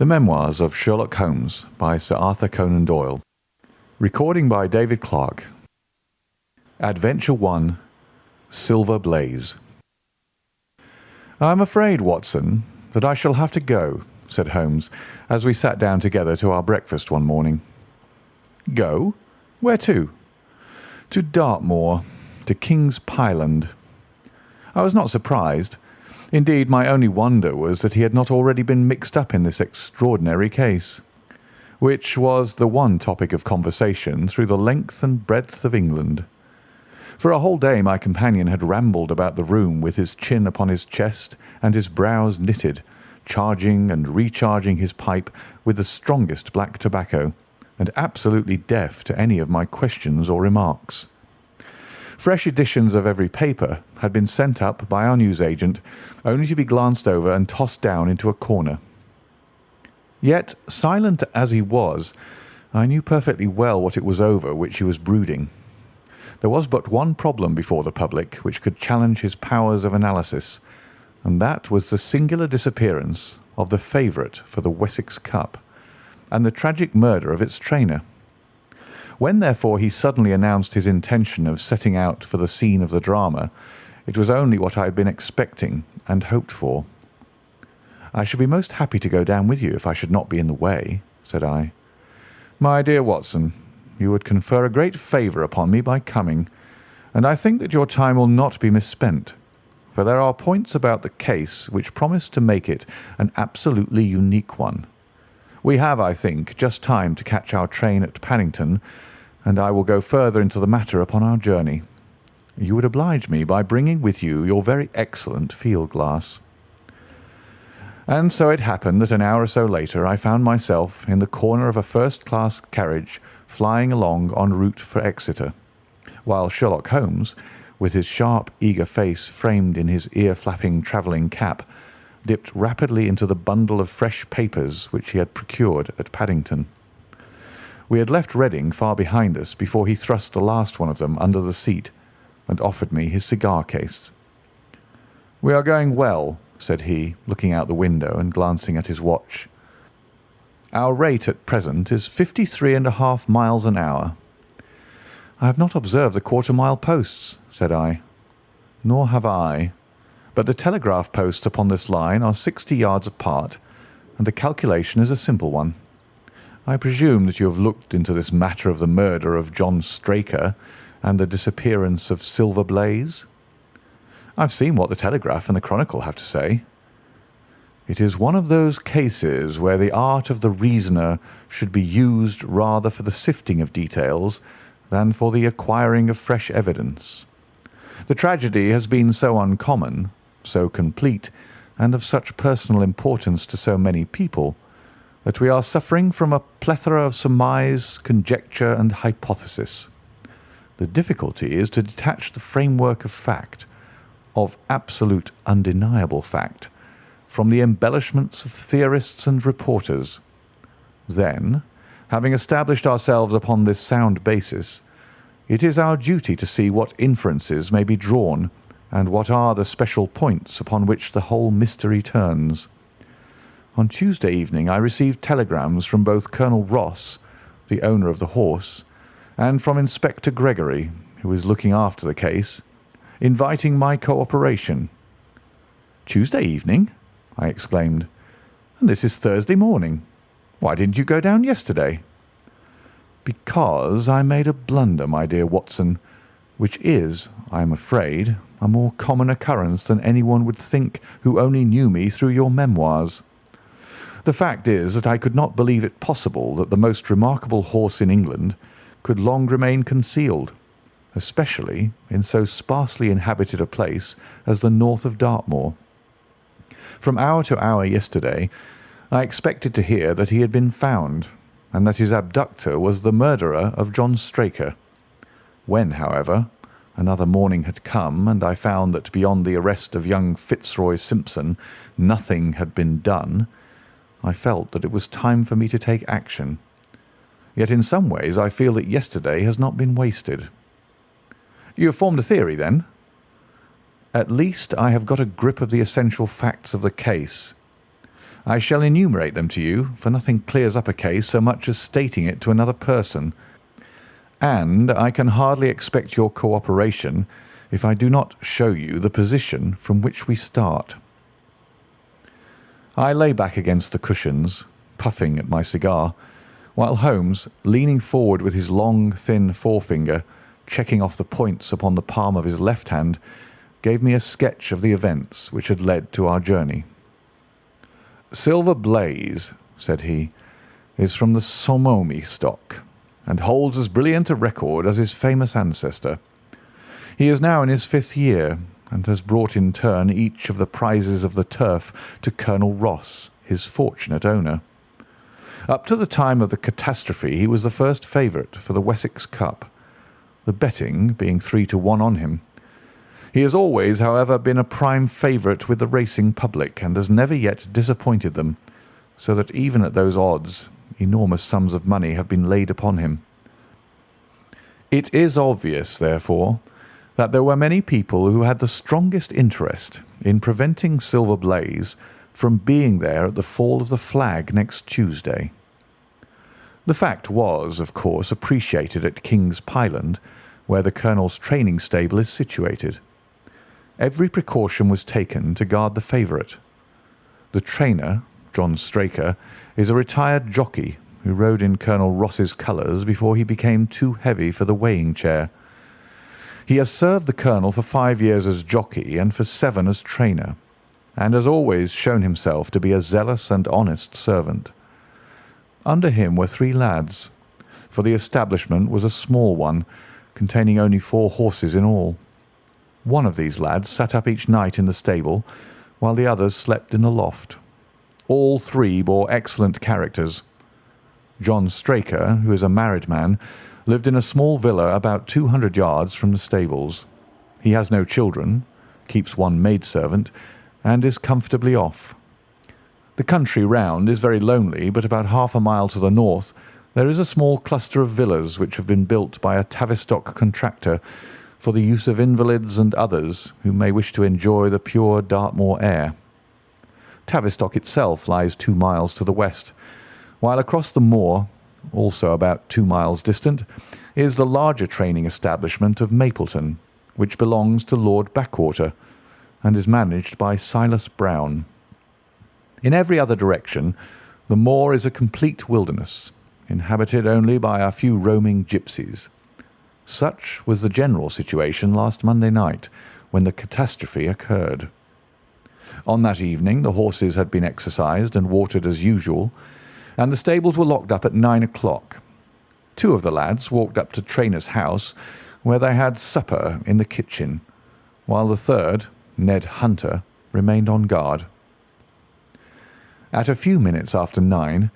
The Memoirs of Sherlock Holmes by Sir Arthur Conan Doyle. Recording by David Clarke. Adventure 1. Silver Blaze. "I am afraid, Watson, that I shall have to go," said Holmes, as we sat down together to our breakfast one morning. "Go? Where to?" "To Dartmoor, to King's Pyland." I was not surprised. Indeed, my only wonder was that he had not already been mixed up in this extraordinary case, which was the one topic of conversation through the length and breadth of England. For a whole day my companion had rambled about the room with his chin upon his chest and his brows knitted, charging and recharging his pipe with the strongest black tobacco, and absolutely deaf to any of my questions or remarks. Fresh editions of every paper had been sent up by our newsagent, only to be glanced over and tossed down into a corner. Yet, silent as he was, I knew perfectly well what it was over which he was brooding. There was but one problem before the public which could challenge his powers of analysis, and that was the singular disappearance of the favourite for the Wessex Cup, and the tragic murder of its trainer. When, therefore, he suddenly announced his intention of setting out for the scene of the drama, it was only what I had been expecting and hoped for. "I should be most happy to go down with you if I should not be in the way," said I. "My dear Watson, you would confer a great favour upon me by coming, and I think that your time will not be misspent, for there are points about the case which promise to make it an absolutely unique one. We have, I think, just time to catch our train at Paddington, and I will go further into the matter upon our journey. You would oblige me by bringing with you your very excellent field-glass." And so it happened that an hour or so later I found myself in the corner of a first-class carriage flying along en route for Exeter, while Sherlock Holmes, with his sharp, eager face framed in his ear-flapping travelling cap, dipped rapidly into the bundle of fresh papers which he had procured at Paddington. We had left Reading far behind us before he thrust the last one of them under the seat and offered me his cigar case. "We are going well," said he, looking out the window and glancing at his watch. "Our rate at present is 53½ miles an hour." "I have not observed the quarter-mile posts," said I. "Nor have I. But the telegraph posts upon this line are 60 yards apart, and the calculation is a simple one. I presume that you have looked into this matter of the murder of John Straker and the disappearance of Silver Blaze?" "I've seen what the Telegraph and the Chronicle have to say." "It is one of those cases where the art of the reasoner should be used rather for the sifting of details than for the acquiring of fresh evidence. The tragedy has been so uncommon, so complete, and of such personal importance to so many people, that we are suffering from a plethora of surmise, conjecture, and hypothesis. The difficulty is to detach the framework of fact, of absolute undeniable fact, from the embellishments of theorists and reporters. Then, having established ourselves upon this sound basis, it is our duty to see what inferences may be drawn and what are the special points upon which the whole mystery turns. On Tuesday evening I received telegrams from both Colonel Ross, the owner of the horse, and from Inspector Gregory, who is looking after the case, inviting my cooperation." "Tuesday evening?" I exclaimed. "And this is Thursday morning. Why didn't you go down yesterday?" "Because I made a blunder, my dear Watson, which is, I am afraid, a more common occurrence than anyone would think who only knew me through your memoirs. The fact is that I could not believe it possible that the most remarkable horse in England could long remain concealed, especially in so sparsely inhabited a place as the north of Dartmoor. From hour to hour yesterday I expected to hear that he had been found, and that his abductor was the murderer of John Straker. When, however, another morning had come, and I found that beyond the arrest of young Fitzroy Simpson nothing had been done, I felt that it was time for me to take action. Yet in some ways I feel that yesterday has not been wasted." "You have formed a theory, then?" "At least I have got a grip of the essential facts of the case. I shall enumerate them to you, for nothing clears up a case so much as stating it to another person, and I can hardly expect your cooperation if I do not show you the position from which we start." I lay back against the cushions, puffing at my cigar, while Holmes, leaning forward with his long, thin forefinger, checking off the points upon the palm of his left hand, gave me a sketch of the events which had led to our journey. "Silver Blaze," said he, "is from the Somomi stock, and holds as brilliant a record as his famous ancestor. He is now in his 5th year, and has brought in turn each of the prizes of the turf to Colonel Ross, his fortunate owner. Up to the time of the catastrophe he was the first favourite for the Wessex Cup, the betting being 3-1 on him. He has always, however, been a prime favourite with the racing public, and has never yet disappointed them, so that even at those odds enormous sums of money have been laid upon him. It is obvious, therefore, that there were many people who had the strongest interest in preventing Silver Blaze from being there at the fall of the flag next Tuesday. The fact was, of course, appreciated at King's Pyland, where the Colonel's training stable is situated. Every precaution was taken to guard the favourite. The trainer, John Straker, is a retired jockey who rode in Colonel Ross's colours before he became too heavy for the weighing chair. He has served the Colonel for 5 years as jockey and for 7 as trainer, and has always shown himself to be a zealous and honest servant. Under him were 3 lads, for the establishment was a small one, containing only 4 horses in all. One of these lads sat up each night in the stable, while the others slept in the loft. All 3 bore excellent characters. John Straker, who is a married man, lived in a small villa about 200 yards from the stables. He has no children, keeps 1 maidservant, and is comfortably off. The country round is very lonely, but about half a mile to the north there is a small cluster of villas which have been built by a Tavistock contractor for the use of invalids and others who may wish to enjoy the pure Dartmoor air. Tavistock itself lies 2 miles to the west, while across the moor, also about 2 miles distant, is the larger training establishment of Mapleton, which belongs to Lord Backwater, and is managed by Silas Brown. In every other direction, the moor is a complete wilderness, inhabited only by a few roaming gipsies. Such was the general situation last Monday night, when the catastrophe occurred. On that evening the horses had been exercised and watered as usual, and the stables were locked up at 9 o'clock. 2 of the lads walked up to Trainer's house, where they had supper in the kitchen, while the third, Ned Hunter, remained on guard. At a few minutes after 9,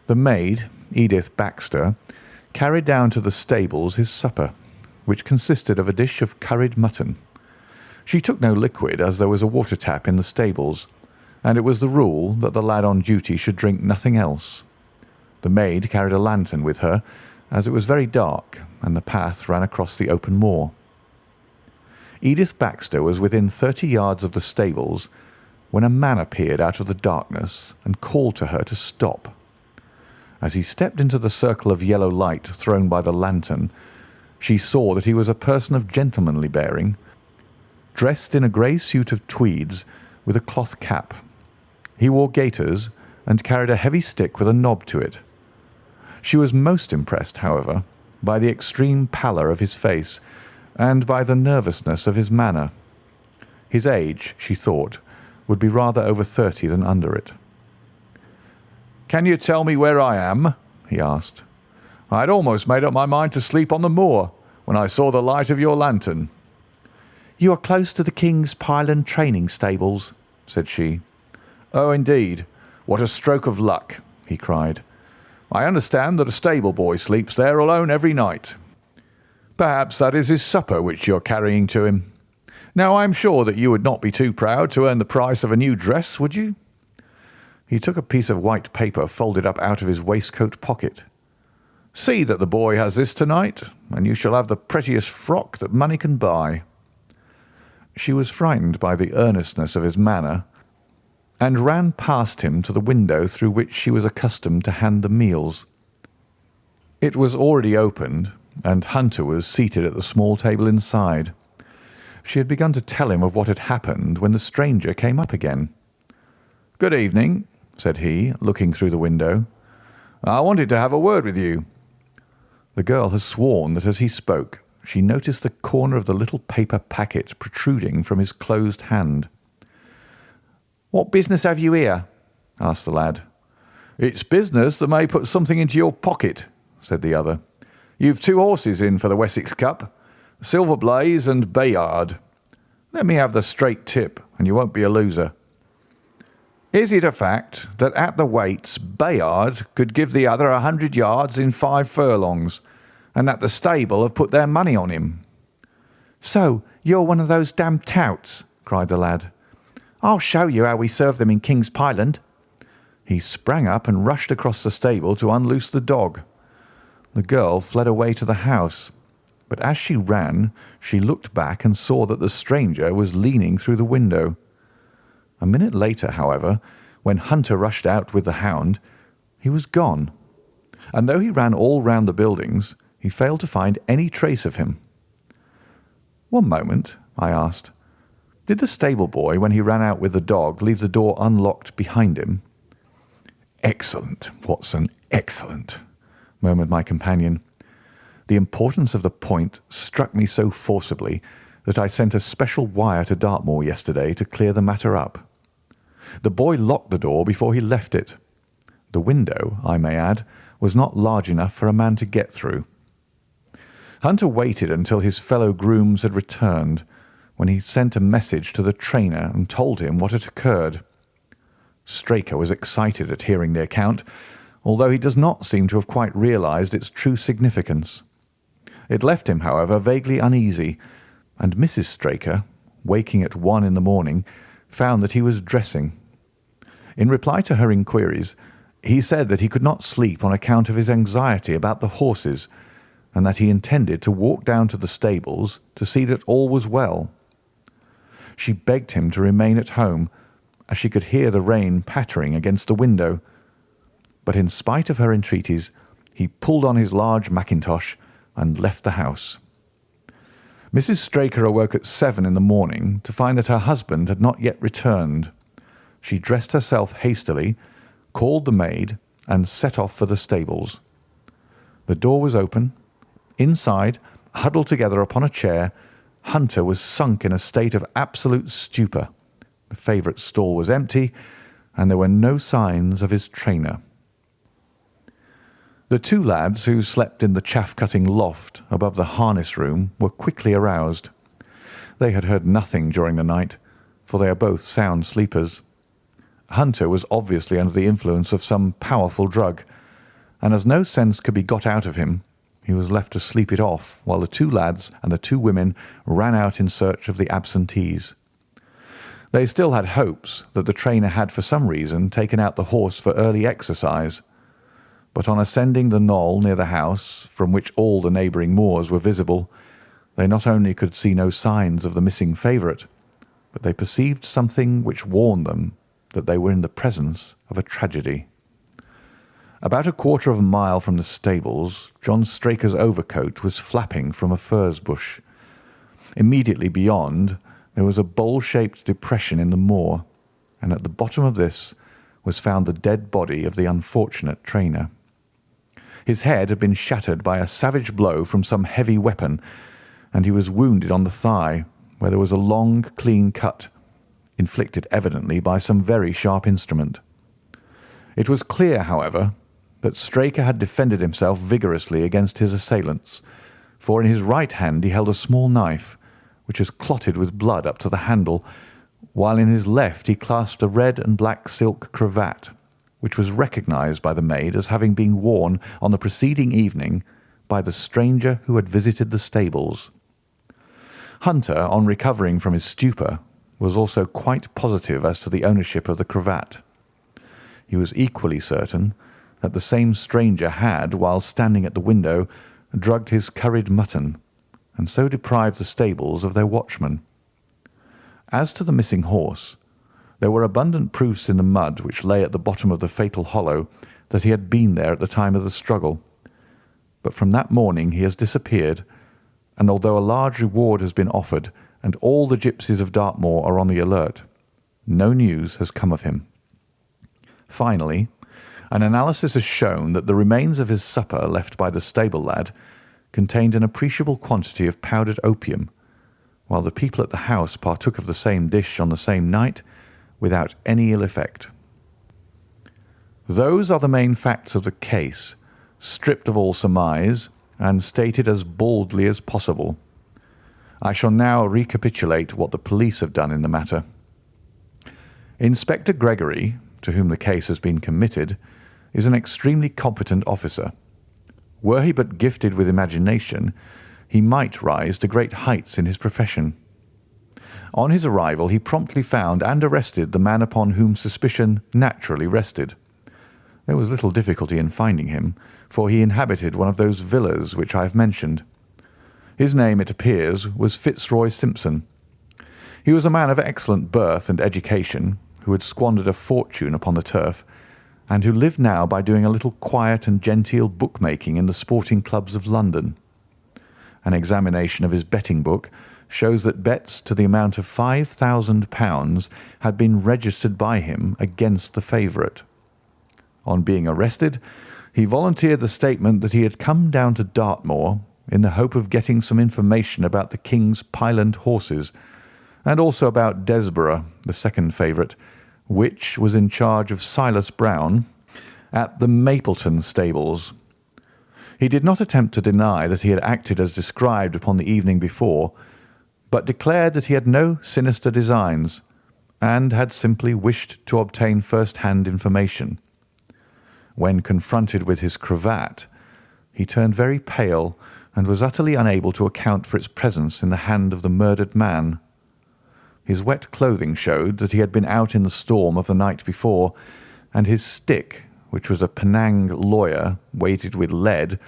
the maid, Edith Baxter, carried down to the stables his supper, which consisted of a dish of curried mutton. She took no liquid, as there was a water tap in the stables, and it was the rule that the lad on duty should drink nothing else. The maid carried a lantern with her, as it was very dark and the path ran across the open moor. Edith Baxter was within 30 yards of the stables when a man appeared out of the darkness and called to her to stop. As he stepped into the circle of yellow light thrown by the lantern, she saw that he was a person of gentlemanly bearing, dressed in a grey suit of tweeds with a cloth cap. He wore gaiters and carried a heavy stick with a knob to it. She was most impressed, however, by the extreme pallor of his face and by the nervousness of his manner. His age, she thought, would be rather over 30 than under it. "Can you tell me where I am?" he asked. "I had almost made up my mind to sleep on the moor when I saw the light of your lantern." "You are close to the King's Pyland training stables," said she. "Oh, indeed. What a stroke of luck!" he cried. "I understand that a stable boy sleeps there alone every night. Perhaps that is his supper which you are carrying to him. Now I am sure that you would not be too proud to earn the price of a new dress, would you?" He took a piece of white paper folded up out of his waistcoat pocket. "See that the boy has this tonight, and you shall have the prettiest frock that money can buy." She was frightened by the earnestness of his manner, and ran past him to the window through which she was accustomed to hand the meals. It was already opened, and Hunter was seated at the small table inside. She had begun to tell him of what had happened when the stranger came up again. "Good evening," said he, looking through the window. "I wanted to have a word with you." The girl has sworn that as he spoke she noticed the corner of the little paper packet protruding from his closed hand. "What business have you here?" asked the lad. "It's business that may put something into your pocket," said the other. "You've 2 horses in for the Wessex Cup, Silver Blaze and Bayard. Let me have the straight tip, and you won't be a loser. Is it a fact that at the weights Bayard could give the other 100 yards in 5 furlongs, and that the stable have put their money on him?" "So you're one of those damned touts," cried the lad. "I'll show you how we serve them in King's Pyland." He sprang up and rushed across the stable to unloose the dog. The girl fled away to the house, but as she ran she looked back and saw that the stranger was leaning through the window. A minute later, however, when Hunter rushed out with the hound, he was gone, and though he ran all round the buildings, he failed to find any trace of him. "One moment," I asked. "Did the stable boy, when he ran out with the dog, leave the door unlocked behind him?" "Excellent, Watson, excellent," murmured my companion. The importance of the point struck me so forcibly that I sent a special wire to Dartmoor yesterday to clear the matter up. The boy locked the door before he left it. The window, I may add, was not large enough for a man to get through. Hunter waited until his fellow grooms had returned, when he sent a message to the trainer and told him what had occurred. Straker was excited at hearing the account, although he does not seem to have quite realized its true significance. It left him, however, vaguely uneasy, and Mrs. Straker, waking at 1 in the morning, found that he was dressing. In reply to her inquiries, he said that he could not sleep on account of his anxiety about the horses, and that he intended to walk down to the stables to see that all was well. She begged him to remain at home, as she could hear the rain pattering against the window, but in spite of her entreaties he pulled on his large mackintosh and left the house. Mrs. Straker awoke at 7 in the morning to find that her husband had not yet returned. She dressed herself hastily, called the maid, and set off for the stables. The door was open. Inside, huddled together upon a chair, Hunter was sunk in a state of absolute stupor. The favourite stall was empty, and there were no signs of his trainer. The 2 lads who slept in the chaff-cutting loft above the harness room were quickly aroused. They had heard nothing during the night, for they are both sound sleepers. Hunter was obviously under the influence of some powerful drug, and as no sense could be got out of him, he was left to sleep it off while the 2 lads and the 2 women ran out in search of the absentees. They still had hopes that the trainer had for some reason taken out the horse for early exercise, but on ascending the knoll near the house, from which all the neighbouring moors were visible, they not only could see no signs of the missing favourite, but they perceived something which warned them that they were in the presence of a tragedy. About a quarter of a mile from the stables, John Straker's overcoat was flapping from a furze bush. Immediately beyond there was a bowl-shaped depression in the moor, and at the bottom of this was found the dead body of the unfortunate trainer. His head had been shattered by a savage blow from some heavy weapon, and he was wounded on the thigh, where there was a long, clean cut, inflicted evidently by some very sharp instrument. It was clear, however, that Straker had defended himself vigorously against his assailants, for in his right hand he held a small knife, which was clotted with blood up to the handle, while in his left he clasped a red and black silk cravat, which was recognized by the maid as having been worn on the preceding evening by the stranger who had visited the stables. Hunter, on recovering from his stupor, was also quite positive as to the ownership of the cravat. He was equally certain that the same stranger had, while standing at the window, drugged his curried mutton, and so deprived the stables of their watchman. As to the missing horse, There were abundant proofs in the mud which lay at the bottom of the fatal hollow that he had been there at the time of the struggle. But from that morning he has disappeared, and although a large reward has been offered and all the gipsies of Dartmoor are on the alert, no news has come of him. Finally, an analysis has shown that the remains of his supper left by the stable lad contained an appreciable quantity of powdered opium, while the people at the house partook of the same dish on the same night without any ill effect. Those are the main facts of the case, stripped of all surmise and stated as baldly as possible. I shall now recapitulate what the police have done in the matter. Inspector Gregory, to whom the case has been committed, is an extremely competent officer. Were he but gifted with imagination, he might rise to great heights in his profession. On his arrival, he promptly found and arrested the man upon whom suspicion naturally rested. There was little difficulty in finding him, for he inhabited one of those villas which I have mentioned. His name, it appears, was Fitzroy Simpson. He was a man of excellent birth and education, who had squandered a fortune upon the turf, and who lived now by doing a little quiet and genteel bookmaking in the sporting clubs of London. An examination of his betting book shows that bets to the amount of £5,000 had been registered by him against the favourite. On being arrested, he volunteered the statement that he had come down to Dartmoor in the hope of getting some information about the King's Pyland horses, and also about Desborough, the second favourite, which was in charge of Silas Brown at the Mapleton stables. He did not attempt to deny that he had acted as described upon the evening before, but declared that he had no sinister designs, and had simply wished to obtain first-hand information. When confronted with his cravat, he turned very pale and was utterly unable to account for its presence in the hand of the murdered man. His wet clothing showed that he had been out in the storm of the night before, and his stick, which was a Penang lawyer weighted with lead,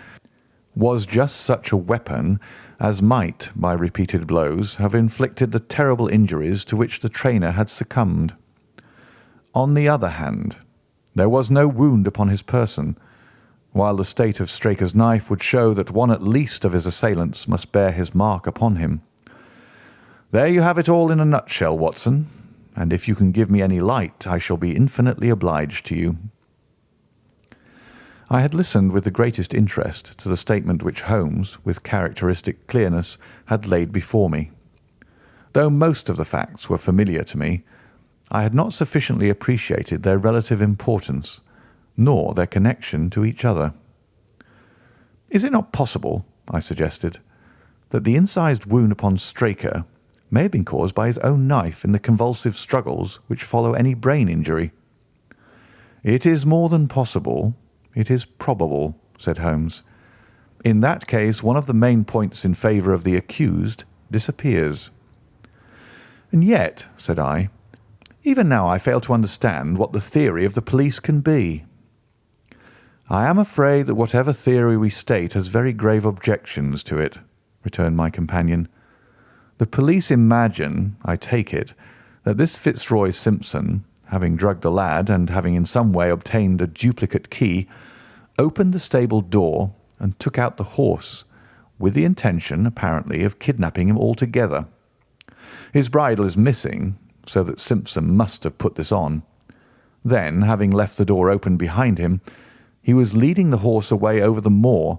was just such a weapon as might, by repeated blows, have inflicted the terrible injuries to which the trainer had succumbed. On the other hand, there was no wound upon his person, while the state of Straker's knife would show that one at least of his assailants must bear his mark upon him. There you have it all in a nutshell, Watson, and if you can give me any light, I shall be infinitely obliged to you. I had listened with the greatest interest to the statement which Holmes, with characteristic clearness, had laid before me. Though most of the facts were familiar to me, I had not sufficiently appreciated their relative importance, nor their connection to each other. Is it not possible, I suggested, that the incised wound upon Straker may have been caused by his own knife in the convulsive struggles which follow any brain injury? It is more than possible. It is probable, said Holmes. In that case, one of the main points in favour of the accused disappears. And yet, said I, even now I fail to understand what the theory of the police can be. I am afraid that whatever theory we state has very grave objections to it, returned my companion. The police imagine, I take it, that this Fitzroy Simpson, having drugged the lad and having in some way obtained a duplicate key, opened the stable door and took out the horse, with the intention, apparently, of kidnapping him altogether. His bridle is missing, so that Simpson must have put this on. Then, having left the door open behind him, he was leading the horse away over the moor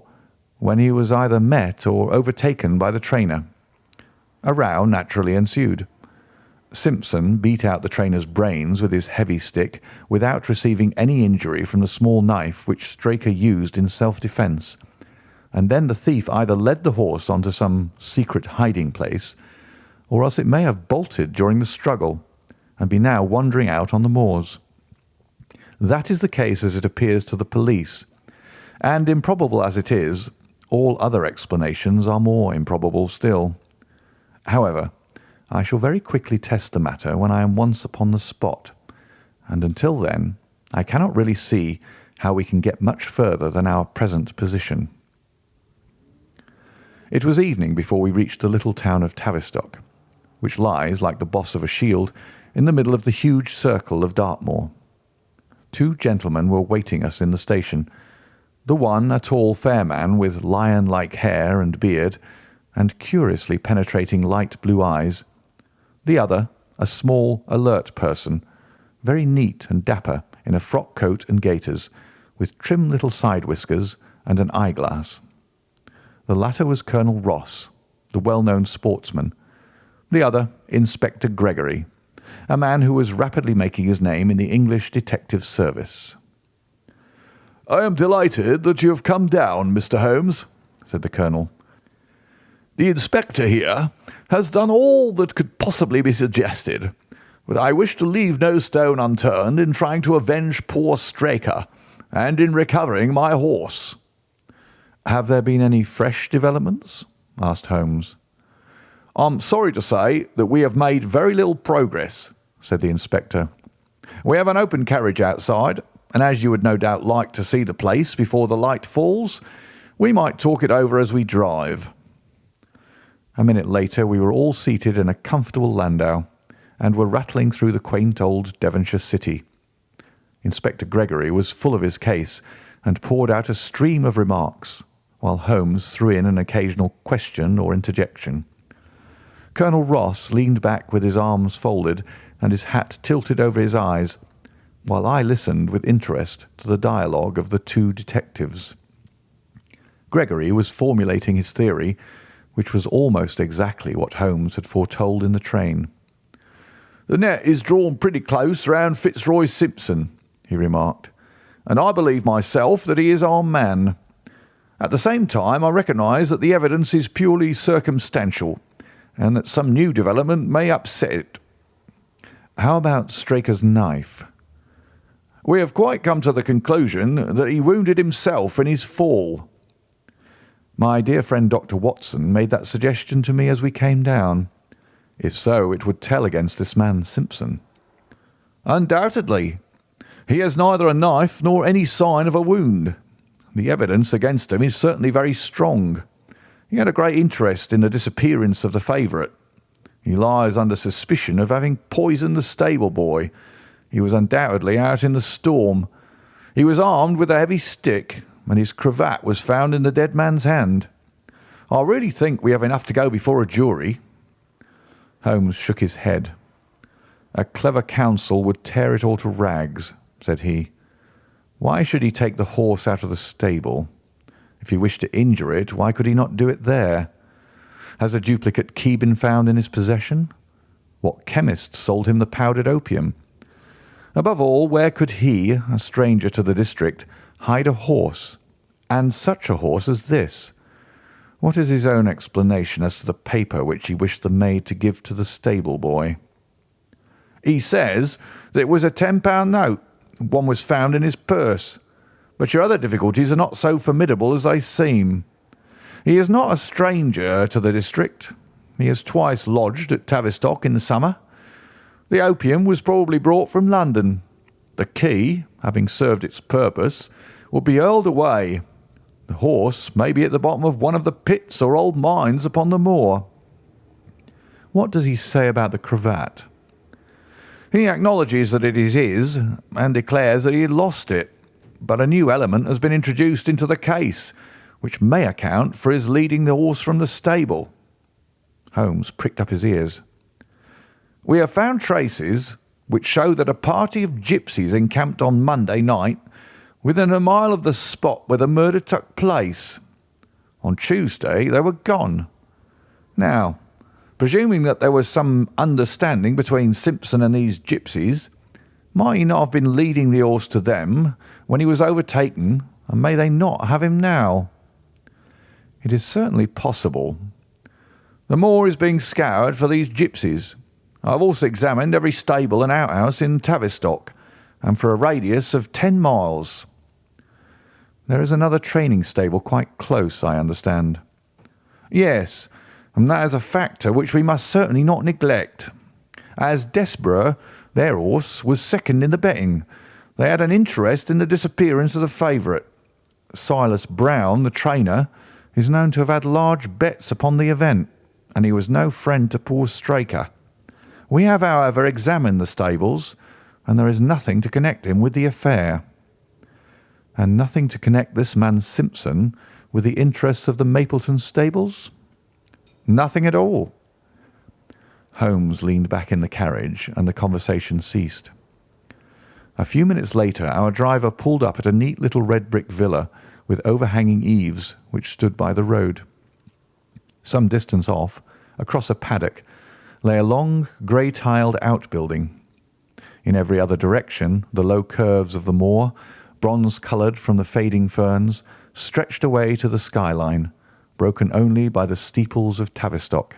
when he was either met or overtaken by the trainer. A row naturally ensued. Simpson beat out the trainer's brains with his heavy stick without receiving any injury from the small knife which Straker used in self-defence, and then the thief either led the horse onto some secret hiding place, or else it may have bolted during the struggle and be now wandering out on the moors. That is the case as it appears to the police, and improbable as it is, all other explanations are more improbable still. However, I shall very quickly test the matter when I am once upon the spot, and until then I cannot really see how we can get much further than our present position. It was evening before we reached the little town of Tavistock. which lies, like the boss of a shield, in the middle of the huge circle of Dartmoor. Two gentlemen were waiting us in the station. The one, a tall, fair man with lion-like hair and beard, and curiously penetrating light blue eyes. The other, a small, alert person, very neat and dapper in a frock coat and gaiters, with trim little side whiskers and an eyeglass. The latter was Colonel Ross, the well-known sportsman. The other, Inspector Gregory, a man who was rapidly making his name in the English detective service. "I am delighted that you have come down, Mr. Holmes," said the Colonel. "The Inspector here has done all that could possibly be suggested, but I wish to leave no stone unturned in trying to avenge poor Straker and in recovering my horse." "Have there been any fresh developments?" asked Holmes. "I'm sorry to say that we have made very little progress," said the inspector. "We have an open carriage outside, and as you would no doubt like to see the place before the light falls, we might talk it over as we drive." A minute later we were all seated in a comfortable landau, and were rattling through the quaint old Devonshire city. Inspector Gregory was full of his case, and poured out a stream of remarks, while Holmes threw in an occasional question or interjection. Colonel Ross leaned back with his arms folded and his hat tilted over his eyes, while I listened with interest to the dialogue of the two detectives. Gregory was formulating his theory, which was almost exactly what Holmes had foretold in the train. "The net is drawn pretty close round Fitzroy Simpson," he remarked, "and I believe myself that he is our man. At the same time, I recognise that the evidence is purely circumstantial, and that some new development may upset it." "How about Straker's knife?" "We have quite come to the conclusion that he wounded himself in his fall." "My dear friend Dr. Watson made that suggestion to me as we came down. If so, it would tell against this man Simpson." "Undoubtedly. He has neither a knife nor any sign of a wound. The evidence against him is certainly very strong. He had a great interest in the disappearance of the favourite. He lies under suspicion of having poisoned the stable boy. He was undoubtedly out in the storm. He was armed with a heavy stick, and his cravat was found in the dead man's hand. I really think we have enough to go before a jury." Holmes shook his head. "A clever counsel would tear it all to rags," said he. "Why should he take the horse out of the stable? If he wished to injure it, why could he not do it there? Has a duplicate key been found in his possession? What chemist sold him the powdered opium? Above all, where could he, a stranger to the district, hide a horse, and such a horse as this? What is his own explanation as to the paper which he wished the maid to give to the stable boy?" "He says that it was a £10 note. One was found in his purse. But your other difficulties are not so formidable as they seem. He is not a stranger to the district. He has twice lodged at Tavistock in the summer. The opium was probably brought from London. The key, having served its purpose, will be hurled away. The horse may be at the bottom of one of the pits or old mines upon the moor." "What does he say about the cravat?" "He acknowledges that it is his, and declares that he had lost it. But a new element has been introduced into the case, which may account for his leading the horse from the stable." Holmes pricked up his ears. "We have found traces which show that a party of gipsies encamped on Monday night within a mile of the spot where the murder took place. On Tuesday they were gone. Now, presuming that there was some understanding between Simpson and these gipsies, might he not have been leading the horse to them when he was overtaken, and may they not have him now?" "It is certainly possible." "The moor is being scoured for these gipsies. I have also examined every stable and outhouse in Tavistock, and for a radius of 10 miles. "There is another training stable quite close, I understand." "Yes, and that is a factor which we must certainly not neglect. As Desborough, their horse, was second in the betting, they had an interest in the disappearance of the favourite. Silas Brown, the trainer, is known to have had large bets upon the event, and he was no friend to poor Straker. We have, however, examined the stables, and there is nothing to connect him with the affair." "And nothing to connect this man Simpson with the interests of the Mapleton stables?" "Nothing at all." Holmes leaned back in the carriage, and the conversation ceased. A few minutes later our driver pulled up at a neat little red brick villa with overhanging eaves which stood by the road. Some distance off, across a paddock, lay a long grey-tiled outbuilding. In every other direction the low curves of the moor, bronze-coloured from the fading ferns, stretched away to the skyline, broken only by the steeples of Tavistock,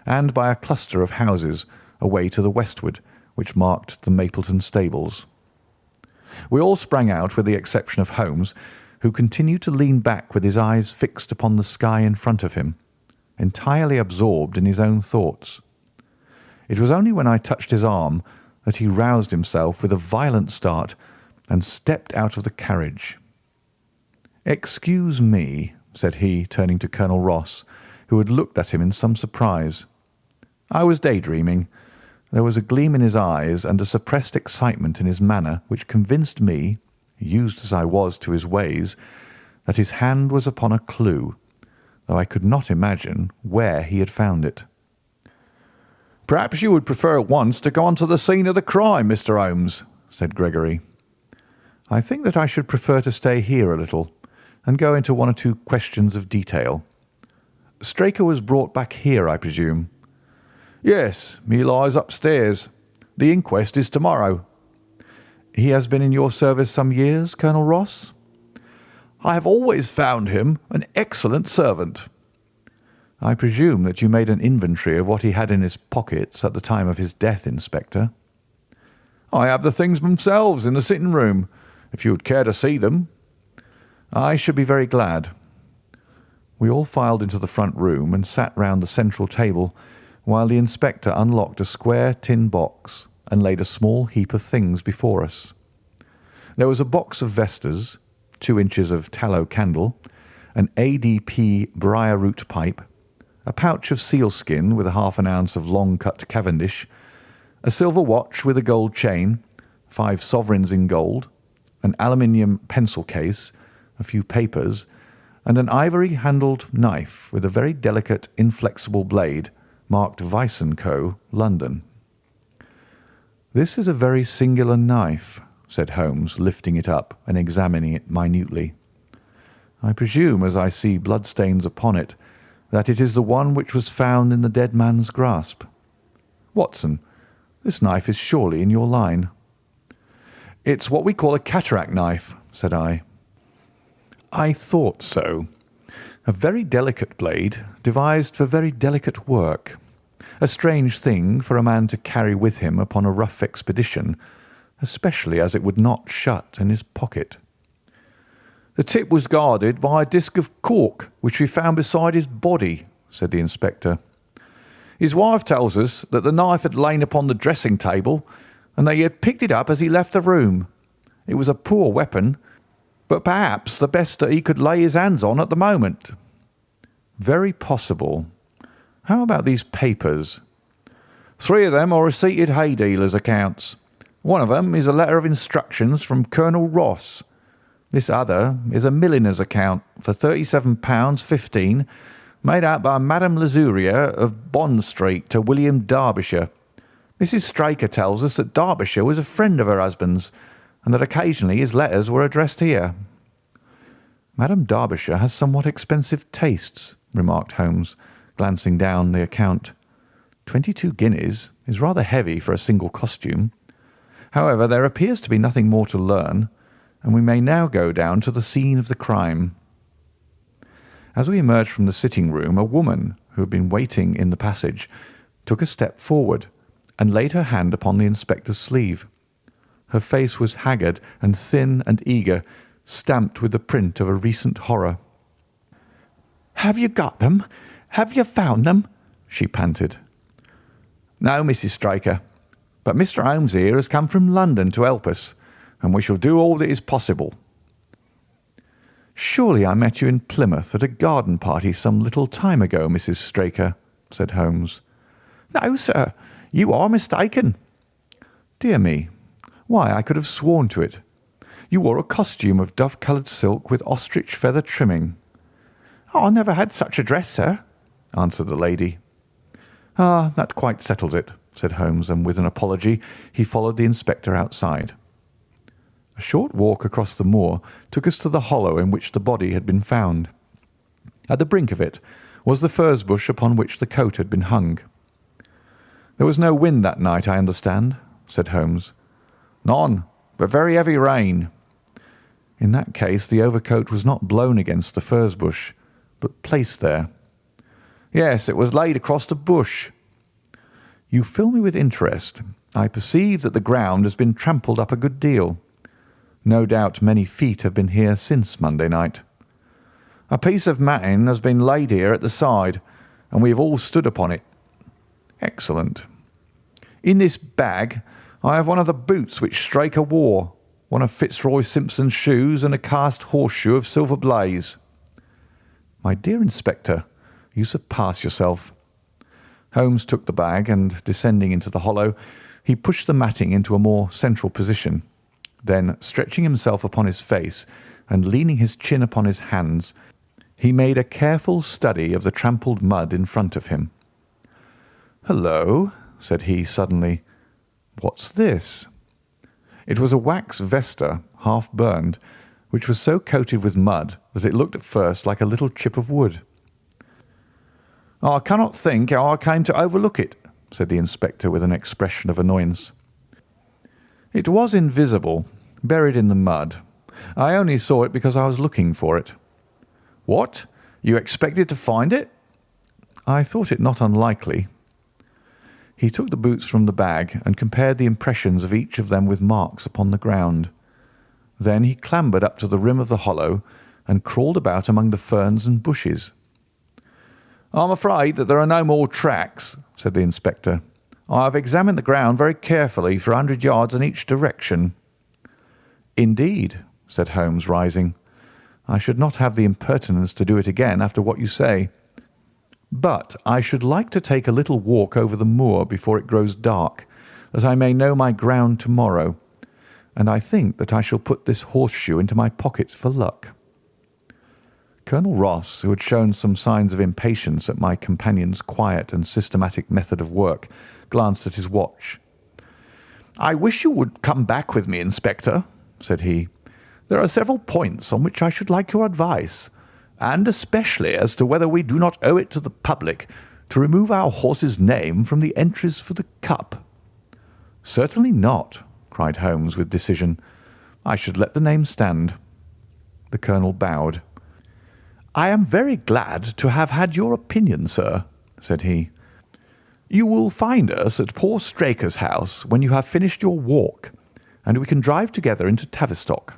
and by a cluster of houses away to the westward which marked the Mapleton stables. We all sprang out with the exception of Holmes, who continued to lean back with his eyes fixed upon the sky in front of him, entirely absorbed in his own thoughts. It was only when I touched his arm that he roused himself with a violent start and stepped out of the carriage. "Excuse me," said he, turning to Colonel Ross, who had looked at him in some surprise. "I was daydreaming." There was a gleam in his eyes and a suppressed excitement in his manner which convinced me, used as I was to his ways, that his hand was upon a clue, though I could not imagine where he had found it. "Perhaps you would prefer at once to go on to the scene of the crime, Mr. Holmes," said Gregory. "I think that I should prefer to stay here a little and go into one or two questions of detail. Straker was brought back here, I presume?" "Yes, he lies upstairs. The inquest is tomorrow." "He has been in your service some years, Colonel Ross?" "I have always found him an excellent servant." "I presume that you made an inventory of what he had in his pockets at the time of his death, Inspector?" "I have the things themselves in the sitting room, if you would care to see them." "I should be very glad." We all filed into the front room and sat round the central table while the inspector unlocked a square tin box and laid a small heap of things before us. There was a box of vestas, 2 inches of tallow candle, an ADP briar-root pipe, a pouch of sealskin with a half an ounce of long-cut Cavendish, a silver watch with a gold chain, 5 sovereigns in gold, an aluminium pencil case, a few papers, and an ivory-handled knife with a very delicate, inflexible blade marked Weiss & Co., London. "This is a very singular knife," said Holmes, lifting it up and examining it minutely. "I presume, as I see bloodstains upon it, that it is the one which was found in the dead man's grasp. Watson, this knife is surely in your line." "It's what we call a cataract knife," said I. "I thought so. A very delicate blade, devised for very delicate work. A strange thing for a man to carry with him upon a rough expedition, especially as it would not shut in his pocket." "The tip was guarded by a disc of cork which we found beside his body," said the inspector. "His wife tells us that the knife had lain upon the dressing table and that he had picked it up as he left the room. It was a poor weapon, but perhaps the best that he could lay his hands on at the moment." "Very possible. How about these papers?" "3 of them are receipted hay dealers' accounts. One of them is a letter of instructions from Colonel Ross. This other is a milliner's account for £37.15, made out by Madame Lesuria of Bond Street to William Derbyshire. Mrs. Straker tells us that Derbyshire was a friend of her husband's, and that occasionally his letters were addressed here." "Madame Derbyshire has somewhat expensive tastes," remarked Holmes, glancing down the account. 22 guineas is rather heavy for a single costume. However, there appears to be nothing more to learn, and we may now go down to the scene of the crime. As we emerged from the sitting-room, a woman, who had been waiting in the passage, took a step forward and laid her hand upon the inspector's sleeve. Her face was haggard and thin and eager, stamped with the print of a recent horror. "Have you got them? Have you found them?" she panted. "No, Mrs. Straker, but Mr. Holmes here has come from London to help us, and we shall do all that is possible." "Surely I met you in Plymouth at a garden party some little time ago, Mrs. Straker," said Holmes. "No, sir, you are mistaken." "Dear me. Why, I could have sworn to it. You wore a costume of dove-coloured silk with ostrich feather trimming." "I never had such a dress, sir," answered the lady. "Ah, that quite settles it," said Holmes, and with an apology he followed the inspector outside. A short walk across the moor took us to the hollow in which the body had been found. At the brink of it was the furze bush upon which the coat had been hung. "There was no wind that night, I understand," said Holmes. "None, but very heavy rain." "In that case the overcoat was not blown against the furze bush, but placed there." "Yes, it was laid across the bush." "You fill me with interest. I perceive that the ground has been trampled up a good deal. No doubt many feet have been here since Monday night." "A piece of matting has been laid here at the side, and we have all stood upon it." "Excellent." "In this bag I have one of the boots which Straker wore, one of Fitzroy Simpson's shoes, and a cast horseshoe of silver blaze." "My dear Inspector, you surpass yourself." Holmes took the bag, and descending into the hollow, he pushed the matting into a more central position. Then, stretching himself upon his face and leaning his chin upon his hands, he made a careful study of the trampled mud in front of him. "Hullo," said he suddenly. "What's this?" It was a wax vesta, half burned, which was so coated with mud that it looked at first like a little chip of wood. "I cannot think how I came to overlook it," said the inspector with an expression of annoyance. "It was invisible, buried in the mud. I only saw it because I was looking for it." "What? You expected to find it?" "I thought it not unlikely." He took the boots from the bag and compared the impressions of each of them with marks upon the ground. Then he clambered up to the rim of the hollow and crawled about among the ferns and bushes. "I'm afraid that there are no more tracks," said the inspector. "I have examined the ground very carefully for 100 yards in each direction." "Indeed," said Holmes, rising. "I should not have the impertinence to do it again after what you say. But I should like to take a little walk over the moor before it grows dark, that I may know my ground tomorrow, and I think that I shall put this horseshoe into my pocket for luck." Colonel Ross, who had shown some signs of impatience at my companion's quiet and systematic method of work, glanced at his watch. "I wish you would come back with me, Inspector," said he. "There are several points on which I should like your advice, and especially as to whether we do not owe it to the public to remove our horse's name from the entries for the Cup." "Certainly not," cried Holmes with decision. "I should let the name stand." The colonel bowed. "I am very glad to have had your opinion, sir," said he. "You will find us at poor Straker's house when you have finished your walk, and we can drive together into Tavistock."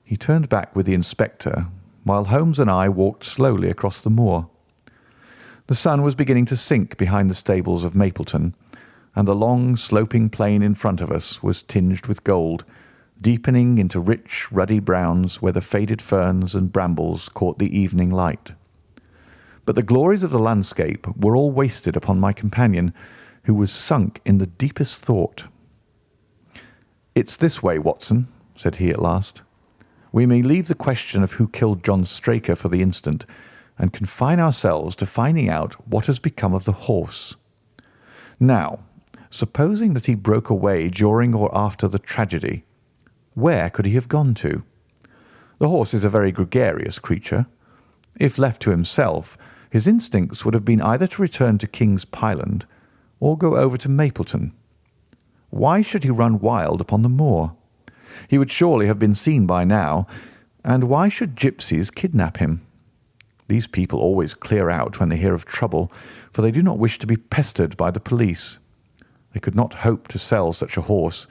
He turned back with the inspector, while Holmes and I walked slowly across the moor. The sun was beginning to sink behind the stables of Mapleton, and the long sloping plain in front of us was tinged with gold, deepening into rich ruddy browns where the faded ferns and brambles caught the evening light. But the glories of the landscape were all wasted upon my companion, who was sunk in the deepest thought. "It's this way, Watson," said he at last. "We may leave the question of who killed John Straker for the instant, and confine ourselves to finding out what has become of the horse. Now, supposing that he broke away during or after the tragedy, where could he have gone to? The horse is a very gregarious creature. If left to himself, his instincts would have been either to return to King's Pyland or go over to Mapleton. Why should he run wild upon the moor? He would surely have been seen by now, and why should gipsies kidnap him? These people always clear out when they hear of trouble, for they do not wish to be pestered by the police. They could not hope to sell such a horse.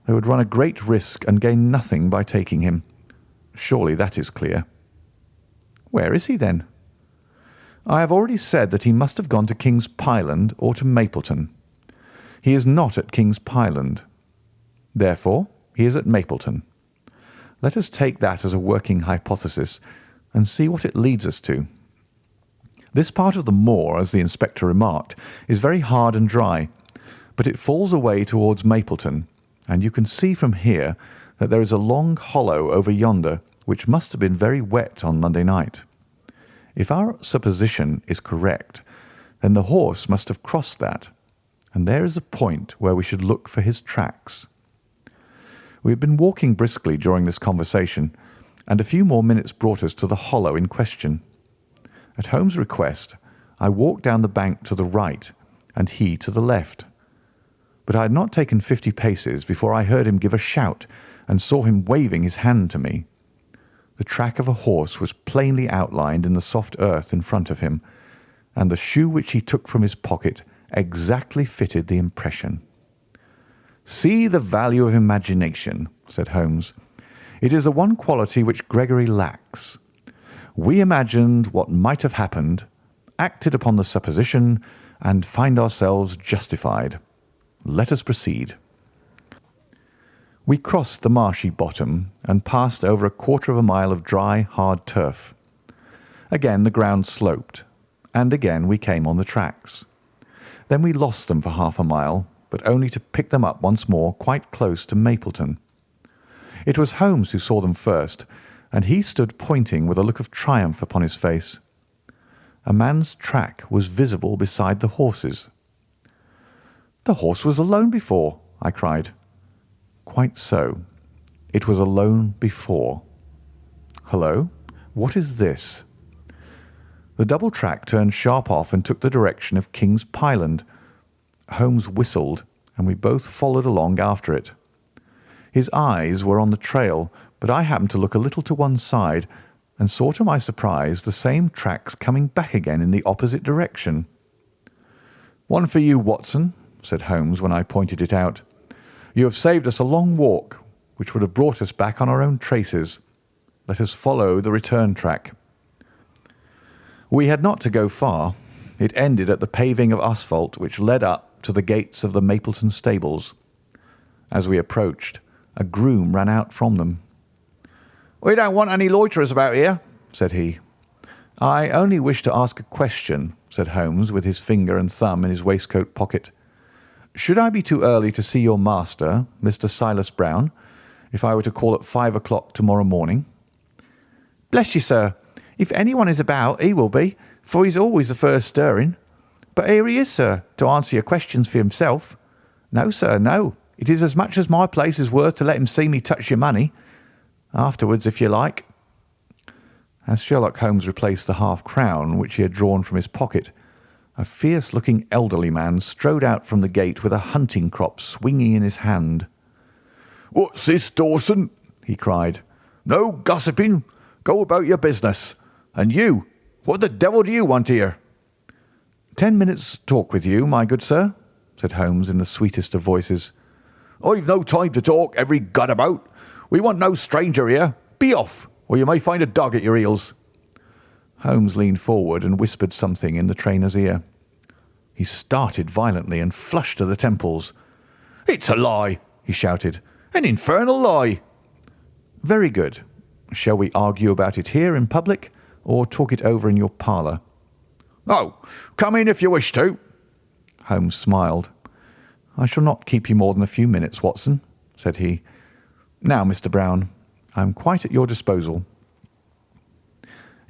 They would run a great risk and gain nothing by taking him. Surely that is clear." "Where is he, then?" "I have already said that he must have gone to King's Pyland or to Mapleton. He is not at King's Pyland. Therefore, he is at Mapleton. Let us take that as a working hypothesis and see what it leads us to." This part of the moor, as the inspector remarked, is very hard and dry, but it falls away towards Mapleton, and you can see from here that there is a long hollow over yonder which must have been very wet on Monday night. If our supposition is correct, then the horse must have crossed that, and there is the point where we should look for his tracks. We had been walking briskly during this conversation, and a few more minutes brought us to the hollow in question. At Holmes' request, I walked down the bank to the right, and he to the left. But I had not taken 50 paces before I heard him give a shout and saw him waving his hand to me. The track of a horse was plainly outlined in the soft earth in front of him, and the shoe which he took from his pocket exactly fitted the impression. "See the value of imagination," said Holmes. "It is the one quality which Gregory lacks. We imagined what might have happened, acted upon the supposition, and find ourselves justified. Let us proceed." We crossed the marshy bottom and passed over a quarter of a mile of dry, hard turf. Again the ground sloped, and again we came on the tracks. Then we lost them for half a mile, but only to pick them up once more quite close to Mapleton. It was Holmes who saw them first, and he stood pointing with a look of triumph upon his face. A man's track was visible beside the horse's. "The horse was alone before," I cried. "Quite so. It was alone before. Hullo, what is this?" The double track turned sharp off and took the direction of King's Pyland. Holmes whistled, and we both followed along after it. His eyes were on the trail, but I happened to look a little to one side and saw to my surprise the same tracks coming back again in the opposite direction. "One for you, Watson," said Holmes when I pointed it out. "You have saved us a long walk, which would have brought us back on our own traces. Let us follow the return track." We had not to go far. It ended at the paving of asphalt which led up to the gates of the Mapleton stables. As we approached, a groom ran out from them. "We don't want any loiterers about here," said he. "I only wish to ask a question," said Holmes, with his finger and thumb in his waistcoat pocket. "Should I be too early to see your master, Mr. Silas Brown, if I were to call at 5 o'clock tomorrow morning?" "Bless you, sir, if anyone is about, he will be, for he's always the first stirring. But here he is, sir, to answer your questions for himself. No, sir, no. It is as much as my place is worth to let him see me touch your money. Afterwards, if you like." As Sherlock Holmes replaced the half-crown which he had drawn from his pocket, a fierce-looking elderly man strode out from the gate with a hunting crop swinging in his hand. "What's this, Dawson?" he cried. "No gossiping. Go about your business. And you, what the devil do you want here?" "10 minutes' talk with you, my good sir," said Holmes in the sweetest of voices. "I've no time to talk every gadabout. We want no stranger here. Be off, or you may find a dog at your heels." Holmes leaned forward and whispered something in the trainer's ear. He started violently and flushed to the temples. "It's a lie!" he shouted. "An infernal lie!" "Very good. Shall we argue about it here in public, or talk it over in your parlour?" "Oh, come in if you wish to." Holmes smiled. "I shall not keep you more than a few minutes, Watson," said he. "Now, Mr. Brown, I am quite at your disposal."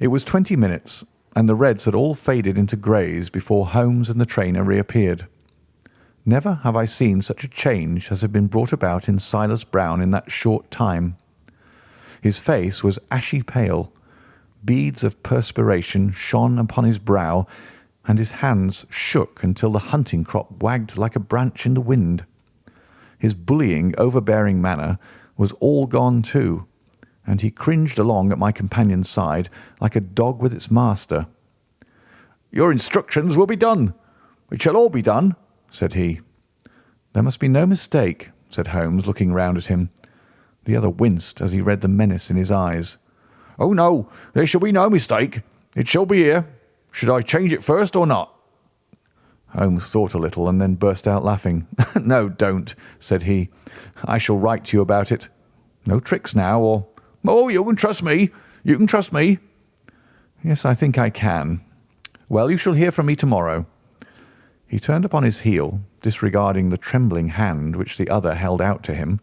It was 20 minutes, and the reds had all faded into greys before Holmes and the trainer reappeared. Never have I seen such a change as had been brought about in Silas Brown in that short time. His face was ashy pale, beads of perspiration shone upon his brow, and his hands shook until the hunting crop wagged like a branch in the wind. His bullying, overbearing manner was all gone too, and he cringed along at my companion's side like a dog with its master. "Your instructions will be done. It shall all be done," said he. "There must be no mistake," said Holmes, looking round at him. The other winced as he read the menace in his eyes. "Oh, no, there shall be no mistake. It shall be here. Should I change it first or not?" Holmes thought a little and then burst out laughing. "No, don't," said he. "I shall write to you about it. No tricks now, or—" "Oh, you can trust me. You can trust me." "Yes, I think I can. Well, you shall hear from me tomorrow." He turned upon his heel, disregarding the trembling hand which the other held out to him,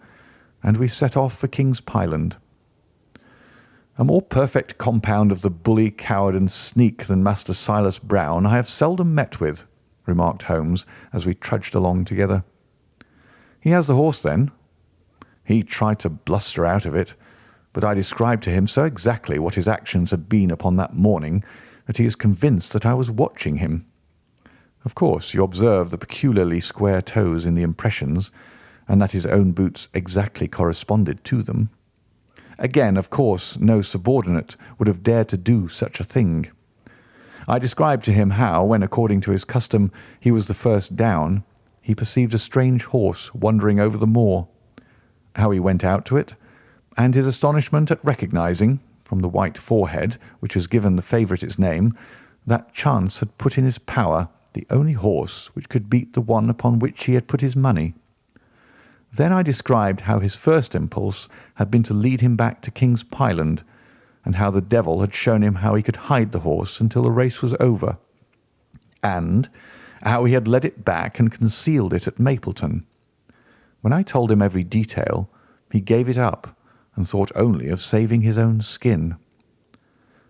and we set off for King's Pyland. "A more perfect compound of the bully, coward, and sneak than Master Silas Brown I have seldom met with," remarked Holmes as we trudged along together. "He has the horse, then?" "He tried to bluster out of it, but I described to him so exactly what his actions had been upon that morning that he is convinced that I was watching him. Of course, you observe the peculiarly square toes in the impressions, and that his own boots exactly corresponded to them. Again, of course, no subordinate would have dared to do such a thing. I described to him how, when according to his custom he was the first down, he perceived a strange horse wandering over the moor, how he went out to it, and his astonishment at recognising, from the white forehead which has given the favourite its name, that chance had put in his power the only horse which could beat the one upon which he had put his money. Then I described how his first impulse had been to lead him back to King's Pyland, and how the devil had shown him how he could hide the horse until the race was over, and how he had led it back and concealed it at Mapleton. When I told him every detail, he gave it up and thought only of saving his own skin.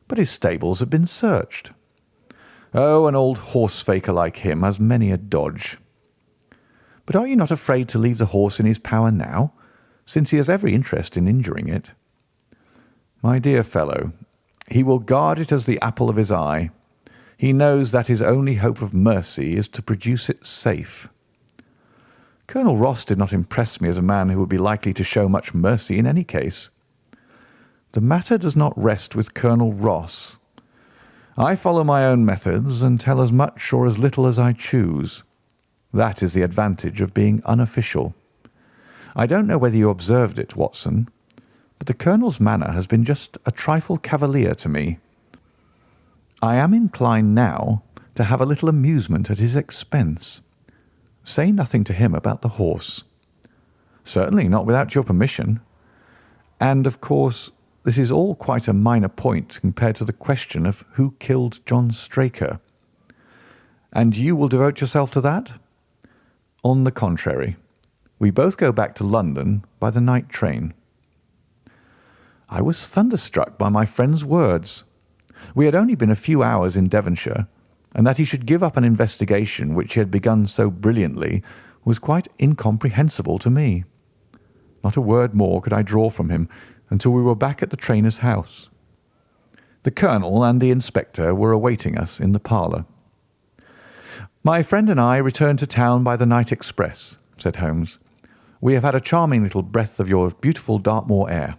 But his stables had been searched. Oh, an old horse-faker like him has many a dodge. But are you not afraid to leave the horse in his power now, since he has every interest in injuring it?" "My dear fellow, he will guard it as the apple of his eye. He knows that his only hope of mercy is to produce it safe." "Colonel Ross did not impress me as a man who would be likely to show much mercy in any case." "The matter does not rest with Colonel Ross. I follow my own methods and tell as much or as little as I choose. That is the advantage of being unofficial. I don't know whether you observed it, Watson, but the Colonel's manner has been just a trifle cavalier to me. I am inclined now to have a little amusement at his expense. Say nothing to him about the horse." "Certainly not without your permission." "And, of course, this is all quite a minor point compared to the question of who killed John Straker." "And you will devote yourself to that?" "On the contrary, we both go back to London by the night train." I was thunderstruck by my friend's words. We had only been a few hours in Devonshire, and that he should give up an investigation which he had begun so brilliantly was quite incomprehensible to me. Not a word more could I draw from him until we were back at the trainer's house. The Colonel and the Inspector were awaiting us in the parlour. "My friend and I returned to town by the night express," said Holmes. "We have had a charming little breath of your beautiful Dartmoor air."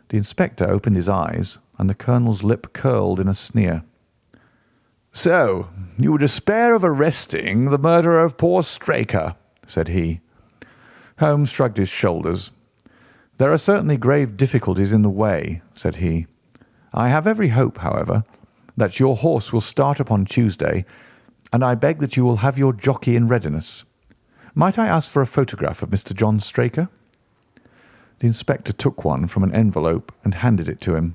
The Inspector opened his eyes, and the Colonel's lip curled in a sneer. "So you would despair of arresting the murderer of poor Straker?" said he. Holmes shrugged his shoulders. "There are certainly grave difficulties in the way," said he. "I have every hope, however, that your horse will start upon Tuesday, and I beg that you will have your jockey in readiness. Might I ask for a photograph of Mr. John Straker?" The Inspector took one from an envelope and handed it to him.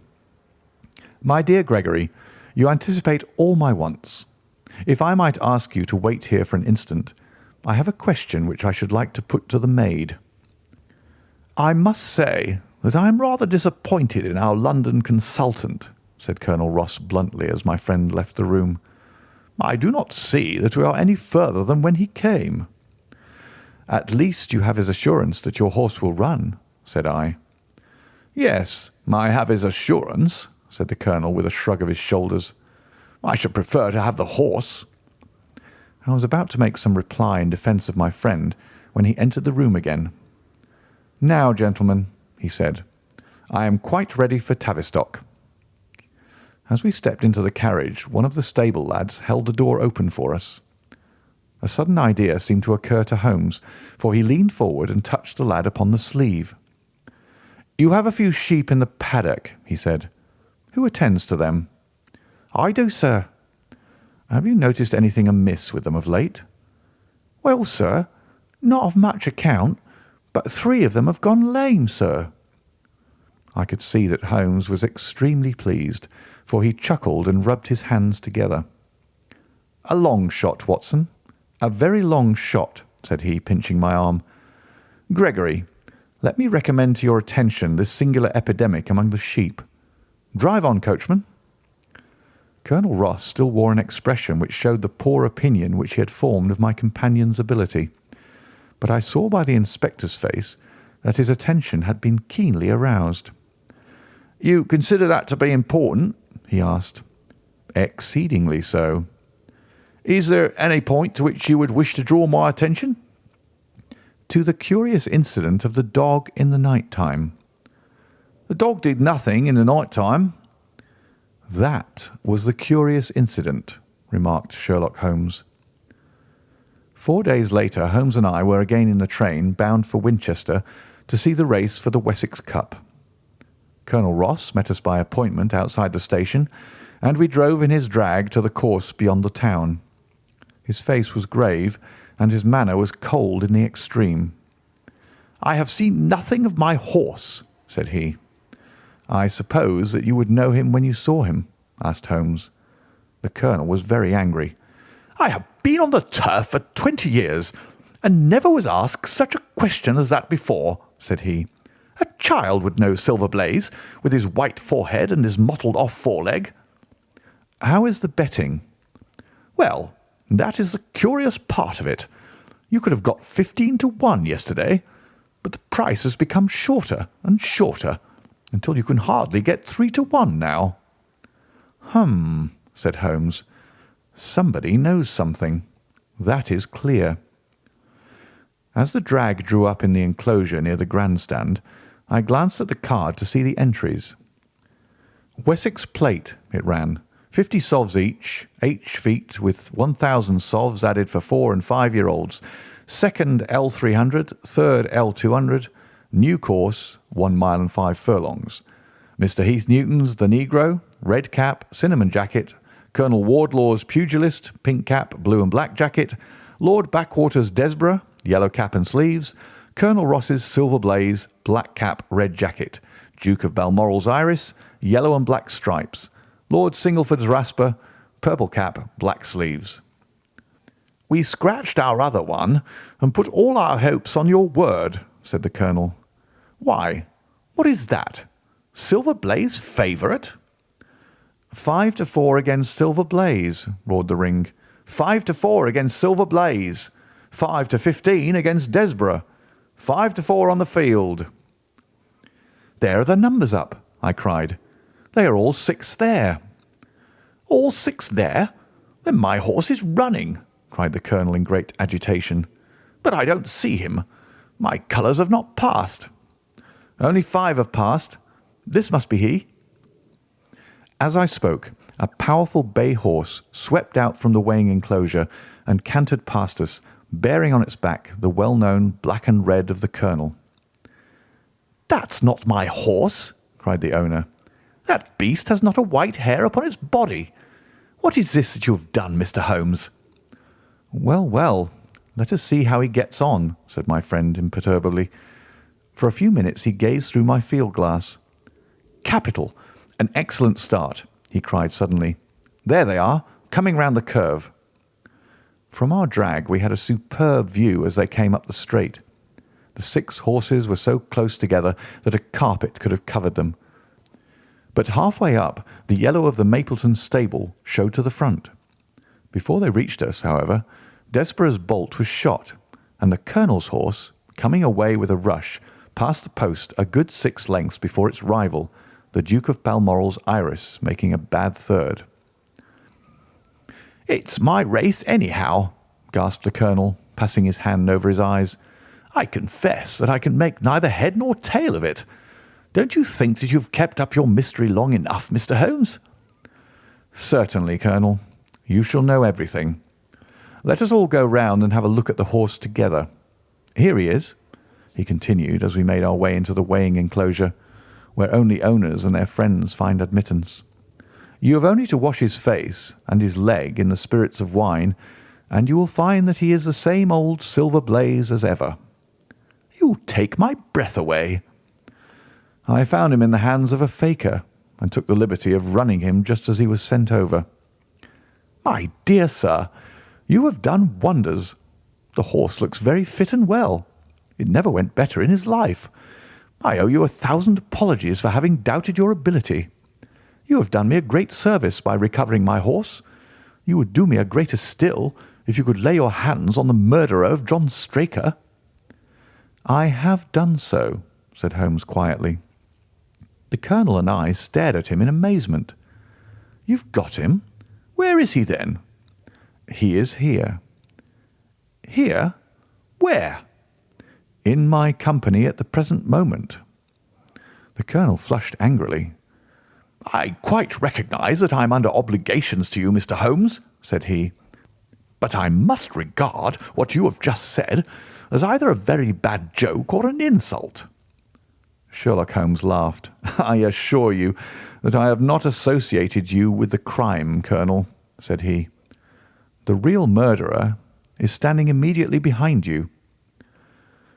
"My dear Gregory, you anticipate all my wants. If I might ask you to wait here for an instant, I have a question which I should like to put to the maid." "I must say that I am rather disappointed in our London consultant," said Colonel Ross bluntly as my friend left the room. "I do not see that we are any further than when he came." "At least you have his assurance that your horse will run," said I. "Yes, I have his assurance," said the Colonel with a shrug of his shoulders. "I should prefer to have the horse." I was about to make some reply in defence of my friend when he entered the room again. "Now, gentlemen," he said, "I am quite ready for Tavistock." As we stepped into the carriage, one of the stable lads held the door open for us. A sudden idea seemed to occur to Holmes, for he leaned forward and touched the lad upon the sleeve. "You have a few sheep in the paddock," he said. "Who attends to them?" "I do, sir." "Have you noticed anything amiss with them of late?" "Well, sir, not of much account, but 3 of them have gone lame, sir." I could see that Holmes was extremely pleased, for he chuckled and rubbed his hands together. "A long shot, Watson. A very long shot," said he, pinching my arm. "Gregory, let me recommend to your attention this singular epidemic among the sheep. Drive on, coachman." Colonel Ross still wore an expression which showed the poor opinion which he had formed of my companion's ability, but I saw by the inspector's face that his attention had been keenly aroused. "You consider that to be important?" he asked. "Exceedingly so." "Is there any point to which you would wish to draw my attention?" "To the curious incident of the dog in the night time." "The dog did nothing in the night time." "That was the curious incident," remarked Sherlock Holmes. 4 days later Holmes and I were again in the train bound for Winchester to see the race for the Wessex Cup. Colonel Ross met us by appointment outside the station, and we drove in his drag to the course beyond the town. His face was grave, and his manner was cold in the extreme. "I have seen nothing of my horse," said he. "I suppose that you would know him when you saw him?" asked Holmes. The colonel was very angry. "I have been on the turf for 20 years, and never was asked such a question as that before," said he. "A child would know Silver Blaze, with his white forehead and his mottled-off foreleg." "How is the betting?" "Well, that is the curious part of it. You could have got 15-1 yesterday, but the price has become shorter and shorter, until you can hardly get 3-1 now." "Hum," said Holmes. "Somebody knows something. That is clear." As the drag drew up in the enclosure near the grandstand, I glanced at the card to see the entries. "Wessex Plate," it ran, 50 sovs each, H feet with 1,000 sovs added for 4 and 5-year-olds. Second L300, third L200, new course, 1 mile and 5 furlongs. Mr. Heath Newton's The Negro, red cap, cinnamon jacket. Colonel Wardlaw's Pugilist, pink cap, blue and black jacket. Lord Backwater's Desborough, yellow cap and sleeves. Colonel Ross's Silver Blaze, black cap, red jacket. Duke of Balmoral's Iris, yellow and black stripes. Lord Singleford's Rasper, purple cap, black sleeves. "We scratched our other one and put all our hopes on your word," said the colonel. "Why, what is that? Silver Blaze favourite?" 5-4 against Silver Blaze," roared the ring. 5-4 against Silver Blaze. 5-15 against Desborough. 5-4 on the field." "There are the numbers up," I cried. "They are all 6 there." "All 6 there? Then my horse is running," cried the colonel in great agitation. "But I don't see him. My colours have not passed." "Only 5 have passed. This must be he." As I spoke, a powerful bay horse swept out from the weighing enclosure and cantered past us, bearing on its back the well-known black and red of the colonel. "That's not my horse," cried the owner. "That beast has not a white hair upon its body. What is this that you have done, Mr. Holmes?" "Well, well, let us see how he gets on," said my friend imperturbably. For a few minutes he gazed through my field-glass. "Capital! An excellent start!" he cried suddenly. "There they are, coming round the curve." From our drag we had a superb view as they came up the straight. The 6 horses were so close together that a carpet could have covered them. But halfway up, the yellow of the Mapleton stable showed to the front. Before they reached us, however, Desborough's bolt was shot, and the colonel's horse, coming away with a rush, passed the post a good 6 lengths before its rival, the Duke of Balmoral's Iris, making a bad third. "It's my race anyhow," gasped the colonel, passing his hand over his eyes. "I confess that I can make neither head nor tail of it. Don't you think that you've kept up your mystery long enough, Mr. Holmes?" "Certainly, Colonel. You shall know everything. Let us all go round and have a look at the horse together. Here he is," he continued as we made our way into the weighing enclosure, where only owners and their friends find admittance. "You have only to wash his face and his leg in the spirits of wine, and you will find that he is the same old Silver Blaze as ever." "You take my breath away." "I found him in the hands of a faker, and took the liberty of running him just as he was sent over." My dear sir, you have done wonders. The horse looks very fit and well. It never went better in his life. I owe you 1,000 apologies for having doubted your ability. You have done me a great service by recovering my horse. You would do me a greater still if you could lay your hands on the murderer of John Straker." "I have done so," said Holmes quietly. The Colonel and I stared at him in amazement. "You've got him? Where is he, then?" "He is here." "Here? Where?" "In my company at the present moment." The Colonel flushed angrily. "I quite recognise that I am under obligations to you, Mr. Holmes," said he, "but I must regard what you have just said as either a very bad joke or an insult." Sherlock Holmes laughed. "I assure you that I have not associated you with the crime, Colonel," said he. "The real murderer is standing immediately behind you."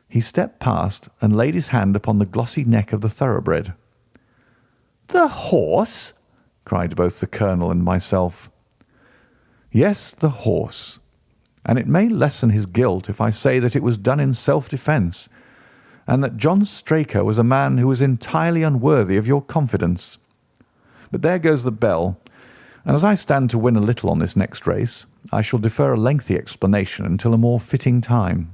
He stepped past and laid his hand upon the glossy neck of the thoroughbred. "The horse!" cried both the Colonel and myself. "Yes, the horse. And it may lessen his guilt if I say that it was done in self-defence, and that John Straker was a man who was entirely unworthy of your confidence. But there goes the bell, and as I stand to win a little on this next race, I shall defer a lengthy explanation until a more fitting time."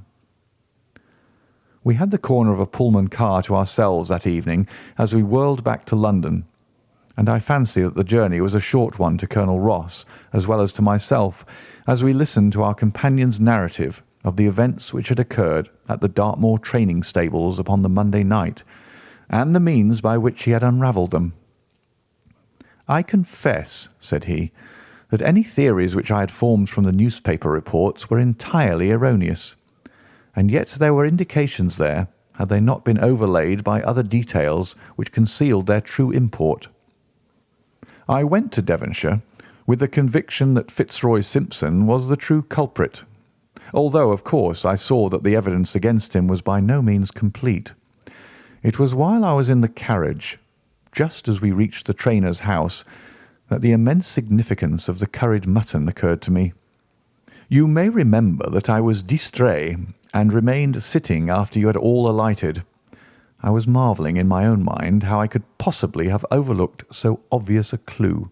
We had the corner of a Pullman car to ourselves that evening as we whirled back to London, and I fancy that the journey was a short one to Colonel Ross as well as to myself, as we listened to our companion's narrative of the events which had occurred at the Dartmoor training stables upon the Monday night, and the means by which he had unravelled them. "I confess," said he, "that any theories which I had formed from the newspaper reports were entirely erroneous, and yet there were indications there, had they not been overlaid by other details which concealed their true import. I went to Devonshire with the conviction that Fitzroy Simpson was the true culprit, although, of course, I saw that the evidence against him was by no means complete. It was while I was in the carriage, just as we reached the trainer's house, that the immense significance of the curried mutton occurred to me. You may remember that I was distrait and remained sitting after you had all alighted. I was marvelling in my own mind how I could possibly have overlooked so obvious a clue.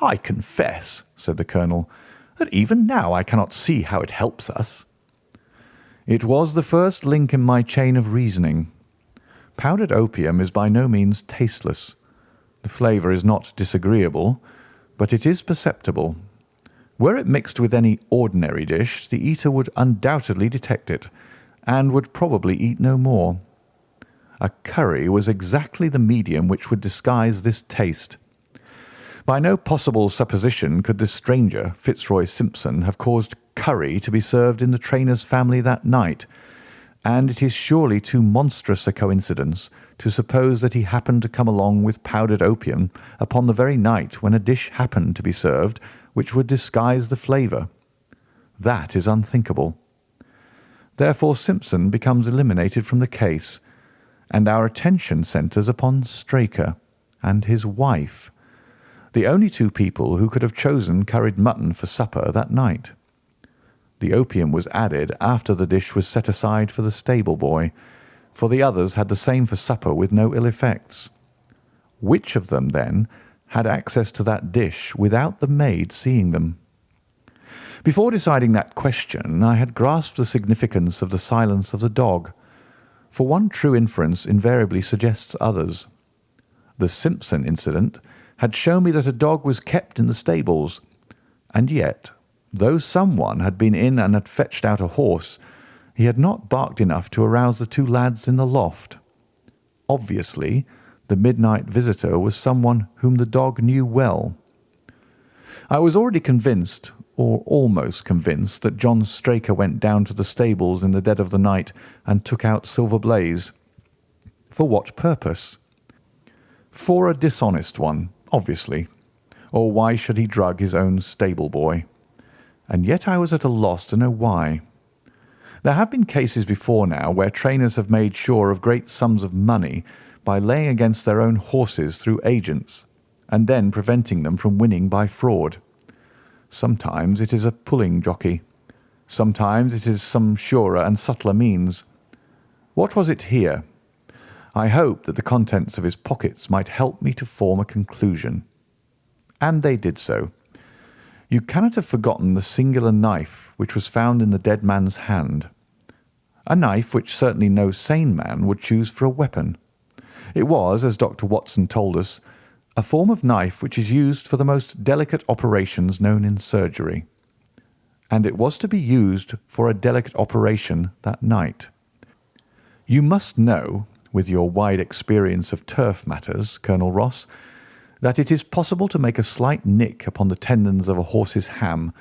"I confess," said the Colonel, "that even now I cannot see how it helps us." "It was the first link in my chain of reasoning. Powdered opium is by no means tasteless. The flavour is not disagreeable, but it is perceptible. Were it mixed with any ordinary dish, the eater would undoubtedly detect it, and would probably eat no more. A curry was exactly the medium which would disguise this taste. By no possible supposition could this stranger, Fitzroy Simpson, have caused curry to be served in the trainer's family that night, and it is surely too monstrous a coincidence to suppose that he happened to come along with powdered opium upon the very night when a dish happened to be served which would disguise the flavour. That is unthinkable. Therefore Simpson becomes eliminated from the case, and our attention centres upon Straker and his wife, the only two people who could have chosen curried mutton for supper that night. The opium was added after the dish was set aside for the stable boy, for the others had the same for supper with no ill effects. Which of them, then, had access to that dish without the maid seeing them? Before deciding that question, I had grasped the significance of the silence of the dog, for one true inference invariably suggests others. The Simpson incident had shown me that a dog was kept in the stables, and yet, though someone had been in and had fetched out a horse, he had not barked enough to arouse the two lads in the loft. Obviously, the midnight visitor was someone whom the dog knew well. I was already convinced, or almost convinced, that John Straker went down to the stables in the dead of the night and took out Silver Blaze. For what purpose? For a dishonest one, obviously, or why should he drug his own stable boy? And yet I was at a loss to know why. There have been cases before now where trainers have made sure of great sums of money by laying against their own horses through agents, and then preventing them from winning by fraud. Sometimes it is a pulling jockey. Sometimes it is some surer and subtler means. What was it here? I hoped that the contents of his pockets might help me to form a conclusion. And they did so. You cannot have forgotten the singular knife which was found in the dead man's hand. A knife which certainly no sane man would choose for a weapon. It was, as Dr. Watson told us, a form of knife which is used for the most delicate operations known in surgery. And it was to be used for a delicate operation that night. You must know, with your wide experience of turf matters, Colonel Ross, that it is possible to make a slight nick upon the tendons of a horse's ham,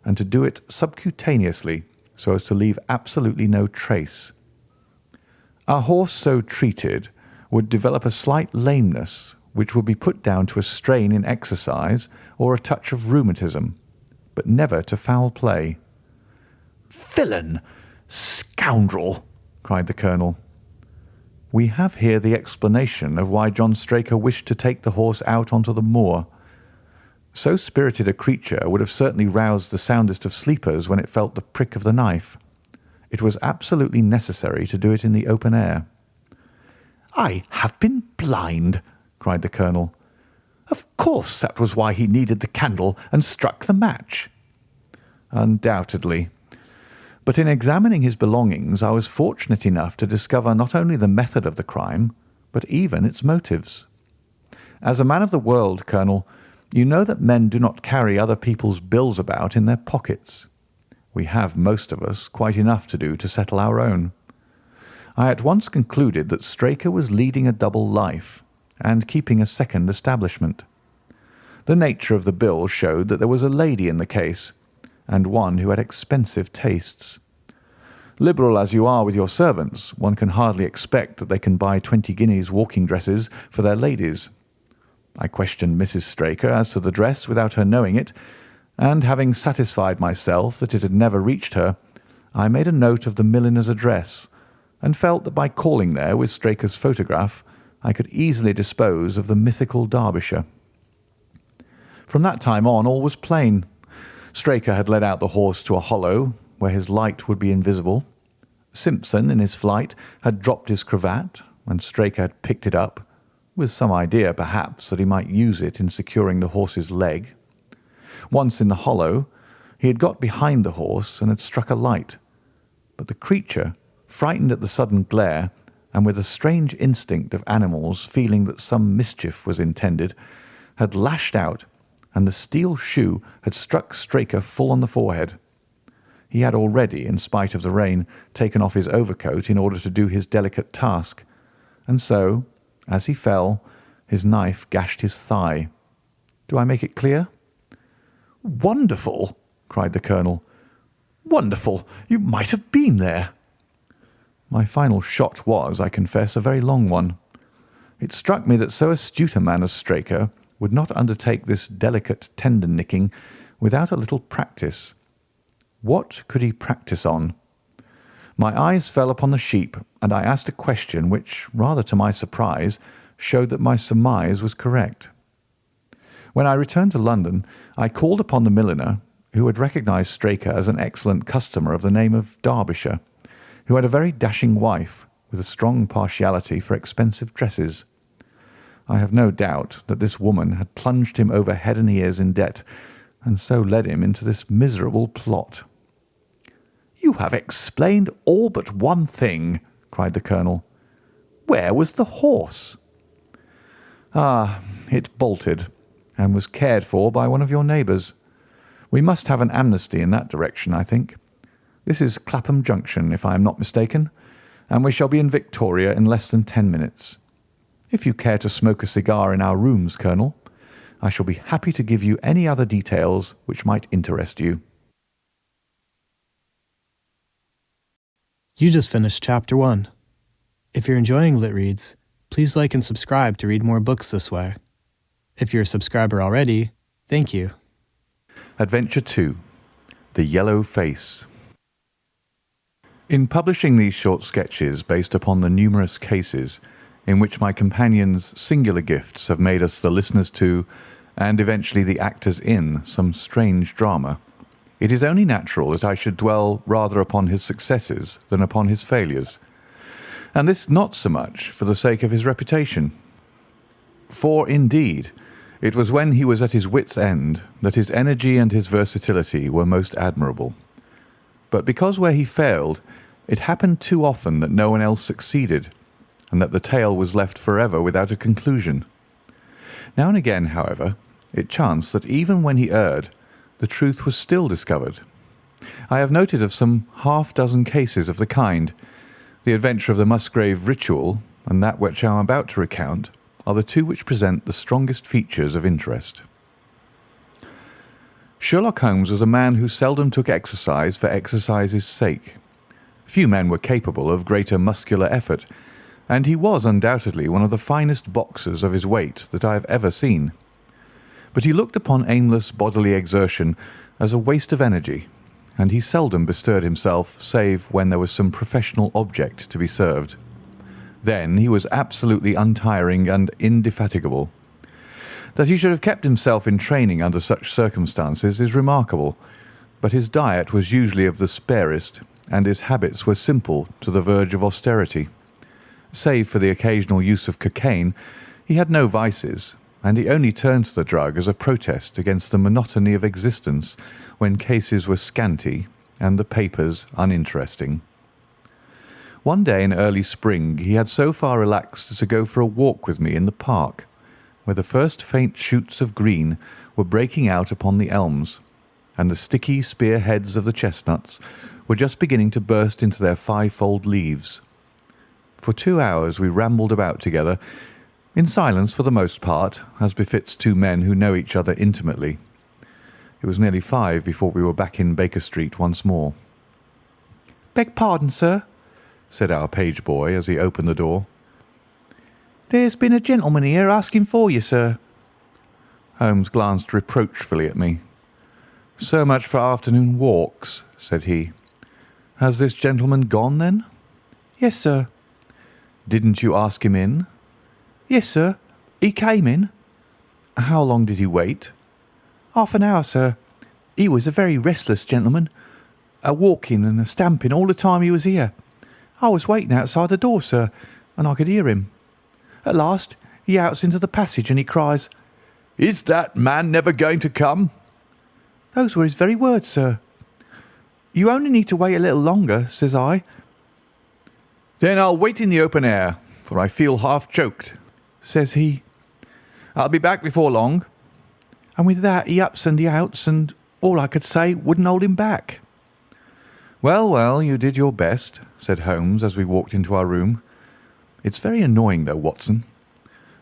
and to do it subcutaneously so as to leave absolutely no trace. A horse so treated would develop a slight lameness which would be put down to a strain in exercise or a touch of rheumatism, but never to foul play. "Villain! Scoundrel!" cried the colonel. We have here the explanation of why John Straker wished to take the horse out onto the moor. So spirited a creature would have certainly roused the soundest of sleepers when it felt the prick of the knife. It was absolutely necessary to do it in the open air. "I have been blind!" cried the colonel. "Of course that was why he needed the candle and struck the match." "Undoubtedly. But in examining his belongings I was fortunate enough to discover not only the method of the crime, but even its motives. As a man of the world, Colonel, you know that men do not carry other people's bills about in their pockets. We have, most of us, quite enough to do to settle our own. I at once concluded that Straker was leading a double life and keeping a second establishment. The nature of the bill showed that there was a lady in the case, and one who had expensive tastes. Liberal as you are with your servants, one can hardly expect that they can buy 20 guineas walking dresses for their ladies. I questioned Mrs. Straker as to the dress without her knowing it, and having satisfied myself that it had never reached her, I made a note of the milliner's address, and felt that by calling there with Straker's photograph I could easily dispose of the mythical Derbyshire. From that time on all was plain. Straker had led out the horse to a hollow where his light would be invisible. Simpson, in his flight, had dropped his cravat, and Straker had picked it up, with some idea, perhaps, that he might use it in securing the horse's leg. Once in the hollow, he had got behind the horse and had struck a light, but the creature, frightened at the sudden glare, and with a strange instinct of animals feeling that some mischief was intended, had lashed out, and the steel shoe had struck Straker full on the forehead. He had already, in spite of the rain, taken off his overcoat in order to do his delicate task, and so, as he fell, his knife gashed his thigh. Do I make it clear? "Wonderful!" cried the colonel. "Wonderful! You might have been there." My final shot was, I confess, a very long one. It struck me that so astute a man as Straker would not undertake this delicate tendon nicking without a little practice. What could he practise on? My eyes fell upon the sheep, and I asked a question which, rather to my surprise, showed that my surmise was correct. When I returned to London, I called upon the milliner, who had recognised Straker as an excellent customer of the name of Derbyshire, who had a very dashing wife with a strong partiality for expensive dresses. I have no doubt that this woman had plunged him over head and ears in debt, and so led him into this miserable plot. "You have explained all but one thing," cried the colonel. "Where was the horse?" "Ah, it bolted, and was cared for by one of your neighbours. We must have an amnesty in that direction, I think. This is Clapham Junction, if I am not mistaken, and we shall be in Victoria in less than 10 minutes. If you care to smoke a cigar in our rooms, Colonel, I shall be happy to give you any other details which might interest you." You just finished Chapter 1. If you're enjoying Lit Reads, please like and subscribe to read more books this way. If you're a subscriber already, thank you. Adventure 2. The Yellow Face. In publishing these short sketches based upon the numerous cases in which my companions' singular gifts have made us the listeners to, and eventually the actors in some strange drama, it is only natural that I should dwell rather upon his successes than upon his failures, and this not so much for the sake of his reputation. For, indeed, it was when he was at his wit's end that his energy and his versatility were most admirable. But because where he failed, it happened too often that no one else succeeded, and that the tale was left forever without a conclusion. Now and again, however, it chanced that even when he erred, the truth was still discovered. I have noted of some half-dozen cases of the kind. The adventure of the Musgrave ritual and that which I am about to recount are the two which present the strongest features of interest. Sherlock Holmes was a man who seldom took exercise for exercise's sake. Few men were capable of greater muscular effort, and he was undoubtedly one of the finest boxers of his weight that I have ever seen. But he looked upon aimless bodily exertion as a waste of energy, and he seldom bestirred himself save when there was some professional object to be served. Then he was absolutely untiring and indefatigable. That he should have kept himself in training under such circumstances is remarkable, but his diet was usually of the sparest, and his habits were simple to the verge of austerity. Save for the occasional use of cocaine, he had no vices, and he only turned to the drug as a protest against the monotony of existence when cases were scanty and the papers uninteresting. One day in early spring he had so far relaxed as to go for a walk with me in the park, where the first faint shoots of green were breaking out upon the elms, and the sticky spear heads of the chestnuts were just beginning to burst into their fivefold leaves. For 2 hours we rambled about together, in silence for the most part, as befits two men who know each other intimately. It was nearly 5 before we were back in Baker Street once more. "Beg pardon, sir," said our page boy as he opened the door. "There's been a gentleman here asking for you, sir." Holmes glanced reproachfully at me. "So much for afternoon walks," said he. "Has this gentleman gone, then?" "Yes, sir." "Didn't you ask him in?" "Yes, sir. He came in." "How long did he wait?" "Half an hour, sir. He was a very restless gentleman, a walking and a stamping all the time he was here. I was waiting outside the door, sir, and I could hear him. At last he outs into the passage and he cries, 'Is that man never going to come?' Those were his very words, sir. 'You only need to wait a little longer,' says I. 'Then I'll wait in the open air, for I feel half choked,' says he. 'I'll be back before long.' And with that he ups and he outs, and all I could say wouldn't hold him back." "Well, well, you did your best," said Holmes as we walked into our room. "It's very annoying, though, Watson.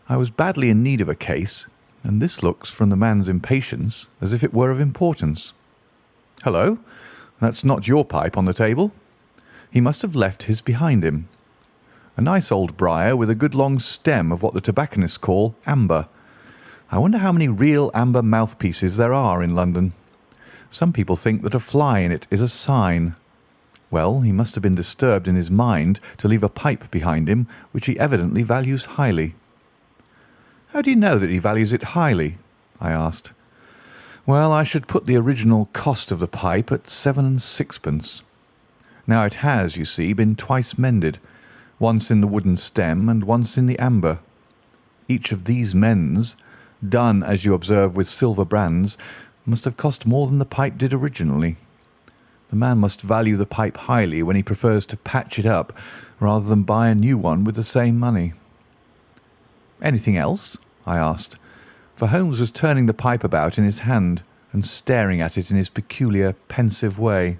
I was badly in need of a case, and this looks, from the man's impatience, as if it were of importance. Hello, that's not your pipe on the table. He must have left his behind him. A nice old briar with a good long stem of what the tobacconists call amber. I wonder how many real amber mouthpieces there are in London. Some people think that a fly in it is a sign. Well, he must have been disturbed in his mind to leave a pipe behind him which he evidently values highly." "How do you know that he values it highly?" I asked. "Well, I should put the original cost of the pipe at 7 6d. Now it has, you see, been twice mended, once in the wooden stem and once in the amber. Each of these mends, done, as you observe, with silver brands, must have cost more than the pipe did originally. The man must value the pipe highly when he prefers to patch it up rather than buy a new one with the same money." "Anything else?" I asked, for Holmes was turning the pipe about in his hand and staring at it in his peculiar pensive way.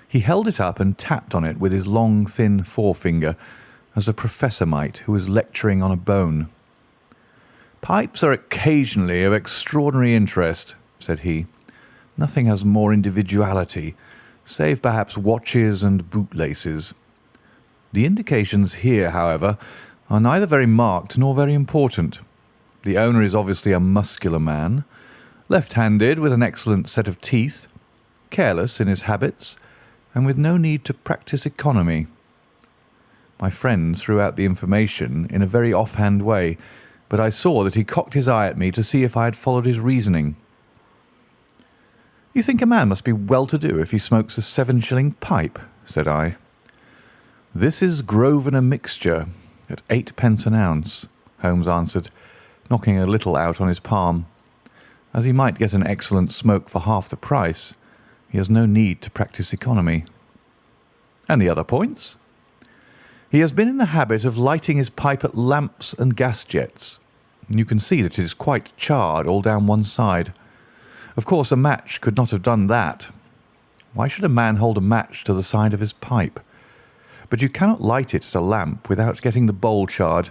He held it up and tapped on it with his long, thin forefinger, as a professor might who was lecturing on a bone. "Pipes are occasionally of extraordinary interest," said he. "Nothing has more individuality, save perhaps watches and bootlaces. The indications here, however, are neither very marked nor very important. The owner is obviously a muscular man, left-handed with an excellent set of teeth, careless in his habits, and with no need to practice economy." My friend threw out the information in a very off-hand way, but I saw that he cocked his eye at me to see if I had followed his reasoning. "You think a man must be well-to-do if he smokes a 7-shilling pipe," said I. "This is Grosvenor mixture at 8 pence an ounce," Holmes answered, knocking a little out on his palm. "As he might get an excellent smoke for half the price, he has no need to practice economy." "And the other points?" "He has been in the habit of lighting his pipe at lamps and gas jets. You can see that it is quite charred all down one side. Of course, a match could not have done that. Why should a man hold a match to the side of his pipe? But you cannot light it at a lamp without getting the bowl charred,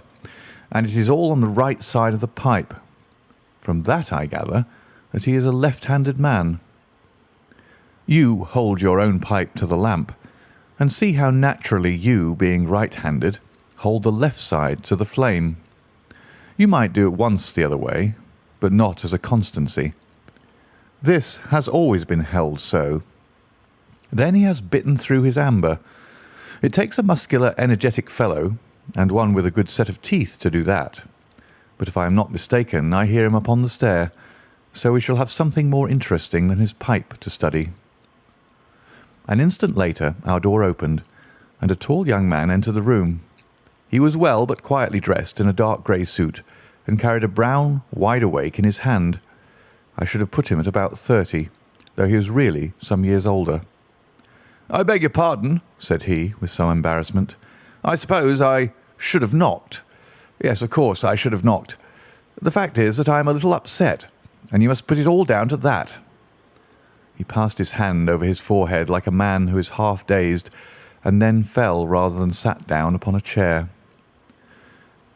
and it is all on the right side of the pipe. From that I gather that he is a left-handed man. You hold your own pipe to the lamp, and see how naturally you, being right-handed, hold the left side to the flame. You might do it once the other way, but not as a constancy. This has always been held so. Then he has bitten through his amber. It takes a muscular, energetic fellow, and one with a good set of teeth to do that. But if I am not mistaken, I hear him upon the stair, so we shall have something more interesting than his pipe to study." An instant later our door opened, and a tall young man entered the room. He was well but quietly dressed in a dark grey suit, and carried a brown wide-awake in his hand. I should have put him at about 30, though he was really some years older. "I beg your pardon," said he, with some embarrassment. "I suppose I should have knocked. Yes, of course, I should have knocked. The fact is that I am a little upset, and you must put it all down to that." He passed his hand over his forehead like a man who is half dazed, and then fell rather than sat down upon a chair.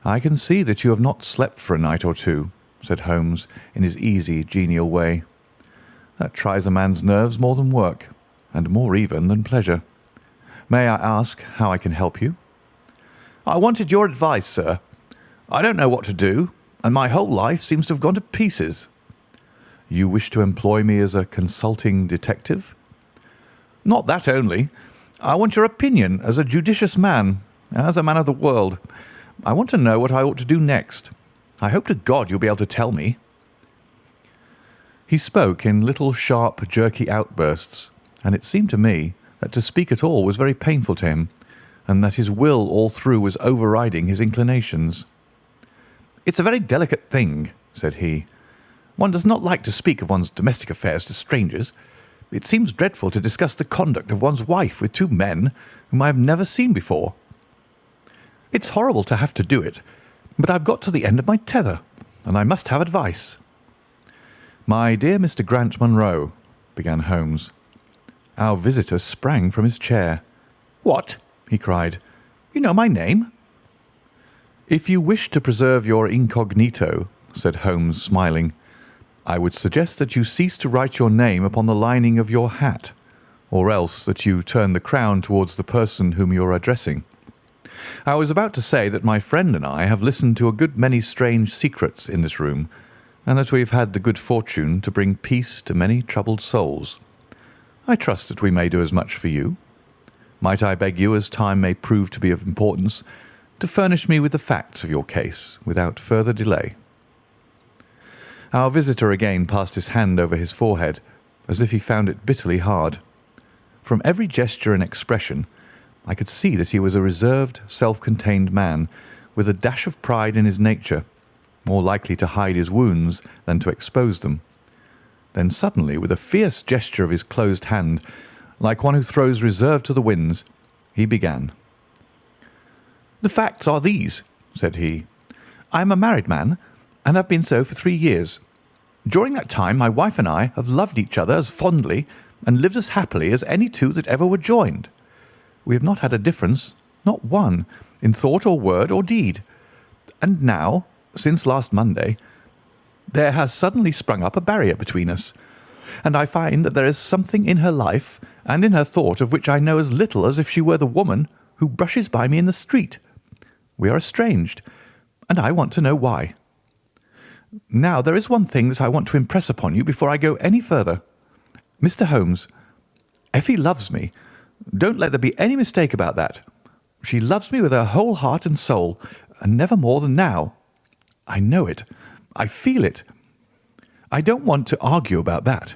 "I can see that you have not slept for a night or two," said Holmes in his easy, genial way. "That tries a man's nerves more than work, and more even than pleasure. May I ask how I can help you?" "I wanted your advice, sir. I don't know what to do, and my whole life seems to have gone to pieces." "You wish to employ me as a consulting detective?" "Not that only. I want your opinion as a judicious man, as a man of the world. I want to know what I ought to do next. I hope to God you'll be able to tell me." He spoke in little sharp, jerky outbursts, and it seemed to me that to speak at all was very painful to him, and that his will all through was overriding his inclinations. "It's a very delicate thing," said he. "One does not like to speak of one's domestic affairs to strangers. It seems dreadful to discuss the conduct of one's wife with two men whom I have never seen before. It's horrible to have to do it, but I've got to the end of my tether, and I must have advice." "My dear Mr. Grant Munro," began Holmes. Our visitor sprang from his chair. "What?" he cried. "You know my name?" "If you wish to preserve your incognito," said Holmes, smiling, "I would suggest that you cease to write your name upon the lining of your hat, or else that you turn the crown towards the person whom you are addressing. I was about to say that my friend and I have listened to a good many strange secrets in this room, and that we have had the good fortune to bring peace to many troubled souls. I trust that we may do as much for you. Might I beg you, as time may prove to be of importance, to furnish me with the facts of your case without further delay?" Our visitor again passed his hand over his forehead, as if he found it bitterly hard. From every gesture and expression, I could see that he was a reserved, self-contained man, with a dash of pride in his nature, more likely to hide his wounds than to expose them. Then suddenly, with a fierce gesture of his closed hand, like one who throws reserve to the winds, he began. "The facts are these," said he. "I am a married man, and have been so for 3 years. During that time my wife and I have loved each other as fondly and lived as happily as any two that ever were joined. We have not had a difference, not one, in thought or word or deed. And now, since last Monday, there has suddenly sprung up a barrier between us, and I find that there is something in her life and in her thought of which I know as little as if she were the woman who brushes by me in the street. We are estranged, and I want to know why. Now, there is one thing that I want to impress upon you before I go any further. Mr. Holmes, Effie loves me. Don't let there be any mistake about that. She loves me with her whole heart and soul, and never more than now. I know it. I feel it. I don't want to argue about that.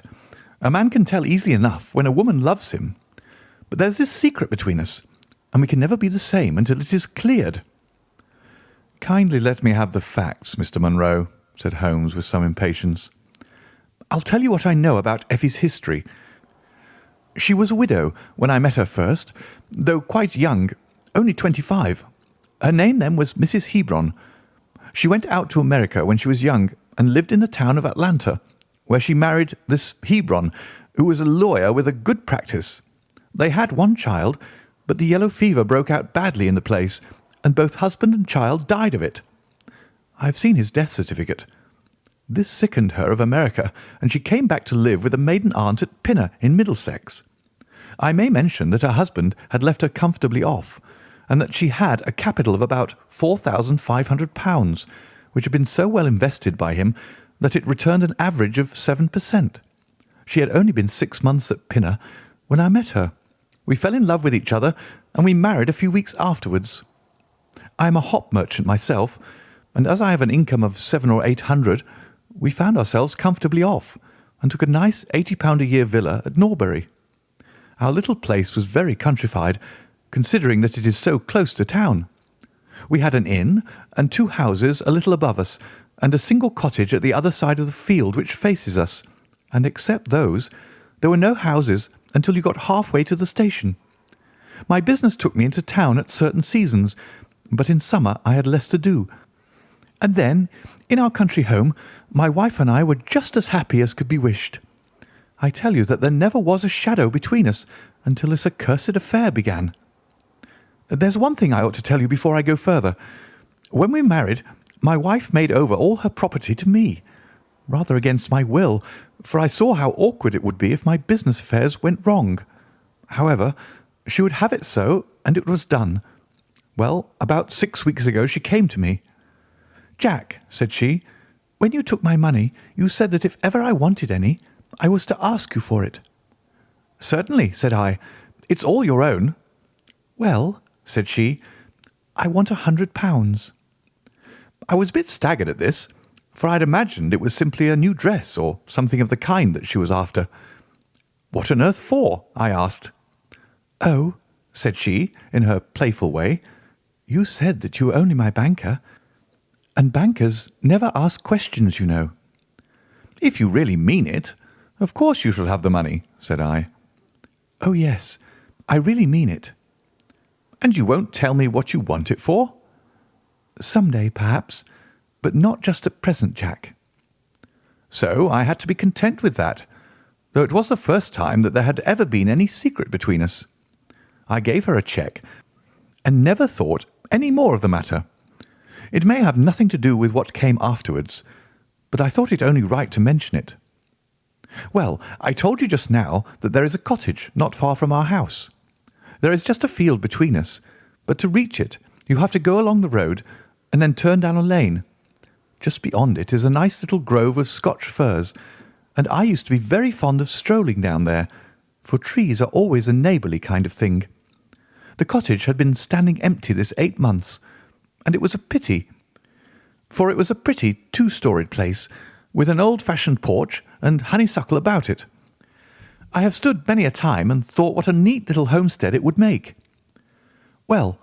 A man can tell easily enough when a woman loves him. But there's this secret between us, and we can never be the same until it is cleared." "Kindly let me have the facts, Mr. Munro," said Holmes with some impatience. "I'll tell you what I know about Effie's history. She was a widow when I met her first, though quite young, only 25. Her name then was Mrs. Hebron. She went out to America when she was young and lived in the town of Atlanta, where she married this Hebron, who was a lawyer with a good practice. They had one child, but the yellow fever broke out badly in the place, and both husband and child died of it. I have seen his death certificate. This sickened her of America, and she came back to live with a maiden aunt at Pinner in Middlesex. I may mention that her husband had left her comfortably off, and that she had a capital of about £4,500, which had been so well invested by him that it returned an average of 7%. She had only been 6 months at Pinner when I met her. We fell in love with each other, and we married a few weeks afterwards. I am a hop merchant myself, and as I have an income of 700 or 800, we found ourselves comfortably off, and took a nice £80 a year villa at Norbury. Our little place was very countrified, considering that it is so close to town. We had an inn and 2 houses a little above us, and a single cottage at the other side of the field which faces us, and except those, there were no houses until you got halfway to the station. My business took me into town at certain seasons, but in summer I had less to do. And then, in our country home, my wife and I were just as happy as could be wished. I tell you that there never was a shadow between us until this accursed affair began. There's one thing I ought to tell you before I go further. When we married, my wife made over all her property to me, rather against my will, for I saw how awkward it would be if my business affairs went wrong. However, she would have it so, and it was done. Well, about 6 weeks ago she came to me. "Jack," said she, "when you took my money, you said that if ever I wanted any, I was to ask you for it." "Certainly," said I. "It's all your own." "Well," said she, "I want £100. I was a bit staggered at this, for I had imagined it was simply a new dress or something of the kind that she was after. "What on earth for?" I asked. "Oh," said she, in her playful way, "you said that you were only my banker, and bankers never ask questions, you know." "If you really mean it, of course you shall have the money," said I. "Oh, yes, I really mean it." "And you won't tell me what you want it for?" "Some day, perhaps, but not just at present, Jack." So I had to be content with that, though it was the first time that there had ever been any secret between us. I gave her a cheque, and never thought any more of the matter. It may have nothing to do with what came afterwards, but I thought it only right to mention it. Well, I told you just now that there is a cottage not far from our house. There is just a field between us, but to reach it you have to go along the road and then turn down a lane. Just beyond it is a nice little grove of Scotch firs, and I used to be very fond of strolling down there, for trees are always a neighbourly kind of thing. The cottage had been standing empty this 8 months, and it was a pity, for it was a pretty 2-storied place, with an old-fashioned porch and honeysuckle about it. I have stood many a time and thought what a neat little homestead it would make. Well,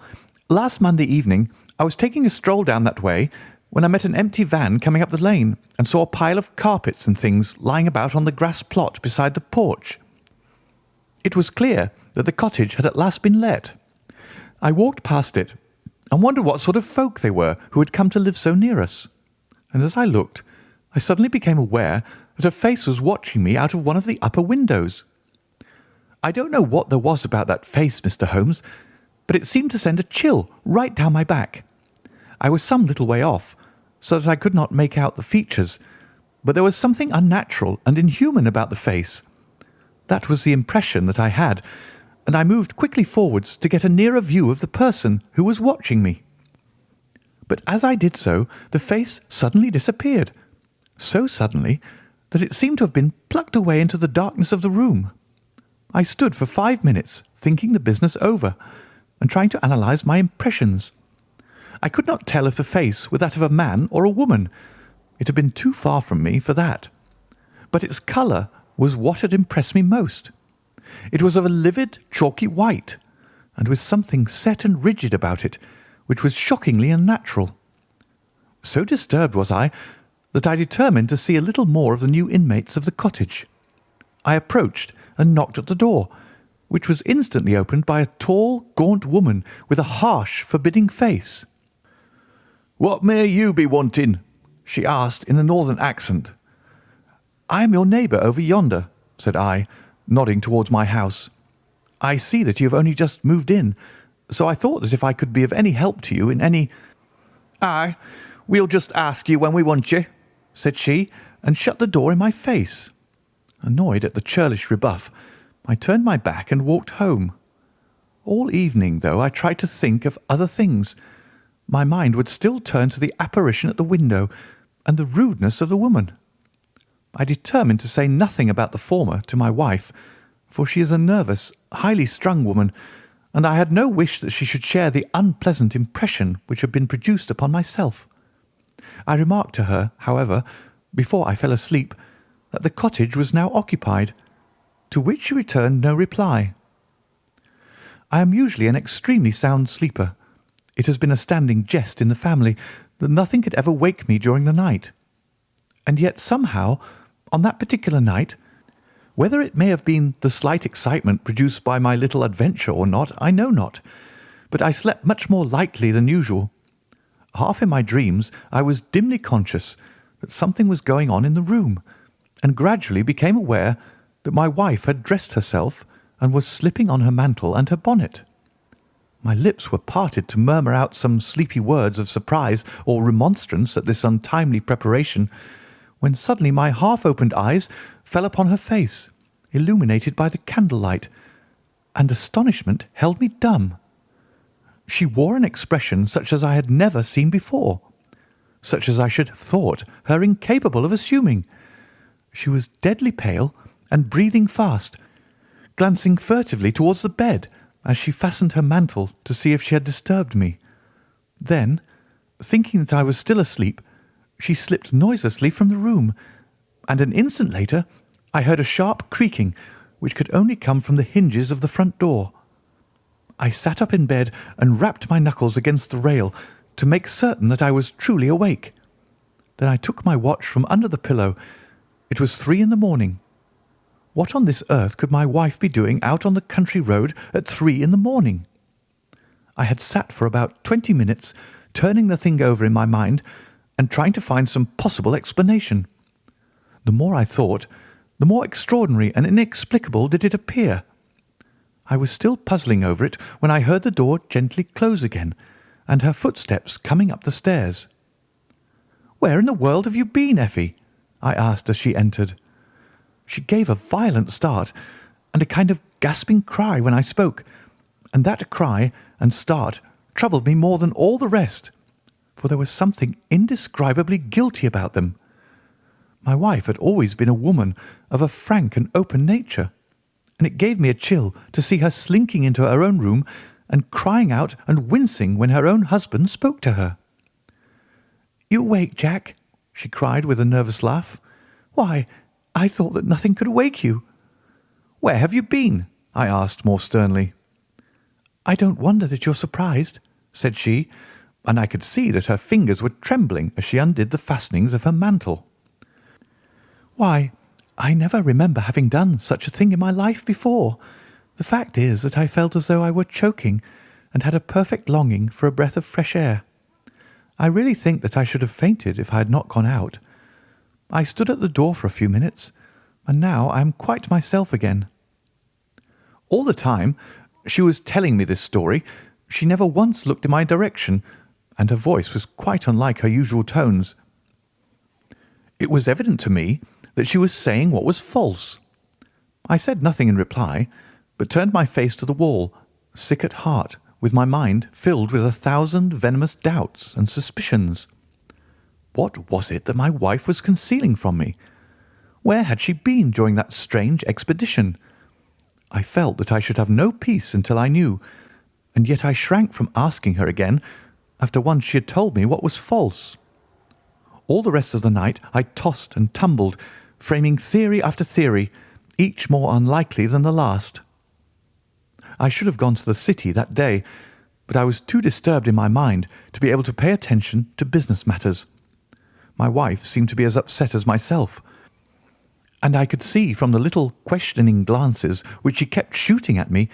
last Monday evening I was taking a stroll down that way when I met an empty van coming up the lane and saw a pile of carpets and things lying about on the grass plot beside the porch. It was clear that the cottage had at last been let. I walked past it and wondered what sort of folk they were who had come to live so near us. And as I looked, I suddenly became aware that a face was watching me out of one of the upper windows. I don't know what there was about that face, Mr. Holmes, but it seemed to send a chill right down my back. I was some little way off, so that I could not make out the features, but there was something unnatural and inhuman about the face. That was the impression that I had, and I moved quickly forwards to get a nearer view of the person who was watching me. But as I did so, the face suddenly disappeared, so suddenly that it seemed to have been plucked away into the darkness of the room. I stood for 5 minutes thinking the business over and trying to analyse my impressions. I could not tell if the face were that of a man or a woman. It had been too far from me for that. But its colour was what had impressed me most. It was of a livid, chalky white, and with something set and rigid about it, which was shockingly unnatural. So disturbed was I that I determined to see a little more of the new inmates of the cottage. I approached and knocked at the door, which was instantly opened by a tall, gaunt woman with a harsh, forbidding face. "What may you be wanting?" she asked in a northern accent. "I am your neighbour over yonder," said I, nodding towards my house. "I see that you have only just moved in, so I thought that if I could be of any help to you in any—" "Aye, we'll just ask you when we want you," said she, and shut the door in my face. Annoyed at the churlish rebuff, I turned my back and walked home. All evening, though I tried to think of other things, my mind would still turn to the apparition at the window and the rudeness of the woman. I determined to say nothing about the former to my wife, for she is a nervous, highly strung woman, and I had no wish that she should share the unpleasant impression which had been produced upon myself. I remarked to her, however, before I fell asleep, that the cottage was now occupied, to which she returned no reply. I am usually an extremely sound sleeper. It has been a standing jest in the family that nothing could ever wake me during the night. And yet somehow, on that particular night, whether it may have been the slight excitement produced by my little adventure or not, I know not, but I slept much more lightly than usual. Half in my dreams I was dimly conscious that something was going on in the room, and gradually became aware that my wife had dressed herself and was slipping on her mantle and her bonnet. My lips were parted to murmur out some sleepy words of surprise or remonstrance at this untimely preparation, when suddenly my half-opened eyes fell upon her face, illuminated by the candlelight, and astonishment held me dumb. She wore an expression such as I had never seen before, such as I should have thought her incapable of assuming. She was deadly pale and breathing fast, glancing furtively towards the bed as she fastened her mantle to see if she had disturbed me. Then, thinking that I was still asleep, she slipped noiselessly from the room, and an instant later I heard a sharp creaking which could only come from the hinges of the front door. I sat up in bed and rapped my knuckles against the rail to make certain that I was truly awake. Then I took my watch from under the pillow. It was 3 a.m. What on this earth could my wife be doing out on the country road at 3 a.m? I had sat for about 20 minutes, turning the thing over in my mind and trying to find some possible explanation. The more I thought, the more extraordinary and inexplicable did it appear. I was still puzzling over it when I heard the door gently close again, and her footsteps coming up the stairs. "Where in the world have you been, Effie?" I asked as she entered. She gave a violent start and a kind of gasping cry when I spoke, and that cry and start troubled me more than all the rest, for there was something indescribably guilty about them. My wife had always been a woman of a frank and open nature, and it gave me a chill to see her slinking into her own room and crying out and wincing when her own husband spoke to her. "You awake, Jack?" she cried with a nervous laugh. "Why, I thought that nothing could wake you." "Where have you been?" I asked more sternly. "I don't wonder that you're surprised," said she, and I could see that her fingers were trembling as she undid the fastenings of her mantle. "Why, I never remember having done such a thing in my life before. The fact is that I felt as though I were choking and had a perfect longing for a breath of fresh air. I really think that I should have fainted if I had not gone out. I stood at the door for a few minutes, and now I am quite myself again." All the time she was telling me this story, she never once looked in my direction, and her voice was quite unlike her usual tones. It was evident to me that she was saying what was false. I said nothing in reply, but turned my face to the wall, sick at heart, with my mind filled with 1,000 venomous doubts and suspicions. What was it that my wife was concealing from me? Where had she been during that strange expedition? I felt that I should have no peace until I knew, and yet I shrank from asking her again, after once she had told me what was false. All the rest of the night I tossed and tumbled, framing theory after theory, each more unlikely than the last. I should have gone to the city that day, but I was too disturbed in my mind to be able to pay attention to business matters. My wife seemed to be as upset as myself, and I could see from the little questioning glances which she kept shooting at me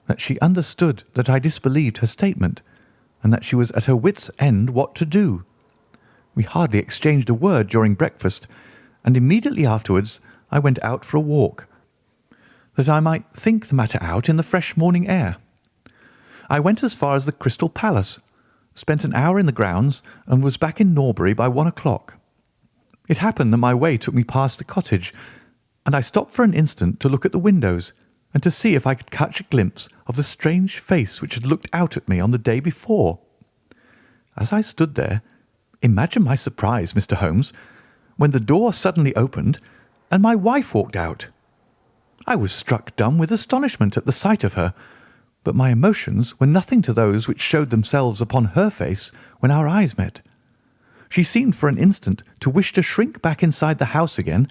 that she understood that I disbelieved her statement, and that she was at her wits' end what to do. We hardly exchanged a word during breakfast, and immediately afterwards I went out for a walk, that I might think the matter out in the fresh morning air. I went as far as the Crystal Palace, spent an hour in the grounds, and was back in Norbury by 1 o'clock. It happened that my way took me past the cottage, and I stopped for an instant to look at the windows and to see if I could catch a glimpse of the strange face which had looked out at me on the day before. As I stood there, imagine my surprise, Mr. Holmes, when the door suddenly opened and my wife walked out. I was struck dumb with astonishment at the sight of her, but my emotions were nothing to those which showed themselves upon her face when our eyes met. She seemed for an instant to wish to shrink back inside the house again,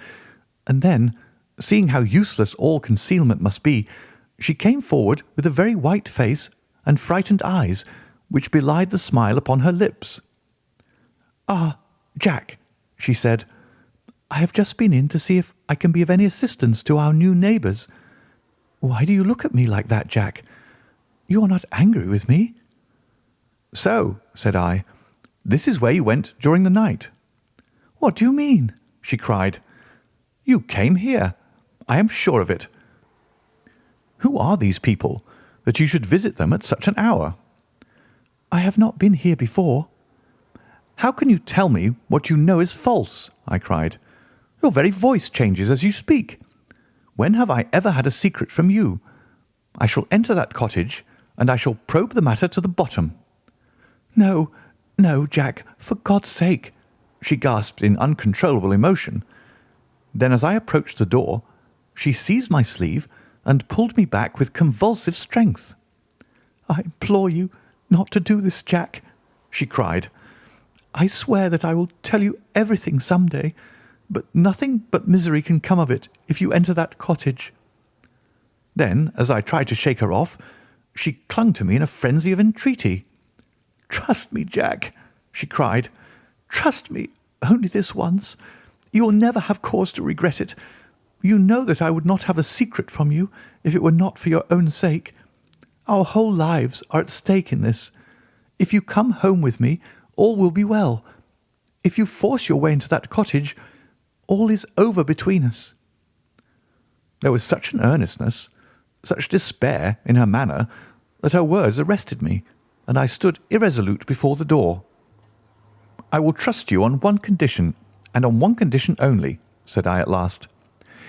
and then, seeing how useless all concealment must be, she came forward with a very white face and frightened eyes, which belied the smile upon her lips. "Ah, Jack," she said, "I have just been in to see if I can be of any assistance to our new neighbours. Why do you look at me like that, Jack? You are not angry with me?" "So," said I, "this is where you went during the night." "What do you mean?" she cried. "You came here. I am sure of it. Who are these people, that you should visit them at such an hour?" "I have not been here before." "How can you tell me what you know is false?" I cried. "Your very voice changes as you speak. When have I ever had a secret from you? I shall enter that cottage, and I shall probe the matter to the bottom." "No, no, Jack, for God's sake," she gasped in uncontrollable emotion. Then, as I approached the door, she seized my sleeve and pulled me back with convulsive strength. "I implore you not to do this, Jack," she cried. "I swear that I will tell you everything some day, but nothing but misery can come of it if you enter that cottage." Then, as I tried to shake her off, she clung to me in a frenzy of entreaty. "Trust me, Jack," she cried. "Trust me, only this once. You will never have cause to regret it. You know that I would not have a secret from you if it were not for your own sake. Our whole lives are at stake in this. If you come home with me, all will be well. If you force your way into that cottage, all is over between us." There was such an earnestness, such despair in her manner, that her words arrested me, and I stood irresolute before the door. "I will trust you on one condition, and on one condition only," said I at last.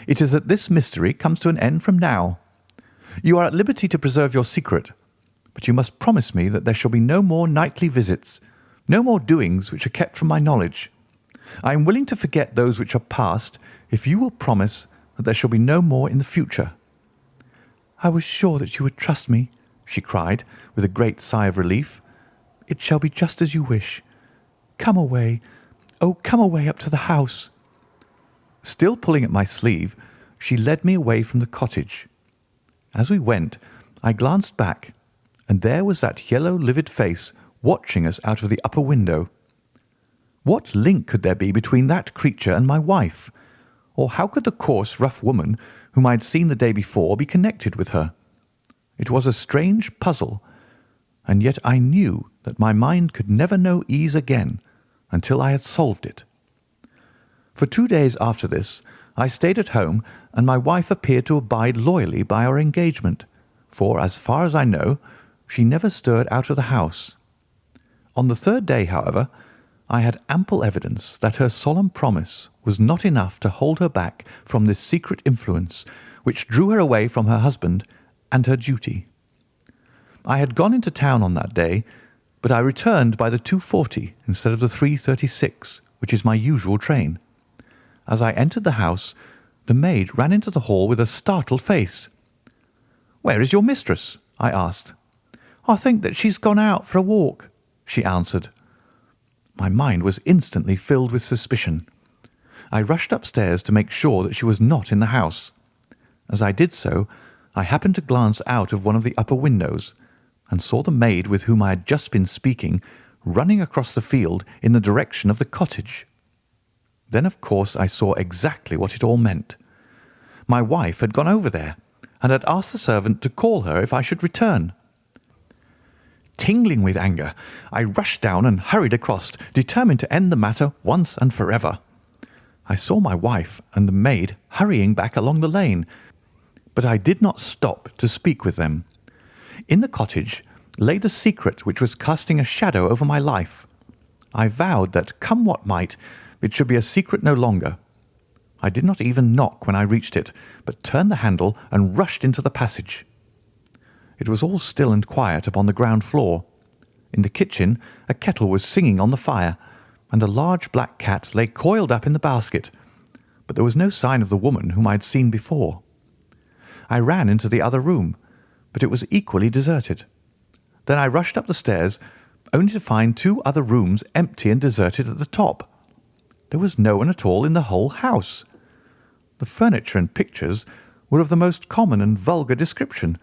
"It is that this mystery comes to an end from now. You are at liberty to preserve your secret, but you must promise me that there shall be no more nightly visits, no more doings which are kept from my knowledge. I am willing to forget those which are past if you will promise that there shall be no more in the future." "I was sure that you would trust me," she cried, with a great sigh of relief. "It shall be just as you wish. Come away. Oh, come away up to the house." Still pulling at my sleeve, she led me away from the cottage. As we went, I glanced back, and there was that yellow, livid face watching us out of the upper window. What link could there be between that creature and my wife? Or how could the coarse, rough woman whom I had seen the day before be connected with her? It was a strange puzzle, and yet I knew that my mind could never know ease again until I had solved it. For 2 days after this, I stayed at home, and my wife appeared to abide loyally by our engagement, for, as far as I know, she never stirred out of the house. On the 3rd day, however, I had ample evidence that her solemn promise was not enough to hold her back from this secret influence which drew her away from her husband and her duty. I had gone into town on that day, but I returned by the 2:40 instead of the 3:36, which is my usual train. As I entered the house, the maid ran into the hall with a startled face. "Where is your mistress?" I asked. "I think that she's gone out for a walk," she answered. My mind was instantly filled with suspicion. I rushed upstairs to make sure that she was not in the house. As I did so, I happened to glance out of one of the upper windows and saw the maid with whom I had just been speaking running across the field in the direction of the cottage. Then, of course, I saw exactly what it all meant. My wife had gone over there and had asked the servant to call her if I should return. Tingling with anger, I rushed down and hurried across, determined to end the matter once and forever. I saw my wife and the maid hurrying back along the lane, but I did not stop to speak with them. In the cottage lay the secret which was casting a shadow over my life. I vowed that, come what might, it should be a secret no longer. I did not even knock when I reached it, but turned the handle and rushed into the passage. It was all still and quiet upon the ground floor. In the kitchen a kettle was singing on the fire, and a large black cat lay coiled up in the basket, but there was no sign of the woman whom I had seen before. I ran into the other room, but it was equally deserted. Then I rushed up the stairs, only to find 2 other rooms empty and deserted at the top. There was no one at all in the whole house. The furniture and pictures were of the most common and vulgar description,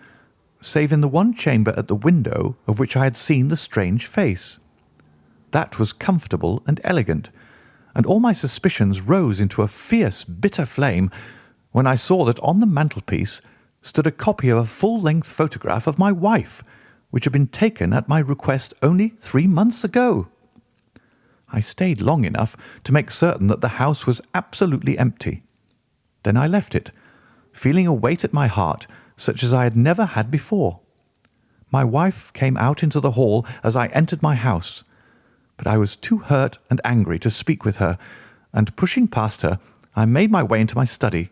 save in the one chamber at the window of which I had seen the strange face. That was comfortable and elegant, and all my suspicions rose into a fierce, bitter flame when I saw that on the mantelpiece stood a copy of a full-length photograph of my wife, which had been taken at my request only 3 months ago. I stayed long enough to make certain that the house was absolutely empty. Then I left it, feeling a weight at my heart such as I had never had before. My wife came out into the hall as I entered my house, but I was too hurt and angry to speak with her, and pushing past her, I made my way into my study.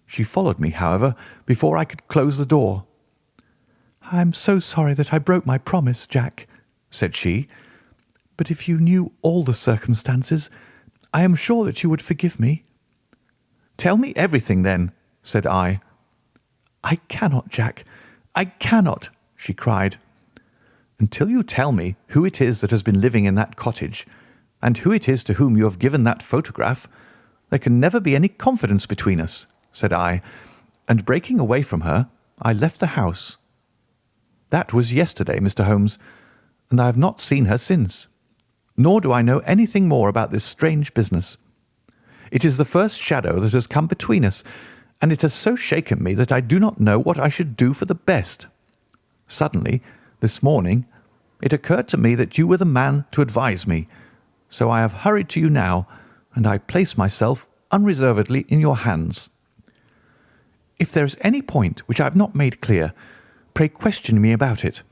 She followed me, however, before I could close the door. "I am so sorry that I broke my promise, Jack," said she, "but if you knew all the circumstances, I am sure that you would forgive me." "Tell me everything, then," said I. "I cannot, Jack, I cannot," she cried. "Until you tell me who it is that has been living in that cottage, and who it is to whom you have given that photograph, there can never be any confidence between us," said I, and breaking away from her, I left the house. That was yesterday, Mr. Holmes, and I have not seen her since, nor do I know anything more about this strange business. It is the first shadow that has come between us, and it has so shaken me that I do not know what I should do for the best. Suddenly, this morning, it occurred to me that you were the man to advise me, so I have hurried to you now, and I place myself unreservedly in your hands. If there is any point which I have not made clear, pray question me about it.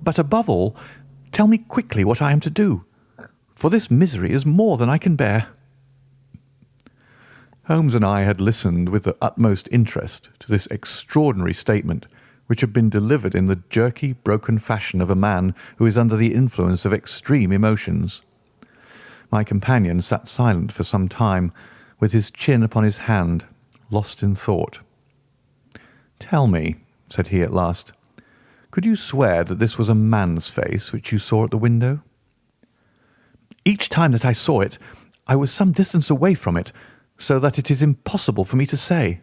But above all, tell me quickly what I am to do, for this misery is more than I can bear." Holmes and I had listened with the utmost interest to this extraordinary statement, which had been delivered in the jerky, broken fashion of a man who is under the influence of extreme emotions. My companion sat silent for some time, with his chin upon his hand, lost in thought. "Tell me," said he at last, "could you swear that this was a man's face which you saw at the window?" "Each time that I saw it, I was some distance away from it, so that it is impossible for me to say."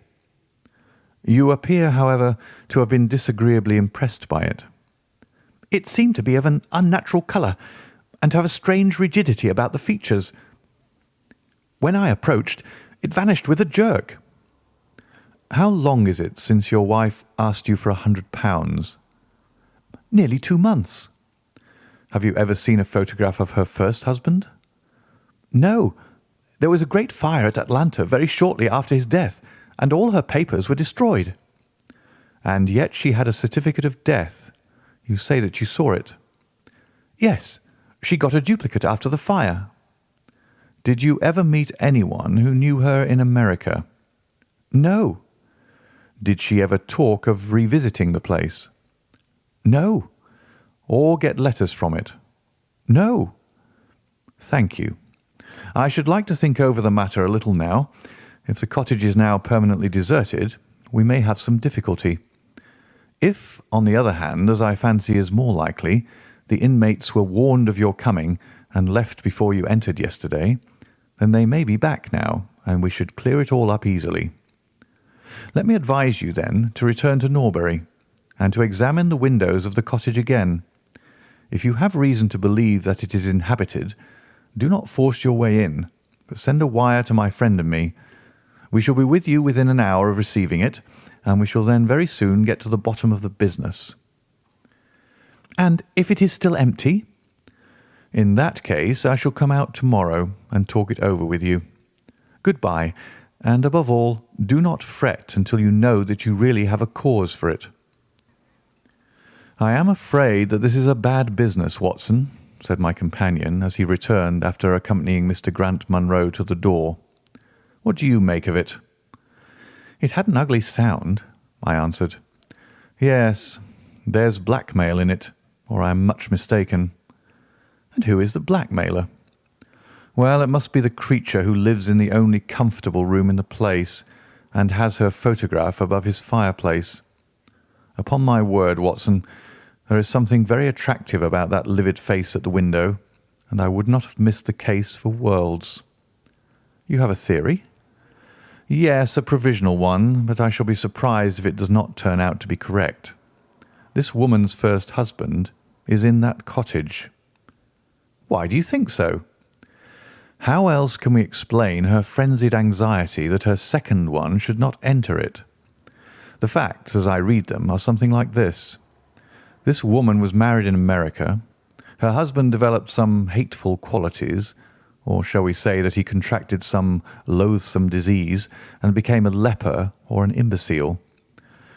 "You appear, however, to have been disagreeably impressed by it." "It seemed to be of an unnatural colour, and to have a strange rigidity about the features. When I approached, it vanished with a jerk." "How long is it since your wife asked you for £100? "Nearly 2 months." "Have you ever seen a photograph of her first husband?" "No. There was a great fire at Atlanta very shortly after his death, and all her papers were destroyed." "And yet she had a certificate of death. You say that you saw it?" "Yes. She got a duplicate after the fire." "Did you ever meet anyone who knew her in America?" "No." "Did she ever talk of revisiting the place?" "No." "Or get letters from it?" "No." "Thank you. I should like to think over the matter a little now. If the cottage is now permanently deserted, we may have some difficulty. If, on the other hand, as I fancy is more likely, the inmates were warned of your coming and left before you entered yesterday, then they may be back now, and we should clear it all up easily. Let me advise you, then, to return to Norbury, and to examine the windows of the cottage again. If you have reason to believe that it is inhabited, do not force your way in, but send a wire to my friend and me. We shall be with you within an hour of receiving it, and we shall then very soon get to the bottom of the business." "And if it is still empty?" "In that case I shall come out tomorrow and talk it over with you. Good-bye, and above all, do not fret until you know that you really have a cause for it." "I am afraid that this is a bad business, Watson," said my companion as he returned after accompanying Mr. Grant Munro to the door. "What do you make of it?" "It had an ugly sound," I answered. "Yes, there's blackmail in it, or I am much mistaken." "And who is the blackmailer?" "Well, it must be the creature who lives in the only comfortable room in the place, and has her photograph above his fireplace. Upon my word, Watson, there is something very attractive about that livid face at the window, and I would not have missed the case for worlds." "You have a theory?" "Yes, a provisional one, but I shall be surprised if it does not turn out to be correct. This woman's first husband is in that cottage." "Why do you think so?" "How else can we explain her frenzied anxiety that her second one should not enter it? The facts, as I read them, are something like this. This woman was married in America. Her husband developed some hateful qualities, or shall we say that he contracted some loathsome disease and became a leper or an imbecile.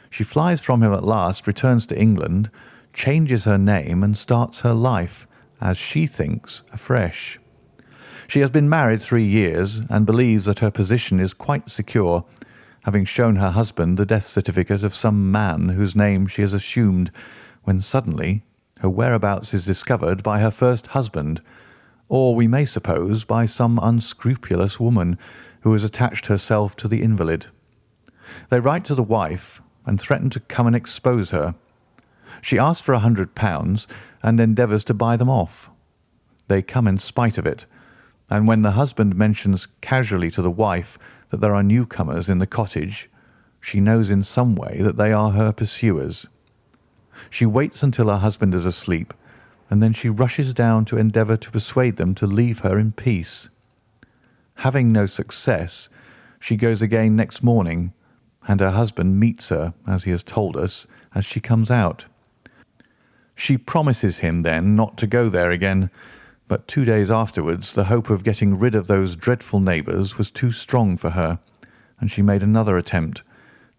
She flies from him at last, returns to England, changes her name, and starts her life, as she thinks, afresh. She has been married 3 years and believes that her position is quite secure, having shown her husband the death certificate of some man whose name she has assumed, when suddenly her whereabouts is discovered by her first husband, or we may suppose by some unscrupulous woman who has attached herself to the invalid. They write to the wife and threaten to come and expose her. She asks for £100 and endeavours to buy them off. They come in spite of it, and when the husband mentions casually to the wife that there are newcomers in the cottage, she knows in some way that they are her pursuers. She waits until her husband is asleep, and then she rushes down to endeavour to persuade them to leave her in peace. Having no success, she goes again next morning, and her husband meets her, as he has told us, as she comes out. She promises him then not to go there again, but 2 days afterwards the hope of getting rid of those dreadful neighbours was too strong for her, and she made another attempt,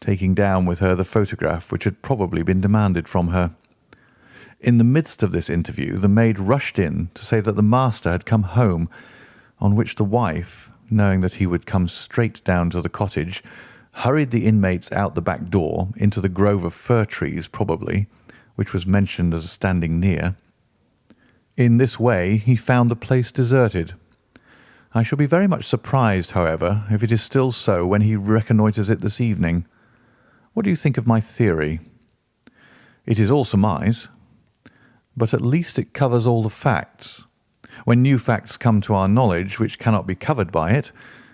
taking down with her the photograph which had probably been demanded from her. In the midst of this interview the maid rushed in to say that the master had come home, on which the wife, knowing that he would come straight down to the cottage, hurried the inmates out the back door into the grove of fir trees probably, which was mentioned as standing near. In this way he found the place deserted. I shall be very much surprised, however, if it is still so when he reconnoitres it this evening. What do you think of my theory? It is all surmise, but at least it covers all the facts. When new facts come to our knowledge which cannot be covered by it,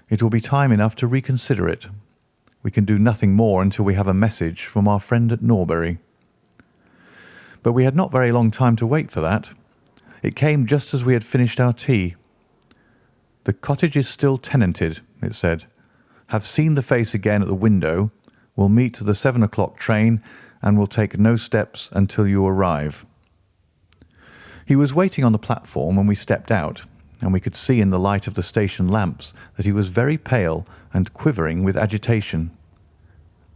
it will be time enough to reconsider it. We can do nothing more until we have a message from our friend at Norbury." But we had not very long time to wait for that. It came just as we had finished our tea. "The cottage is still tenanted," it said. "Have seen the face again at the window. Will meet the 7 o'clock train, and will take no steps until you arrive." He was waiting on the platform when we stepped out, and we could see in the light of the station lamps that he was very pale and quivering with agitation.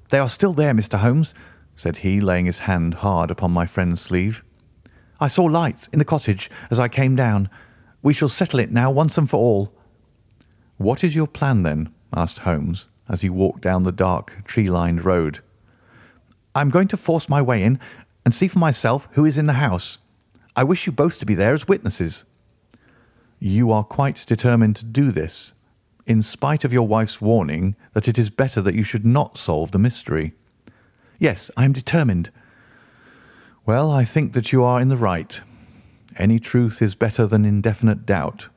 "They are still there, Mr. Holmes," said he, laying his hand hard upon my friend's sleeve. "I saw lights in the cottage as I came down. We shall settle it now once and for all." "What is your plan, then?" asked Holmes, as he walked down the dark, tree-lined road. "I am going to force my way in and see for myself who is in the house. I wish you both to be there as witnesses." "You are quite determined to do this, in spite of your wife's warning that it is better that you should not solve the mystery?" "Yes, I am determined." "Well, I think that you are in the right. Any truth is better than indefinite doubt.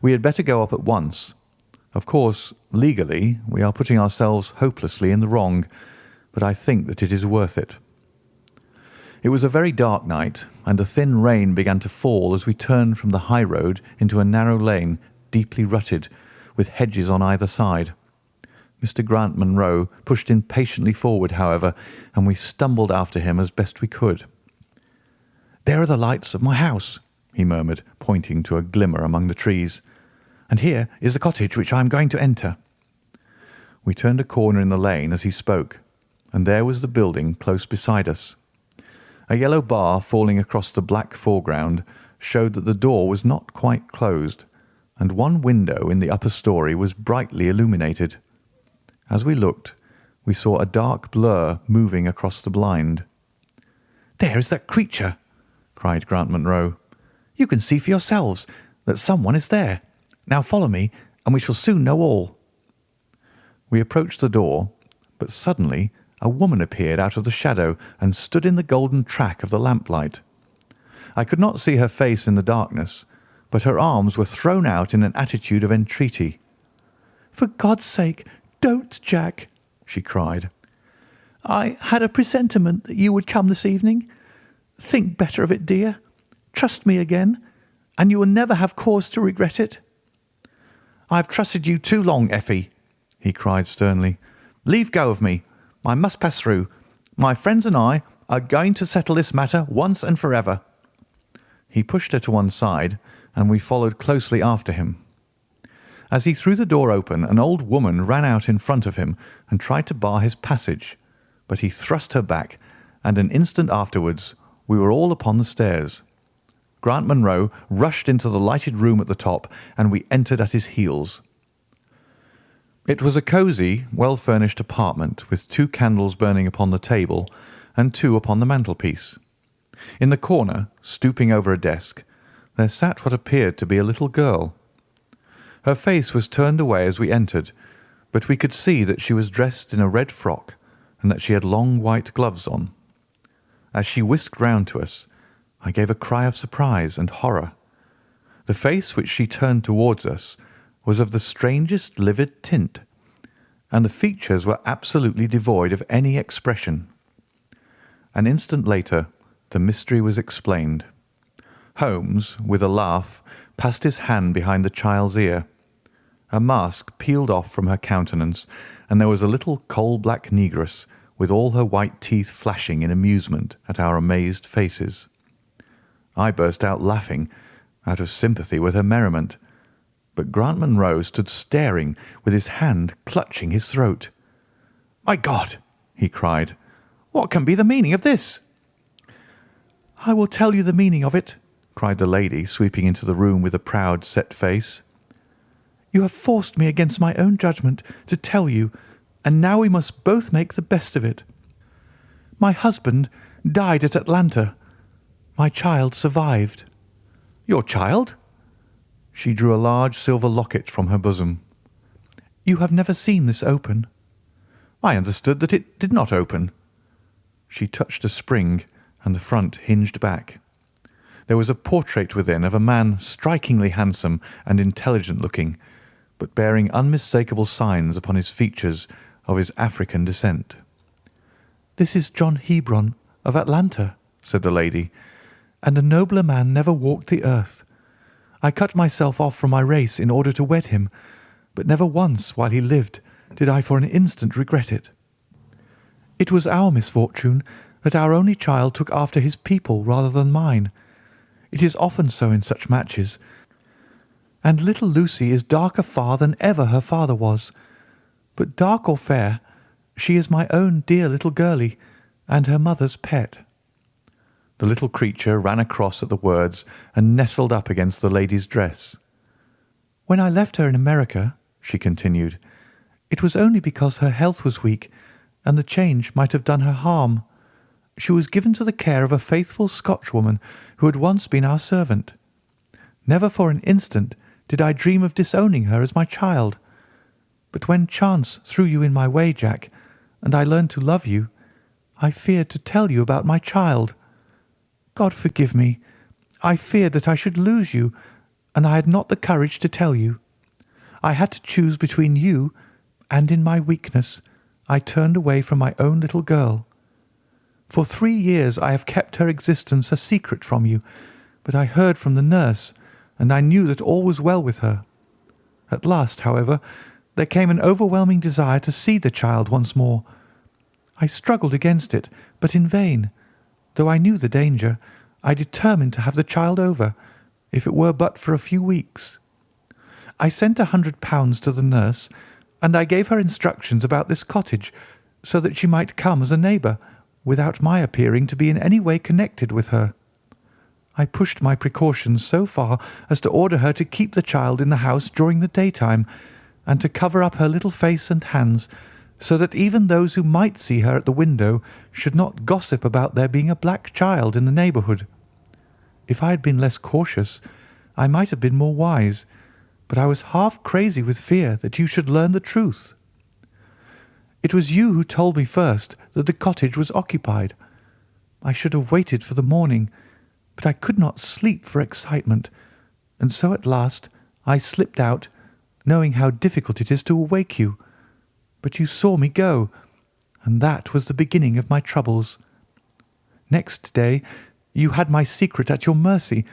We had better go up at once. Of course, legally, we are putting ourselves hopelessly in the wrong, but I think that it is worth it." It was a very dark night, and a thin rain began to fall as we turned from the high road into a narrow lane, deeply rutted, with hedges on either side. Mr. Grant Munro pushed impatiently forward, however, and we stumbled after him as best we could. "There are the lights of my house," he murmured, pointing to a glimmer among the trees. "And here is the cottage which I am going to enter." We turned a corner in the lane as he spoke, and there was the building close beside us. A yellow bar falling across the black foreground showed that the door was not quite closed, and one window in the upper story was brightly illuminated. As we looked, we saw a dark blur moving across the blind. "There is that creature!" cried Grant Munro. "You can see for yourselves that someone is there. Now follow me, and we shall soon know all." We approached the door, but suddenly a woman appeared out of the shadow and stood in the golden track of the lamplight. I could not see her face in the darkness, but her arms were thrown out in an attitude of entreaty. "For God's sake, don't, Jack!" she cried. "I had a presentiment that you would come this evening. Think better of it, dear. Trust me again, and you will never have cause to regret it." "I have trusted you too long, Effie," he cried sternly. "Leave go of me. I must pass through. My friends and I are going to settle this matter once and forever." He pushed her to one side, and we followed closely after him. As he threw the door open, an old woman ran out in front of him and tried to bar his passage, but he thrust her back, and an instant afterwards we were all upon the stairs. Grant Munro rushed into the lighted room at the top, and we entered at his heels. It was a cosy, well-furnished apartment, with 2 candles burning upon the table and 2 upon the mantelpiece. In the corner, stooping over a desk, there sat what appeared to be a little girl. Her face was turned away as we entered, but we could see that she was dressed in a red frock and that she had long white gloves on. As she whisked round to us, I gave a cry of surprise and horror. The face which she turned towards us was of the strangest livid tint, and the features were absolutely devoid of any expression. An instant later, the mystery was explained. Holmes, with a laugh, passed his hand behind the child's ear. A mask peeled off from her countenance, and there was a little coal-black negress with all her white teeth flashing in amusement at our amazed faces. I burst out laughing, out of sympathy with her merriment, but Grant Munro stood staring with his hand clutching his throat. "My God!" he cried. "What can be the meaning of this?" "I will tell you the meaning of it," cried the lady, sweeping into the room with a proud, set face. "You have forced me against my own judgment to tell you, and now we must both make the best of it. My husband died at Atlanta. My child survived." "Your child?" She drew a large silver locket from her bosom. "You have never seen this open." "I understood that it did not open." She touched a spring, and the front hinged back. There was a portrait within of a man strikingly handsome and intelligent-looking, but bearing unmistakable signs upon his features of his African descent. "This is John Hebron of Atlanta," said the lady, "and a nobler man never walked the earth. I cut myself off from my race in order to wed him, but never once while he lived did I for an instant regret it. It was our misfortune that our only child took after his people rather than mine. It is often so in such matches, and little Lucy is darker far than ever her father was. But dark or fair, she is my own dear little girlie, and her mother's pet." The little creature ran across at the words and nestled up against the lady's dress. "When I left her in America," she continued, "it was only because her health was weak, and the change might have done her harm. She was given to the care of a faithful Scotchwoman who had once been our servant. Never for an instant did I dream of disowning her as my child. But when chance threw you in my way, Jack, and I learned to love you, I feared to tell you about my child. God forgive me. I feared that I should lose you, and I had not the courage to tell you. I had to choose between you, and in my weakness I turned away from my own little girl. For 3 years I have kept her existence a secret from you, but I heard from the nurse, and I knew that all was well with her. At last, however, there came an overwhelming desire to see the child once more. I struggled against it, but in vain. Though I knew the danger, I determined to have the child over, if it were but for a few weeks. I sent £100 to the nurse, and I gave her instructions about this cottage, so that she might come as a neighbour, without my appearing to be in any way connected with her. I pushed my precautions so far as to order her to keep the child in the house during the daytime, and to cover up her little face and hands, so that even those who might see her at the window should not gossip about there being a black child in the neighbourhood. If I had been less cautious, I might have been more wise, but I was half crazy with fear that you should learn the truth. It was you who told me first that the cottage was occupied. I should have waited for the morning, but I could not sleep for excitement, and so at last I slipped out, knowing how difficult it is to awake you. But you saw me go, and that was the beginning of my troubles. Next day you had my secret at your mercy,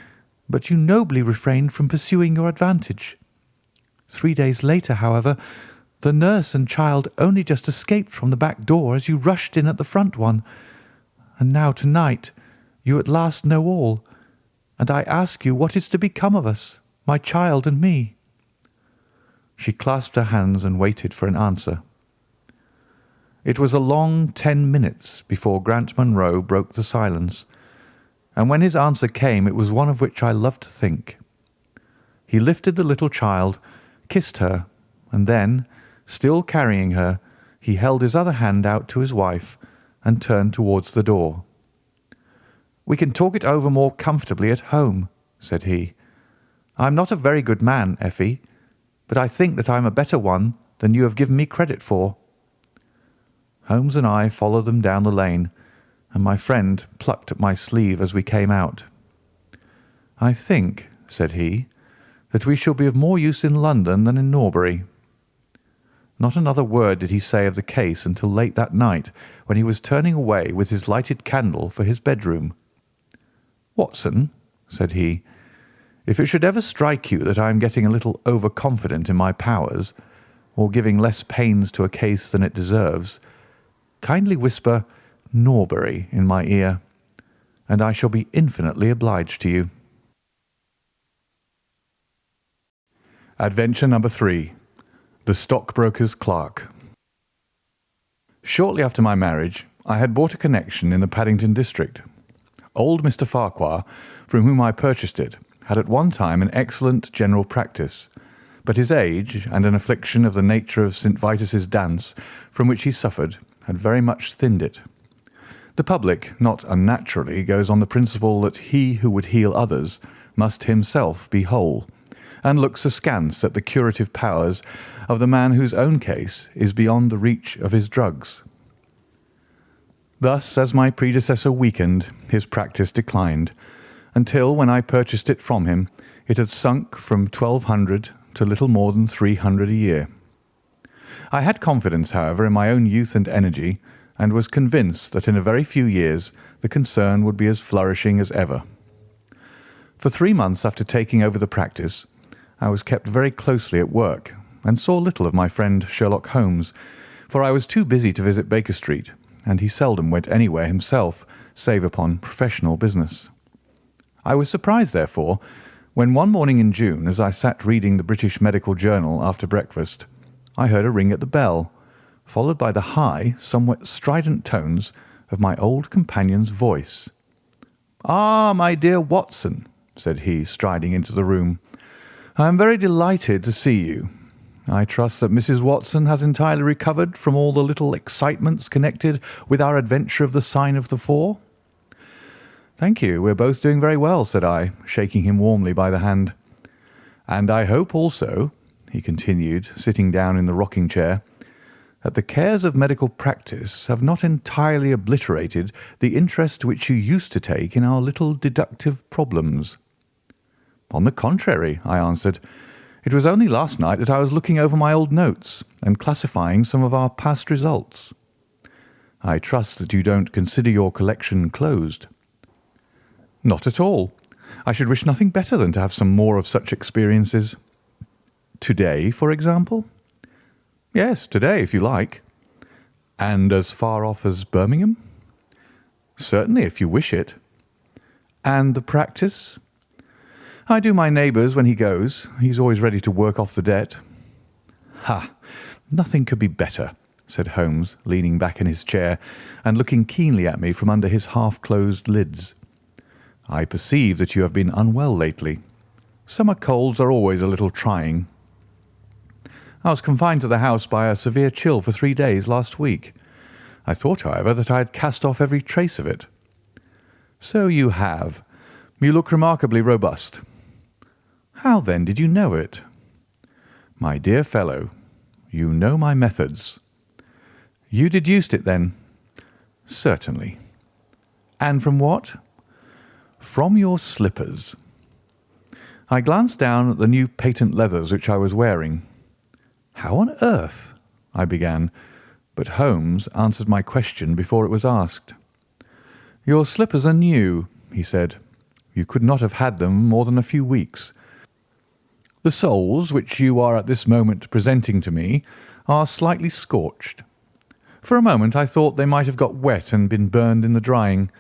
but you nobly refrained from pursuing your advantage. 3 days later, however, the nurse and child only just escaped from the back door as you rushed in at the front one, and now tonight you at last know all, and I ask you what is to become of us, my child and me." She clasped her hands and waited for an answer. It was a long 10 minutes before Grant Munro broke the silence, and when his answer came it was one of which I loved to think. He lifted the little child, kissed her, and then, still carrying her, he held his other hand out to his wife and turned towards the door. "We can talk it over more comfortably at home," said he. "I am not a very good man, Effie, but I think that I am a better one than you have given me credit for." Holmes and I followed them down the lane, and my friend plucked at my sleeve as we came out. "I think," said he, "that we shall be of more use in London than in Norbury." Not another word did he say of the case until late that night, when he was turning away with his lighted candle for his bedroom. "Watson," said he, "if it should ever strike you that I am getting a little overconfident in my powers, or giving less pains to a case than it deserves, kindly whisper 'Norbury' in my ear, and I shall be infinitely obliged to you." Adventure number 3. The Stockbroker's Clerk. Shortly after my marriage, I had bought a connection in the Paddington district. Old Mr. Farquhar, from whom I purchased it, had at one time an excellent general practice, but his age and an affliction of the nature of St. Vitus's dance, from which he suffered, had very much thinned it. The public, not unnaturally, goes on the principle that he who would heal others must himself be whole, and looks askance at the curative powers of the man whose own case is beyond the reach of his drugs. Thus, as my predecessor weakened, his practice declined, until, when I purchased it from him, it had sunk from 1,200 to little more than 300 a year. I had confidence, however, in my own youth and energy, and was convinced that in a very few years the concern would be as flourishing as ever. For 3 months after taking over the practice, I was kept very closely at work, and saw little of my friend Sherlock Holmes, for I was too busy to visit Baker Street, and he seldom went anywhere himself, save upon professional business. I was surprised, therefore, when one morning in June, as I sat reading the British Medical Journal after breakfast, I heard a ring at the bell, followed by the high, somewhat strident tones of my old companion's voice. "Ah, my dear Watson," said he, striding into the room, "I am very delighted to see you. I trust that Mrs. Watson has entirely recovered from all the little excitements connected with our adventure of the Sign of the Four." "Thank you, we're both doing very well," said I, shaking him warmly by the hand. "And I hope also," he continued, sitting down in the rocking chair, that the cares of medical practice have not entirely obliterated the interest which you used to take in our little deductive problems." "On the contrary," I answered, "it was only last night that I was looking over my old notes and classifying some of our past results." "I trust that you don't consider your collection closed." "Not at all. I should wish nothing better than to have some more of such experiences." "Today, for example?" "Yes, today, if you like." "And as far off as Birmingham?" "Certainly, if you wish it." "And the practice?" "I do my neighbour's when he goes. He's always ready to work off the debt." "Ha! Nothing could be better," said Holmes, leaning back in his chair and looking keenly at me from under his half-closed lids. "I perceive that you have been unwell lately. Summer colds are always a little trying." "I was confined to the house by a severe chill for 3 days last week. I thought, however, that I had cast off every trace of it." "So you have. You look remarkably robust." "How, then, did you know it?" "My dear fellow, you know my methods." "You deduced it, then?" "Certainly." "And from what?" "From your slippers." I glanced down at the new patent leathers which I was wearing. "How on earth—" I began, but Holmes answered my question before it was asked. "Your slippers are new," he said. "You could not have had them more than a few weeks. The soles, which you are at this moment presenting to me, are slightly scorched. For a moment I thought they might have got wet and been burned in the drying,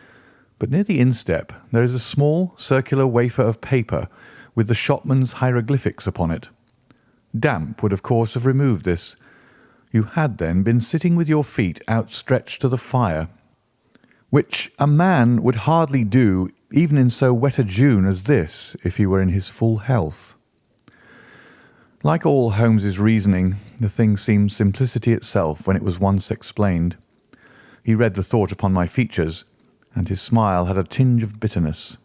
but near the instep there is a small circular wafer of paper with the shopman's hieroglyphics upon it. Damp would of course have removed this. You had then been sitting with your feet outstretched to the fire, which a man would hardly do even in so wet a June as this if he were in his full health." Like all Holmes's reasoning, the thing seemed simplicity itself when it was once explained. He read the thought upon my features, and his smile had a tinge of bitterness.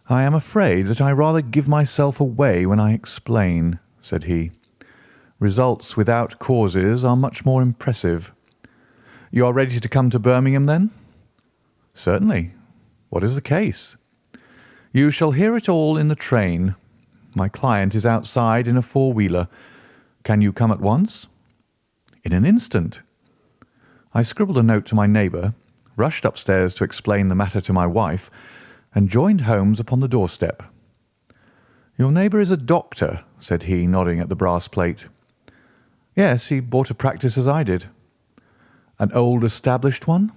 "I am afraid that I rather give myself away when I explain," said he. "Results without causes are much more impressive. You are ready to come to Birmingham, then?" "Certainly. What is the case?" "You shall hear it all in the train. My client is outside in a four-wheeler. Can you come at once?" "In an instant." I scribbled a note to my neighbour, rushed upstairs to explain the matter to my wife, and joined Holmes upon the doorstep. "Your neighbour is a doctor," said he, nodding at the brass plate. "Yes, he bought a practice as I did." "An old established one?"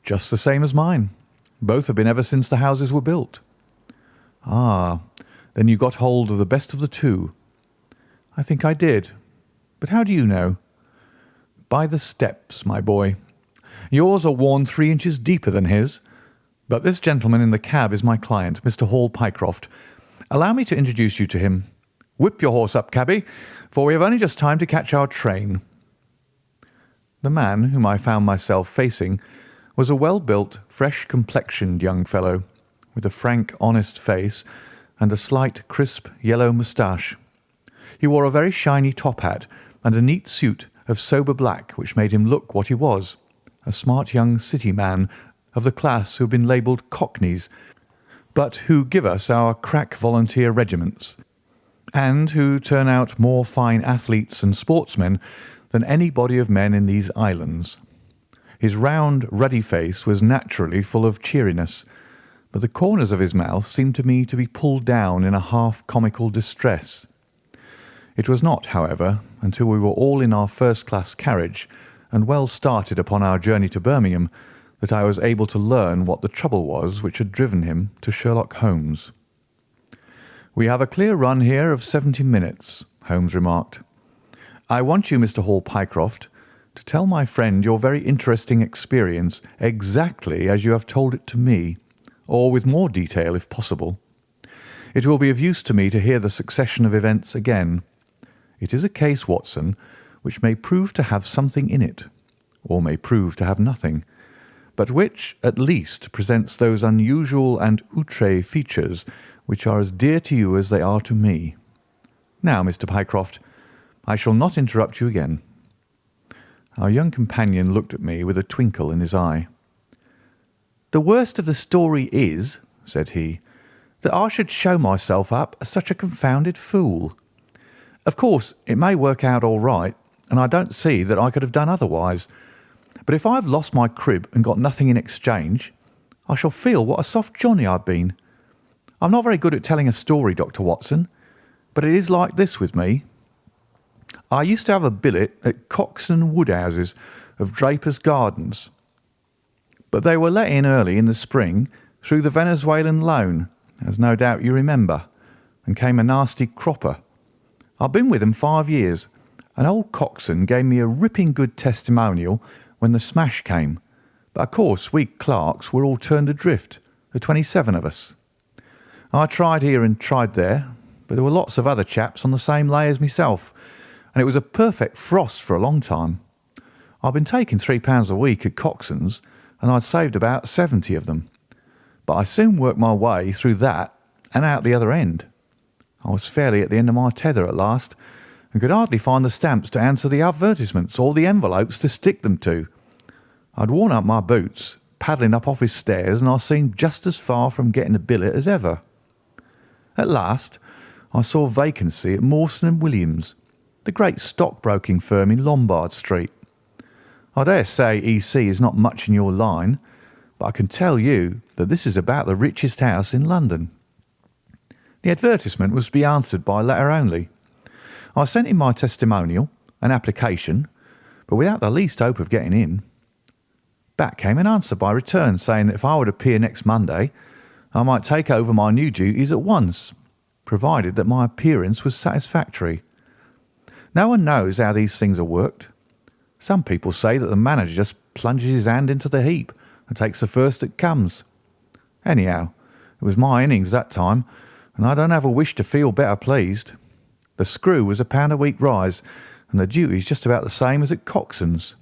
"Just the same as mine. Both have been ever since the houses were built." "Ah, then you got hold of the best of the two." "I think I did. But how do you know?" "By the steps, my boy. Yours are worn 3 inches deeper than his. But this gentleman in the cab is my client, Mr. Hall Pycroft. Allow me to introduce you to him. Whip your horse up, cabby, for we have only just time to catch our train." The man whom I found myself facing was a well-built, fresh-complexioned young fellow, with a frank, honest face and a slight, crisp, yellow moustache. He wore a very shiny top hat and a neat suit of sober black which made him look what he was, a smart young city man of the class who have been labelled cockneys, but who give us our crack volunteer regiments, and who turn out more fine athletes and sportsmen than any body of men in these islands. His round, ruddy face was naturally full of cheeriness, but the corners of his mouth seemed to me to be pulled down in a half-comical distress. It was not, however, until we were all in our first-class carriage and well started upon our journey to Birmingham that I was able to learn what the trouble was which had driven him to Sherlock Holmes. "We have a clear run here of 70 minutes, Holmes remarked. "I want you, Mr. Hall Pycroft, to tell my friend your very interesting experience exactly as you have told it to me, or with more detail if possible. It will be of use to me to hear the succession of events again. It is a case, Watson, which may prove to have something in it, or may prove to have nothing, but which, at least, presents those unusual and outre features which are as dear to you as they are to me. Now, Mr. Pycroft, I shall not interrupt you again. Our young companion looked at me with a twinkle in his eye. "The worst of the story is," said he, "that I should show myself up as such a confounded fool. Of course, it may work out all right, and I don't see that I could have done otherwise. But if I have lost my crib and got nothing in exchange, I shall feel what a soft Johnny I've been. I'm not very good at telling a story, Dr. Watson, but it is like this with me. I used to have a billet at Cox and Woodhouse's of Draper's Gardens, but they were let in early in the spring through the Venezuelan loan, as no doubt you remember, and came a nasty cropper. I've been with them 5 years, and old Coxon gave me a ripping good testimonial when the smash came, but of course we clerks were all turned adrift, the 27 of us. I tried here and tried there, but there were lots of other chaps on the same lay as myself, and it was a perfect frost for a long time. I'd been taking £3 a week at Coxon's, and I'd saved about 70 of them, but I soon worked my way through that and out the other end. I was fairly at the end of my tether at last, and could hardly find the stamps to answer the advertisements or the envelopes to stick them to. I'd worn out my boots, paddling up office stairs, and I seemed just as far from getting a billet as ever. At last, I saw a vacancy at Mawson and Williams, the great stockbroking firm in Lombard Street. I dare say EC is not much in your line, but I can tell you that this is about the richest house in London. The advertisement was to be answered by letter only. I sent in my testimonial, an application, but without the least hope of getting in. Back came an answer by return saying that if I would appear next Monday, I might take over my new duties at once, provided that my appearance was satisfactory. No one knows how these things are worked. Some people say that the manager just plunges his hand into the heap and takes the first that comes. Anyhow, it was my innings that time, and I don't have a wish to feel better pleased. The screw was £1 a week rise, and the duties just about the same as at Coxon's.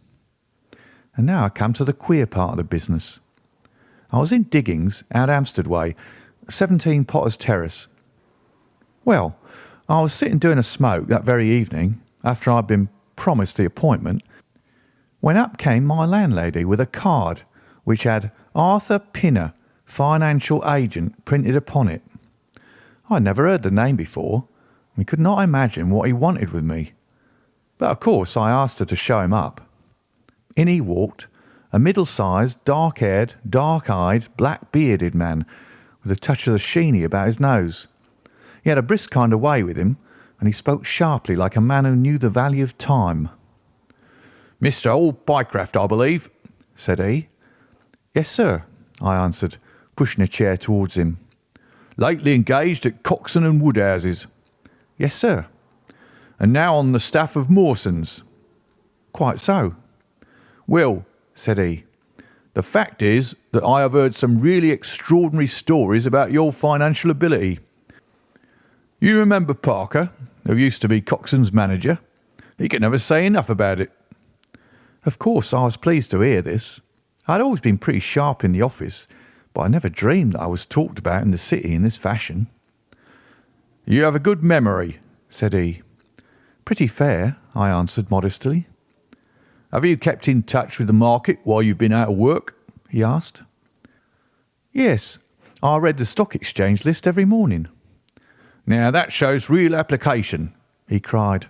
And now I come to the queer part of the business. I was in diggings out Hampstead way, 17 Potter's Terrace. Well, I was sitting doing a smoke that very evening, after I'd been promised the appointment, when up came my landlady with a card which had Arthur Pinner, financial agent, printed upon it. I'd never heard the name before, and could not imagine what he wanted with me. But of course I asked her to show him up. In he walked, a middle-sized, dark-haired, dark-eyed, black-bearded man, with a touch of the sheeny about his nose. He had a brisk kind of way with him, and he spoke sharply like a man who knew the value of time. "Mr. Old Bycraft, I believe," said he. "Yes, sir," I answered, pushing a chair towards him. "Lately engaged at Coxon and Woodhouse's." "Yes, sir." "And now on the staff of Mawson's." "Quite so." "Well," said he, "the fact is that I have heard some really extraordinary stories about your financial ability. You remember Parker, who used to be Coxon's manager? He could never say enough about it." Of course I was pleased to hear this. I had always been pretty sharp in the office, but I never dreamed that I was talked about in the city in this fashion. "You have a good memory," said he. "Pretty fair," I answered modestly. "Have you kept in touch with the market while you've been out of work?" he asked. "Yes, I read the stock exchange list every morning." "Now that shows real application," he cried.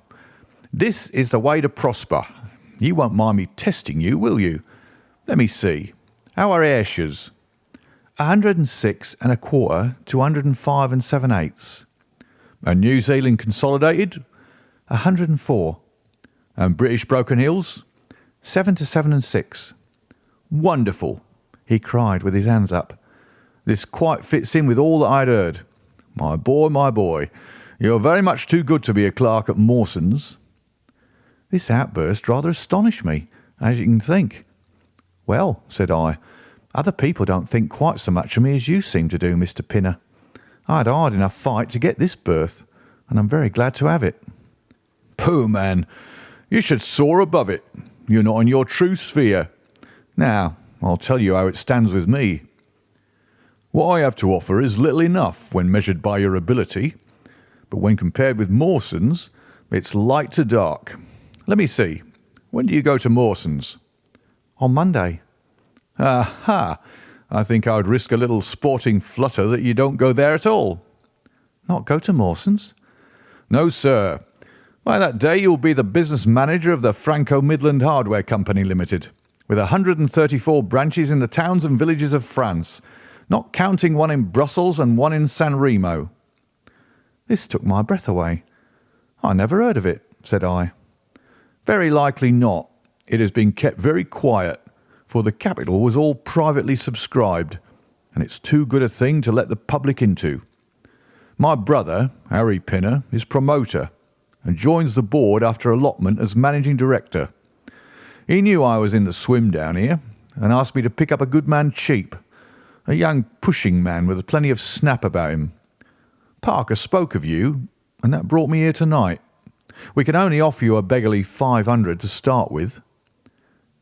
"This is the way to prosper. You won't mind me testing you, will you? Let me see. How are Ayrshire's?" 106 1/4 to 105 7/8. "And New Zealand Consolidated?" 104. "And British Broken Hills?" 7 to 7 6. "Wonderful!" he cried with his hands up. "This quite fits in with all that I'd heard. My boy, you're very much too good to be a clerk at Mawson's." This outburst rather astonished me, as you can think. "Well," said I, "other people don't think quite so much of me as you seem to do, Mr. Pinner. I had a hard enough fight to get this berth, and I'm very glad to have it." "Pooh, man, you should soar above it. You're not in your true sphere. Now, I'll tell you how it stands with me. What I have to offer is little enough when measured by your ability, but when compared with Mawson's, it's light to dark. Let me see. When do you go to Mawson's?" "On Monday." "Aha! I think I would risk a little sporting flutter that you don't go there at all." "Not go to Mawson's?" "No, sir. By that day you'll be the business manager of the Franco-Midland Hardware Company Limited, with 134 branches in the towns and villages of France, not counting one in Brussels and one in San Remo." This took my breath away. "I never heard of it," said I. "Very likely not. It has been kept very quiet, for the capital was all privately subscribed, and it's too good a thing to let the public into. My brother, Harry Pinner, is promoter, and joins the board after allotment as managing director. He knew I was in the swim down here, and asked me to pick up a good man cheap, a young pushing man with plenty of snap about him. Parker spoke of you, and that brought me here tonight. We can only offer you a beggarly 500 to start with."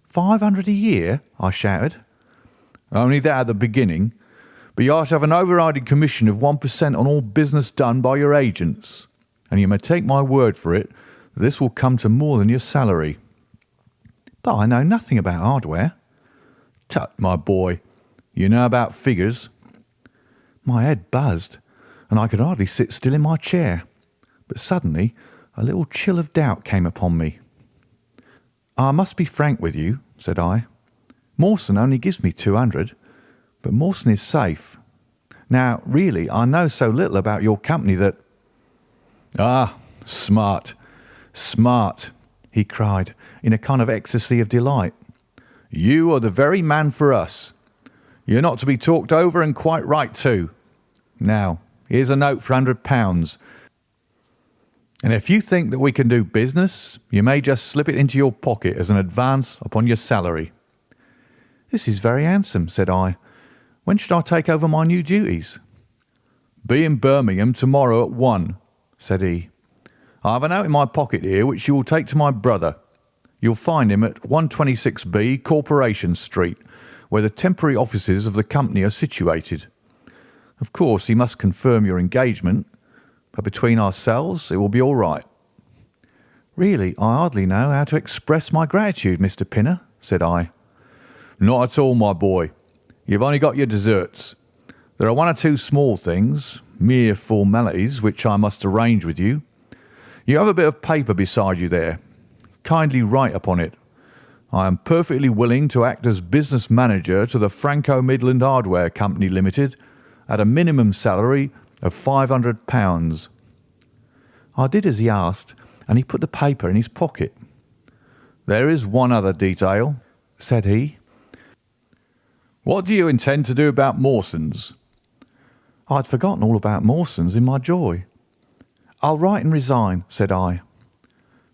"500 a year?" I shouted. "Only that at the beginning, but you are to have an overriding commission of 1% on all business done by your agents, and you may take my word for it that this will come to more than your salary." "But I know nothing about hardware." "Tut, my boy, you know about figures." My head buzzed, and I could hardly sit still in my chair. But suddenly a little chill of doubt came upon me. "I must be frank with you," said I. "Mawson only gives me 200, but Mawson is safe. Now, really, I know so little about your company that—" "Ah, smart, smart," he cried in a kind of ecstasy of delight. "You are the very man for us. You're not to be talked over, and quite right too. Now, here's a note for £100, and if you think that we can do business, you may just slip it into your pocket as an advance upon your salary." "This is very handsome," said I. "When should I take over my new duties?" "Be in Birmingham tomorrow at 1, said he. "I have a note in my pocket here which you will take to my brother. You'll find him at 126B Corporation Street, where the temporary offices of the company are situated. Of course, he must confirm your engagement, but between ourselves it will be all right." "Really, I hardly know how to express my gratitude, Mr. Pinner," said I. "Not at all, my boy. You've only got your deserts. There are one or two small things, mere formalities, which I must arrange with you. You have a bit of paper beside you there. Kindly write upon it, 'I am perfectly willing to act as business manager to the Franco-Midland Hardware Company Limited at a minimum salary of £500. I did as he asked, and he put the paper in his pocket. "There is one other detail," said he. "What do you intend to do about Mawson's?" I had forgotten all about Mawson's in my joy. "I'll write and resign," said I.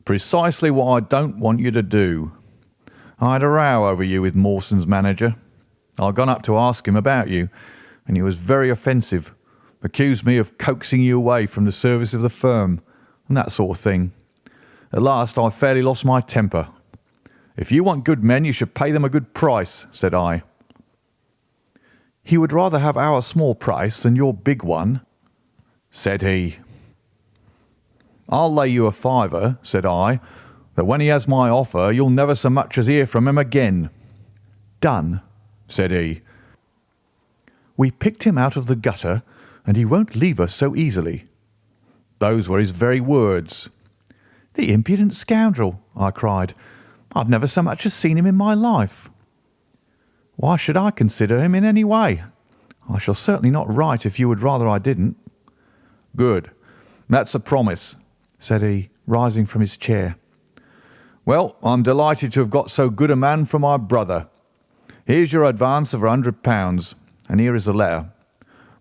"Precisely what I don't want you to do. I had a row over you with Mawson's manager. I'd gone up to ask him about you, and he was very offensive, accused me of coaxing you away from the service of the firm, and that sort of thing. At last I fairly lost my temper. 'If you want good men, you should pay them a good price,' said I. "He would rather have our small price than your big one," said he. "I'll lay you a fiver," said I, "that when he has my offer you'll never so much as hear from him again." "Done," said he. "We picked him out of the gutter, and he won't leave us so easily." Those were his very words. "The impudent scoundrel!" I cried. "I've never so much as seen him in my life." "Why should I consider him in any way? I shall certainly not write if you would rather I didn't." "Good. That's a promise," said he, rising from his chair. "Well, I'm delighted to have got so good a man for my brother. Here's your advance of £100, and here is the letter.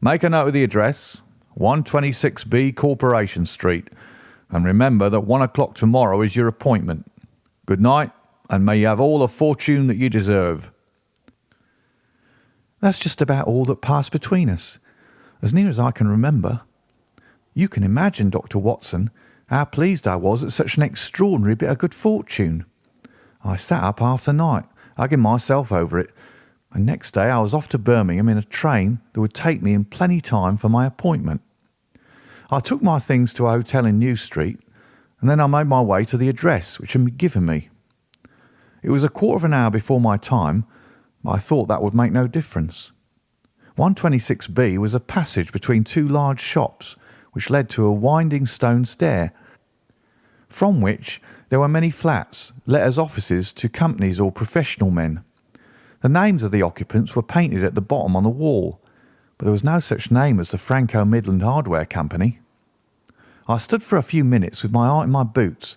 Make a note of the address, 126B Corporation Street, and remember that 1 o'clock tomorrow is your appointment. Good night, and may you have all the fortune that you deserve." That's just about all that passed between us, as near as I can remember. You can imagine, Dr. Watson, how pleased I was at such an extraordinary bit of good fortune. I sat up half the night, hugging myself over it, and next day I was off to Birmingham in a train that would take me in plenty time for my appointment. I took my things to a hotel in New Street, and then I made my way to the address which had been given me. It was a quarter of an hour before my time, but I thought that would make no difference. 126B was a passage between two large shops, which led to a winding stone stair, from which there were many flats let as offices to companies or professional men. The names of the occupants were painted at the bottom on the wall, but there was no such name as the Franco-Midland Hardware Company. I stood for a few minutes with my heart in my boots,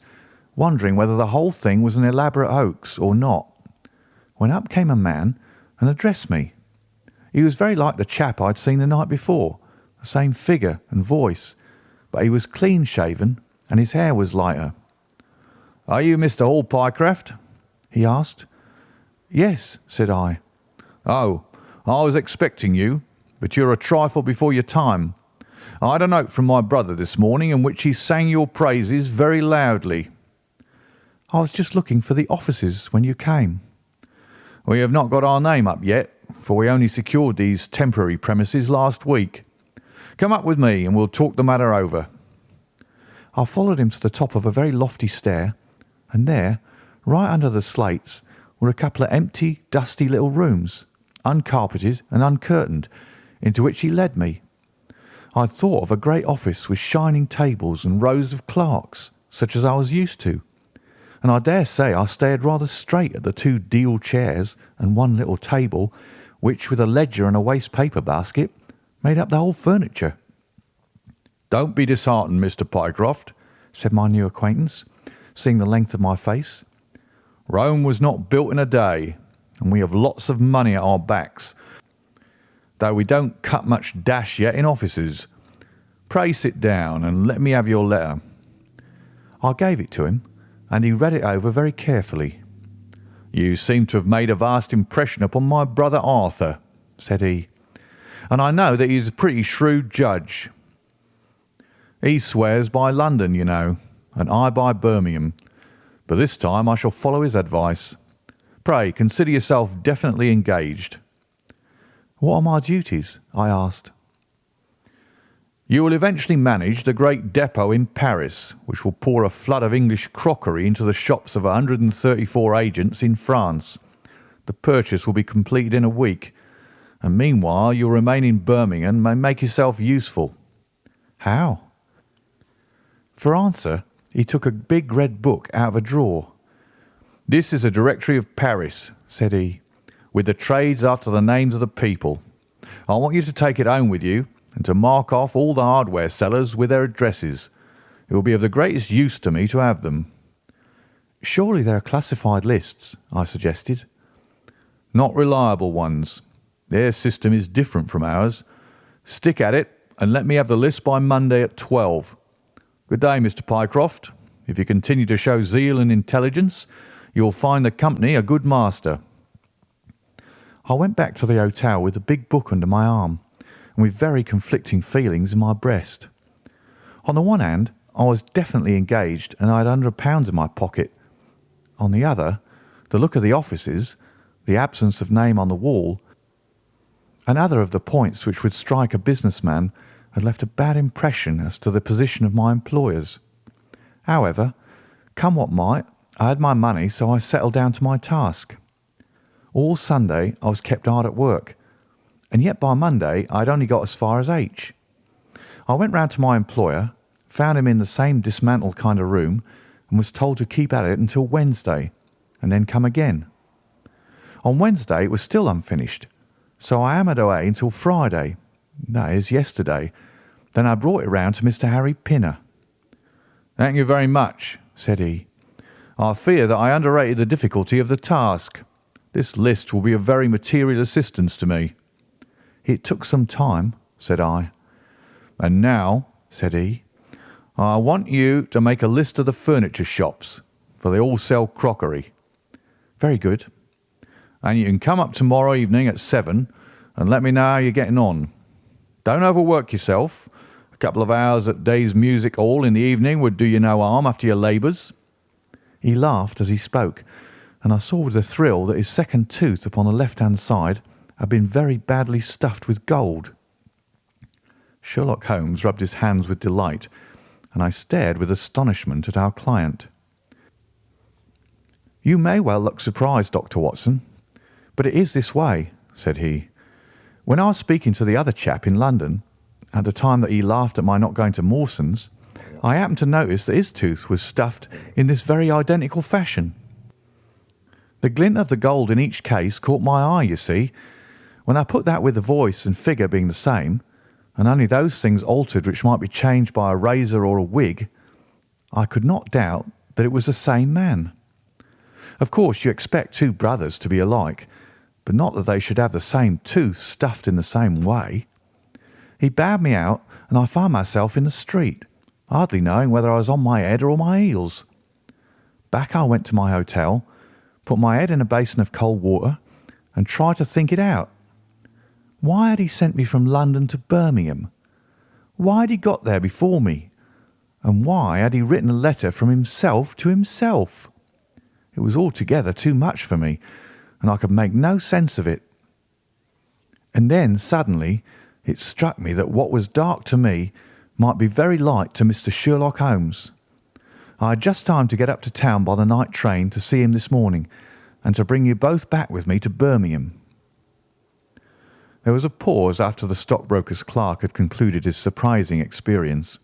wondering whether the whole thing was an elaborate hoax or not, when up came a man and addressed me. He was very like the chap I'd seen the night before, the same figure and voice, but he was clean-shaven and his hair was lighter. "Are you Mr. Hall Pycraft?" he asked. "Yes," said I. "Oh, I was expecting you, but you're a trifle before your time. I had a note from my brother this morning in which he sang your praises very loudly." "I was just looking for the offices when you came." "We have not got our name up yet, for we only secured these temporary premises last week. Come up with me and we'll talk the matter over." I followed him to the top of a very lofty stair, and there, right under the slates, were a couple of empty, dusty little rooms, uncarpeted and uncurtained, into which he led me. I had thought of a great office with shining tables and rows of clerks, such as I was used to, and I dare say I stared rather straight at the two deal chairs and one little table, which, with a ledger and a waste paper basket, made up the whole furniture. "Don't be disheartened, Mr. Pycroft," said my new acquaintance, seeing the length of my face. "Rome was not built in a day, and we have lots of money at our backs, though we don't cut much dash yet in offices. Pray sit down and let me have your letter." I gave it to him, and he read it over very carefully. "You seem to have made a vast impression upon my brother Arthur," said he, "and I know that he is a pretty shrewd judge. He swears by London, you know, and I by Birmingham, but this time I shall follow his advice. Pray consider yourself definitely engaged." "What are my duties?" I asked. "You will eventually manage the great depot in Paris, which will pour a flood of English crockery into the shops of 134 agents in France. The purchase will be completed in a week, and meanwhile you'll remain in Birmingham and make yourself useful." "How?" For answer, he took a big red book out of a drawer. "This is a directory of Paris," said he, "with the trades after the names of the people. I want you to take it home with you and to mark off all the hardware sellers with their addresses. It will be of the greatest use to me to have them." "Surely they are classified lists," I suggested. "Not reliable ones. Their system is different from ours. Stick at it and let me have the list by Monday at 12. Good day, Mr. Pycroft. If you continue to show zeal and intelligence, you'll find the company a good master." I went back to the hotel with the big book under my arm, and with very conflicting feelings in my breast. On the one hand, I was definitely engaged, and I had £100 in my pocket. On the other, the look of the offices, the absence of name on the wall, and other of the points which would strike a businessman had left a bad impression as to the position of my employers. However, come what might, I had my money, so I settled down to my task. All Sunday I was kept hard at work, and yet by Monday I had only got as far as H. I went round to my employer, found him in the same dismantled kind of room, and was told to keep at it until Wednesday, and then come again. On Wednesday it was still unfinished, so I hammered away until Friday, that is, yesterday. Then I brought it round to Mr. Harry Pinner. "Thank you very much," said he. "I fear that I underrated the difficulty of the task. This list will be of very material assistance to me." "It took some time," said I. "And now," said he, "I want you to make a list of the furniture shops, for they all sell crockery." "Very good." "And you can come up tomorrow evening at 7 and let me know how you're getting on. Don't overwork yourself. A couple of hours at Day's Music Hall in the evening would do you no harm after your labours." He laughed as he spoke, and I saw with a thrill that his second tooth upon the left-hand side had been very badly stuffed with gold. Sherlock Holmes rubbed his hands with delight, and I stared with astonishment at our client. "You may well look surprised, Dr. Watson, but it is this way," said he. "When I was speaking to the other chap in London, at the time that he laughed at my not going to Mawson's, I happened to notice that his tooth was stuffed in this very identical fashion. The glint of the gold in each case caught my eye, you see. When I put that with the voice and figure being the same, and only those things altered which might be changed by a razor or a wig, I could not doubt that it was the same man. Of course, you expect two brothers to be alike, but not that they should have the same tooth stuffed in the same way. He bowed me out, and I found myself in the street, hardly knowing whether I was on my head or on my heels. Back I went to my hotel, put my head in a basin of cold water, and tried to think it out. Why had he sent me from London to Birmingham? Why had he got there before me? And why had he written a letter from himself to himself? It was altogether too much for me, and I could make no sense of it. And then suddenly it struck me that what was dark to me might be very light to Mr. Sherlock Holmes. I had just time to get up to town by the night train to see him this morning, and to bring you both back with me to Birmingham." There was a pause after the stockbroker's clerk had concluded his surprising experience.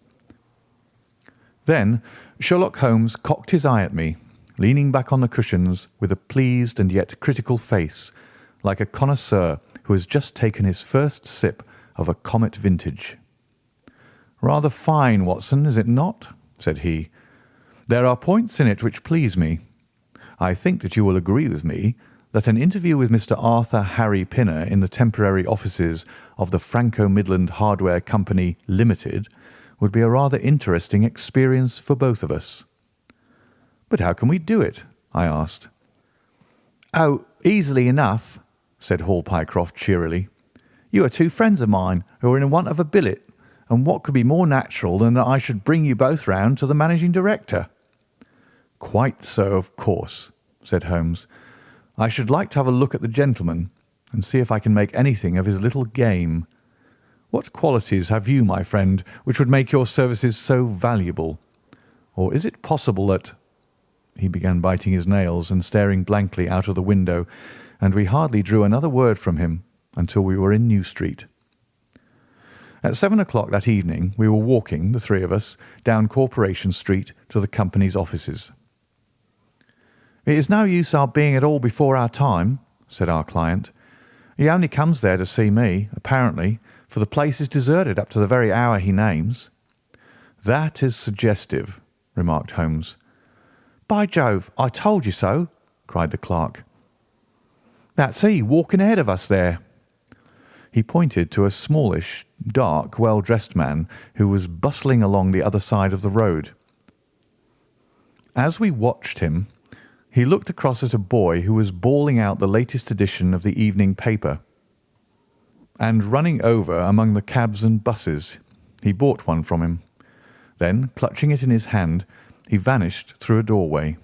Then Sherlock Holmes cocked his eye at me, leaning back on the cushions with a pleased and yet critical face, like a connoisseur who has just taken his first sip of a Comet vintage. "Rather fine, Watson, is it not?" said he. "There are points in it which please me. I think that you will agree with me that an interview with Mr. Arthur Harry Pinner in the temporary offices of the Franco-Midland Hardware Company, Limited, would be a rather interesting experience for both of us." "But how can we do it?" I asked. "Oh, easily enough," said Hall Pycroft cheerily. "You are two friends of mine who are in want of a billet, and what could be more natural than that I should bring you both round to the managing director?" "Quite so, of course," said Holmes. "I should like to have a look at the gentleman and see if I can make anything of his little game. What qualities have you, my friend, which would make your services so valuable? Or is it possible that—" He began biting his nails and staring blankly out of the window, and we hardly drew another word from him until we were in New Street. At 7 o'clock that evening we were walking, the three of us, down Corporation Street to the company's offices. "It is no use our being at all before our time," said our client. "He only comes there to see me, apparently, for the place is deserted up to the very hour he names." "That is suggestive," remarked Holmes. "By Jove, I told you so!" cried the clerk. "That's he walking ahead of us there." He pointed to a smallish, dark, well-dressed man who was bustling along the other side of the road. As we watched him, he looked across at a boy who was bawling out the latest edition of the evening paper, and running over among the cabs and buses. He bought one from him. Then, clutching it in his hand, he vanished through a doorway.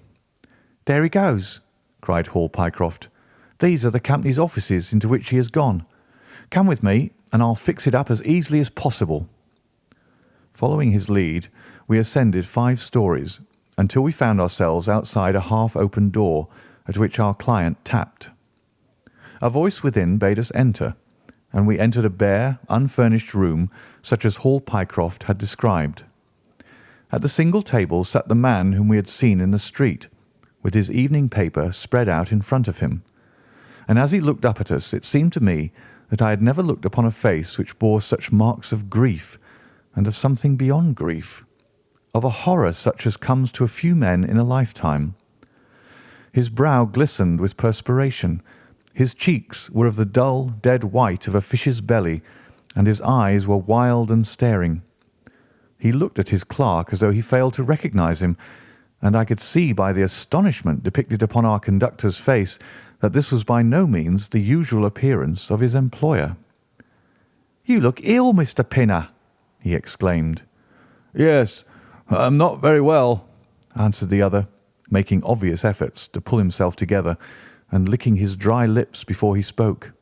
"There he goes!" cried Hall Pycroft. "These are the company's offices into which he has gone. Come with me, and I'll fix it up as easily as possible." Following his lead, we ascended 5 stories until we found ourselves outside a half-open door at which our client tapped. A voice within bade us enter, and we entered a bare, unfurnished room such as Hall Pycroft had described. At the single table sat the man whom we had seen in the street, with his evening paper spread out in front of him, and as he looked up at us it seemed to me that I had never looked upon a face which bore such marks of grief, and of something beyond grief, of a horror such as comes to a few men in a lifetime. His brow glistened with perspiration, his cheeks were of the dull, dead white of a fish's belly, and his eyes were wild and staring. He looked at his clerk as though he failed to recognise him, and I could see by the astonishment depicted upon our conductor's face that this was by no means the usual appearance of his employer. "You look ill, Mr. Pinner," he exclaimed. "Yes, I'm not very well," answered the other, making obvious efforts to pull himself together and licking his dry lips before he spoke.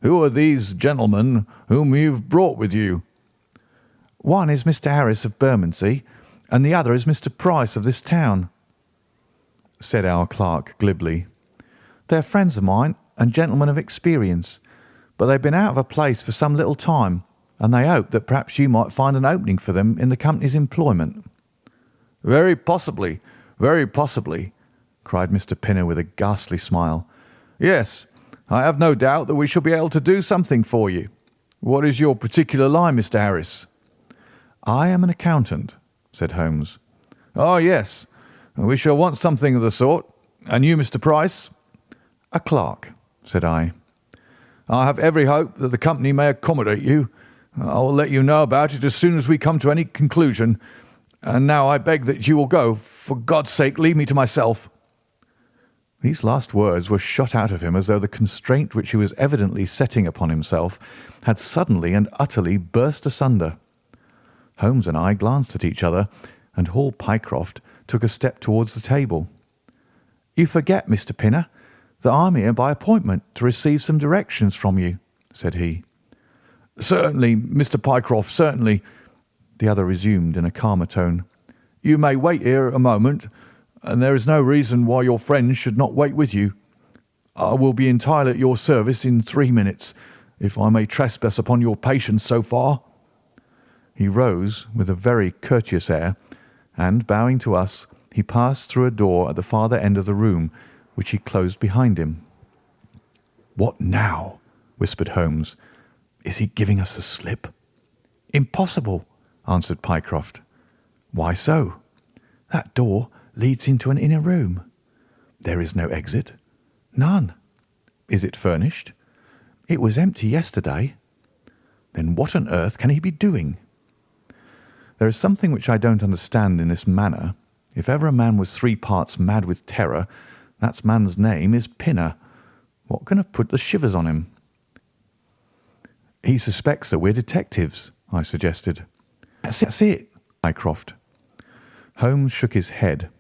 "Who are these gentlemen whom you've brought with you?" "One is Mr. Harris of Bermondsey, and the other is Mr. Price of this town." said our clerk glibly. "They're friends of mine and gentlemen of experience, but they've been out of a place for some little time, and they hope that perhaps you might find an opening for them in the company's employment." Very possibly, cried Mr. Pinner with a ghastly smile. "Yes, I have no doubt that we shall be able to do something for you. What is your particular line, Mr. Harris?" "I am an accountant," said Holmes. "Oh, yes. We shall want something of the sort. And you, Mr. Price?" "A clerk," said I. "I have every hope that the company may accommodate you. I will let you know about it as soon as we come to any conclusion. And now I beg that you will go. For God's sake, leave me to myself." These last words were shot out of him as though the constraint which he was evidently setting upon himself had suddenly and utterly burst asunder. Holmes and I glanced at each other, and Hall Pycroft took a step towards the table. "You forget, Mr. Pinner, that I'm here by appointment to receive some directions from you," said he. "Certainly, Mr. Pycroft, certainly," the other resumed in a calmer tone. "You may wait here a moment, and there is no reason why your friends should not wait with you. I will be entirely at your service in 3 minutes, if I may trespass upon your patience so far." He rose with a very courteous air, and, bowing to us, he passed through a door at the farther end of the room, which he closed behind him. "What now?" whispered Holmes. "Is he giving us the slip?" "Impossible," answered Pycroft. "Why so?" "That door leads into an inner room." "There is no exit?" "None." "Is it furnished?" "It was empty yesterday." "Then what on earth can he be doing?" There is something which I don't understand in this manner. If ever a man was 3 parts mad with terror, that man's name is Pinner. What can have put the shivers on him? "He suspects that we're detectives," I suggested. That's it, Mycroft. Holmes shook his head.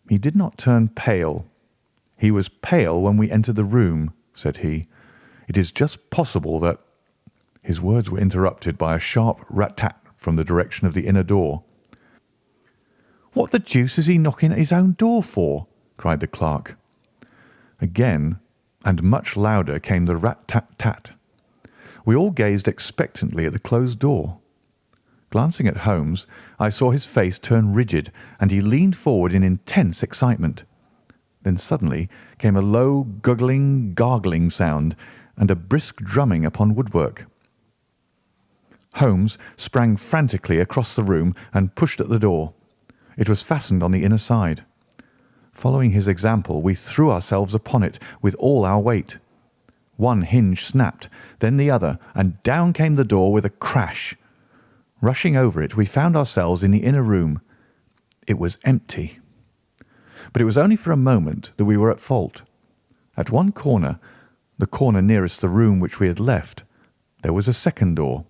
He did not turn pale. "He was pale when we entered the room," said he. "It is just possible that—" His words were interrupted by a sharp rat-tat from the direction of the inner door. "What the deuce is he knocking at his own door for?" cried the clerk. Again, and much louder, came the rat-tat-tat. We all gazed expectantly at the closed door. Glancing at Holmes, I saw his face turn rigid, and he leaned forward in intense excitement. Then suddenly came a low, guggling, gargling sound, and a brisk drumming upon woodwork. Holmes sprang frantically across the room and pushed at the door. It was fastened on the inner side. Following his example, we threw ourselves upon it with all our weight. One hinge snapped, then the other, and down came the door with a crash. Rushing over it, we found ourselves in the inner room. It was empty. But it was only for a moment that we were at fault. At one corner, the corner nearest the room which we had left, there was a second door.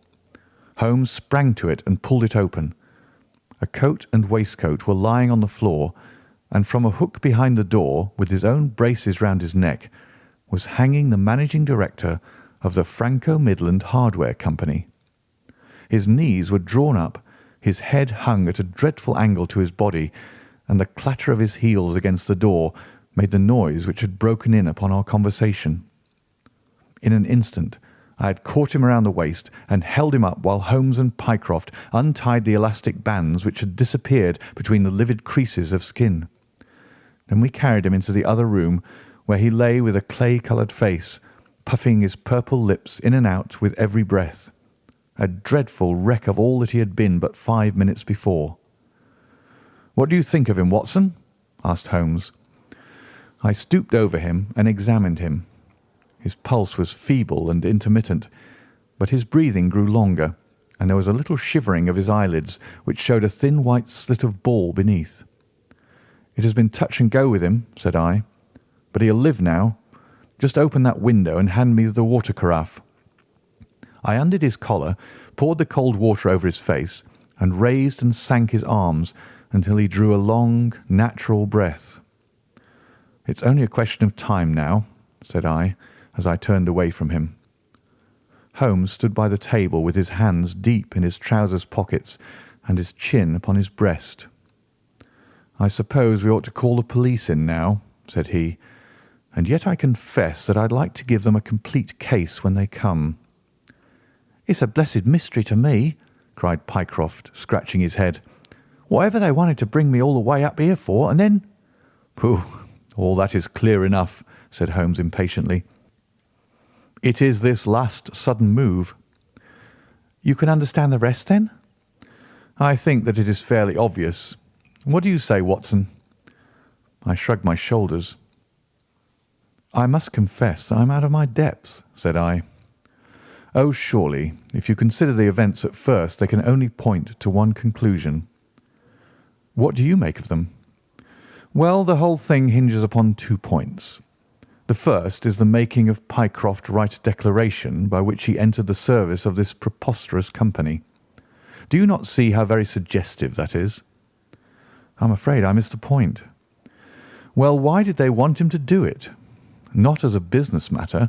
Holmes sprang to it and pulled it open. A coat and waistcoat were lying on the floor, and from a hook behind the door, with his own braces round his neck, was hanging the managing director of the Franco-Midland Hardware Company. His knees were drawn up, his head hung at a dreadful angle to his body, and the clatter of his heels against the door made the noise which had broken in upon our conversation. In an instant I had caught him around the waist and held him up while Holmes and Pycroft untied the elastic bands which had disappeared between the livid creases of skin. Then we carried him into the other room, where he lay with a clay-coloured face, puffing his purple lips in and out with every breath, a dreadful wreck of all that he had been but 5 minutes before. "What do you think of him, Watson?" asked Holmes. I stooped over him and examined him. His pulse was feeble and intermittent, but his breathing grew longer, and there was a little shivering of his eyelids, which showed a thin white slit of ball beneath. "It has been touch and go with him," said I, "but he'll live now. Just open that window and hand me the water carafe." I undid his collar, poured the cold water over his face, and raised and sank his arms until he drew a long, natural breath. "It's only a question of time now," said I, as I turned away from him. Holmes stood by the table with his hands deep in his trousers pockets and his chin upon his breast. "I suppose we ought to call the police in now," said he, "and yet I confess that I'd like to give them a complete case when they come." "It's a blessed mystery to me," cried Pycroft, scratching his head. "Whatever they wanted to bring me all the way up here for, and then—" "Pooh! All that is clear enough," said Holmes impatiently. "It is this last sudden move." "You can understand the rest, then?" "I think that it is fairly obvious. What do you say, Watson?" I shrugged my shoulders. "I must confess that I am out of my depth," said I. "Oh, surely, if you consider the events at first, they can only point to one conclusion." "What do you make of them?" "Well, the whole thing hinges upon 2 points. The first is the making of Pycroft write a declaration by which he entered the service of this preposterous company. Do you not see how very suggestive that is?" "I'm afraid I missed the point." "Well, why did they want him to do it? Not as a business matter,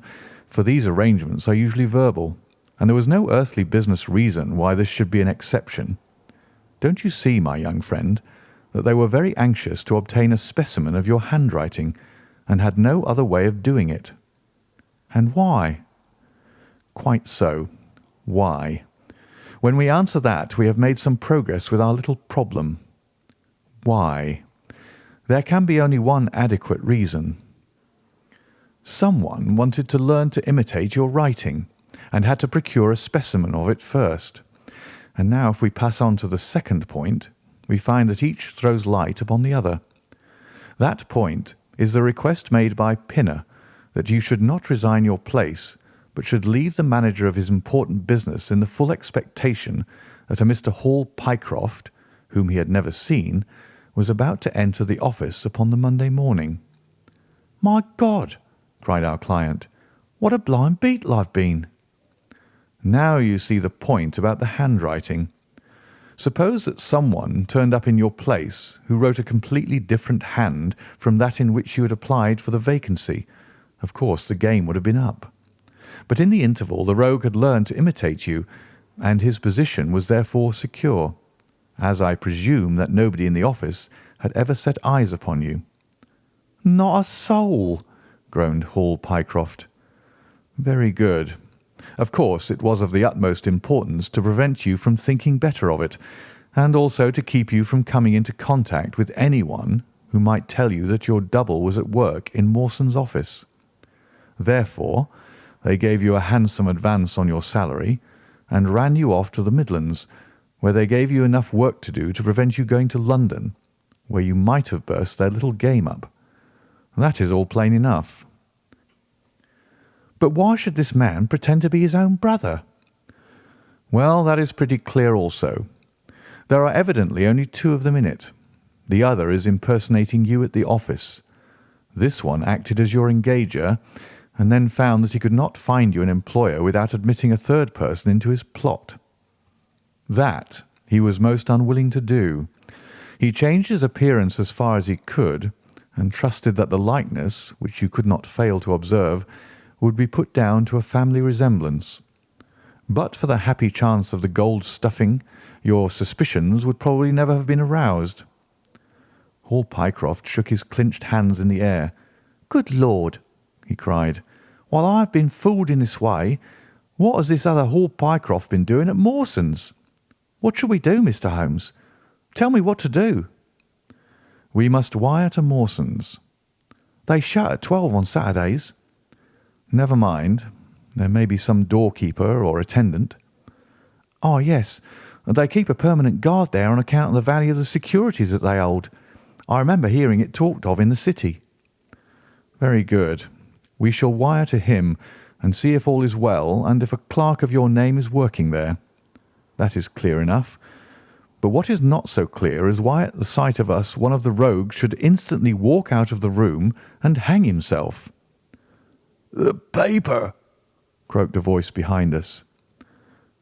for these arrangements are usually verbal, and there was no earthly business reason why this should be an exception. Don't you see, my young friend, that they were very anxious to obtain a specimen of your handwriting, and had no other way of doing it?" "And why?" "Quite so. Why? When we answer that, we have made some progress with our little problem. Why? There can be only one adequate reason. Someone wanted to learn to imitate your writing, and had to procure a specimen of it first. And now, if we pass on to the second point, we find that each throws light upon the other. That point is the request made by Pinner that you should not resign your place, but should leave the manager of his important business in the full expectation that a Mr. Hall Pycroft, whom he had never seen, was about to enter the office upon the Monday morning." "My God!" cried our client. "What a blind beetle I've been!" "Now you see the point about the handwriting. Suppose that someone turned up in your place who wrote a completely different hand from that in which you had applied for the vacancy. Of course, the game would have been up. But in the interval the rogue had learned to imitate you, and his position was therefore secure, as I presume that nobody in the office had ever set eyes upon you." "Not a soul," groaned Hall Pycroft. "Very good. Of course, it was of the utmost importance to prevent you from thinking better of it, and also to keep you from coming into contact with anyone who might tell you that your double was at work in Mawson's office. Therefore, they gave you a handsome advance on your salary, and ran you off to the Midlands, where they gave you enough work to do to prevent you going to London, where you might have burst their little game up. That is all plain enough." "But why should this man pretend to be his own brother?" "Well, that is pretty clear also. There are evidently only 2 of them in it. The other is impersonating you at the office. This one acted as your engager, and then found that he could not find you an employer without admitting a third person into his plot. That he was most unwilling to do. He changed his appearance as far as he could, and trusted that the likeness, which you could not fail to observe, would be put down to a family resemblance. But for the happy chance of the gold stuffing, your suspicions would probably never have been aroused." Hall Pycroft shook his clinched hands in the air. "Good Lord!" he cried. "While I've been fooled in this way, what has this other Hall Pycroft been doing at Mawson's? What shall we do, Mr. Holmes? Tell me what to do." "We must wire to Mawson's." "They shut at 12 on Saturdays." "Never mind. There may be some doorkeeper or attendant." "Oh, yes. They keep a permanent guard there on account of the value of the securities that they hold. I remember hearing it talked of in the city." "Very good. We shall wire to him and see if all is well and if a clerk of your name is working there. That is clear enough. But what is not so clear is why at the sight of us one of the rogues should instantly walk out of the room and hang himself." "The paper!" croaked a voice behind us.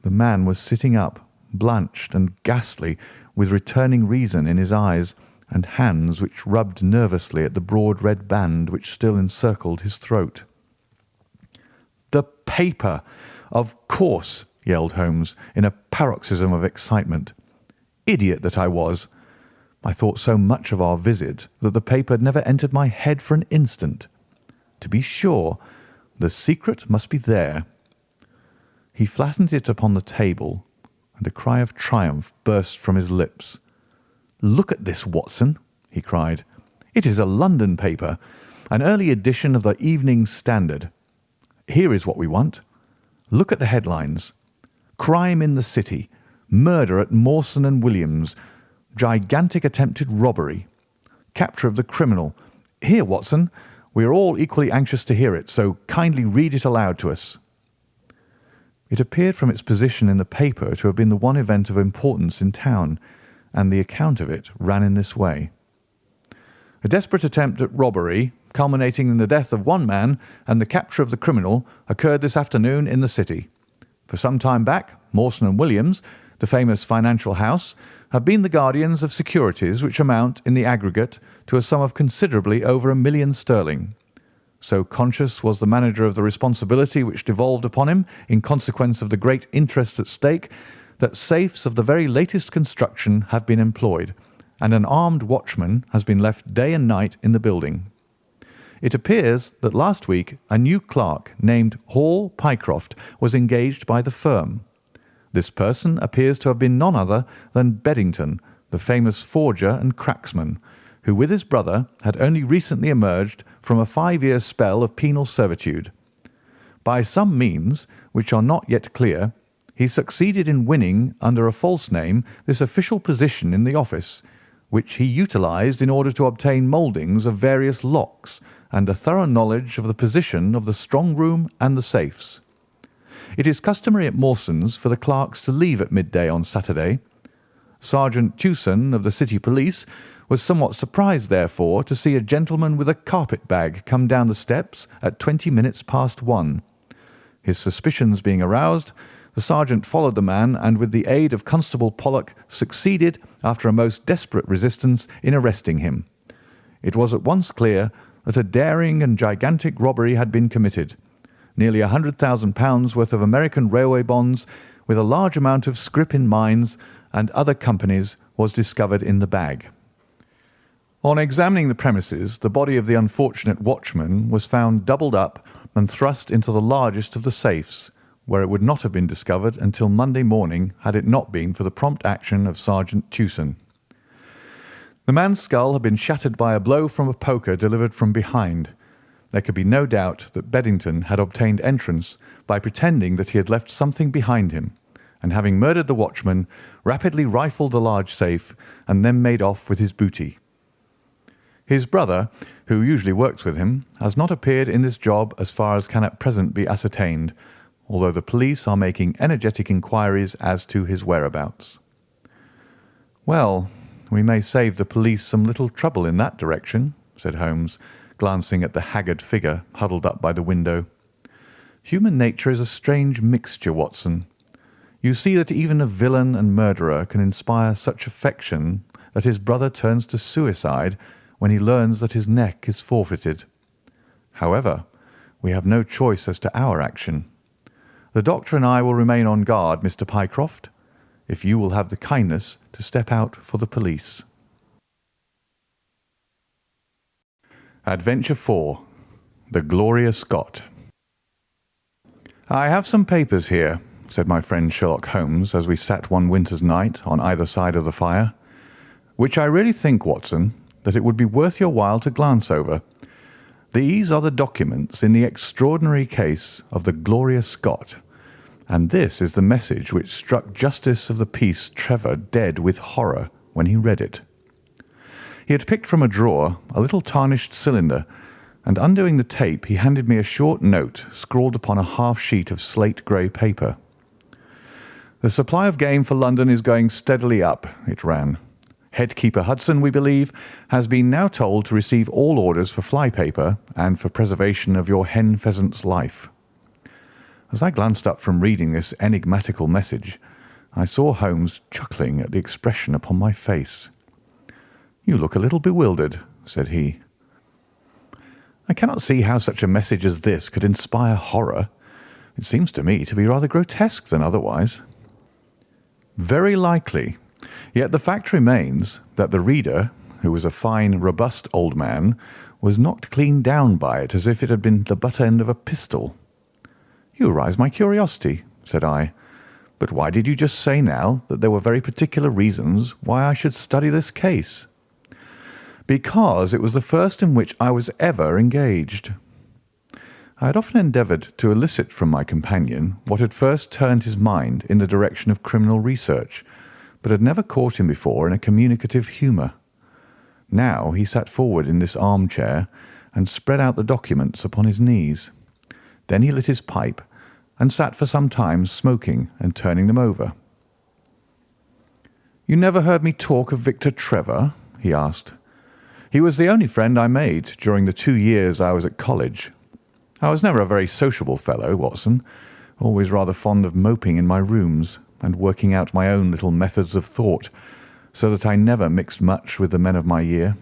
The man was sitting up, blanched and ghastly, with returning reason in his eyes, and hands which rubbed nervously at the broad red band which still encircled his throat. "The paper! Of course!" yelled Holmes, in a paroxysm of excitement. "Idiot that I was! I thought so much of our visit that the paper had never entered my head for an instant. To be sure, the secret must be there. He flattened it upon the table, and a cry of triumph burst from his lips. "Look at this, Watson," he cried. "It is a London paper, an early edition of the Evening Standard. Here is what we want. Look at the headlines. Crime in the City. Murder at Mawson and Williams. Gigantic attempted robbery. Capture of the criminal. Here, Watson, we are all equally anxious to hear it, so kindly read it aloud to us." It appeared from its position in the paper to have been the one event of importance in town, and the account of it ran in this way. "A desperate attempt at robbery, culminating in the death of one man and the capture of the criminal, occurred this afternoon in the City. For some time back, Mawson and Williams, the famous financial house, have been the guardians of securities which amount, in the aggregate, to a sum of considerably over £1,000,000. So conscious was the manager of the responsibility which devolved upon him in consequence of the great interests at stake, that safes of the very latest construction have been employed, and an armed watchman has been left day and night in the building. It appears that last week a new clerk named Hall Pycroft was engaged by the firm. This person appears to have been none other than Beddington, the famous forger and cracksman, who with his brother had only recently emerged from a 5-year spell of penal servitude. By some means, which are not yet clear, he succeeded in winning, under a false name, this official position in the office, which he utilised in order to obtain mouldings of various locks and a thorough knowledge of the position of the strong-room and the safes. It is customary at Mawson's for the clerks to leave at midday on Saturday. Sergeant Tewson of the City Police was somewhat surprised, therefore, to see a gentleman with a carpet-bag come down the steps at 20 minutes past 1. His suspicions being aroused, the sergeant followed the man and, with the aid of Constable Pollock, succeeded, after a most desperate resistance, in arresting him. It was at once clear that a daring and gigantic robbery had been committed. Nearly £100,000 worth of American railway bonds, with a large amount of scrip in mines and other companies, was discovered in the bag. On examining the premises, the body of the unfortunate watchman was found doubled up and thrust into the largest of the safes, where it would not have been discovered until Monday morning had it not been for the prompt action of Sergeant Tewson. The man's skull had been shattered by a blow from a poker delivered from behind. There could be no doubt that Beddington had obtained entrance by pretending that he had left something behind him, and having murdered the watchman, rapidly rifled the large safe and then made off with his booty. His brother, who usually works with him, has not appeared in this job as far as can at present be ascertained, although the police are making energetic inquiries as to his whereabouts. "Well, we may save the police some little trouble in that direction," said Holmes, glancing at the haggard figure huddled up by the window. "Human nature is a strange mixture, Watson. You see that even a villain and murderer can inspire such affection that his brother turns to suicide when he learns that his neck is forfeited. However, we have no choice as to our action. The doctor and I will remain on guard, Mr. Pycroft, if you will have the kindness to step out for the police." Adventure 4. The Gloria Scott. "I have some papers here," said my friend Sherlock Holmes as we sat one winter's night on either side of the fire, "which I really think, Watson, that it would be worth your while to glance over. These are the documents in the extraordinary case of the Gloria Scott, and this is the message which struck Justice of the Peace Trevor dead with horror when he read it." He had picked from a drawer a little tarnished cylinder, and undoing the tape he handed me a short note scrawled upon a half sheet of slate-grey paper. "The supply of game for London is going steadily up," it ran. "Headkeeper Hudson, we believe, has been now told to receive all orders for flypaper and for preservation of your hen pheasant's life." As I glanced up from reading this enigmatical message, I saw Holmes chuckling at the expression upon my face. "You look a little bewildered," said he. "I cannot see how such a message as this could inspire horror. It seems to me to be rather grotesque than otherwise." "Very likely. Yet the fact remains that the reader, who was a fine, robust old man, was knocked clean down by it as if it had been the butt end of a pistol. "You arouse my curiosity," said I. "But why did you just say now that there were very particular reasons why I should study this case?" "Because it was the first in which I was ever engaged." I had often endeavoured to elicit from my companion what had first turned his mind in the direction of criminal research, but had never caught him before in a communicative humour. Now he sat forward in this armchair and spread out the documents upon his knees. Then he lit his pipe and sat for some time smoking and turning them over. "You never heard me talk of Victor Trevor?" he asked. "He was the only friend I made during the 2 years I was at college. I was never a very sociable fellow, Watson, always rather fond of moping in my rooms and working out my own little methods of thought, so that I never mixed much with the men of my year.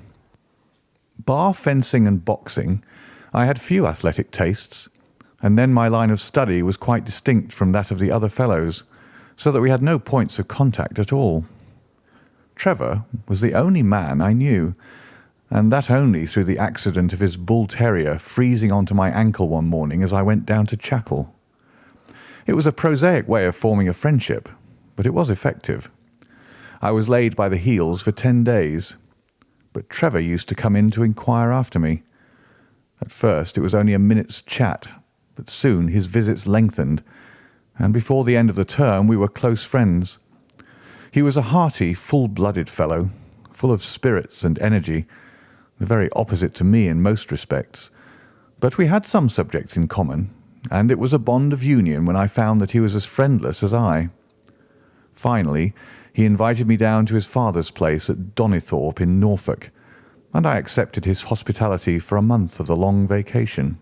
Bar fencing and boxing, I had few athletic tastes, and then my line of study was quite distinct from that of the other fellows, so that we had no points of contact at all. Trevor was the only man I knew, and that only through the accident of his bull terrier freezing onto my ankle one morning as I went down to chapel. It was a prosaic way of forming a friendship, but it was effective. I was laid by the heels for 10 days, but Trevor used to come in to inquire after me. At first it was only a minute's chat, but soon his visits lengthened, and before the end of the term we were close friends. He was a hearty, full-blooded fellow, full of spirits and energy, the very opposite to me in most respects, but we had some subjects in common, and it was a bond of union when I found that he was as friendless as I. Finally, he invited me down to his father's place at Donnithorpe in Norfolk, and I accepted his hospitality for a month of the long vacation.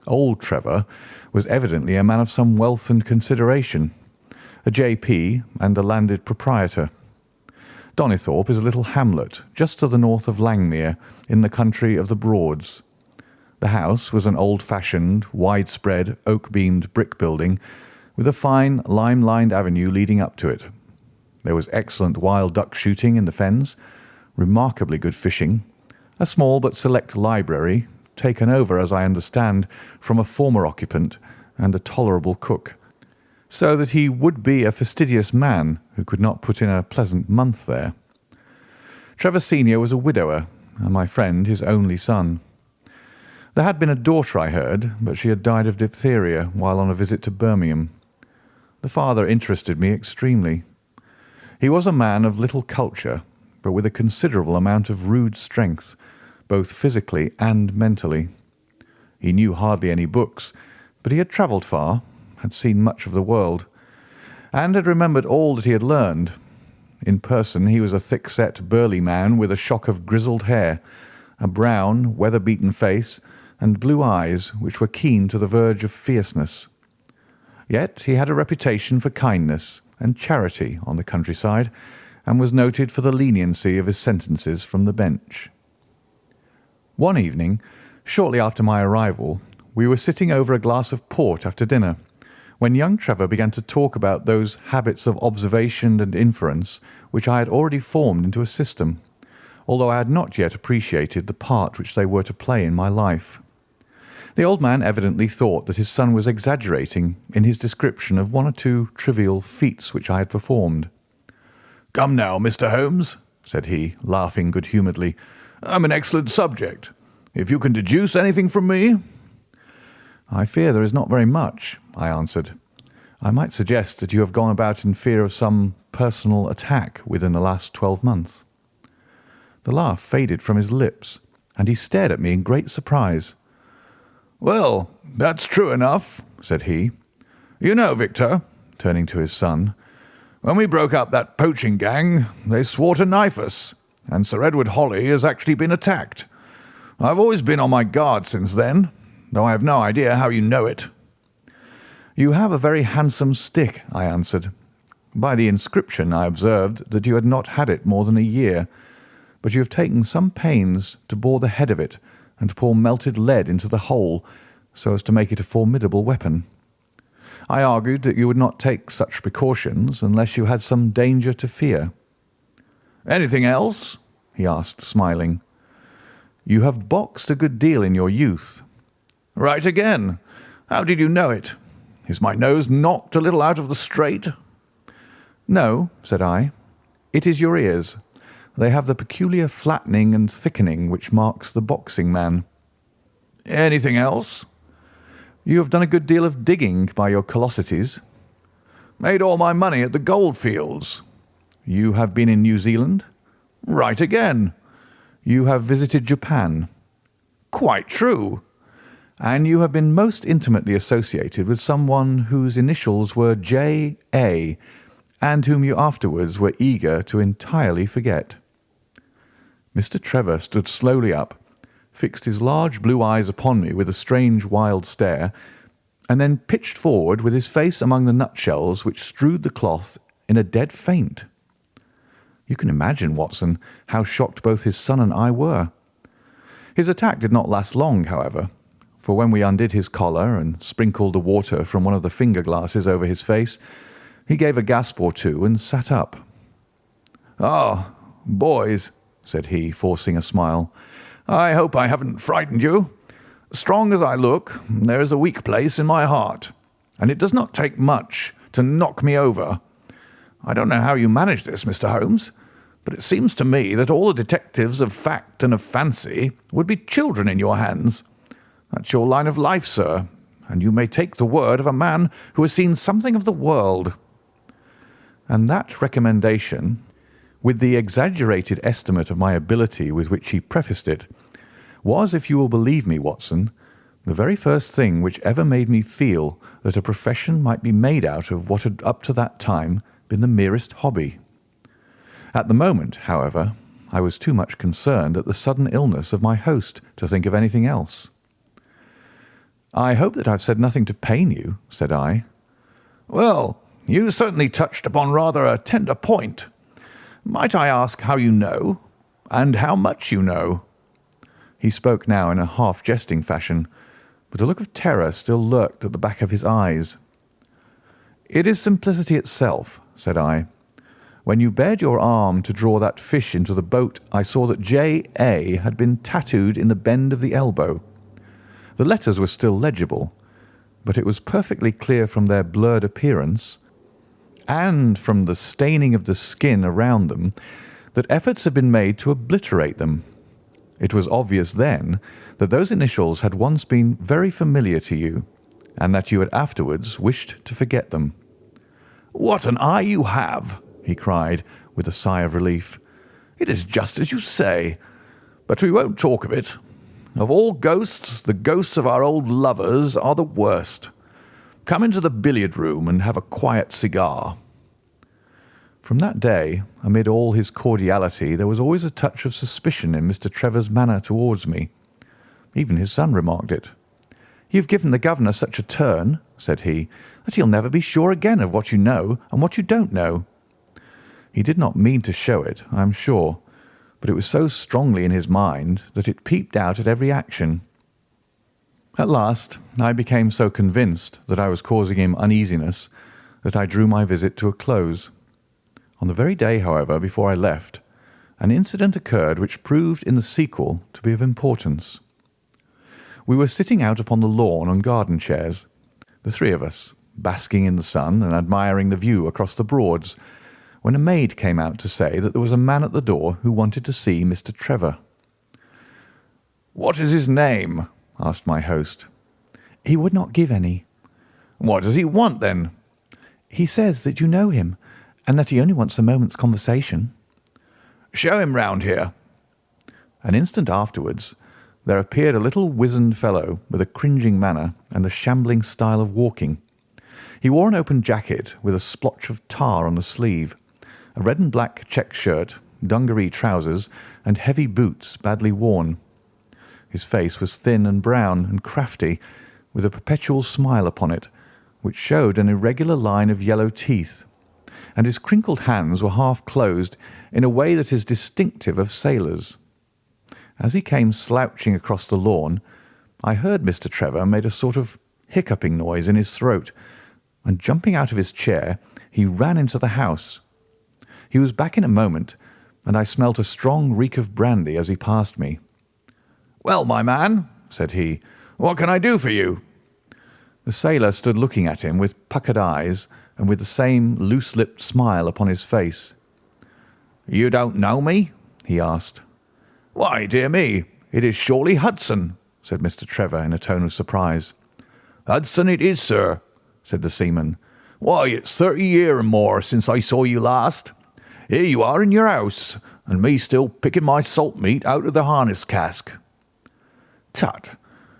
Old Trevor was evidently a man of some wealth and consideration, a J.P. and a landed proprietor. Donnithorpe is a little hamlet just to the north of Langmere in the country of the Broads. The house was an old-fashioned, widespread, oak-beamed brick building with a fine lime-lined avenue leading up to it. There was excellent wild duck shooting in the fens, remarkably good fishing, a small but select library, taken over, as I understand, from a former occupant, and a tolerable cook, so that he would be a fastidious man who could not put in a pleasant month there. Trevor senior was a widower, and my friend his only son. There had been a daughter, I heard, but she had died of diphtheria while on a visit to Birmingham. The father interested me extremely. He was a man of little culture, but with a considerable amount of rude strength, both physically and mentally. He knew hardly any books, but he had travelled far, had seen much of the world, and had remembered all that he had learned. In person he was a thick-set, burly man with a shock of grizzled hair, a brown, weather-beaten face, and blue eyes which were keen to the verge of fierceness. Yet he had a reputation for kindness and charity on the countryside, and was noted for the leniency of his sentences from the bench. One evening, shortly after my arrival, we were sitting over a glass of port after dinner, when young Trevor began to talk about those habits of observation and inference which I had already formed into a system, although I had not yet appreciated the part which they were to play in my life. The old man evidently thought that his son was exaggerating in his description of one or two trivial feats which I had performed. "Come now, Mr. Holmes," said he, laughing good-humouredly, "I'm an excellent subject. If you can deduce anything from me—" "I fear there is not very much," I answered. "I might suggest that you have gone about in fear of some personal attack within the last 12 months." The laugh faded from his lips, and he stared at me in great surprise. "Well, that's true enough," said he. "You know, Victor," turning to his son, "when we broke up that poaching gang, they swore to knife us, and Sir Edward Holly has actually been attacked. I've always been on my guard since then, though I have no idea how you know it." "You have a very handsome stick," I answered. "By the inscription I observed that you had not had it more than a year, but you have taken some pains to bore the head of it and pour melted lead into the hole so as to make it a formidable weapon. I argued that you would not take such precautions unless you had some danger to fear. Anything else? He asked, smiling. You have boxed a good deal in your youth. Right again. How did you know it? Is my nose knocked a little out of the straight? No, said I. It is your ears. They have the peculiar flattening and thickening which marks the boxing man. Anything else? You have done a good deal of digging by your callosities. Made all my money at the goldfields. You have been in New Zealand? Right again. You have visited Japan? Quite true. And you have been most intimately associated with someone whose initials were J.A., and whom you afterwards were eager to entirely forget. Mr. Trevor stood slowly up, fixed his large blue eyes upon me with a strange wild stare, and then pitched forward with his face among the nutshells which strewed the cloth in a dead faint. You can imagine, Watson, how shocked both his son and I were. His attack did not last long, however, for when we undid his collar and sprinkled the water from one of the finger glasses over his face, he gave a gasp or two and sat up. "Ah, boys," said he, forcing a smile, "I hope I haven't frightened you. Strong as I look, there is a weak place in my heart, and it does not take much to knock me over. I don't know how you manage this, Mr. Holmes, but it seems to me that all the detectives of fact and of fancy would be children in your hands. That's your line of life, sir, and you may take the word of a man who has seen something of the world." And that recommendation, with the exaggerated estimate of my ability with which he prefaced it, was, if you will believe me, Watson, the very first thing which ever made me feel that a profession might be made out of what had up to that time been the merest hobby. At the moment, however, I was too much concerned at the sudden illness of my host to think of anything else. "I hope that I've said nothing to pain you," said I. "Well, you certainly touched upon rather a tender point. Might I ask how you know, and how much you know?" He spoke now in a half-jesting fashion, but a look of terror still lurked at the back of his eyes. "It is simplicity itself," said I. "When you bared your arm to draw that fish into the boat, I saw that J.A. had been tattooed in the bend of the elbow. The letters were still legible, but it was perfectly clear from their blurred appearance, and from the staining of the skin around them, that efforts had been made to obliterate them. It was obvious then that those initials had once been very familiar to you, and that you had afterwards wished to forget them." "What an eye you have!" he cried, with a sigh of relief. "It is just as you say. But we won't talk of it. Of all ghosts, the ghosts of our old lovers are the worst. Come into the billiard room and have a quiet cigar." From that day, amid all his cordiality, there was always a touch of suspicion in Mr. Trevor's manner towards me. Even his son remarked it. "You've given the governor such a turn," said he, "that he'll never be sure again of what you know and what you don't know." He did not mean to show it, I am sure, but it was so strongly in his mind that it peeped out at every action. At last I became so convinced that I was causing him uneasiness that I drew my visit to a close. On the very day, however, before I left, an incident occurred which proved in the sequel to be of importance. We were sitting out upon the lawn on garden chairs, the three of us, basking in the sun and admiring the view across the Broads, when a maid came out to say that there was a man at the door who wanted to see Mr. Trevor. "What is his name?" asked my host. "He would not give any." "What does he want, then?" "He says that you know him, and that he only wants a moment's conversation." "Show him round here." An instant afterwards there appeared a little wizened fellow with a cringing manner and a shambling style of walking. He wore an open jacket with a splotch of tar on the sleeve, a red and black check shirt, dungaree trousers, and heavy boots badly worn. His face was thin and brown and crafty, with a perpetual smile upon it, which showed an irregular line of yellow teeth, and his crinkled hands were half closed in a way that is distinctive of sailors. As he came slouching across the lawn, I heard Mr. Trevor made a sort of hiccuping noise in his throat, and jumping out of his chair, he ran into the house. He was back in a moment, and I smelt a strong reek of brandy as he passed me. "Well, my man," said he, "what can I do for you?" The sailor stood looking at him with puckered eyes and with the same loose-lipped smile upon his face. "You don't know me?" he asked. "Why, dear me, it is surely Hudson," said Mr. Trevor in a tone of surprise. "Hudson it is, sir," said the seaman. "Why, it's 30 year and more since I saw you last. Here you are in your house, and me still picking my salt meat out of the harness cask." "Tut,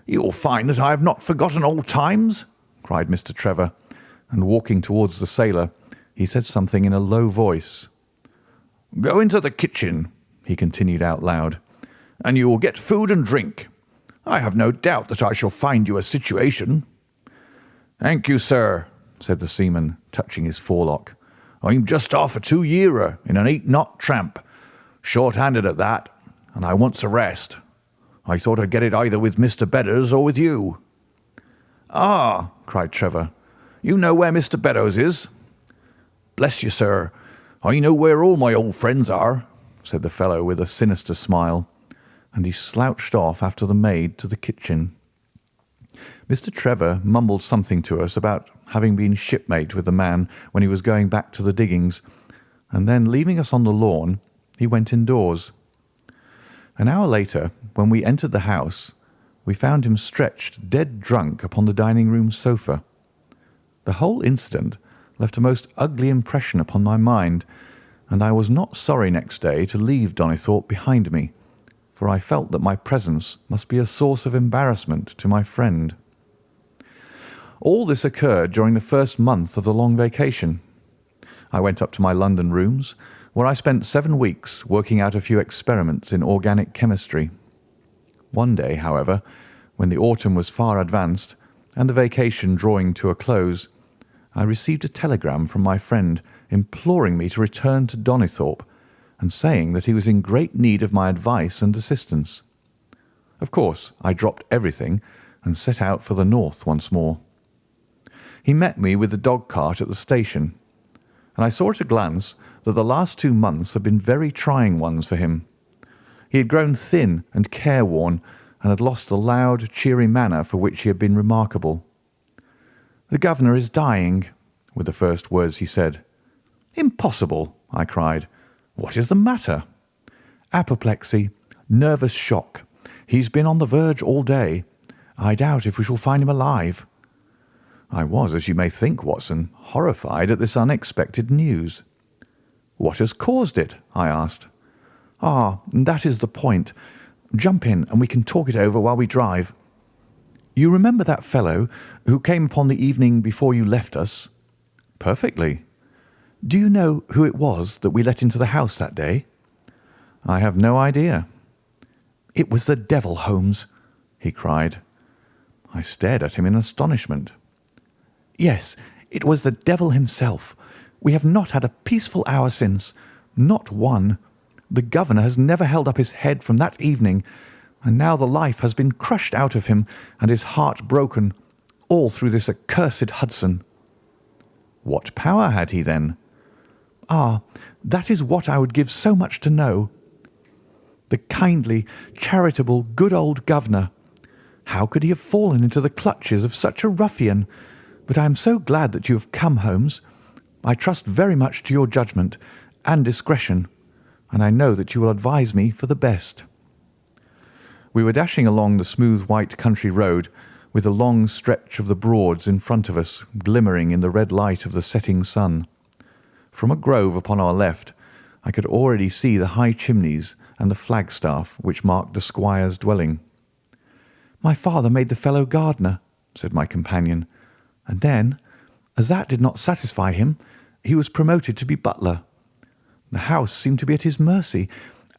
you will find that I have not forgotten old times," cried Mr. Trevor, and walking towards the sailor, he said something in a low voice. "Go into the kitchen," he continued out loud, "and you will get food and drink. I have no doubt that I shall find you a situation." "Thank you, sir," said the seaman, touching his forelock. "I'm just off a 2-yearer in an 8-knot tramp, short-handed at that, and I wants a rest. I thought I'd get it either with Mr. Beddoes or with you." "Ah," cried Trevor, "you know where Mr. Beddoes is?" "Bless you, sir, I know where all my old friends are," said the fellow with a sinister smile, and he slouched off after the maid to the kitchen. Mr. Trevor mumbled something to us about having been shipmate with the man when he was going back to the diggings, and then, leaving us on the lawn, he went indoors. An hour later, when we entered the house, we found him stretched dead drunk upon the dining-room sofa. The whole incident left a most ugly impression upon my mind, and I was not sorry next day to leave Donnithorpe behind me, for I felt that my presence must be a source of embarrassment to my friend. All this occurred during the first month of the long vacation. I went up to my London rooms, where I spent 7 weeks working out a few experiments in organic chemistry. One day, however, when the autumn was far advanced and the vacation drawing to a close, I received a telegram from my friend imploring me to return to Donnithorpe and saying that he was in great need of my advice and assistance. Of course, I dropped everything and set out for the north once more. He met me with the dog-cart at the station, and I saw at a glance that the last 2 months had been very trying ones for him. He had grown thin and careworn, and had lost the loud, cheery manner for which he had been remarkable. "The governor is dying," were the first words he said. "Impossible!" I cried. "What is the matter?" "Apoplexy, nervous shock. He's been on the verge all day. I doubt if we shall find him alive." I was, as you may think, Watson, horrified at this unexpected news. "What has caused it?" I asked. "Ah, that is the point. Jump in, and we can talk it over while we drive. You remember that fellow who came upon the evening before you left us?" "Perfectly." "Do you know who it was that we let into the house that day?" "I have no idea." "It was the devil, Holmes," he cried. I stared at him in astonishment. "Yes, it was the devil himself. We have not had a peaceful hour since, not one. The governor has never held up his head from that evening, and now the life has been crushed out of him and his heart broken, all through this accursed Hudson." "What power had he, then?" "Ah, that is what I would give so much to know. The kindly, charitable, good old governor. How could he have fallen into the clutches of such a ruffian? But I am so glad that you have come, Holmes. I trust very much to your judgment and discretion, and I know that you will advise me for the best." We were dashing along the smooth white country road, with a long stretch of the Broads in front of us glimmering in the red light of the setting sun. From a grove upon our left I could already see the high chimneys and the flagstaff which marked the Squire's dwelling. "My father made the fellow gardener," said my companion, "and then, as that did not satisfy him, he was promoted to be butler. The house seemed to be at his mercy,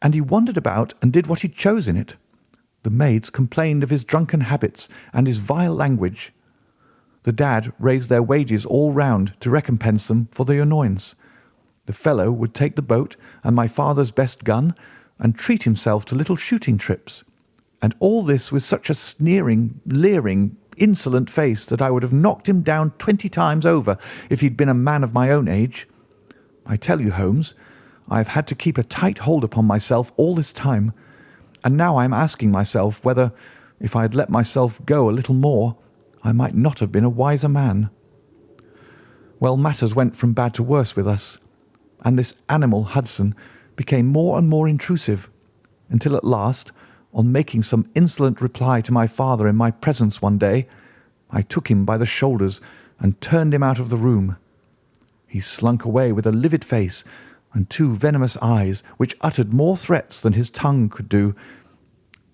and he wandered about and did what he chose in it. The maids complained of his drunken habits and his vile language. The dad raised their wages all round to recompense them for the annoyance. The fellow would take the boat and my father's best gun and treat himself to little shooting trips, and all this with such a sneering, leering, insolent face that I would have knocked him down 20 times over if he'd been a man of my own age. I tell you, Holmes, I have had to keep a tight hold upon myself all this time, and now I am asking myself whether, if I had let myself go a little more, I might not have been a wiser man. Well, matters went from bad to worse with us, and this animal Hudson became more and more intrusive, until at last, on making some insolent reply to my father in my presence one day, I took him by the shoulders and turned him out of the room. He slunk away with a livid face and two venomous eyes which uttered more threats than his tongue could do.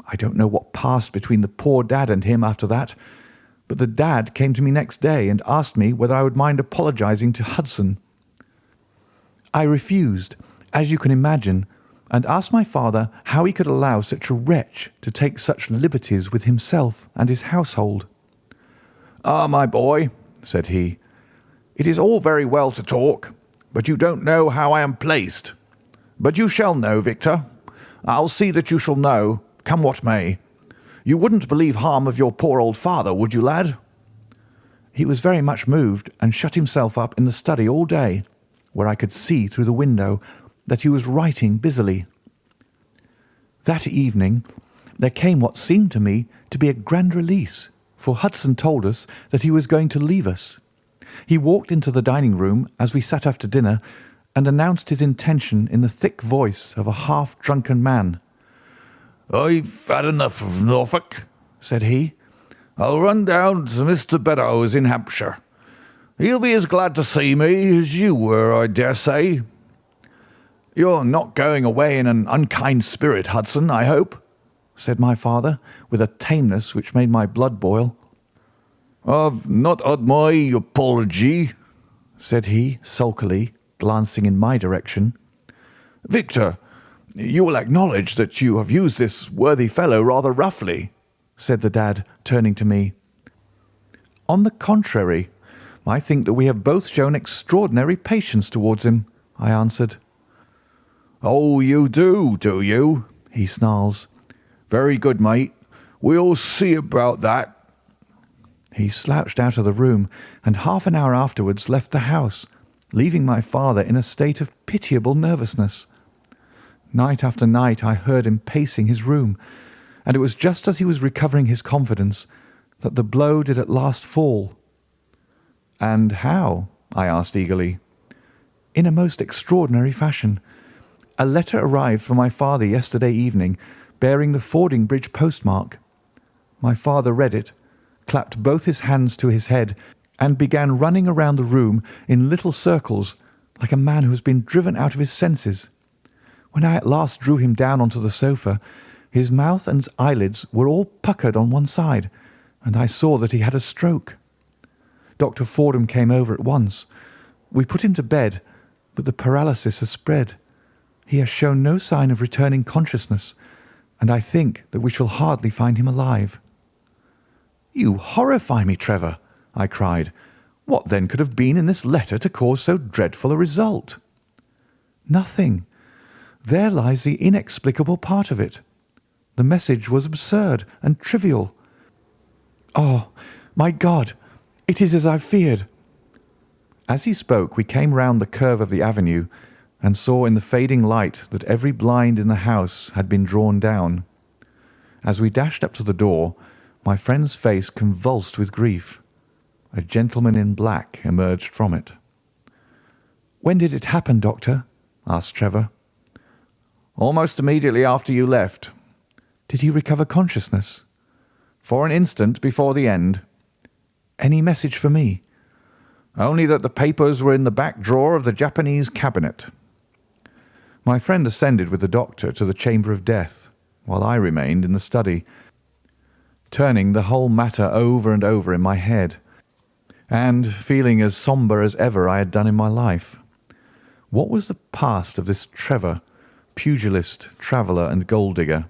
I don't know what passed between the poor dad and him after that, but the dad came to me next day and asked me whether I would mind apologizing to Hudson. I refused, as you can imagine, and asked my father how he could allow such a wretch to take such liberties with himself and his household. "Ah, my boy," said he, "it is all very well to talk, but you don't know how I am placed. But you shall know, Victor. I'll see that you shall know, come what may. You wouldn't believe harm of your poor old father, would you, lad?" He was very much moved and shut himself up in the study all day, where I could see through the window that he was writing busily. That evening there came what seemed to me to be a grand release, for Hudson told us that he was going to leave us. He walked into the dining room as we sat after dinner and announced his intention in the thick voice of a half-drunken man. "I've had enough of Norfolk," said he. "I'll run down to Mr. Beddoes in Hampshire. He'll be as glad to see me as you were, I dare say." "You're not going away in an unkind spirit, Hudson, I hope?" said my father, with a tameness which made my blood boil. "I've not had my apology," said he, sulkily, glancing in my direction. "Victor, you will acknowledge that you have used this worthy fellow rather roughly," said the dad, turning to me. "On the contrary, I think that we have both shown extraordinary patience towards him," I answered. "Oh, you do you?" he snarls. "Very good, mate. We'll see about that." He slouched out of the room and half an hour afterwards left the house, leaving my father in a state of pitiable nervousness. Night after night I heard him pacing his room, and it was just as he was recovering his confidence that the blow did at last fall. "And how?" I asked eagerly. "In a most extraordinary fashion. A letter arrived from my father yesterday evening, bearing the Fordingbridge postmark. My father read it, clapped both his hands to his head, and began running around the room in little circles, like a man who has been driven out of his senses. When I at last drew him down onto the sofa, his mouth and eyelids were all puckered on one side, and I saw that he had a stroke. Dr. Fordham came over at once. We put him to bed, but the paralysis has spread. He has shown no sign of returning consciousness, and I think that we shall hardly find him alive." "You horrify me, Trevor," I cried. "What then could have been in this letter to cause so dreadful a result?" "Nothing. There lies the inexplicable part of it. The message was absurd and trivial. Oh, my God, it is as I feared." As he spoke, we came round the curve of the avenue and saw in the fading light that every blind in the house had been drawn down. As we dashed up to the door, my friend's face convulsed with grief. A gentleman in black emerged from it. "When did it happen, Doctor?" asked Trevor. "Almost immediately after you left." "Did he recover consciousness?" "For an instant before the end." "Any message for me?" "Only that the papers were in the back drawer of the Japanese cabinet." My friend ascended with the doctor to the chamber of death, while I remained in the study, turning the whole matter over and over in my head, and feeling as sombre as ever I had done in my life. What was the past of this Trevor, pugilist, traveller, and gold digger,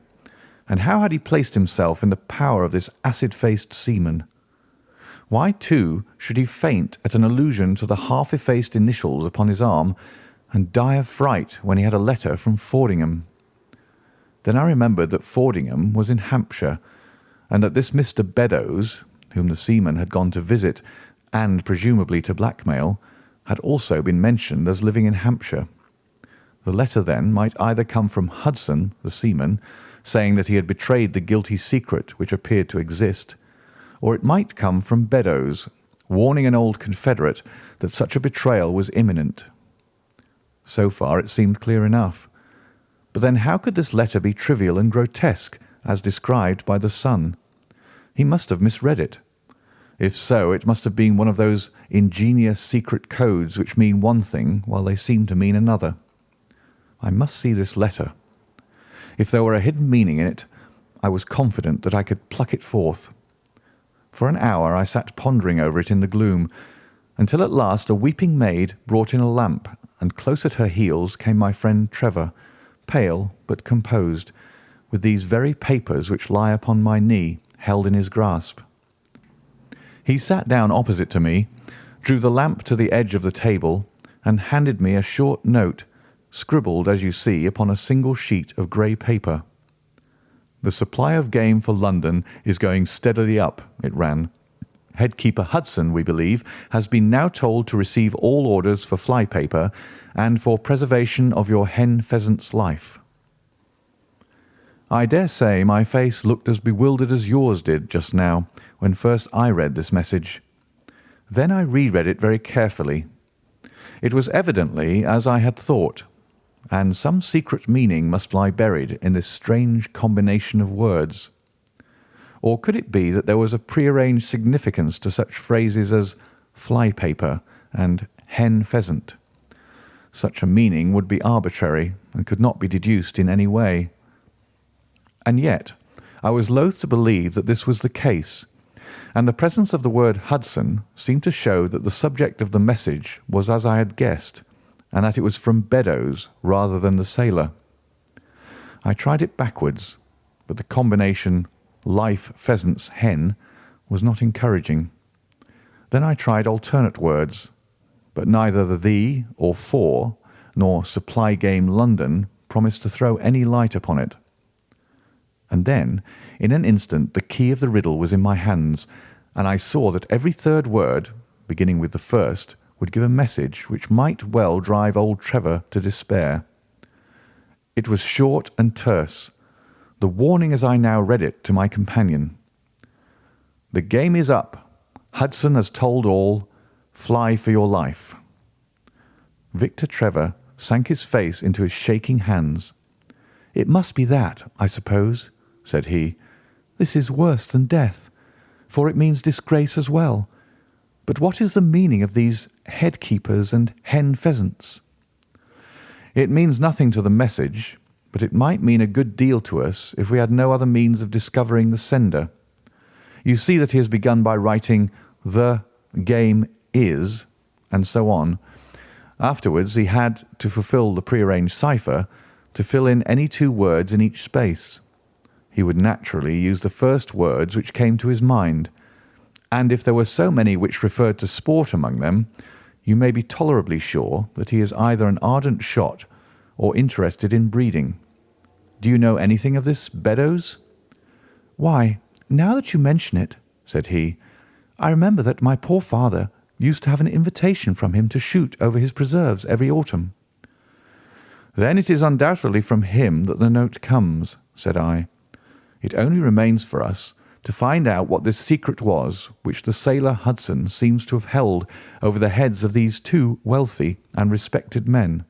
and how had he placed himself in the power of this acid-faced seaman? Why, too, should he faint at an allusion to the half-effaced initials upon his arm and die of fright when he had a letter from Fordingham? Then I remembered that Fordingham was in Hampshire, and that this Mr. Beddoes, whom the seaman had gone to visit and presumably to blackmail, had also been mentioned as living in Hampshire. The letter, then, might either come from Hudson, the seaman, saying that he had betrayed the guilty secret which appeared to exist, or it might come from Beddoes, warning an old confederate that such a betrayal was imminent. So far it seemed clear enough. But then how could this letter be trivial and grotesque, as described by the son? He must have misread it. If so, it must have been one of those ingenious secret codes which mean one thing while they seem to mean another. I must see this letter. If there were a hidden meaning in it, I was confident that I could pluck it forth. For an hour I sat pondering over it in the gloom, until at last a weeping maid brought in a lamp, and close at her heels came my friend Trevor, pale but composed, with these very papers which lie upon my knee, held in his grasp. He sat down opposite to me, drew the lamp to the edge of the table, and handed me a short note, scribbled, as you see, upon a single sheet of grey paper. "The supply of game for London is going steadily up," it ran. "Headkeeper Hudson, we believe, has been now told to receive all orders for fly paper and for preservation of your hen pheasant's life." I dare say my face looked as bewildered as yours did just now when first I read this message. Then I reread it very carefully. It was evidently as I had thought, and some secret meaning must lie buried in this strange combination of words. Or could it be that there was a prearranged significance to such phrases as fly paper and hen pheasant? Such a meaning would be arbitrary and could not be deduced in any way. And yet I was loath to believe that this was the case, and the presence of the word Hudson seemed to show that the subject of the message was as I had guessed, and that it was from Beddoes rather than the sailor. I tried it backwards, but the combination life pheasant's hen was not encouraging. Then I tried alternate words, but neither the or for nor supply game London promised to throw any light upon it. And then, in an instant, the key of the riddle was in my hands, and I saw that every third word, beginning with the first, would give a message which might well drive old Trevor to despair. It was short and terse, the warning as I now read it to my companion. "The game is up. Hudson has told all. Fly for your life." Victor Trevor sank his face into his shaking hands. "It must be that, I suppose," said he. "This is worse than death, for it means disgrace as well. But what is the meaning of these headkeepers and hen pheasants?" "It means nothing to the message, but it might mean a good deal to us if we had no other means of discovering the sender. You see that he has begun by writing 'the game is,' and so on. Afterwards he had, to fulfil the prearranged cipher, to fill in any two words in each space. He would naturally use the first words which came to his mind, and if there were so many which referred to sport among them, you may be tolerably sure that he is either an ardent shot or interested in breeding. Do you know anything of this Beddoes?" "Why, now that you mention it," said he, "I remember that my poor father used to have an invitation from him to shoot over his preserves every autumn." "Then it is undoubtedly from him that the note comes," said I. "It only remains for us to find out what this secret was which the sailor Hudson seems to have held over the heads of these two wealthy and respected men."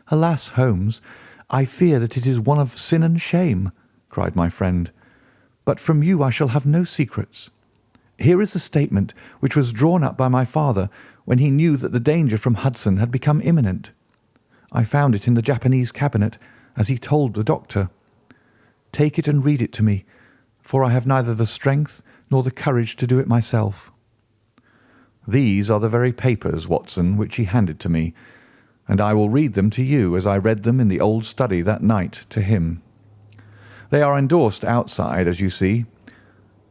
"Alas, Holmes, I fear that it is one of sin and shame," cried my friend. "But from you I shall have no secrets. Here is the statement which was drawn up by my father when he knew that the danger from Hudson had become imminent. I found it in the Japanese cabinet, as he told the doctor. Take it and read it to me, for I have neither the strength nor the courage to do it myself." "These are the very papers, Watson, which he handed to me, and I will read them to you as I read them in the old study that night to him. They are endorsed outside, as you see.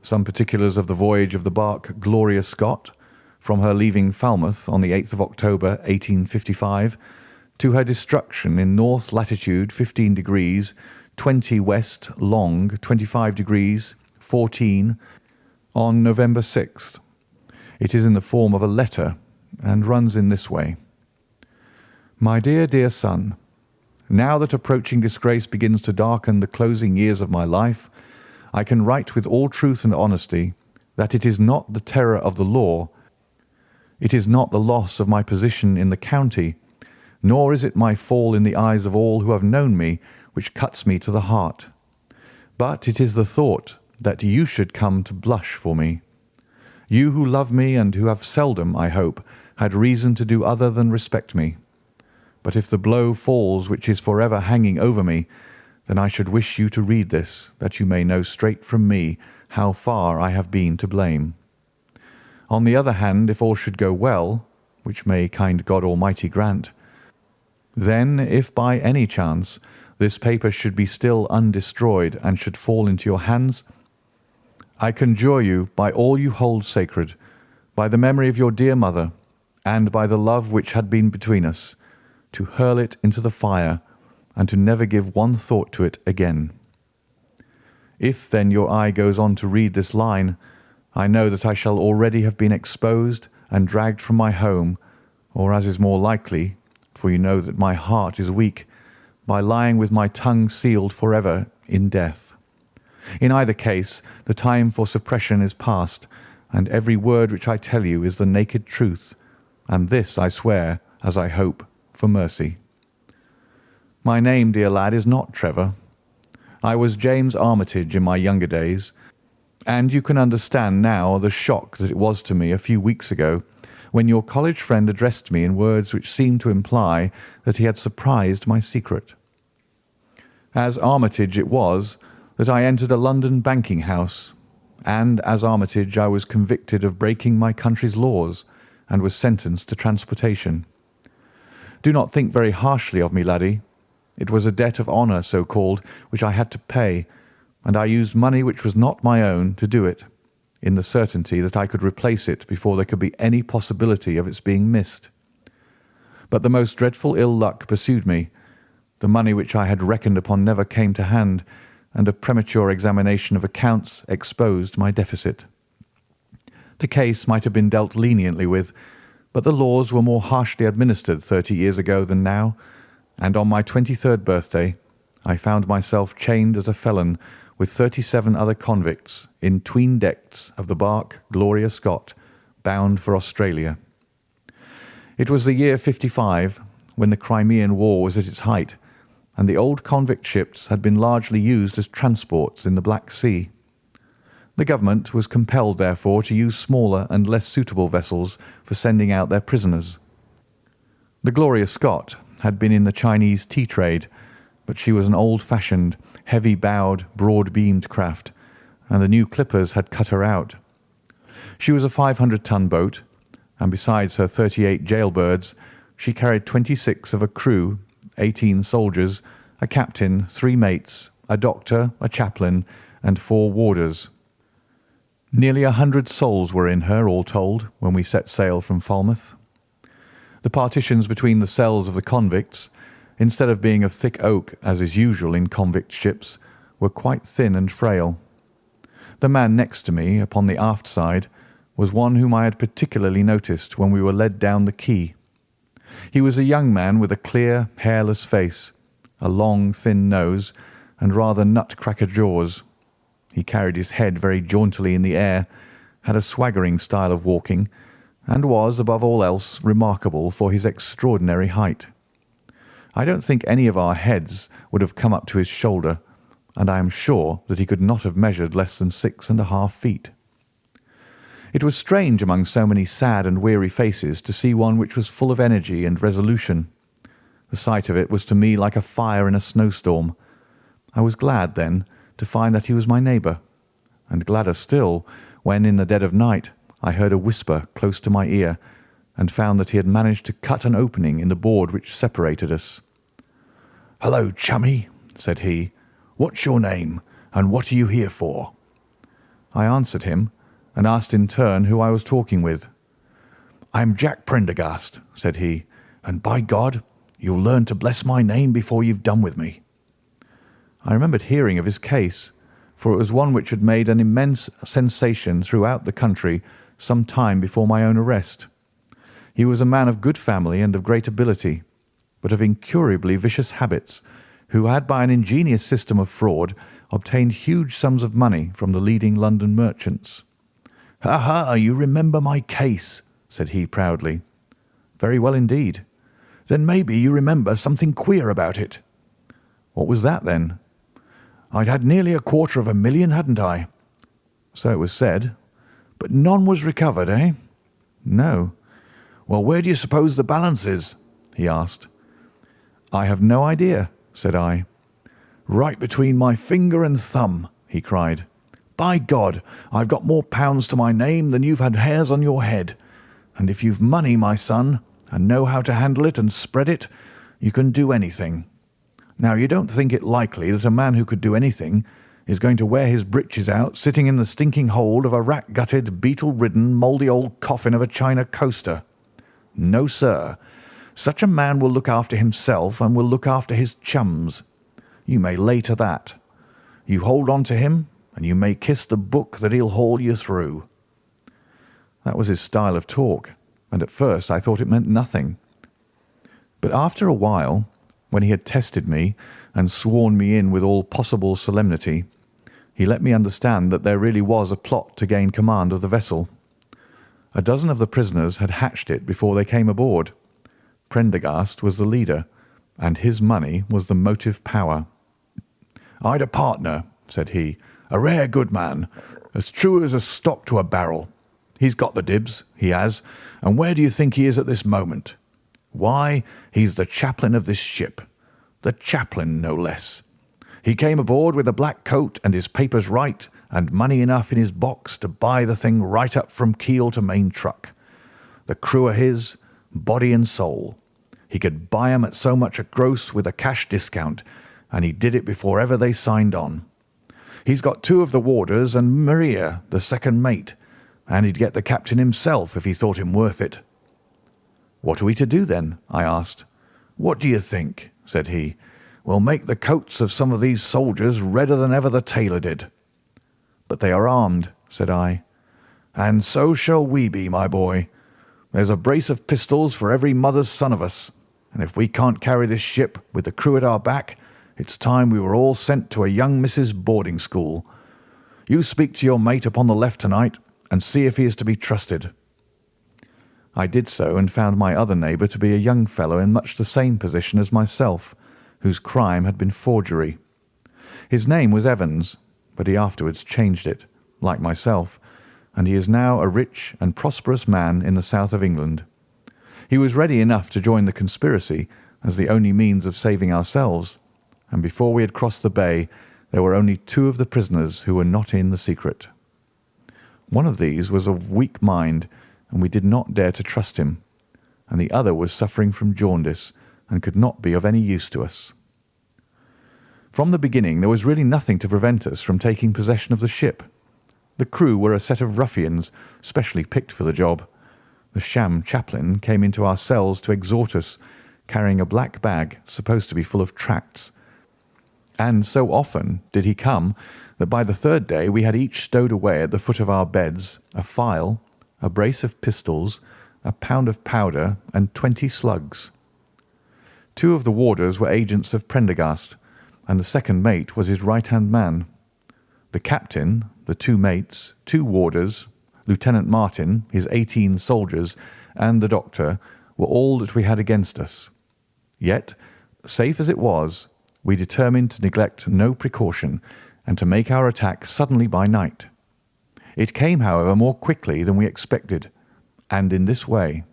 Some particulars of the voyage of the barque Gloria Scott, from her leaving Falmouth on the 8th of October, 1855, to her destruction in north latitude 15 degrees, 20 west long, 25 degrees, 14, On November 6th. It is in the form of a letter and runs in this way. My dear, dear son, now that approaching disgrace begins to darken the closing years of my life, I can write with all truth and honesty that it is not the terror of the law, it is not the loss of my position in the county, nor is it my fall in the eyes of all who have known me which cuts me to the heart. But it is the thought that you should come to blush for me. You who love me and who have seldom, I hope, had reason to do other than respect me. But if the blow falls which is forever hanging over me, then I should wish you to read this, that you may know straight from me how far I have been to blame. On the other hand, if all should go well, which may kind God Almighty grant, then if by any chance this paper should be still undestroyed and should fall into your hands, I conjure you by all you hold sacred, by the memory of your dear mother, and by the love which had been between us, to hurl it into the fire, and to never give one thought to it again. If then your eye goes on to read this line, I know that I shall already have been exposed and dragged from my home, or as is more likely, for you know that my heart is weak, by lying with my tongue sealed forever in death. In either case, the time for suppression is past, and every word which I tell you is the naked truth, and this I swear, as I hope, for mercy. My name, dear lad, is not Trevor. I was James Armitage in my younger days, and you can understand now the shock that it was to me a few weeks ago when your college friend addressed me in words which seemed to imply that he had surprised my secret. As Armitage it was that I entered a London banking house, and as Armitage I was convicted of breaking my country's laws and was sentenced to transportation. Do not think very harshly of me, laddie. It was a debt of honour, so called, which I had to pay, and I used money which was not my own to do it, in the certainty that I could replace it before there could be any possibility of its being missed. But the most dreadful ill luck pursued me. The money which I had reckoned upon never came to hand, and a premature examination of accounts exposed my deficit. The case might have been dealt leniently with, but the laws were more harshly administered 30 years ago than now, and on my 23rd birthday I found myself chained as a felon with 37 other convicts in 'tween decks of the barque Gloria Scott, bound for Australia. It was the year '55, when the Crimean War was at its height, and the old convict ships had been largely used as transports in the Black Sea. The government was compelled, therefore, to use smaller and less suitable vessels for sending out their prisoners. The Gloria Scott had been in the Chinese tea trade, but she was an old-fashioned, heavy-bowed, broad-beamed craft, and the new clippers had cut her out. She was a 500-ton boat, and besides her 38 jailbirds, she carried 26 of a crew, 18 soldiers, a captain, 3 mates, a doctor, a chaplain, and 4 warders. Nearly 100 souls were in her, all told, when we set sail from Falmouth. The partitions between the cells of the convicts, instead of being of thick oak, as is usual in convict ships, were quite thin and frail. The man next to me, upon the aft side, was one whom I had particularly noticed when we were led down the quay. He was a young man with a clear, hairless face, a long, thin nose, and rather nut-cracker jaws. He carried his head very jauntily in the air, had a swaggering style of walking, and was, above all else, remarkable for his extraordinary height. I don't think any of our heads would have come up to his shoulder, and I am sure that he could not have measured less than 6½ feet. It was strange among so many sad and weary faces to see one which was full of energy and resolution. The sight of it was to me like a fire in a snowstorm. I was glad, then, to find that he was my neighbour, and gladder still when, in the dead of night, I heard a whisper close to my ear, and found that he had managed to cut an opening in the board which separated us. "Hello, chummy," said he. "What's your name, and what are you here for?" I answered him, and asked in turn who I was talking with. "I'm Jack Prendergast," said he, "and by God, you'll learn to bless my name before you've done with me." I remembered hearing of his case, for it was one which had made an immense sensation throughout the country some time before my own arrest. He was a man of good family and of great ability, but of incurably vicious habits, who had by an ingenious system of fraud obtained huge sums of money from the leading London merchants. "Ha, ha, you remember my case," said he proudly. "Very well indeed." "Then maybe you remember something queer about it." "What was that, then?" "I'd had nearly $250,000, hadn't I?" "So it was said." "But none was recovered, eh?" "No." "Well, where do you suppose the balance is?" he asked. "I have no idea," said I. "Right between my finger and thumb," he cried. "By God, I've got more pounds to my name than you've had hairs on your head. And if you've money, my son, and know how to handle it and spread it, you can do anything. Now, you don't think it likely that a man who could do anything is going to wear his breeches out sitting in the stinking hold of a rat-gutted, beetle-ridden, mouldy old coffin of a China coaster? No, sir. Such a man will look after himself and will look after his chums. You may lay to that. You hold on to him, and you may kiss the book that he'll haul you through." That was his style of talk, and at first I thought it meant nothing. But after a while, when he had tested me and sworn me in with all possible solemnity, he let me understand that there really was a plot to gain command of the vessel. A dozen of the prisoners had hatched it before they came aboard. Prendergast was the leader, and his money was the motive power. "I'd a partner," said he, "a rare good man, as true as a stock to a barrel. He's got the dibs, he has, and where do you think he is at this moment? Why, he's the chaplain of this ship. The chaplain, no less. He came aboard with a black coat and his papers right, and money enough in his box to buy the thing right up from keel to main truck. The crew are his, body and soul. He could buy 'em at so much a gross with a cash discount, and he did it before ever they signed on. He's got 2 of the warders and Maria, the second mate, and he'd get the captain himself if he thought him worth it." "What are we to do, then?" I asked. "What do you think?" said he. "We'll make the coats of some of these soldiers redder than ever the tailor did." "But they are armed," said I. "And so shall we be, my boy. There's a brace of pistols for every mother's son of us, and if we can't carry this ship with the crew at our back, it's time we were all sent to a young Mrs. boarding school. You speak to your mate upon the left tonight, and see if he is to be trusted." I did so, and found my other neighbour to be a young fellow in much the same position as myself, whose crime had been forgery. His name was Evans, but he afterwards changed it, like myself, and he is now a rich and prosperous man in the south of England. He was ready enough to join the conspiracy as the only means of saving ourselves, and before we had crossed the bay there were only 2 of the prisoners who were not in the secret. One of these was of weak mind, and we did not dare to trust him, and the other was suffering from jaundice and could not be of any use to us. From the beginning there was really nothing to prevent us from taking possession of the ship. The crew were a set of ruffians specially picked for the job. The sham chaplain came into our cells to exhort us, carrying a black bag supposed to be full of tracts. And so often did he come that by the 3rd day we had each stowed away at the foot of our beds a file, a brace of pistols, a pound of powder, and 20 slugs. 2 of the warders were agents of Prendergast, and the second mate was his right-hand man. The captain, the 2 mates, 2 warders, Lieutenant Martin, his 18 soldiers, and the doctor were all that we had against us. Yet, safe as it was, we determined to neglect no precaution and to make our attack suddenly by night. It came, however, more quickly than we expected, and in this way.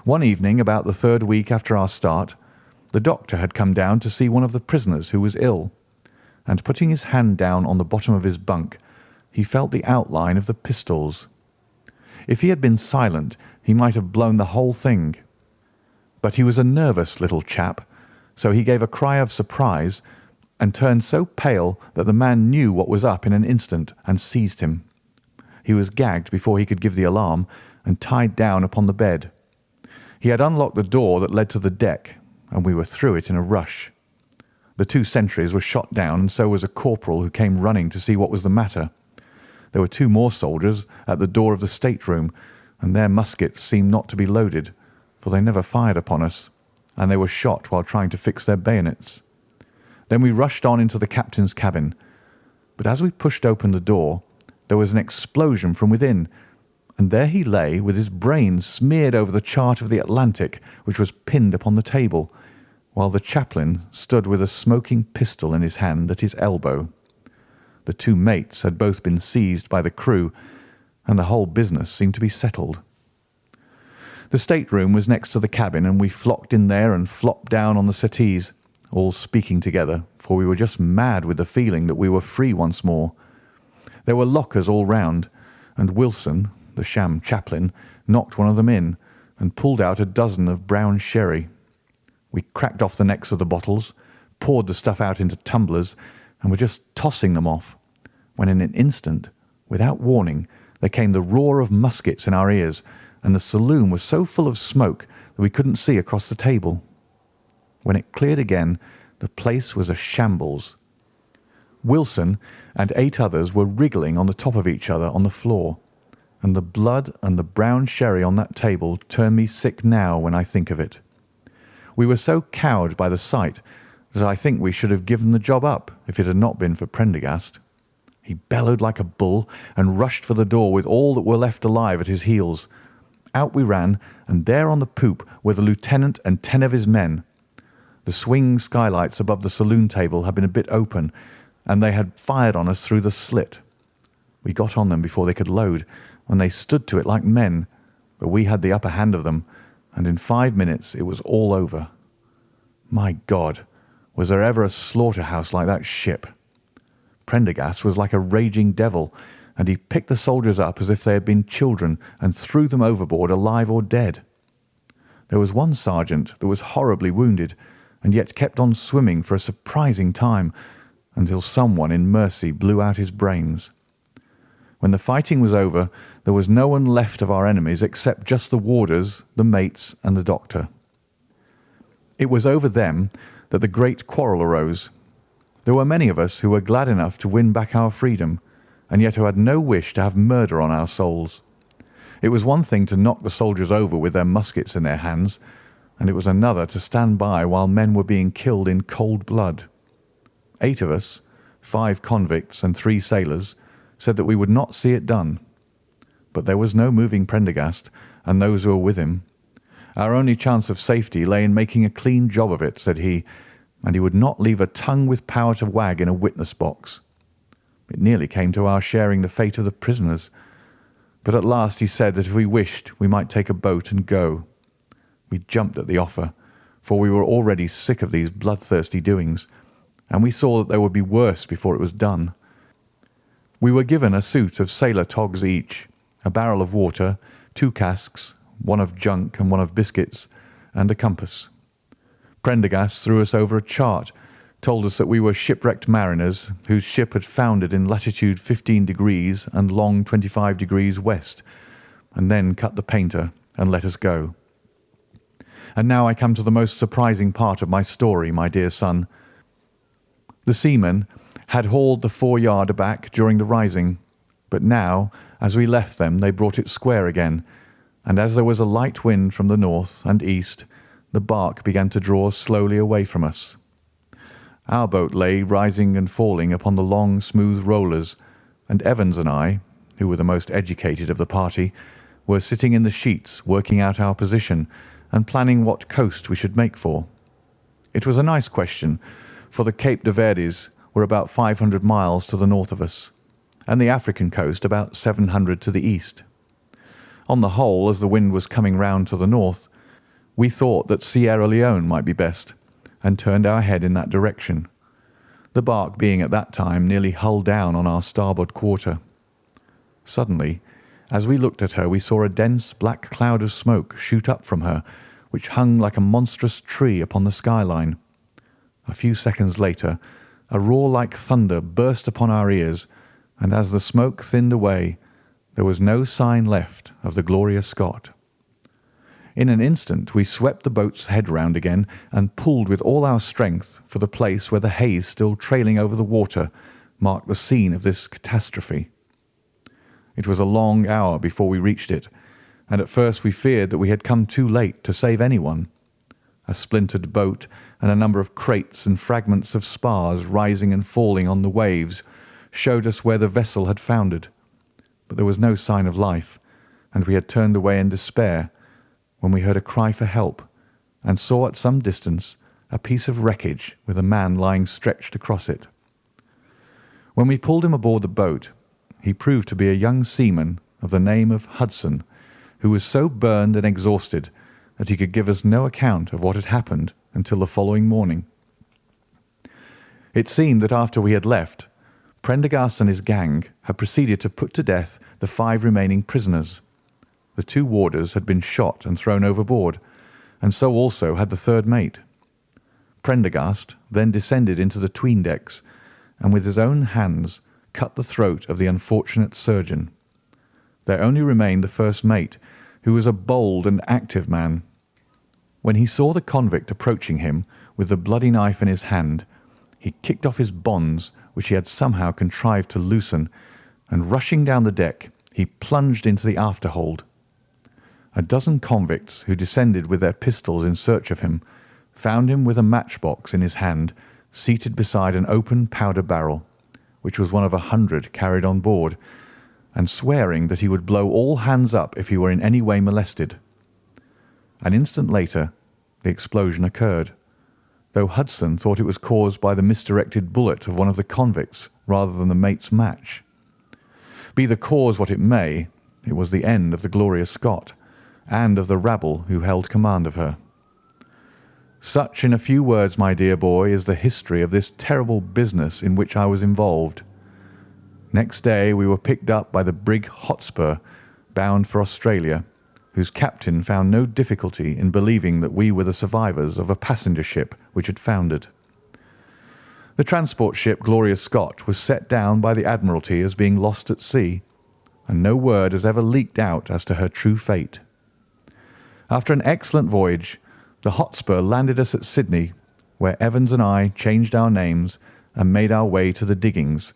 One evening, about the 3rd week after our start, the doctor had come down to see one of the prisoners who was ill, and putting his hand down on the bottom of his bunk, he felt the outline of the pistols. If he had been silent, he might have blown the whole thing. But he was a nervous little chap, so he gave a cry of surprise and turned so pale that the man knew what was up in an instant and seized him. He was gagged before he could give the alarm and tied down upon the bed. He had unlocked the door that led to the deck, and we were through it in a rush. The 2 sentries were shot down, and so was a corporal who came running to see what was the matter. There were 2 more soldiers at the door of the state-room, and their muskets seemed not to be loaded, for they never fired upon us, and they were shot while trying to fix their bayonets. Then we rushed on into the captain's cabin, but as we pushed open the door, there was an explosion from within, and there he lay with his brains smeared over the chart of the Atlantic, which was pinned upon the table, while the chaplain stood with a smoking pistol in his hand at his elbow. The 2 mates had both been seized by the crew, and the whole business seemed to be settled. The state-room was next to the cabin, and we flocked in there and flopped down on the settees, all speaking together, for we were just mad with the feeling that we were free once more. There were lockers all round, and Wilson, the sham chaplain, knocked one of them in and pulled out a dozen of brown sherry. We cracked off the necks of the bottles, poured the stuff out into tumblers, and were just tossing them off, when in an instant, without warning, there came the roar of muskets in our ears, and the saloon was so full of smoke that we couldn't see across the table. When it cleared again, the place was a shambles. Wilson and 8 others were wriggling on the top of each other on the floor, and the blood and the brown sherry on that table turn me sick now when I think of it. We were so cowed by the sight that I think we should have given the job up if it had not been for Prendergast. He bellowed like a bull and rushed for the door with all that were left alive at his heels. Out we ran, and there on the poop were the lieutenant and 10 of his men. The swing skylights above the saloon table had been a bit open, and they had fired on us through the slit. We got on them before they could load, when they stood to it like men, but we had the upper hand of them, and in 5 minutes it was all over. My God, was there ever a slaughterhouse like that ship? Prendergast was like a raging devil, and he picked the soldiers up as if they had been children and threw them overboard alive or dead. There was one sergeant that was horribly wounded, and yet kept on swimming for a surprising time, until someone in mercy blew out his brains. When the fighting was over, there was no one left of our enemies except just the warders, the mates, and the doctor. It was over them that the great quarrel arose. There were many of us who were glad enough to win back our freedom, and yet who had no wish to have murder on our souls. It was one thing to knock the soldiers over with their muskets in their hands, and it was another to stand by while men were being killed in cold blood. 8 of us, 5 convicts and 3 sailors, said that we would not see it done. But there was no moving Prendergast and those who were with him. Our only chance of safety lay in making a clean job of it, said he, and he would not leave a tongue with power to wag in a witness box. It nearly came to our sharing the fate of the prisoners, but at last he said that if we wished we might take a boat and go. We jumped at the offer, for we were already sick of these bloodthirsty doings, and we saw that there would be worse before it was done. We were given a suit of sailor togs each, a barrel of water, 2 casks, one of junk and one of biscuits, and a compass. Prendergast threw us over a chart, told us that we were shipwrecked mariners whose ship had foundered in latitude 15 degrees and long 25 degrees west, and then cut the painter and let us go. And now I come to the most surprising part of my story, my dear son. The seamen had hauled the foreyard aback during the rising, but now, as we left them, they brought it square again, and as there was a light wind from the north and east, the bark began to draw slowly away from us. Our boat lay rising and falling upon the long, smooth rollers, and Evans and I, who were the most educated of the party, were sitting in the sheets working out our position and planning what coast we should make for. It was a nice question, for the Cape de Verdes were about 500 miles to the north of us, and the African coast about 700 to the east. On the whole, as the wind was coming round to the north, we thought that Sierra Leone might be best, and turned our head in that direction, the bark being at that time nearly hull down on our starboard quarter. Suddenly, as we looked at her, we saw a dense black cloud of smoke shoot up from her, which hung like a monstrous tree upon the skyline. A few seconds later, a roar like thunder burst upon our ears, and as the smoke thinned away, there was no sign left of the Gloria Scott. In an instant we swept the boat's head round again and pulled with all our strength for the place where the haze still trailing over the water marked the scene of this catastrophe. It was a long hour before we reached it, and at first we feared that we had come too late to save anyone. A splintered boat and a number of crates and fragments of spars rising and falling on the waves showed us where the vessel had foundered, but there was no sign of life, and we had turned away in despair when we heard a cry for help and saw at some distance a piece of wreckage with a man lying stretched across it. When we pulled him aboard the boat, he proved to be a young seaman of the name of Hudson, who was so burned and exhausted that he could give us no account of what had happened until the following morning. It seemed that after we had left, Prendergast and his gang had proceeded to put to death the 5 remaining prisoners. The 2 warders had been shot and thrown overboard, and so also had the 3rd mate. Prendergast then descended into the 'tween decks, and with his own hands cut the throat of the unfortunate surgeon. There only remained the 1st mate, who was a bold and active man. When he saw the convict approaching him with the bloody knife in his hand, he kicked off his bonds, which he had somehow contrived to loosen, and rushing down the deck, he plunged into the afterhold. A dozen convicts, who descended with their pistols in search of him, found him with a matchbox in his hand, seated beside an open powder barrel, which was one of 100 carried on board, and swearing that he would blow all hands up if he were in any way molested. An instant later the explosion occurred, though Hudson thought it was caused by the misdirected bullet of one of the convicts rather than the mate's match. Be the cause what it may, it was the end of the Gloria Scott, and of the rabble who held command of her. Such, in a few words, my dear boy, is the history of this terrible business in which I was involved. Next day we were picked up by the brig Hotspur, bound for Australia, whose captain found no difficulty in believing that we were the survivors of a passenger ship which had foundered. The transport ship Gloria Scott was set down by the Admiralty as being lost at sea, and no word has ever leaked out as to her true fate. After an excellent voyage, the Hotspur landed us at Sydney, where Evans and I changed our names and made our way to the diggings,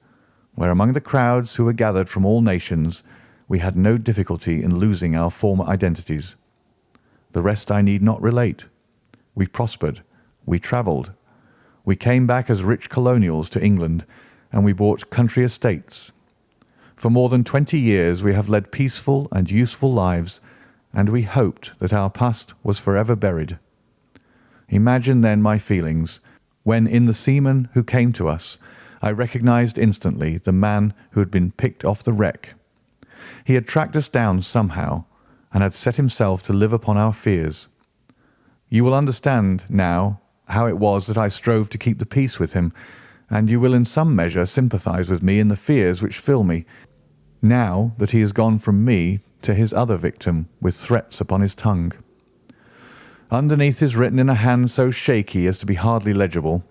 where among the crowds who were gathered from all nations, we had no difficulty in losing our former identities. The rest I need not relate. We prospered, we travelled, we came back as rich colonials to England, and we bought country estates. For more than 20 years we have led peaceful and useful lives, and we hoped that our past was forever buried. Imagine then my feelings when in the seaman who came to us I recognised instantly the man who had been picked off the wreck. He had tracked us down somehow, and had set himself to live upon our fears. You will understand now how it was that I strove to keep the peace with him, and you will in some measure sympathise with me in the fears which fill me, now that he has gone from me to his other victim with threats upon his tongue. Underneath is written in a hand so shaky as to be hardly legible.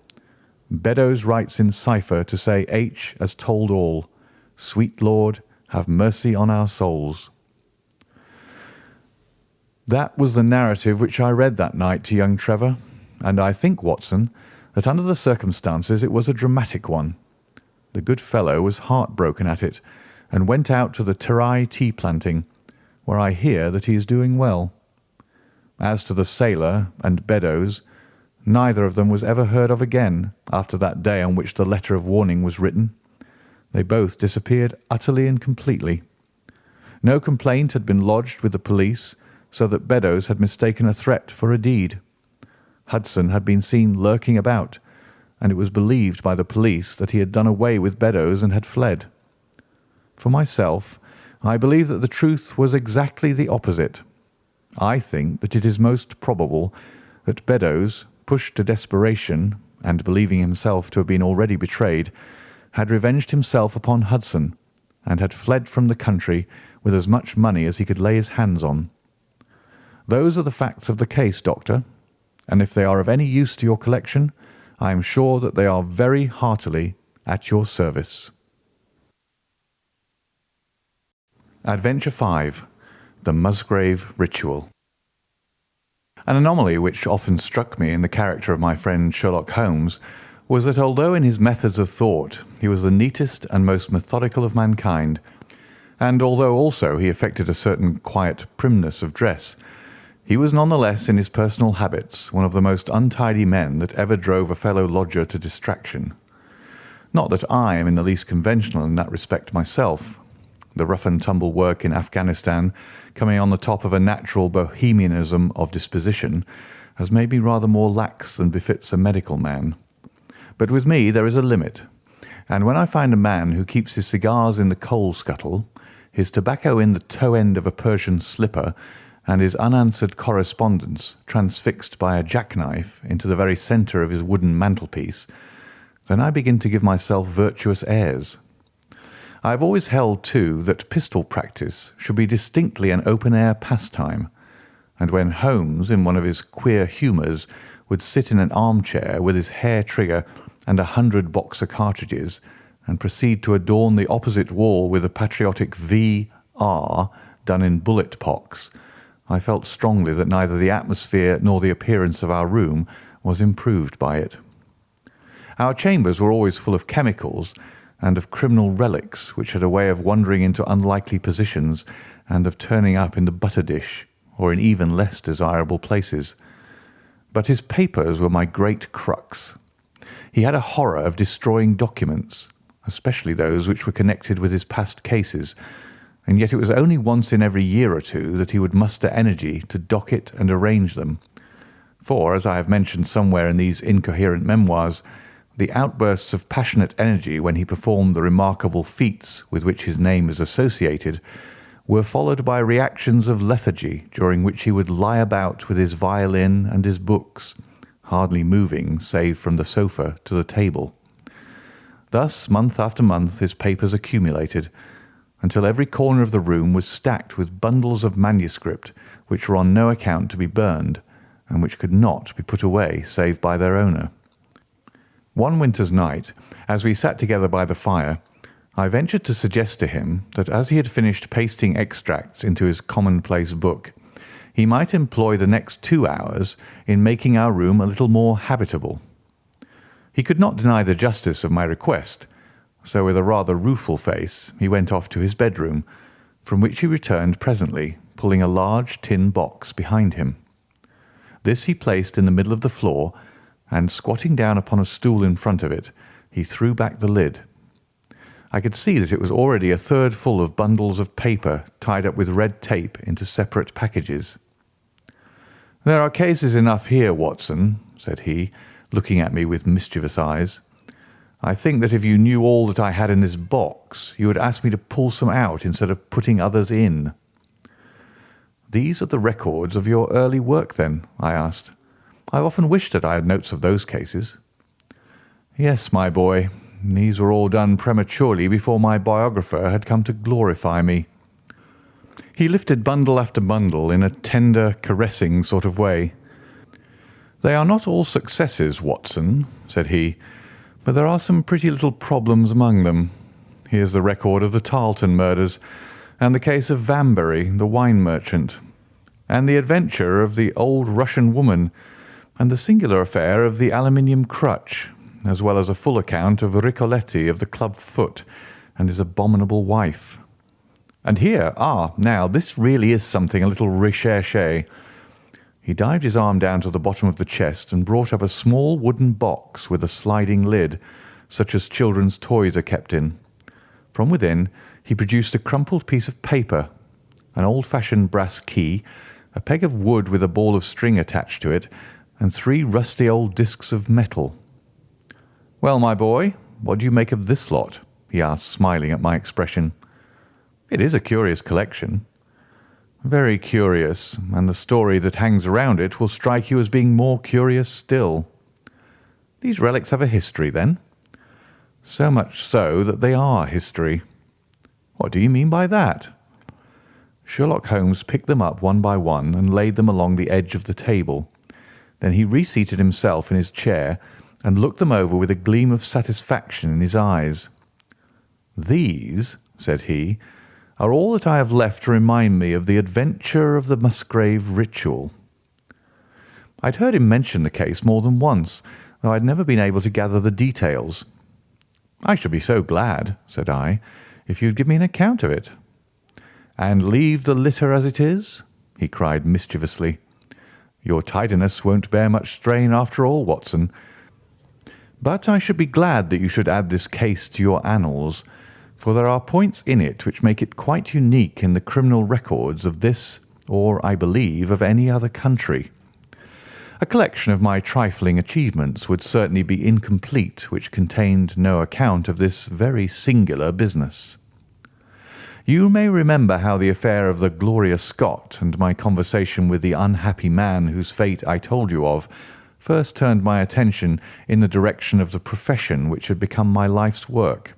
Beddoes writes in cipher to say H has told all. Sweet Lord, have mercy on our souls. That was the narrative which I read that night to young Trevor, and I think, Watson, that under the circumstances it was a dramatic one. The good fellow was heartbroken at it, and went out to the Terai tea planting, where I hear that he is doing well. As to the sailor and Beddoes, neither of them was ever heard of again after that day on which the letter of warning was written. They both disappeared utterly and completely. No complaint had been lodged with the police, so that Beddoes had mistaken a threat for a deed. Hudson had been seen lurking about, and it was believed by the police that he had done away with Beddoes and had fled. For myself, I believe that the truth was exactly the opposite. I think that it is most probable that Beddoes, pushed to desperation, and believing himself to have been already betrayed, had revenged himself upon Hudson, and had fled from the country with as much money as he could lay his hands on. Those are the facts of the case, Doctor, and if they are of any use to your collection, I am sure that they are very heartily at your service. Adventure 5. The Musgrave Ritual. An anomaly which often struck me in the character of my friend Sherlock Holmes was that although in his methods of thought he was the neatest and most methodical of mankind, and although also he affected a certain quiet primness of dress, he was none the less in his personal habits one of the most untidy men that ever drove a fellow lodger to distraction. Not that I am in the least conventional in that respect myself. The rough-and-tumble work in Afghanistan, coming on the top of a natural bohemianism of disposition, has made me rather more lax than befits a medical man. But with me there is a limit, and when I find a man who keeps his cigars in the coal scuttle, his tobacco in the toe end of a Persian slipper, and his unanswered correspondence transfixed by a jackknife into the very centre of his wooden mantelpiece, then I begin to give myself virtuous airs. I have always held, too, that pistol practice should be distinctly an open-air pastime, and when Holmes, in one of his queer humours, would sit in an armchair with his hair trigger and 100 Boxer cartridges, and proceed to adorn the opposite wall with a patriotic V.R. done in bullet pocks, I felt strongly that neither the atmosphere nor the appearance of our room was improved by it. Our chambers were always full of chemicals and of criminal relics which had a way of wandering into unlikely positions and of turning up in the butter dish or in even less desirable places. But his papers were my great crux. He had a horror of destroying documents, especially those which were connected with his past cases, and yet it was only once in every year or two that he would muster energy to docket and arrange them. For, as I have mentioned somewhere in these incoherent memoirs, the outbursts of passionate energy when he performed the remarkable feats with which his name is associated were followed by reactions of lethargy during which he would lie about with his violin and his books, hardly moving save from the sofa to the table. Thus, month after month, his papers accumulated, until every corner of the room was stacked with bundles of manuscript which were on no account to be burned, and which could not be put away save by their owner. One winter's night, as we sat together by the fire, I ventured to suggest to him that as he had finished pasting extracts into his commonplace book, he might employ the next 2 hours in making our room a little more habitable. He could not deny the justice of my request, so with a rather rueful face he went off to his bedroom, from which he returned presently, pulling a large tin box behind him. This he placed in the middle of the floor, and squatting down upon a stool in front of it, he threw back the lid. I could see that it was already a third full of bundles of paper tied up with red tape into separate packages. "There are cases enough here, Watson," said he, looking at me with mischievous eyes. "I think that if you knew all that I had in this box, you would ask me to pull some out instead of putting others in." "These are the records of your early work, then?" I asked. "I have often wished that I had notes of those cases." "Yes, my boy. These were all done prematurely before my biographer had come to glorify me." He lifted bundle after bundle in a tender, caressing sort of way. "They are not all successes, Watson," said he, "but there are some pretty little problems among them. Here's the record of the Tarleton murders, and the case of Vanbury, the wine merchant, and the adventure of the old Russian woman, and the singular affair of the aluminium crutch, as well as a full account of Ricoletti of the club foot and his abominable wife. And here, now this really is something a little recherché." He dived his arm down to the bottom of the chest and brought up a small wooden box with a sliding lid, such as children's toys are kept in. From within he produced a crumpled piece of paper, an old-fashioned brass key, a peg of wood with a ball of string attached to it, and 3 rusty old discs of metal. "Well, my boy, what do you make of this lot?" he asked, smiling at my expression. "It is a curious collection." "Very curious, and the story that hangs around it will strike you as being more curious still." "These relics have a history, then?" "So much so that they are history." "What do you mean by that?" Sherlock Holmes picked them up one by one and laid them along the edge of the table. Then he reseated himself in his chair and looked them over with a gleam of satisfaction in his eyes. "These," said he, "are all that I have left to remind me of the adventure of the Musgrave ritual." I'd heard him mention the case more than once, though I'd never been able to gather the details. "I should be so glad," said I, "if you'd give me an account of it." "And leave the litter as it is?" he cried mischievously. "Your tidiness won't bear much strain after all, Watson. But I should be glad that you should add this case to your annals, for there are points in it which make it quite unique in the criminal records of this, or, I believe, of any other country. A collection of my trifling achievements would certainly be incomplete which contained no account of this very singular business. You may remember how the affair of the Gloria Scott and my conversation with the unhappy man whose fate I told you of first turned my attention in the direction of the profession which had become my life's work.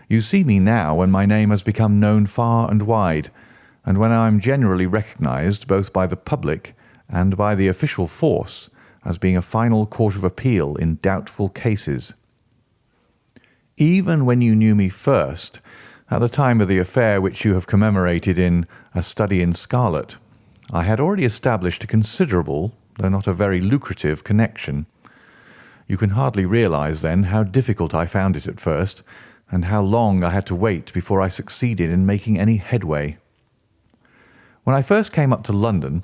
You see me now when my name has become known far and wide, and when I am generally recognised both by the public and by the official force as being a final court of appeal in doubtful cases. Even when you knew me first, at the time of the affair which you have commemorated in A Study in Scarlet, I had already established a considerable, though not a very lucrative, connection. You can hardly realise, then, how difficult I found it at first, and how long I had to wait before I succeeded in making any headway. When I first came up to London,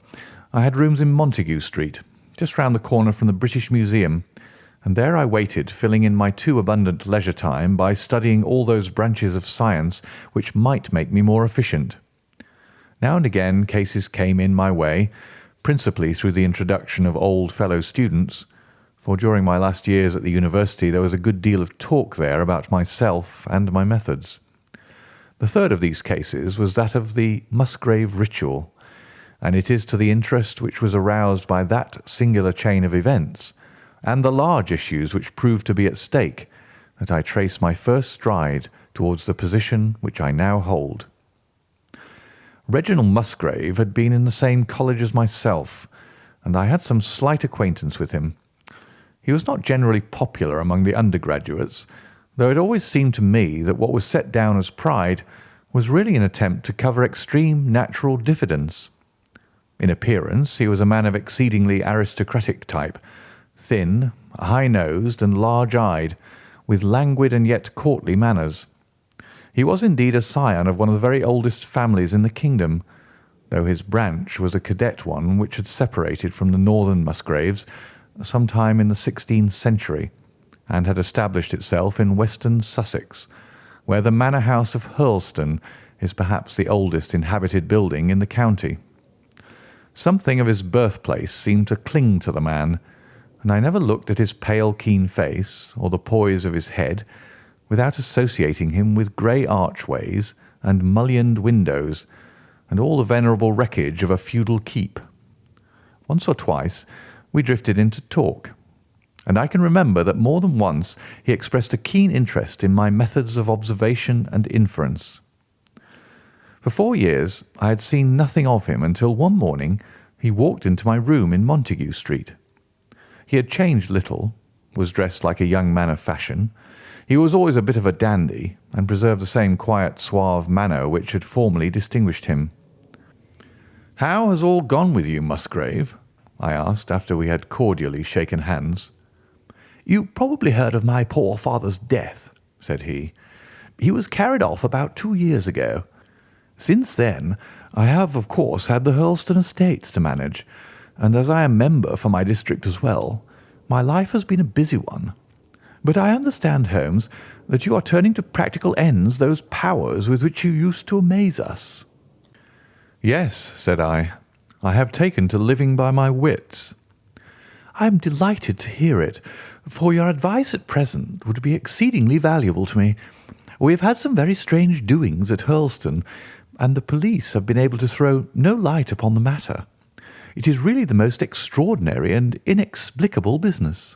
I had rooms in Montague Street, just round the corner from the British Museum, and there I waited, filling in my too abundant leisure time by studying all those branches of science which might make me more efficient. Now and again cases came in my way, principally through the introduction of old fellow students, for during my last years at the university there was a good deal of talk there about myself and my methods. The third of these cases was that of the Musgrave ritual, and it is to the interest which was aroused by that singular chain of events, and the large issues which proved to be at stake, that I trace my first stride towards the position which I now hold. Reginald Musgrave had been in the same college as myself, and I had some slight acquaintance with him. He was not generally popular among the undergraduates, though it always seemed to me that what was set down as pride was really an attempt to cover extreme natural diffidence. In appearance he was a man of exceedingly aristocratic type, thin, high-nosed, and large-eyed, with languid and yet courtly manners. He was indeed a scion of one of the very oldest families in the kingdom, though his branch was a cadet one which had separated from the northern Musgraves some time in the 16th century, and had established itself in western Sussex, where the manor house of Hurlstone is perhaps the oldest inhabited building in the county. Something of his birthplace seemed to cling to the man, and I never looked at his pale, keen face or the poise of his head without associating him with grey archways and mullioned windows and all the venerable wreckage of a feudal keep. Once or twice we drifted into talk, and I can remember that more than once he expressed a keen interest in my methods of observation and inference. For 4 years I had seen nothing of him until one morning he walked into my room in Montague Street. He had changed little, was dressed like a young man of fashion. He was always a bit of a dandy, and preserved the same quiet, suave manner which had formerly distinguished him. "How has all gone with you, Musgrave?" I asked, after we had cordially shaken hands. "You probably heard of my poor father's death," said he. "He was carried off about 2 years ago. Since then I have, of course, had the Hurlstone estates to manage, and as I am member for my district as well, my life has been a busy one. But I understand, Holmes, that you are turning to practical ends those powers with which you used to amaze us." "Yes," said I. "I have taken to living by my wits." "I am delighted to hear it, for your advice at present would be exceedingly valuable to me. We have had some very strange doings at Hurlstone, and the police have been able to throw no light upon the matter. It is really the most extraordinary and inexplicable business."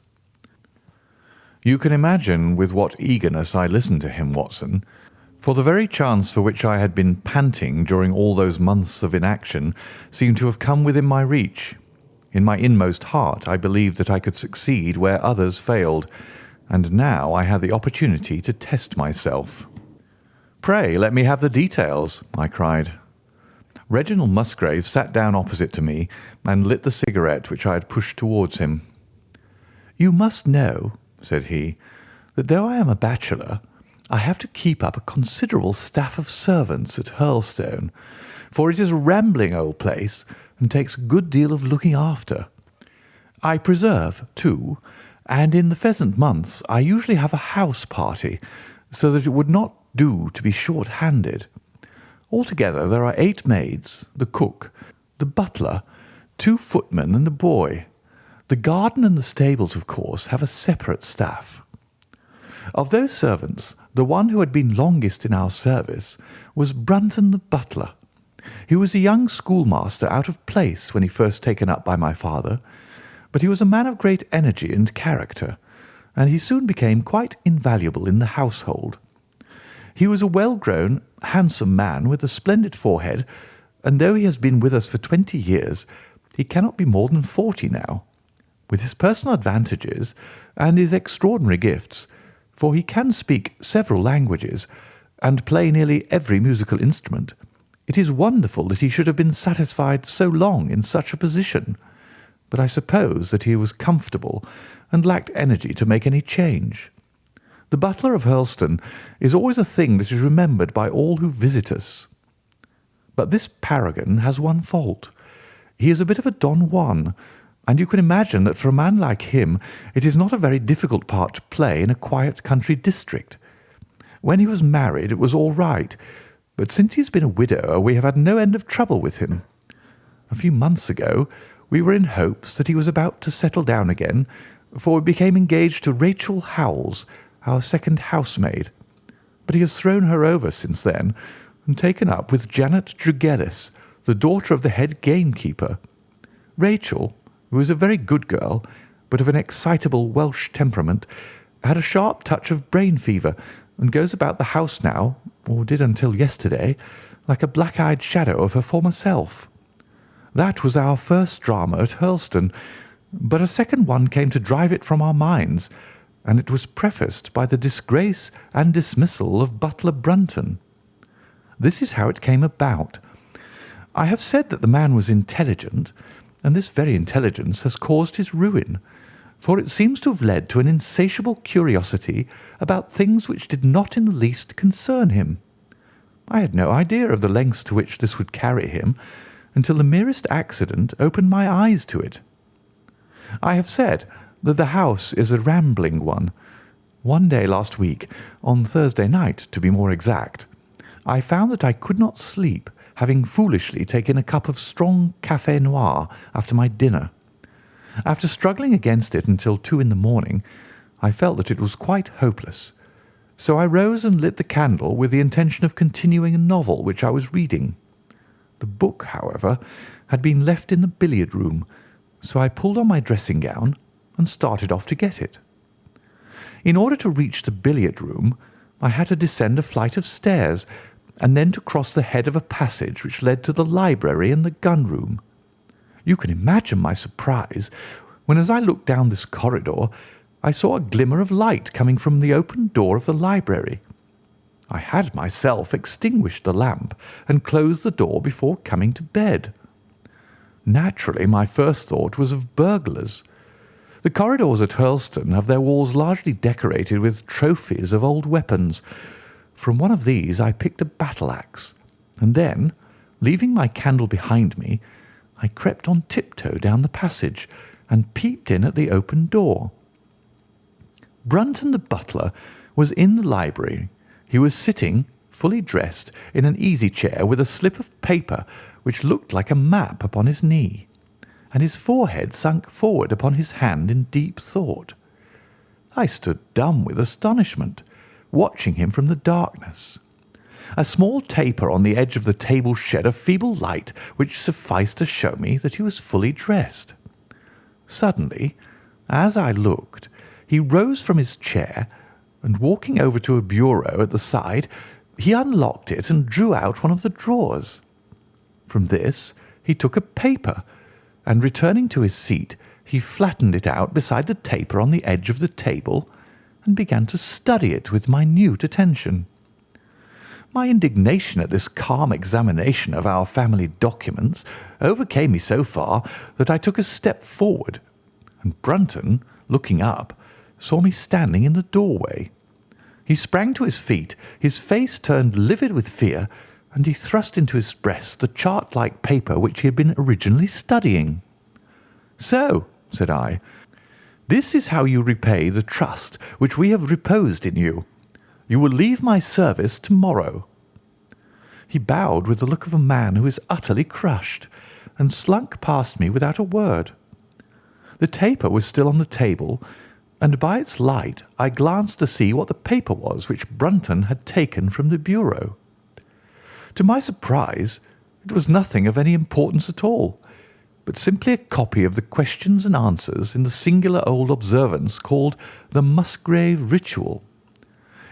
You can imagine with what eagerness I listened to him, Watson, for the very chance for which I had been panting during all those months of inaction seemed to have come within my reach. In my inmost heart I believed that I could succeed where others failed, and now I had the opportunity to test myself. "Pray let me have the details," I cried. Reginald Musgrave sat down opposite to me and lit the cigarette which I had pushed towards him. "You must know," said he, "that though I am a bachelor, I have to keep up a considerable staff of servants at Hurlstone, for it is a rambling old place and takes a good deal of looking after. I preserve, too, and in the pheasant months I usually have a house party, so that it would not do to be short-handed. Altogether there are 8 maids, the cook, the butler, 2 footmen and a boy. The garden and the stables, of course, have a separate staff. Of those servants, the one who had been longest in our service was Brunton the butler. He was a young schoolmaster out of place when he first taken up by my father, but he was a man of great energy and character, and he soon became quite invaluable in the household. He was a well-grown, handsome man with a splendid forehead, and though he has been with us for 20 years, he cannot be more than 40 now. With his personal advantages and his extraordinary gifts, for he can speak several languages and play nearly every musical instrument, it is wonderful that he should have been satisfied so long in such a position. But I suppose that he was comfortable and lacked energy to make any change. The butler of Hurlstone is always a thing that is remembered by all who visit us. But this paragon has one fault. He is a bit of a Don Juan, and you can imagine that for a man like him it is not a very difficult part to play in a quiet country district. When he was married it was all right, but since he has been a widower we have had no end of trouble with him. A few months ago we were in hopes that he was about to settle down again, for we became engaged to Rachel Howells, our second housemaid, but he has thrown her over since then and taken up with Janet Drugellis, the daughter of the head gamekeeper. Rachel, who is a very good girl, but of an excitable Welsh temperament, had a sharp touch of brain fever and goes about the house now, or did until yesterday, like a black-eyed shadow of her former self. That was our first drama at Hurlstone, but a second one came to drive it from our minds, and it was prefaced by the disgrace and dismissal of Butler Brunton. This is how it came about. I have said that the man was intelligent, and this very intelligence has caused his ruin, for it seems to have led to an insatiable curiosity about things which did not in the least concern him. I had no idea of the lengths to which this would carry him until the merest accident opened my eyes to it. I have said that the house is a rambling one. One day last week, on Thursday night to be more exact, I found that I could not sleep, having foolishly taken a cup of strong café noir after my dinner. After struggling against it until 2 in the morning, I felt that it was quite hopeless. So I rose and lit the candle with the intention of continuing a novel which I was reading. The book, however, had been left in the billiard room, so I pulled on my dressing gown and started off to get it. In order to reach the billiard room, I had to descend a flight of stairs and then to cross the head of a passage which led to the library and the gun room. You can imagine my surprise when, as I looked down this corridor, I saw a glimmer of light coming from the open door of the library. I had myself extinguished the lamp and closed the door before coming to bed. Naturally, my first thought was of burglars. The corridors at Hurlstone have their walls largely decorated with trophies of old weapons. From one of these I picked a battle-axe, and then, leaving my candle behind me, I crept on tiptoe down the passage and peeped in at the open door. Brunton the butler was in the library. He was sitting, fully dressed, in an easy-chair with a slip of paper which looked like a map upon his knee, and his forehead sunk forward upon his hand in deep thought. I stood dumb with astonishment, watching him from the darkness. A small taper on the edge of the table shed a feeble light which sufficed to show me that he was fully dressed. Suddenly, as I looked, he rose from his chair, and walking over to a bureau at the side, he unlocked it and drew out one of the drawers. From this he took a paper, and returning to his seat, he flattened it out beside the taper on the edge of the table, and began to study it with minute attention. My indignation at this calm examination of our family documents overcame me so far that I took a step forward, and Brunton, looking up, saw me standing in the doorway. He sprang to his feet, his face turned livid with fear, and he thrust into his breast the chart-like paper which he had been originally studying. "So," said I, "this is how you repay the trust which we have reposed in you. You will leave my service to-morrow." He bowed with the look of a man who is utterly crushed, and slunk past me without a word. The taper was still on the table, and by its light I glanced to see what the paper was which Brunton had taken from the bureau. To my surprise, it was nothing of any importance at all, but simply a copy of the questions and answers in the singular old observance called the Musgrave ritual.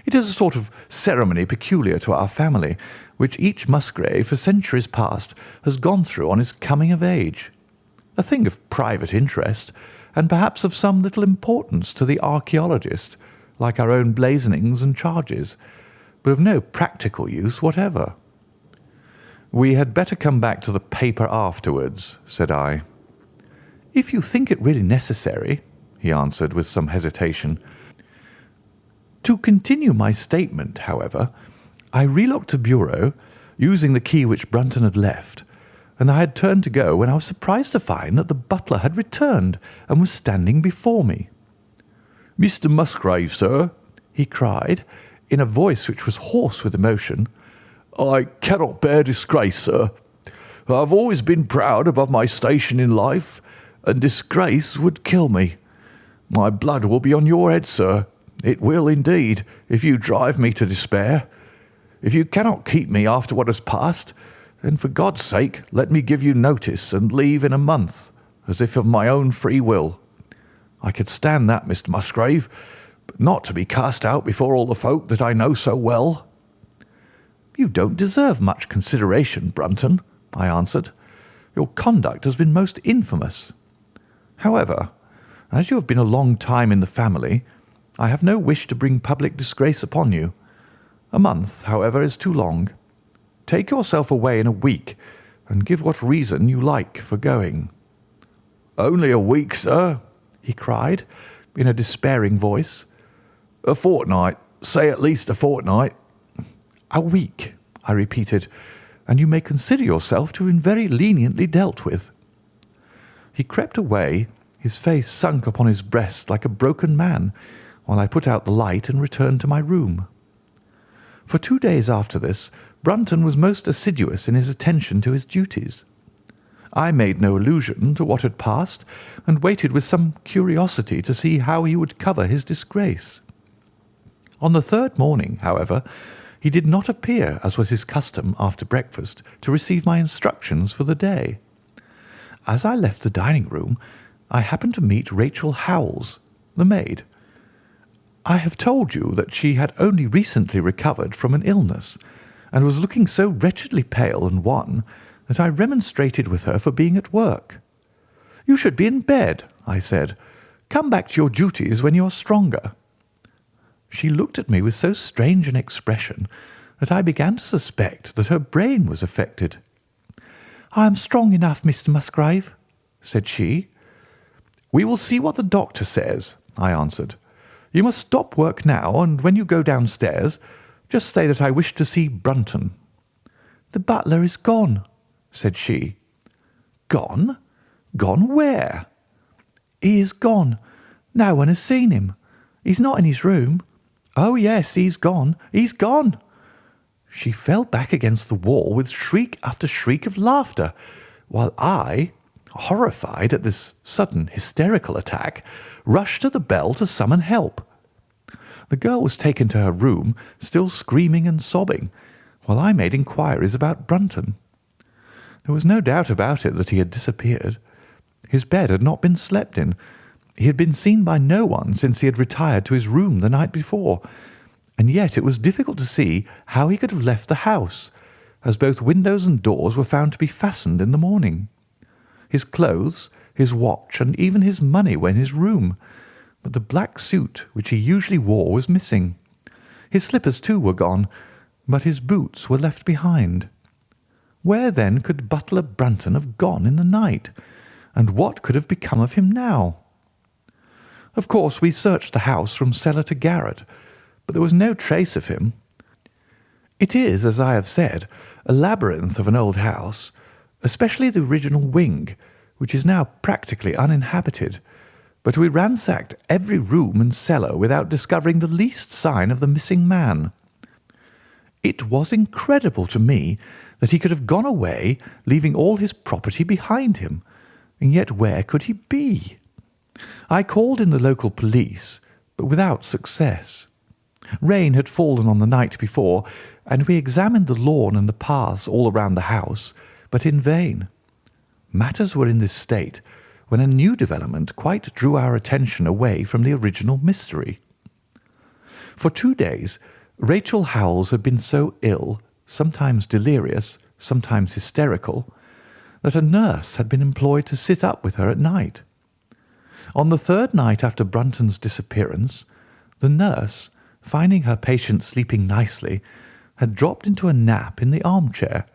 It is a sort of ceremony peculiar to our family, which each Musgrave for centuries past has gone through on his coming of age. A thing of private interest, and perhaps of some little importance to the archaeologist, like our own blazonings and charges, but of no practical use whatever. "We had better come back to the paper afterwards," said I. "If you think it really necessary," he answered with some hesitation. To continue my statement, however, I relocked the bureau, using the key which Brunton had left, and I had turned to go when I was surprised to find that the butler had returned and was standing before me. "Mr. Musgrave, sir," he cried, in a voice which was hoarse with emotion, "I cannot bear disgrace, sir. I have always been proud above my station in life, and disgrace would kill me. My blood will be on your head, sir. It will indeed, if you drive me to despair. If you cannot keep me after what has passed, then for God's sake let me give you notice and leave in a month, as if of my own free will. I could stand that, Mr. Musgrave, but not to be cast out before all the folk that I know so well." "You don't deserve much consideration, Brunton," I answered. "Your conduct has been most infamous. However, as you have been a long time in the family, I have no wish to bring public disgrace upon you. A month, however, is too long. Take yourself away in a week, and give what reason you like for going." "Only a week, sir," he cried, in a despairing voice. "A fortnight, say at least a fortnight." "A week," I repeated, "and you may consider yourself to have been very leniently dealt with." He crept away, his face sunk upon his breast like a broken man, while I put out the light and returned to my room. For 2 days after this, Brunton was most assiduous in his attention to his duties. I made no allusion to what had passed, and waited with some curiosity to see how he would cover his disgrace. On the third morning, however, he did not appear, as was his custom after breakfast, to receive my instructions for the day. As I left the dining-room, I happened to meet Rachel Howells, the maid. I have told you that she had only recently recovered from an illness, and was looking so wretchedly pale and wan that I remonstrated with her for being at work. "You should be in bed," I said. "Come back to your duties when you are stronger." She looked at me with so strange an expression that I began to suspect that her brain was affected. "I am strong enough, Mr. Musgrave," said she. "We will see what the doctor says," I answered. "You must stop work now, and when you go downstairs, just say that I wish to see Brunton." "The butler is gone," said she. "Gone? Gone where?" "He is gone. No one has seen him. He's not in his room. Oh, yes, he's gone. He's gone." She fell back against the wall with shriek after shriek of laughter, while I, horrified at this sudden hysterical attack, rushed to the bell to summon help. The girl was taken to her room, still screaming and sobbing, while I made inquiries about Brunton. There was no doubt about it that he had disappeared. His bed had not been slept in. He had been seen by no one since he had retired to his room the night before, and yet it was difficult to see how he could have left the house, as both windows and doors were found to be fastened in the morning. His clothes, his watch, and even his money were in his room, but the black suit which he usually wore was missing. His slippers, too, were gone, but his boots were left behind. Where then could Butler Brunton have gone in the night, and what could have become of him now? Of course, we searched the house from cellar to garret, but there was no trace of him. It is, as I have said, a labyrinth of an old house, especially the original wing, which is now practically uninhabited, but we ransacked every room and cellar without discovering the least sign of the missing man. It was incredible to me that he could have gone away, leaving all his property behind him, and yet where could he be? I called in the local police, but without success. Rain had fallen on the night before, and we examined the lawn and the paths all around the house, but in vain. Matters were in this state when a new development quite drew our attention away from the original mystery. For 2 days, Rachel Howells had been so ill, sometimes delirious, sometimes hysterical, that a nurse had been employed to sit up with her at night. On the third night after Brunton's disappearance, the nurse, finding her patient sleeping nicely, had dropped into a nap in the armchair,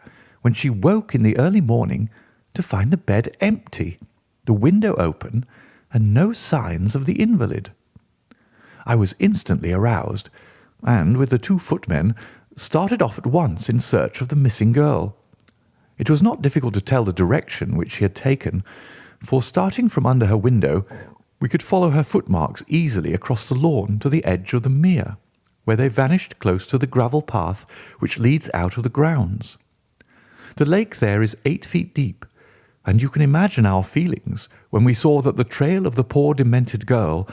when she woke in the early morning to find the bed empty, the window open, and no signs of the invalid. I was instantly aroused, and, with the 2 footmen, started off at once in search of the missing girl. It was not difficult to tell the direction which she had taken, for starting from under her window, we could follow her footmarks easily across the lawn to the edge of the mere, where they vanished close to the gravel path which leads out of the grounds. The lake there is 8 feet deep, and you can imagine our feelings when we saw that the trail of the poor demented girl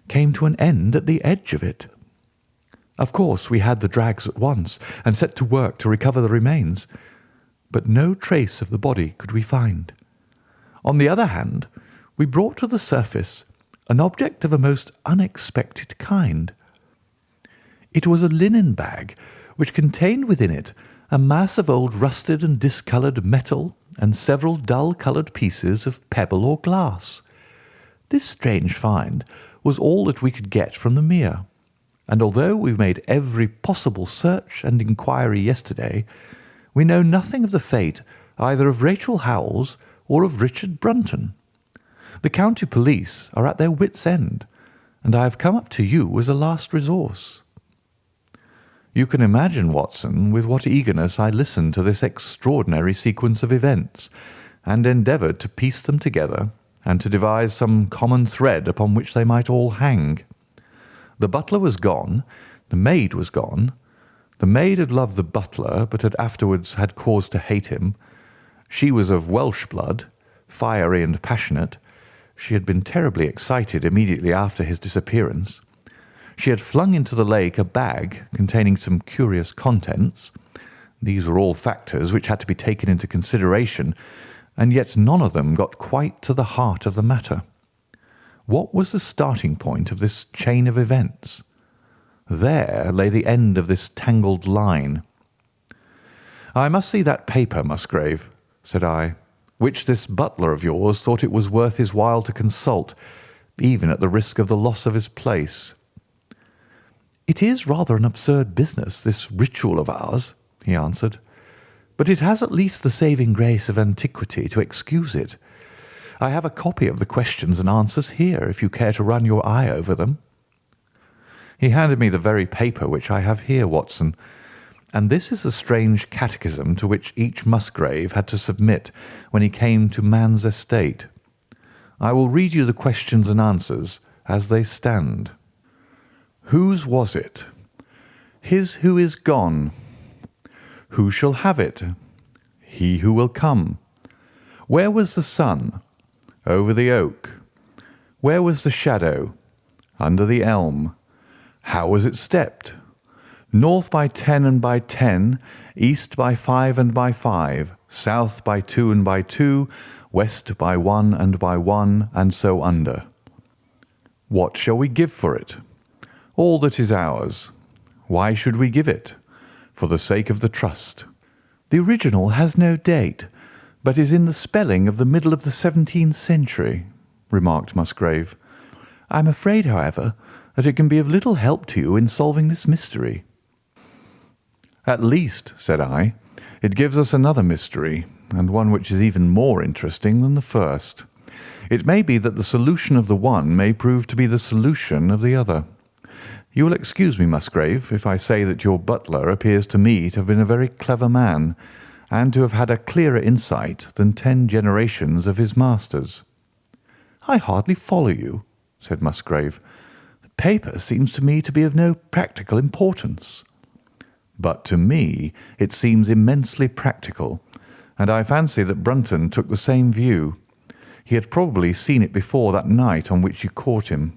came to an end at the edge of it. Of course, we had the drags at once and set to work to recover the remains, but no trace of the body could we find. On the other hand, we brought to the surface an object of a most unexpected kind. It was a linen bag which contained within it a mass of old rusted and discoloured metal and several dull-coloured pieces of pebble or glass. This strange find was all that we could get from the mere, and although we made every possible search and inquiry yesterday, we know nothing of the fate either of Rachel Howells or of Richard Brunton. The county police are at their wits' end, and I have come up to you as a last resource. You can imagine, Watson, with what eagerness I listened to this extraordinary sequence of events, and endeavoured to piece them together and to devise some common thread upon which they might all hang. The butler was gone, the maid was gone. The maid had loved the butler, but had afterwards had cause to hate him. She was of Welsh blood, fiery and passionate. She had been terribly excited immediately after his disappearance. She had flung into the lake a bag containing some curious contents. These were all factors which had to be taken into consideration, and yet none of them got quite to the heart of the matter. What was the starting point of this chain of events? There lay the end of this tangled line. "I must see that paper, Musgrave," said I, "which this butler of yours thought it was worth his while to consult, even at the risk of the loss of his place." "It is rather an absurd business, this ritual of ours," he answered, "but it has at least the saving grace of antiquity to excuse it. I have a copy of the questions and answers here, if you care to run your eye over them." He handed me the very paper which I have here, Watson, and this is the strange catechism to which each Musgrave had to submit when he came to man's estate. I will read you the questions and answers as they stand. Whose was it? His who is gone. Who shall have it? He who will come. Where was the sun? Over the oak. Where was the shadow? Under the elm. How was it stepped? North by 10 and by 10, east by 5 and by 5, south by 2 and by 2, west by 1 and by 1, and so under. What shall we give for it? All that is ours. Why should we give it? For the sake of the trust. The original has no date, but is in the spelling of the middle of the 17th century, remarked Musgrave. I am afraid, however, that it can be of little help to you in solving this mystery. "At least," said I, "it gives us another mystery, and one which is even more interesting than the first. It may be that the solution of the one may prove to be the solution of the other. You will excuse me, Musgrave, if I say that your butler appears to me to have been a very clever man, and to have had a clearer insight than 10 generations of his masters." "I hardly follow you," said Musgrave. "The paper seems to me to be of no practical importance." "But to me it seems immensely practical, and I fancy that Brunton took the same view. He had probably seen it before that night on which you caught him."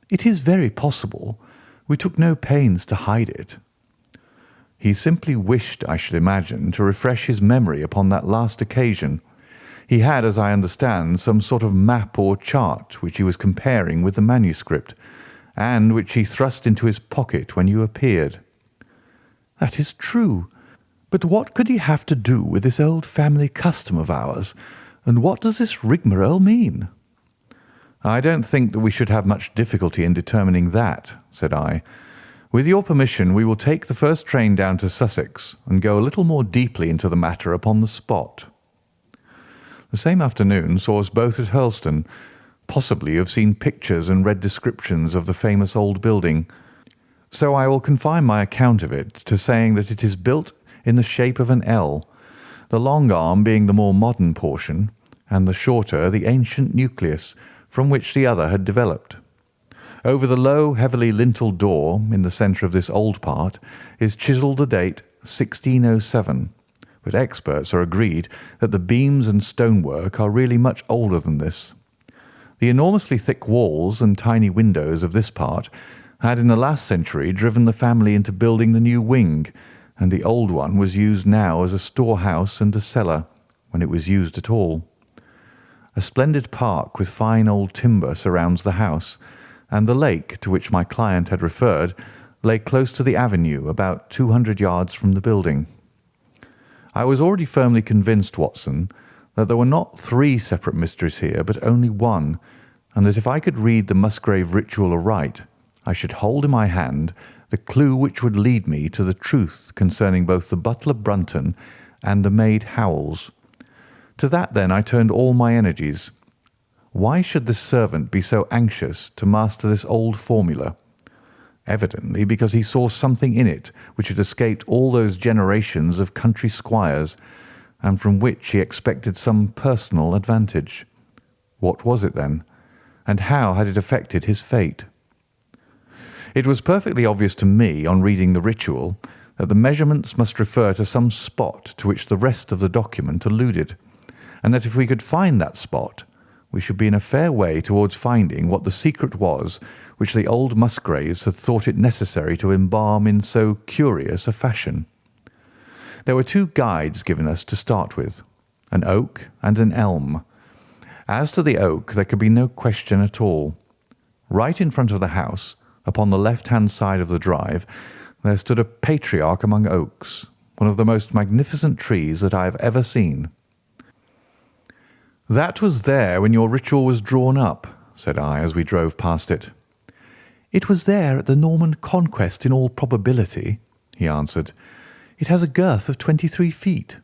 "It is very possible. We took no pains to hide it." "He simply wished, I should imagine, to refresh his memory upon that last occasion. He had, as I understand, some sort of map or chart which he was comparing with the manuscript, and which he thrust into his pocket when you appeared." "That is true. But what could he have to do with this old family custom of ours, and what does this rigmarole mean?" "I don't think that we should have much difficulty in determining that," said I. "With your permission, we will take the first train down to Sussex and go a little more deeply into the matter upon the spot." The same afternoon saw us both at Hurlstone. Possibly you have seen pictures and read descriptions of the famous old building, so I will confine my account of it to saying that it is built in the shape of an L, the long arm being the more modern portion, and the shorter the ancient nucleus from which the other had developed. Over the low, heavily linteled door in the centre of this old part is chiselled the date 1607, but experts are agreed that the beams and stonework are really much older than this. The enormously thick walls and tiny windows of this part had in the last century driven the family into building the new wing, and the old one was used now as a storehouse and a cellar, when it was used at all. A splendid park with fine old timber surrounds the house, and the lake to which my client had referred lay close to the avenue about 200 yards from the building. I was already firmly convinced, Watson, that there were not 3 separate mysteries here, but only one, and that if I could read the Musgrave ritual aright, I should hold in my hand the clue which would lead me to the truth concerning both the butler Brunton and the maid Howells. To that, then, I turned all my energies. Why should this servant be so anxious to master this old formula? Evidently because he saw something in it which had escaped all those generations of country squires, and from which he expected some personal advantage. What was it, then, and how had it affected his fate? It was perfectly obvious to me, on reading the ritual, that the measurements must refer to some spot to which the rest of the document alluded, and that if we could find that spot, we should be in a fair way towards finding what the secret was which the old Musgraves had thought it necessary to embalm in so curious a fashion. There were 2 guides given us to start with, an oak and an elm. As to the oak, there could be no question at all. Right in front of the house, upon the left-hand side of the drive, there stood a patriarch among oaks, one of the most magnificent trees that I have ever seen. "That was there when your ritual was drawn up," said I, as we drove past it. "It was there at the Norman Conquest in all probability," he answered. "It has a girth of 23 feet."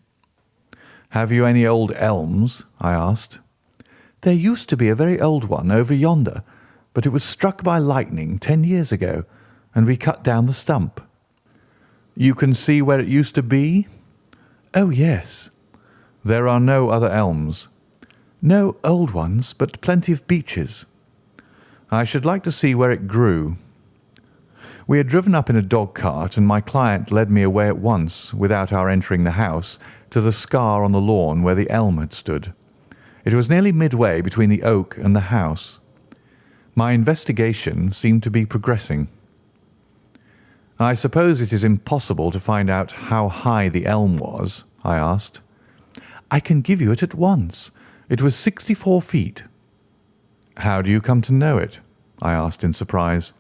"Have you any old elms?" I asked. "There used to be a very old one over yonder, but it was struck by lightning 10 years ago, and we cut down the stump." "You can see where it used to be?" "Oh, yes." "There are no other elms?" "No old ones, but plenty of beeches." "I should like to see where it grew." We had driven up in a dog-cart, and my client led me away at once, without our entering the house, to the scar on the lawn where the elm had stood. It was nearly midway between the oak and the house. My investigation seemed to be progressing. "I suppose it is impossible to find out how high the elm was?" I asked. "I can give you it at once. It was 64 feet." "How do you come to know it?" I asked in surprise.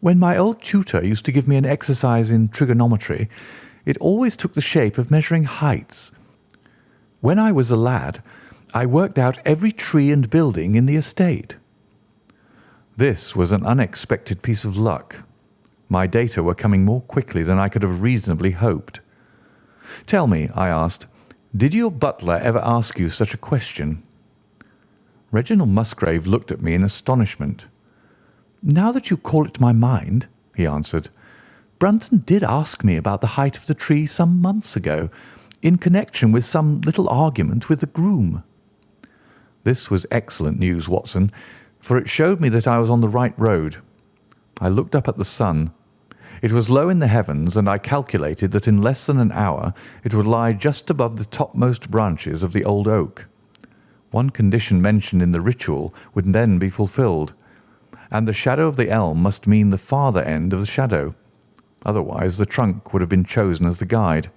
"When my old tutor used to give me an exercise in trigonometry, it always took the shape of measuring heights. When I was a lad, I worked out every tree and building in the estate." This was an unexpected piece of luck. My data were coming more quickly than I could have reasonably hoped. "Tell me," I asked, "did your butler ever ask you such a question?" Reginald Musgrave looked at me in astonishment. "Now that you call it to my mind," he answered, "Brunton did ask me about the height of the tree some months ago, in connection with some little argument with the groom." This was excellent news, Watson, for it showed me that I was on the right road. I looked up at the sun. It was low in the heavens, and I calculated that in less than an hour it would lie just above the topmost branches of the old oak. One condition mentioned in the ritual would then be fulfilled, and the shadow of the elm must mean the farther end of the shadow. Otherwise the trunk would have been chosen as the guide.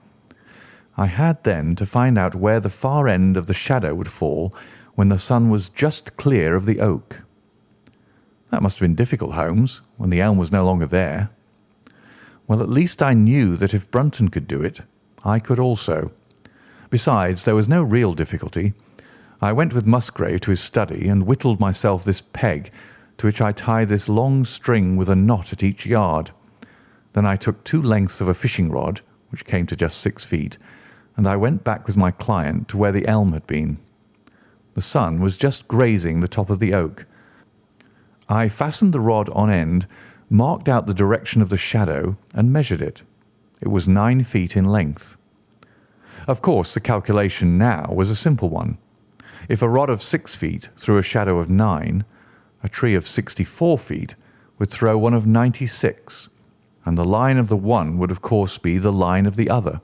I had then to find out where the far end of the shadow would fall when the sun was just clear of the oak. That must have been difficult, Holmes, when the elm was no longer there. Well, at least I knew that if Brunton could do it, I could also. Besides, there was no real difficulty. I went with Musgrave to his study and whittled myself this peg, to which I tied this long string with a knot at each yard. Then I took 2 lengths of a fishing rod, which came to just 6 feet, and I went back with my client to where the elm had been. The sun was just grazing the top of the oak. I fastened the rod on end, marked out the direction of the shadow, and measured it. It was 9 feet in length. Of course, the calculation now was a simple one. If a rod of 6 feet threw a shadow of 9, a tree of 64 feet would throw one of 96, and the line of the one would of course be the line of the other.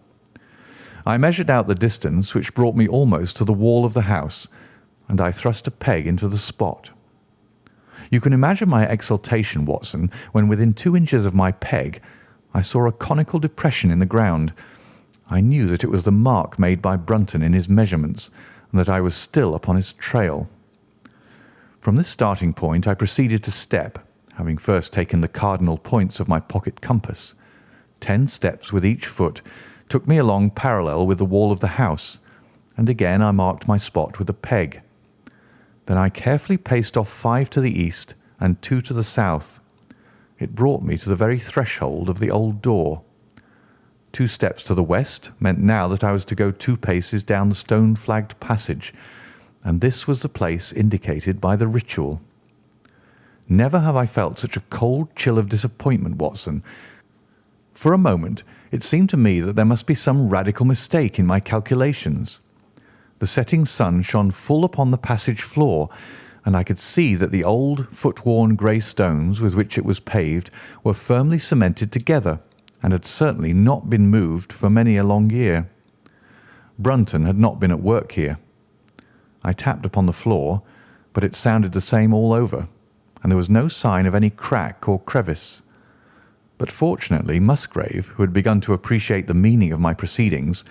I measured out the distance, which brought me almost to the wall of the house, and I thrust a peg into the spot. You can imagine my exultation, Watson, when within 2 inches of my peg I saw a conical depression in the ground. I knew that it was the mark made by Brunton in his measurements, and that I was still upon his trail. From this starting point I proceeded to step, having first taken the cardinal points of my pocket compass. 10 steps with each foot took me along parallel with the wall of the house, and again I marked my spot with a peg. Then I carefully paced off 5 to the east and 2 to the south. It brought me to the very threshold of the old door. 2 steps to the west meant now that I was to go 2 paces down the stone-flagged passage, and this was the place indicated by the ritual. Never have I felt such a cold chill of disappointment, Watson. For a moment it seemed to me that there must be some radical mistake in my calculations. The setting sun shone full upon the passage floor, and I could see that the old, foot-worn grey stones with which it was paved were firmly cemented together, and had certainly not been moved for many a long year. Brunton had not been at work here. I tapped upon the floor, but it sounded the same all over, and there was no sign of any crack or crevice. But fortunately Musgrave, who had begun to appreciate the meaning of my proceedings,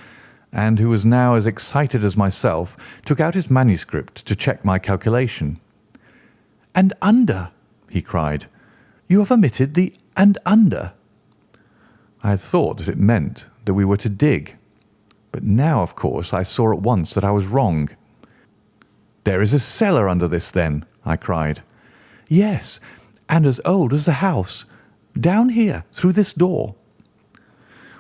and who was now as excited as myself, took out his manuscript to check my calculation. "And under," he cried. "You have omitted the 'and under.'" I had thought that it meant that we were to dig, but now, of course, I saw at once that I was wrong. "There is a cellar under this, then?" I cried. "Yes, and as old as the house. Down here, through this door."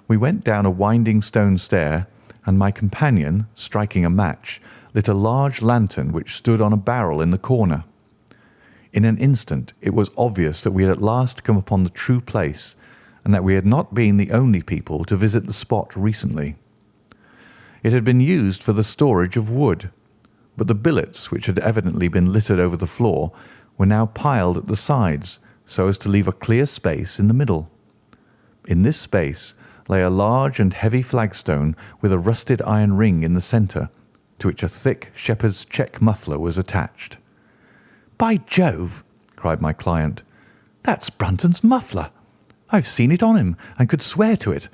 We went down a winding stone stair, and my companion, striking a match, lit a large lantern which stood on a barrel in the corner. In an instant it was obvious that we had at last come upon the true place, and that we had not been the only people to visit the spot recently. It had been used for the storage of wood, but the billets, which had evidently been littered over the floor, were now piled at the sides, so as to leave a clear space in the middle. In this space lay a large and heavy flagstone with a rusted iron ring in the centre, to which a thick shepherd's check muffler was attached. "By Jove!" cried my client. "That's Brunton's muffler. I've seen it on him and could swear to it.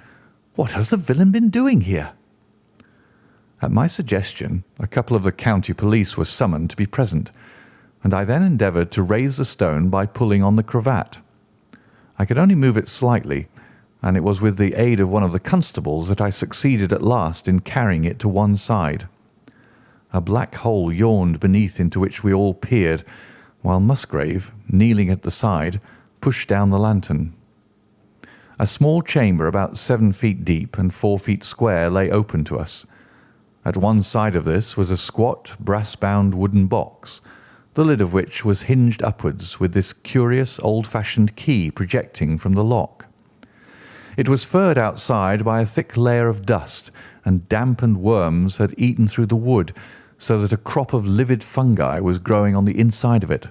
What has the villain been doing here?" At my suggestion, a couple of the county police were summoned to be present, and I then endeavoured to raise the stone by pulling on the cravat. I could only move it slightly, and it was with the aid of one of the constables that I succeeded at last in carrying it to one side. A black hole yawned beneath, into which we all peered, while Musgrave, kneeling at the side, pushed down the lantern. A small chamber about 7 feet deep and 4 feet square lay open to us. At one side of this was a squat, brass-bound wooden box, the lid of which was hinged upwards with this curious old-fashioned key projecting from the lock. It was furred outside by a thick layer of dust, and damp and worms had eaten through the wood, so that a crop of livid fungi was growing on the inside of it.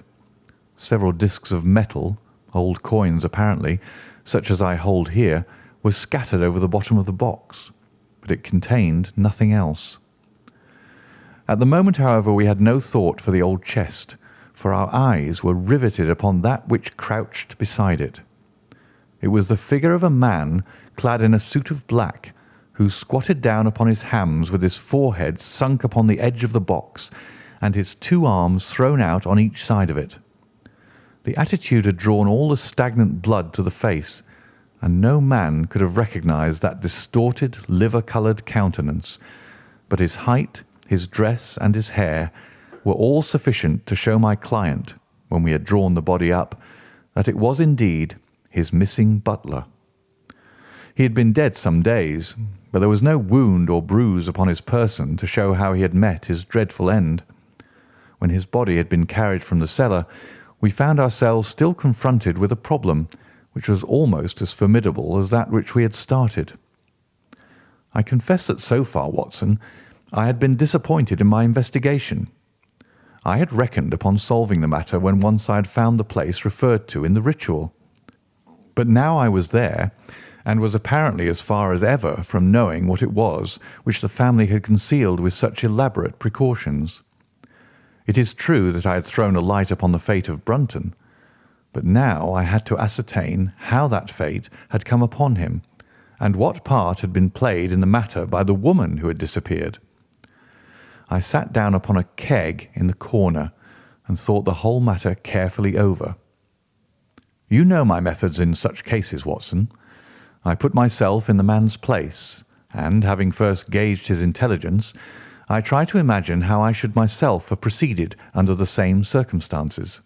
Several discs of metal, old coins apparently, such as I hold here, were scattered over the bottom of the box, but it contained nothing else. At the moment, however, we had no thought for the old chest, for our eyes were riveted upon that which crouched beside it. It was the figure of a man clad in a suit of black, who squatted down upon his hams with his forehead sunk upon the edge of the box and his 2 arms thrown out on each side of it. The attitude had drawn all the stagnant blood to the face, and no man could have recognized that distorted, liver-coloured countenance, but his height, his dress, and his hair were all sufficient to show my client, when we had drawn the body up, that it was indeed his missing butler. He had been dead some days, but there was no wound or bruise upon his person to show how he had met his dreadful end. When his body had been carried from the cellar, we found ourselves still confronted with a problem which was almost as formidable as that which we had started. I confess that so far, Watson, I had been disappointed in my investigation. I had reckoned upon solving the matter when once I had found the place referred to in the ritual. But now I was there, and was apparently as far as ever from knowing what it was which the family had concealed with such elaborate precautions. It is true that I had thrown a light upon the fate of Brunton, but now I had to ascertain how that fate had come upon him, and what part had been played in the matter by the woman who had disappeared. I sat down upon a keg in the corner and thought the whole matter carefully over. You know my methods in such cases, Watson. I put myself in the man's place, and, having first gauged his intelligence, I try to imagine how I should myself have proceeded under the same circumstances.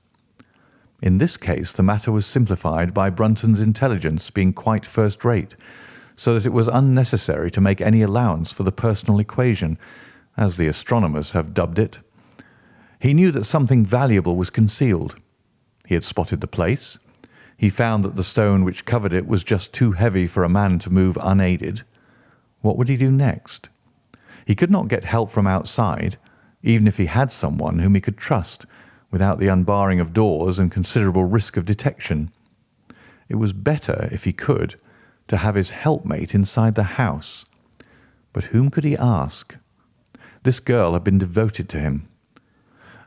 In this case the matter was simplified by Brunton's intelligence being quite first-rate, so that it was unnecessary to make any allowance for the personal equation, as the astronomers have dubbed it. He knew that something valuable was concealed. He had spotted the place. He found that the stone which covered it was just too heavy for a man to move unaided. What would he do next? He could not get help from outside, even if he had someone whom he could trust, without the unbarring of doors and considerable risk of detection. It was better, if he could, to have his helpmate inside the house. But whom could he ask? This girl had been devoted to him.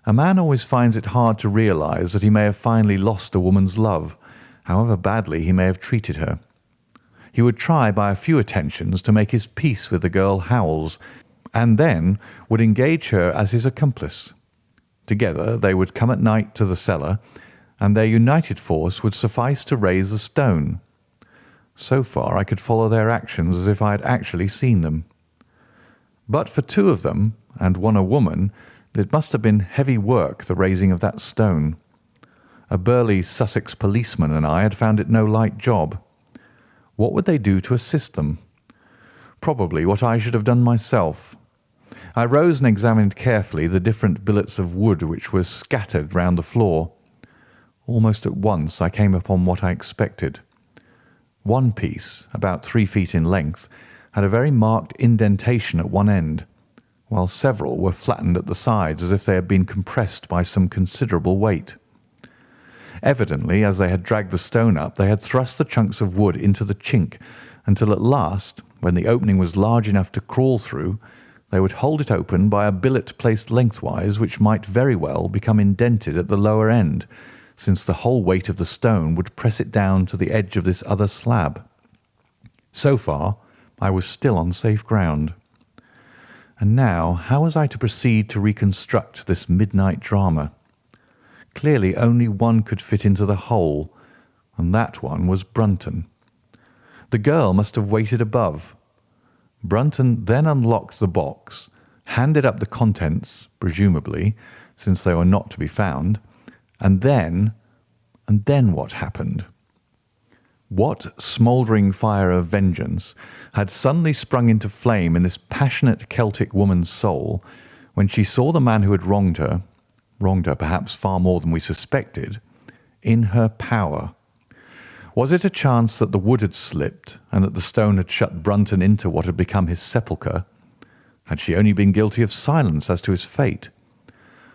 A man always finds it hard to realize that he may have finally lost a woman's love, however badly he may have treated her. He would try by a few attentions to make his peace with the girl Howells, and then would engage her as his accomplice. Together they would come at night to the cellar, and their united force would suffice to raise the stone. So far I could follow their actions as if I had actually seen them. But for 2 of them, and one a woman, it must have been heavy work, the raising of that stone. A burly Sussex policeman and I had found it no light job. What would they do to assist them? Probably what I should have done myself. I rose and examined carefully the different billets of wood which were scattered round the floor. Almost at once I came upon what I expected. One piece, about 3 feet in length, had a very marked indentation at one end, while several were flattened at the sides as if they had been compressed by some considerable weight. Evidently, as they had dragged the stone up, they had thrust the chunks of wood into the chink, until at last, when the opening was large enough to crawl through, they would hold it open by a billet placed lengthwise, which might very well become indented at the lower end, since the whole weight of the stone would press it down to the edge of this other slab. So far I was still on safe ground. And now how was I to proceed to reconstruct this midnight drama? Clearly only one could fit into the hole, and that one was Brunton. The girl must have waited above. Brunton then unlocked the box, handed up the contents, presumably, since they were not to be found, and then what happened? What smouldering fire of vengeance had suddenly sprung into flame in this passionate Celtic woman's soul when she saw the man who had wronged her perhaps far more than we suspected, in her power? Was it a chance that the wood had slipped and that the stone had shut Brunton into what had become his sepulchre? Had she only been guilty of silence as to his fate?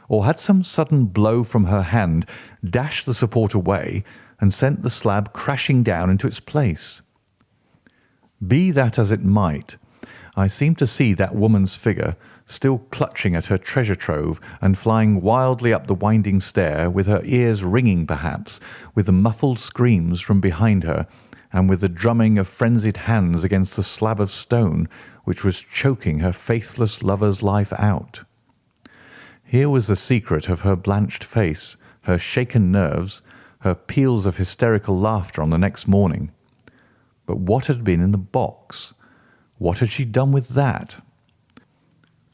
Or had some sudden blow from her hand dashed the support away and sent the slab crashing down into its place? Be that as it might, I seemed to see that woman's figure still clutching at her treasure trove and flying wildly up the winding stair, with her ears ringing perhaps with the muffled screams from behind her and with the drumming of frenzied hands against the slab of stone which was choking her faithless lover's life out. Here was the secret of her blanched face, her shaken nerves, her peals of hysterical laughter on the next morning. But what had been in the box? What had she done with that?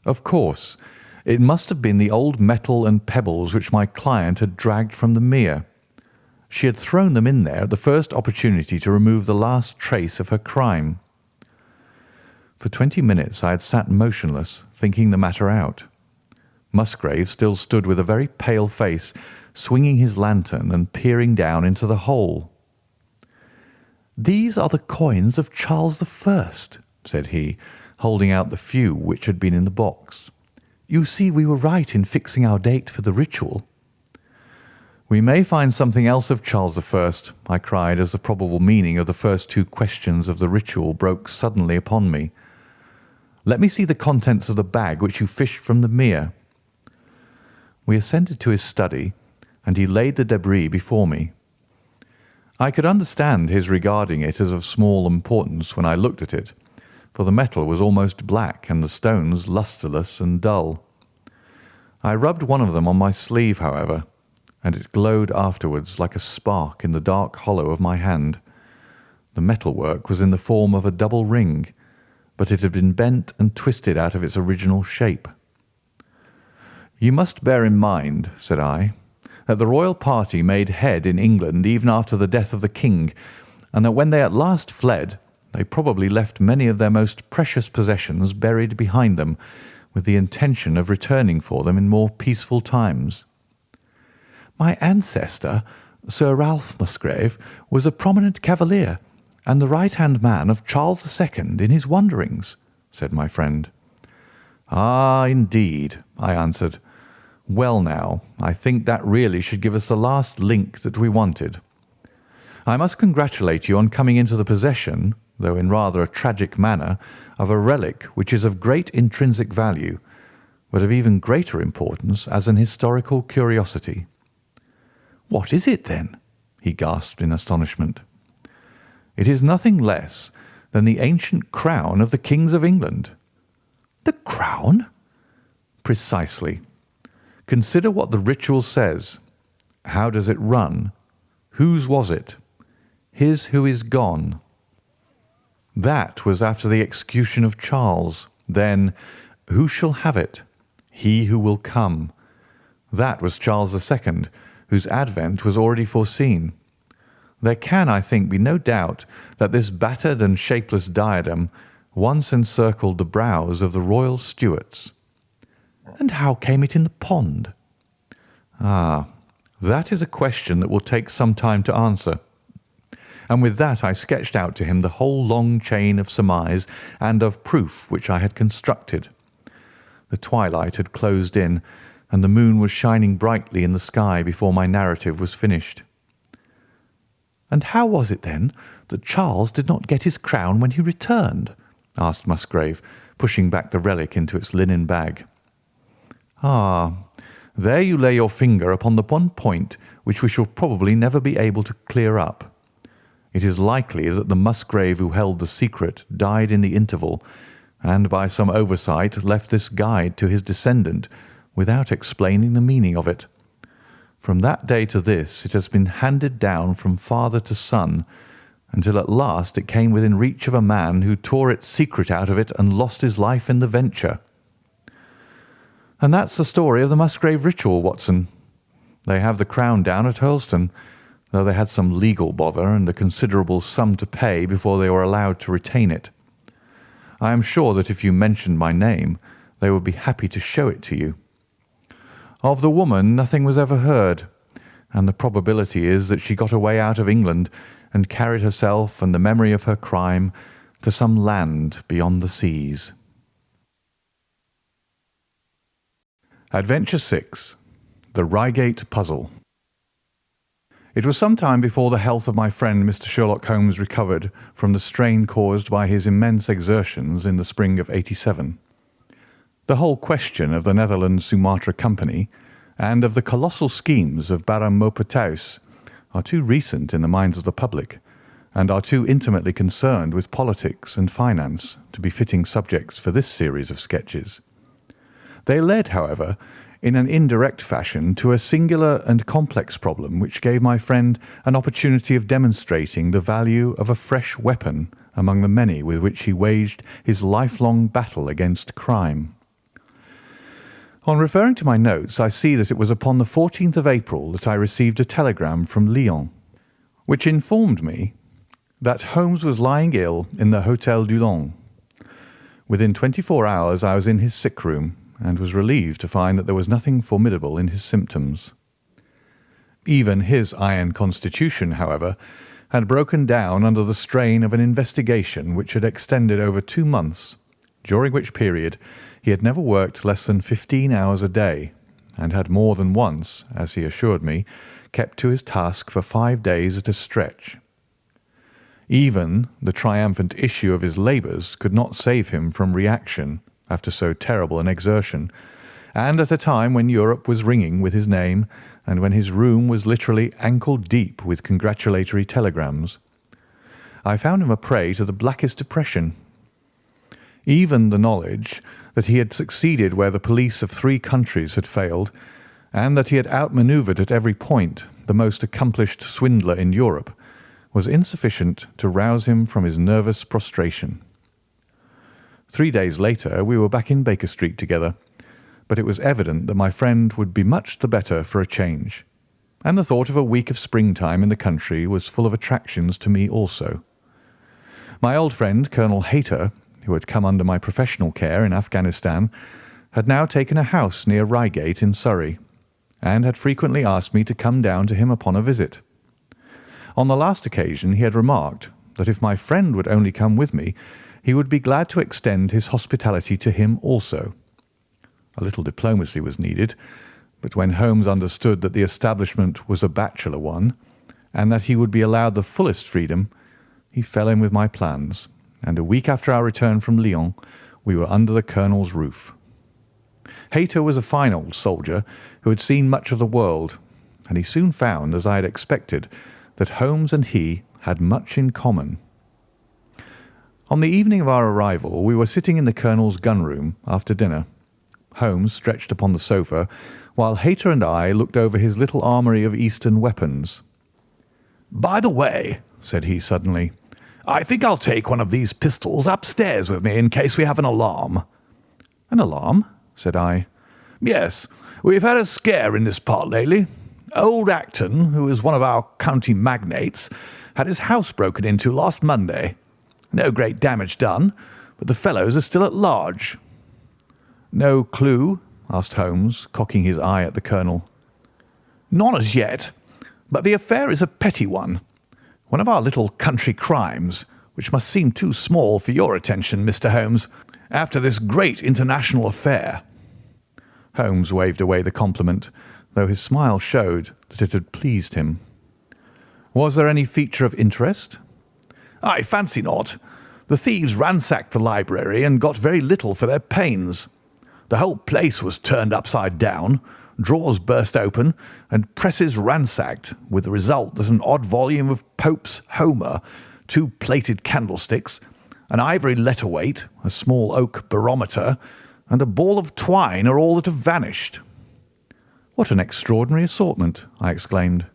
Of course, it must have been the old metal and pebbles which my client had dragged from the mere. She had thrown them in there at the first opportunity to remove the last trace of her crime. For 20 minutes I had sat motionless, thinking the matter out. Musgrave still stood with a very pale face, swinging his lantern and peering down into the hole. "These are the coins of Charles I," said he, holding out the few which had been in the box. "You see we were right in fixing our date for the ritual." "We may find something else of Charles I," I cried, as the probable meaning of the first two questions of the ritual broke suddenly upon me. "Let me see the contents of the bag which you fished from the mere." We ascended to his study, and he laid the debris before me. I could understand his regarding it as of small importance when I looked at it, for the metal was almost black and the stones lustreless and dull. I rubbed one of them on my sleeve, however, and it glowed afterwards like a spark in the dark hollow of my hand. The metalwork was in the form of a double ring, but it had been bent and twisted out of its original shape. "You must bear in mind," said I, "that the royal party made head in England even after the death of the king, and that when they at last fled, they probably left many of their most precious possessions buried behind them, with the intention of returning for them in more peaceful times." "My ancestor, Sir Ralph Musgrave, was a prominent cavalier and the right-hand man of Charles II in his wanderings," said my friend. "Ah, indeed," I answered. "Well now, I think that really should give us the last link that we wanted. I must congratulate you on coming into the possession, though in rather a tragic manner, of a relic which is of great intrinsic value, but of even greater importance as an historical curiosity." "What is it, then?" he gasped in astonishment. "It is nothing less than the ancient crown of the kings of England." "The crown?" "Precisely. Consider what the ritual says. How does it run? Whose was it? His who is gone. That was after the execution of Charles. Then, who shall have it? He who will come. That was Charles II, whose advent was already foreseen. There can, I think, be no doubt that this battered and shapeless diadem once encircled the brows of the royal Stuarts." "And how came it in the pond?" "Ah, that is a question that will take some time to answer." And with that I sketched out to him the whole long chain of surmise and of proof which I had constructed. The twilight had closed in, and the moon was shining brightly in the sky before my narrative was finished. "And how was it, then, that Charles did not get his crown when he returned?" asked Musgrave, pushing back the relic into its linen bag. "Ah, there you lay your finger upon the one point which we shall probably never be able to clear up. It is likely that the Musgrave who held the secret died in the interval, and by some oversight left this guide to his descendant without explaining the meaning of it. From that day to this it has been handed down from father to son, until at last it came within reach of a man who tore its secret out of it and lost his life in the venture. And that's the story of the Musgrave ritual, Watson. They have the crown down at Hurlstone, though they had some legal bother and a considerable sum to pay before they were allowed to retain it. I am sure that if you mentioned my name, they would be happy to show it to you. Of the woman nothing was ever heard, and the probability is that she got away out of England and carried herself and the memory of her crime to some land beyond the seas. Adventure 6. The Reigate Puzzle. It was some time before the health of my friend Mr. Sherlock Holmes recovered from the strain caused by his immense exertions in the spring of '87. The whole question of the Netherlands Sumatra Company and of the colossal schemes of Baron Maupertuis are too recent in the minds of the public, and are too intimately concerned with politics and finance to be fitting subjects for this series of sketches. They led, however, in an indirect fashion to a singular and complex problem which gave my friend an opportunity of demonstrating the value of a fresh weapon among the many with which he waged his lifelong battle against crime. On referring to my notes, I see that it was upon the 14th of April that I received a telegram from Lyon, which informed me that Holmes was lying ill in the Hôtel du Long. Within 24 hours I was in his sick room, and was relieved to find that there was nothing formidable in his symptoms. Even his iron constitution, however, had broken down under the strain of an investigation which had extended over 2 months, during which period he had never worked less than 15 hours a day, and had more than once, as he assured me, kept to his task for 5 days at a stretch. Even the triumphant issue of his labours could not save him from reaction after so terrible an exertion, and at a time when Europe was ringing with his name, and when his room was literally ankle-deep with congratulatory telegrams. I found him a prey to the blackest depression. Even the knowledge that he had succeeded where the police of 3 countries had failed, and that he had outmanoeuvred at every point the most accomplished swindler in Europe, was insufficient to rouse him from his nervous prostration. 3 days later we were back in Baker Street together, but it was evident that my friend would be much the better for a change, and the thought of a week of springtime in the country was full of attractions to me also. My old friend Colonel Hayter, who had come under my professional care in Afghanistan, had now taken a house near Reigate in Surrey, and had frequently asked me to come down to him upon a visit. On the last occasion he had remarked that if my friend would only come with me, he would be glad to extend his hospitality to him also. A little diplomacy was needed, but when Holmes understood that the establishment was a bachelor one, and that he would be allowed the fullest freedom, he fell in with my plans, and a week after our return from Lyon we were under the colonel's roof. Hayter was a fine old soldier who had seen much of the world, and he soon found, as I had expected, that Holmes and he had much in common. On the evening of our arrival we were sitting in the colonel's gun-room after dinner, Holmes stretched upon the sofa, while Hayter and I looked over his little armoury of Eastern weapons. "By the way," said he suddenly, "I think I'll take one of these pistols upstairs with me in case we have an alarm." "An alarm?" said I. "Yes, we've had a scare in this part lately. Old Acton, who is one of our county magnates, had his house broken into last Monday. No great damage done, but the fellows are still at large." "No clue?" asked Holmes, cocking his eye at the colonel. "None as yet, but the affair is a petty one. One of our little country crimes, which must seem too small for your attention, Mr. Holmes, after this great international affair." Holmes waved away the compliment, though his smile showed that it had pleased him. "Was there any feature of interest?" "I fancy not. The thieves ransacked the library and got very little for their pains. The whole place was turned upside down, drawers burst open, and presses ransacked, with the result that an odd volume of Pope's Homer, 2 plated candlesticks, an ivory letter-weight, a small oak barometer, and a ball of twine are all that have vanished." "What an extraordinary assortment!" I exclaimed.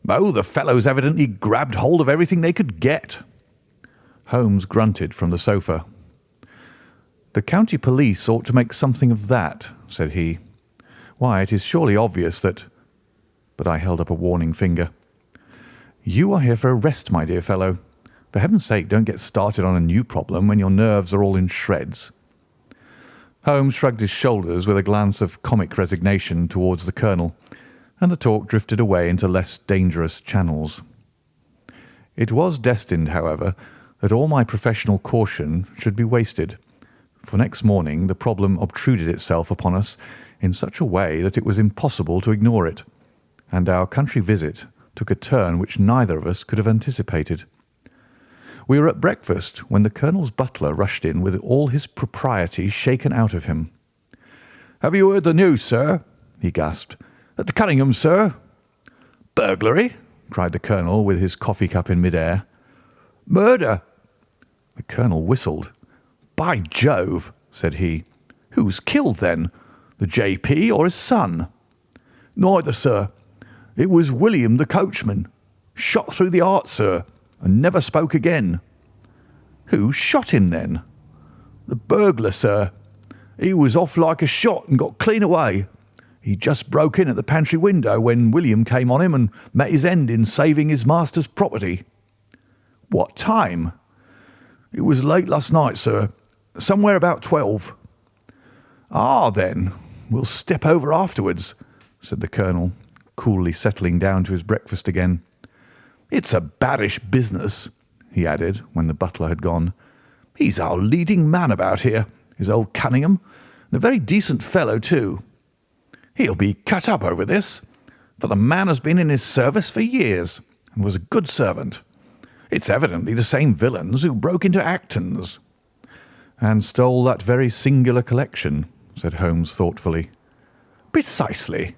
"Oh, the fellows evidently grabbed hold of everything they could get." Holmes grunted from the sofa. "The county police ought to make something of that," said he. "Why, it is surely obvious that—" But I held up a warning finger. You are here for a rest, my dear fellow. For heaven's sake, don't get started on a new problem when your nerves are all in shreds." Holmes shrugged his shoulders with a glance of comic resignation towards the Colonel, and the talk drifted away into less dangerous channels. It was destined, however, that all my professional caution should be wasted, for next morning the problem obtruded itself upon us in such a way that it was impossible to ignore it, and our country visit took a turn which neither of us could have anticipated. We were at breakfast when the Colonel's butler rushed in with all his propriety shaken out of him. "Have you heard the news, sir?" he gasped. "At the Cunninghams, sir." "Burglary?" cried the Colonel with his coffee cup in mid-air. "Murder." The Colonel whistled. "By Jove," said he. "Who's killed, then? The J.P. or his son?" "Neither, sir. It was William, the coachman. Shot through the heart, sir, and never spoke again." "Who shot him, then?" "The burglar, sir. He was off like a shot and got clean away. He just broke in at the pantry window when William came on him and met his end in saving his master's property." "What time?" "It was late last night, sir. Somewhere about 12. "Ah, then, we'll step over afterwards," said the Colonel, coolly settling down to his breakfast again. "It's a baddish business," he added when the butler had gone. "He's our leading man about here, is old Cunningham, and a very decent fellow, too. He'll be cut up over this, for the man has been in his service for years and was a good servant. It's evidently the same villains who broke into Acton's." "And stole that very singular collection," said Holmes thoughtfully. "Precisely."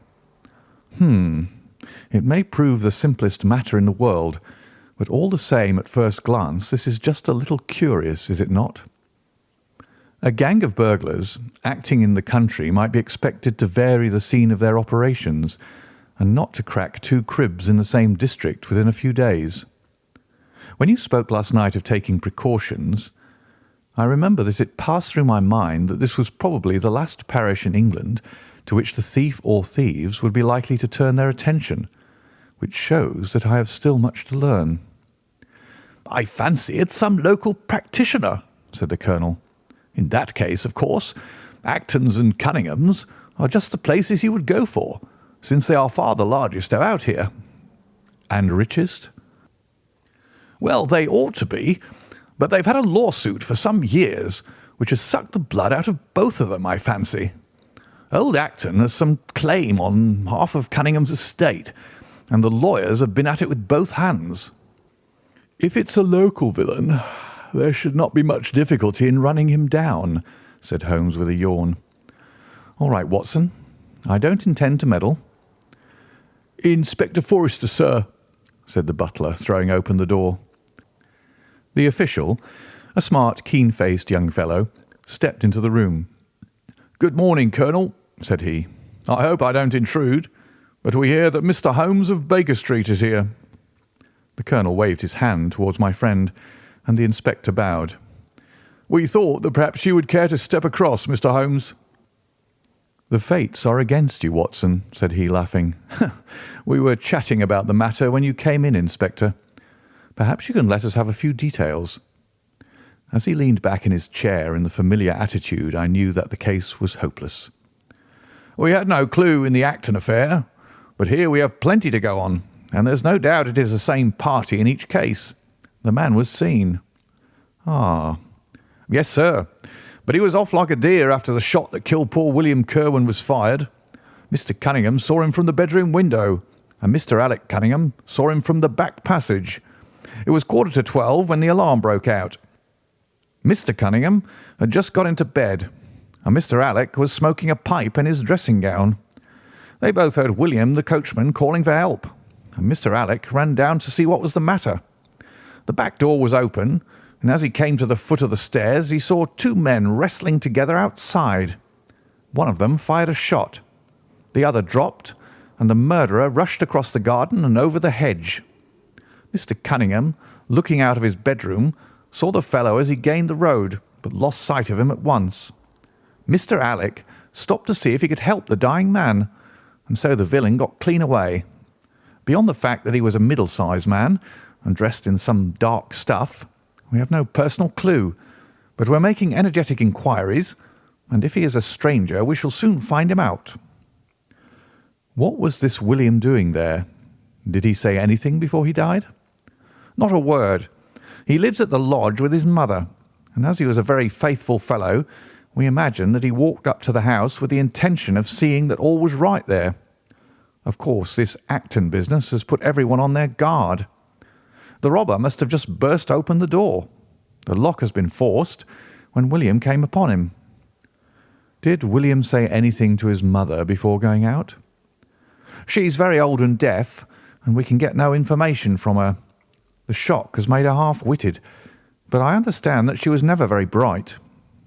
It may prove the simplest matter in the world, but all the same, at first glance, this is just a little curious, is it not? A gang of burglars acting in the country might be expected to vary the scene of their operations and not to crack 2 cribs in the same district within a few days. When you spoke last night of taking precautions, I remember that it passed through my mind that this was probably the last parish in England to which the thief or thieves would be likely to turn their attention, which shows that I have still much to learn. "I fancy it's some local practitioner," said the Colonel. "In that case, of course, Acton's and Cunningham's are just the places he would go for, since they are far the largest about here." "And richest?" "Well, they ought to be, but they've had a lawsuit for some years which has sucked the blood out of both of them, I fancy. Old Acton has some claim on half of Cunningham's estate, and the lawyers have been at it with both hands." "If it's a local villain, there should not be much difficulty in running him down," said Holmes with a yawn. "All right, Watson. I don't intend to meddle." "Inspector Forrester, sir," said the butler, throwing open the door. The official, a smart, keen-faced young fellow, stepped into the room. "Good morning, Colonel," said he. "I hope I don't intrude, but we hear that Mr. Holmes of Baker Street is here." The Colonel waved his hand towards my friend, and the inspector bowed. "We thought that perhaps you would care to step across, Mr. Holmes." "The fates are against you, Watson," said he, laughing. "We were chatting about the matter when you came in, Inspector. Perhaps you can let us have a few details." As he leaned back in his chair in the familiar attitude, I knew that the case was hopeless. "We had no clue in the Acton affair, but here we have plenty to go on, and there's no doubt it is the same party in each case. The man was seen." "Ah." "Yes, sir, but he was off like a deer after the shot that killed poor William Kirwan was fired. Mr. Cunningham saw him from the bedroom window, and Mr. Alec Cunningham saw him from the back passage. It was 11:45 when the alarm broke out. Mr. Cunningham had just got into bed, and Mr. Alec was smoking a pipe in his dressing gown. They both heard William, the coachman, calling for help, and Mr. Alec ran down to see what was the matter. The back door was open, and as he came to the foot of the stairs, he saw 2 men wrestling together outside. One of them fired a shot. The other dropped, and the murderer rushed across the garden and over the hedge. Mr. Cunningham, looking out of his bedroom, saw the fellow as he gained the road, but lost sight of him at once. Mr. Alec stopped to see if he could help the dying man, and so the villain got clean away. Beyond the fact that he was a middle-sized man and dressed in some dark stuff, we have no personal clue. But we're making energetic inquiries, and if he is a stranger, we shall soon find him out." "What was this William doing there? Did he say anything before he died?" "Not a word. He lives at the lodge with his mother, and as he was a very faithful fellow, we imagine that he walked up to the house with the intention of seeing that all was right there. Of course, this Acton business has put everyone on their guard. The robber must have just burst open the door. The lock has been forced when William came upon him." "Did William say anything to his mother before going out?" "She's very old and deaf, and we can get no information from her. The shock has made her half-witted, but I understand that she was never very bright.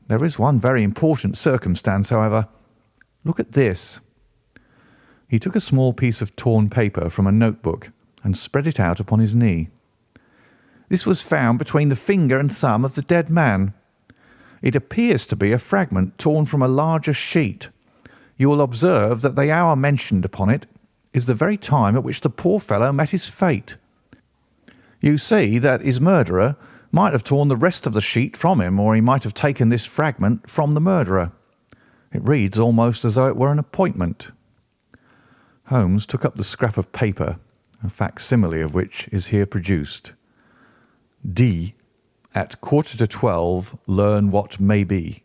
There is one very important circumstance, however. Look at this." He took a small piece of torn paper from a notebook and spread it out upon his knee. "This was found between the finger and thumb of the dead man. It appears to be a fragment torn from a larger sheet. You will observe that the hour mentioned upon it is the very time at which the poor fellow met his fate. You see that his murderer might have torn the rest of the sheet from him, or he might have taken this fragment from the murderer. It reads almost as though it were an appointment." Holmes took up the scrap of paper, a facsimile of which is here produced. "D. At 11:45, learn what may be."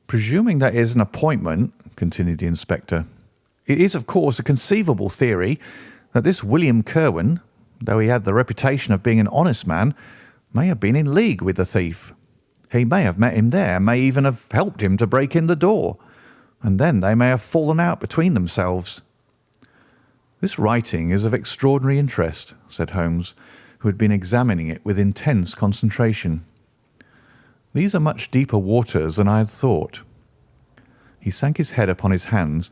"Presuming that is an appointment," continued the inspector, "it is of course a conceivable theory that this William Kirwan, though he had the reputation of being an honest man, may have been in league with the thief. He may have met him there, may even have helped him to break in the door, and then they may have fallen out between themselves." "This writing is of extraordinary interest," said Holmes, who had been examining it with intense concentration. "These are much deeper waters than I had thought." He sank his head upon his hands,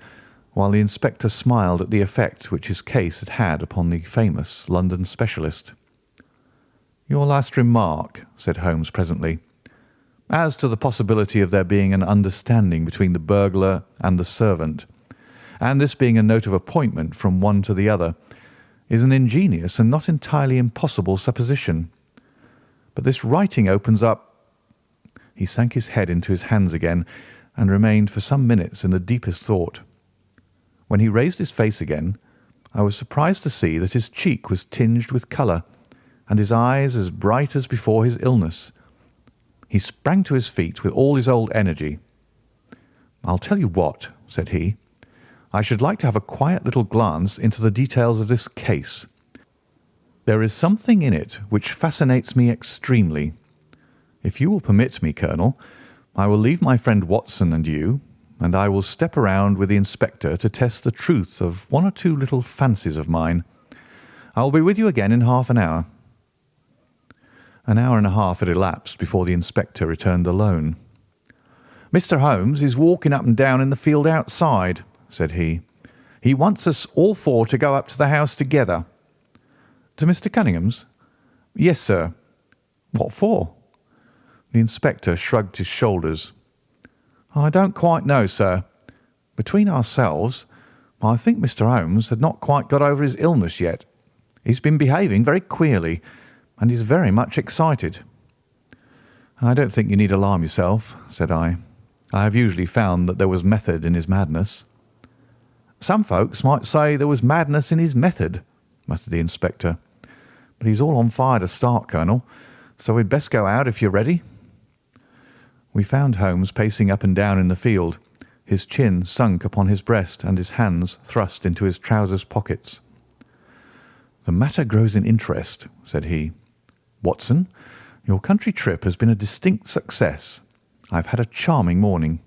while the inspector smiled at the effect which his case had had upon the famous London specialist. "Your last remark," said Holmes presently, "as to the possibility of there being an understanding between the burglar and the servant, and this being a note of appointment from one to the other, is an ingenious and not entirely impossible supposition. But this writing opens up—" He sank his head into his hands again and remained for some minutes in the deepest thought. When he raised his face again, I was surprised to see that his cheek was tinged with colour, and his eyes as bright as before his illness. He sprang to his feet with all his old energy. "I'll tell you what," said he. "I should like to have a quiet little glance into the details of this case. There is something in it which fascinates me extremely. If you will permit me, Colonel, I will leave my friend Watson and you, and I will step around with the inspector to test the truth of one or two little fancies of mine. I will be with you again in half an hour." An hour and a half had elapsed before the inspector returned alone. "Mr. Holmes is walking up and down in the field outside," said he. "He wants us all four to go up to the house together." "To Mr. Cunningham's?" "Yes, sir." "What for?" The inspector shrugged his shoulders. "I don't quite know, sir. Between ourselves, I think Mr. Holmes had not quite got over his illness yet. He's been behaving very queerly, and is very much excited." "I don't think you need alarm yourself," said I. "I have usually found that there was method in his madness." "Some folks might say there was madness in his method," muttered the inspector. "But he's all on fire to start, Colonel, so we'd best go out if you're ready." We found Holmes pacing up and down in the field, his chin sunk upon his breast and his hands thrust into his trousers pockets. "The matter grows in interest," said he. "Watson, your country trip has been a distinct success. I've had a charming morning."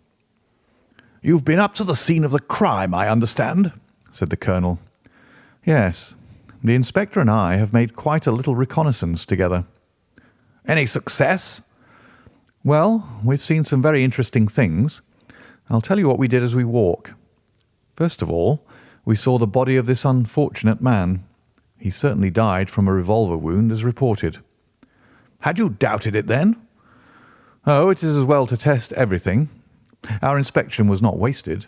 "You've been up to the scene of the crime, I understand," said the colonel. "Yes. The inspector and I have made quite a little reconnaissance together." "Any success?" "Well, we've seen some very interesting things. I'll tell you what we did as we walk. First of all, we saw the body of this unfortunate man. He certainly died from a revolver wound, as reported." "Had you doubted it then?" "Oh, it is as well to test everything. Our inspection was not wasted.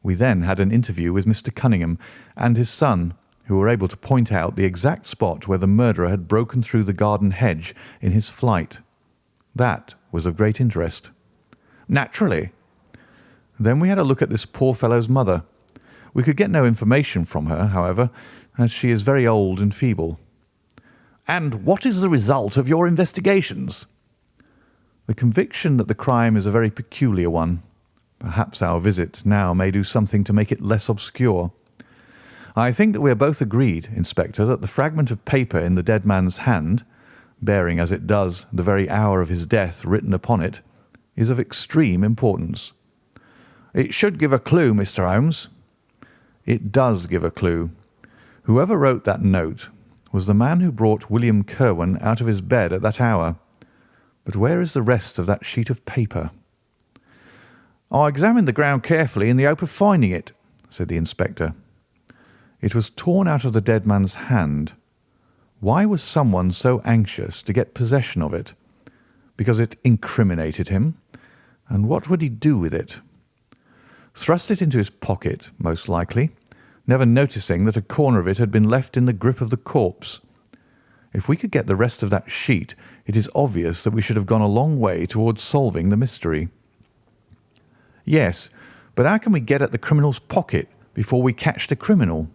We then had an interview with Mr. Cunningham and his son, who were able to point out the exact spot where the murderer had broken through the garden hedge in his flight. That was of great interest. Naturally. Then we had a look at this poor fellow's mother. We could get no information from her, however, as she is very old and feeble. And what is the result of your investigations? The conviction that the crime is a very peculiar one. Perhaps our visit now may do something to make it less obscure. I think that we are both agreed, Inspector, that the fragment of paper in the dead man's hand, bearing as it does the very hour of his death written upon it, is of extreme importance. It should give a clue, Mr. Holmes. It does give a clue. Whoever wrote that note was the man who brought William Kirwan out of his bed at that hour. But where is the rest of that sheet of paper? I examined the ground carefully in the hope of finding it, said the inspector. It was torn out of the dead man's hand. Why was someone so anxious to get possession of it? Because it incriminated him? And what would he do with it? Thrust it into his pocket, most likely, never noticing that a corner of it had been left in the grip of the corpse. If we could get the rest of that sheet, it is obvious that we should have gone a long way towards solving the mystery. Yes, but how can we get at the criminal's pocket before we catch the criminal?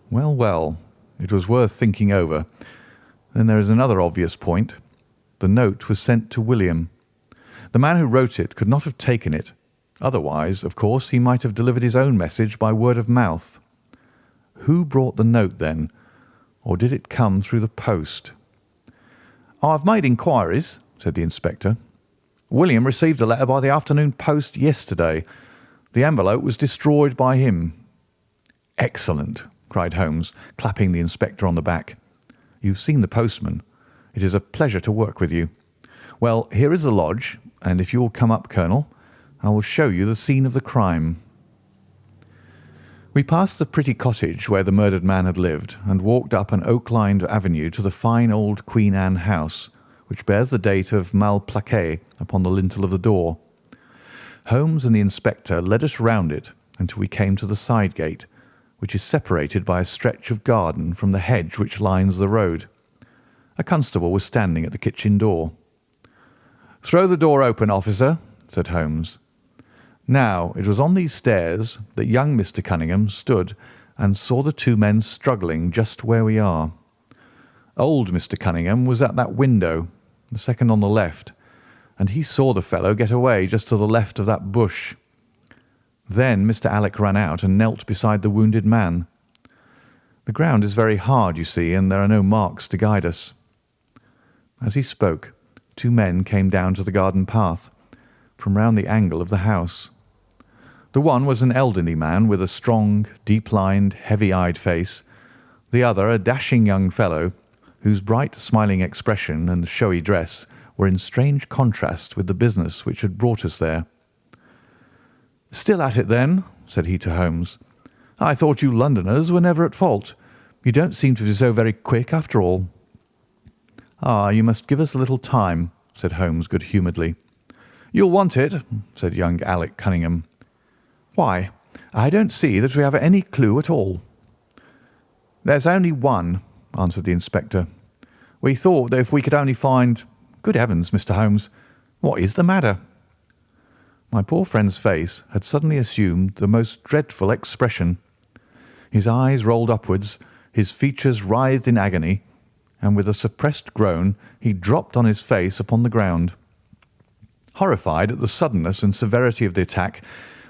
Well, well, it was worth thinking over. Then there is another obvious point. The note was sent to William. The man who wrote it could not have taken it. Otherwise, of course, he might have delivered his own message by word of mouth. Who brought the note, then? Or did it come through the post? I've made inquiries, said the inspector. William received a letter by the afternoon post yesterday. The envelope was destroyed by him. Excellent, cried Holmes, clapping the inspector on the back. You've seen the postman. It is a pleasure to work with you. Well, here is the lodge, and if you will come up, Colonel, I will show you the scene of the crime. We passed the pretty cottage where the murdered man had lived and walked up an oak-lined avenue to the fine old Queen Anne house, which bears the date of Malplaquet upon the lintel of the door. Holmes and the inspector led us round it until we came to the side gate, which is separated by a stretch of garden from the hedge which lines the road. A constable was standing at the kitchen door. "Throw the door open, officer," said Holmes. Now, it was on these stairs that young Mr. Cunningham stood and saw the two men struggling just where we are. Old Mr. Cunningham was at that window, the second on the left, and he saw the fellow get away just to the left of that bush. Then Mr. Alec ran out and knelt beside the wounded man. The ground is very hard, you see, and there are no marks to guide us. As he spoke, two men came down to the garden path, from round the angle of the house. The one was an elderly man with a strong, deep-lined, heavy-eyed face, the other a dashing young fellow, whose bright, smiling expression and showy dress were in strange contrast with the business which had brought us there. "Still at it, then?" said he to Holmes. "I thought you Londoners were never at fault. You don't seem to be so very quick, after all." "Ah, you must give us a little time," said Holmes good-humouredly. "You'll want it," said young Alec Cunningham. "Why, I don't see that we have any clue at all." "There's only one," answered the inspector. "We thought that if we could only find— Good heavens, Mr. Holmes, what is the matter?" My poor friend's face had suddenly assumed the most dreadful expression. His eyes rolled upwards, his features writhed in agony, and with a suppressed groan he dropped on his face upon the ground. Horrified at the suddenness and severity of the attack,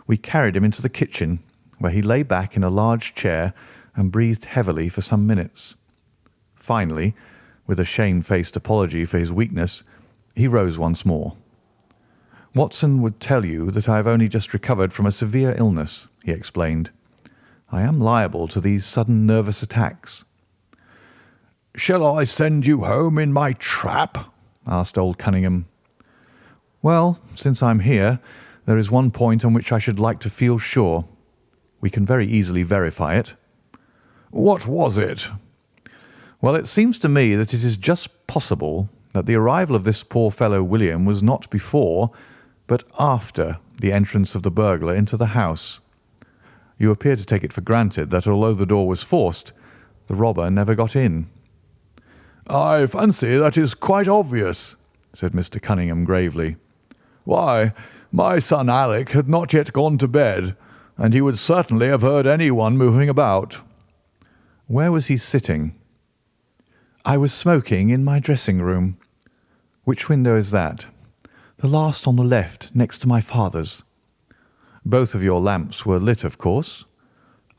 we carried him into the kitchen, where he lay back in a large chair and breathed heavily for some minutes. Finally, with a shamefaced apology for his weakness, he rose once more. "Watson would tell you that I have only just recovered from a severe illness," he explained. "I am liable to these sudden nervous attacks." "Shall I send you home in my trap?" asked old Cunningham. "Well, since I'm here, there is one point on which I should like to feel sure. We can very easily verify it." "What was it?" "Well, it seems to me that it is just possible that the arrival of this poor fellow William was not before, but after the entrance of the burglar into the house." You appear to take it for granted that although the door was forced, the robber never got in." "I fancy that is quite obvious," said Mr. Cunningham gravely. "Why, my son Alec had not yet gone to bed, and he would certainly have heard anyone moving about." "Where was he sitting?" "I was smoking in my dressing room." "Which window is that?" "The last on the left, next to my father's." "Both of your lamps were lit, of course?"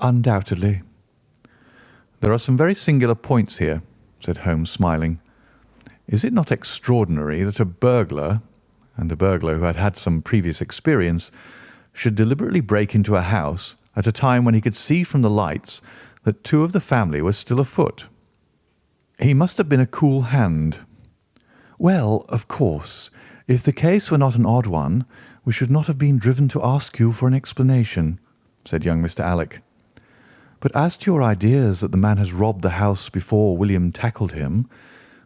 "Undoubtedly." "There are some very singular points here," said Holmes, smiling. "Is it not extraordinary that a burglar, and a burglar who had had some previous experience, should deliberately break into a house at a time when he could see from the lights that two of the family were still afoot? He must have been a cool hand." "Well, of course, if the case were not an odd one, we should not have been driven to ask you for an explanation," said young Mr. Alec. "But as to your ideas that the man has robbed the house before William tackled him,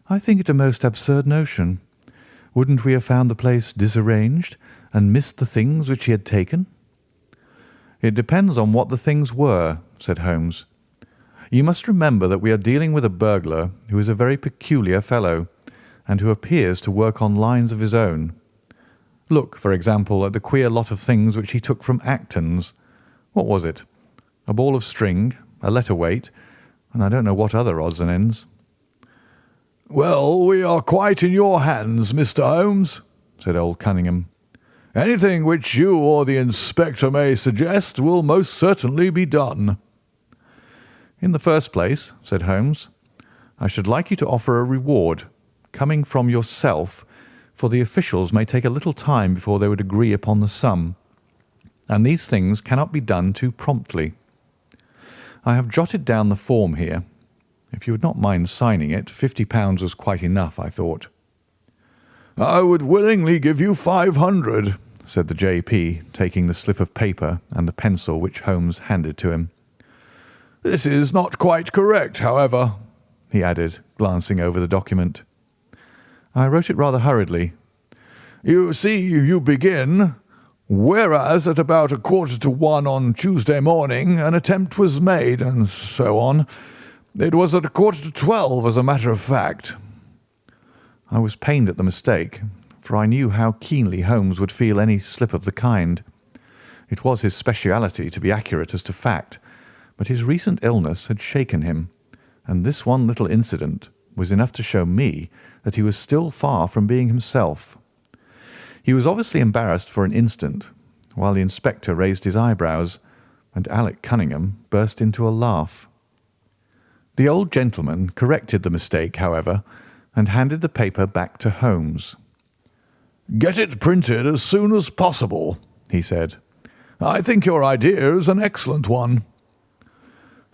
I think it a most absurd notion. Wouldn't we have found the place disarranged and missed the things which he had taken?" "It depends on what the things were," said Holmes. "You must remember that we are dealing with a burglar who is a very peculiar fellow, and who appears to work on lines of his own. Look, for example, at the queer lot of things which he took from Acton's. What was it? A ball of string, a letter weight, and I don't know what other odds and ends." "Well, we are quite in your hands, Mr. Holmes," said old Cunningham. "Anything which you or the inspector may suggest will most certainly be done." "In the first place," said Holmes, "I should like you to offer a reward, coming from yourself, for the officials may take a little time before they would agree upon the sum, and these things cannot be done too promptly. I have jotted down the form here. If you would not mind signing it, £50 was quite enough, I thought." "I would willingly give you 500, said the J.P., taking the slip of paper and the pencil which Holmes handed to him. "This is not quite correct, however," he added, glancing over the document. "I wrote it rather hurriedly." "You see, you begin, 'Whereas at about 1:45 on Tuesday morning an attempt was made,' and so on. It was at 11:45, as a matter of fact." I was pained at the mistake, for I knew how keenly Holmes would feel any slip of the kind. It was his speciality to be accurate as to fact, but his recent illness had shaken him, and this one little incident was enough to show me that he was still far from being himself. He was obviously embarrassed for an instant, while the inspector raised his eyebrows, and Alec Cunningham burst into a laugh. The old gentleman corrected the mistake, however, and handed the paper back to Holmes. "Get it printed as soon as possible," he said. "I think your idea is an excellent one."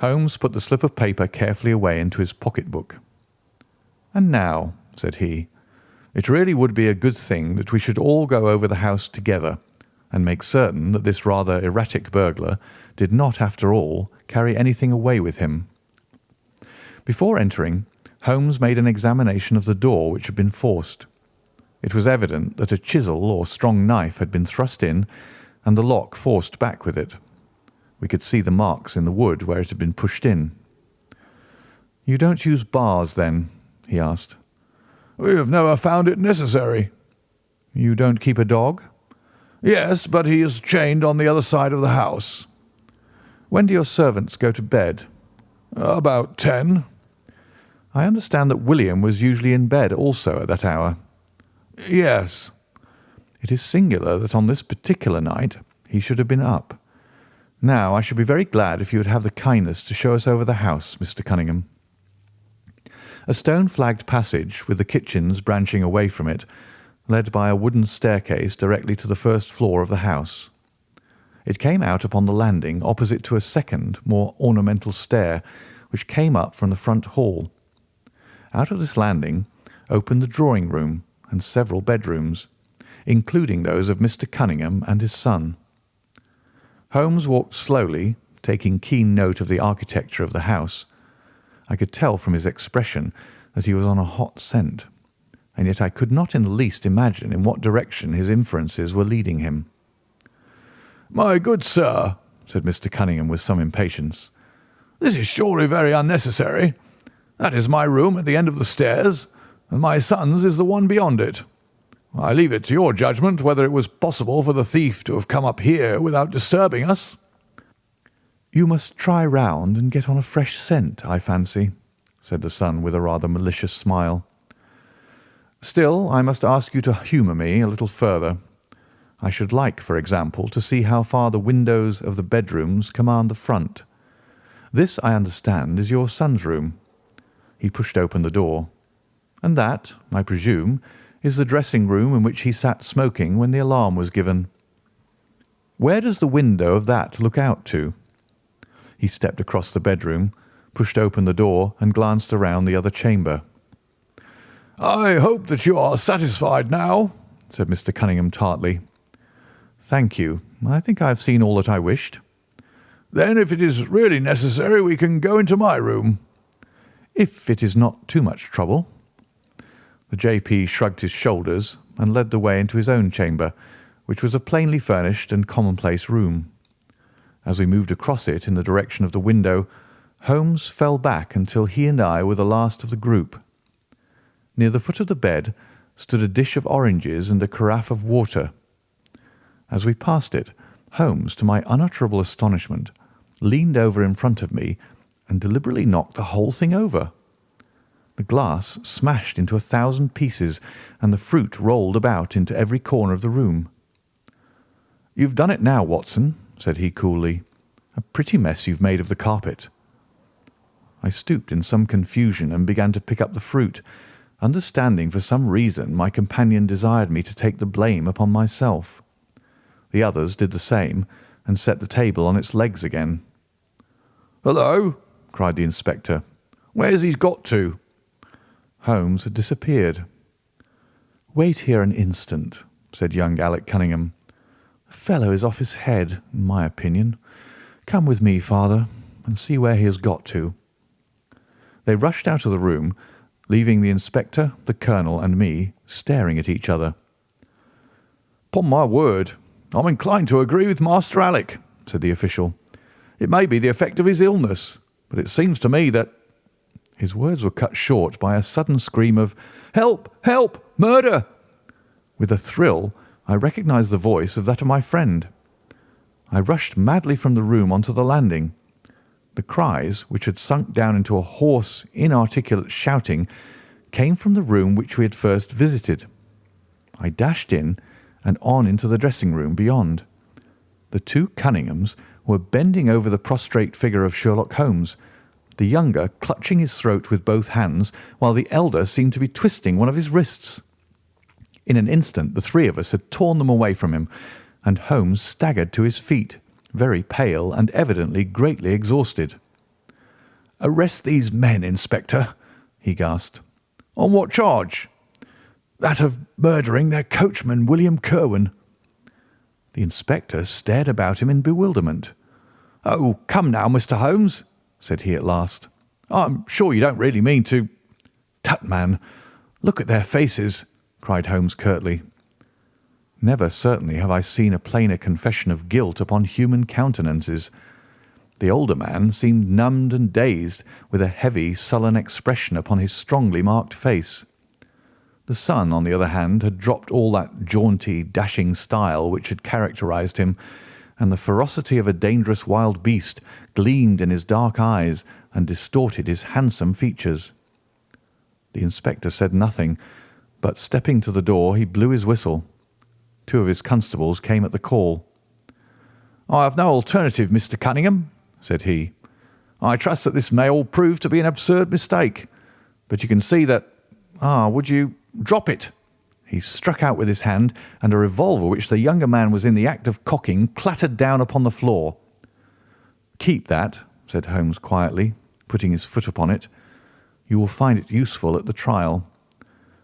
Holmes put the slip of paper carefully away into his pocket-book. "And now," said he, "it really would be a good thing that we should all go over the house together and make certain that this rather erratic burglar did not, after all, carry anything away with him." Before entering, Holmes made an examination of the door which had been forced. It was evident that a chisel or strong knife had been thrust in and the lock forced back with it. We could see the marks in the wood where it had been pushed in. "You don't use bars, then?" he asked. "We have never found it necessary." "You don't keep a dog?" "Yes, but he is chained on the other side of the house." "When do your servants go to bed?" "About 10. "I understand that William was usually in bed also at that hour." "Yes." "It is singular that on this particular night he should have been up. Now, I should be very glad if you would have the kindness to show us over the house, Mr. Cunningham." A stone-flagged passage, with the kitchens branching away from it, led by a wooden staircase directly to the first floor of the house. It came out upon the landing opposite to a second, more ornamental stair, which came up from the front hall. Out of this landing opened the drawing-room and several bedrooms, including those of Mr. Cunningham and his son. Holmes walked slowly, taking keen note of the architecture of the house. I could tell from his expression that he was on a hot scent, and yet I could not in the least imagine in what direction his inferences were leading him. "My good sir," said Mr. Cunningham with some impatience. "This is surely very unnecessary. That is my room at the end of the stairs, and my son's is the one beyond it. I leave it to your judgment whether it was possible for the thief to have come up here without disturbing us." "You must try round and get on a fresh scent, I fancy," said the son with a rather malicious smile. "Still, I must ask you to humour me a little further. I should like, for example, to see how far the windows of the bedrooms command the front. This, I understand, is your son's room." He pushed open the door. "And that, I presume, is the dressing room in which he sat smoking when the alarm was given. Where does the window of that look out to?" He stepped across the bedroom, pushed open the door, and glanced around the other chamber. "I hope that you are satisfied now," said Mr. Cunningham tartly. "Thank you. I think I have seen all that I wished." "Then if it is really necessary, we can go into my room." "If it is not too much trouble." The J.P. shrugged his shoulders and led the way into his own chamber, which was a plainly furnished and commonplace room. As we moved across it in the direction of the window, Holmes fell back until he and I were the last of the group. Near the foot of the bed stood a dish of oranges and a carafe of water. As we passed it, Holmes, to my unutterable astonishment, leaned over in front of me and deliberately knocked the whole thing over. The glass smashed into 1,000 pieces, and the fruit rolled about into every corner of the room. "You've done it now, Watson," said he coolly. "A pretty mess you've made of the carpet." I stooped in some confusion and began to pick up the fruit, understanding for some reason my companion desired me to take the blame upon myself. The others did the same and set the table on its legs again. "Hullo!" cried the inspector. "Where's he got to?" Holmes had disappeared. "Wait here an instant," said young Alec Cunningham. "The fellow is off his head, in my opinion. Come with me, father, and see where he has got to." They rushed out of the room, leaving the inspector, the colonel, and me staring at each other. "'Pon my word, I'm inclined to agree with Master Alec," said the official. "It may be the effect of his illness, but it seems to me that—" His words were cut short by a sudden scream of "Help! Help! Murder!" With a thrill, I recognised the voice of that of my friend. I rushed madly from the room onto the landing. The cries, which had sunk down into a hoarse, inarticulate shouting, came from the room which we had first visited. I dashed in and on into the dressing-room beyond. The two Cunninghams were bending over the prostrate figure of Sherlock Holmes, the younger clutching his throat with both hands, while the elder seemed to be twisting one of his wrists. In an instant the three of us had torn them away from him, and Holmes staggered to his feet, very pale and evidently greatly exhausted. "Arrest these men, Inspector," he gasped. "On what charge?" "That of murdering their coachman, William Kirwan." The inspector stared about him in bewilderment. "Oh, come now, Mr. Holmes," said he at last. "I'm sure you don't really mean to—" "Tut, man, look at their faces," cried Holmes curtly. Never certainly have I seen a plainer confession of guilt upon human countenances. The older man seemed numbed and dazed, with a heavy, sullen expression upon his strongly marked face. The son, on the other hand, had dropped all that jaunty, dashing style which had characterized him, and the ferocity of a dangerous wild beast gleamed in his dark eyes and distorted his handsome features. The inspector said nothing, but stepping to the door, he blew his whistle. Two of his constables came at the call. "I have no alternative, Mr. Cunningham," said he. "I trust that this may all prove to be an absurd mistake, but you can see that— would you drop it?" He struck out with his hand, and a revolver which the younger man was in the act of cocking clattered down upon the floor. "Keep that," said Holmes quietly, putting his foot upon it. "You will find it useful at the trial.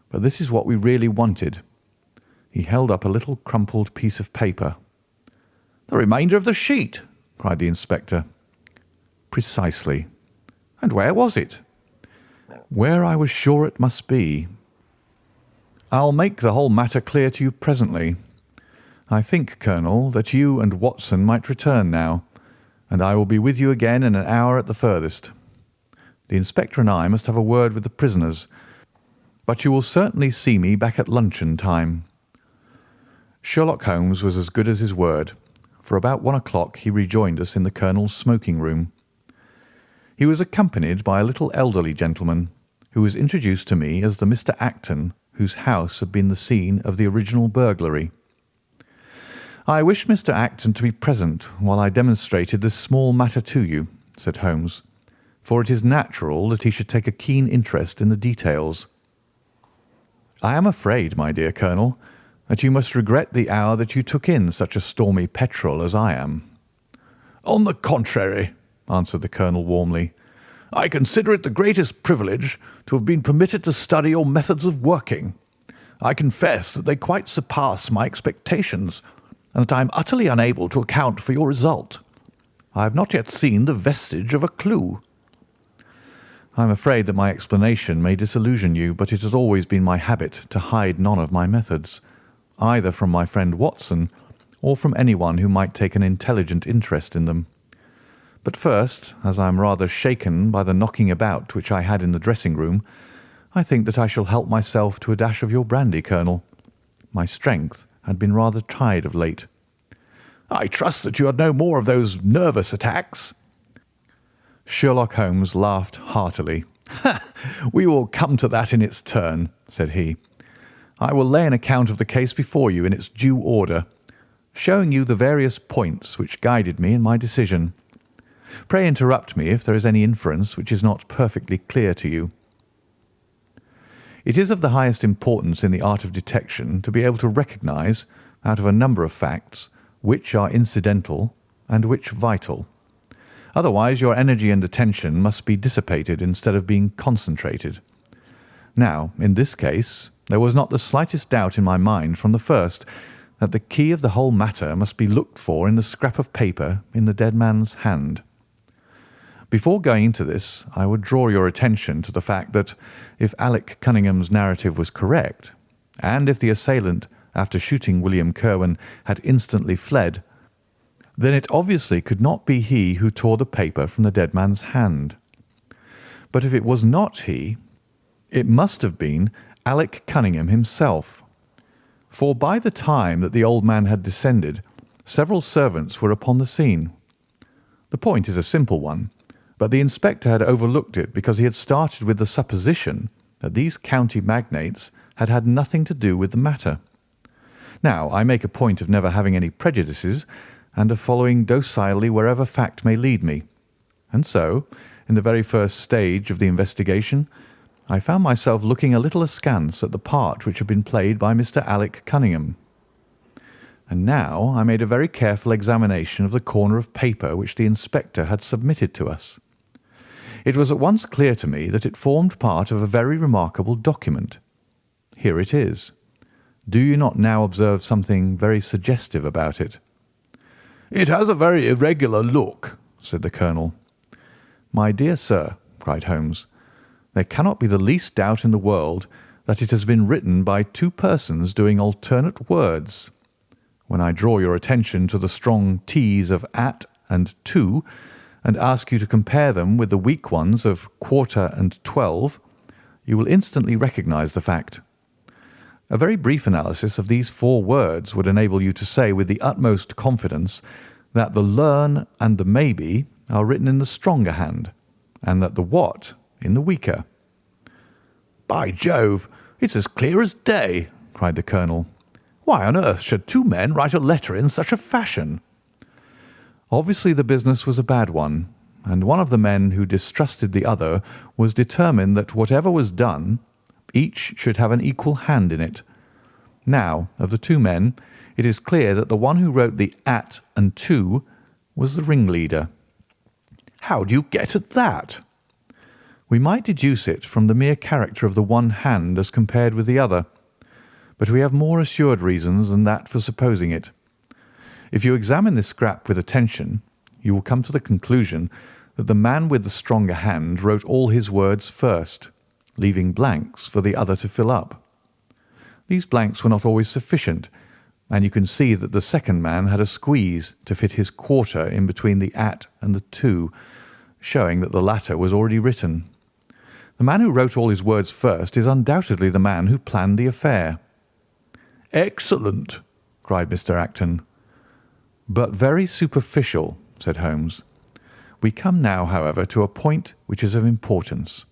But this is what we really wanted." He held up a little crumpled piece of paper. "The remainder of the sheet!" cried the inspector. "Precisely. And where was it?" "Where I was sure it must be. I'll make the whole matter clear to you presently. I think, Colonel, that you and Watson might return now. and I will be with you again in an hour at the furthest. The inspector and I must have a word with the prisoners, but you will certainly see me back at luncheon time." Sherlock Holmes was as good as his word, for about 1 o'clock he rejoined us in the Colonel's smoking room. He was accompanied by a little elderly gentleman, who was introduced to me as the Mr. Acton whose house had been the scene of the original burglary. "I wish Mr. Acton to be present while I demonstrated this small matter to you," said Holmes, "for it is natural that he should take a keen interest in the details. I am afraid, my dear Colonel, that you must regret the hour that you took in such a stormy petrel as I am." "On the contrary," answered the Colonel warmly, "I consider it the greatest privilege to have been permitted to study your methods of working. I confess that they quite surpass my expectations, and that I am utterly unable to account for your result. I have not yet seen the vestige of a clue." "I am afraid that my explanation may disillusion you, but it has always been my habit to hide none of my methods, either from my friend Watson or from anyone who might take an intelligent interest in them. But first, as I am rather shaken by the knocking about which I had in the dressing-room, I think that I shall help myself to a dash of your brandy, Colonel. My strength had been rather tried of late." "I trust that you had no more of those nervous attacks." Sherlock Holmes laughed heartily. "We will come to that in its turn," said he. "I will lay an account of the case before you in its due order, showing you the various points which guided me in my decision. Pray interrupt me if there is any inference which is not perfectly clear to you. It is of the highest importance in the art of detection to be able to recognize, out of a number of facts, which are incidental and which vital. Otherwise your energy and attention must be dissipated instead of being concentrated. Now, in this case, there was not the slightest doubt in my mind from the first that the key of the whole matter must be looked for in the scrap of paper in the dead man's hand. Before going into this, I would draw your attention to the fact that if Alec Cunningham's narrative was correct, and if the assailant, after shooting William Kirwan, had instantly fled, then it obviously could not be he who tore the paper from the dead man's hand. But if it was not he, it must have been Alec Cunningham himself, for by the time that the old man had descended, several servants were upon the scene. The point is a simple one, but the inspector had overlooked it because he had started with the supposition that these county magnates had had nothing to do with the matter. Now, I make a point of never having any prejudices and of following docilely wherever fact may lead me. And so, in the very first stage of the investigation, I found myself looking a little askance at the part which had been played by Mr. Alec Cunningham. And now I made a very careful examination of the corner of paper which the inspector had submitted to us. It was at once clear to me that it formed part of a very remarkable document. Here it is. Do you not now observe something very suggestive about it? "It has a very irregular look," said the Colonel. "My dear sir," cried Holmes, "there cannot be the least doubt in the world that it has been written by two persons doing alternate words. When I draw your attention to the strong T's of at and to, and ask you to compare them with the weak ones of quarter and 12, you will instantly recognize the fact. A very brief analysis of these four words would enable you to say with the utmost confidence that the learn and the maybe are written in the stronger hand, and that the what in the weaker." "By Jove, it's as clear as day," cried the Colonel. "Why on earth should two men write a letter in such a fashion?" Obviously the business was a bad one, and one of the men who distrusted the other was determined that whatever was done, each should have an equal hand in it. Now, of the two men, it is clear that the one who wrote the at and to was the ringleader. "How do you get at that?" We might deduce it from the mere character of the one hand as compared with the other, but we have more assured reasons than that for supposing it. If you examine this scrap with attention, you will come to the conclusion that the man with the stronger hand wrote all his words first, leaving blanks for the other to fill up. These blanks were not always sufficient, and you can see that the second man had a squeeze to fit his quarter in between the at and the to, showing that the latter was already written. The man who wrote all his words first is undoubtedly the man who planned the affair." "Excellent!" cried Mr. Acton. "But very superficial," said Holmes. "We come now, however, to a point which is of importance.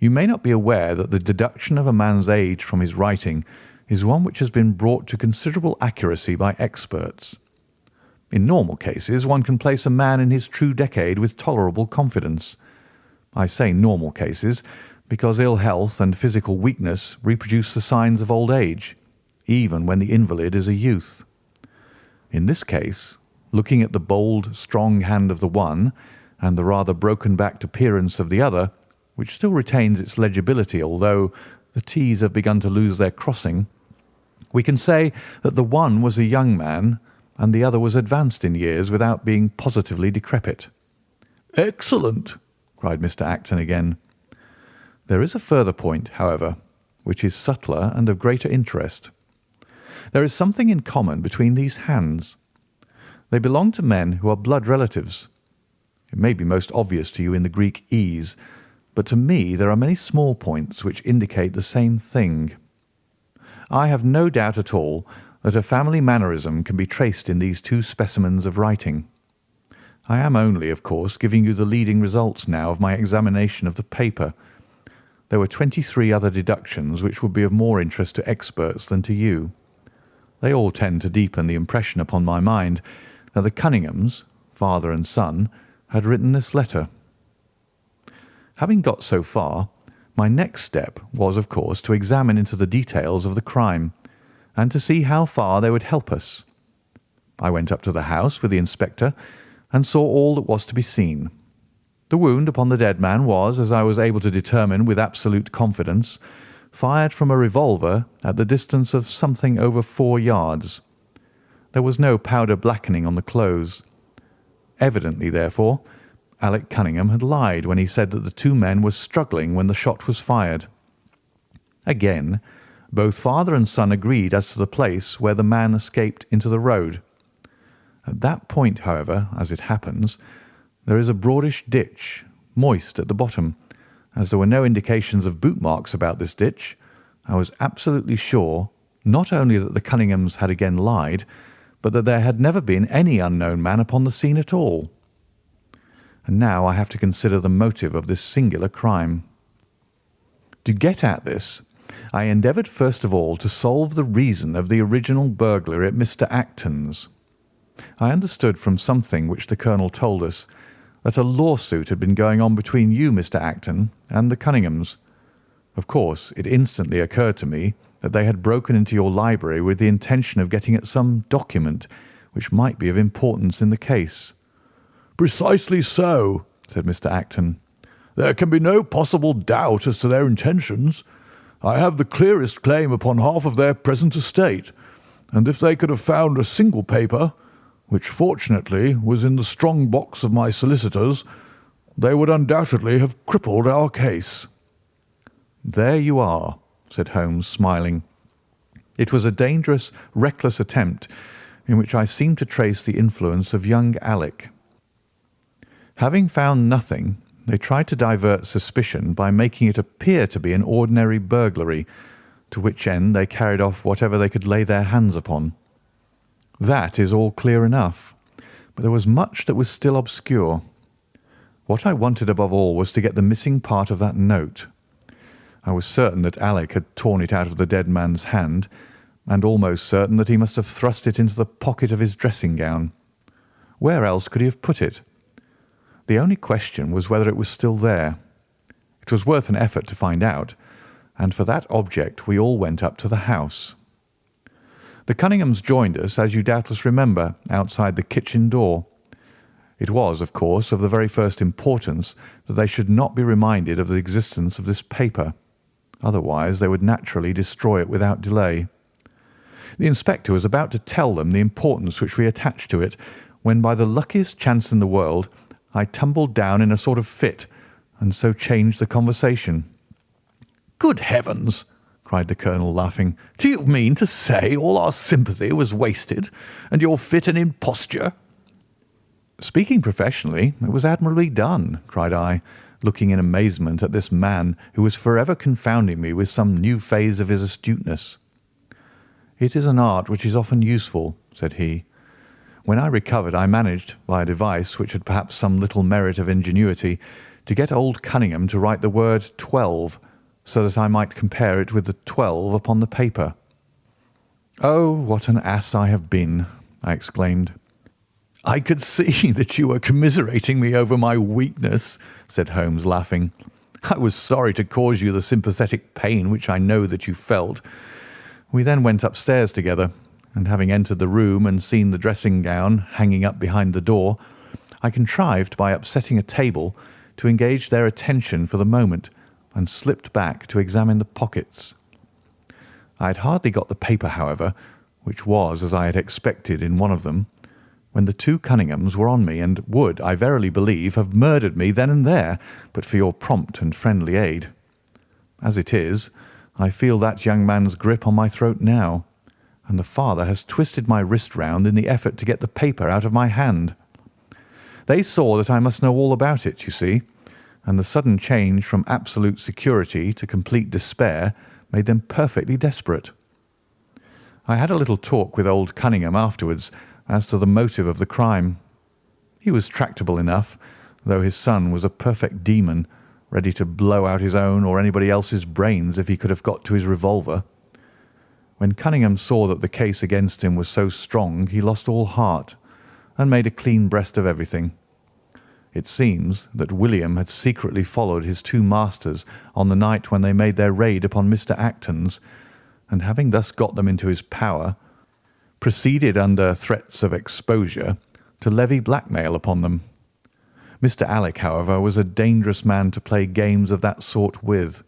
You may not be aware that the deduction of a man's age from his writing is one which has been brought to considerable accuracy by experts. In normal cases one can place a man in his true decade with tolerable confidence. I say normal cases because ill health and physical weakness reproduce the signs of old age, even when the invalid is a youth. In this case, looking at the bold, strong hand of the one and the rather broken-backed appearance of the other, which still retains its legibility although the T's have begun to lose their crossing, we can say that the one was a young man and the other was advanced in years without being positively decrepit." "Excellent!" cried Mr. Acton again. "There is a further point, however, which is subtler and of greater interest. There is something in common between these hands. They belong to men who are blood relatives. It may be most obvious to you in the Greek E's, but to me there are many small points which indicate the same thing. I have no doubt at all that a family mannerism can be traced in these two specimens of writing. I am only, of course, giving you the leading results now of my examination of the paper. There were 23 other deductions which would be of more interest to experts than to you. They all tend to deepen the impression upon my mind that the Cunninghams, father and son, had written this letter. Having got so far, my next step was, of course, to examine into the details of the crime, and to see how far they would help us. I went up to the house with the inspector and saw all that was to be seen. The wound upon the dead man was, as I was able to determine with absolute confidence, fired from a revolver at the distance of something over 4 yards. There was no powder blackening on the clothes. Evidently, therefore, Alec Cunningham had lied when he said that the two men were struggling when the shot was fired. Again, both father and son agreed as to the place where the man escaped into the road. At that point, however, as it happens, there is a broadish ditch, moist at the bottom. As there were no indications of boot marks about this ditch, I was absolutely sure not only that the Cunninghams had again lied, but that there had never been any unknown man upon the scene at all. And now I have to consider the motive of this singular crime. To get at this, I endeavoured first of all to solve the reason of the original burglary at Mr. Acton's. I understood from something which the Colonel told us that a lawsuit had been going on between you, Mr. Acton, and the Cunninghams. Of course, it instantly occurred to me that they had broken into your library with the intention of getting at some document which might be of importance in the case. "Precisely so," said Mr. Acton. "There can be no possible doubt as to their intentions. I have the clearest claim upon half of their present estate, and if they could have found a single paper, which fortunately was in the strong box of my solicitors, they would undoubtedly have crippled our case." "There you are," said Holmes, smiling. "It was a dangerous, reckless attempt in which I seemed to trace the influence of young Alec. Having found nothing, they tried to divert suspicion by making it appear to be an ordinary burglary, to which end they carried off whatever they could lay their hands upon. That is all clear enough, but there was much that was still obscure. What I wanted above all was to get the missing part of that note. I was certain that Alec had torn it out of the dead man's hand, and almost certain that he must have thrust it into the pocket of his dressing gown. Where else could he have put it? The only question was whether it was still there. It was worth an effort to find out, and for that object we all went up to the house. The Cunninghams joined us, as you doubtless remember, outside the kitchen door. It was, of course, of the very first importance that they should not be reminded of the existence of this paper. Otherwise they would naturally destroy it without delay. The inspector was about to tell them the importance which we attached to it, when by the luckiest chance in the world I tumbled down in a sort of fit, and so changed the conversation. "Good heavens!" cried the Colonel, laughing. "Do you mean to say all our sympathy was wasted, and your fit an imposture?" "Speaking professionally, it was admirably done," cried I, looking in amazement at this man who was forever confounding me with some new phase of his astuteness. "It is an art which is often useful," said he. "When I recovered, I managed, by a device which had perhaps some little merit of ingenuity, to get old Cunningham to write the word 12, so that I might compare it with the 12 upon the paper." "Oh, what an ass I have been!" I exclaimed. "I could see that you were commiserating me over my weakness," said Holmes, laughing. "I was sorry to cause you the sympathetic pain which I know that you felt." We then went upstairs together, and having entered the room and seen the dressing-gown hanging up behind the door, I contrived by upsetting a table to engage their attention for the moment, and slipped back to examine the pockets. I had hardly got the paper, however, which was, as I had expected, in one of them, when the two Cunninghams were on me, and would, I verily believe, have murdered me then and there, but for your prompt and friendly aid. As it is, I feel that young man's grip on my throat now, and the father has twisted my wrist round in the effort to get the paper out of my hand. They saw that I must know all about it, you see, and the sudden change from absolute security to complete despair made them perfectly desperate. I had a little talk with old Cunningham afterwards as to the motive of the crime. He was tractable enough, though his son was a perfect demon, ready to blow out his own or anybody else's brains if he could have got to his revolver. When Cunningham saw that the case against him was so strong, he lost all heart, and made a clean breast of everything. It seems that William had secretly followed his two masters on the night when they made their raid upon Mr. Acton's, and having thus got them into his power, proceeded under threats of exposure to levy blackmail upon them. Mr. Alec, however, was a dangerous man to play games of that sort with.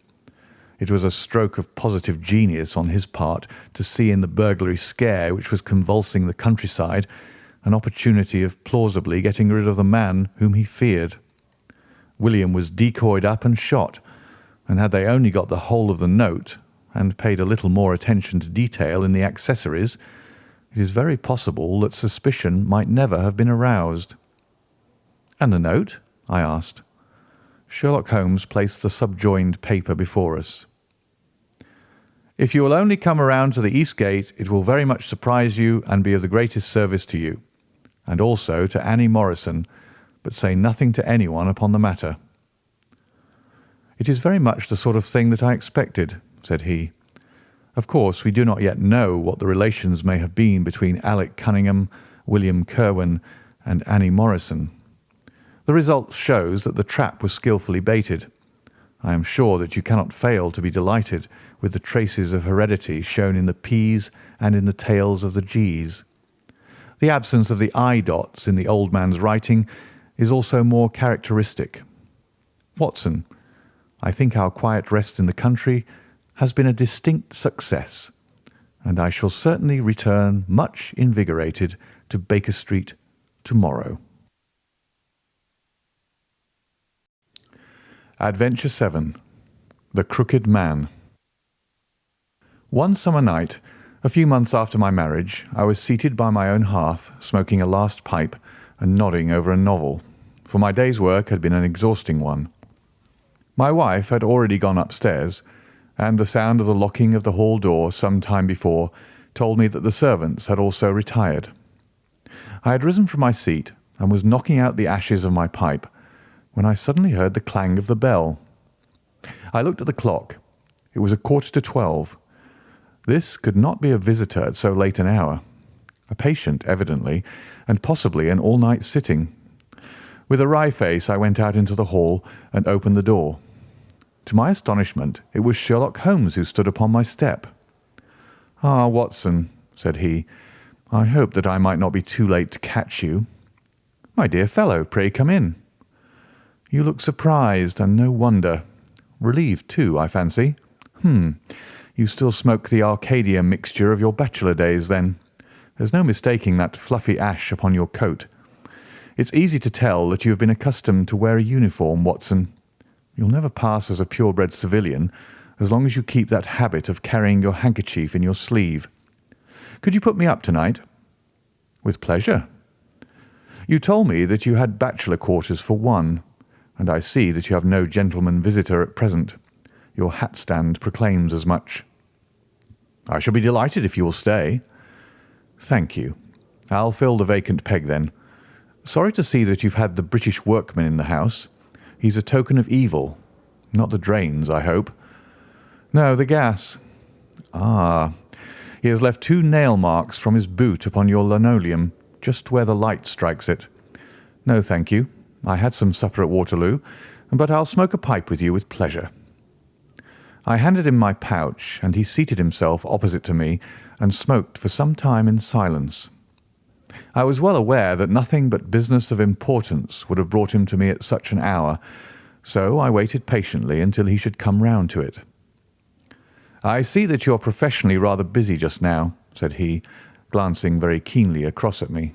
It was a stroke of positive genius on his part to see in the burglary scare which was convulsing the countryside an opportunity of plausibly getting rid of the man whom he feared. William was decoyed up and shot, and had they only got the whole of the note and paid a little more attention to detail in the accessories, it is very possible that suspicion might never have been aroused. "And the note?" I asked. Sherlock Holmes placed the subjoined paper before us. "If you will only come around to the East Gate, it will very much surprise you and be of the greatest service to you, and also to Annie Morrison, but say nothing to anyone upon the matter." "It is very much the sort of thing that I expected," said he. "Of course, we do not yet know what the relations may have been between Alec Cunningham, William Kirwan, and Annie Morrison. The result shows that the trap was skilfully baited. I am sure that you cannot fail to be delighted with the traces of heredity shown in the P's and in the tails of the G's. The absence of the I dots in the old man's writing is also more characteristic. Watson, I think our quiet rest in the country has been a distinct success, and I shall certainly return much invigorated to Baker Street tomorrow." Adventure 7. The Crooked Man. One summer night, a few months after my marriage, I was seated by my own hearth, smoking a last pipe and nodding over a novel, for my day's work had been an exhausting one. My wife had already gone upstairs, and the sound of the locking of the hall door some time before told me that the servants had also retired. I had risen from my seat and was knocking out the ashes of my pipe when I suddenly heard the clang of the bell. I looked at the clock. It was 11:45. This could not be a visitor at so late an hour. A patient, evidently, and possibly an all-night sitting. With a wry face, I went out into the hall and opened the door. To my astonishment, it was Sherlock Holmes who stood upon my step. "Ah, Watson," said he, "I hoped that I might not be too late to catch you." "My dear fellow, pray come in." "You look surprised, and no wonder. Relieved, too, I fancy. You still smoke the Arcadia mixture of your bachelor days, then. There's no mistaking that fluffy ash upon your coat. It's easy to tell that you have been accustomed to wear a uniform, Watson. You'll never pass as a purebred civilian, as long as you keep that habit of carrying your handkerchief in your sleeve. Could you put me up tonight?" "With pleasure." "You told me that you had bachelor quarters for one, and I see that you have no gentleman visitor at present. Your hat stand proclaims as much." "I shall be delighted if you will stay." "Thank you. I'll fill the vacant peg then. Sorry to see that you've had the British workman in the house. He's a token of evil. Not the drains, I hope." "No, the gas." "Ah, he has left 2 nail marks from his boot upon your linoleum, just where the light strikes it. No, thank you. I had some supper at Waterloo, but I'll smoke a pipe with you with pleasure." I handed him my pouch, and he seated himself opposite to me and smoked for some time in silence. I was well aware that nothing but business of importance would have brought him to me at such an hour, so I waited patiently until he should come round to it. "I see that you are professionally rather busy just now," said he, glancing very keenly across at me.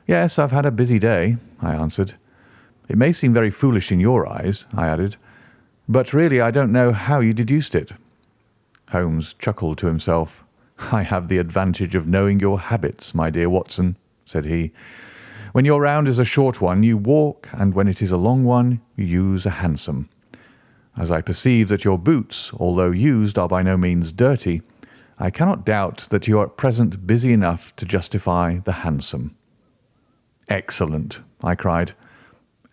"Yes, I've had a busy day," I answered. "It may seem very foolish in your eyes," I added, "but really I don't know how you deduced it." Holmes chuckled to himself. "I have the advantage of knowing your habits, my dear Watson," said he. "When your round is a short one, you walk, and when it is a long one, you use a hansom. As I perceive that your boots, although used, are by no means dirty, I cannot doubt that you are at present busy enough to justify the hansom." "Excellent!" I cried.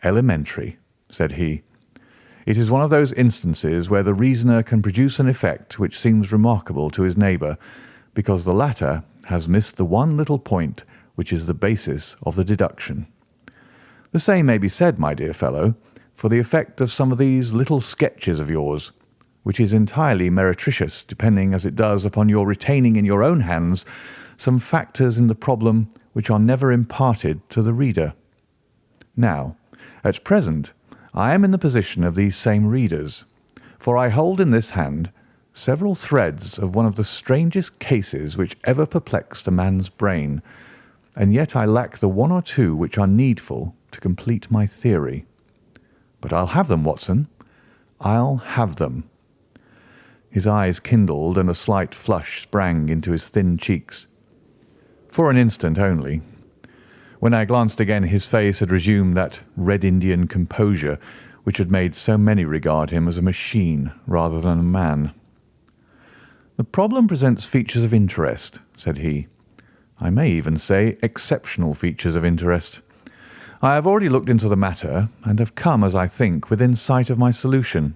"Elementary," said he. "It is one of those instances where the reasoner can produce an effect which seems remarkable to his neighbour, because the latter has missed the one little point which is the basis of the deduction. The same may be said, my dear fellow, for the effect of some of these little sketches of yours, which is entirely meretricious, depending as it does upon your retaining in your own hands some factors in the problem which are never imparted to the reader. Now, at present, I am in the position of these same readers, for I hold in this hand several threads of one of the strangest cases which ever perplexed a man's brain, and yet I lack the one or two which are needful to complete my theory. But I'll have them, Watson. I'll have them." His eyes kindled and a slight flush sprang into his thin cheeks. For an instant only. When I glanced again, his face had resumed that Red Indian composure which had made so many regard him as a machine rather than a man. "The problem presents features of interest," said he. "I may even say exceptional features of interest. I have already looked into the matter, and have come, as I think, within sight of my solution.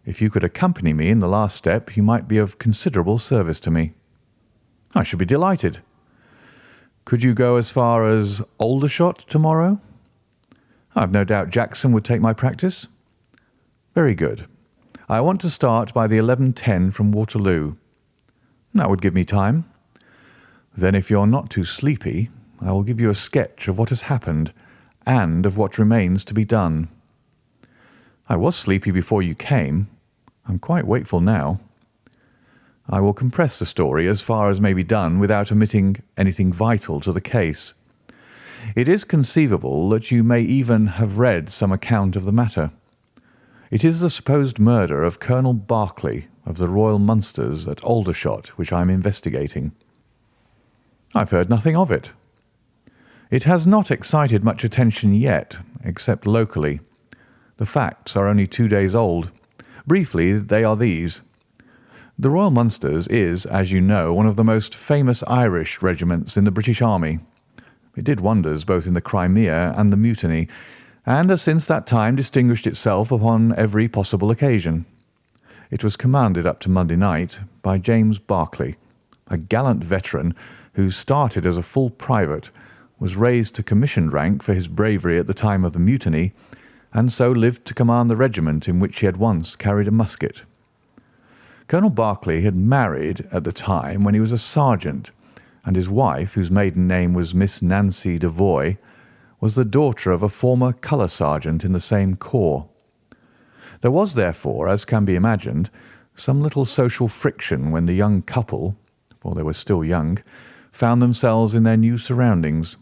If you could accompany me in the last step, you might be of considerable service to me." "I should be delighted." "Could you go as far as Aldershot to-morrow?" "I have no doubt Jackson would take my practice." "Very good. I want to start by the 11:10 from Waterloo." "That would give me time." "Then, if you're not too sleepy, I will give you a sketch of what has happened and of what remains to be done." "I was sleepy before you came. I'm quite wakeful now." "I will compress the story as far as may be done without omitting anything vital to the case. It is conceivable that you may even have read some account of the matter. It is the supposed murder of Colonel Berkeley of the Royal Munsters at Aldershot which I am investigating." "I've heard nothing of it." "It has not excited much attention yet, except locally. The facts are only 2 days old. Briefly, they are these. The Royal Munsters is, as you know, one of the most famous Irish regiments in the British Army. It did wonders both in the Crimea and the Mutiny, and has since that time distinguished itself upon every possible occasion. It was commanded up to Monday night by James Berkeley, a gallant veteran who started as a full private, was raised to commissioned rank for his bravery at the time of the Mutiny, and so lived to command the regiment in which he had once carried a musket. Colonel Berkeley had married at the time when he was a sergeant, and his wife, whose maiden name was Miss Nancy Devoy, was the daughter of a former colour sergeant in the same corps. There was, therefore, as can be imagined, some little social friction when the young couple, for they were still young, found themselves in their new surroundings.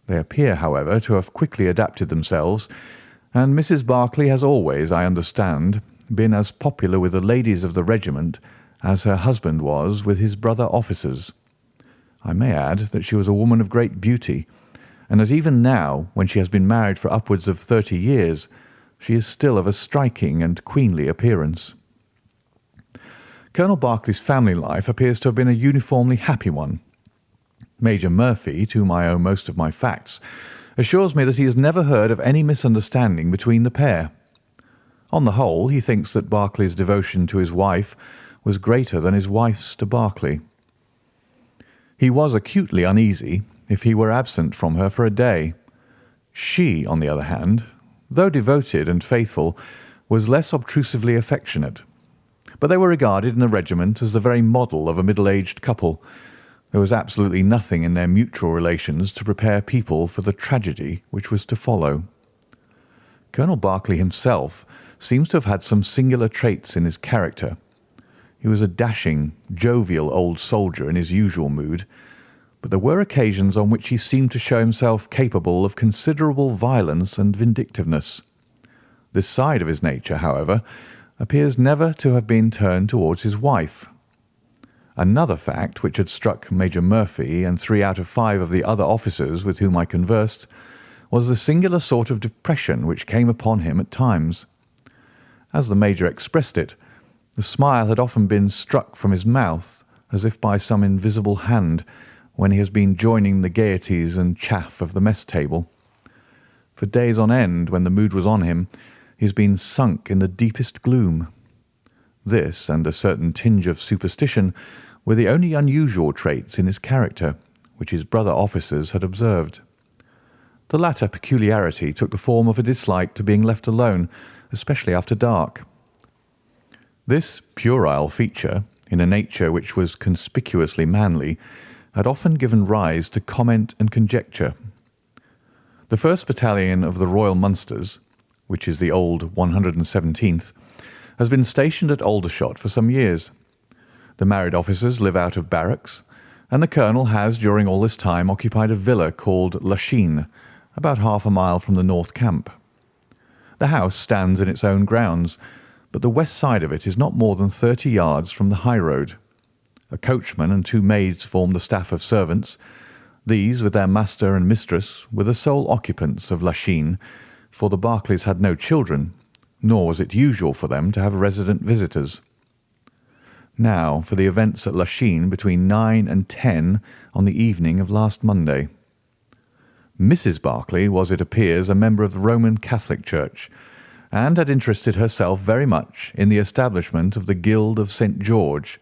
They appear, however, to have quickly adapted themselves, and Mrs. Berkeley has always, I understand, been as popular with the ladies of the regiment as her husband was with his brother officers. I may add that she was a woman of great beauty, and that even now, when she has been married for upwards of 30 years, she is still of a striking and queenly appearance. Colonel Berkeley's family life appears to have been a uniformly happy one. Major Murphy, to whom I owe most of my facts, assures me that he has never heard of any misunderstanding between the pair. On the whole, he thinks that Berkeley's devotion to his wife was greater than his wife's to Berkeley. He was acutely uneasy if he were absent from her for a day. She, on the other hand, though devoted and faithful, was less obtrusively affectionate. But they were regarded in the regiment as the very model of a middle-aged couple. There was absolutely nothing in their mutual relations to prepare people for the tragedy which was to follow. Colonel Berkeley himself seems to have had some singular traits in his character. He was a dashing, jovial old soldier in his usual mood, but there were occasions on which he seemed to show himself capable of considerable violence and vindictiveness. This side of his nature, however, appears never to have been turned towards his wife. Another fact which had struck Major Murphy and 3 out of 5 of the other officers with whom I conversed was the singular sort of depression which came upon him at times. As the Major expressed it, the smile had often been struck from his mouth as if by some invisible hand when he has been joining the gaieties and chaff of the mess table. For days on end, when the mood was on him, he has been sunk in the deepest gloom. This, and a certain tinge of superstition, were the only unusual traits in his character which his brother officers had observed. The latter peculiarity took the form of a dislike to being left alone, especially after dark. This puerile feature, in a nature which was conspicuously manly, had often given rise to comment and conjecture. The 1st Battalion of the Royal Munsters, which is the old 117th, has been stationed at Aldershot for some years. The married officers live out of barracks, and the colonel has during all this time occupied a villa called Lachine, about half a mile from the North Camp. The house stands in its own grounds, but the west side of it is not more than 30 yards from the high road. A coachman and 2 maids form the staff of servants. These, with their master and mistress, were the sole occupants of Lachine, for the Berkeleys had no children, nor was it usual for them to have resident visitors. Now for the events at Lachine between 9 and 10 on the evening of last Monday. Mrs. Berkeley was, it appears, a member of the Roman Catholic Church, and had interested herself very much in the establishment of the Guild of St. George,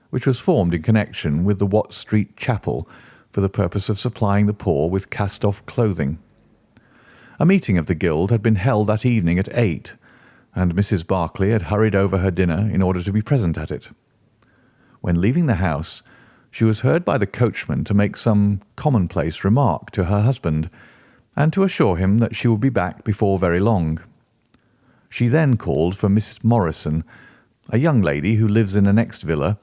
which was formed in connection with the Watt Street Chapel for the purpose of supplying the poor with cast-off clothing. A meeting of the Guild had been held that evening at 8, and Mrs. Berkeley had hurried over her dinner in order to be present at it. When leaving the house, she was heard by the coachman to make some commonplace remark to her husband, and to assure him that she would be back before very long. She then called for Mrs. Morrison, a young lady who lives in the next villa,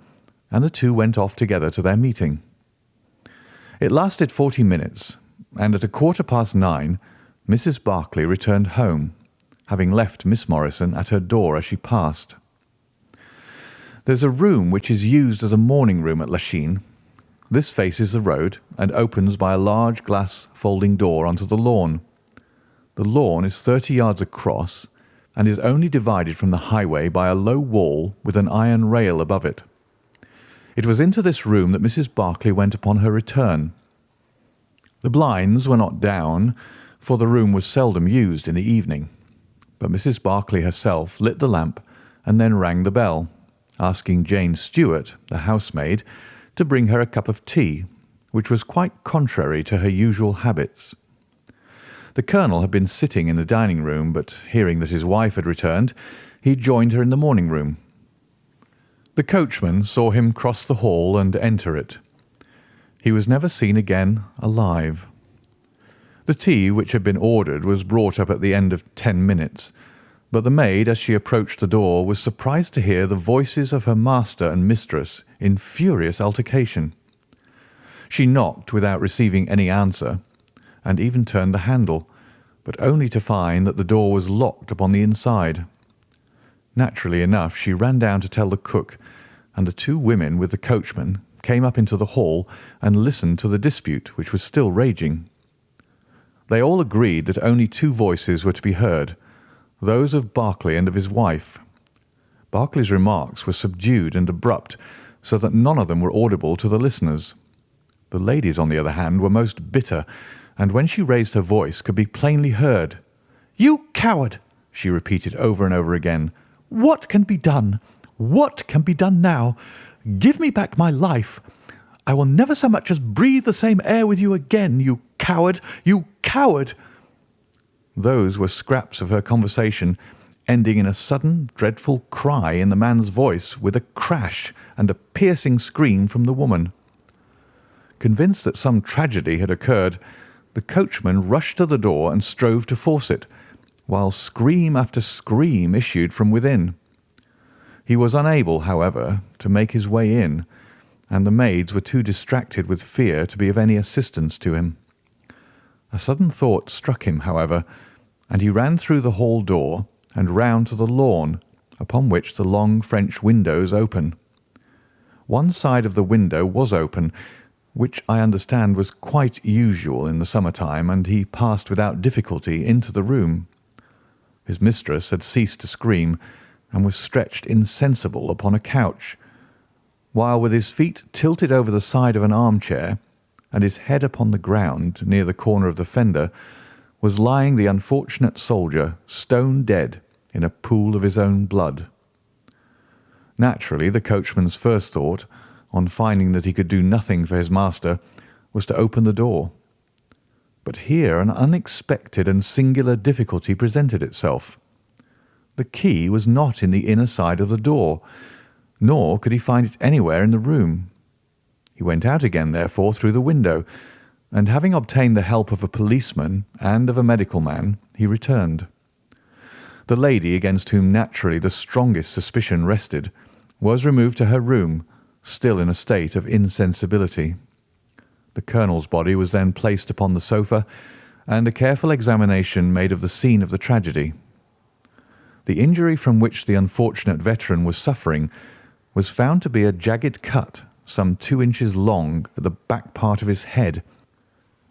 and the two went off together to their meeting. It lasted 40 minutes, and at 9:15, Mrs. Berkeley returned home, having left Miss Morrison at her door as she passed. There's a room which is used as a morning room at Lachine. This faces the road and opens by a large glass folding door onto the lawn. The lawn is 30 yards across and is only divided from the highway by a low wall with an iron rail above it. It was into this room that Mrs. Berkeley went upon her return. The blinds were not down, for the room was seldom used in the evening, but Mrs. Berkeley herself lit the lamp and then rang the bell, asking Jane Stewart, the housemaid, to bring her a cup of tea, which was quite contrary to her usual habits. The colonel had been sitting in the dining room, but hearing that his wife had returned, he joined her in the morning room. The coachman saw him cross the hall and enter it. He was never seen again alive. The tea which had been ordered was brought up at the end of 10 minutes, but the maid, as she approached the door, was surprised to hear the voices of her master and mistress in furious altercation. She knocked without receiving any answer, and even turned the handle, but only to find that the door was locked upon the inside. Naturally enough, she ran down to tell the cook, and the two women with the coachman came up into the hall and listened to the dispute, which was still raging. They all agreed that only two voices were to be heard, those of Berkeley and of his wife. Berkeley's remarks were subdued and abrupt, so that none of them were audible to the listeners. The ladies, on the other hand, were most bitter, and when she raised her voice could be plainly heard. "You coward!" she repeated over and over again. "What can be done? What can be done now? Give me back my life. I will never so much as breathe the same air with you again, you coward, you coward!" Those were scraps of her conversation, ending in a sudden, dreadful cry in the man's voice, with a crash and a piercing scream from the woman. Convinced that some tragedy had occurred, the coachman rushed to the door and strove to force it, while scream after scream issued from within. He was unable, however, to make his way in, and the maids were too distracted with fear to be of any assistance to him. A sudden thought struck him, however, and he ran through the hall door and round to the lawn, upon which the long French windows open. One side of the window was open, which I understand was quite usual in the summer-time, and he passed without difficulty into the room. His mistress had ceased to scream, and was stretched insensible upon a couch, while with his feet tilted over the side of an armchair, and his head upon the ground near the corner of the fender, was lying the unfortunate soldier, stone dead, in a pool of his own blood. Naturally, the coachman's first thought, on finding that he could do nothing for his master, was to open the door. But here an unexpected and singular difficulty presented itself. The key was not in the inner side of the door, nor could he find it anywhere in the room. He went out again, therefore, through the window, and having obtained the help of a policeman and of a medical man, he returned. The lady, against whom naturally the strongest suspicion rested, was removed to her room, still in a state of insensibility. The colonel's body was then placed upon the sofa, and a careful examination made of the scene of the tragedy. The injury from which the unfortunate veteran was suffering was found to be a jagged cut some 2 inches long at the back part of his head,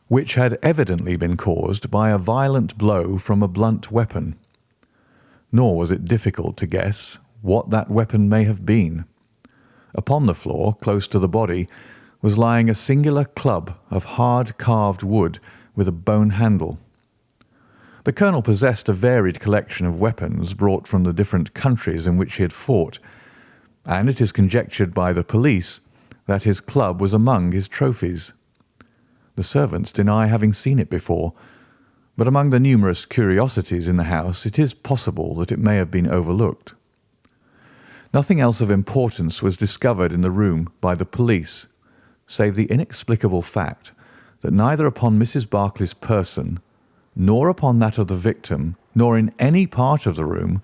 which had evidently been caused by a violent blow from a blunt weapon. Nor was it difficult to guess what that weapon may have been. Upon the floor, close to the body, was lying a singular club of hard carved wood with a bone handle. The colonel possessed a varied collection of weapons brought from the different countries in which he had fought, and it is conjectured by the police that his club was among his trophies. The servants deny having seen it before, but among the numerous curiosities in the house it is possible that it may have been overlooked. Nothing else of importance was discovered in the room by the police, save the inexplicable fact that neither upon Mrs. Berkeley's person, nor upon that of the victim, nor in any part of the room,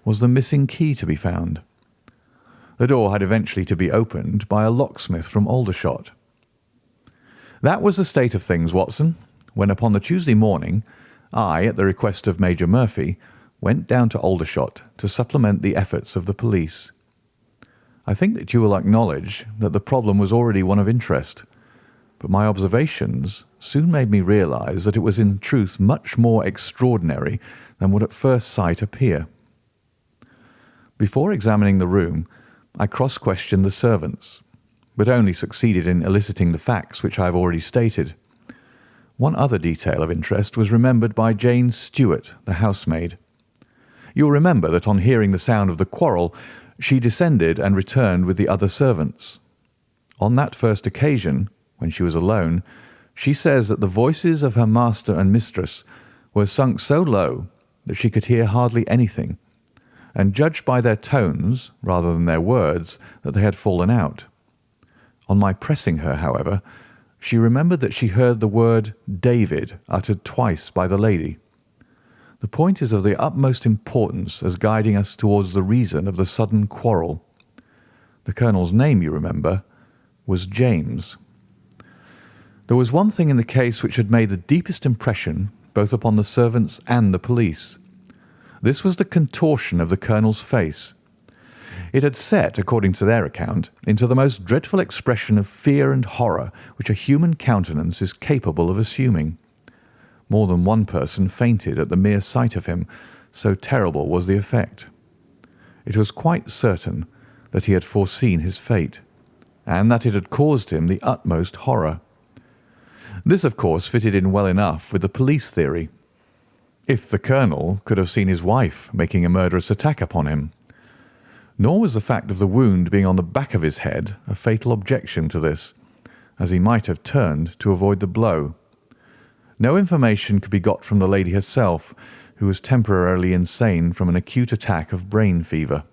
was the missing key to be found. The door had eventually to be opened by a locksmith from Aldershot. That was the state of things, Watson, when upon the Tuesday morning I, at the request of Major Murphy, went down to Aldershot to supplement the efforts of the police. I think that you will acknowledge that the problem was already one of interest, but my observations soon made me realize that it was in truth much more extraordinary than would at first sight appear. Before examining the room, I cross-questioned the servants, but only succeeded in eliciting the facts which I have already stated. One other detail of interest was remembered by Jane Stewart, the housemaid. You will remember that on hearing the sound of the quarrel, she descended and returned with the other servants. On that first occasion, when she was alone, she says that the voices of her master and mistress were sunk so low that she could hear hardly anything, and judged by their tones rather than their words that they had fallen out. On my pressing her, however, she remembered that she heard the word David uttered twice by the lady. The point is of the utmost importance as guiding us towards the reason of the sudden quarrel. The colonel's name, you remember, was James. There was one thing in the case which had made the deepest impression both upon the servants and the police. This was the contortion of the colonel's face. It had set, according to their account, into the most dreadful expression of fear and horror which a human countenance is capable of assuming. More than one person fainted at the mere sight of him, so terrible was the effect. It was quite certain that he had foreseen his fate, and that it had caused him the utmost horror. This, of course, fitted in well enough with the police theory. If the colonel could have seen his wife making a murderous attack upon him. Nor was the fact of the wound being on the back of his head a fatal objection to this, as he might have turned to avoid the blow. No information could be got from the lady herself, who was temporarily insane from an acute attack of brain fever.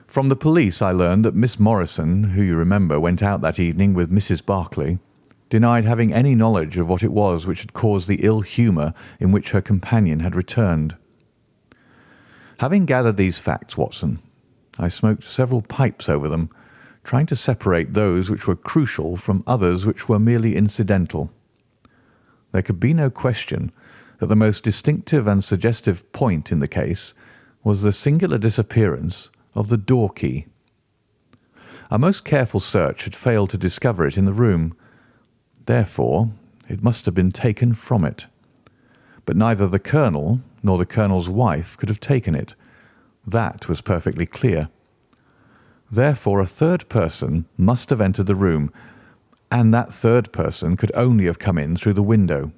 From the police I learned that Miss Morrison, who you remember went out that evening with Mrs. Barclay, denied having any knowledge of what it was which had caused the ill humour in which her companion had returned. Having gathered these facts, Watson, I smoked several pipes over them, trying to separate those which were crucial from others which were merely incidental. There could be no question that the most distinctive and suggestive point in the case was the singular disappearance of the door key. A most careful search had failed to discover it in the room. Therefore, it must have been taken from it. But neither the colonel nor the colonel's wife could have taken it. That was perfectly clear. Therefore, a third person must have entered the room, and that third person could only have come in through the window.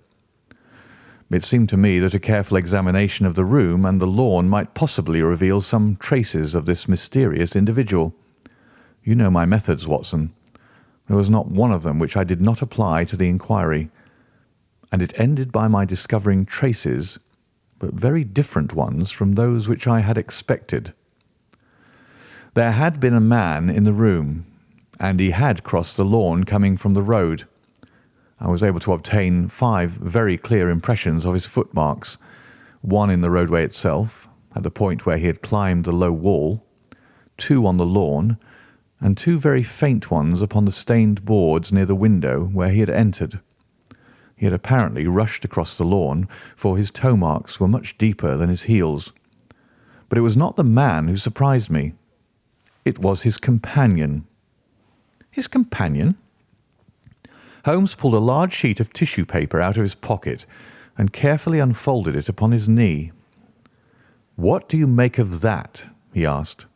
It seemed to me that a careful examination of the room and the lawn might possibly reveal some traces of this mysterious individual. You know my methods, Watson. There was not one of them which I did not apply to the inquiry, and it ended by my discovering traces, but very different ones from those which I had expected. There had been a man in the room, and he had crossed the lawn coming from the road. I was able to obtain 5 very clear impressions of his footmarks, one in the roadway itself, at the point where he had climbed the low wall, 2 on the lawn, and 2 very faint ones upon the stained boards near the window where he had entered. He had apparently rushed across the lawn, for his toe marks were much deeper than his heels. But it was not the man who surprised me. It was his companion. His companion? Holmes pulled a large sheet of tissue paper out of his pocket and carefully unfolded it upon his knee. "What do you make of that?" he asked.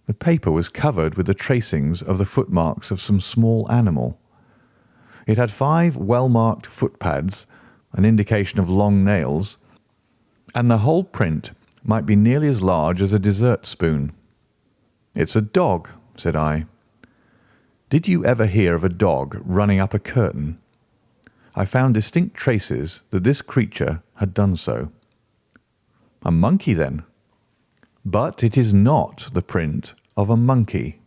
The paper was covered with the tracings of the footmarks of some small animal. It had 5 well-marked footpads, an indication of long nails, and the whole print might be nearly as large as a dessert spoon. "It's a dog," said I. "Did you ever hear of a dog running up a curtain?" I found distinct traces that this creature had done so. "A monkey, then?" "But it is not the print of a monkey."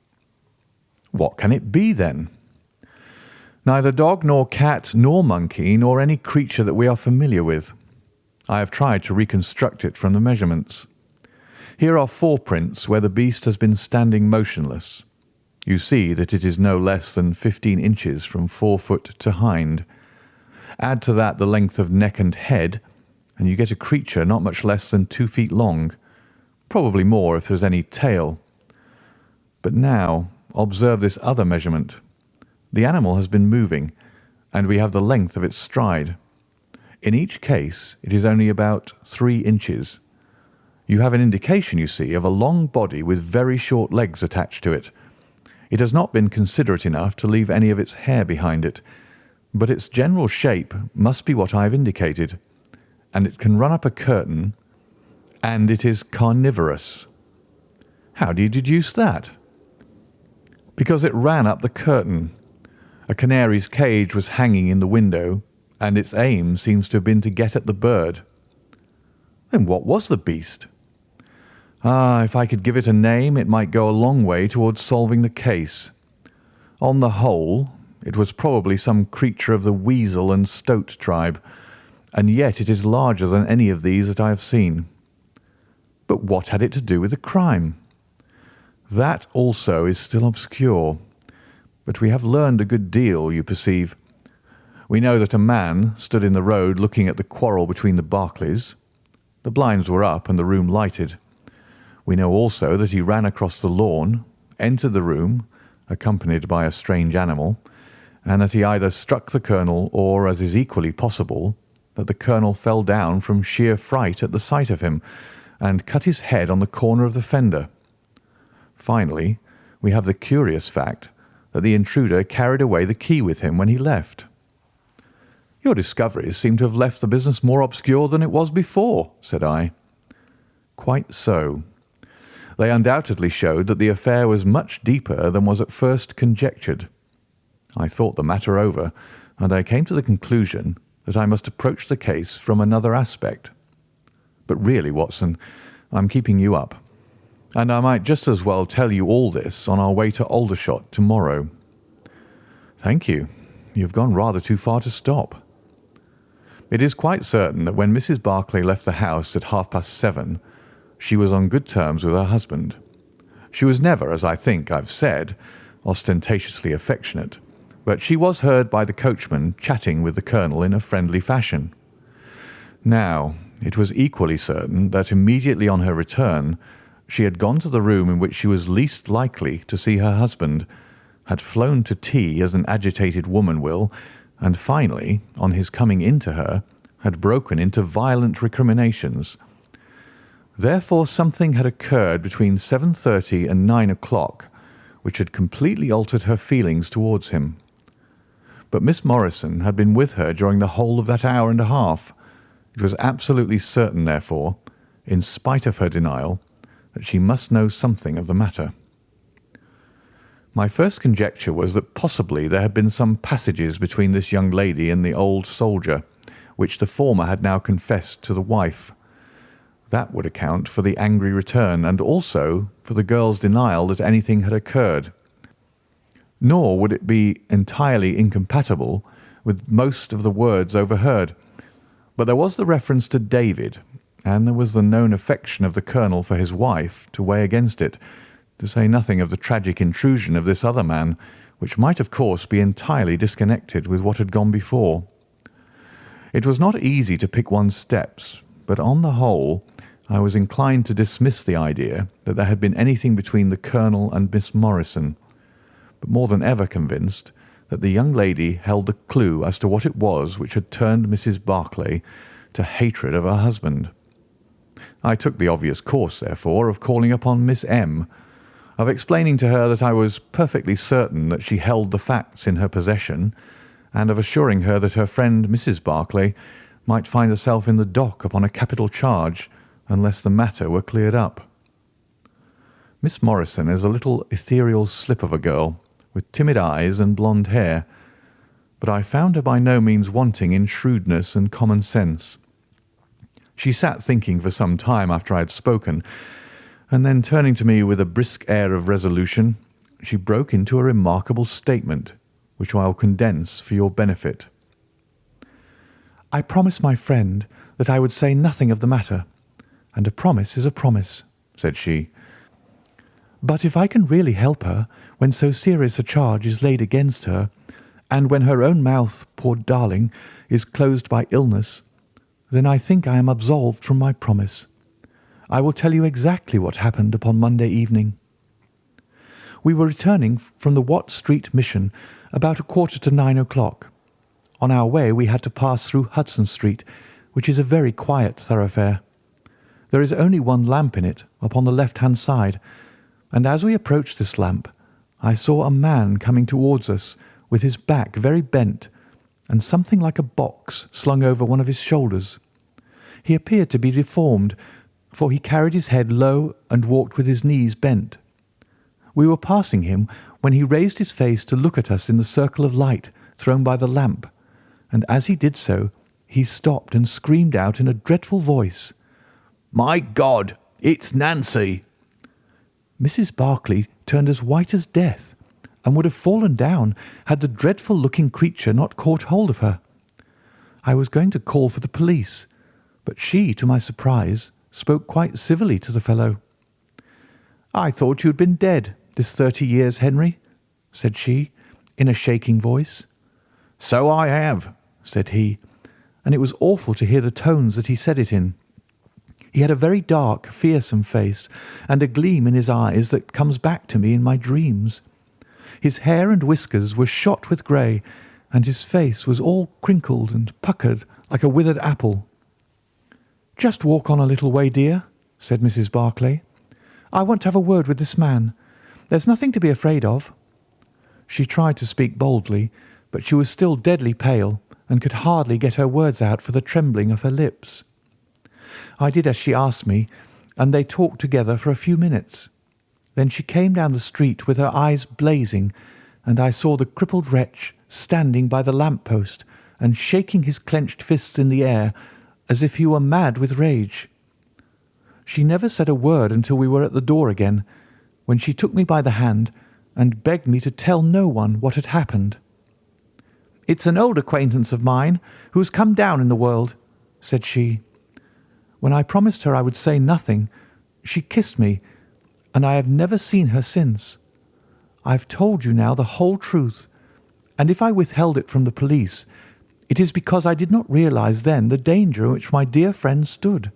"What can it be, then?" "Neither dog nor cat nor monkey nor any creature that we are familiar with. I have tried to reconstruct it from the measurements. Here are 4 prints where the beast has been standing motionless. You see that it is no less than 15 inches from forefoot to hind. Add to that the length of neck and head, and you get a creature not much less than 2 feet long, probably more if there is any tail. But now observe this other measurement. The animal has been moving, and we have the length of its stride. In each case it is only about 3 inches. You have an indication, you see, of a long body with very short legs attached to it. It has not been considerate enough to leave any of its hair behind it, but its general shape must be what I have indicated, and it can run up a curtain, and it is carnivorous." "How do you deduce that?" "Because it ran up the curtain. A canary's cage was hanging in the window, and its aim seems to have been to get at the bird." "Then what was the beast?" If I could give it a name, it might go a long way towards solving the case. On the whole, it was probably some creature of the weasel and stoat tribe, and yet it is larger than any of these that I have seen. But what had it to do with the crime? That also is still obscure, but we have learned a good deal, you perceive. We know that a man stood in the road looking at the quarrel between the Barclays. The blinds were up and the room lighted. We know also that he ran across the lawn, entered the room, accompanied by a strange animal, and that he either struck the colonel or, as is equally possible, that the colonel fell down from sheer fright at the sight of him and cut his head on the corner of the fender. Finally, we have the curious fact that the intruder carried away the key with him when he left. "Your discoveries seem to have left the business more obscure than it was before," said I. "Quite so. They undoubtedly showed that the affair was much deeper than was at first conjectured. I thought the matter over, and I came to the conclusion that I must approach the case from another aspect. But really, Watson, I'm keeping you up, and I might just as well tell you all this on our way to Aldershot tomorrow." "Thank you. You've gone rather too far to stop." "It is quite certain that when Mrs. Barclay left the house at 7:30, she was on good terms with her husband. She was never, as I think I've said, ostentatiously affectionate, but she was heard by the coachman chatting with the colonel in a friendly fashion. Now, it was equally certain that immediately on her return she had gone to the room in which she was least likely to see her husband, had flown to tea as an agitated woman will, and finally, on his coming in to her, had broken into violent recriminations. Therefore something had occurred between 7:30 and 9 o'clock which had completely altered her feelings towards him. But Miss Morrison had been with her during the whole of that hour and a half. It was absolutely certain, therefore, in spite of her denial, that she must know something of the matter. My first conjecture was that possibly there had been some passages between this young lady and the old soldier, which the former had now confessed to the wife. That would account for the angry return, and also for the girl's denial that anything had occurred. Nor would it be entirely incompatible with most of the words overheard. But there was the reference to David, and there was the known affection of the colonel for his wife to weigh against it, to say nothing of the tragic intrusion of this other man, which might of course be entirely disconnected with what had gone before. It was not easy to pick one's steps, but on the whole I was inclined to dismiss the idea that there had been anything between the colonel and Miss Morrison, but more than ever convinced that the young lady held the clue as to what it was which had turned Mrs. Barclay to hatred of her husband. I took the obvious course, therefore, of calling upon Miss M., of explaining to her that I was perfectly certain that she held the facts in her possession, and of assuring her that her friend Mrs. Barclay might find herself in the dock upon a capital charge unless the matter were cleared up. Miss Morrison is a little ethereal slip of a girl, with timid eyes and blonde hair, but I found her by no means wanting in shrewdness and common sense. She sat thinking for some time after I had spoken, and then turning to me with a brisk air of resolution, she broke into a remarkable statement, which I will condense for your benefit. "I promised my friend that I would say nothing of the matter, and a promise is a promise," said she. "But if I can really help her when so serious a charge is laid against her, and when her own mouth, poor darling, is closed by illness, then I think I am absolved from my promise. I will tell you exactly what happened upon Monday evening. We were returning from the Watt Street Mission about 9:15 o'clock. On our way we had to pass through Hudson Street, which is a very quiet thoroughfare. There is only one lamp in it, upon the left-hand side, and as we approached this lamp, I saw a man coming towards us with his back very bent and something like a box slung over one of his shoulders. He appeared to be deformed, for he carried his head low and walked with his knees bent. We were passing him when he raised his face to look at us in the circle of light thrown by the lamp, and as he did so, he stopped and screamed out in a dreadful voice, 'My God, it's Nancy!' Mrs. Barclay turned as white as death, and would have fallen down had the dreadful-looking creature not caught hold of her. I was going to call for the police, but she, to my surprise, spoke quite civilly to the fellow. 'I thought you had been dead this 30 years, Henry,' said she, in a shaking voice. 'So I have,' said he, and it was awful to hear the tones that he said it in. He had a very dark, fearsome face, and a gleam in his eyes that comes back to me in my dreams. His hair and whiskers were shot with grey, and his face was all crinkled and puckered like a withered apple. "Just walk on a little way, dear," said Mrs. Barclay. "I want to have a word with this man. There's nothing to be afraid of." She tried to speak boldly, but she was still deadly pale, and could hardly get her words out for the trembling of her lips. I did as she asked me, and they talked together for a few minutes. Then she came down the street with her eyes blazing, and I saw the crippled wretch standing by the lamp-post and shaking his clenched fists in the air as if he were mad with rage. She never said a word until we were at the door again, when she took me by the hand and begged me to tell no one what had happened. "It's an old acquaintance of mine who has come down in the world," said she. When I promised her I would say nothing, she kissed me, and I have never seen her since. I have told you now the whole truth, and if I withheld it from the police, it is because I did not realize then the danger in which my dear friend stood.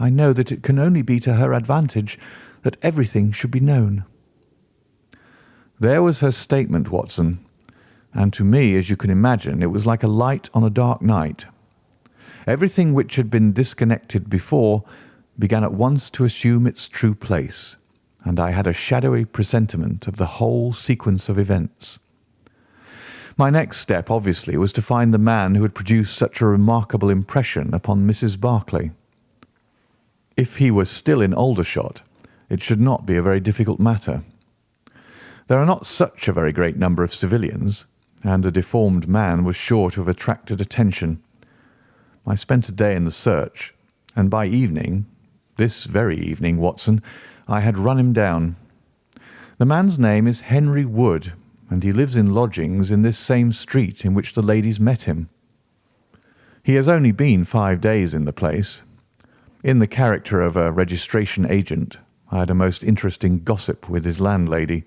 I know that it can only be to her advantage that everything should be known." There was her statement, Watson, and to me, as you can imagine, it was like a light on a dark night. Everything which had been disconnected before began at once to assume its true place, and I had a shadowy presentiment of the whole sequence of events. My next step, obviously, was to find the man who had produced such a remarkable impression upon Mrs. Barclay. If he was still in Aldershot, it should not be a very difficult matter. There are not such a very great number of civilians, and a deformed man was sure to have attracted attention. I spent a day in the search, and by evening, this very evening, Watson, I had run him down. The man's name is Henry Wood, and he lives in lodgings in this same street in which the ladies met him. He has only been 5 days in the place. In the character of a registration agent, I had a most interesting gossip with his landlady.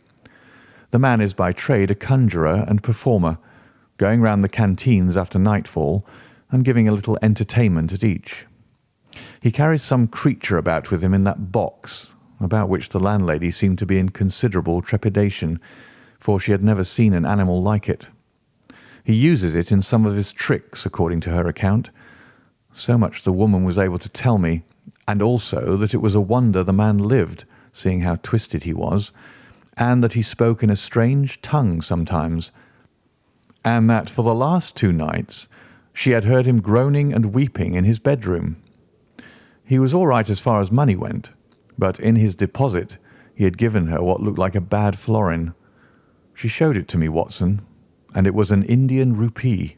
The man is by trade a conjurer and performer, going round the canteens after nightfall and giving a little entertainment at each. He carries some creature about with him in that box, about which the landlady seemed to be in considerable trepidation, for she had never seen an animal like it. He uses it in some of his tricks, according to her account. So much the woman was able to tell me, and also that it was a wonder the man lived, seeing how twisted he was, and that he spoke in a strange tongue sometimes, and that for the last 2 nights she had heard him groaning and weeping in his bedroom. He was all right as far as money went, but in his deposit he had given her what looked like a bad florin. She showed it to me, Watson, and it was an Indian rupee.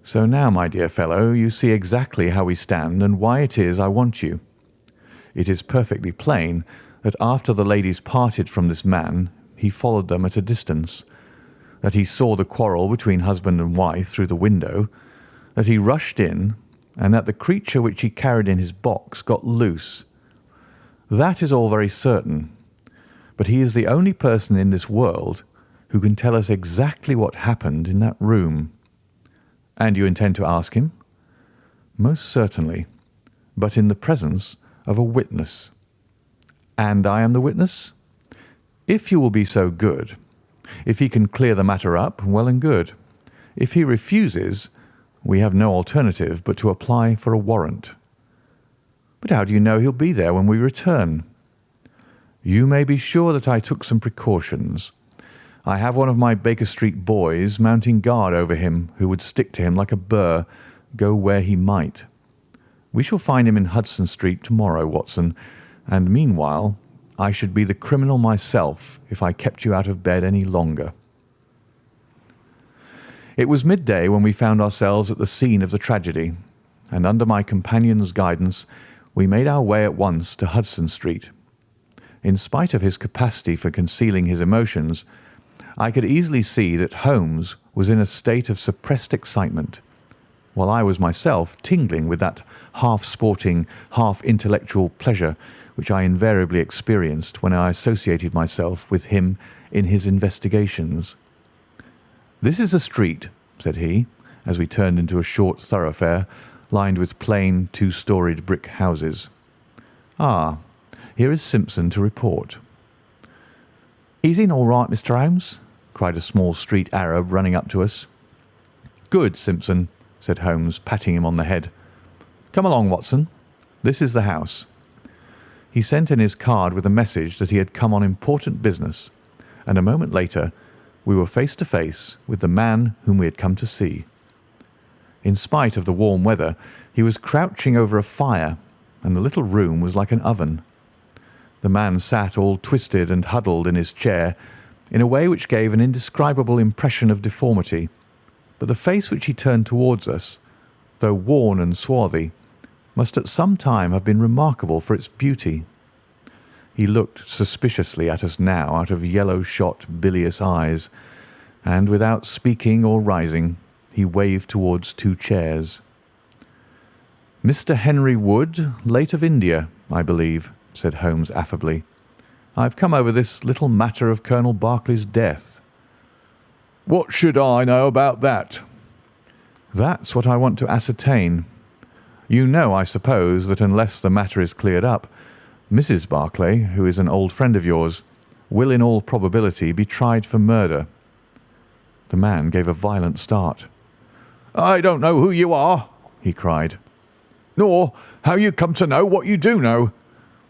So now, my dear fellow, you see exactly how we stand and why it is I want you. It is perfectly plain that after the ladies parted from this man, he followed them at a distance, that he saw the quarrel between husband and wife through the window, that he rushed in, and that the creature which he carried in his box got loose. That is all very certain, but he is the only person in this world who can tell us exactly what happened in that room. And you intend to ask him? Most certainly, but in the presence of a witness. And I am the witness? If you will be so good. If he can clear the matter up, well and good. If he refuses, we have no alternative but to apply for a warrant. But how do you know he'll be there when we return? You may be sure that I took some precautions. I have one of my Baker Street boys mounting guard over him who would stick to him like a burr, go where he might. We shall find him in Hudson Street tomorrow, Watson, and meanwhile I should be the criminal myself if I kept you out of bed any longer. It was midday when we found ourselves at the scene of the tragedy, and under my companion's guidance we made our way at once to Hudson Street. In spite of his capacity for concealing his emotions, I could easily see that Holmes was in a state of suppressed excitement, while I was myself tingling with that half-sporting, half-intellectual pleasure which I invariably experienced when I associated myself with him in his investigations. "This is the street," said he, as we turned into a short thoroughfare, lined with plain two-storied brick houses. Ah, here is Simpson to report. "He's in all right, Mr. Holmes," cried a small street Arab running up to us. "Good, Simpson," said Holmes, patting him on the head. "Come along, Watson. This is the house." He sent in his card with a message that he had come on important business, and a moment later we were face to face with the man whom we had come to see. In spite of the warm weather, he was crouching over a fire, and the little room was like an oven. The man sat all twisted and huddled in his chair in a way which gave an indescribable impression of deformity, but the face which he turned towards us, though worn and swarthy, must at some time have been remarkable for its beauty. He looked suspiciously at us now out of yellow-shot, bilious eyes, and without speaking or rising, he waved towards two chairs. "Mr. Henry Wood, late of India, I believe," said Holmes affably. "I've come over this little matter of Colonel Berkeley's death." What should I know about that? "That's what I want to ascertain. You know, I suppose, that unless the matter is cleared up, Mrs. Berkeley, who is an old friend of yours, will in all probability be tried for murder." The man gave a violent start. I don't know who you are, he cried, nor how you come to know what you do know.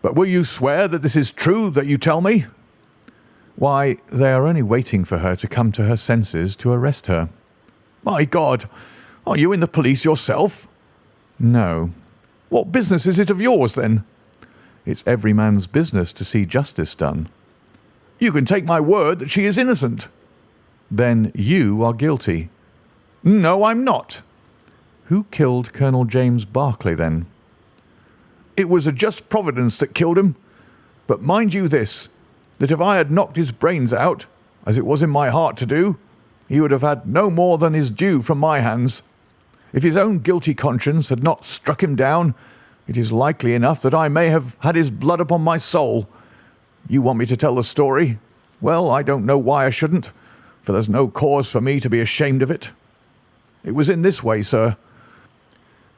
But will you swear that this is true that you tell me? "Why, they are only waiting for her to come to her senses to arrest her." My God, are you in the police yourself? "No. What business is it of yours, then?" It's every man's business to see justice done." You can take my word that she is innocent." "Then you are guilty." "No, I'm not." "Who killed Colonel James Berkeley, then?" "It was a just providence that killed him. But mind you this, that if I had knocked his brains out, as it was in my heart to do, he would have had no more than his due from my hands. If his own guilty conscience had not struck him down, it is likely enough that I may have had his blood upon my soul. You want me to tell the story? Well, I don't know why I shouldn't, for there's no cause for me to be ashamed of it. It was in this way, sir.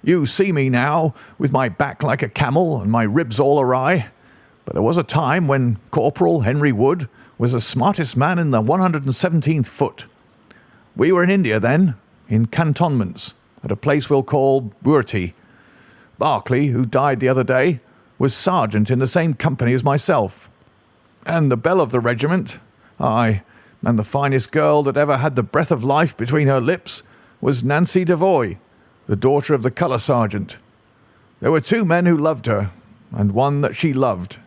You see me now, with my back like a camel and my ribs all awry, but there was a time when Corporal Henry Wood was the smartest man in the 117th foot. We were in India then, in cantonments, at a place we'll call Whitehall. Berkeley, who died the other day, was sergeant in the same company as myself. And the belle of the regiment, aye, and the finest girl that ever had the breath of life between her lips, was Nancy Devoy, the daughter of the colour sergeant. There were two men who loved her, and one that she loved.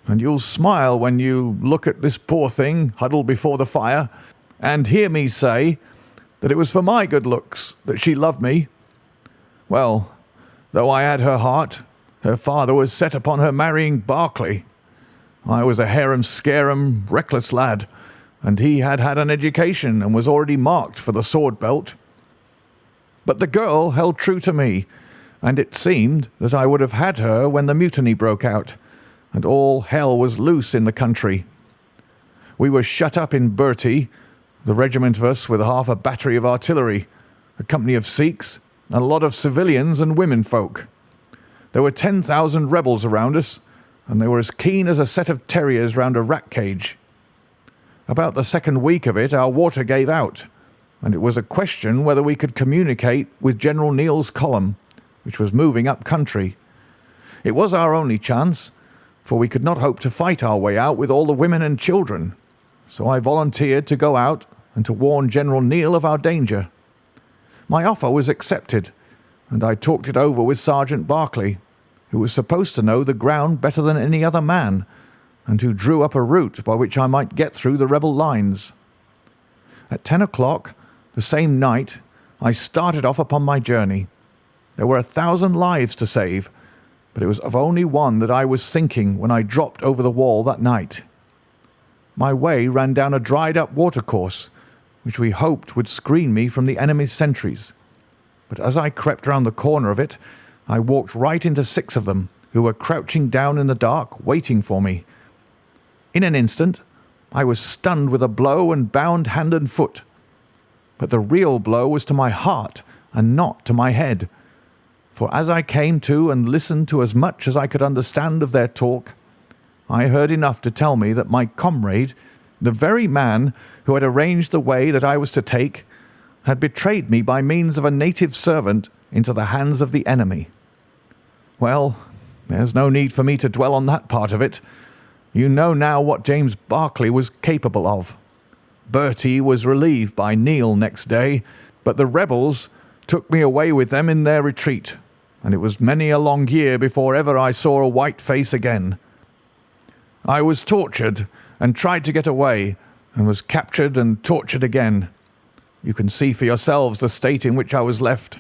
And you'll smile when you look at this poor thing huddled before the fire, and hear me say that it was for my good looks that she loved me. Well, though I had her heart, her father was set upon her marrying Berkeley. I was a harum-scarum, reckless lad, and he had had an education and was already marked for the sword belt. But the girl held true to me, and it seemed that I would have had her when the mutiny broke out, and all hell was loose in the country. We were shut up in Bertie, the regiment of us with half a battery of artillery, a company of Sikhs, and a lot of civilians and women folk. There were 10,000 rebels around us, and they were as keen as a set of terriers round a rat cage. About the second week of it our water gave out, and it was a question whether we could communicate with General Neill's column, which was moving up country. It was our only chance, for we could not hope to fight our way out with all the women and children, so I volunteered to go out and to warn General Neill of our danger. My offer was accepted, and I talked it over with Sergeant Berkeley, who was supposed to know the ground better than any other man, and who drew up a route by which I might get through the rebel lines. At 10 o'clock, the same night, I started off upon my journey. There were 1,000 lives to save, but it was of only one that I was thinking when I dropped over the wall that night. My way ran down a dried-up watercourse, which we hoped would screen me from the enemy's sentries. But as I crept round the corner of it, I walked right into 6 of them, who were crouching down in the dark, waiting for me. In an instant, I was stunned with a blow and bound hand and foot. But the real blow was to my heart and not to my head, for as I came to and listened to as much as I could understand of their talk, I heard enough to tell me that my comrade, the very man who had arranged the way that I was to take, had betrayed me by means of a native servant into the hands of the enemy. Well, there's no need for me to dwell on that part of it. You know now what James Barclay was capable of. Bertie was relieved by Neil next day, but the rebels took me away with them in their retreat, and it was many a long year before ever I saw a white face again. I was tortured and tried to get away, and was captured and tortured again. You can see for yourselves the state in which I was left.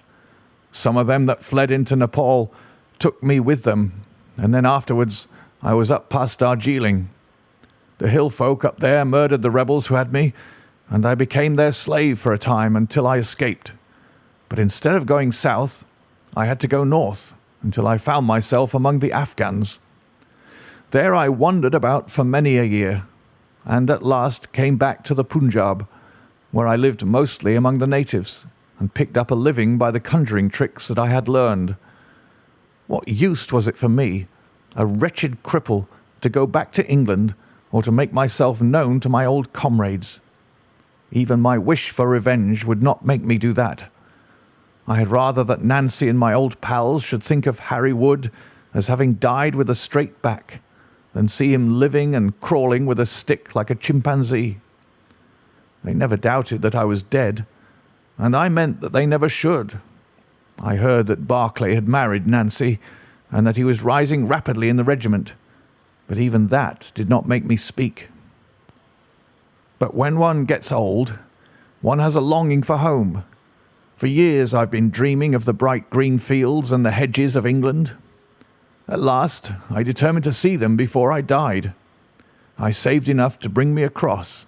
Some of them that fled into Nepal took me with them, and then afterwards I was up past Darjeeling. The hill folk up there murdered the rebels who had me, and I became their slave for a time until I escaped. But instead of going south, I had to go north until I found myself among the Afghans. There I wandered about for many a year, and at last came back to the Punjab, where I lived mostly among the natives, and picked up a living by the conjuring tricks that I had learned. What use was it for me, a wretched cripple, to go back to England or to make myself known to my old comrades? Even my wish for revenge would not make me do that. I had rather that Nancy and my old pals should think of Harry Wood as having died with a straight back than see him living and crawling with a stick like a chimpanzee. They never doubted that I was dead, and I meant that they never should. I heard that Barclay had married Nancy, and that he was rising rapidly in the regiment, but even that did not make me speak. But when one gets old, one has a longing for home. For years I've been dreaming of the bright green fields and the hedges of England. At last I determined to see them before I died. I saved enough to bring me across,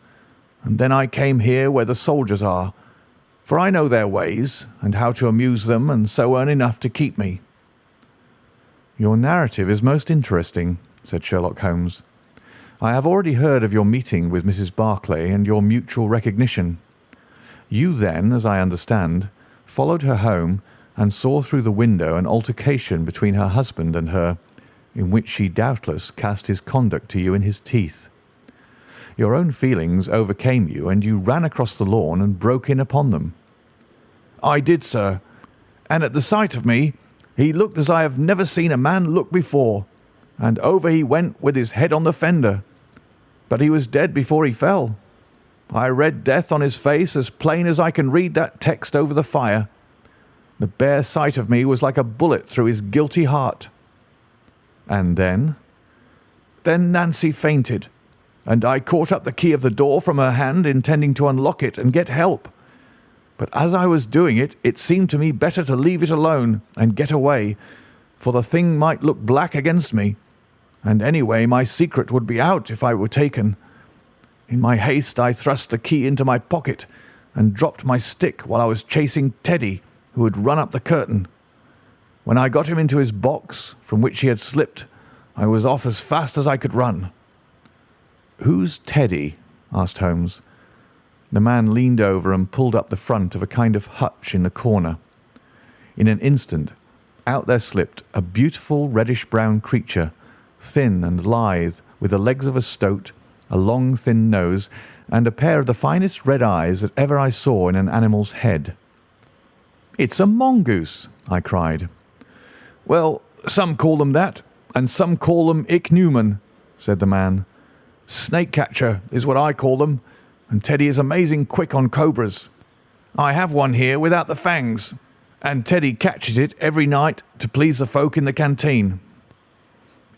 and then I came here where the soldiers are, for I know their ways and how to amuse them, and so earn enough to keep me. Your narrative is most interesting, said Sherlock Holmes. I have already heard of your meeting with Mrs. Barclay and your mutual recognition. You then, as I understand, followed her home and saw through the window an altercation between her husband and her, in which she doubtless cast his conduct to you in his teeth. Your own feelings overcame you, and you ran across the lawn and broke in upon them. I did, sir, and at the sight of me, he looked as I have never seen a man look before, and over he went with his head on the fender. But he was dead before he fell. I read death on his face as plain as I can read that text over the fire. The bare sight of me was like a bullet through his guilty heart. And then? Then Nancy fainted, and I caught up the key of the door from her hand, intending to unlock it and get help. But as I was doing it, it seemed to me better to leave it alone and get away, for the thing might look black against me, and anyway my secret would be out if I were taken. In my haste I thrust the key into my pocket and dropped my stick while I was chasing Teddy, who had run up the curtain. When I got him into his box, from which he had slipped, I was off as fast as I could run. Who's Teddy? Asked Holmes. The man leaned over and pulled up the front of a kind of hutch in the corner. In an instant, out there slipped a beautiful reddish-brown creature, thin and lithe, with the legs of a stoat, a long thin nose, and a pair of the finest red eyes that ever I saw in an animal's head. "It's a mongoose," I cried. "Well, some call them that, and some call them ichneumon," said the man. "Snake catcher is what I call them, and Teddy is amazing quick on cobras. I have one here without the fangs, and Teddy catches it every night to please the folk in the canteen.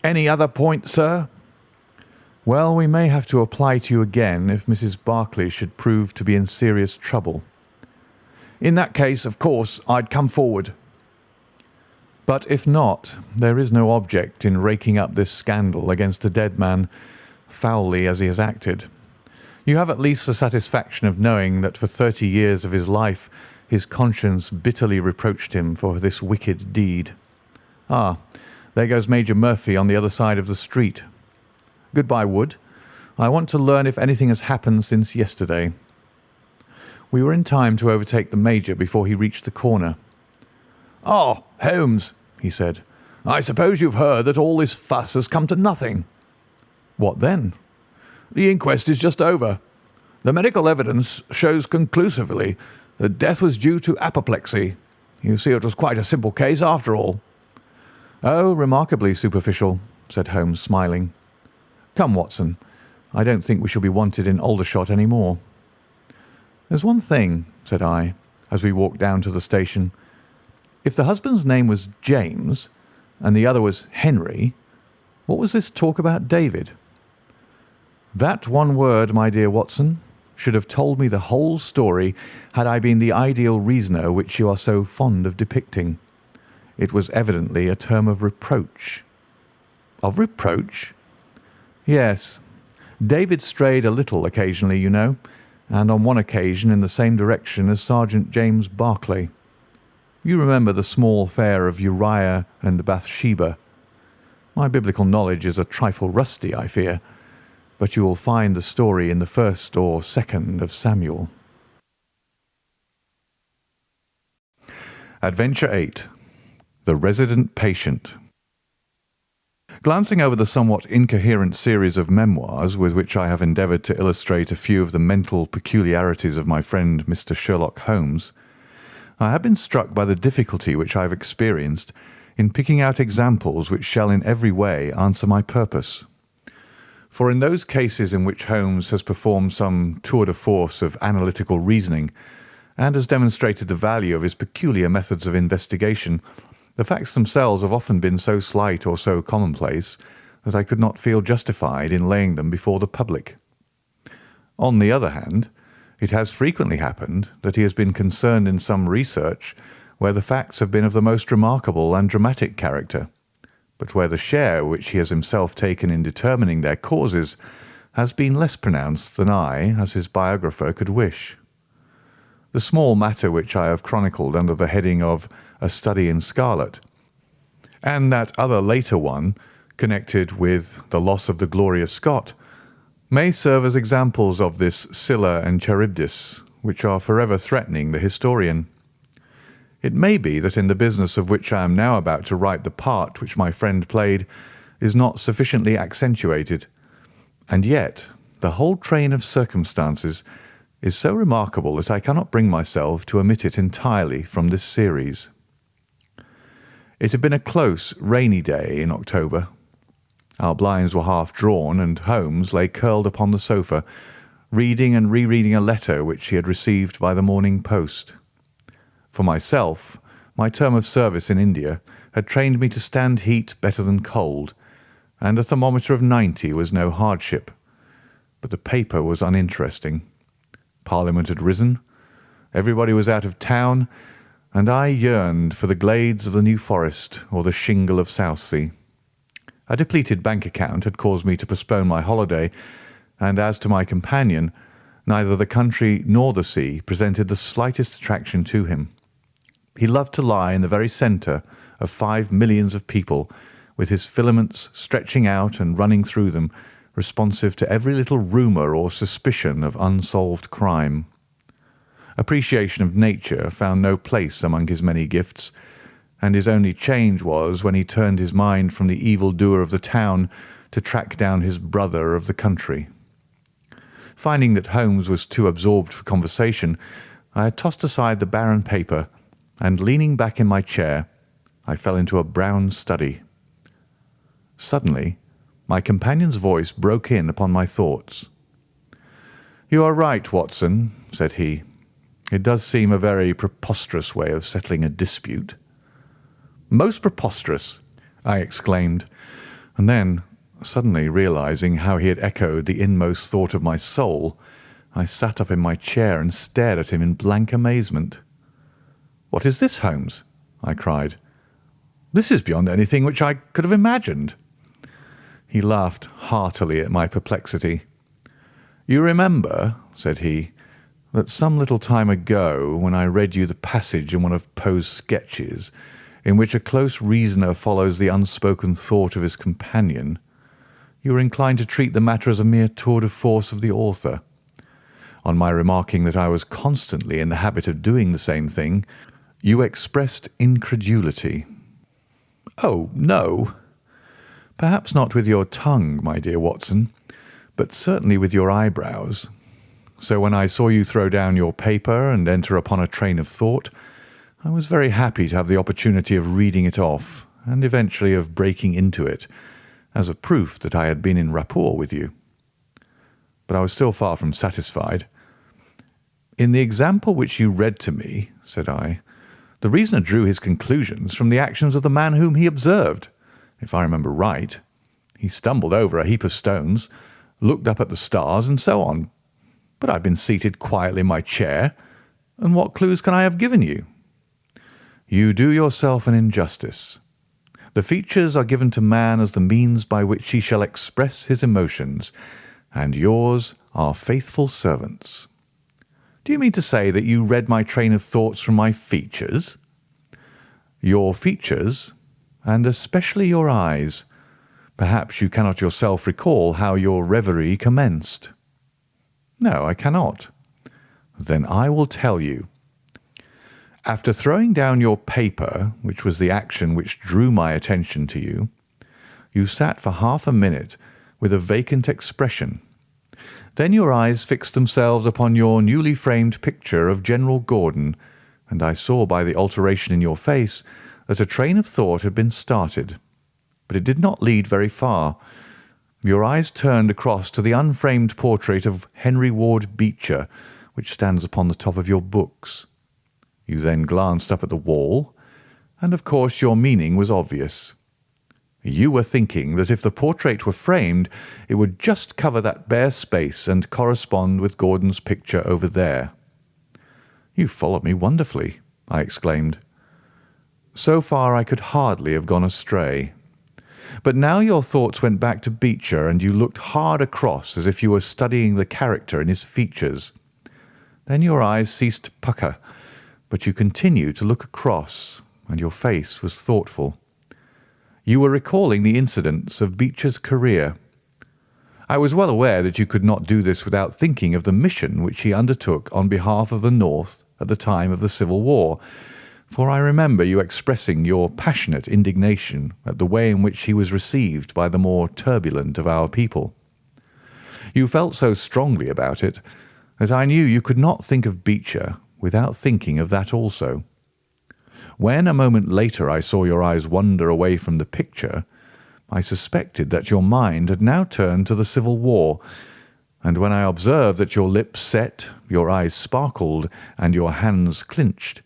Any other point, sir?" Well, we may have to apply to you again if Mrs. Barclay should prove to be in serious trouble. In that case, of course, I'd come forward. But if not, there is no object in raking up this scandal against a dead man, foully as he has acted. You have at least the satisfaction of knowing that for 30 years of his life his conscience bitterly reproached him for this wicked deed. Ah, there goes Major Murphy on the other side of the street. Goodbye, Wood. I want to learn if anything has happened since yesterday. We were in time to overtake the Major before he reached the corner. "Ah, Holmes," he said, "I suppose you've heard that all this fuss has come to nothing." "What then?" "The inquest is just over. The medical evidence shows conclusively that death was due to apoplexy. You see, it was quite a simple case after all." "Oh, remarkably superficial," said Holmes, smiling. "Come, Watson, I don't think we shall be wanted in Aldershot any more." "There's one thing," said I, as we walked down to the station. "If the husband's name was James and the other was Henry, what was this talk about David?" "That one word, my dear Watson, should have told me the whole story had I been the ideal reasoner which you are so fond of depicting. It was evidently a term of reproach." "Of reproach?" "Yes. David strayed a little occasionally, you know, and on one occasion in the same direction as Sergeant James Barclay. You remember the small affair of Uriah and Bathsheba. My biblical knowledge is a trifle rusty, I fear, but you will find the story in the 1st or 2nd of Samuel. Adventure 8. The Resident Patient. Glancing over the somewhat incoherent series of memoirs with which I have endeavoured to illustrate a few of the mental peculiarities of my friend Mr. Sherlock Holmes, I have been struck by the difficulty which I have experienced in picking out examples which shall in every way answer my purpose. For in those cases in which Holmes has performed some tour de force of analytical reasoning and has demonstrated the value of his peculiar methods of investigation, the facts themselves have often been so slight or so commonplace that I could not feel justified in laying them before the public. On the other hand, it has frequently happened that he has been concerned in some research where the facts have been of the most remarkable and dramatic character, but where the share which he has himself taken in determining their causes has been less pronounced than I, as his biographer, could wish. The small matter which I have chronicled under the heading of A Study in Scarlet, and that other later one connected with the loss of the Gloria Scott, may serve as examples of this Scylla and Charybdis, which are forever threatening the historian. It may be that in the business of which I am now about to write the part which my friend played is not sufficiently accentuated, and yet the whole train of circumstances is so remarkable that I cannot bring myself to omit it entirely from this series. It had been a close, rainy day in October. Our blinds were half drawn, and Holmes lay curled upon the sofa, reading and rereading a letter which he had received by the morning post. For myself, my term of service in India had trained me to stand heat better than cold, and a thermometer of 90 was no hardship. But the paper was uninteresting. Parliament had risen, everybody was out of town, and I yearned for the glades of the New Forest or the shingle of Southsea. A depleted bank account had caused me to postpone my holiday, and as to my companion, neither the country nor the sea presented the slightest attraction to him. He loved to lie in the very centre of 5 millions of people, with his filaments stretching out and running through them, responsive to every little rumour or suspicion of unsolved crime. Appreciation of nature found no place among his many gifts, and his only change was when he turned his mind from the evil-doer of the town to track down his brother of the country. Finding that Holmes was too absorbed for conversation, I had tossed aside the barren paper, and leaning back in my chair, I fell into a brown study. Suddenly, my companion's voice broke in upon my thoughts. "You are right, Watson," said he. "It does seem a very preposterous way of settling a dispute." "Most preposterous!" I exclaimed, and then, suddenly realizing how he had echoed the inmost thought of my soul, I sat up in my chair and stared at him in blank amazement. "What is this, Holmes?" I cried. "This is beyond anything which I could have imagined." He laughed heartily at my perplexity. "You remember," said he, "that some little time ago, when I read you the passage in one of Poe's sketches, in which a close reasoner follows the unspoken thought of his companion, you were inclined to treat the matter as a mere tour de force of the author. On my remarking that I was constantly in the habit of doing the same thing, You expressed incredulity. Oh, no. Perhaps not with your tongue, my dear Watson, but certainly with your eyebrows. So when I saw you throw down your paper and enter upon a train of thought, I was very happy to have the opportunity of reading it off and eventually of breaking into it as a proof that I had been in rapport with you. But I was still far from satisfied. In the example which you read to me, said I, the reasoner drew his conclusions from the actions of the man whom he observed. If I remember right, he stumbled over a heap of stones, looked up at the stars, and so on. But I've been seated quietly in my chair, and what clues can I have given you? You do yourself an injustice. The features are given to man as the means by which he shall express his emotions, and yours are faithful servants. Do you mean to say that you read my train of thoughts from my features? Your features, and especially your eyes. Perhaps you cannot yourself recall how your reverie commenced. No, I cannot. Then I will tell you. After throwing down your paper, which was the action which drew my attention to you, you sat for half a minute with a vacant expression. Then your eyes fixed themselves upon your newly framed picture of General Gordon, and I saw by the alteration in your face that a train of thought had been started. But it did not lead very far. Your eyes turned across to the unframed portrait of Henry Ward Beecher, which stands upon the top of your books. You then glanced up at the wall, and of course your meaning was obvious. You were thinking that if the portrait were framed, it would just cover that bare space and correspond with Gordon's picture over there. You followed me wonderfully, I exclaimed. So far I could hardly have gone astray. But now your thoughts went back to Beecher, and you looked hard across as if you were studying the character in his features. Then your eyes ceased to pucker, but you continued to look across, and your face was thoughtful. You were recalling the incidents of Beecher's career. I was well aware that you could not do this without thinking of the mission which he undertook on behalf of the North at the time of the Civil War, for I remember you expressing your passionate indignation at the way in which he was received by the more turbulent of our people. You felt so strongly about it that I knew you could not think of Beecher without thinking of that also. When a moment later I saw your eyes wander away from the picture, I suspected that your mind had now turned to the Civil War, and when I observed that your lips set, your eyes sparkled, and your hands clinched,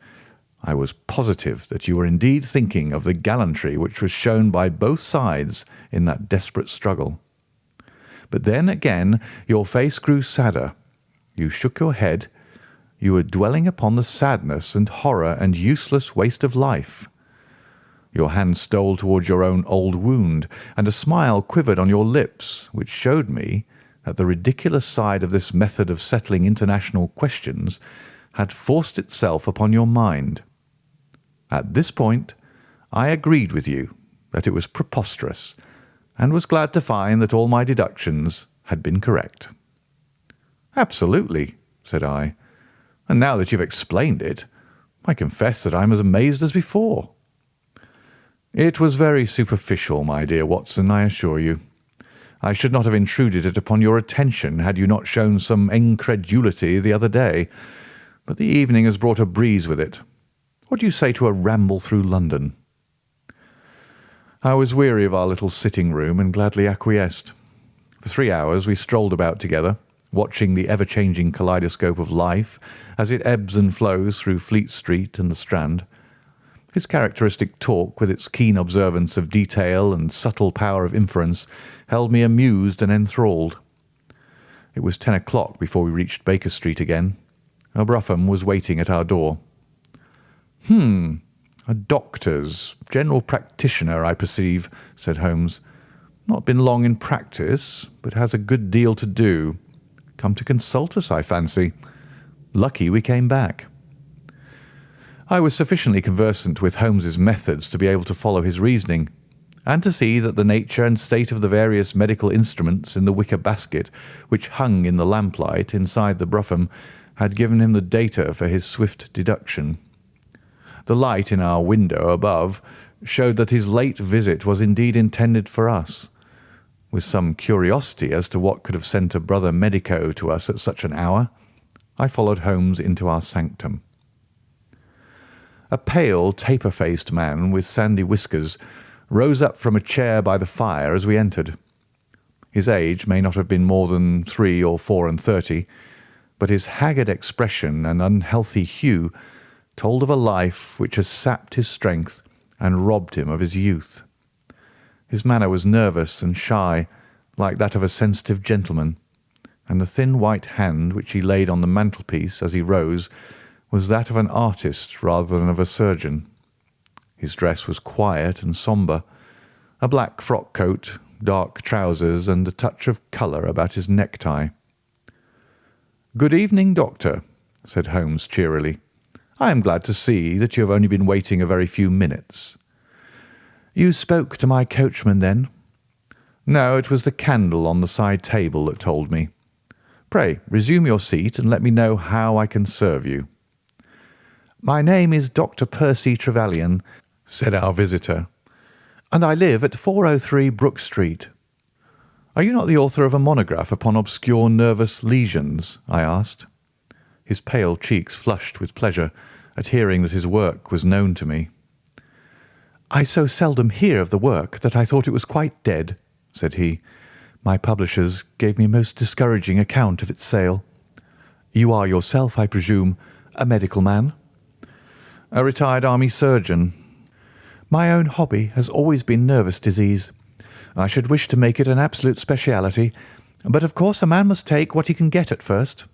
I was positive that you were indeed thinking of the gallantry which was shown by both sides in that desperate struggle. But then again your face grew sadder. You shook your head. You were dwelling upon the sadness and horror and useless waste of life. Your hand stole towards your own old wound, and a smile quivered on your lips, which showed me that the ridiculous side of this method of settling international questions had forced itself upon your mind. At this point, I agreed with you that it was preposterous, and was glad to find that all my deductions had been correct. Absolutely, said I. And now that you've explained it, I confess that I'm as amazed as before. It was very superficial, my dear Watson, I assure you. I should not have intruded it upon your attention had you not shown some incredulity the other day, but the evening has brought a breeze with it. What do you say to a ramble through London? I was weary of our little sitting-room and gladly acquiesced. For 3 hours we strolled about together, watching the ever-changing kaleidoscope of life as it ebbs and flows through Fleet Street and the Strand. His characteristic talk, with its keen observance of detail and subtle power of inference, held me amused and enthralled. It was 10 o'clock before we reached Baker Street again. A brougham was waiting at our door. A doctor's, general practitioner, I perceive, said Holmes. Not been long in practice, but has a good deal to do. Come to consult us, I fancy. Lucky we came back. I was sufficiently conversant with Holmes's methods to be able to follow his reasoning, and to see that the nature and state of the various medical instruments in the wicker basket which hung in the lamplight inside the brougham had given him the data for his swift deduction. The light in our window above showed that his late visit was indeed intended for us. With some curiosity as to what could have sent a brother medico to us at such an hour, I followed Holmes into our sanctum. A pale, taper-faced man with sandy whiskers rose up from a chair by the fire as we entered. His age may not have been more than 3 or 34, but his haggard expression and unhealthy hue told of a life which has sapped his strength and robbed him of his youth. His manner was nervous and shy, like that of a sensitive gentleman, and the thin white hand which he laid on the mantelpiece as he rose was that of an artist rather than of a surgeon. His dress was quiet and sombre, a black frock coat, dark trousers, and a touch of colour about his necktie. "Good evening, Doctor," said Holmes cheerily. "I am glad to see that you have only been waiting a very few minutes." "You spoke to my coachman, then?" "No, it was the candle on the side table that told me. Pray resume your seat and let me know how I can serve you." "My name is Dr. Percy Trevelyan," said our visitor, "and I live at 403 Brook Street." "Are you not the author of a monograph upon obscure nervous lesions?" I asked. His pale cheeks flushed with pleasure at hearing that his work was known to me. "I so seldom hear of the work that I thought it was quite dead," said he. "My publishers gave me a most discouraging account of its sale. You are yourself, I presume, a medical man?" "A retired army surgeon." "My own hobby has always been nervous disease. I should wish to make it an absolute speciality, but of course a man must take what he can get at first.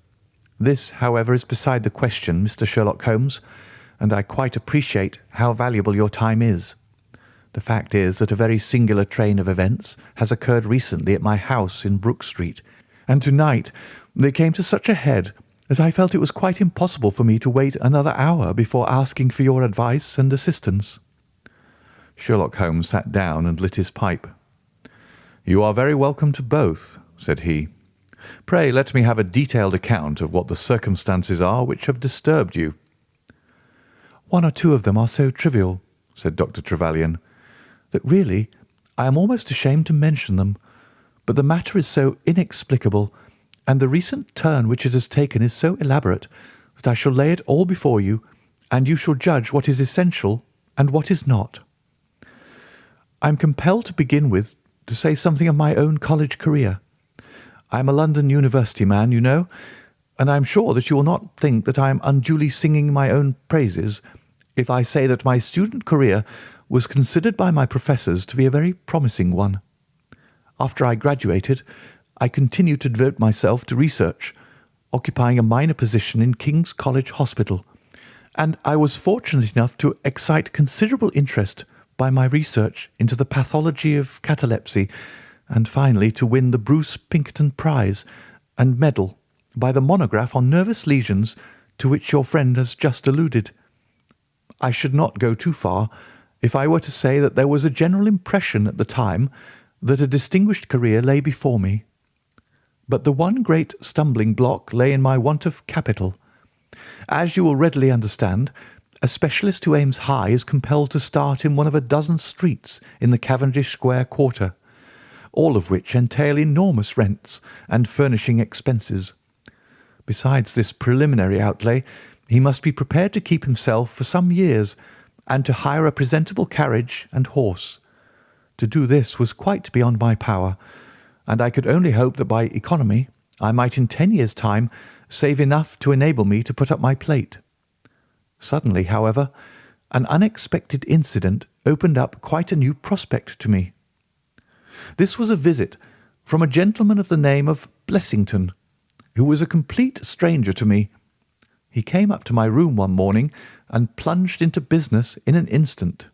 This, however, is beside the question, Mr. Sherlock Holmes, and I quite appreciate how valuable your time is. The fact is that a very singular train of events has occurred recently at my house in Brook Street, and tonight they came to such a head that I felt it was quite impossible for me to wait another hour before asking for your advice and assistance." Sherlock Holmes sat down and lit his pipe. "You are very welcome to both," said he. "Pray let me have a detailed account of what the circumstances are which have disturbed you." "One or two of them are so trivial," said Dr. Trevelyan, "that really I am almost ashamed to mention them. But the matter is so inexplicable, and the recent turn which it has taken is so elaborate, that I shall lay it all before you, and you shall judge what is essential and what is not. I am compelled to begin with to say something of my own college career. I am a London University man, you know, and I am sure that you will not think that I am unduly singing my own praises if I say that my student career was considered by my professors to be a very promising one. After I graduated, I continued to devote myself to research, occupying a minor position in King's College Hospital, and I was fortunate enough to excite considerable interest by my research into the pathology of catalepsy, and finally to win the Bruce Pinkerton Prize and medal by the monograph on nervous lesions to which your friend has just alluded. I should not go too far if I were to say that there was a general impression at the time that a distinguished career lay before me. But the one great stumbling block lay in my want of capital. As you will readily understand, a specialist who aims high is compelled to start in one of a dozen streets in the Cavendish Square quarter, all of which entail enormous rents and furnishing expenses. Besides this preliminary outlay, he must be prepared to keep himself for some years and to hire a presentable carriage and horse. To do this was quite beyond my power, and I could only hope that by economy I might in 10 years' time save enough to enable me to put up my plate. Suddenly, however, an unexpected incident opened up quite a new prospect to me. This was a visit from a gentleman of the name of Blessington, who was a complete stranger to me. He came up to my room one morning and plunged into business in an instant.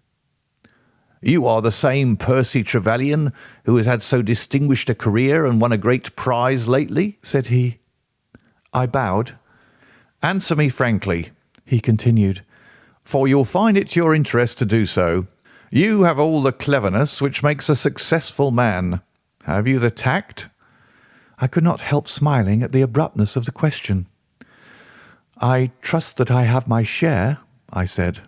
"You are the same Percy Trevelyan who has had so distinguished a career and won a great prize lately?" said he. I bowed. "Answer me frankly," he continued, "for you'll find it to your interest to do so. You have all the cleverness which makes a successful man. Have you the tact?" I could not help smiling at the abruptness of the question. "I trust that I have my share," I said.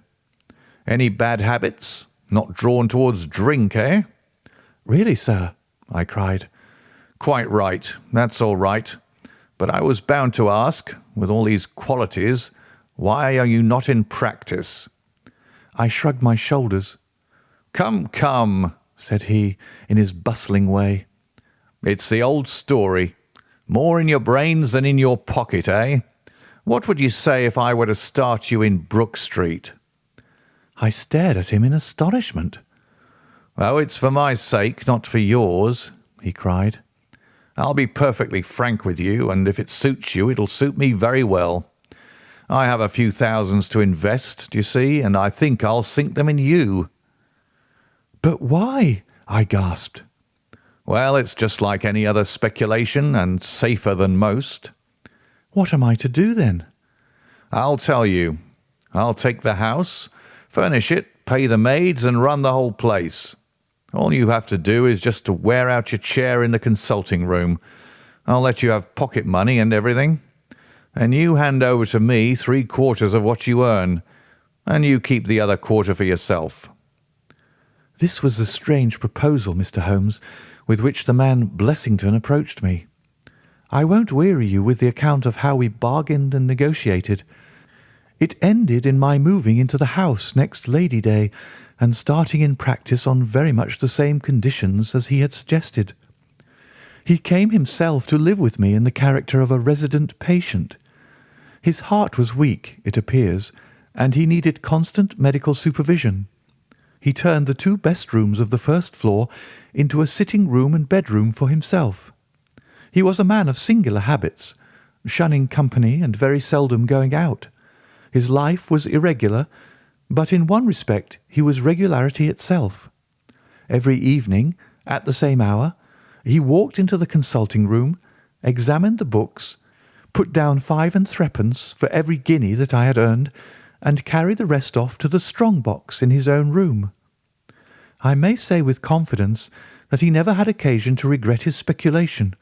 Any bad habits? Not drawn towards drink, eh?" "Really, sir?" I cried. "Quite right. That's all right. But I was bound to ask, with all these qualities, why are you not in practice?" I shrugged my shoulders. "Come, come," said he, in his bustling way. "It's the old story. More in your brains than in your pocket, eh? What would you say if I were to start you in Brook Street?" I stared at him in astonishment. "Oh, it's for my sake, not for yours," he cried. "I'll be perfectly frank with you, and if it suits you, it'll suit me very well. I have a few thousands to invest, do you see, and I think I'll sink them in you." "But why?" I gasped. "Well, it's just like any other speculation, and safer than most." "What am I to do then?" "I'll tell you. I'll take the house, furnish it, pay the maids, and run the whole place. All you have to do is just to wear out your chair in the consulting room. I'll let you have pocket money and everything. And you hand over to me 3/4 of what you earn, and you keep the other quarter for yourself." This was the strange proposal, Mr. Holmes, with which the man Blessington approached me. I won't weary you with the account of how we bargained and negotiated. It ended in my moving into the house next Lady Day and starting in practice on very much the same conditions as he had suggested. He came himself to live with me in the character of a resident patient. His heart was weak, it appears, and he needed constant medical supervision. He turned the 2 best rooms of the first floor into a sitting room and bedroom for himself. He was a man of singular habits, shunning company and very seldom going out. His life was irregular, but in one respect he was regularity itself. Every evening, at the same hour, he walked into the consulting room, examined the books, put down 5 and 3 for every guinea that I had earned, and carried the rest off to the strong box in his own room. I may say with confidence that he never had occasion to regret his speculation.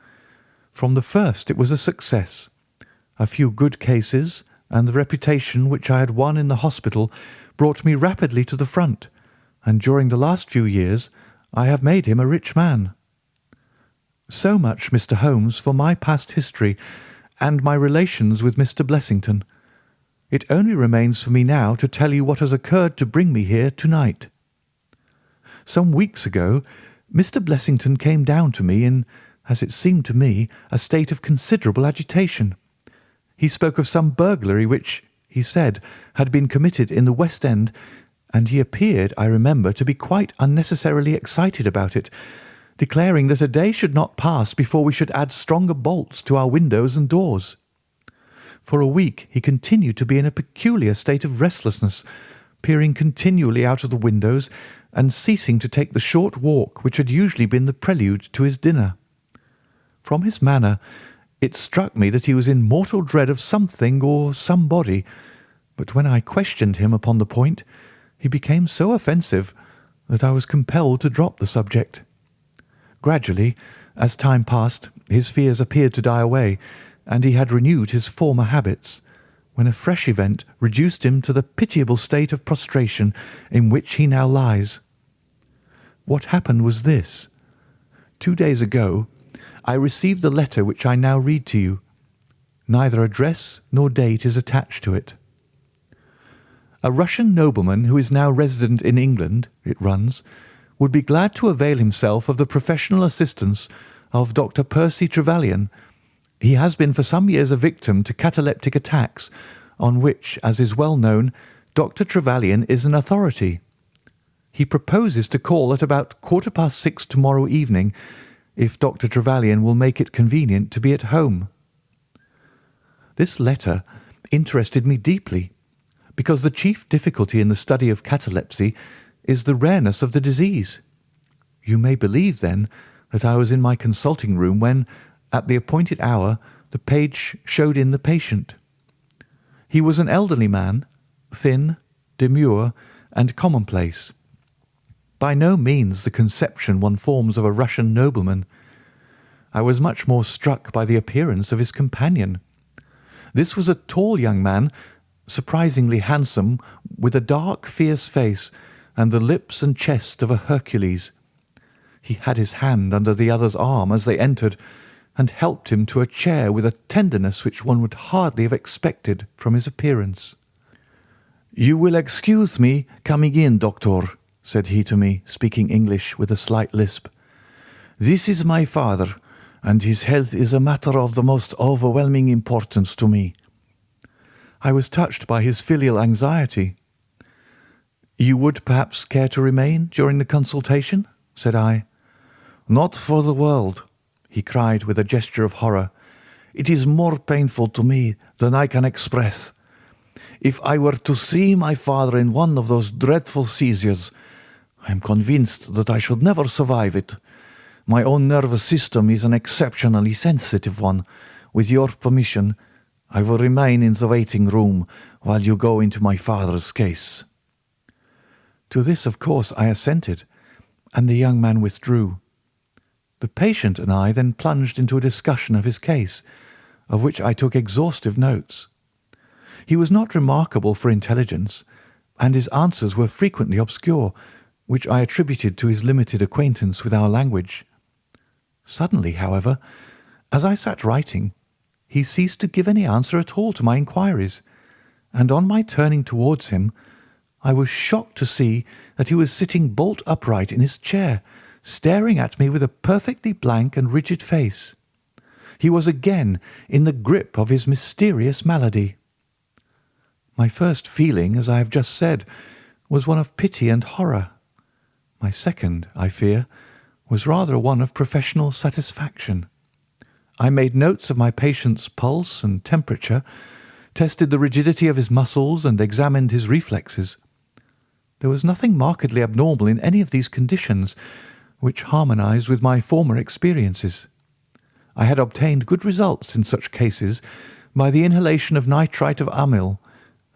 From the first it was a success. A few good cases, and the reputation which I had won in the hospital brought me rapidly to the front, and during the last few years I have made him a rich man. So much, Mr. Holmes, for my past history and my relations with Mr. Blessington. It only remains for me now to tell you what has occurred to bring me here tonight. Some weeks ago, Mr. Blessington came down to me in, as it seemed to me, a state of considerable agitation. He spoke of some burglary which, he said, had been committed in the West End, and he appeared, I remember, to be quite unnecessarily excited about it, declaring that a day should not pass before we should add stronger bolts to our windows and doors. For a week he continued to be in a peculiar state of restlessness, peering continually out of the windows and ceasing to take the short walk which had usually been the prelude to his dinner. From his manner, it struck me that he was in mortal dread of something or somebody, but when I questioned him upon the point, he became so offensive that I was compelled to drop the subject. Gradually, as time passed, his fears appeared to die away, and he had renewed his former habits, when a fresh event reduced him to the pitiable state of prostration in which he now lies. What happened was this. 2 days ago, I received the letter which I now read to you. Neither address nor date is attached to it. "A Russian nobleman who is now resident in England," it runs, "would be glad to avail himself of the professional assistance of Dr. Percy Trevelyan. He has been for some years a victim to cataleptic attacks, on which, as is well known, Dr. Trevelyan is an authority. He proposes to call at about 6:15 tomorrow evening, if Dr. Trevelyan will make it convenient to be at home." This letter interested me deeply, because the chief difficulty in the study of catalepsy is the rareness of the disease. You may believe, then, that I was in my consulting room when, at the appointed hour, the page showed in the patient. He was an elderly man, thin, demure, and commonplace. By no means the conception one forms of a Russian nobleman. I was much more struck by the appearance of his companion. This was a tall young man, surprisingly handsome, with a dark, fierce face and the lips and chest of a Hercules. He had his hand under the other's arm as they entered, and helped him to a chair with a tenderness which one would hardly have expected from his appearance. "You will excuse me coming in, doctor," said he to me, speaking English with a slight lisp. "This is my father, and his health is a matter of the most overwhelming importance to me." I was touched by his filial anxiety. "You would perhaps care to remain during the consultation?" said I. "Not for the world," he cried with a gesture of horror. "It is more painful to me than I can express. If I were to see my father in one of those dreadful seizures, I am convinced that I should never survive it. My own nervous system is an exceptionally sensitive one. With your permission, I will remain in the waiting room while you go into my father's case." To this, of course, I assented, and the young man withdrew. The patient and I then plunged into a discussion of his case, of which I took exhaustive notes. He was not remarkable for intelligence, and his answers were frequently obscure, which I attributed to his limited acquaintance with our language. Suddenly, however, as I sat writing, he ceased to give any answer at all to my inquiries, and on my turning towards him, I was shocked to see that he was sitting bolt upright in his chair, staring at me with a perfectly blank and rigid face. He was again in the grip of his mysterious malady. My first feeling, as I have just said, was one of pity and horror. My second, I fear, was rather one of professional satisfaction. I made notes of my patient's pulse and temperature, tested the rigidity of his muscles, and examined his reflexes. There was nothing markedly abnormal in any of these conditions, which harmonized with my former experiences. I had obtained good results in such cases by the inhalation of nitrite of amyl,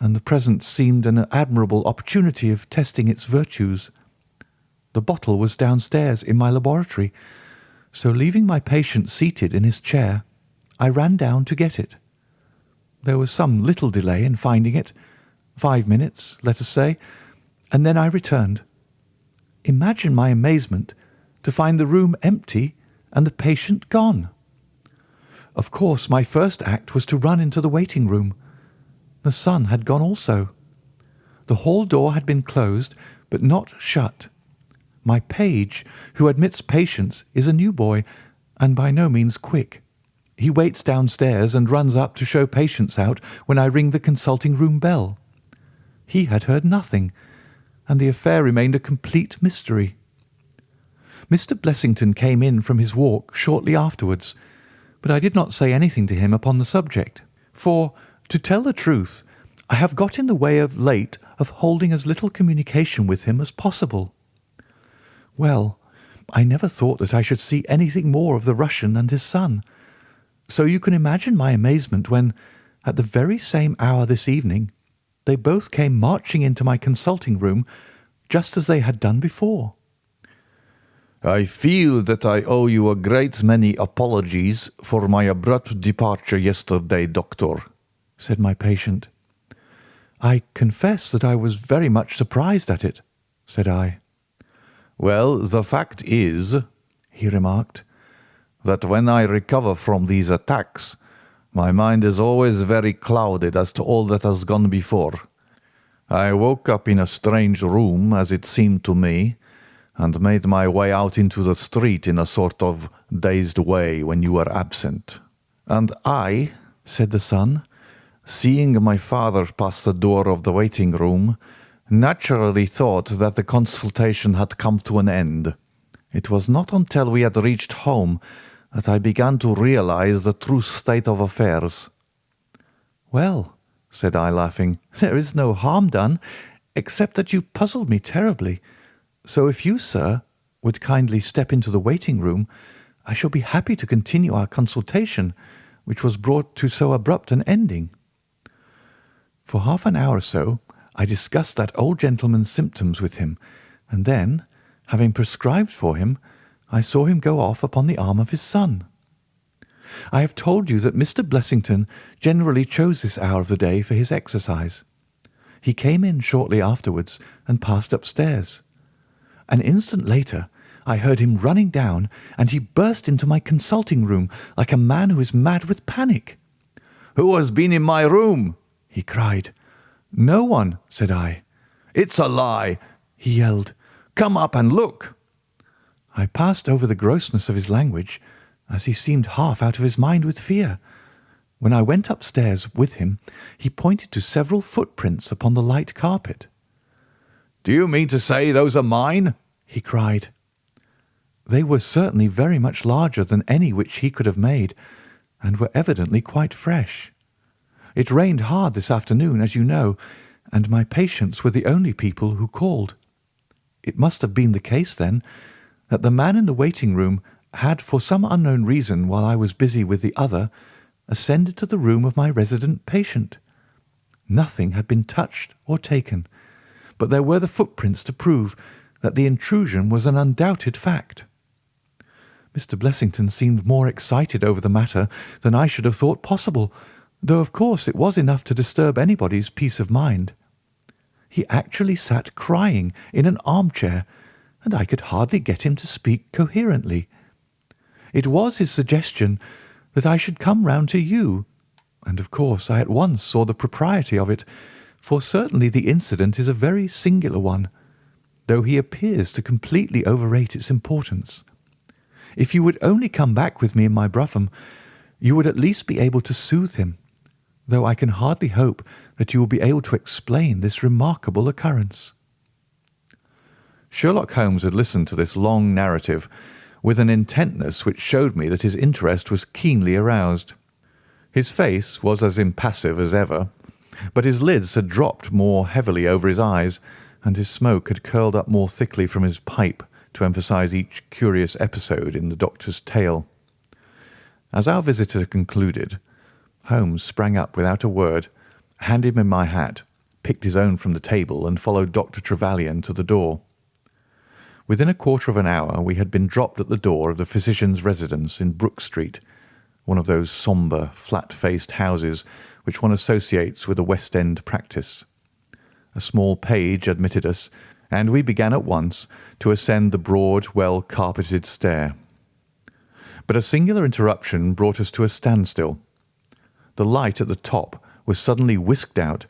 and the present seemed an admirable opportunity of testing its virtues. The bottle was downstairs in my laboratory, so leaving my patient seated in his chair, I ran down to get it. There was some little delay in finding it, 5 minutes, let us say, and then I returned. Imagine my amazement to find the room empty and the patient gone. Of course, my first act was to run into the waiting room. The son had gone also. The hall door had been closed, but not shut. My page, who admits patients, is a new boy, and by no means quick. He waits downstairs and runs up to show patients out when I ring the consulting room bell. He had heard nothing, and the affair remained a complete mystery. Mr. Blessington came in from his walk shortly afterwards, but I did not say anything to him upon the subject, for, to tell the truth, I have got in the way of late of holding as little communication with him as possible. Well, I never thought that I should see anything more of the Russian and his son, so you can imagine my amazement when, at the very same hour this evening, they both came marching into my consulting room just as they had done before. "I feel that I owe you a great many apologies for my abrupt departure yesterday, doctor," said my patient. "I confess that I was very much surprised at it," said I. "Well, the fact is," he remarked, "that when I recover from these attacks, my mind is always very clouded as to all that has gone before. I woke up in a strange room, as it seemed to me, and made my way out into the street in a sort of dazed way when you were absent. And I," said the son, "seeing my father pass the door of the waiting room, naturally thought that the consultation had come to an end. It was not until we had reached home that I began to realize the true state of affairs." "Well," said I, laughing, "there is no harm done, except that you puzzled me terribly. So if you, sir, would kindly step into the waiting room, I shall be happy to continue our consultation, which was brought to so abrupt an ending." For half an hour or so I discussed that old gentleman's symptoms with him, and then, having prescribed for him, I saw him go off upon the arm of his son. I have told you that Mr. Blessington generally chose this hour of the day for his exercise. He came in shortly afterwards and passed upstairs. An instant later, I heard him running down, and he burst into my consulting room like a man who is mad with panic. "Who has been in my room?" he cried. "No one," said I. "It's a lie," he yelled. "Come up and look." I passed over the grossness of his language, as he seemed half out of his mind with fear. When I went upstairs with him, he pointed to several footprints upon the light carpet. "Do you mean to say those are mine?" he cried. They were certainly very much larger than any which he could have made, and were evidently quite fresh. It rained hard this afternoon, as you know, and my patients were the only people who called. It must have been the case, then, that the man in the waiting-room had, for some unknown reason, while I was busy with the other, ascended to the room of my resident patient. Nothing had been touched or taken, but there were the footprints to prove that the intrusion was an undoubted fact. Mr. Blessington seemed more excited over the matter than I should have thought possible, though of course it was enough to disturb anybody's peace of mind. He actually sat crying in an armchair, and I could hardly get him to speak coherently. It was his suggestion that I should come round to you, and of course I at once saw the propriety of it, for certainly the incident is a very singular one, though he appears to completely overrate its importance. If you would only come back with me in my brougham, you would at least be able to soothe him, though I can hardly hope that you will be able to explain this remarkable occurrence." Sherlock Holmes had listened to this long narrative with an intentness which showed me that his interest was keenly aroused. His face was as impassive as ever, but his lids had dropped more heavily over his eyes, and his smoke had curled up more thickly from his pipe to emphasize each curious episode in the doctor's tale. As our visitor concluded, Holmes sprang up without a word, handed me my hat, picked his own from the table, and followed Dr. Trevelyan to the door. Within a quarter of an hour we had been dropped at the door of the physician's residence in Brook Street, one of those sombre, flat-faced houses which one associates with a West End practice. A small page admitted us, and we began at once to ascend the broad, well-carpeted stair. But a singular interruption brought us to a standstill. The light at the top was suddenly whisked out,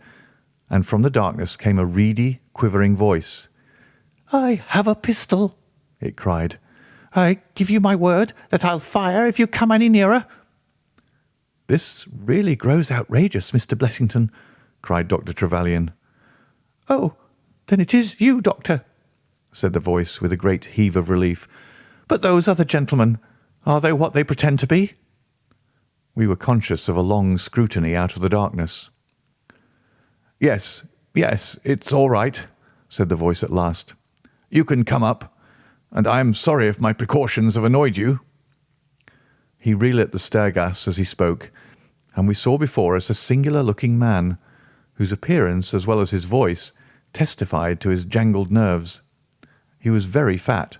and from the darkness came a reedy, quivering voice. "I have a pistol," it cried. "I give you my word that I'll fire if you come any nearer." "This really grows outrageous, Mr. Blessington," cried Dr. Trevelyan. "Oh, then it is you, Doctor," said the voice with a great heave of relief. "But those other gentlemen, are they what they pretend to be?" We were conscious of a long scrutiny out of the darkness. Yes, it's all right," said the voice at last. "You can come up, and I am sorry if my precautions have annoyed you." He relit the stair-gas as he spoke, and we saw before us a singular-looking man, whose appearance as well as his voice testified to his jangled nerves. He was very fat,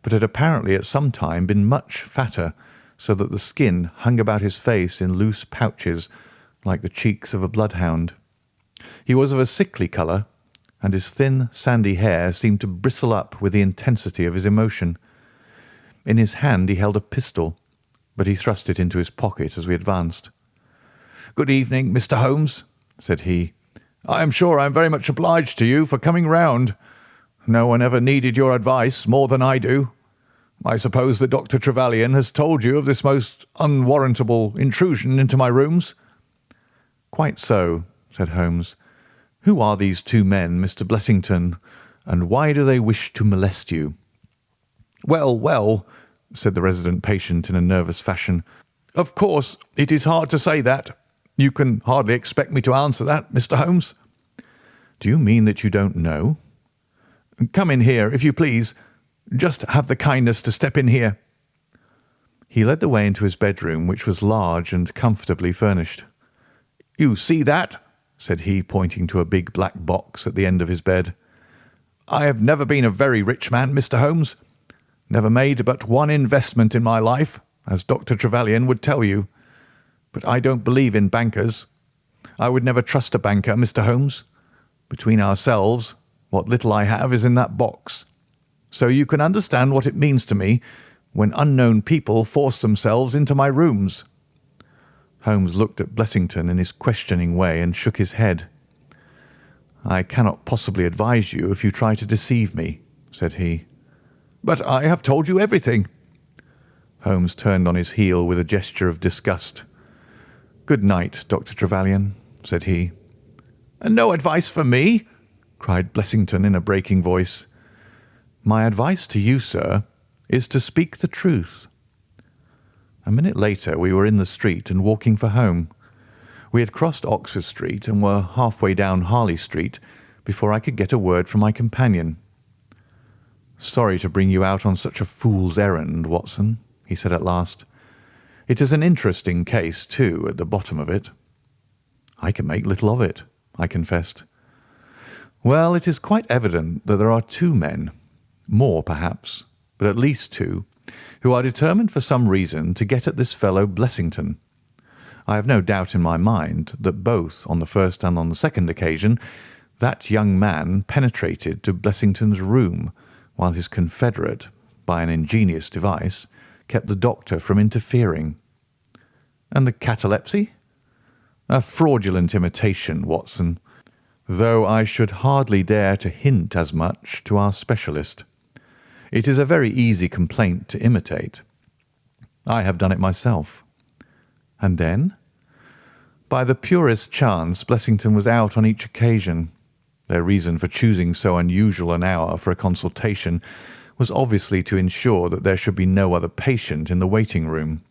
but had apparently at some time been much fatter, so that the skin hung about his face in loose pouches like the cheeks of a bloodhound. He was of a sickly colour, and his thin, sandy hair seemed to bristle up with the intensity of his emotion. In his hand he held a pistol, but he thrust it into his pocket as we advanced. "Good evening, Mr. Holmes," said he. "I am sure I am very much obliged to you for coming round. No one ever needed your advice more than I do. I suppose that Dr. Trevelyan has told you of this most unwarrantable intrusion into my rooms?" "Quite so," said Holmes. "Who are these two men, Mr. Blessington, and why do they wish to molest you?" Well, said the resident patient in a nervous fashion. "Of course, it is hard to say that. You can hardly expect me to answer that, Mr. Holmes." "Do you mean that you don't know?" "Come in here, if you please. Just have the kindness to step in here." He led the way into his bedroom, which was large and comfortably furnished. "You see that?" said he, pointing to a big black box at the end of his bed. "I have never been a very rich man, Mr. Holmes. Never made but one investment in my life, as Dr. Trevelyan would tell you. But I don't believe in bankers. I would never trust a banker, Mr. Holmes. Between ourselves, what little I have is in that box. So you can understand what it means to me when unknown people force themselves into my rooms." Holmes looked at Blessington in his questioning way and shook his head. "I cannot possibly advise you if you try to deceive me," said he. "But I have told you everything." Holmes turned on his heel with a gesture of disgust. "Good night, Dr. Trevelyan," said he. "And no advice for me?" cried Blessington in a breaking voice. "My advice to you, sir, is to speak the truth." A minute later we were in the street and walking for home. We had crossed Oxford Street and were halfway down Harley Street before I could get a word from my companion. "Sorry to bring you out on such a fool's errand, Watson," he said at last. "It is an interesting case, too, at the bottom of it." "I can make little of it," I confessed. "Well, it is quite evident that there are two men, more perhaps, but at least two, who are determined for some reason to get at this fellow Blessington. I have no doubt in my mind that both on the first and on the second occasion that young man penetrated to Blessington's room while his confederate, by an ingenious device, kept the doctor from interfering." "And the catalepsy?" "A fraudulent imitation, Watson, though I should hardly dare to hint as much to our specialist. It is a very easy complaint to imitate. I have done it myself." "And then?" "By the purest chance, Blessington was out on each occasion. Their reason for choosing so unusual an hour for a consultation was obviously to ensure that there should be no other patient in the waiting room.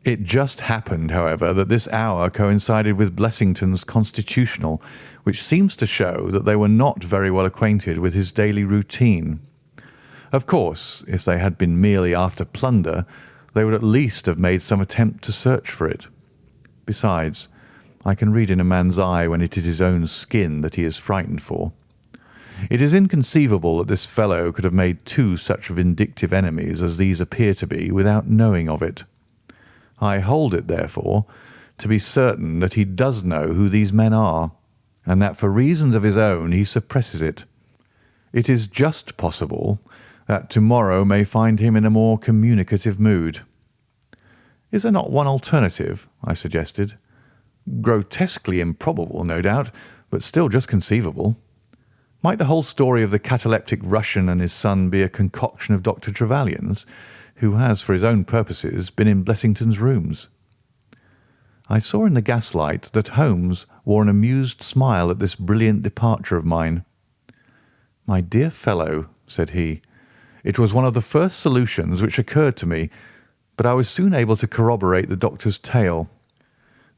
It just happened, however, that this hour coincided with Blessington's constitutional, which seems to show that they were not very well acquainted with his daily routine. Of course, if they had been merely after plunder, they would at least have made some attempt to search for it. Besides, I can read in a man's eye when it is his own skin that he is frightened for. It is inconceivable that this fellow could have made two such vindictive enemies as these appear to be without knowing of it. I hold it, therefore, to be certain that he does know who these men are, and that for reasons of his own he suppresses it. It is just possible that tomorrow may find him in a more communicative mood." "Is there not one alternative?" I suggested. "Grotesquely improbable, no doubt, but still just conceivable. Might the whole story of the cataleptic Russian and his son be a concoction of Dr. Trevelyan's, who has, for his own purposes, been in Blessington's rooms?" I saw in the gaslight that Holmes wore an amused smile at this brilliant departure of mine. "My dear fellow," said he, "it was one of the first solutions which occurred to me, but I was soon able to corroborate the doctor's tale.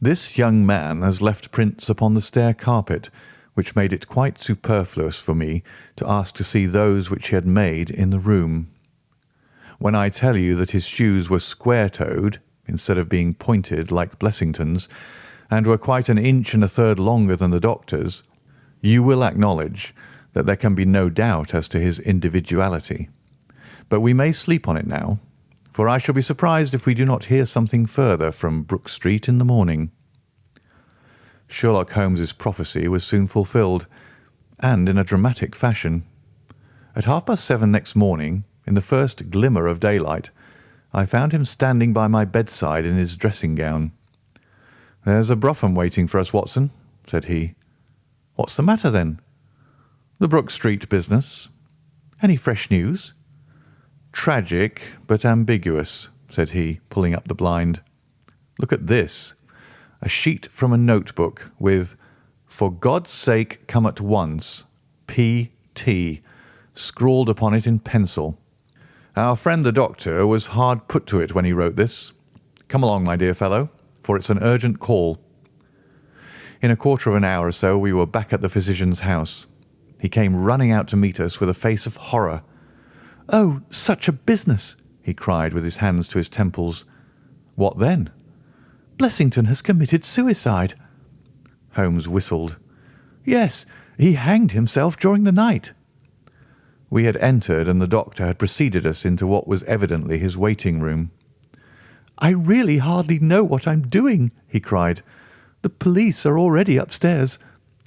This young man has left prints upon the stair carpet, which made it quite superfluous for me to ask to see those which he had made in the room. When I tell you that his shoes were square-toed instead of being pointed like Blessington's, and were quite 1 1/3 longer than the doctor's, you will acknowledge that there can be no doubt as to his individuality. But we may sleep on it now, for I shall be surprised if we do not hear something further from Brook Street in the morning." Sherlock Holmes's prophecy was soon fulfilled, and in a dramatic fashion. At 7:30 next morning, in the first glimmer of daylight, I found him standing by my bedside in his dressing gown. "There's a brougham waiting for us, Watson," said he. "What's the matter, then?" "The Brook Street business." "Any fresh news?" "Tragic, but ambiguous," said he, pulling up the blind. "Look at this. A sheet from a notebook with 'For God's sake, come at once. P.T.' scrawled upon it in pencil. Our friend the doctor was hard put to it when he wrote this. Come along, my dear fellow, for it's an urgent call." In a quarter of an hour or so we were back at the physician's house. He came running out to meet us with a face of horror. "Oh, such a business!" he cried with his hands to his temples. "What then?" "Blessington has committed suicide." Holmes whistled. "Yes, he hanged himself during the night." We had entered, and the doctor had preceded us into what was evidently his waiting room. I really hardly know what I'm doing," he cried. "The police are already upstairs.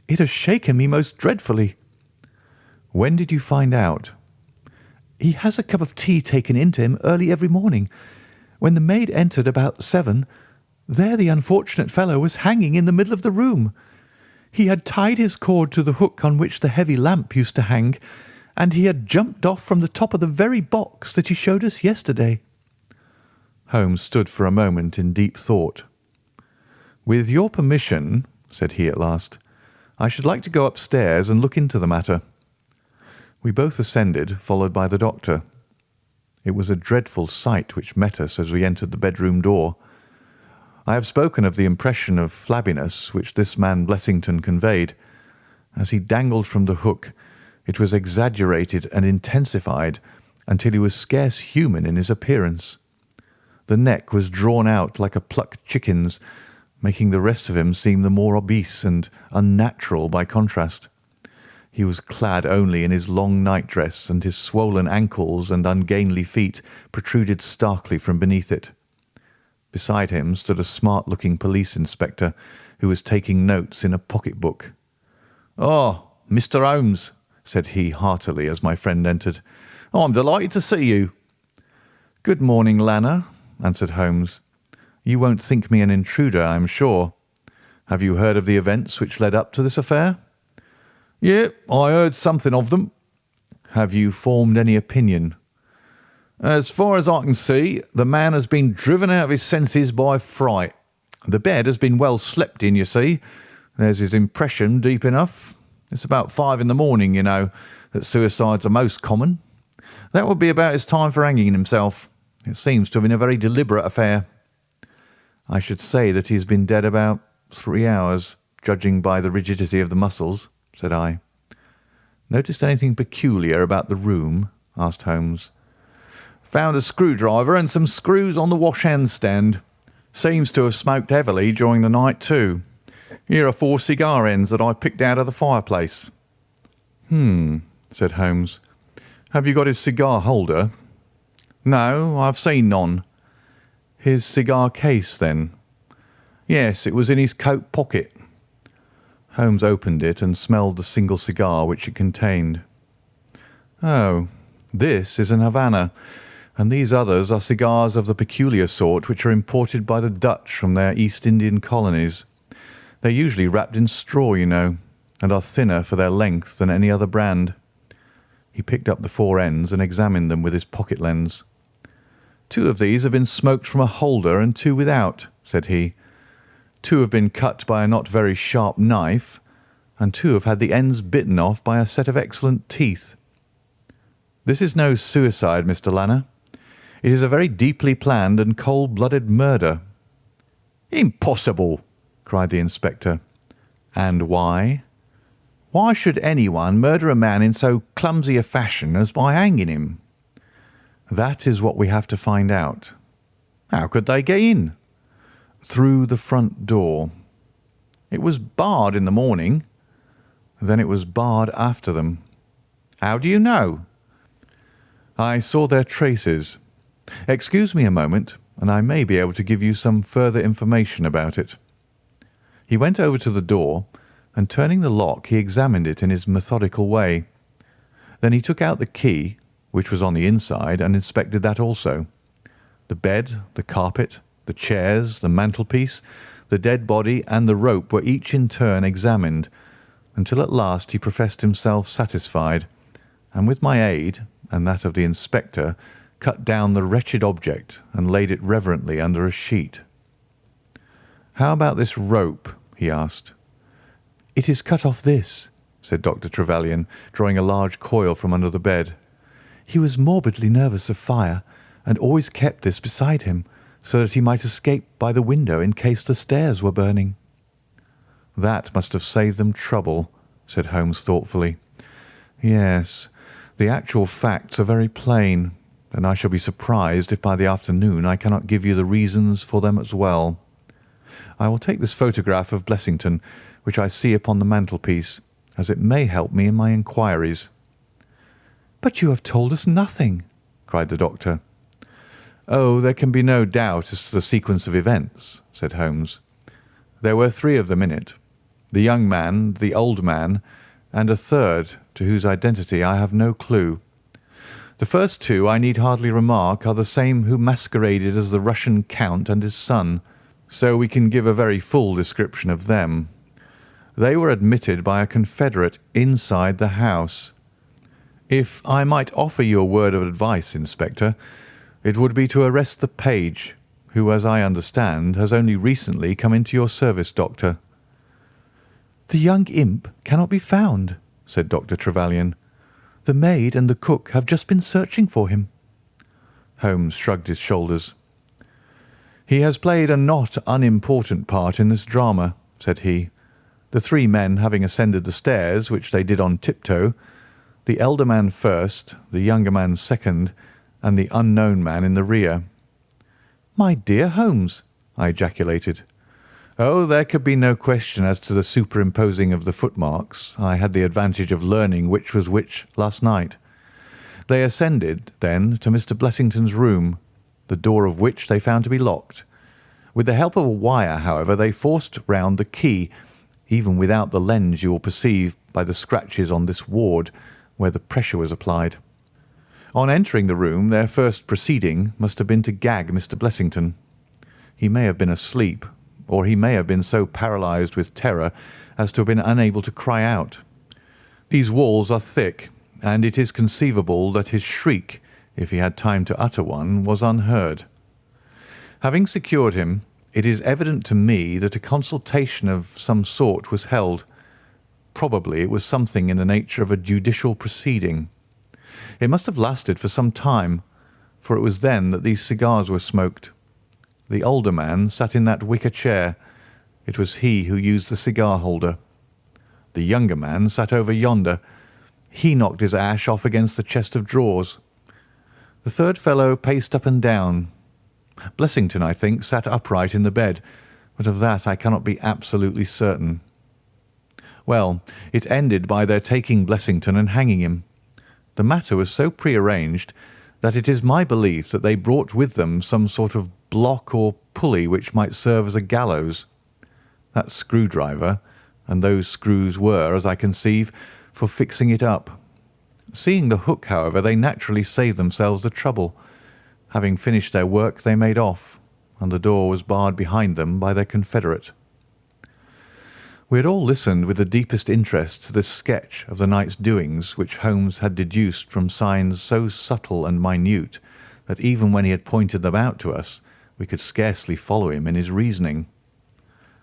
It has shaken me most dreadfully." "When did you find out?" "He has a cup of tea taken in to him early every morning. When the maid entered about 7, there the unfortunate fellow was hanging in the middle of the room. He had tied his cord to the hook on which the heavy lamp used to hang, and he had jumped off from the top of the very box that he showed us yesterday." Holmes stood for a moment in deep thought. "With your permission," said he at last, "I should like to go upstairs and look into the matter." We both ascended, followed by the doctor. It was a dreadful sight which met us as we entered the bedroom door. I have spoken of the impression of flabbiness which this man Blessington conveyed. As he dangled from the hook, it was exaggerated and intensified until he was scarce human in his appearance. The neck was drawn out like a plucked chicken's, making the rest of him seem the more obese and unnatural by contrast. He was clad only in his long nightdress, and his swollen ankles and ungainly feet protruded starkly from beneath it. Beside him stood a smart-looking police inspector who was taking notes in a pocket-book. "Oh, Mr. Holmes," said he heartily as my friend entered. "I'm delighted to see you." "Good morning, Lanner," answered Holmes. "You won't think me an intruder, I am sure. Have you heard of the events which led up to this affair?" "Yeah, I heard something of them." "Have you formed any opinion?" "As far as I can see, the man has been driven out of his senses by fright. The bed has been well slept in, you see. There's his impression deep enough. It's about 5 in the morning, you know, that suicides are most common. That would be about his time for hanging himself. It seems to have been a very deliberate affair." "I should say that he has been dead about 3 hours, judging by the rigidity of the muscles," said I. "Noticed anything peculiar about the room?" asked Holmes. "Found a screwdriver and some screws on the wash-hand stand. Seems to have smoked heavily during the night, too. Here are 4 cigar ends that I picked out of the fireplace." Said Holmes. "Have you got his cigar holder?" "No, I've seen none." "His cigar case, then?" "Yes, it was in his coat pocket." Holmes opened it and smelled the single cigar which it contained. "Oh, this is an Havana, and these others are cigars of the peculiar sort which are imported by the Dutch from their East Indian colonies. They're usually wrapped in straw, you know, and are thinner for their length than any other brand." He picked up the 4 ends and examined them with his pocket lens. "2 of these have been smoked from a holder and 2 without," said he. "2 have been cut by a not very sharp knife, and 2 have had the ends bitten off by a set of excellent teeth. This is no suicide, Mr. Lanner. It is a very deeply planned and cold-blooded murder." "Impossible!" cried the inspector. "And why?" "Why should anyone murder a man in so clumsy a fashion as by hanging him?" "That is what we have to find out." "How could they get in?" "Through the front door." "It was barred in the morning." "Then it was barred after them." "How do you know?" "I saw their traces. Excuse me a moment, and I may be able to give you some further information about it." He went over to the door, and turning the lock, he examined it in his methodical way. Then he took out the key, which was on the inside, and inspected that also. The bed, the carpet, the chairs, the mantelpiece, the dead body, and the rope were each in turn examined, until at last he professed himself satisfied, and with my aid and that of the inspector cut down the wretched object and laid it reverently under a sheet. "How about this rope?" he asked. "It is cut off this," said Dr. Trevelyan, drawing a large coil from under the bed. "He was morbidly nervous of fire, and always kept this beside him, so that he might escape by the window in case the stairs were burning." "That must have saved them trouble," said Holmes thoughtfully. "Yes, the actual facts are very plain, and I shall be surprised if by the afternoon I cannot give you the reasons for them as well. I will take this photograph of Blessington, which I see upon the mantelpiece, as it may help me in my inquiries." "But you have told us nothing," cried the doctor. "Oh, there can be no doubt as to the sequence of events," said Holmes. "There were three of them in it, the young man, the old man, and a third to whose identity I have no clue. The first two, I need hardly remark, are the same who masqueraded as the Russian count and his son, so we can give a very full description of them. They were admitted by a confederate inside the house. If I might offer you a word of advice, Inspector, it would be to arrest the page, who, as I understand, has only recently come into your service, Doctor." "The young imp cannot be found," said Dr. Trevelyan. "The maid and the cook have just been searching for him." Holmes shrugged his shoulders. "He has played a not unimportant part in this drama," said he. "The three men having ascended the stairs, which they did on tiptoe, the elder man first, the younger man second, and the unknown man in the rear." "My dear Holmes!" I ejaculated. "Oh, there could be no question as to the superimposing of the footmarks. I had the advantage of learning which was which last night. They ascended, then, to Mr. Blessington's room, the door of which they found to be locked. With the help of a wire, however, they forced round the key, even without the lens you will perceive by the scratches on this ward, where the pressure was applied. On entering the room, their first proceeding must have been to gag Mr. Blessington. He may have been asleep, or he may have been so paralysed with terror as to have been unable to cry out. These walls are thick, and it is conceivable that his shriek, if he had time to utter one, was unheard. Having secured him, it is evident to me that a consultation of some sort was held. Probably it was something in the nature of a judicial proceeding. It must have lasted for some time, for it was then that these cigars were smoked. The older man sat in that wicker chair. It was he who used the cigar holder. The younger man sat over yonder. He knocked his ash off against the chest of drawers. The third fellow paced up and down. Blessington, I think, sat upright in the bed, but of that I cannot be absolutely certain. Well, it ended by their taking Blessington and hanging him. The matter was so prearranged that it is my belief that they brought with them some sort of block or pulley which might serve as a gallows. That screwdriver, and those screws were, as I conceive, for fixing it up. Seeing the hook, however, they naturally saved themselves the trouble. Having finished their work, they made off, and the door was barred behind them by their confederate. We had all listened with the deepest interest to this sketch of the night's doings, which Holmes had deduced from signs so subtle and minute that even when he had pointed them out to us, we could scarcely follow him in his reasoning.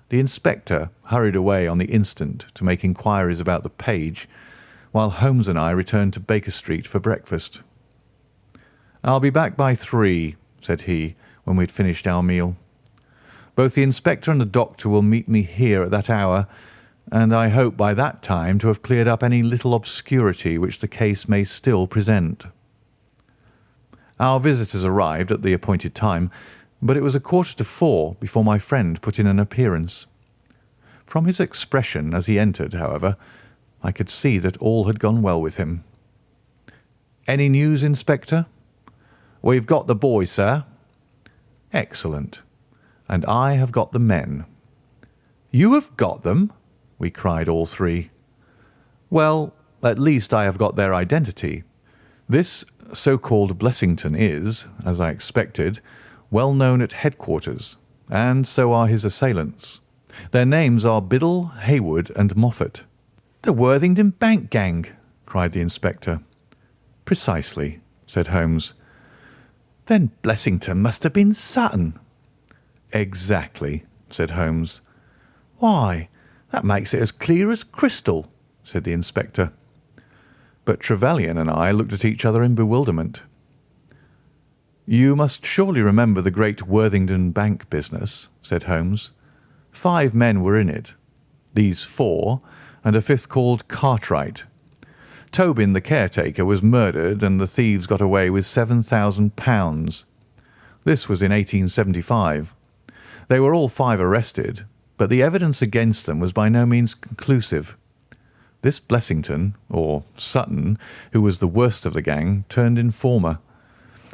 The inspector hurried away on the instant to make inquiries about the page, while Holmes and I returned to Baker Street for breakfast. "I'll be back by 3, said he, when we had finished our meal. "Both the inspector and the doctor will meet me here at that hour, and I hope by that time to have cleared up any little obscurity which the case may still present." Our visitors arrived at the appointed time, but it was 3:15 before my friend put in an appearance. From his expression as he entered, however, I could see that all had gone well with him. "Any news, Inspector?" "We've got the boy, sir." "Excellent. And I have got the men." "You have got them?" we cried all three. "Well, at least I have got their identity. This so-called Blessington is, as I expected, well known at headquarters, and so are his assailants. Their names are Biddle, Hayward, and Moffat." "The Worthington Bank gang!" cried the inspector. "Precisely," said Holmes. "Then Blessington must have been Sutton." "Exactly," said Holmes. "Why, that makes it as clear as crystal," said the inspector. But Trevelyan and I looked at each other in bewilderment. "You must surely remember the great Worthington Bank business," said Holmes. 5 men were in it. These 4, and a fifth called Cartwright. Tobin, the caretaker, was murdered, and the thieves got away with £7,000. This was in 1875. They were all 5 arrested, but the evidence against them was by no means conclusive. This Blessington, or Sutton, who was the worst of the gang, turned informer.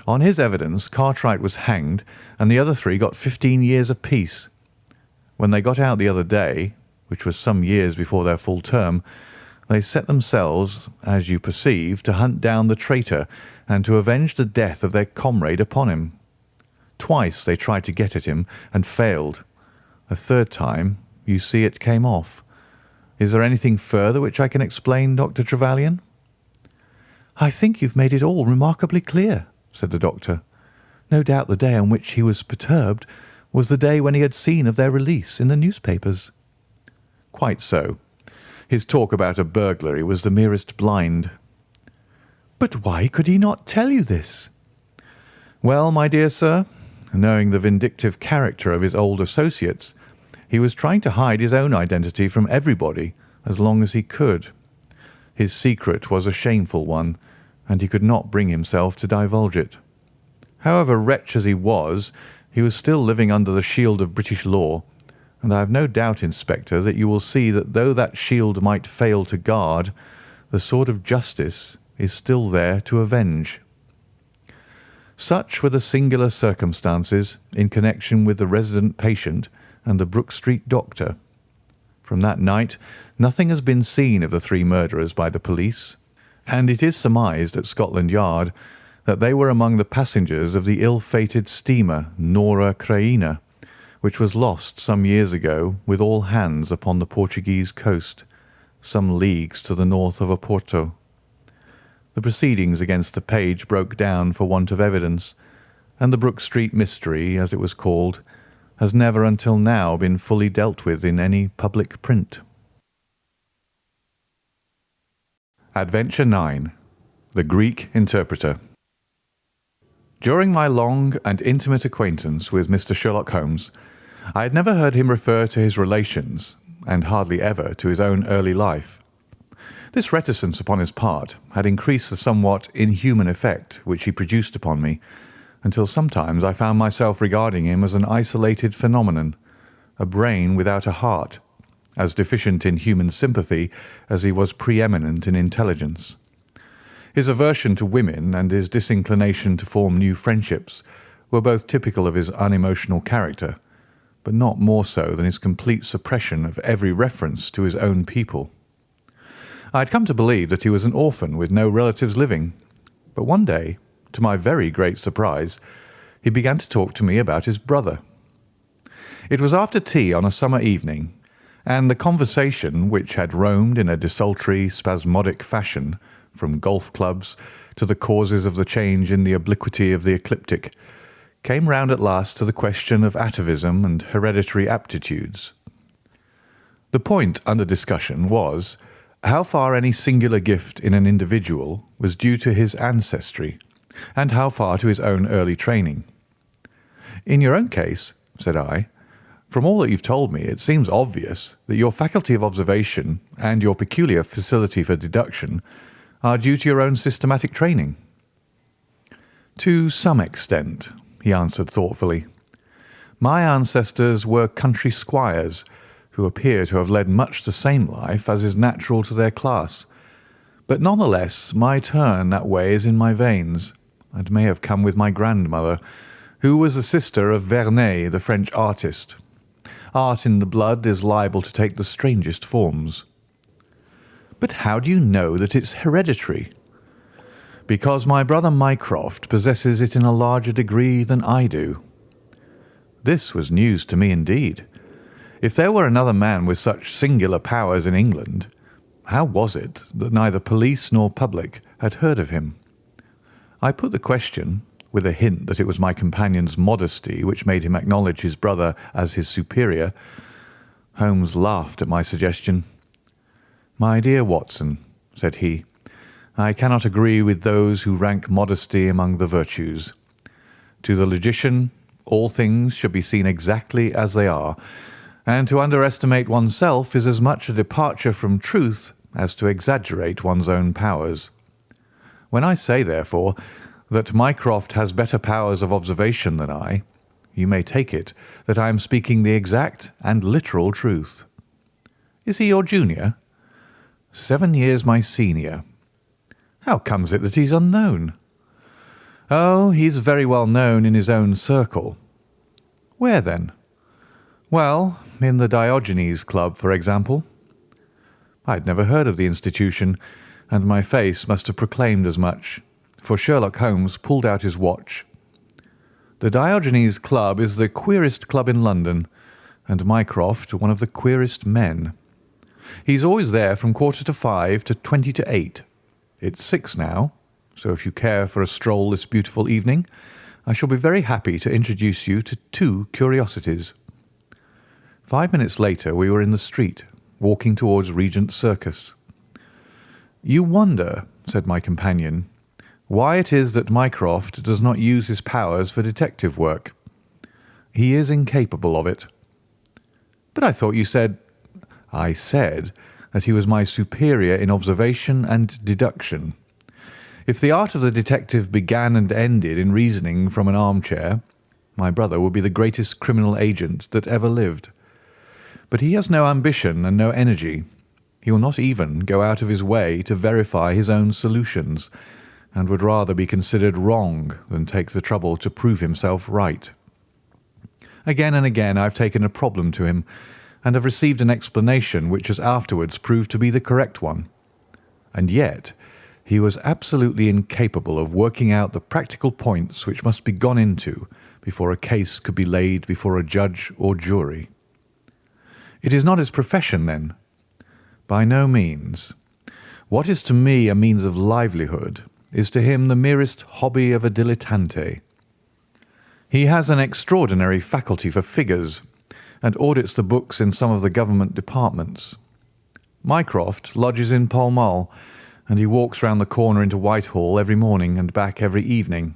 On his evidence, Cartwright was hanged, and the other three got 15 years apiece. When they got out the other day, which was some years before their full term, they set themselves, as you perceive, to hunt down the traitor and to avenge the death of their comrade upon him. Twice they tried to get at him and failed. A third time, you see, it came off. Is there anything further which I can explain, Dr. Trevelyan?" "I think you've made it all remarkably clear," said the doctor. "No doubt the day on which he was perturbed was the day when he had seen of their release in the newspapers." "Quite so. His talk about a burglary was the merest blind." "But why could he not tell you this?" "Well, my dear sir, knowing the vindictive character of his old associates, he was trying to hide his own identity from everybody as long as he could. His secret was a shameful one, and he could not bring himself to divulge it. However wretch as he was still living under the shield of British law, and I have no doubt, Inspector, that you will see that though that shield might fail to guard, the sword of justice is still there to avenge." Such were the singular circumstances in connection with the resident patient and the Brook Street doctor. From that night nothing has been seen of the three murderers by the police, and it is surmised at Scotland Yard that they were among the passengers of the ill-fated steamer Nora Creina, which was lost some years ago with all hands upon the Portuguese coast, some leagues to the north of Oporto. The proceedings against the page broke down for want of evidence, and the Brook Street mystery, as it was called, has never until now been fully dealt with in any public print. Adventure 9. The Greek Interpreter. During my long and intimate acquaintance with Mr. Sherlock Holmes, I had never heard him refer to his relations, and hardly ever to his own early life. This reticence upon his part had increased the somewhat inhuman effect which he produced upon me, until sometimes I found myself regarding him as an isolated phenomenon, a brain without a heart, as deficient in human sympathy as he was preeminent in intelligence. His aversion to women and his disinclination to form new friendships were both typical of his unemotional character, but not more so than his complete suppression of every reference to his own people. I had come to believe that he was an orphan with no relatives living, but one day, to my very great surprise, he began to talk to me about his brother. It was after tea on a summer evening, and the conversation, which had roamed in a desultory, spasmodic fashion from golf clubs to the causes of the change in the obliquity of the ecliptic, came round at last to the question of atavism and hereditary aptitudes. The point under discussion was how far any singular gift in an individual was due to his ancestry, and how far to his own early training. "In your own case," said I, "from all that you've told me, it seems obvious that your faculty of observation and your peculiar facility for deduction are due to your own systematic training." "To some extent," he answered thoughtfully. "My ancestors were country squires, who appear to have led much the same life as is natural to their class. But none the less my turn that way is in my veins, and may have come with my grandmother, who was the sister of Vernet, the French artist. Art in the blood is liable to take the strangest forms." "But how do you know that it's hereditary?" "Because my brother Mycroft possesses it in a larger degree than I do." This was news to me indeed. If there were another man with such singular powers in England, how was it that neither police nor public had heard of him? I put the question, with a hint that it was my companion's modesty which made him acknowledge his brother as his superior. Holmes laughed at my suggestion. "My dear Watson," said he, "I cannot agree with those who rank modesty among the virtues. To the logician, all things should be seen exactly as they are, and to underestimate oneself is as much a departure from truth as to exaggerate one's own powers. When I say, therefore, that Mycroft has better powers of observation than I, you may take it that I am speaking the exact and literal truth." "Is he your junior?" "7 years my senior." "How comes it that he's unknown?" Oh, he's very well known in his own circle. Where then? Well, in the Diogenes Club, for example. I had never heard of the institution, and my face must have proclaimed as much, for Sherlock Holmes pulled out his watch. The Diogenes Club is the queerest club in London, and Mycroft one of the queerest men. He's always there from 5:15 to 8:20. It's 6 now, so if you care for a stroll this beautiful evening, I shall be very happy to introduce you to 2 curiosities. 5 minutes later we were in the street, walking towards Regent Circus. You wonder, said my companion, why it is that Mycroft does not use his powers for detective work. He is incapable of it. But I thought you said— I said that he was my superior in observation and deduction. If the art of the detective began and ended in reasoning from an armchair, my brother would be the greatest criminal agent that ever lived. But he has no ambition and no energy. He will not even go out of his way to verify his own solutions, and would rather be considered wrong than take the trouble to prove himself right. Again and again I have taken a problem to him, and have received an explanation which has afterwards proved to be the correct one. And yet he was absolutely incapable of working out the practical points which must be gone into before a case could be laid before a judge or jury. It is not his profession, then? By no means. What is to me a means of livelihood is to him the merest hobby of a dilettante. He has an extraordinary faculty for figures, and audits the books in some of the government departments. Mycroft lodges in Pall Mall, and he walks round the corner into Whitehall every morning and back every evening.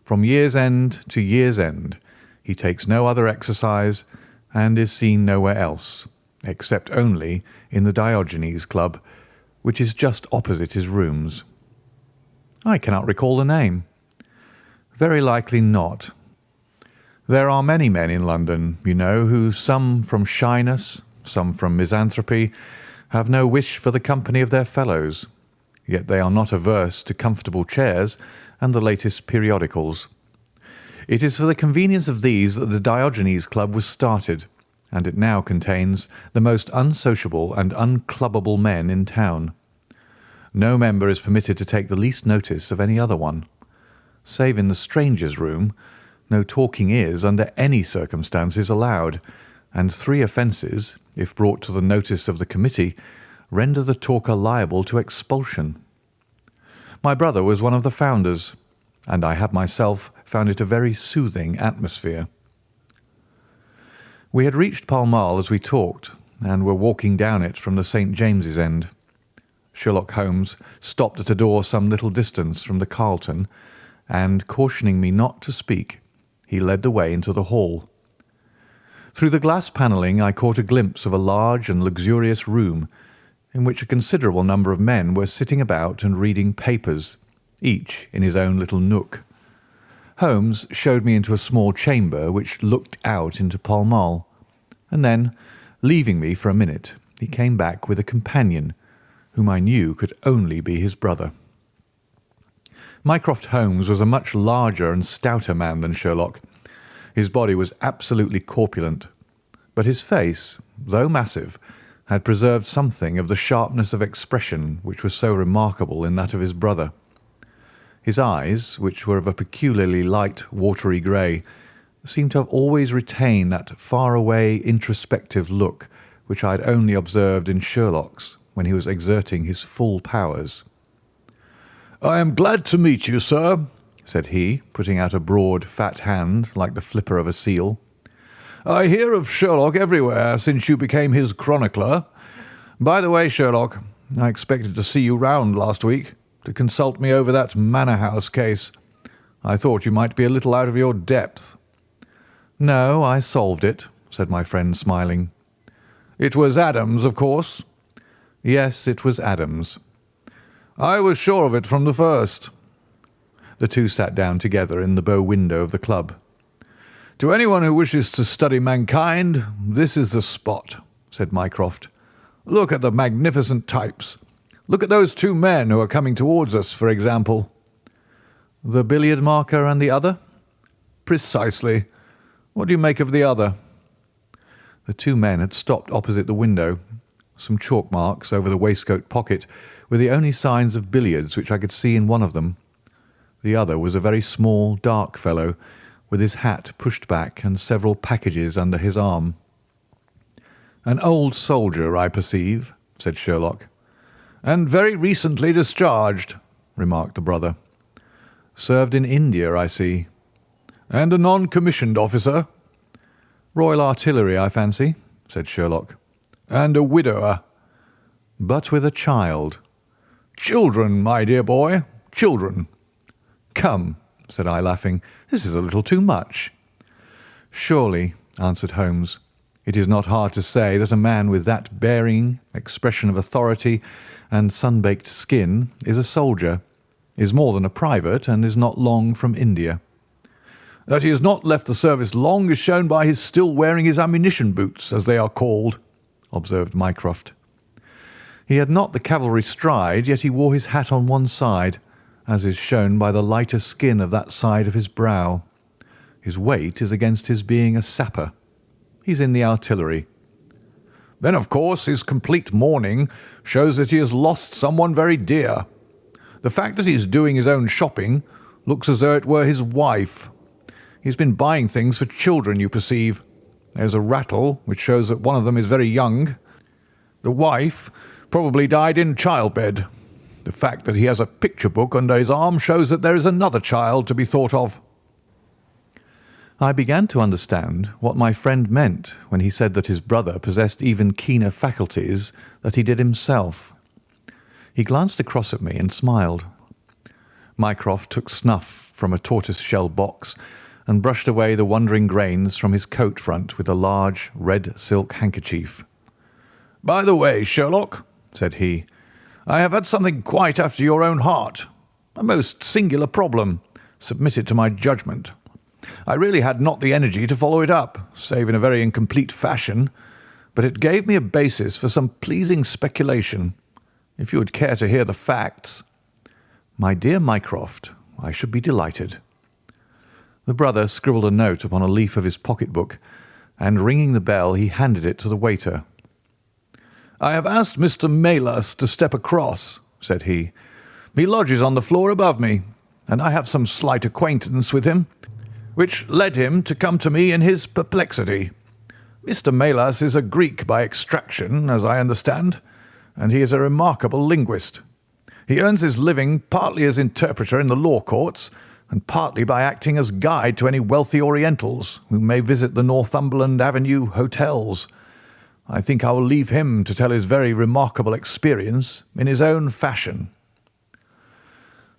From year's end to year's end, he takes no other exercise and is seen nowhere else, except only in the Diogenes Club, which is just opposite his rooms. I cannot recall the name. Very likely not. There are many men in London, you know, who, some from shyness, some from misanthropy, have no wish for the company of their fellows, yet they are not averse to comfortable chairs and the latest periodicals. It is for the convenience of these that the Diogenes Club was started, and it now contains the most unsociable and unclubbable men in town. No member is permitted to take the least notice of any other one. Save in the strangers' room, no talking is, under any circumstances, allowed, and 3 offences, if brought to the notice of the committee, render the talker liable to expulsion. My brother was one of the founders, and I have myself found it a very soothing atmosphere. We had reached Pall Mall as we talked, and were walking down it from the St. James's end. Sherlock Holmes stopped at a door some little distance from the Carlton, and, cautioning me not to speak, he led the way into the hall. Through the glass panelling I caught a glimpse of a large and luxurious room, in which a considerable number of men were sitting about and reading papers, each in his own little nook. Holmes showed me into a small chamber which looked out into Pall Mall, and then, leaving me for a minute, he came back with a companion, whom I knew could only be his brother. Mycroft Holmes was a much larger and stouter man than Sherlock. His body was absolutely corpulent, but his face, though massive, had preserved something of the sharpness of expression which was so remarkable in that of his brother. His eyes, which were of a peculiarly light watery grey, seemed to have always retained that far-away introspective look which I had only observed in Sherlock's when he was exerting his full powers. "I am glad to meet you, sir," said he, putting out a broad, fat hand like the flipper of a seal. "I hear of Sherlock everywhere since you became his chronicler. By the way, Sherlock, I expected to see you round last week to consult me over that Manor House case. I thought you might be a little out of your depth." "No, I solved it," said my friend, smiling. "It was Adams, of course?" "Yes, it was Adams." "I was sure of it from the first." The two sat down together in the bow window of the club. "To anyone who wishes to study mankind, this is the spot," said Mycroft. "Look at the magnificent types. Look at those 2 men who are coming towards us, for example." The billiard marker and the other? Precisely. What do you make of the other? The two men had stopped opposite the window. Some chalk marks over the waistcoat pocket were the only signs of billiards which I could see in one of them. The other was a very small, dark fellow, with his hat pushed back and several packages under his arm. "An old soldier, I perceive," said Sherlock. "And very recently discharged," remarked the brother. "Served in India, I see." "And a non-commissioned officer." "Royal Artillery, I fancy," said Sherlock. "And a widower." "But with a child." "Children, my dear boy, children." "Come," said I, laughing, "this is a little too much." "Surely," answered Holmes, "it is not hard to say that a man with that bearing, expression of authority, and sun-baked skin is a soldier, is more than a private, and is not long from India." "That he has not left the service long is shown by his still wearing his ammunition boots, as they are called," observed Mycroft. "He had not the cavalry stride, yet he wore his hat on one side, as is shown by the lighter skin of that side of his brow. His weight is against his being a sapper. He's in the artillery." "Then, of course, his complete mourning shows that he has lost someone very dear. The fact that he is doing his own shopping looks as though it were his wife. He's been buying things for children, you perceive. There's a rattle, which shows that one of them is very young. The wife probably died in childbed. The fact that he has a picture book under his arm shows that there is another child to be thought of." I began to understand what my friend meant when he said that his brother possessed even keener faculties than he did himself. He glanced across at me and smiled. Mycroft took snuff from a tortoise-shell box and brushed away the wandering grains from his coat front with a large red silk handkerchief. "By the way, Sherlock," said he, "I have had something quite after your own heart. A most singular problem, submitted to my judgment. I really had not the energy to follow it up, save in a very incomplete fashion, but it gave me a basis for some pleasing speculation. If you would care to hear the facts." "My dear Mycroft, I should be delighted." The brother scribbled a note upon a leaf of his pocket-book, and ringing the bell, he handed it to the waiter. "I have asked Mr. Melas to step across," said he. "He lodges on the floor above me, and I have some slight acquaintance with him, which led him to come to me in his perplexity. Mr. Melas is a Greek by extraction, as I understand, and he is a remarkable linguist. He earns his living partly as interpreter in the law courts, and partly by acting as guide to any wealthy Orientals who may visit the Northumberland Avenue hotels. I think I will leave him to tell his very remarkable experience in his own fashion."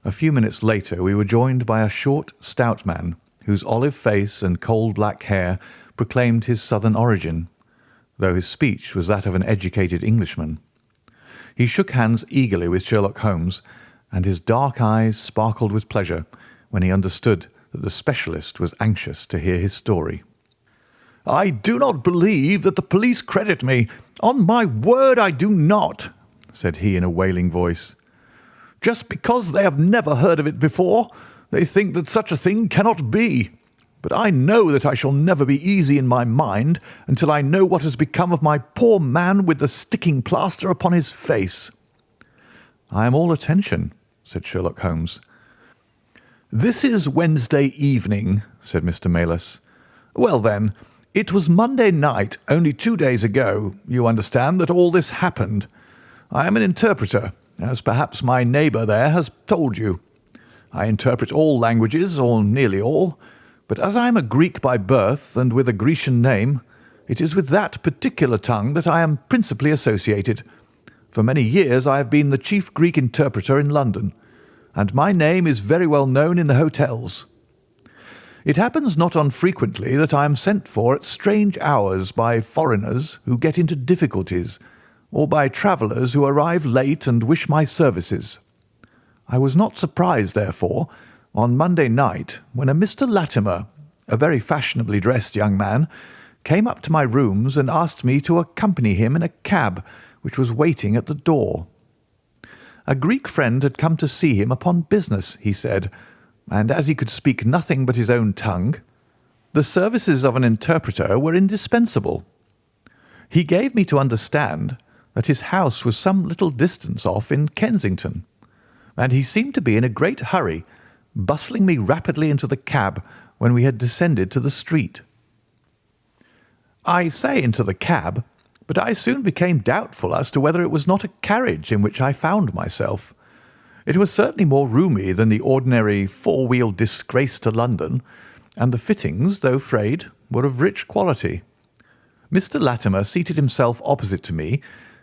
A few minutes later we were joined by a short, stout man, whose olive face and coal-black hair proclaimed his southern origin, though his speech was that of an educated Englishman. He shook hands eagerly with Sherlock Holmes, and his dark eyes sparkled with pleasure when he understood that the specialist was anxious to hear his story. "I do not believe that the police credit me. On my word, I do not," said he in a wailing voice. "Just because they have never heard of it before, they think that such a thing cannot be. But I know that I shall never be easy in my mind until I know what has become of my poor man with the sticking plaster upon his face." "I am all attention," said Sherlock Holmes. "This is Wednesday evening," said Mr. Melas. "Well, then, it was Monday night, only 2 days ago, you understand, that all this happened. I am an interpreter, as perhaps my neighbour there has told you. I interpret all languages, or nearly all, but as I am a Greek by birth and with a Grecian name, it is with that particular tongue that I am principally associated. For many years I have been the chief Greek interpreter in London, and my name is very well known in the hotels. It happens not unfrequently that I am sent for at strange hours by foreigners who get into difficulties, or by travellers who arrive late and wish my services. I was not surprised, therefore, on Monday night when a Mr. Latimer, a very fashionably dressed young man, came up to my rooms and asked me to accompany him in a cab which was waiting at the door. A Greek friend had come to see him upon business, he said, and as he could speak nothing but his own tongue, the services of an interpreter were indispensable. He gave me to understand that his house was some little distance off in Kensington, and he seemed to be in a great hurry, bustling me rapidly into the cab when we had descended to the street. I say into the cab, but I soon became doubtful as to whether it was not a carriage in which I found myself. It was certainly more roomy than the ordinary four-wheeled disgrace to London, and the fittings, though frayed, were of rich quality. Mr. Latimer seated himself opposite to me,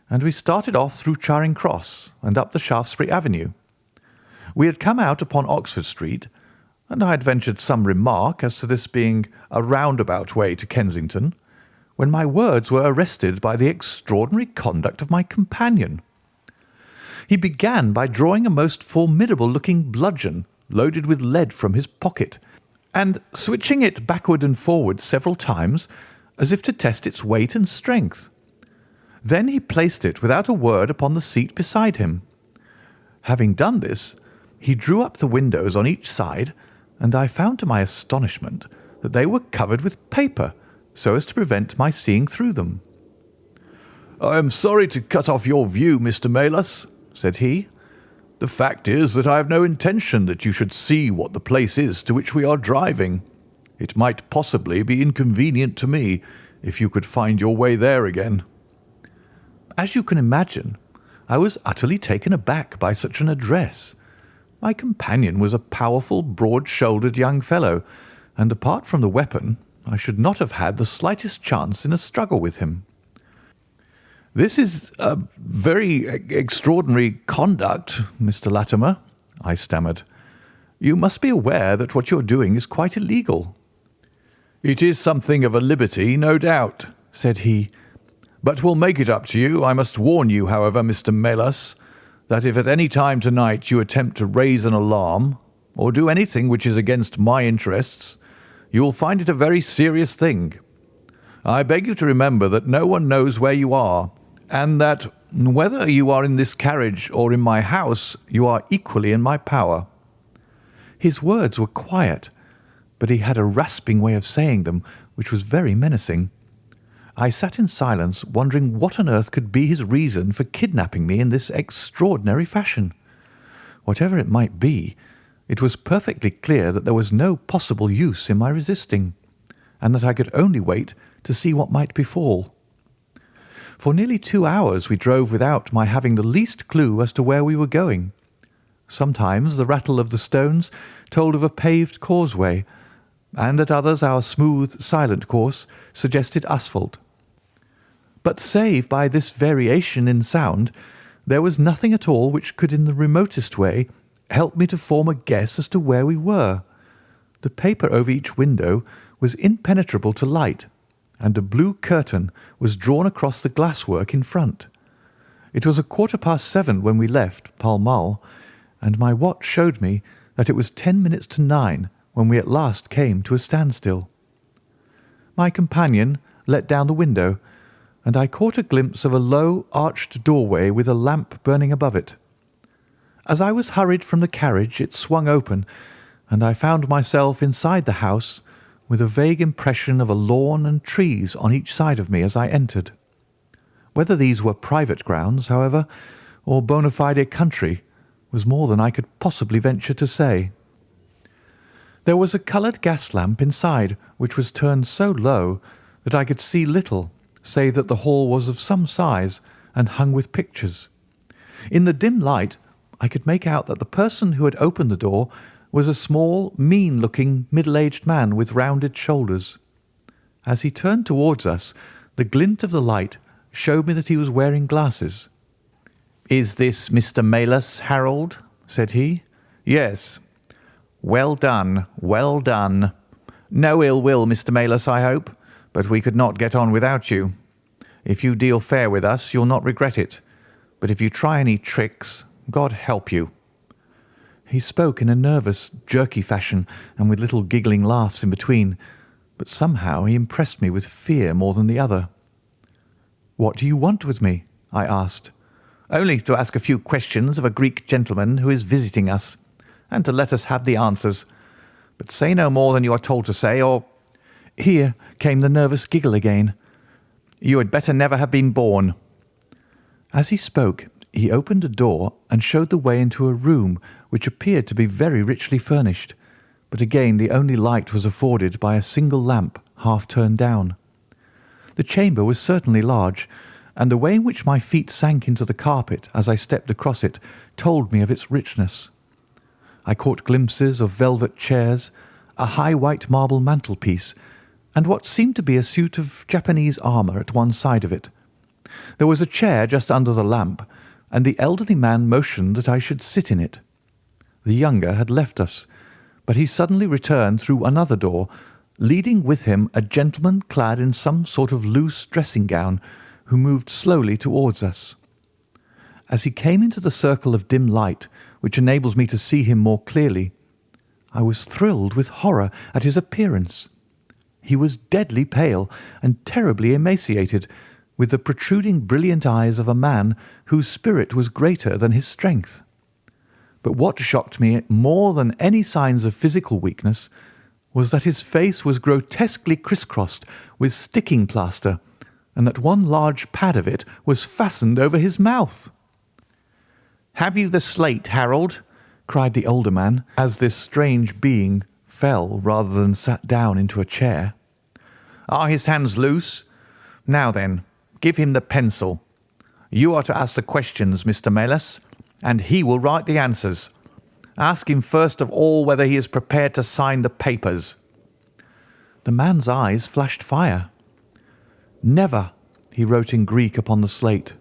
and we started off through Charing Cross and up the Shaftesbury Avenue. We had come out upon Oxford Street, and I had ventured some remark as to this being a roundabout way to Kensington, when my words were arrested by the extraordinary conduct of my companion. He began by drawing a most formidable-looking bludgeon loaded with lead from his pocket, and switching it backward and forward several times as if to test its weight and strength. Then he placed it without a word upon the seat beside him. Having done this, he drew up the windows on each side, and I found to my astonishment that they were covered with paper, so as to prevent my seeing through them. "I am sorry to cut off your view, Mr. Melas," said he. "The fact is that I have no intention that you should see what the place is to which we are driving. It might possibly be inconvenient to me if you could find your way there again." As you can imagine, I was utterly taken aback by such an address. My companion was a powerful, broad-shouldered young fellow, and apart from the weapon, I should not have had the slightest chance in a struggle with him. "This is a very extraordinary conduct, Mr. Latimer," I stammered. "You must be aware that what you are doing is quite illegal." "It is something of a liberty, no doubt," said he, "but we'll make it up to you. I must warn you, however, Mr. Melas, that if at any time tonight you attempt to raise an alarm or do anything which is against my interests, you will find it a very serious thing. I beg you to remember that no one knows where you are, and that whether you are in this carriage or in my house, you are equally in my power." His words were quiet, but he had a rasping way of saying them which was very menacing. I sat in silence, wondering what on earth could be his reason for kidnapping me in this extraordinary fashion. Whatever it might be, it was perfectly clear that there was no possible use in my resisting, and that I could only wait to see what might befall. For nearly 2 hours we drove without my having the least clue as to where we were going. Sometimes the rattle of the stones told of a paved causeway, and at others our smooth, silent course suggested asphalt. But save by this variation in sound, there was nothing at all which could in the remotest way help me to form a guess as to where we were. The paper over each window was impenetrable to light, and a blue curtain was drawn across the glasswork in front. It was 7:15 when we left Pall Mall, and my watch showed me that it was 10 minutes to 9 when we at last came to a standstill. My companion let down the window, and I caught a glimpse of a low, arched doorway with a lamp burning above it. As I was hurried from the carriage, it swung open, and I found myself inside the house with a vague impression of a lawn and trees on each side of me as I entered. Whether these were private grounds, however, or bona fide country, was more than I could possibly venture to say. There was a coloured gas lamp inside, which was turned so low that I could see little, save that the hall was of some size and hung with pictures. In the dim light I could make out that the person who had opened the door was a small, mean-looking, middle-aged man with rounded shoulders. As he turned towards us, the glint of the light showed me that he was wearing glasses. "Is this Mr. Melas, Harold?" said he. "Yes." "Well done, well done. No ill will, Mr. Melas, I hope, but we could not get on without you. If you deal fair with us, you'll not regret it, but if you try any tricks, God help you." He spoke in a nervous, jerky fashion, and with little giggling laughs in between, but somehow he impressed me with fear more than the other. "What do you want with me?" I asked. "Only to ask a few questions of a Greek gentleman who is visiting us, and to let us have the answers. But say no more than you are told to say, or—" Here came the nervous giggle again. "You had better never have been born." As he spoke, he opened a door and showed the way into a room which appeared to be very richly furnished, but again the only light was afforded by a single lamp half turned down. The chamber was certainly large, and the way in which my feet sank into the carpet as I stepped across it told me of its richness. I caught glimpses of velvet chairs, a high white marble mantelpiece, and what seemed to be a suit of Japanese armour at one side of it. There was a chair just under the lamp, and the elderly man motioned that I should sit in it. The younger had left us, but he suddenly returned through another door, leading with him a gentleman clad in some sort of loose dressing gown, who moved slowly towards us. As he came into the circle of dim light, which enables me to see him more clearly, I was thrilled with horror at his appearance. He was deadly pale and terribly emaciated, with the protruding brilliant eyes of a man whose spirit was greater than his strength. But what shocked me more than any signs of physical weakness was that his face was grotesquely crisscrossed with sticking plaster, and that one large pad of it was fastened over his mouth. "Have you the slate, Harold?" cried the older man, as this strange being fell rather than sat down into a chair. "Are his hands loose? Now then, give him the pencil. You are to ask the questions, Mr. Melas, and he will write the answers. Ask him first of all whether he is prepared to sign the papers." The man's eyes flashed fire. "Never," he wrote in Greek upon the slate.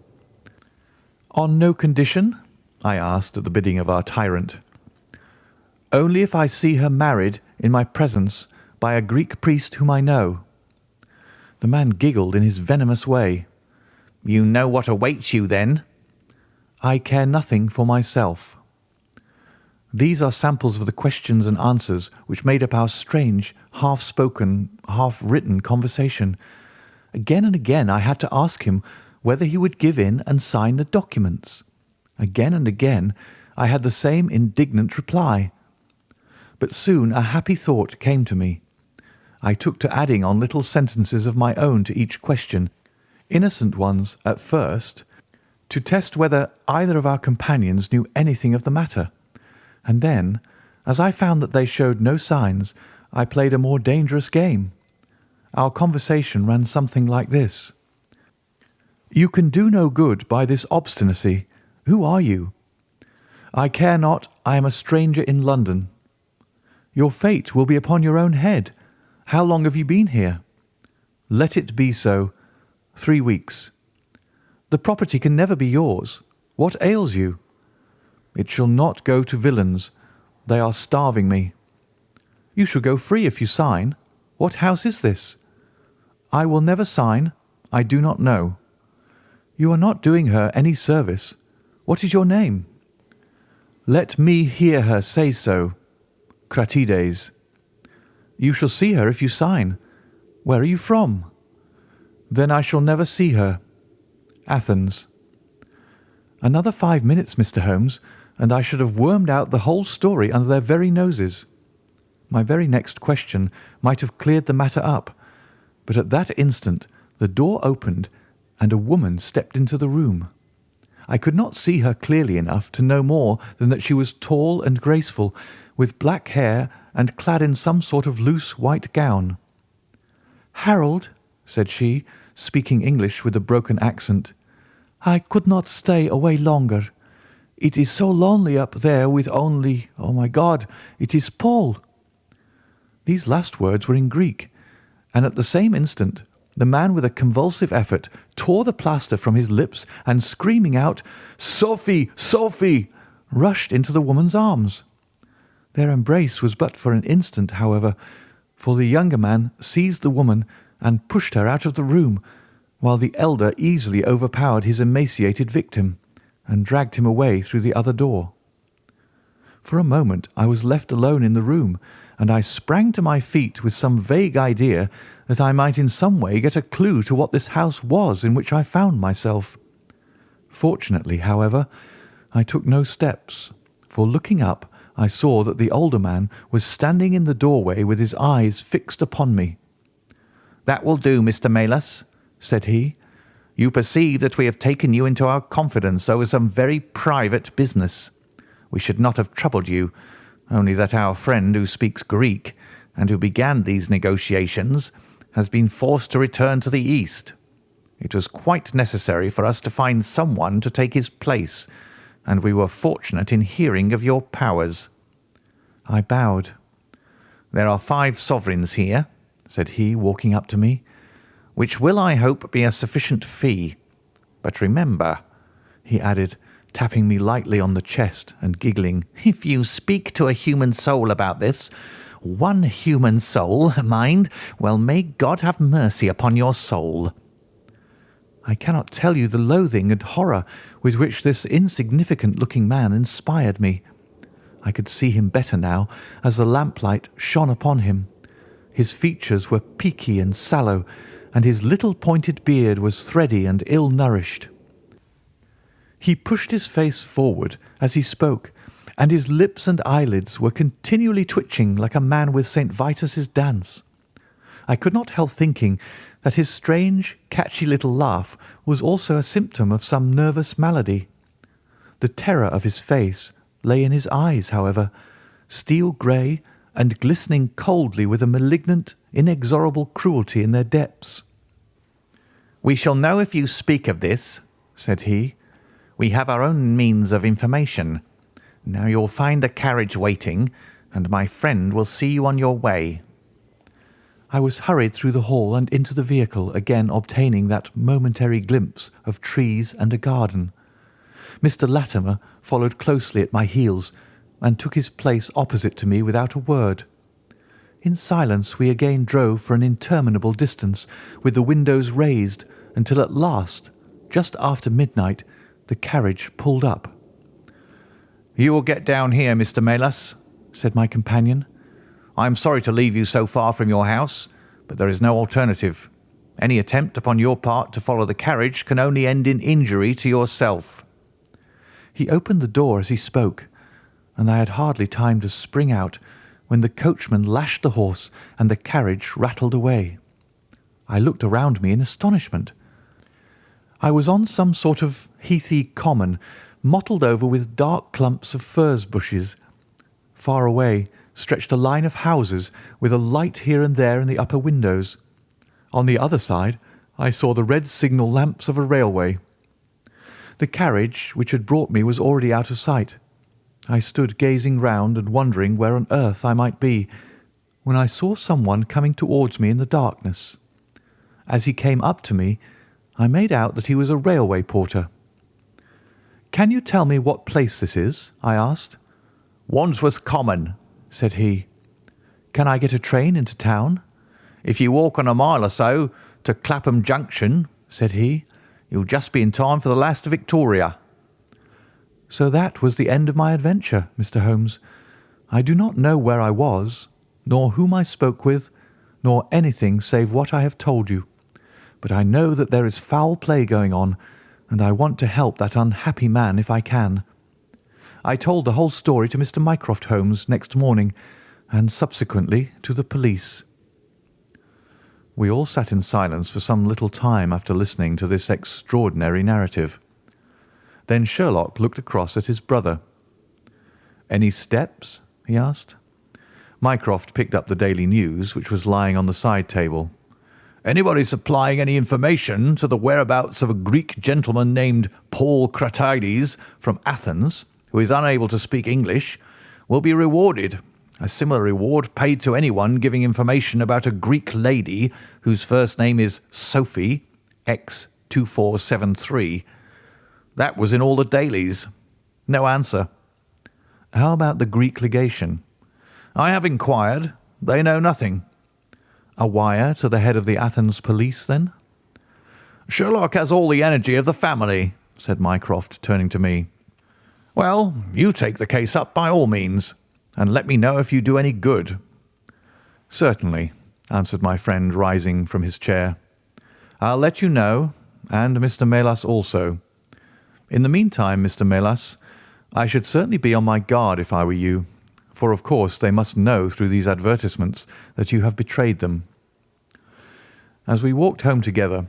"On no condition?" I asked at the bidding of our tyrant. "Only if I see her married in my presence by a Greek priest whom I know." The man giggled in his venomous way. "You know what awaits you, then?" "I care nothing for myself." These are samples of the questions and answers which made up our strange, half-spoken, half-written conversation. Again and again I had to ask him whether he would give in and sign the documents. Again and again I had the same indignant reply. But soon a happy thought came to me. I took to adding on little sentences of my own to each question, innocent ones at first, to test whether either of our companions knew anything of the matter. And then, as I found that they showed no signs, I played a more dangerous game. Our conversation ran something like this. "You can do no good by this obstinacy. Who are you?" "I care not. I am a stranger in London." "Your fate will be upon your own head. How long have you been here?" "Let it be so. 3 weeks." "The property can never be yours. What ails you?" "It shall not go to villains. They are starving me." "You shall go free if you sign. What house is this?" "I will never sign. I do not know." "You are not doing her any service. What is your name?" "Let me hear her say so." "Cratides." "You shall see her if you sign. Where are you from?" "Then I shall never see her." "Athens." Another 5 minutes, Mr. Holmes, and I should have wormed out the whole story under their very noses. My very next question might have cleared the matter up, but at that instant the door opened and a woman stepped into the room. I could not see her clearly enough to know more than that she was tall and graceful, with black hair and clad in some sort of loose white gown. "Harold," said she, speaking English with a broken accent, "I could not stay away longer. It is so lonely up there with only, oh my God, it is Paul." These last words were in Greek, and at the same instant the man with a convulsive effort tore the plaster from his lips and screaming out, "Sophie, Sophie!" rushed into the woman's arms. Their embrace was but for an instant, however, for the younger man seized the woman and pushed her out of the room, while the elder easily overpowered his emaciated victim and dragged him away through the other door. For a moment I was left alone in the room, and I sprang to my feet with some vague idea that I might in some way get a clue to what this house was in which I found myself. Fortunately, however, I took no steps, for looking up, I saw that the older man was standing in the doorway with his eyes fixed upon me. "That will do, Mr. Melas," said he. "You perceive that we have taken you into our confidence over some very private business. We should not have troubled you, only that our friend who speaks Greek, and who began these negotiations, has been forced to return to the East. It was quite necessary for us to find someone to take his place, and we were fortunate in hearing of your powers." I bowed. "There are 5 sovereigns here," said he, walking up to me, "which will, I hope, be a sufficient fee. But remember," he added, tapping me lightly on the chest and giggling, "if you speak to a human soul about this, one human soul, mind, well, may God have mercy upon your soul." I cannot tell you the loathing and horror with which this insignificant-looking man inspired me. I could see him better now as the lamplight shone upon him. His features were peaky and sallow, and his little pointed beard was thready and ill-nourished. He pushed his face forward as he spoke, and his lips and eyelids were continually twitching like a man with St. Vitus's dance. I could not help thinking that his strange, catchy little laugh was also a symptom of some nervous malady. The terror of his face lay in his eyes, however, steel grey and glistening coldly with a malignant, inexorable cruelty in their depths. "We shall know if you speak of this," said he. "We have our own means of information. Now you'll find the carriage waiting, and my friend will see you on your way." I was hurried through the hall and into the vehicle, again obtaining that momentary glimpse of trees and a garden. Mr. Latimer followed closely at my heels, and took his place opposite to me without a word. In silence we again drove for an interminable distance, with the windows raised, until at last, just after midnight, the carriage pulled up. "You will get down here, Mr. Melas," said my companion. "I am sorry to leave you so far from your house, but there is no alternative. Any attempt upon your part to follow the carriage can only end in injury to yourself." He opened the door as he spoke, and I had hardly time to spring out when the coachman lashed the horse and the carriage rattled away. I looked around me in astonishment. I was on some sort of heathy common, mottled over with dark clumps of furze bushes. Far away stretched a line of houses with a light here and there in the upper windows. On the other side I saw the red signal lamps of a railway. The carriage which had brought me was already out of sight. I stood gazing round and wondering where on earth I might be, when I saw someone coming towards me in the darkness. As he came up to me, I made out that he was a railway porter. "Can you tell me what place this is?" I asked. "Wandsworth Common," said he. "Can I get a train into town?" "If you walk on a mile or so to Clapham Junction," said he, "you'll just be in time for the last Victoria." So that was the end of my adventure, Mr. Holmes. I do not know where I was, nor whom I spoke with, nor anything save what I have told you. But I know that there is foul play going on, and I want to help that unhappy man if I can. I told the whole story to Mr. Mycroft Holmes next morning, and subsequently to the police. We all sat in silence for some little time after listening to this extraordinary narrative. Then Sherlock looked across at his brother. "Any steps?" he asked. Mycroft picked up the Daily News, which was lying on the side table. "Anybody supplying any information to the whereabouts of a Greek gentleman named Paul Cratides from Athens, who is unable to speak English, will be rewarded. A similar reward paid to anyone giving information about a Greek lady whose first name is Sophie, X2473. That was in all the dailies. No answer." "How about the Greek legation?" "I have inquired. They know nothing." "A wire to the head of the Athens police, then?" "Sherlock has all the energy of the family," said Mycroft, turning to me. "Well, you take the case up by all means, and let me know if you do any good." "Certainly," answered my friend, rising from his chair. "I'll let you know, and Mr. Melas also. In the meantime, Mr. Melas, I should certainly be on my guard if I were you, for of course they must know through these advertisements that you have betrayed them." As we walked home together,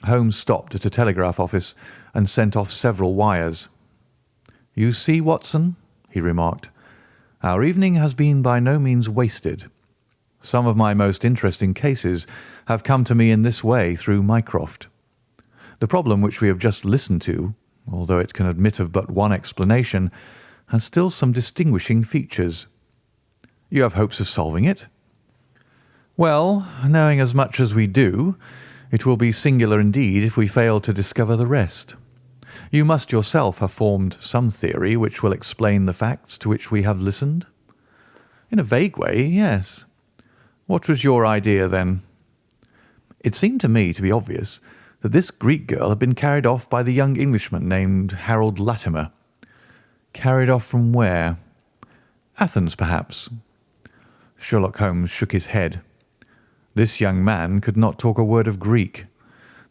Holmes stopped at a telegraph office and sent off several wires. "You see, Watson," he remarked, "our evening has been by no means wasted. Some of my most interesting cases have come to me in this way through Mycroft. The problem which we have just listened to, although it can admit of but one explanation, has still some distinguishing features. You have hopes of solving it? Well, knowing as much as we do, it will be singular indeed if we fail to discover the rest. You must yourself have formed some theory which will explain the facts to which we have listened?" "In a vague way, yes." "What was your idea, then?" "It seemed to me to be obvious that this Greek girl had been carried off by the young Englishman named Harold Latimer." "Carried off from where?" "Athens, perhaps." Sherlock Holmes shook his head. This young man could not talk a word of Greek.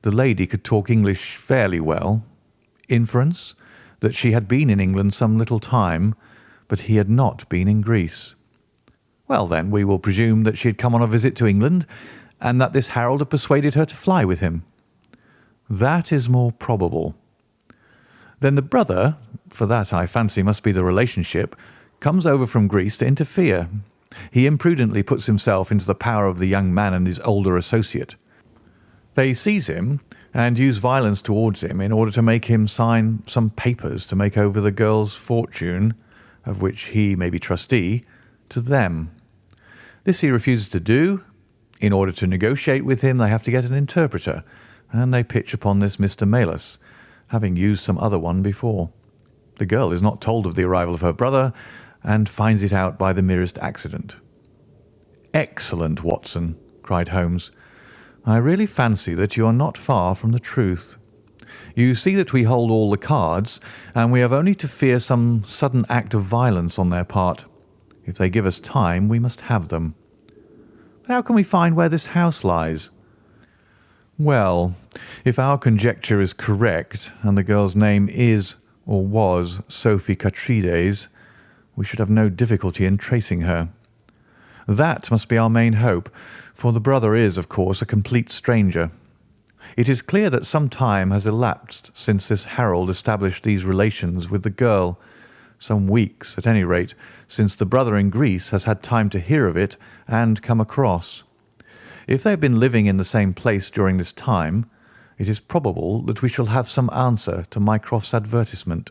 The lady could talk English fairly well. Inference, that she had been in England some little time, but he had not been in Greece. Well, then, we will presume that she had come on a visit to England, and that this Harold had persuaded her to fly with him. That is more probable. Then the brother, for that I fancy must be the relationship, comes over from Greece to interfere. He imprudently puts himself into the power of the young man and his older associate. They seize him and use violence towards him in order to make him sign some papers to make over the girl's fortune, of which he may be trustee, to them. This he refuses to do. In order to negotiate with him, they have to get an interpreter, and they pitch upon this Mr. Malus, having used some other one before. The girl is not told of the arrival of her brother, and finds it out by the merest accident." "Excellent, Watson," cried Holmes. "I really fancy that you are not far from the truth. You see that we hold all the cards, and we have only to fear some sudden act of violence on their part. If they give us time, we must have them." "But how can we find where this house lies?" "Well, if our conjecture is correct, and the girl's name is or was Sophie Catrides, we should have no difficulty in tracing her. That must be our main hope, for the brother is, of course, a complete stranger. It is clear that some time has elapsed since this Harold established these relations with the girl, some weeks, at any rate, since the brother in Greece has had time to hear of it and come across. If they have been living in the same place during this time, it is probable that we shall have some answer to Mycroft's advertisement."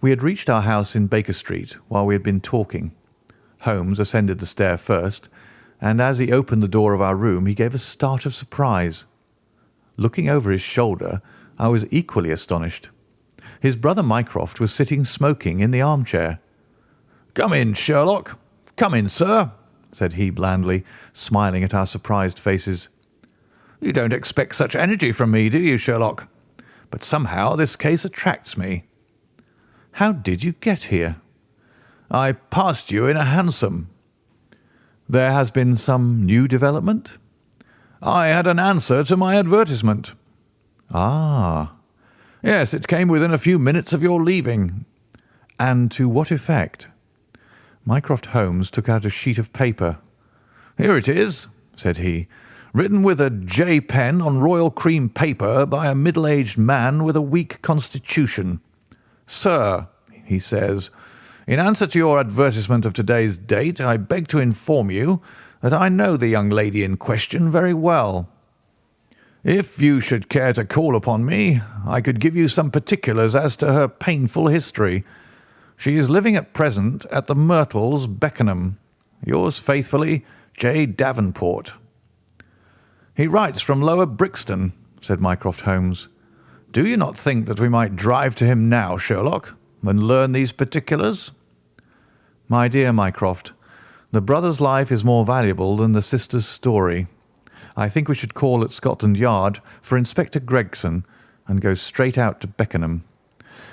We had reached our house in Baker Street while we had been talking. Holmes ascended the stair first, and as he opened the door of our room he gave a start of surprise. Looking over his shoulder, I was equally astonished. His brother Mycroft was sitting smoking in the armchair. "Come in, Sherlock. Come in, sir," said he blandly, smiling at our surprised faces. "You don't expect such energy from me, do you, Sherlock? But somehow this case attracts me." "How did you get here?" "I passed you in a hansom." "There has been some new development?" "I had an answer to my advertisement." "Ah." "Yes, it came within a few minutes of your leaving." "And to what effect?" Mycroft Holmes took out a sheet of paper. "Here it is," said he, "written with a J pen on royal cream paper by a middle-aged man with a weak constitution. 'Sir,' he says, 'in answer to your advertisement of today's date, I beg to inform you that I know the young lady in question very well. If you should care to call upon me, I could give you some particulars as to her painful history. She is living at present at the Myrtles, Beckenham. Yours faithfully, J. Davenport.'" "He writes from Lower Brixton," said Mycroft Holmes. "Do you not think that we might drive to him now, Sherlock, and learn these particulars?" "My dear Mycroft, the brother's life is more valuable than the sister's story. I think we should call at Scotland Yard for Inspector Gregson and go straight out to Beckenham.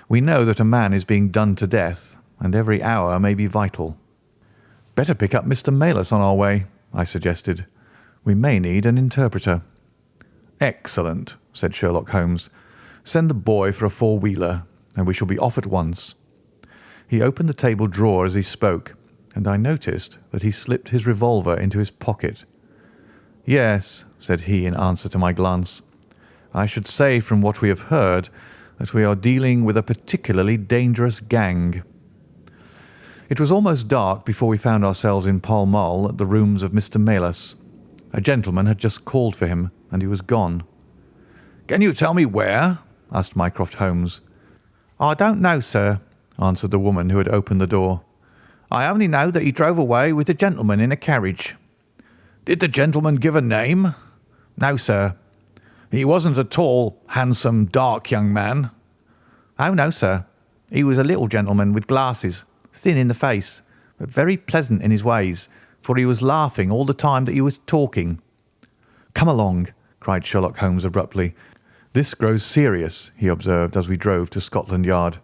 We know that a man is being done to death, and every hour may be vital." "Better pick up Mr. Malus on our way," I suggested. "We may need an interpreter." "Excellent," said Sherlock Holmes. "Send the boy for a four-wheeler, and we shall be off at once." He opened the table drawer as he spoke, and I noticed that he slipped his revolver into his pocket. "Yes," said he in answer to my glance. "I should say from what we have heard that we are dealing with a particularly dangerous gang." It was almost dark before we found ourselves in Pall Mall at the rooms of Mr. Melas. A gentleman had just called for him, and he was gone. "Can you tell me where?" asked Mycroft Holmes. "I don't know, sir," answered the woman who had opened the door. "I only know that he drove away with a gentleman in a carriage." "Did the gentleman give a name?" "No, sir." "He wasn't a tall, handsome, dark young man?" "Oh, no, sir. He was a little gentleman with glasses, thin in the face, but very pleasant in his ways, for he was laughing all the time that he was talking." "Come along," cried Sherlock Holmes abruptly. "This grows serious," he observed as we drove to Scotland Yard.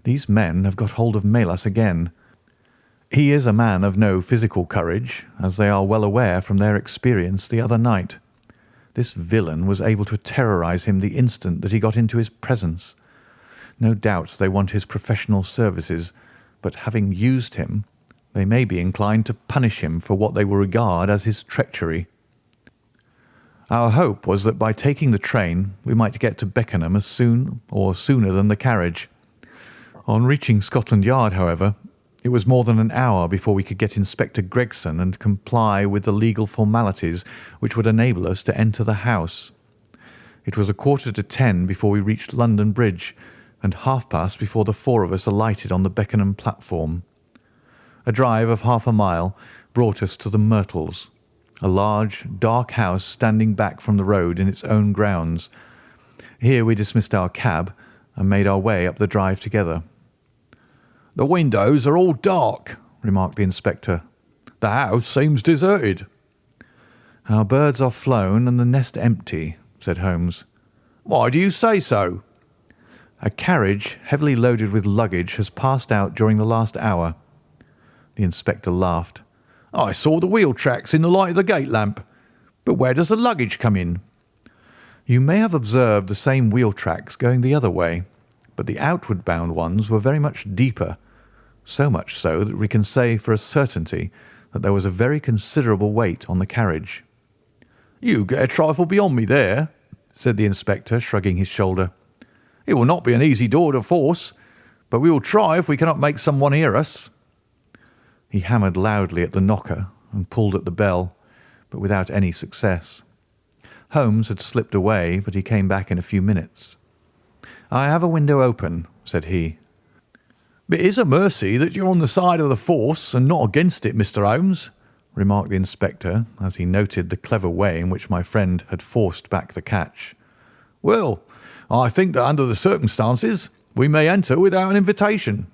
"These men have got hold of Melas again. He is a man of no physical courage, as they are well aware from their experience the other night. This villain was able to terrorise him the instant that he got into his presence. No doubt they want his professional services, but having used him, they may be inclined to punish him for what they will regard as his treachery." Our hope was that by taking the train we might get to Beckenham as soon or sooner than the carriage. On reaching Scotland Yard, however, it was more than an hour before we could get Inspector Gregson and comply with the legal formalities which would enable us to enter the house. It was 9:45 before we reached London Bridge, and 9:30 before the four of us alighted on the Beckenham platform. A drive of half a mile brought us to the Myrtles, a large, dark house standing back from the road in its own grounds. Here we dismissed our cab and made our way up the drive together. "The windows are all dark," remarked the inspector. "The house seems deserted." "Our birds are flown and the nest empty," said Holmes. "Why do you say so?" "A carriage heavily loaded with luggage has passed out during the last hour." The inspector laughed. "I saw the wheel tracks in the light of the gate lamp. But where does the luggage come in?" "You may have observed the same wheel tracks going the other way, but the outward bound ones were very much deeper, so much so that we can say for a certainty that there was a very considerable weight on the carriage." "You get a trifle beyond me there," said the inspector, shrugging his shoulder. "It will not be an easy door to force, but we will try if we cannot make someone hear us." He hammered loudly at the knocker and pulled at the bell, but without any success. Holmes had slipped away, but he came back in a few minutes. "I have a window open," said he. "It is a mercy that you're on the side of the force and not against it, Mr. Holmes," remarked the inspector, as he noted the clever way in which my friend had forced back the catch. "Well, I think that under the circumstances we may enter without an invitation."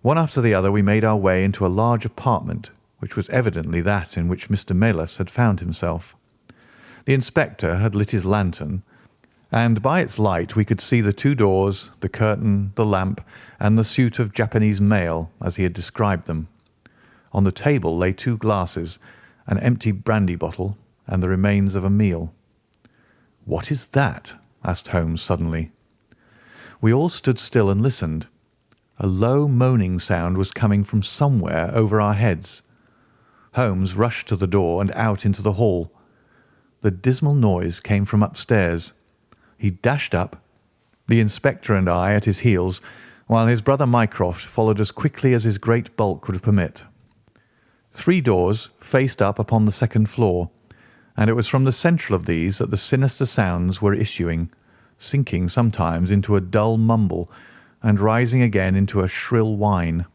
One after the other we made our way into a large apartment, which was evidently that in which Mr. Melas had found himself. The inspector had lit his lantern, and by its light we could see the two doors, the curtain, the lamp, and the suit of Japanese mail as he had described them. On the table lay 2 glasses, an empty brandy bottle, and the remains of a meal. "What is that?" asked Holmes suddenly. We all stood still and listened. A low moaning sound was coming from somewhere over our heads. Holmes rushed to the door and out into the hall. The dismal noise came from upstairs. He dashed up, the inspector and I at his heels, while his brother Mycroft followed as quickly as his great bulk would permit. 3 doors faced up upon the second floor, and it was from the central of these that the sinister sounds were issuing, sinking sometimes into a dull mumble and rising again into a shrill whine.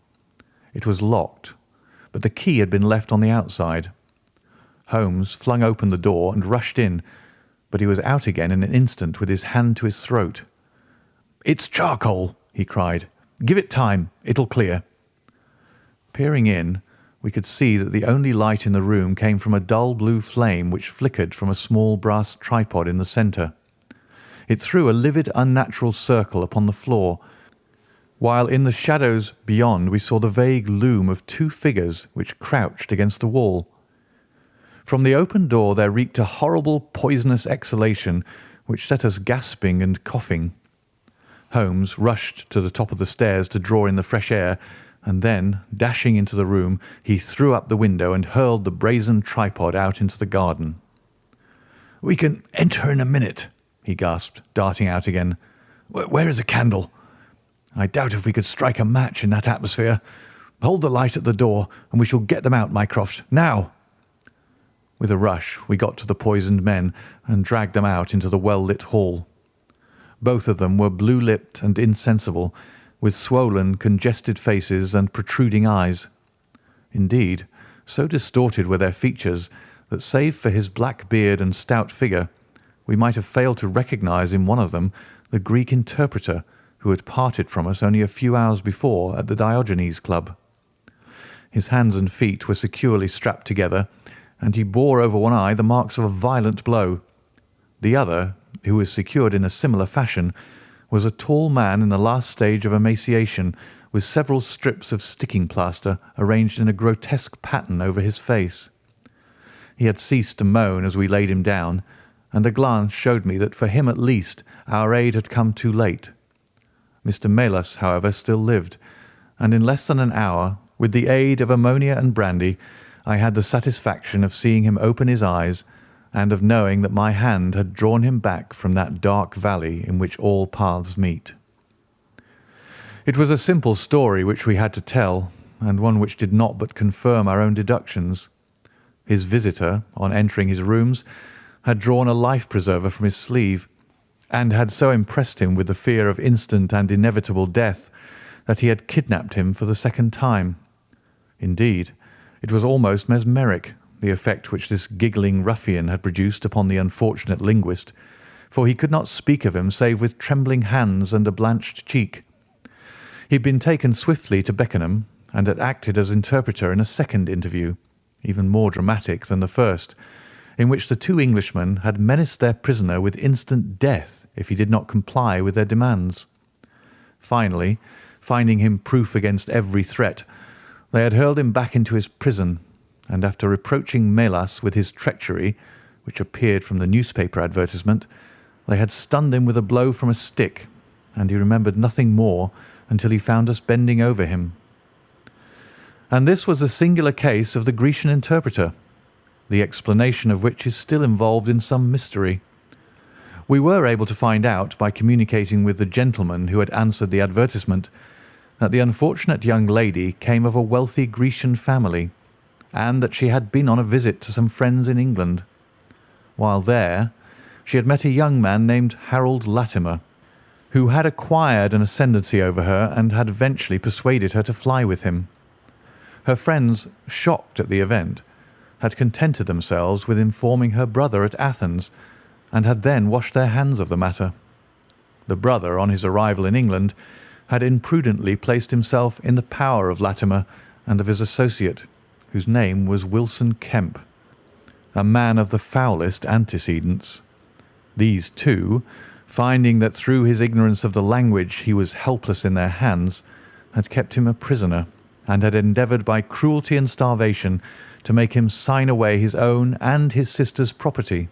It was locked, but the key had been left on the outside. Holmes flung open the door and rushed in, but he was out again in an instant with his hand to his throat. "It's charcoal," he cried. "Give it time. It'll clear." Peering in, we could see that the only light in the room came from a dull blue flame which flickered from a small brass tripod in the centre. It threw a livid, unnatural circle upon the floor, while in the shadows beyond we saw the vague loom of 2 figures which crouched against the wall. From the open door there reeked a horrible poisonous exhalation which set us gasping and coughing. Holmes rushed to the top of the stairs to draw in the fresh air, and then, dashing into the room, he threw up the window and hurled the brazen tripod out into the garden. "We can enter in a minute," he gasped, darting out again. "Where is a candle? I doubt if we could strike a match in that atmosphere. Hold the light at the door, and we shall get them out, Mycroft. Now!" With a rush, we got to the poisoned men and dragged them out into the well-lit hall. Both of them were blue-lipped and insensible, with swollen, congested faces and protruding eyes. Indeed, so distorted were their features that, save for his black beard and stout figure, we might have failed to recognize in one of them the Greek interpreter who had parted from us only a few hours before at the Diogenes Club. His hands and feet were securely strapped together, and he bore over one eye the marks of a violent blow. The other, who was secured in a similar fashion, was a tall man in the last stage of emaciation, with several strips of sticking plaster arranged in a grotesque pattern over his face. He had ceased to moan as we laid him down, and a glance showed me that for him at least our aid had come too late. Mr. Melas, however, still lived, and in less than an hour, with the aid of ammonia and brandy, I had the satisfaction of seeing him open his eyes and of knowing that my hand had drawn him back from that dark valley in which all paths meet. It was a simple story which we had to tell, and one which did not but confirm our own deductions. His visitor, on entering his rooms, had drawn a life-preserver from his sleeve, and had so impressed him with the fear of instant and inevitable death that he had kidnapped him for the second time. Indeed, it was almost mesmeric, the effect which this giggling ruffian had produced upon the unfortunate linguist, for he could not speak of him save with trembling hands and a blanched cheek. He had been taken swiftly to Beckenham, and had acted as interpreter in a second interview, even more dramatic than the first, in which the two Englishmen had menaced their prisoner with instant death if he did not comply with their demands. Finally, finding him proof against every threat, they had hurled him back into his prison, and after reproaching Melas with his treachery, which appeared from the newspaper advertisement, they had stunned him with a blow from a stick, and he remembered nothing more until he found us bending over him. And this was a singular case of the Grecian interpreter, the explanation of which is still involved in some mystery. We were able to find out, by communicating with the gentleman who had answered the advertisement, that the unfortunate young lady came of a wealthy Grecian family, and that she had been on a visit to some friends in England. While there, she had met a young man named Harold Latimer, who had acquired an ascendancy over her and had eventually persuaded her to fly with him. Her friends, shocked at the event, had contented themselves with informing her brother at Athens, and had then washed their hands of the matter. The brother, on his arrival in England, had imprudently placed himself in the power of Latimer and of his associate, whose name was Wilson Kemp, a man of the foulest antecedents. These two, finding that through his ignorance of the language he was helpless in their hands, had kept him a prisoner, and had endeavoured by cruelty and starvation to make him sign away his own and his sister's property.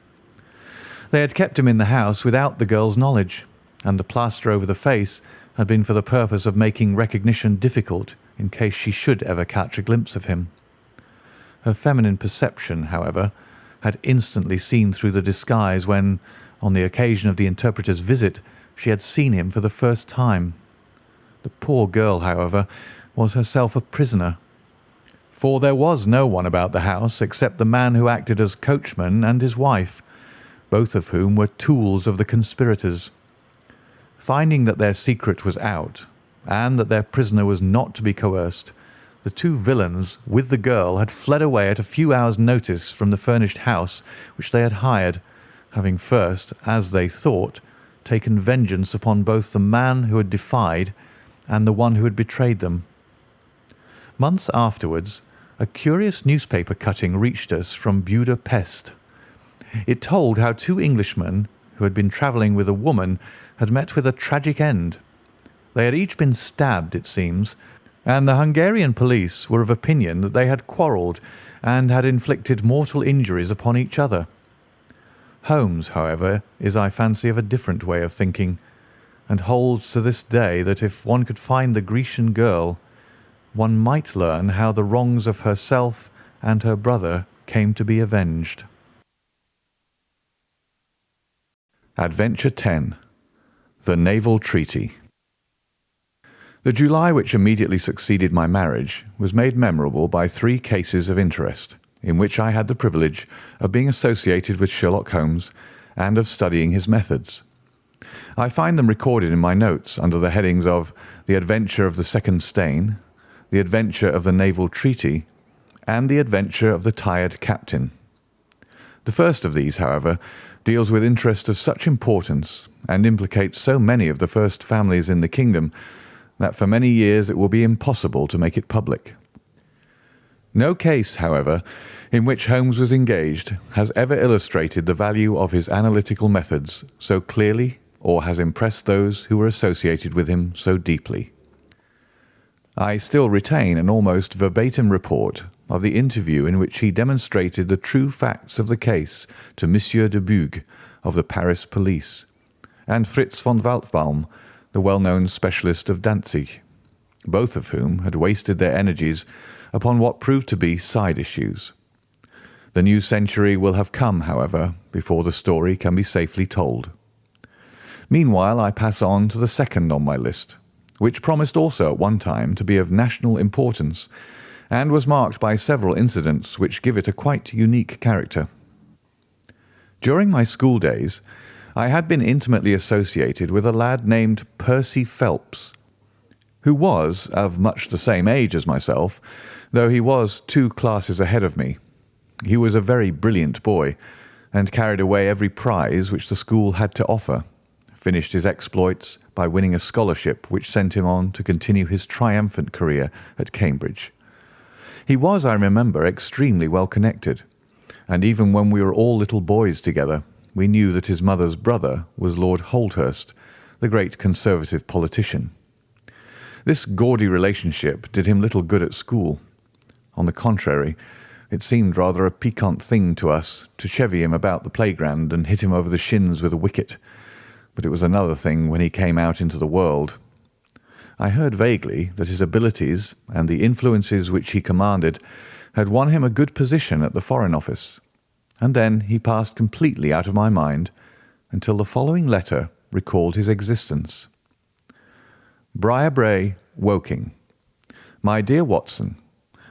They had kept him in the house without the girl's knowledge, and the plaster over the face had been for the purpose of making recognition difficult in case she should ever catch a glimpse of him. Her feminine perception, however, had instantly seen through the disguise when, on the occasion of the interpreter's visit, she had seen him for the first time. The poor girl, however, was herself a prisoner, for there was no one about the house except the man who acted as coachman and his wife, both of whom were tools of the conspirators. Finding that their secret was out, and that their prisoner was not to be coerced, the two villains, with the girl, had fled away at a few hours' notice from the furnished house which they had hired, having first, as they thought, taken vengeance upon both the man who had defied and the one who had betrayed them. Months afterwards, a curious newspaper cutting reached us from Budapest. It told how two Englishmen, who had been travelling with a woman, had met with a tragic end. They had each been stabbed, it seems, and the Hungarian police were of opinion that they had quarrelled and had inflicted mortal injuries upon each other. Holmes, however, is, I fancy, of a different way of thinking, and holds to this day that if one could find the Grecian girl, one might learn how the wrongs of herself and her brother came to be avenged. Adventure 10. The Naval Treaty. The July which immediately succeeded my marriage was made memorable by 3 cases of interest, in which I had the privilege of being associated with Sherlock Holmes and of studying his methods. I find them recorded in my notes under the headings of The Adventure of the Second Stain, The Adventure of the Naval Treaty, and The Adventure of the Tired Captain. The first of these, however, deals with interest of such importance and implicates so many of the first families in the kingdom that for many years it will be impossible to make it public. No case, however, in which Holmes was engaged has ever illustrated the value of his analytical methods so clearly or has impressed those who were associated with him so deeply. I still retain an almost verbatim report of the interview in which he demonstrated the true facts of the case to Monsieur de Bugue of the Paris police, and Fritz von Waldbaum, the well-known specialist of Danzig, both of whom had wasted their energies upon what proved to be side issues. The new century will have come, however, before the story can be safely told. Meanwhile, I pass on to the second on my list, which promised also at one time to be of national importance, and was marked by several incidents which give it a quite unique character. During my school days, I had been intimately associated with a lad named Percy Phelps, who was of much the same age as myself, though he was 2 classes ahead of me. He was a very brilliant boy, and carried away every prize which the school had to offer, finished his exploits by winning a scholarship which sent him on to continue his triumphant career at Cambridge. He was, I remember, extremely well connected, and even when we were all little boys together, we knew that his mother's brother was Lord Holdhurst, the great Conservative politician. This gaudy relationship did him little good at school. On the contrary, it seemed rather a piquant thing to us to chevy him about the playground and hit him over the shins with a wicket, but it was another thing when he came out into the world. I heard vaguely that his abilities and the influences which he commanded had won him a good position at the Foreign Office, and then he passed completely out of my mind until the following letter recalled his existence. Briarbrae, Woking. My dear Watson,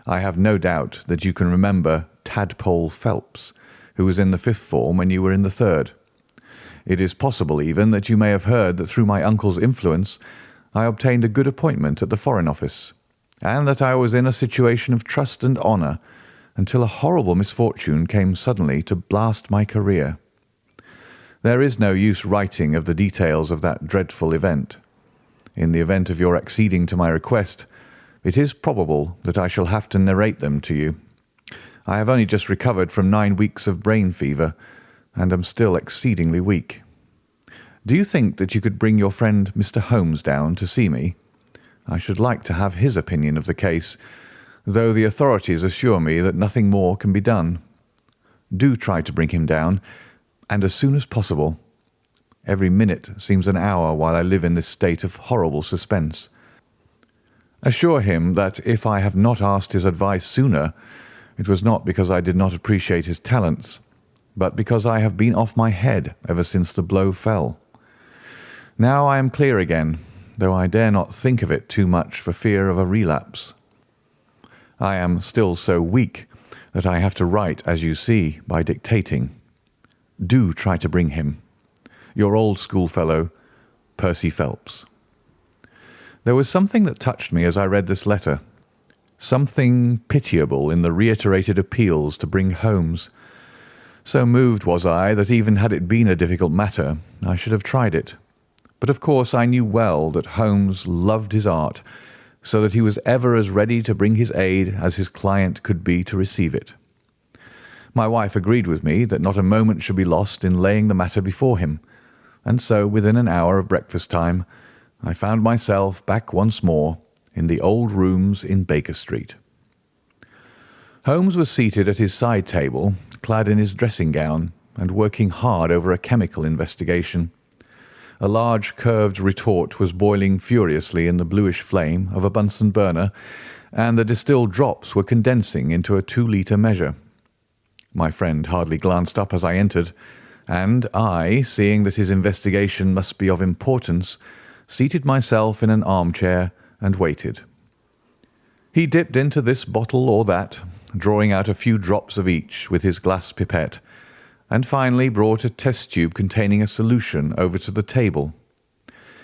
I have no doubt that you can remember Tadpole Phelps, who was in the 5th form when you were in the 3rd. It is possible even that you may have heard that through my uncle's influence I obtained a good appointment at the Foreign Office, and that I was in a situation of trust and honour until a horrible misfortune came suddenly to blast my career. There is no use writing of the details of that dreadful event. In the event of your acceding to my request, it is probable that I shall have to narrate them to you. I have only just recovered from 9 weeks of brain fever, and am still exceedingly weak. Do you think that you could bring your friend Mr. Holmes down to see me? I should like to have his opinion of the case, though the authorities assure me that nothing more can be done. Do try to bring him down, and as soon as possible. Every minute seems an hour while I live in this state of horrible suspense. Assure him that if I have not asked his advice sooner, it was not because I did not appreciate his talents, but because I have been off my head ever since the blow fell. Now I am clear again, though I dare not think of it too much for fear of a relapse. I am still so weak that I have to write, as you see, by dictating. Do try to bring him. Your old schoolfellow, Percy Phelps. There was something that touched me as I read this letter, something pitiable in the reiterated appeals to bring Holmes. So moved was I that even had it been a difficult matter, I should have tried it. But of course I knew well that Holmes loved his art, so that he was ever as ready to bring his aid as his client could be to receive it. My wife agreed with me that not a moment should be lost in laying the matter before him, and so within an hour of breakfast time I found myself back once more in the old rooms in Baker Street. Holmes was seated at his side table, clad in his dressing gown, and working hard over a chemical investigation. A large curved retort was boiling furiously in the bluish flame of a Bunsen burner, and the distilled drops were condensing into a 2-litre measure. My friend hardly glanced up as I entered, and I, seeing that his investigation must be of importance, seated myself in an armchair and waited. He dipped into this bottle or that, drawing out a few drops of each with his glass pipette, and finally brought a test tube containing a solution over to the table.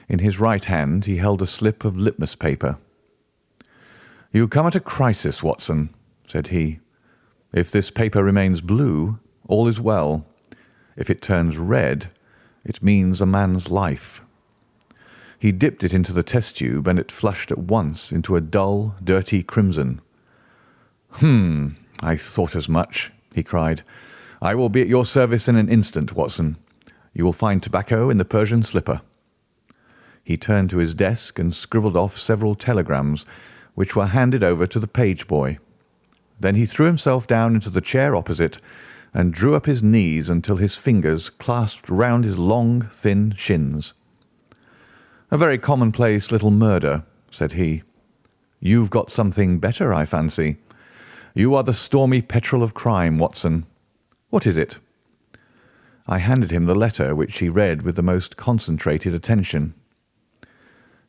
In his right hand he held a slip of litmus paper. "You come at a crisis, Watson," said he. "If this paper remains blue, all is well. If it turns red, it means a man's life." He dipped it into the test tube, and it flushed at once into a dull, dirty crimson. I thought as much," he cried. "I will be at your service in an instant, Watson. You will find tobacco in the Persian slipper." He turned to his desk and scribbled off several telegrams, which were handed over to the page boy. Then he threw himself down into the chair opposite and drew up his knees until his fingers clasped round his long, thin shins. "A very commonplace little murder," said he. "You've got something better, I fancy. You are the stormy petrel of crime, Watson. What is it?" I handed him the letter, which he read with the most concentrated attention.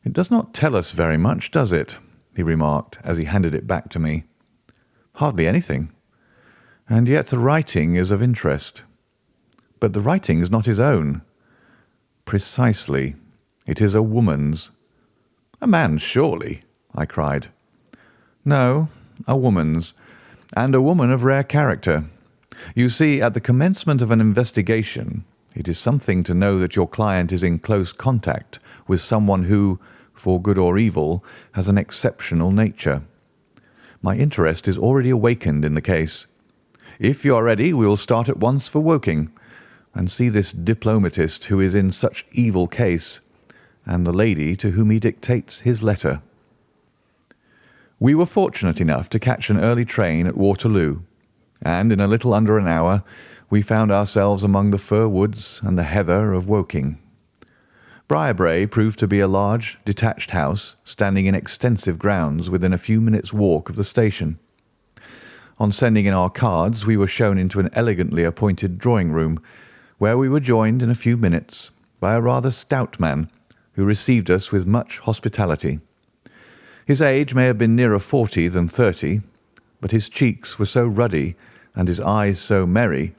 "It does not tell us very much, does it?" he remarked as he handed it back to me. "Hardly anything. And yet the writing is of interest. But the writing is not his own." "Precisely. It is a woman's." "A man's, surely," I cried. "No, a woman's, and a woman of rare character. You see, at the commencement of an investigation, it is something to know that your client is in close contact with someone who, for good or evil, has an exceptional nature. My interest is already awakened in the case. If you are ready, we will start at once for Woking, and see this diplomatist who is in such evil case, and the lady to whom he dictates his letter." We were fortunate enough to catch an early train at Waterloo, and in a little under an hour we found ourselves among the fir woods and the heather of Woking. Briarbrae proved to be a large, detached house standing in extensive grounds within a few minutes' walk of the station. On sending in our cards, we were shown into an elegantly appointed drawing-room, where we were joined in a few minutes by a rather stout man, who received us with much hospitality. His age may have been nearer 40 than 30, but his cheeks were so ruddy and his eyes so merry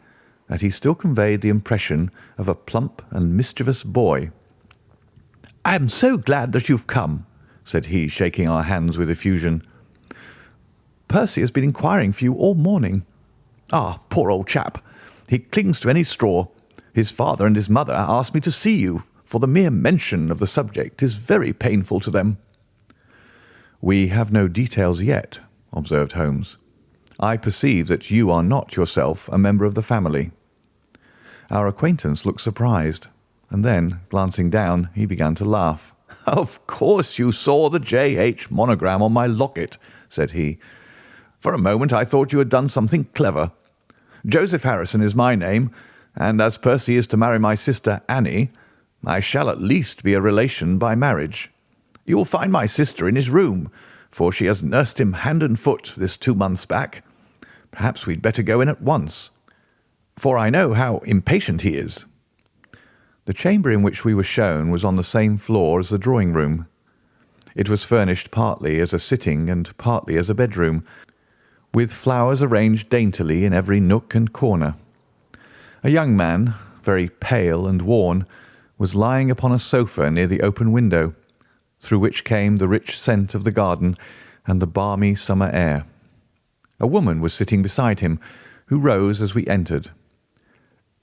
that he still conveyed the impression of a plump and mischievous boy. "I am so glad that you've come," said he, shaking our hands with effusion. "Percy has been inquiring for you all morning. Ah, poor old chap! He clings to any straw. His father and his mother asked me to see you, for the mere mention of the subject is very painful to them." "We have no details yet," observed Holmes. "I perceive that you are not yourself a member of the family." Our acquaintance looked surprised, and then, glancing down, he began to laugh. "Of course you saw the J.H. monogram on my locket," said he. "For a moment I thought you had done something clever. Joseph Harrison is my name, and as Percy is to marry my sister Annie, I shall at least be a relation by marriage. You will find my sister in his room, for she has nursed him hand and foot this 2 months back. Perhaps we'd better go in at once, for I know how impatient he is." The chamber in which we were shown was on the same floor as the drawing-room. It was furnished partly as a sitting and partly as a bedroom, with flowers arranged daintily in every nook and corner. A young man, very pale and worn, was lying upon a sofa near the open window, through which came the rich scent of the garden and the balmy summer air. A woman was sitting beside him, who rose as we entered.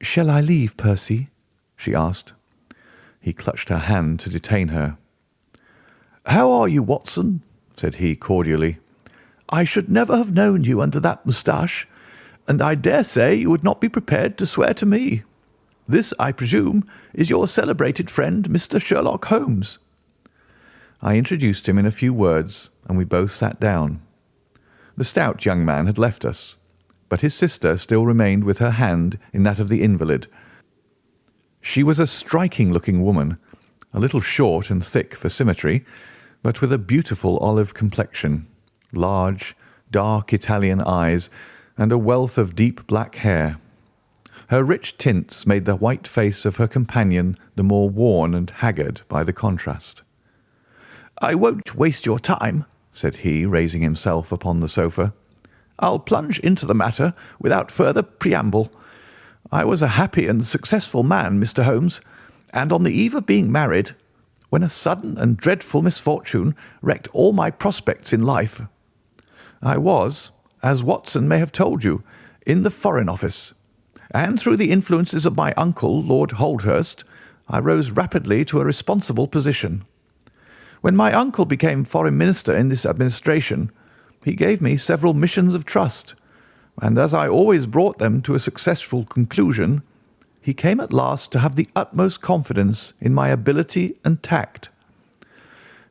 "Shall I leave, Percy?" she asked. He clutched her hand to detain her. "How are you, Watson?" said he cordially. "I should never have known you under that moustache, and I dare say you would not be prepared to swear to me. This, I presume, is your celebrated friend, Mr. Sherlock Holmes." I introduced him in a few words, and we both sat down. The stout young man had left us, but his sister still remained with her hand in that of the invalid. She was a striking-looking woman, a little short and thick for symmetry, but with a beautiful olive complexion, large, dark Italian eyes, and a wealth of deep black hair. Her rich tints made the white face of her companion the more worn and haggard by the contrast. "I won't waste your time," said he, raising himself upon the sofa. "I'll plunge into the matter without further preamble. I was a happy and successful man, Mr. Holmes, and on the eve of being married, when a sudden and dreadful misfortune wrecked all my prospects in life. I was, as Watson may have told you, in the Foreign Office, and through the influences of my uncle, Lord Holdhurst, I rose rapidly to a responsible position. When my uncle became Foreign Minister in this administration, he gave me several missions of trust, and as I always brought them to a successful conclusion, he came at last to have the utmost confidence in my ability and tact.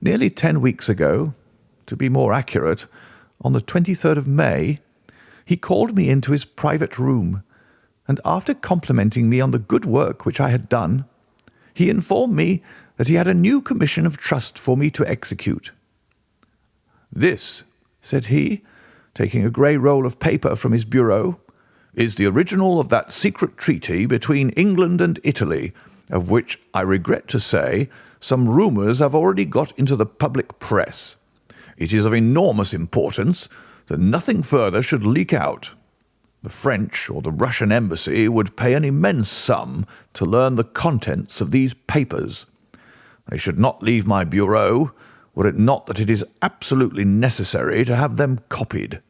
Nearly 10 weeks ago, to be more accurate, on the 23rd of May, he called me into his private room, and after complimenting me on the good work which I had done, he informed me that he had a new commission of trust for me to execute. "This," said he, taking a grey roll of paper from his bureau, "is the original of that secret treaty between England and Italy, of which, I regret to say, some rumours have already got into the public press. It is of enormous importance that nothing further should leak out. The French or the Russian embassy would pay an immense sum to learn the contents of these papers. They should not leave my bureau, were it not that it is absolutely necessary to have them copied.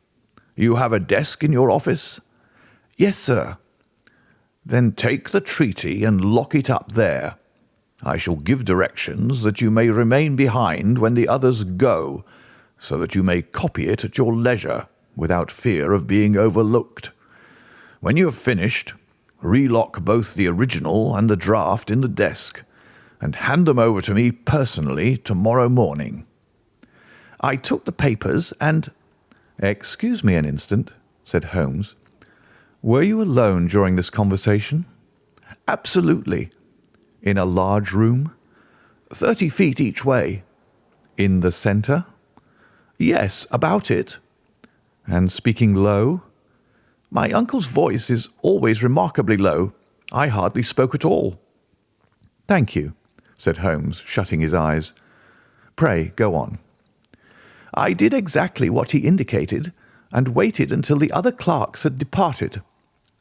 You have a desk in your office?" "Yes, sir." "Then take the treaty and lock it up there. I shall give directions that you may remain behind when the others go, so that you may copy it at your leisure without fear of being overlooked. When you have finished, relock both the original and the draft in the desk, and hand them over to me personally tomorrow morning." I took the papers and— "Excuse me an instant," said Holmes. "Were you alone during this conversation?" "Absolutely." "In a large room?" 30 feet each way." "In the centre?" "Yes, about it." "And speaking low?" "My uncle's voice is always remarkably low. I hardly spoke at all." "Thank you," said Holmes, shutting his eyes. "Pray go on." "I did exactly what he indicated, and waited until the other clerks had departed.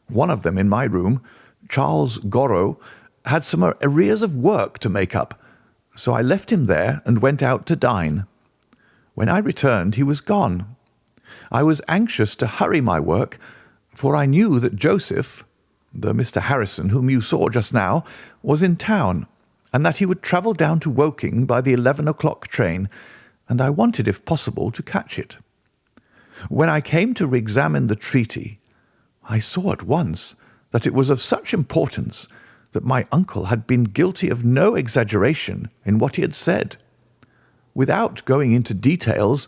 One of them in my room, Charles Gorrow, had some arrears of work to make up, so I left him there and went out to dine. When I returned he was gone. I was anxious to hurry my work, for I knew that Joseph, the Mr. Harrison whom you saw just now, was in town, and that he would travel down to Woking by the 11 o'clock train, and I wanted, if possible, to catch it. When I came to re-examine the treaty, I saw at once that it was of such importance that my uncle had been guilty of no exaggeration in what he had said. Without going into details,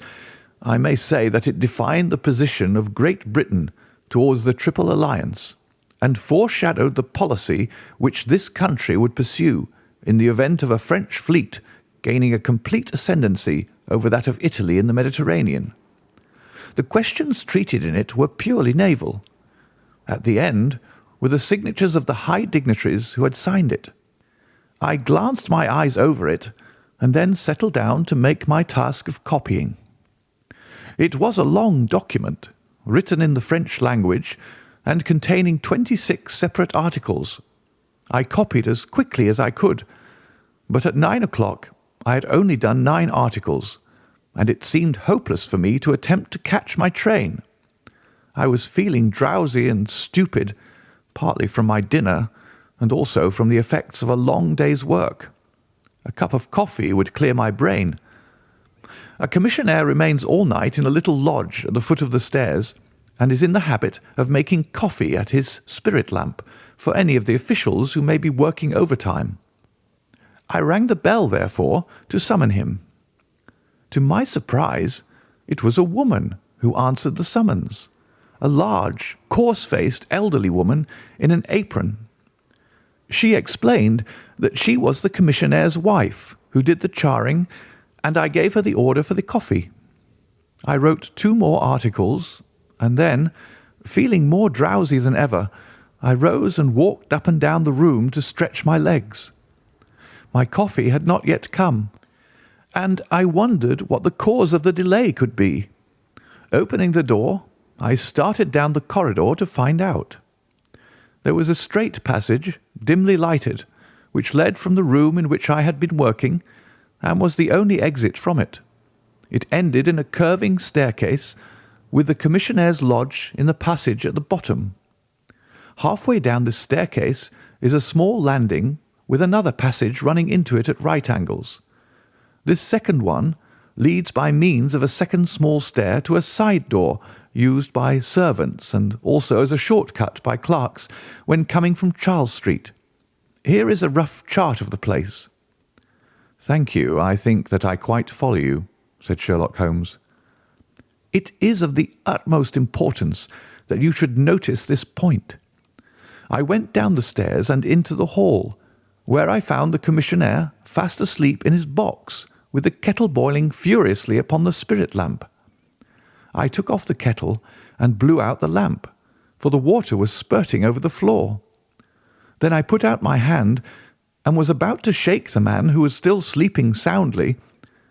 I may say that it defined the position of Great Britain towards the Triple Alliance, and foreshadowed the policy which this country would pursue in the event of a French fleet gaining a complete ascendancy over that of Italy in the Mediterranean. The questions treated in it were purely naval. At the end were the signatures of the high dignitaries who had signed it. I glanced my eyes over it, and then settled down to make my task of copying. It was a long document, written in the French language, and containing 26 separate articles. I copied as quickly as I could, but at 9 o'clock I had only done 9 articles, and it seemed hopeless for me to attempt to catch my train. I was feeling drowsy and stupid, partly from my dinner and also from the effects of a long day's work. A cup of coffee would clear my brain. A commissionaire remains all night in a little lodge at the foot of the stairs, and is in the habit of making coffee at his spirit lamp for any of the officials who may be working overtime. I rang the bell, therefore, to summon him. To my surprise, it was a woman who answered the summons, a large, coarse-faced, elderly woman in an apron. She explained that she was the commissionnaire's wife who did the charring, and I gave her the order for the coffee. I wrote 2 more articles, and then, feeling more drowsy than ever, I rose and walked up and down the room to stretch my legs. My coffee had not yet come, and I wondered what the cause of the delay could be. Opening the door, I started down the corridor to find out. There was a straight passage, dimly lighted, which led from the room in which I had been working, and was the only exit from it. It ended in a curving staircase, with the commissionnaire's lodge in the passage at the bottom. Halfway down this staircase is a small landing, with another passage running into it at right angles. This second one leads by means of a second small stair to a side door used by servants and also as a shortcut by clerks when coming from Charles Street. Here is a rough chart of the place." "Thank you. I think that I quite follow you," said Sherlock Holmes. "It is of the utmost importance that you should notice this point. I went down the stairs and into the hall, where I found the commissionaire fast asleep in his box, with the kettle boiling furiously upon the spirit lamp. I took off the kettle and blew out the lamp, for the water was spurting over the floor. Then I put out my hand and was about to shake the man, who was still sleeping soundly,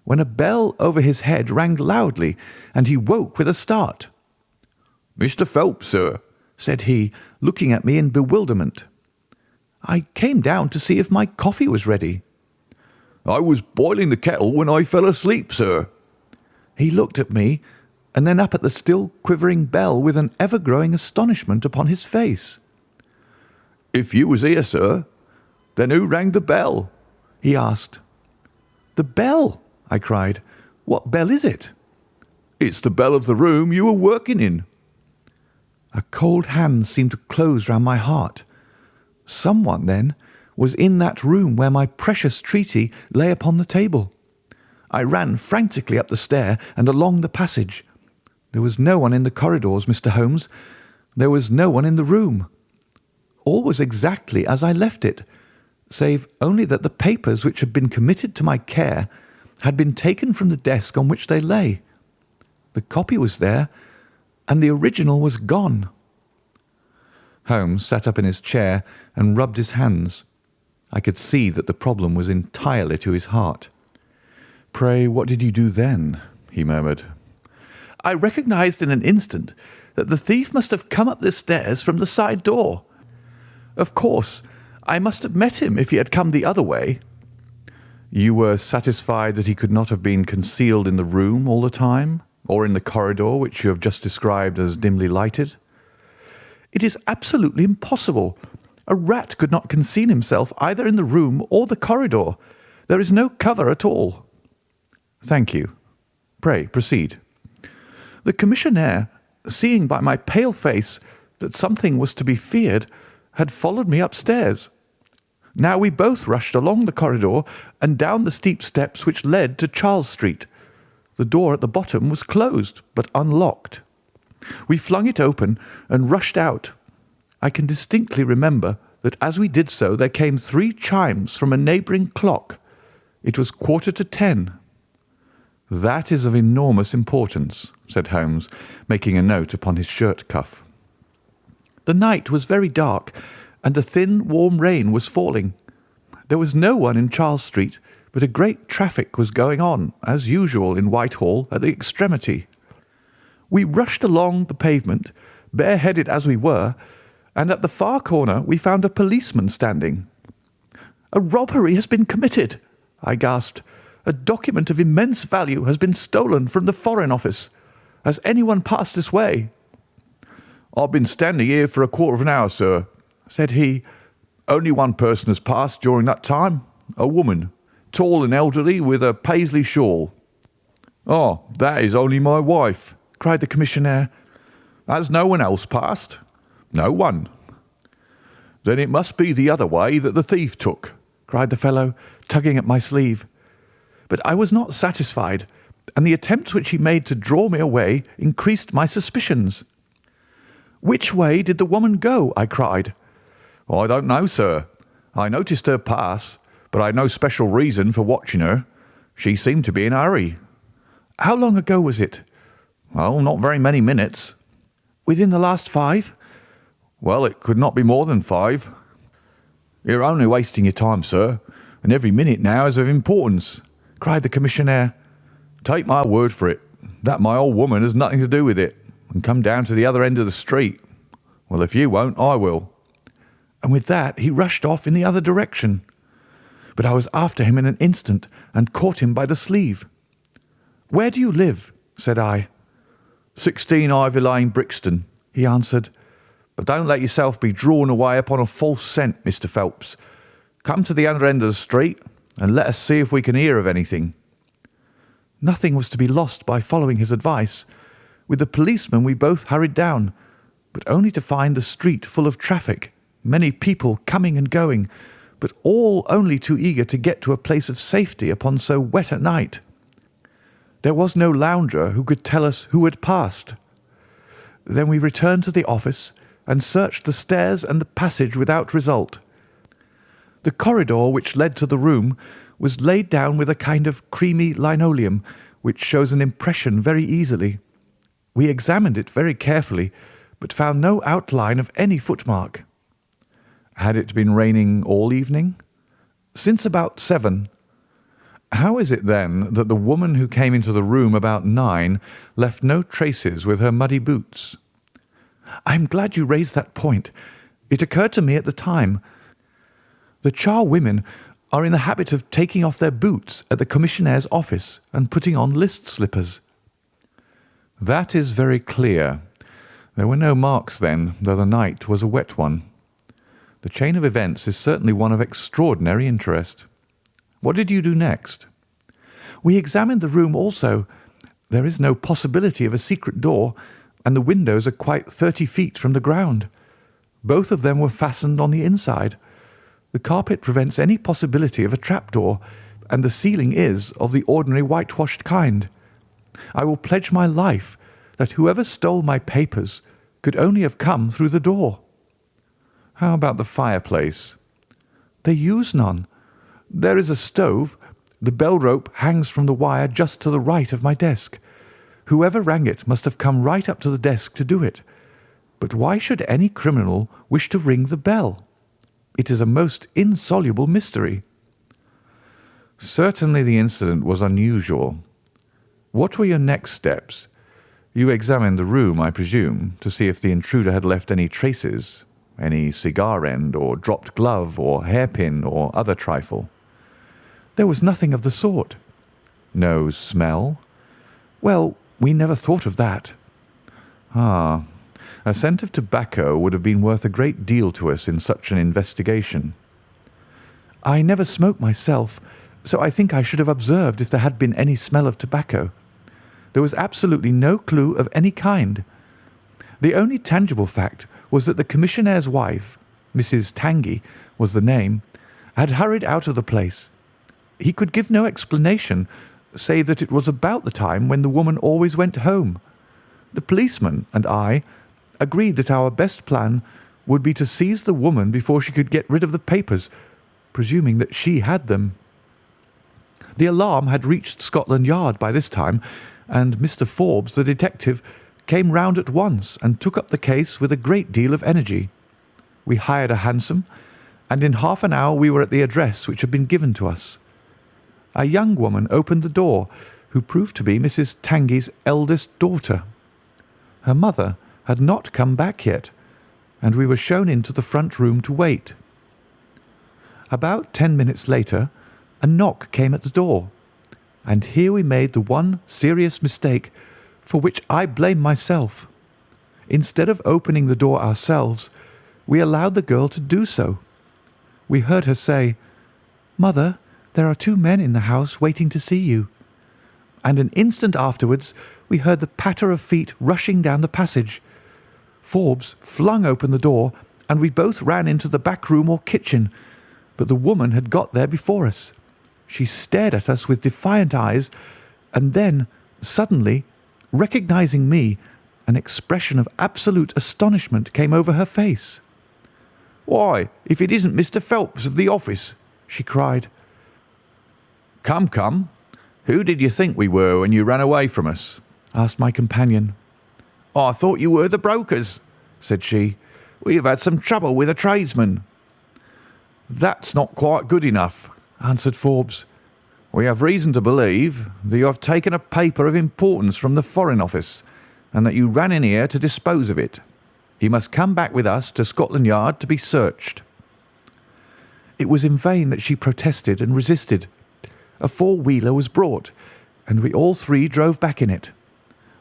when a bell over his head rang loudly, and he woke with a start. "Mr. Phelps, sir," said he, looking at me in bewilderment. "I came down to see if my coffee was ready." "I was boiling the kettle when I fell asleep, sir." He looked at me, and then up at the still quivering bell with an ever-growing astonishment upon his face. "If you was here, sir, then who rang the bell?" he asked. "The bell!" I cried. "What bell is it?" "It's the bell of the room you were working in." A cold hand seemed to close round my heart. Someone, then, was in that room where my precious treaty lay upon the table. I ran frantically up the stair and along the passage. There was no one in the corridors, Mr. Holmes. There was no one in the room. All was exactly as I left it, save only that the papers which had been committed to my care had been taken from the desk on which they lay. The copy was there, and the original was gone. Holmes sat up in his chair and rubbed his hands. I could see that the problem was entirely to his heart. "Pray, what did you do then?" he murmured. "I recognised in an instant that the thief must have come up the stairs from the side door. Of course, I must have met him if he had come the other way." "You were satisfied that he could not have been concealed in the room all the time, or in the corridor which you have just described as dimly lighted?" "It is absolutely impossible. A rat could not conceal himself either in the room or the corridor. There is no cover at all." "Thank you. Pray proceed." "The commissionaire, seeing by my pale face that something was to be feared, had followed me upstairs. Now we both rushed along the corridor and down the steep steps which led to Charles Street. The door at the bottom was closed, but unlocked. We flung it open and rushed out. I can distinctly remember that as we did so there came 3 chimes from a neighbouring clock. It was 10:15. "That is of enormous importance," said Holmes, making a note upon his shirt cuff. "The night was very dark, and a thin, warm rain was falling. There was no one in Charles Street, but a great traffic was going on, as usual in Whitehall, at the extremity. We rushed along the pavement, bareheaded as we were, and at the far corner we found a policeman standing. "'A robbery has been committed,' I gasped. "'A document of immense value has been stolen from the Foreign Office. Has anyone passed this way?' "'I've been standing here for a quarter of an hour, sir,' said he. "'Only one person has passed during that time, a woman, tall and elderly, with a Paisley shawl.' "'Oh, that is only my wife,' cried the commissionaire. "'Has no one else passed?' "'No one.' "'Then it must be the other way that the thief took,' cried the fellow, tugging at my sleeve. But I was not satisfied, and the attempts which he made to draw me away increased my suspicions. "'Which way did the woman go?' I cried. "'I don't know, sir. I noticed her pass, but I had no special reason for watching her. She seemed to be in a hurry. How long ago was it? Oh, not very many minutes. Within the last 5? Well, it could not be more than 5. You're only wasting your time, sir, and every minute now is of importance, cried the commissionaire. Take my word for it, that my old woman has nothing to do with it, and come down to the other end of the street. Well, if you won't, I will. And with that he rushed off in the other direction. But I was after him in an instant and caught him by the sleeve. "Where do you live?" said I. 16 Ivy Lane, Brixton, he answered. But don't let yourself be drawn away upon a false scent, Mr. Phelps. Come to the other end of the street and let us see if we can hear of anything. Nothing was to be lost by following his advice. With the policeman we both hurried down, but only to find the street full of traffic, many people coming and going, but all only too eager to get to a place of safety upon so wet a night. There was no lounger who could tell us who had passed. Then we returned to the office and searched the stairs and the passage without result. The corridor which led to the room was laid down with a kind of creamy linoleum, which shows an impression very easily. We examined it very carefully, but found no outline of any footmark. Had it been raining all evening? Since about 7. How is it then that the woman who came into the room about 9 left no traces with her muddy boots? I am glad you raised that point. It occurred to me at the time. The charwomen are in the habit of taking off their boots at the commissionnaire's office and putting on list slippers. That is very clear. There were no marks then, though the night was a wet one. The chain of events is certainly one of extraordinary interest. What did you do next? We examined the room also. There is no possibility of a secret door, and the windows are quite 30 feet from the ground. Both of them were fastened on the inside. The carpet prevents any possibility of a trapdoor, and the ceiling is of the ordinary whitewashed kind. I will pledge my life that whoever stole my papers could only have come through the door. How about the fireplace? They use none. There is a stove. The bell rope hangs from the wire just to the right of my desk. Whoever rang it must have come right up to the desk to do it. But why should any criminal wish to ring the bell? It is a most insoluble mystery. Certainly the incident was unusual. What were your next steps? You examined the room, I presume, to see if the intruder had left any traces, any cigar end or dropped glove or hairpin or other trifle. There was nothing of the sort. No smell? Well, we never thought of that. Ah, a scent of tobacco would have been worth a great deal to us in such an investigation. I never smoke myself, so I think I should have observed if there had been any smell of tobacco. There was absolutely no clue of any kind. The only tangible fact was that the commissionnaire's wife, Mrs. Tangey was the name, had hurried out of the place. He could give no explanation, save that it was about the time when the woman always went home. The policeman and I agreed that our best plan would be to seize the woman before she could get rid of the papers, presuming that she had them. The alarm had reached Scotland Yard by this time, and Mr. Forbes, the detective, came round at once and took up the case with a great deal of energy. We hired a hansom, and in half an hour we were at the address which had been given to us. A young woman opened the door, who proved to be Mrs. Tangey's eldest daughter. Her mother had not come back yet, and we were shown into the front room to wait. About 10 minutes later, a knock came at the door, and here we made the one serious mistake for which I blame myself. Instead of opening the door ourselves, we allowed the girl to do so. We heard her say, "Mother, there are 2 men in the house waiting to see you." And an instant afterwards we heard the patter of feet rushing down the passage. Forbes flung open the door, and we both ran into the back room or kitchen, but the woman had got there before us. She stared at us with defiant eyes, and then, suddenly, recognizing me, an expression of absolute astonishment came over her face. "Why, if it isn't Mr. Phelps of the office!" she cried. Come, come. Who did you think we were when you ran away from us? Asked my companion. I thought you were the brokers, said she. We have had some trouble with a tradesman. That's not quite good enough, answered Forbes. We have reason to believe that you have taken a paper of importance from the Foreign Office and that you ran in here to dispose of it. You must come back with us to Scotland Yard to be searched. It was in vain that she protested and resisted. A four-wheeler was brought, and we all three drove back in it.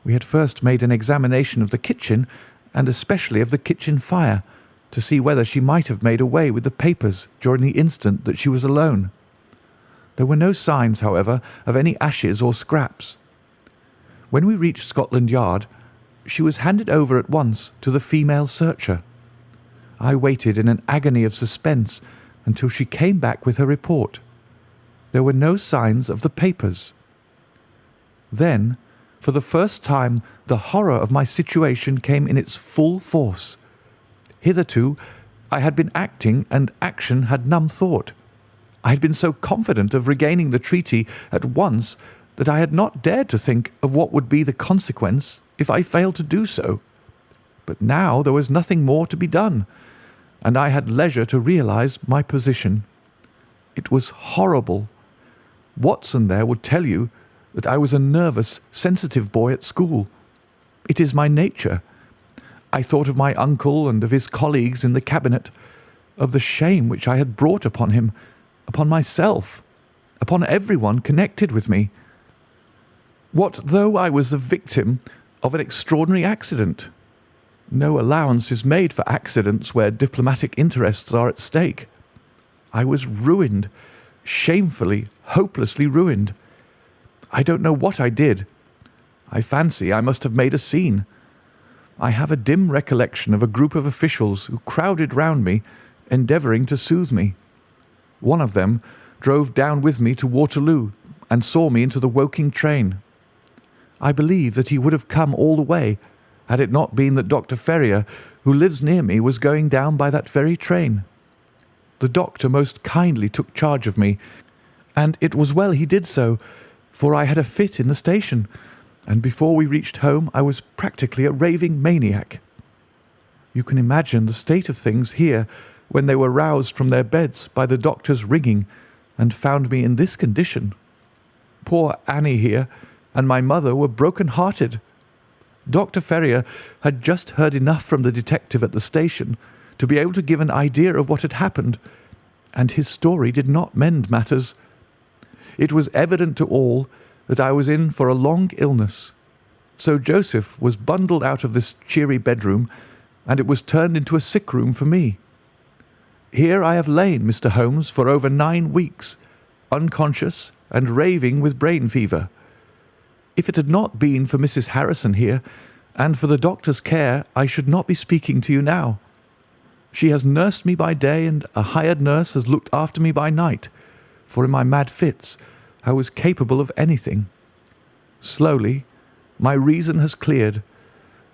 We had first made an examination of the kitchen, and especially of the kitchen fire, to see whether she might have made away with the papers during the instant that she was alone. There were no signs, however, of any ashes or scraps. When we reached Scotland Yard, she was handed over at once to the female searcher. I waited in an agony of suspense until she came back with her report. There were no signs of the papers. Then, for the first time, the horror of my situation came in its full force. Hitherto, I had been acting, and action had numb thought. I had been so confident of regaining the treaty at once that I had not dared to think of what would be the consequence if I failed to do so. But now there was nothing more to be done, and I had leisure to realize my position. It was horrible. Watson there would tell you that I was a nervous, sensitive boy at school. It is my nature. I thought of my uncle and of his colleagues in the cabinet, of the shame which I had brought upon him, upon myself, upon everyone connected with me. What though I was the victim of an extraordinary accident? No allowance is made for accidents where diplomatic interests are at stake. I was ruined, shamefully, hopelessly ruined. I don't know what I did. I fancy I must have made a scene. I have a dim recollection of a group of officials who crowded round me, endeavouring to soothe me. One of them drove down with me to Waterloo and saw me into the Woking train. I believe that he would have come all the way, had it not been that Dr. Ferrier, who lives near me, was going down by that very train. The doctor most kindly took charge of me, and it was well he did so, for I had a fit in the station, and before we reached home I was practically a raving maniac. You can imagine the state of things here when they were roused from their beds by the doctor's ringing and found me in this condition. Poor Annie here and my mother were broken-hearted. Dr. Ferrier had just heard enough from the detective at the station to be able to give an idea of what had happened, and his story did not mend matters. It was evident to all that I was in for a long illness. So Joseph was bundled out of this cheery bedroom, and it was turned into a sick room for me. Here I have lain, Mr. Holmes, for over 9 weeks, unconscious and raving with brain fever. If it had not been for Mrs. Harrison here, and for the doctor's care, I should not be speaking to you now. She has nursed me by day, and a hired nurse has looked after me by night, for in my mad fits I was capable of anything. Slowly, my reason has cleared,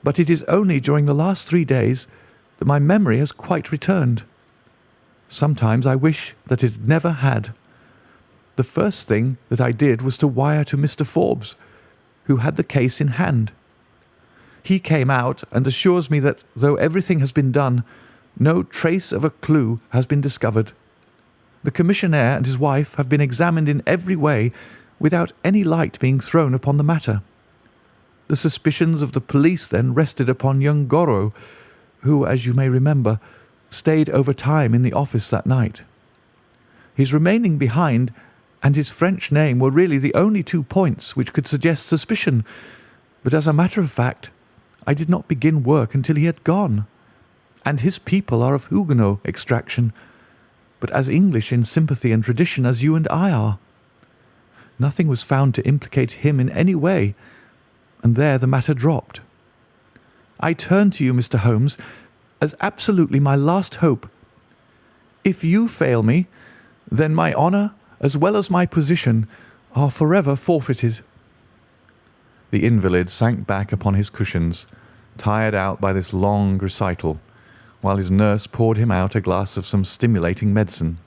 but it is only during the last 3 days that my memory has quite returned. Sometimes I wish that it never had. The first thing that I did was to wire to Mr. Forbes, who had the case in hand. He came out and assures me that, though everything has been done, no trace of a clue has been discovered. The commissionaire and his wife have been examined in every way without any light being thrown upon the matter. The suspicions of the police then rested upon young Goro, who, as you may remember, stayed over time in the office that night. His remaining behind and his French name were really the only 2 points which could suggest suspicion, but as a matter of fact, I did not begin work until he had gone. And his people are of Huguenot extraction, but as English in sympathy and tradition as you and I are. Nothing was found to implicate him in any way, and there the matter dropped. I turn to you, Mr. Holmes, as absolutely my last hope. If you fail me, then my honour, as well as my position, are forever forfeited. The invalid sank back upon his cushions, tired out by this long recital, while his nurse poured him out a glass of some stimulating medicine.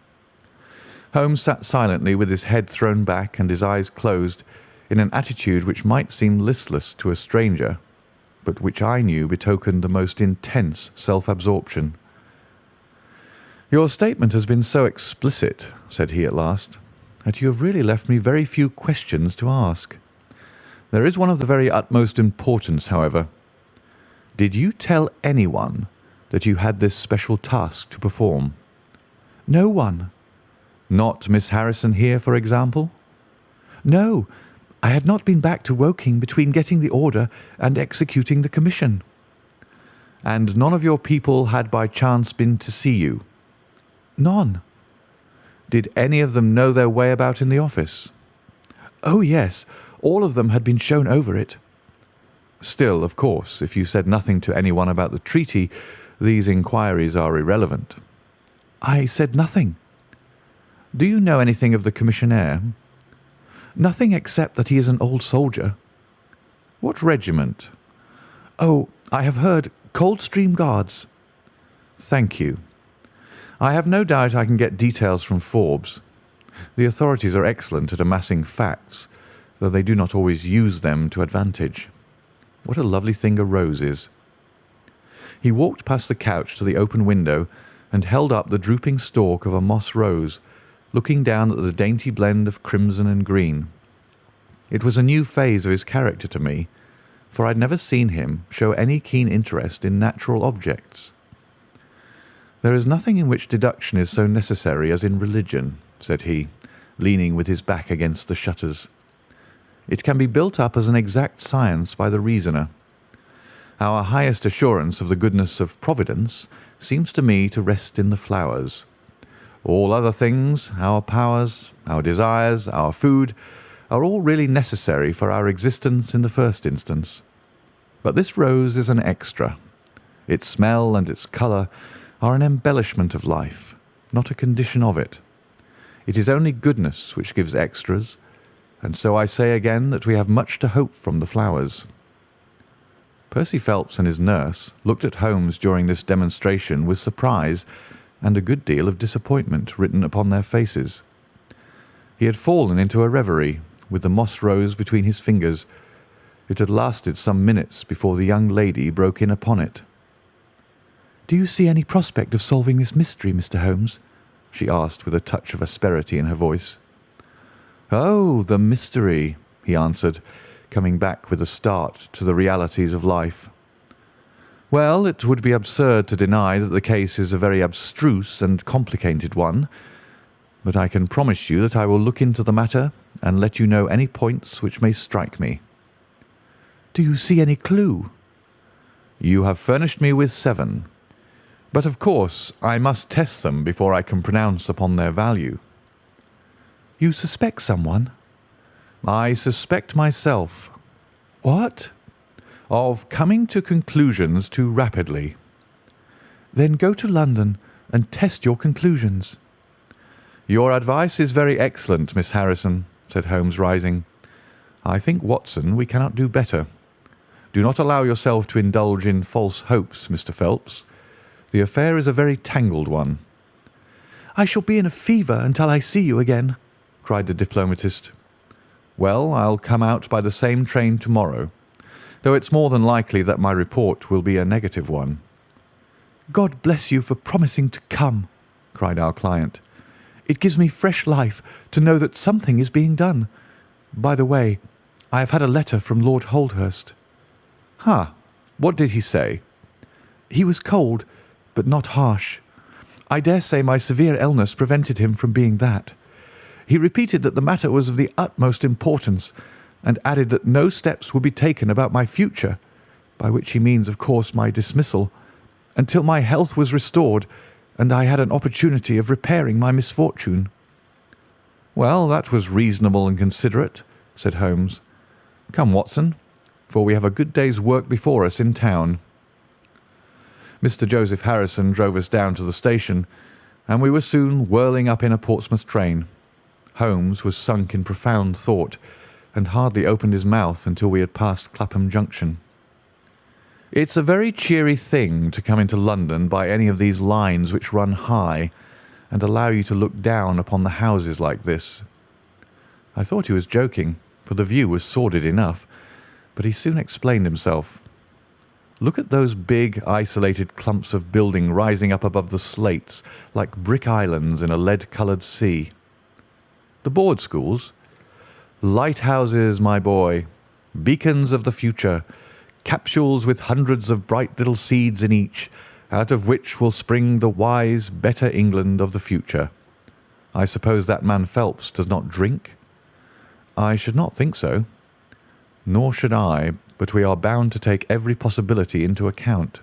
Holmes sat silently with his head thrown back and his eyes closed, in an attitude which might seem listless to a stranger, but which I knew betokened the most intense self-absorption. "Your statement has been so explicit," said he at last, "that you have really left me very few questions to ask. There is one of the very utmost importance, however. Did you tell anyone that you had this special task to perform?" "No one." "Not Miss Harrison here, for example?" "No. I had not been back to Woking between getting the order and executing the commission." "And none of your people had by chance been to see you?" "None." "Did any of them know their way about in the office?" "Oh, yes. All of them had been shown over it." "Still, of course, if you said nothing to anyone about the treaty, these inquiries are irrelevant." "I said nothing." "Do you know anything of the commissionaire?" "Nothing except that he is an old soldier." "What regiment?" "Oh, I have heard Coldstream Guards." "Thank you. I have no doubt I can get details from Forbes. The authorities are excellent at amassing facts, though they do not always use them to advantage. What a lovely thing a rose is." He walked past the couch to the open window and held up the drooping stalk of a moss rose, looking down at the dainty blend of crimson and green. It was a new phase of his character to me, for I had never seen him show any keen interest in natural objects. "There is nothing in which deduction is so necessary as in religion," said he, leaning with his back against the shutters. "It can be built up as an exact science by the reasoner. Our highest assurance of the goodness of Providence seems to me to rest in the flowers. All other things, our powers, our desires, our food, are all really necessary for our existence in the first instance. But this rose is an extra. Its smell and its colour are an embellishment of life, not a condition of it. It is only goodness which gives extras, and so I say again that we have much to hope from the flowers." Percy Phelps and his nurse looked at Holmes during this demonstration with surprise and a good deal of disappointment written upon their faces. He had fallen into a reverie, with the moss rose between his fingers. It had lasted some minutes before the young lady broke in upon it. "Do you see any prospect of solving this mystery, Mr. Holmes?" she asked with a touch of asperity in her voice. "Oh, the mystery," he answered, coming back with a start to the realities of life. "Well, it would be absurd to deny that the case is a very abstruse and complicated one, but I can promise you that I will look into the matter and let you know any points which may strike me." "Do you see any clue?" "You have furnished me with 7. But of course I must test them before I can pronounce upon their value." "You suspect someone?" "I suspect myself." "What?" "Of coming to conclusions too rapidly." "Then go to London and test your conclusions." "Your advice is very excellent, Miss Harrison," said Holmes, rising. "I think, Watson, we cannot do better. Do not allow yourself to indulge in false hopes, Mr. Phelps. The affair is a very tangled one." "I shall be in a fever until I see you again," cried the diplomatist. "Well, I'll come out by the same train tomorrow, though it's more than likely that my report will be a negative one." "God bless you for promising to come," cried our client. "It gives me fresh life to know that something is being done. By the way, I have had a letter from Lord Holdhurst." "Ha! What did he say?" "He was cold, but not harsh. I dare say my severe illness prevented him from being that. He repeated that the matter was of the utmost importance, and added that no steps would be taken about my future, by which he means, of course, my dismissal, until my health was restored and I had an opportunity of repairing my misfortune." "Well, that was reasonable and considerate," said Holmes. "Come, Watson, for we have a good day's work before us in town." Mr. Joseph Harrison drove us down to the station, and we were soon whirling up in a Portsmouth train. Holmes was sunk in profound thought, and hardly opened his mouth until we had passed Clapham Junction. It's a very cheery thing to come into London by any of these lines which run high and allow you to look down upon the houses like this." I thought he was joking, for the view was sordid enough, but he soon explained himself. "Look at those big, isolated clumps of building rising up above the slates like brick islands in a lead-coloured sea. The board schools? Lighthouses, my boy, beacons of the future, capsules with hundreds of bright little seeds in each, out of which will spring the wise, better England of the future. I suppose that man Phelps does not drink?" "I should not think so." "Nor should I, but we are bound to take every possibility into account.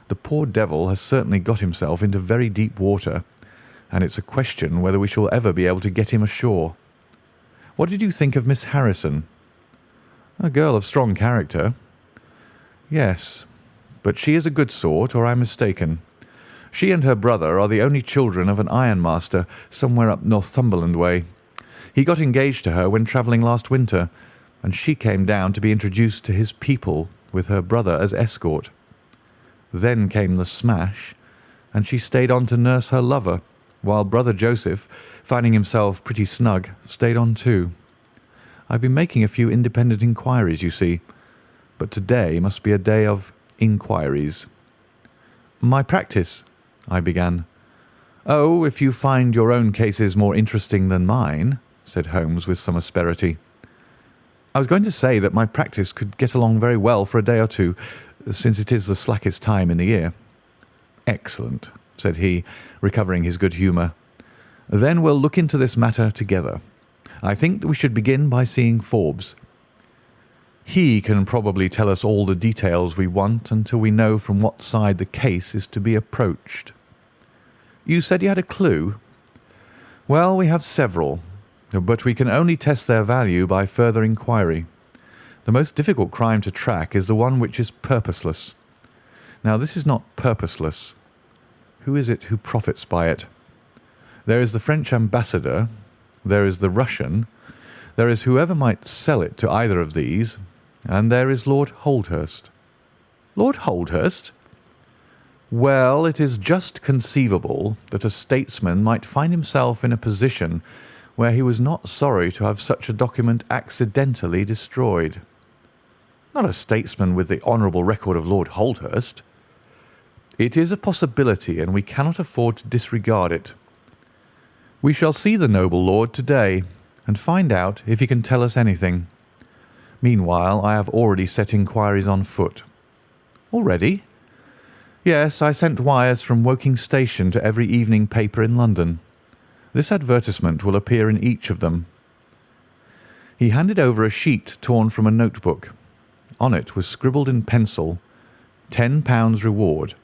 The poor devil has certainly got himself into very deep water, and it's a question whether we shall ever be able to get him ashore. What did you think of Miss Harrison?" "A girl of strong character." "Yes, but she is a good sort, or I am mistaken. She and her brother are the only children of an ironmaster somewhere up Northumberland way. He got engaged to her when travelling last winter, and she came down to be introduced to his people with her brother as escort. Then came the smash, and she stayed on to nurse her lover, while brother Joseph, finding himself pretty snug, stayed on too. I've been making a few independent inquiries, you see, but today must be a day of inquiries." "My practice," I began. "Oh, if you find your own cases more interesting than mine," said Holmes with some asperity. "I was going to say that my practice could get along very well for a day or two, since it is the slackest time in the year." "Excellent," said he, recovering his good humour. "Then we'll look into this matter together. I think that we should begin by seeing Forbes. He can probably tell us all the details we want until we know from what side the case is to be approached." "You said you had a clue?" "Well, we have several, but we can only test their value by further inquiry. The most difficult crime to track is the one which is purposeless. Now, this is not purposeless. Who is it who profits by it? There is the French ambassador, there is the Russian, there is whoever might sell it to either of these, and there is Lord Holdhurst." "Lord Holdhurst?" "Well, it is just conceivable that a statesman might find himself in a position where he was not sorry to have such a document accidentally destroyed." "Not a statesman with the honourable record of Lord Holdhurst." "It is a possibility, and we cannot afford to disregard it. We shall see the noble lord to-day, and find out if he can tell us anything. Meanwhile, I have already set inquiries on foot." "Already?" "Yes, I sent wires from Woking Station to every evening paper in London. This advertisement will appear in each of them." He handed over a sheet torn from a notebook. On it was scribbled in pencil, £10 reward,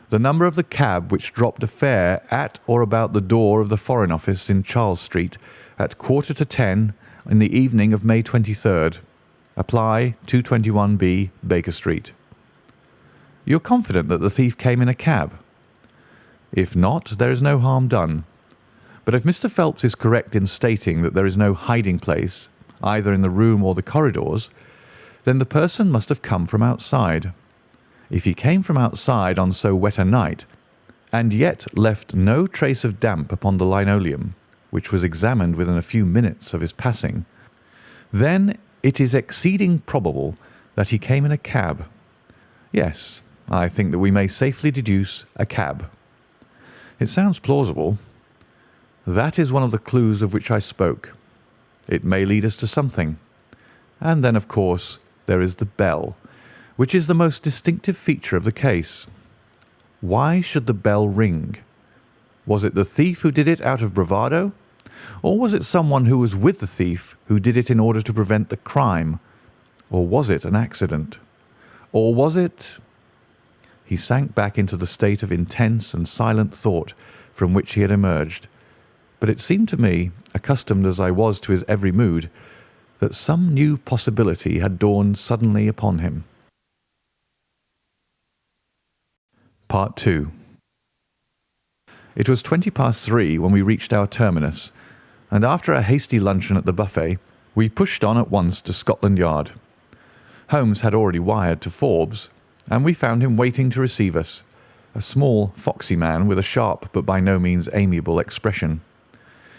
the number of the cab which dropped a fare at or about the door of the Foreign Office in Charles Street at 9:45 in the evening of May 23rd. Apply 221B, Baker Street. "You're confident that the thief came in a cab?" "If not, there is no harm done. But if Mr. Phelps is correct in stating that there is no hiding place, either in the room or the corridors, then the person must have come from outside. If he came from outside on so wet a night, and yet left no trace of damp upon the linoleum, which was examined within a few minutes of his passing, then it is exceeding probable that he came in a cab. Yes, I think that we may safely deduce a cab." "It sounds plausible." "That is one of the clues of which I spoke. It may lead us to something. And then, of course, there is the bell, which is the most distinctive feature of the case. Why should the bell ring? Was it the thief who did it out of bravado? Or was it someone who was with the thief who did it in order to prevent the crime? Or was it an accident? Or was it—" He sank back into the state of intense and silent thought from which he had emerged, but it seemed to me, accustomed as I was to his every mood, that some new possibility had dawned suddenly upon him. Part 2. It was 3:20 when we reached our terminus, and after a hasty luncheon at the buffet, we pushed on at once to Scotland Yard. Holmes had already wired to Forbes, and we found him waiting to receive us, a small, foxy man with a sharp but by no means amiable expression.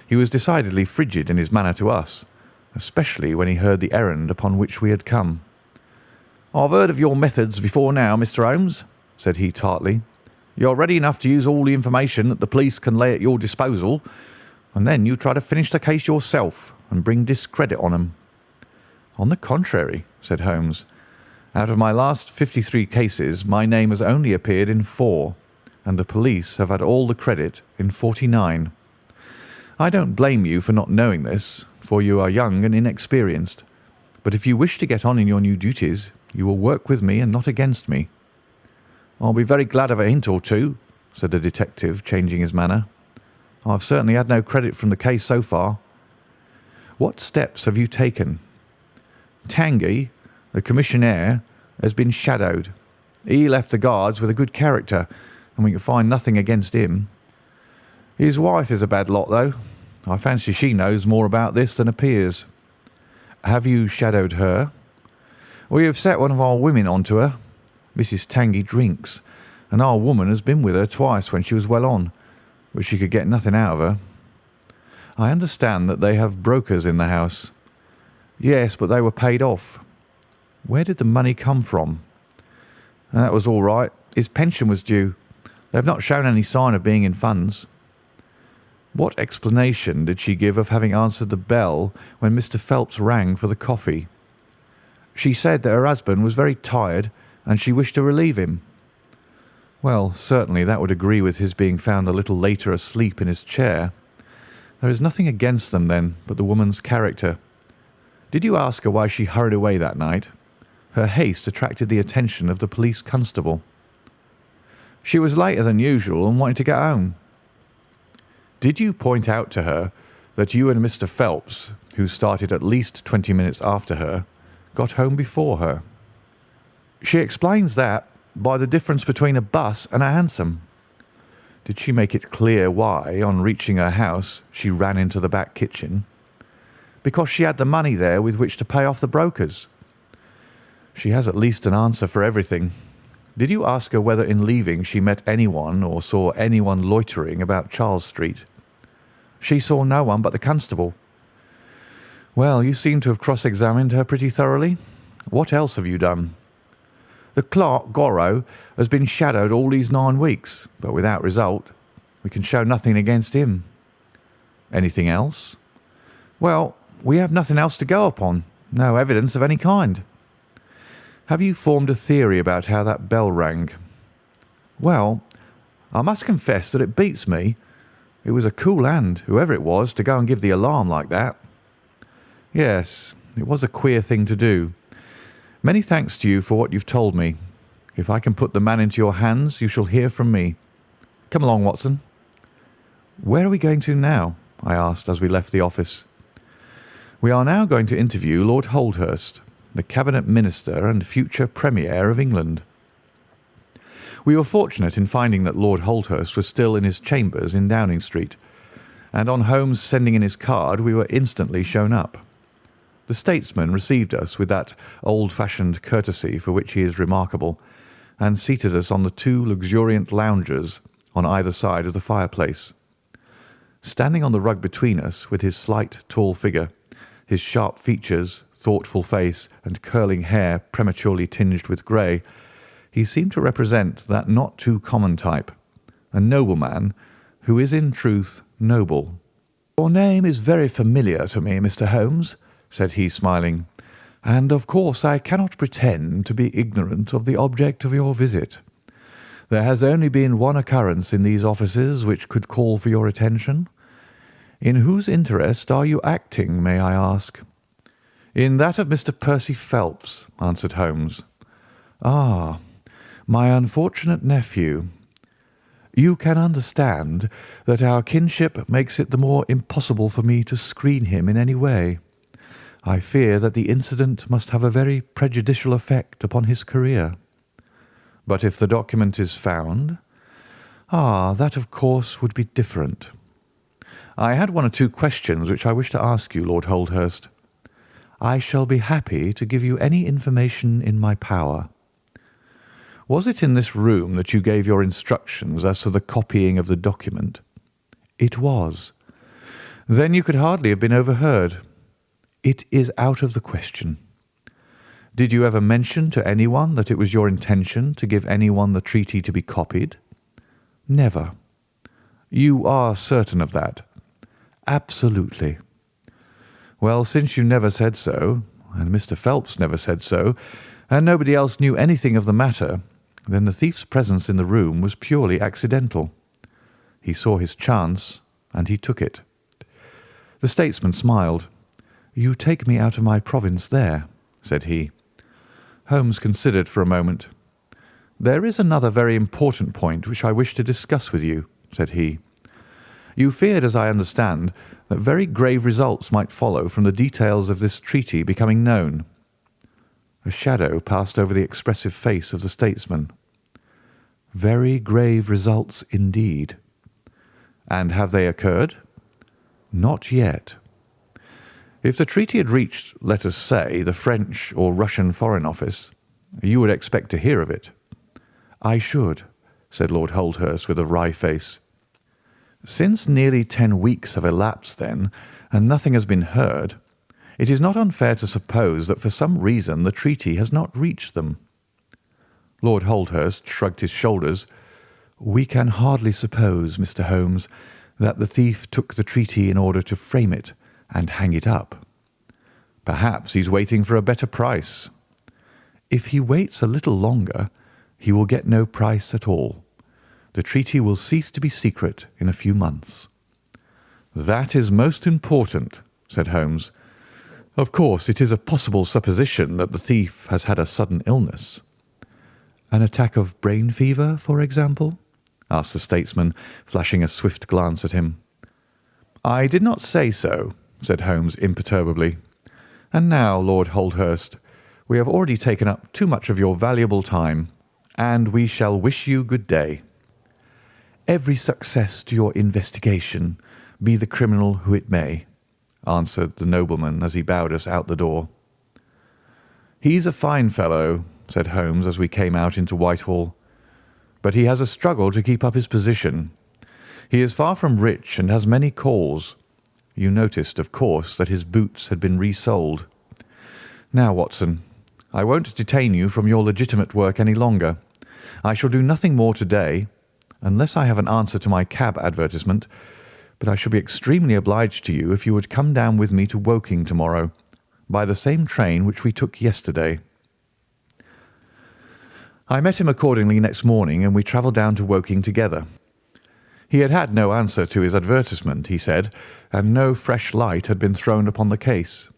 He was decidedly frigid in his manner to us, especially when he heard the errand upon which we had come. "I've heard of your methods before now, Mr. Holmes," said he tartly. "You're ready enough to use all the information that the police can lay at your disposal, and then you try to finish the case yourself and bring discredit on 'em." "On the contrary," said Holmes, "out of my last 53 cases my name has only appeared in 4, and the police have had all the credit in 49. I don't blame you for not knowing this, for you are young and inexperienced, but if you wish to get on in your new duties, you will work with me and not against me." "I'll be very glad of a hint or two," said the detective, changing his manner. "I've certainly had no credit from the case so far." "What steps have you taken?" "Tanguy, the commissionaire, has been shadowed. He left the guards with a good character, and we can find nothing against him. His wife is a bad lot, though. I fancy she knows more about this than appears." "Have you shadowed her?" "We have set one of our women on to her. Mrs. Tanguy drinks, and our woman has been with her twice when she was well on, but she could get nothing out of her." "I understand that they have brokers in the house." "Yes, but they were paid off." "Where did the money come from?" "That was all right. His pension was due. They have not shown any sign of being in funds." "What explanation did she give of having answered the bell when Mr. Phelps rang for the coffee?" "She said that her husband was very tired and she wished to relieve him." "Well, certainly that would agree with his being found a little later asleep in his chair. There is nothing against them, then, but the woman's character. Did you ask her why she hurried away that night? Her haste attracted the attention of the police constable." "She was later than usual and wanted to get home." "Did you point out to her that you and Mr. Phelps, who started at least 20 minutes after her, got home before her?" "She explains that by the difference between a bus and a hansom." "Did she make it clear why, on reaching her house, she ran into the back kitchen?" "Because she had the money there with which to pay off the brokers." "She has at least an answer for everything. Did you ask her whether in leaving she met anyone or saw anyone loitering about Charles Street?" "She saw no one but the constable." "Well, you seem to have cross-examined her pretty thoroughly. What else have you done?" "The clerk, Goro, has been shadowed all these 9 weeks, but without result. We can show nothing against him." "Anything else?" "Well, we have nothing else to go upon. No evidence of any kind." "Have you formed a theory about how that bell rang?" "Well, I must confess that it beats me. It was a cool hand, whoever it was, to go and give the alarm like that." "Yes, it was a queer thing to do. Many thanks to you for what you've told me. If I can put the man into your hands, you shall hear from me. Come along, Watson." "Where are we going to now?" I asked as we left the office. "We are now going to interview Lord Holdhurst, the Cabinet Minister and future Premier of England." We were fortunate in finding that Lord Holdhurst was still in his chambers in Downing Street, and on Holmes sending in his card we were instantly shown up. The statesman received us with that old-fashioned courtesy for which he is remarkable, and seated us on the 2 luxuriant loungers on either side of the fireplace. Standing on the rug between us, with his slight, tall figure, his sharp features, thoughtful face, and curling hair prematurely tinged with grey, he seemed to represent that not too common type, a nobleman who is in truth noble. "Your name is very familiar to me, Mr. Holmes," said he, smiling, "and of course I cannot pretend to be ignorant of the object of your visit. There has only been one occurrence in these offices which could call for your attention. In whose interest are you acting, may I ask?" "In that of Mr. Percy Phelps," answered Holmes. "Ah, my unfortunate nephew. You can understand that our kinship makes it the more impossible for me to screen him in any way. I fear that the incident must have a very prejudicial effect upon his career." "But if the document is found?" "Ah, that of course would be different. I had 1 or 2 questions which I wish to ask you, Lord Holdhurst." "I shall be happy to give you any information in my power." Was it in this room that you gave your instructions as to the copying of the document? It was. Then you could hardly have been overheard. It is out of the question. Did you ever mention to anyone that it was your intention to give anyone the treaty to be copied? Never. You are certain of that? Absolutely. Well, since you never said so, and Mr. Phelps never said so, and nobody else knew anything of the matter, then the thief's presence in the room was purely accidental. He saw his chance, and he took it. The statesman smiled. "You take me out of my province there," said he. Holmes considered for a moment. "There is another very important point which I wish to discuss with you," said he. "You feared, as I understand, that very grave results might follow from the details of this treaty becoming known." A shadow passed over the expressive face of the statesman. "Very grave results indeed." "And have they occurred?" "Not yet." "If the treaty had reached, let us say, the French or Russian Foreign Office, you would expect to hear of it." "I should," said Lord Holdhurst with a wry face. "Since nearly 10 weeks have elapsed, then, and nothing has been heard, it is not unfair to suppose that for some reason the treaty has not reached them." Lord Holdhurst shrugged his shoulders. "We can hardly suppose, Mr. Holmes, that the thief took the treaty in order to frame it and hang it up." "Perhaps he's waiting for a better price." "If he waits a little longer, he will get no price at all. The treaty will cease to be secret in a few months." "That is most important," said Holmes. "Of course, it is a possible supposition that the thief has had a sudden illness." "An attack of brain fever, for example?" asked the statesman, flashing a swift glance at him. "I did not say so," said Holmes imperturbably. "And now, Lord Holdhurst, we have already taken up too much of your valuable time, and we shall wish you good day." "Every success to your investigation, be the criminal who it may," answered the nobleman as he bowed us out the door. "He's a fine fellow," said Holmes as we came out into Whitehall, "but he has a struggle to keep up his position. He is far from rich and has many calls. You noticed, of course, that his boots had been resold. Now, Watson, I won't detain you from your legitimate work any longer. I shall do nothing more to-day, unless I have an answer to my cab advertisement, but I shall be extremely obliged to you if you would come down with me to Woking tomorrow, by the same train which we took yesterday." I met him accordingly next morning, and we travelled down to Woking together. He had had no answer to his advertisement, he said, and no fresh light had been thrown upon the case.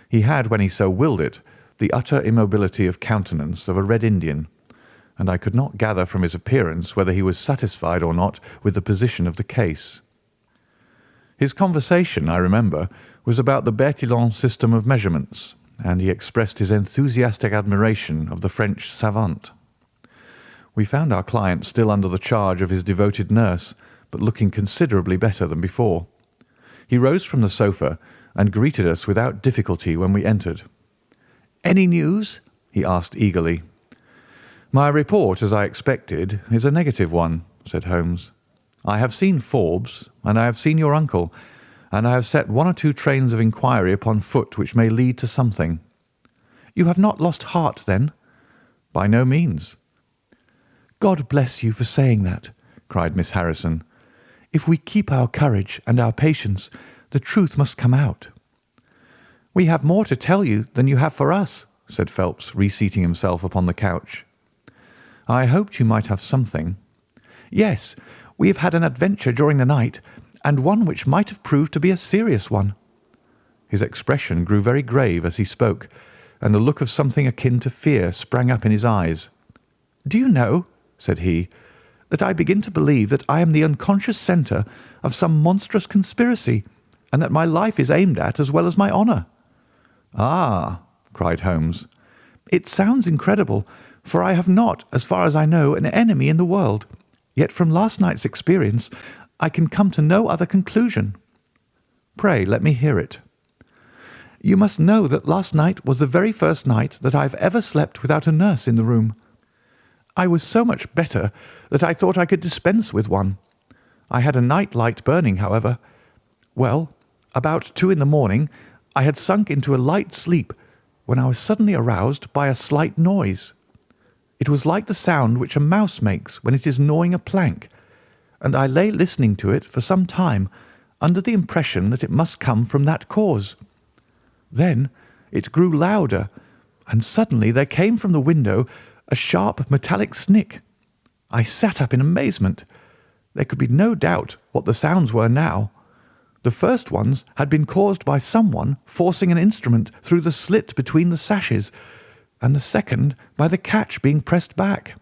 He had, when he so willed it, the utter immobility of countenance of a Red Indian, and I could not gather from his appearance whether he was satisfied or not with the position of the case. His conversation, I remember, was about the Bertillon system of measurements, and he expressed his enthusiastic admiration of the French savant. We found our client still under the charge of his devoted nurse, but looking considerably better than before. He rose from the sofa and greeted us without difficulty when we entered. "Any news?" he asked eagerly. "My report, as I expected, is a negative one," said Holmes. "I have seen Forbes, and I have seen your uncle, and I have set 1 or 2 trains of inquiry upon foot which may lead to something." "You have not lost heart, then?" "By no means." "God bless you for saying that," cried Miss Harrison. "If we keep our courage and our patience, the truth must come out." "We have more to tell you than you have for us," said Phelps, reseating himself upon the couch. "I hoped you might have something." "Yes, we have had an adventure during the night, and one which might have proved to be a serious one." His expression grew very grave as he spoke, and the look of something akin to fear sprang up in his eyes. "Do you know," said he, "that I begin to believe that I am the unconscious centre of some monstrous conspiracy, and that my life is aimed at as well as my honour." "Ah!" cried Holmes. "It sounds incredible, for I have not, as far as I know, an enemy in the world. Yet from last night's experience I can come to no other conclusion." "Pray let me hear it." "You must know that last night was the very first night that I have ever slept without a nurse in the room. I was so much better that I thought I could dispense with one. I had a night light burning, however. Well, about 2 in the morning, I had sunk into a light sleep when I was suddenly aroused by a slight noise. It was like the sound which a mouse makes when it is gnawing a plank, and I lay listening to it for some time under the impression that it must come from that cause. Then it grew louder, and suddenly there came from the window a sharp metallic snick. I sat up in amazement. There could be no doubt what the sounds were now. The first ones had been caused by someone forcing an instrument through the slit between the sashes, and the second by the catch being pressed back.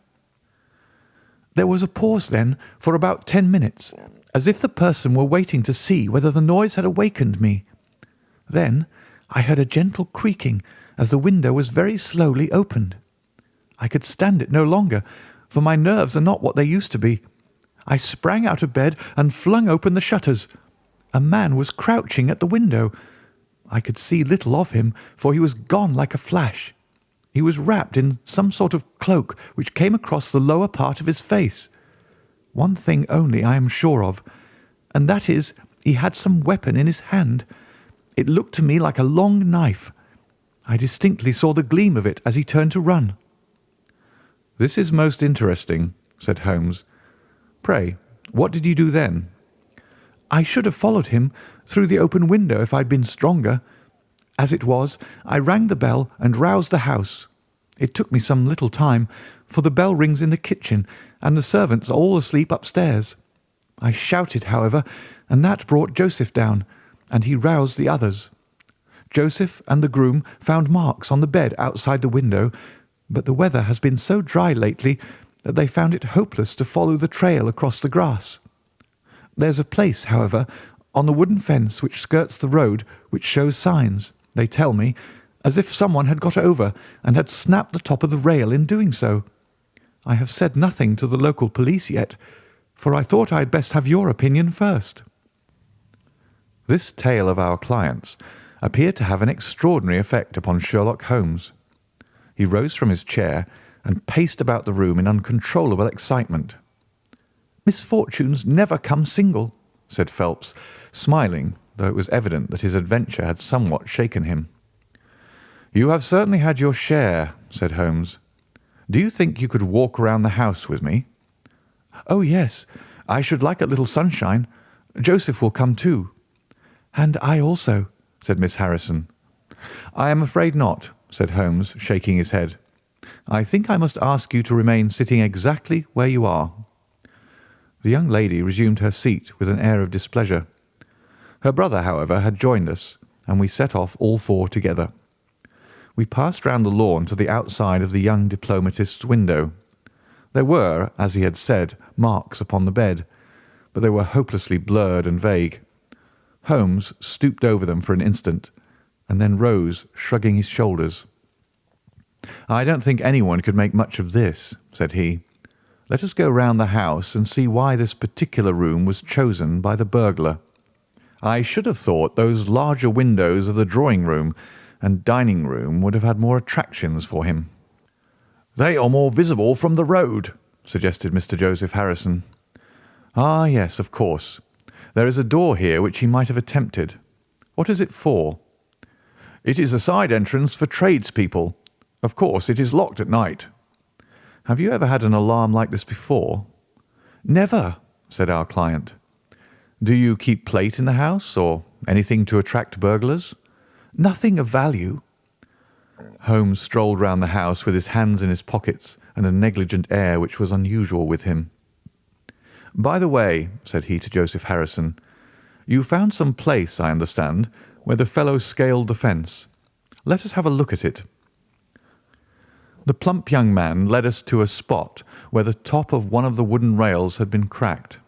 There was a pause then for about 10 minutes, as if the person were waiting to see whether the noise had awakened me. Then I heard a gentle creaking as the window was very slowly opened. I could stand it no longer, for my nerves are not what they used to be. I sprang out of bed and flung open the shutters. A man was crouching at the window. I could see little of him, for he was gone like a flash. He was wrapped in some sort of cloak which came across the lower part of his face. One thing only I am sure of, and that is he had some weapon in his hand. It looked to me like a long knife. I distinctly saw the gleam of it as he turned to run. "This is most interesting," said Holmes. "Pray, what did you do then?" I should have followed him through the open window if I'd been stronger. As it was, I rang the bell and roused the house. It took me some little time, for the bell rings in the kitchen, and the servants are all asleep upstairs. I shouted, however, and that brought Joseph down, and he roused the others. Joseph and the groom found marks on the bed outside the window, but the weather has been so dry lately that they found it hopeless to follow the trail across the grass. There's a place, however, on the wooden fence which skirts the road which shows signs, they tell me, as if someone had got over and had snapped the top of the rail in doing so. I have said nothing to the local police yet, for I thought I had best have your opinion first." This tale of our client's appeared to have an extraordinary effect upon Sherlock Holmes. He rose from his chair and paced about the room in uncontrollable excitement. "Misfortunes never come single," said Phelps, smiling, though it was evident that his adventure had somewhat shaken him. "You have certainly had your share," said Holmes. "Do you think you could walk round the house with me?" "Oh, yes, I should like a little sunshine. Joseph will come too." "And I also," said Miss Harrison. "I am afraid not," said Holmes, shaking his head. "I think I must ask you to remain sitting exactly where you are." The young lady resumed her seat with an air of displeasure. Her brother, however, had joined us, and we set off all four together. We passed round the lawn to the outside of the young diplomatist's window. There were, as he had said, marks upon the bed, but they were hopelessly blurred and vague. Holmes stooped over them for an instant, and then rose, shrugging his shoulders. "I don't think anyone could make much of this," said he. "Let us go round the house and see why this particular room was chosen by the burglar. I should have thought those larger windows of the drawing-room and dining-room would have had more attractions for him." "They are more visible from the road," suggested Mr. Joseph Harrison. "Ah, yes, of course. There is a door here which he might have attempted. What is it for?" "It is a side entrance for tradespeople. Of course, it is locked at night." "Have you ever had an alarm like this before?" "Never," said our client. "Do you keep plate in the house, or anything to attract burglars?" "Nothing of value." Holmes strolled round the house with his hands in his pockets and a negligent air which was unusual with him. "By the way," said he to Joseph Harrison, "you found some place, I understand, where the fellow scaled the fence. Let us have a look at it." The plump young man led us to a spot where the top of one of the wooden rails had been cracked.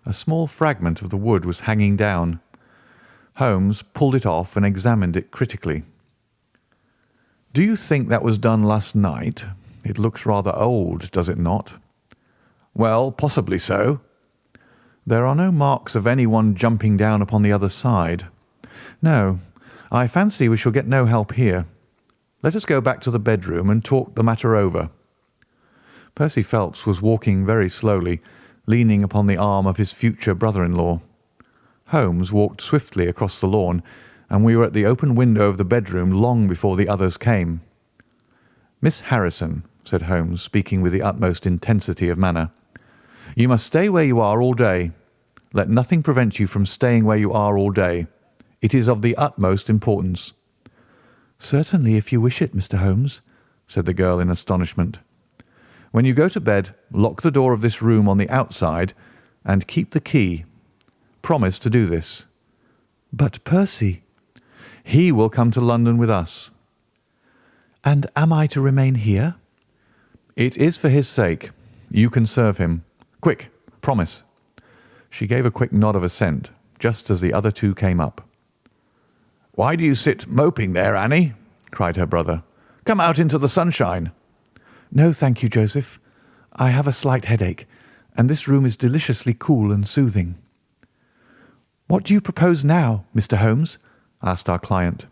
A small fragment of the wood was hanging down. Holmes pulled it off and examined it critically. "Do you think that was done last night? It looks rather old, does it not?" "Well, possibly so." "There are no marks of anyone jumping down upon the other side." "No, I fancy we shall get no help here. Let us go back to the bedroom and talk the matter over." Percy Phelps was walking very slowly, leaning upon the arm of his future brother-in-law. Holmes walked swiftly across the lawn, and we were at the open window of the bedroom long before the others came. "Miss Harrison," said Holmes, speaking with the utmost intensity of manner, "you must stay where you are all day. Let nothing prevent you from staying where you are all day. It is of the utmost importance." "Certainly, if you wish it, Mr. Holmes," said the girl in astonishment. "When you go to bed, lock the door of this room on the outside and keep the key. Promise to do this." "But Percy—" "He will come to London with us." "And am I to remain here?" "It is for his sake. You can serve him. Quick, promise." She gave a quick nod of assent, just as the other two came up. "Why do you sit moping there, Annie?" cried her brother. "Come out into the sunshine." "No, thank you, Joseph. I have a slight headache, and this room is deliciously cool and soothing." "What do you propose now, Mr. Holmes?" asked our client.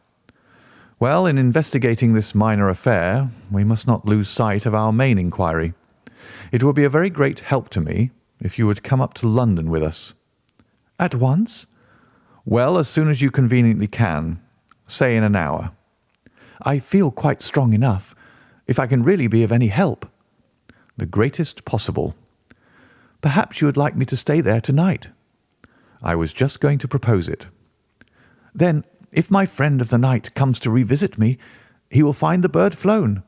"Well, in investigating this minor affair, we must not lose sight of our main inquiry. It would be a very great help to me if you would come up to London with us." "At once?" "Well, as soon as you conveniently can. Say in an hour." "I feel quite strong enough. If I can really be of any help." "The greatest possible." "Perhaps you would like me to stay there tonight?" "I was just going to propose it." "Then, if my friend of the night comes to revisit me, he will find the bird flown.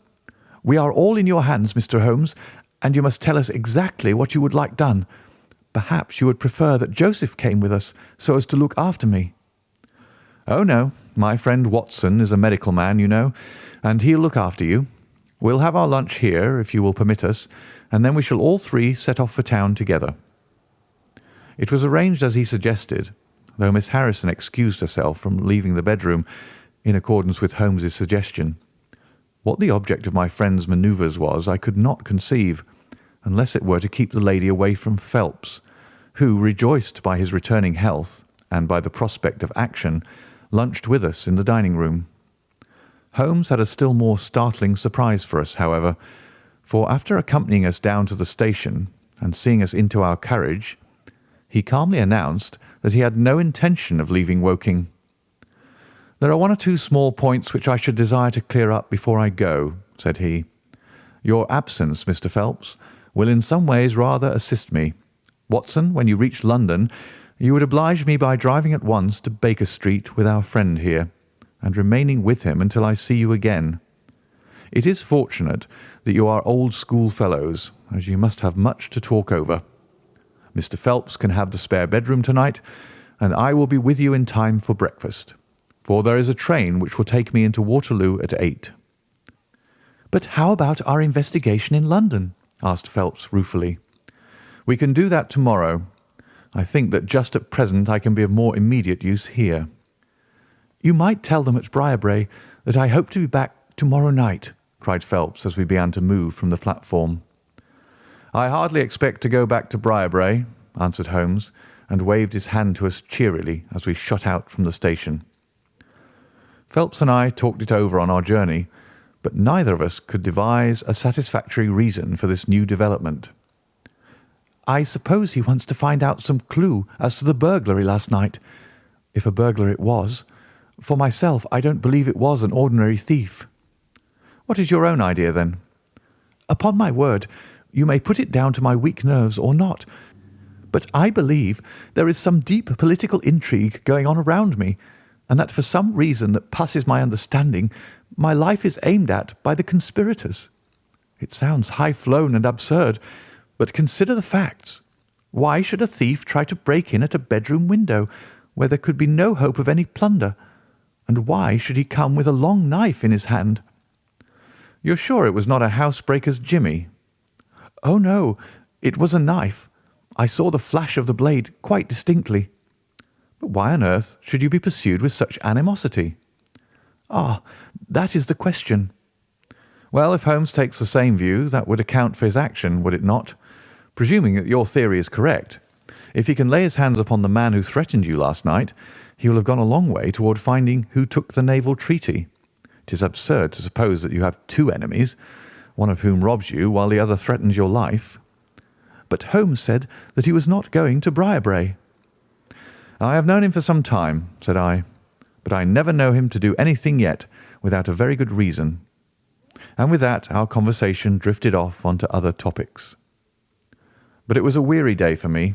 We are all in your hands, Mr. Holmes, and you must tell us exactly what you would like done. Perhaps you would prefer that Joseph came with us so as to look after me." "Oh, no. My friend Watson is a medical man, you know, and he'll look after you. We'll have our lunch here, if you will permit us, and then we shall all three set off for town together." It was arranged as he suggested, though Miss Harrison excused herself from leaving the bedroom in accordance with Holmes's suggestion. What the object of my friend's manoeuvres was I could not conceive, unless it were to keep the lady away from Phelps, who, rejoiced by his returning health and by the prospect of action, lunched with us in the dining-room. Holmes had a still more startling surprise for us, however, for after accompanying us down to the station and seeing us into our carriage, he calmly announced that he had no intention of leaving Woking. "There are one or two small points which I should desire to clear up before I go," said he. "Your absence, Mr. Phelps, will in some ways rather assist me. Watson, when you reach London, you would oblige me by driving at once to Baker Street with our friend here, and remaining with him until I see you again. It is fortunate that you are old schoolfellows, as you must have much to talk over. Mr. Phelps can have the spare bedroom tonight, and I will be with you in time for breakfast, for there is a train which will take me into Waterloo at 8. "But how about our investigation in London?" asked Phelps ruefully. "We can do that tomorrow. I think that just at present I can be of more immediate use here." "You might tell them at Briarbrae that I hope to be back tomorrow night," cried Phelps as we began to move from the platform. "I hardly expect to go back to Briarbrae," answered Holmes, and waved his hand to us cheerily as we shot out from the station. Phelps and I talked it over on our journey, but neither of us could devise a satisfactory reason for this new development. "I suppose he wants to find out some clue as to the burglary last night, if a burglar it was. For myself, I don't believe it was an ordinary thief." "What is your own idea, then?" "Upon my word, you may put it down to my weak nerves or not, but I believe there is some deep political intrigue going on around me, and that for some reason that passes my understanding, my life is aimed at by the conspirators. It sounds high-flown and absurd, but consider the facts. Why should a thief try to break in at a bedroom window where there could be no hope of any plunder? And why should he come with a long knife in his hand?" "You're sure it was not a housebreaker's jimmy?" "Oh, no, it was a knife. I saw the flash of the blade quite distinctly." "But why on earth should you be pursued with such animosity?" "Ah, that is the question." "Well, if Holmes takes the same view, that would account for his action, would it not? Presuming that your theory is correct, if he can lay his hands upon the man who threatened you last night, he will have gone a long way toward finding who took the naval treaty. It is absurd to suppose that you have two enemies. one of whom robs you while the other threatens your life. But Holmes said that he was not going to Briarbrae. I have known him for some time, said I, but I never know him to do anything yet without a very good reason. And with that our conversation drifted off onto other topics. But it was a weary day for me.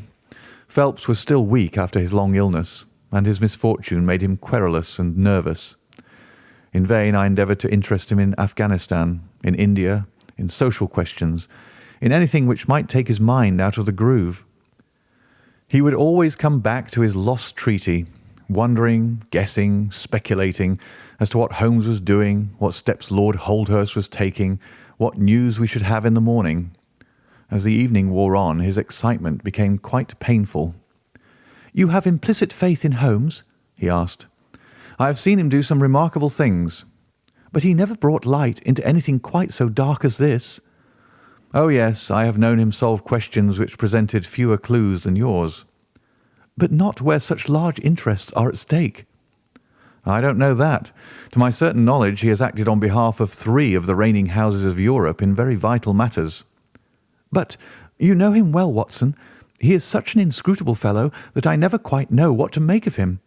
Phelps was still weak after his long illness, and his misfortune made him querulous and nervous. In vain I endeavoured to interest him in Afghanistan, in India, in social questions, in anything which might take his mind out of the groove. He would always come back to his lost treaty, wondering, guessing, speculating as to what Holmes was doing, what steps Lord Holdhurst was taking, what news we should have in the morning. As the evening wore on, his excitement became quite painful. "You have implicit faith in Holmes?" he asked. "I have seen him do some remarkable things." "But he never brought light into anything quite so dark as this." "Oh yes, I have known him solve questions which presented fewer clues than yours." "But not where such large interests are at stake." "I don't know that. To my certain knowledge he has acted on behalf of 3 of the reigning houses of Europe in very vital matters." "But you know him well, Watson. He is such an inscrutable fellow that I never quite know what to make of him.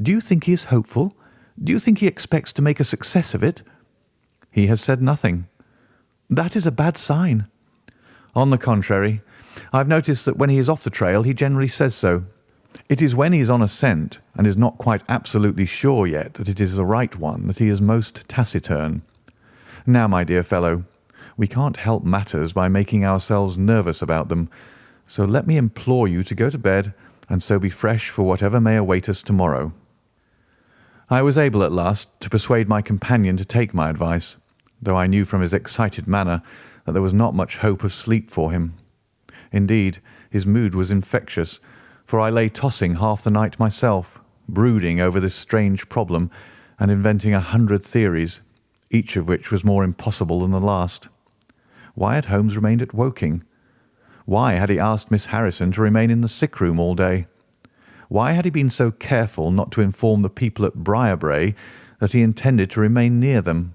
Do you think he is hopeful? Do you think he expects to make a success of it?" "He has said nothing." "That is a bad sign." "On the contrary, I have noticed that when he is off the trail he generally says so. It is when he is on a scent and is not quite absolutely sure yet that it is the right one that he is most taciturn. Now, my dear fellow, we can't help matters by making ourselves nervous about them, so let me implore you to go to bed and so be fresh for whatever may await us tomorrow." I was able at last to persuade my companion to take my advice, though I knew from his excited manner that there was not much hope of sleep for him. Indeed, his mood was infectious, for I lay tossing half the night myself, brooding over this strange problem and inventing 100 theories, each of which was more impossible than the last. Why had Holmes remained at Woking? Why had he asked Miss Harrison to remain in the sick room all day? Why had he been so careful not to inform the people at Briarbrae that he intended to remain near them?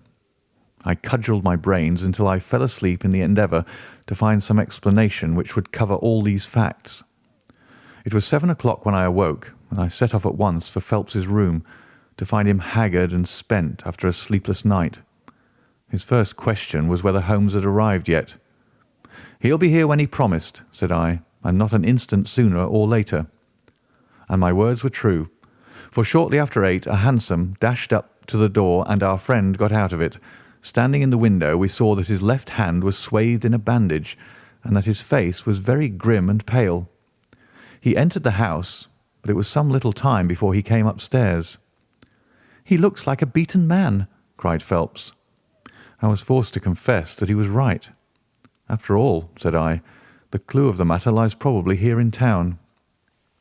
I cudgelled my brains until I fell asleep in the endeavour to find some explanation which would cover all these facts. It was 7 o'clock when I awoke, and I set off at once for Phelps's room, to find him haggard and spent after a sleepless night. His first question was whether Holmes had arrived yet. "He'll be here when he promised," said I, "and not an instant sooner or later." And my words were true, for shortly after 8 a hansom dashed up to the door and our friend got out of it. Standing in the window we saw that his left hand was swathed in a bandage and that his face was very grim and pale. He entered the house, but it was some little time before he came upstairs. "He looks like a beaten man," cried Phelps. I was forced to confess that he was right. "After all," said I, "the clue of the matter lies probably here in town."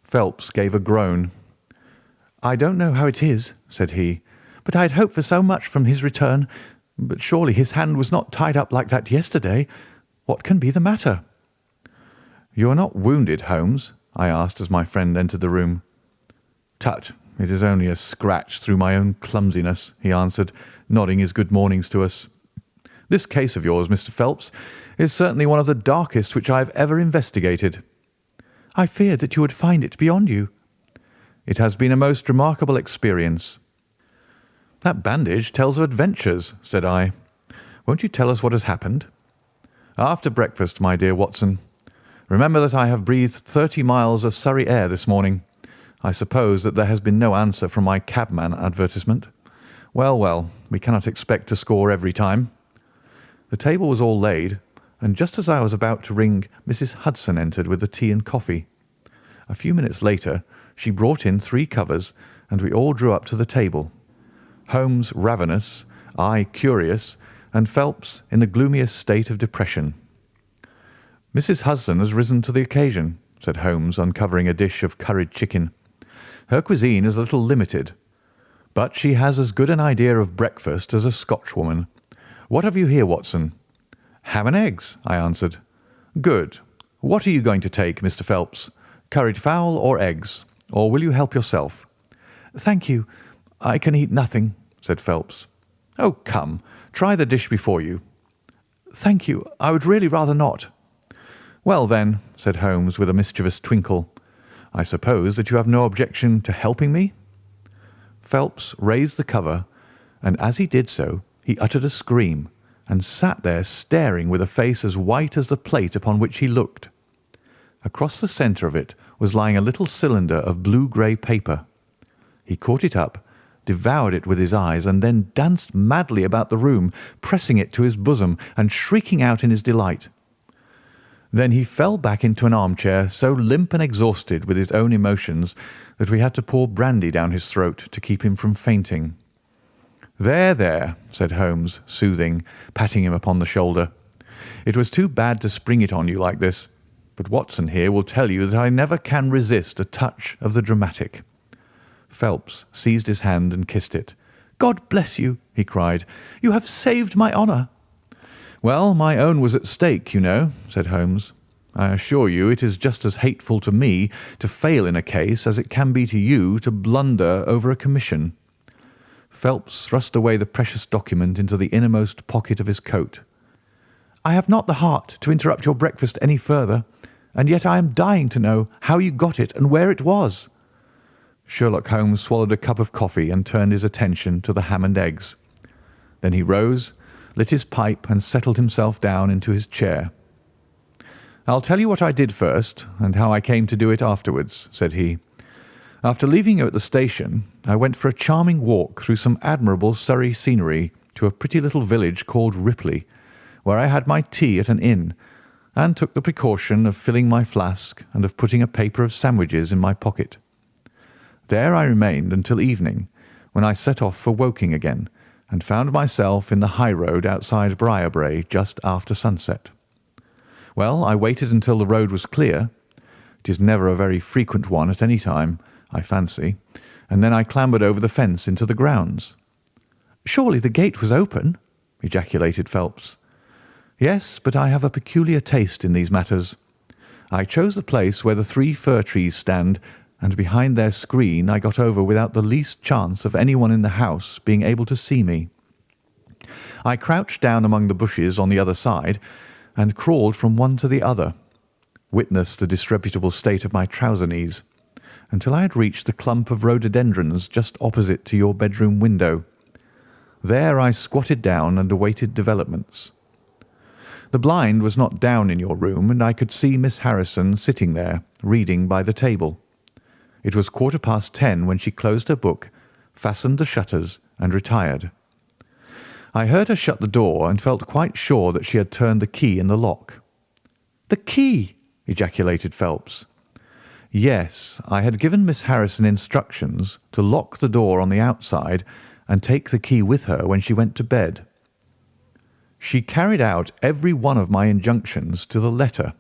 Phelps gave a groan. "I don't know how it is," said he, "but I had hoped for so much from his return. But surely his hand was not tied up like that yesterday. What can be the matter?" "You are not wounded, Holmes?" I asked as my friend entered the room. "Tut, it is only a scratch through my own clumsiness," he answered, nodding his good mornings to us. "This case of yours, Mr. Phelps, is certainly one of the darkest which I have ever investigated." "I feared that you would find it beyond you." "It has been a most remarkable experience." "That bandage tells of adventures," said I. "Won't you tell us what has happened?" "After breakfast, my dear Watson. Remember that I have breathed 30 miles of Surrey air this morning. I suppose that there has been no answer from my cabman advertisement. Well, well, we cannot expect to score every time." The table was all laid, and just as I was about to ring, Mrs. Hudson entered with the tea and coffee. A few minutes later she brought in 3 covers, and we all drew up to the table. Holmes ravenous, I curious, and Phelps in the gloomiest state of depression. "Mrs. Hudson has risen to the occasion," said Holmes, uncovering a dish of curried chicken. "Her cuisine is a little limited, but she has as good an idea of breakfast as a Scotchwoman. What have you here, Watson?" "Ham and eggs," I answered. "Good. What are you going to take, Mr. Phelps? Curried fowl or eggs? Or will you help yourself?" "Thank you. I can eat nothing," said Phelps. "Oh, come, try the dish before you." Thank you, I would really rather not." "Well, then," said Holmes with a mischievous twinkle, "I suppose that you have no objection to helping me?" Phelps raised the cover, and as he did so he uttered a scream and sat there staring with a face as white as the plate upon which he looked. Across the centre of it was lying a little cylinder of blue-grey paper. He caught it up, devoured it with his eyes, and then danced madly about the room, pressing it to his bosom and shrieking out in his delight. Then he fell back into an armchair, so limp and exhausted with his own emotions that we had to pour brandy down his throat to keep him from fainting. "There, there," said Holmes, soothing, patting him upon the shoulder. "It was too bad to spring it on you like this, but Watson here will tell you that I never can resist a touch of the dramatic." Phelps seized his hand and kissed it. "God bless you," he cried. "You have saved my honour." "Well, my own was at stake, you know," said Holmes. "I assure you it is just as hateful to me to fail in a case as it can be to you to blunder over a commission." Phelps thrust away the precious document into the innermost pocket of his coat. "I have not the heart to interrupt your breakfast any further, and yet I am dying to know how you got it and where it was." Sherlock Holmes swallowed a cup of coffee and turned his attention to the ham and eggs. Then he rose, lit his pipe, and settled himself down into his chair. "I'll tell you what I did first, and how I came to do it afterwards," said he. "After leaving you at the station, I went for a charming walk through some admirable Surrey scenery to a pretty little village called Ripley, where I had my tea at an inn, and took the precaution of filling my flask and of putting a paper of sandwiches in my pocket. There I remained until evening, when I set off for Woking again, and found myself in the high road outside Briarbrae just after sunset. Well, I waited until the road was clear. It is never a very frequent one at any time, I fancy, and then I clambered over the fence into the grounds." "Surely the gate was open?" ejaculated Phelps. "Yes, but I have a peculiar taste in these matters. I chose the place where the 3 fir trees stand, and behind their screen I got over without the least chance of anyone in the house being able to see me. I crouched down among the bushes on the other side, and crawled from one to the other, witness the disreputable state of my trouser knees, until I had reached the clump of rhododendrons just opposite to your bedroom window. There I squatted down and awaited developments. The blind was not down in your room, and I could see Miss Harrison sitting there, reading by the table. It was 10:15 when she closed her book, fastened the shutters, and retired. I heard her shut the door, and felt quite sure that she had turned the key in the lock." "The key!" ejaculated Phelps. "Yes, I had given Miss Harrison instructions to lock the door on the outside and take the key with her when she went to bed. She carried out every one of my injunctions to the letter,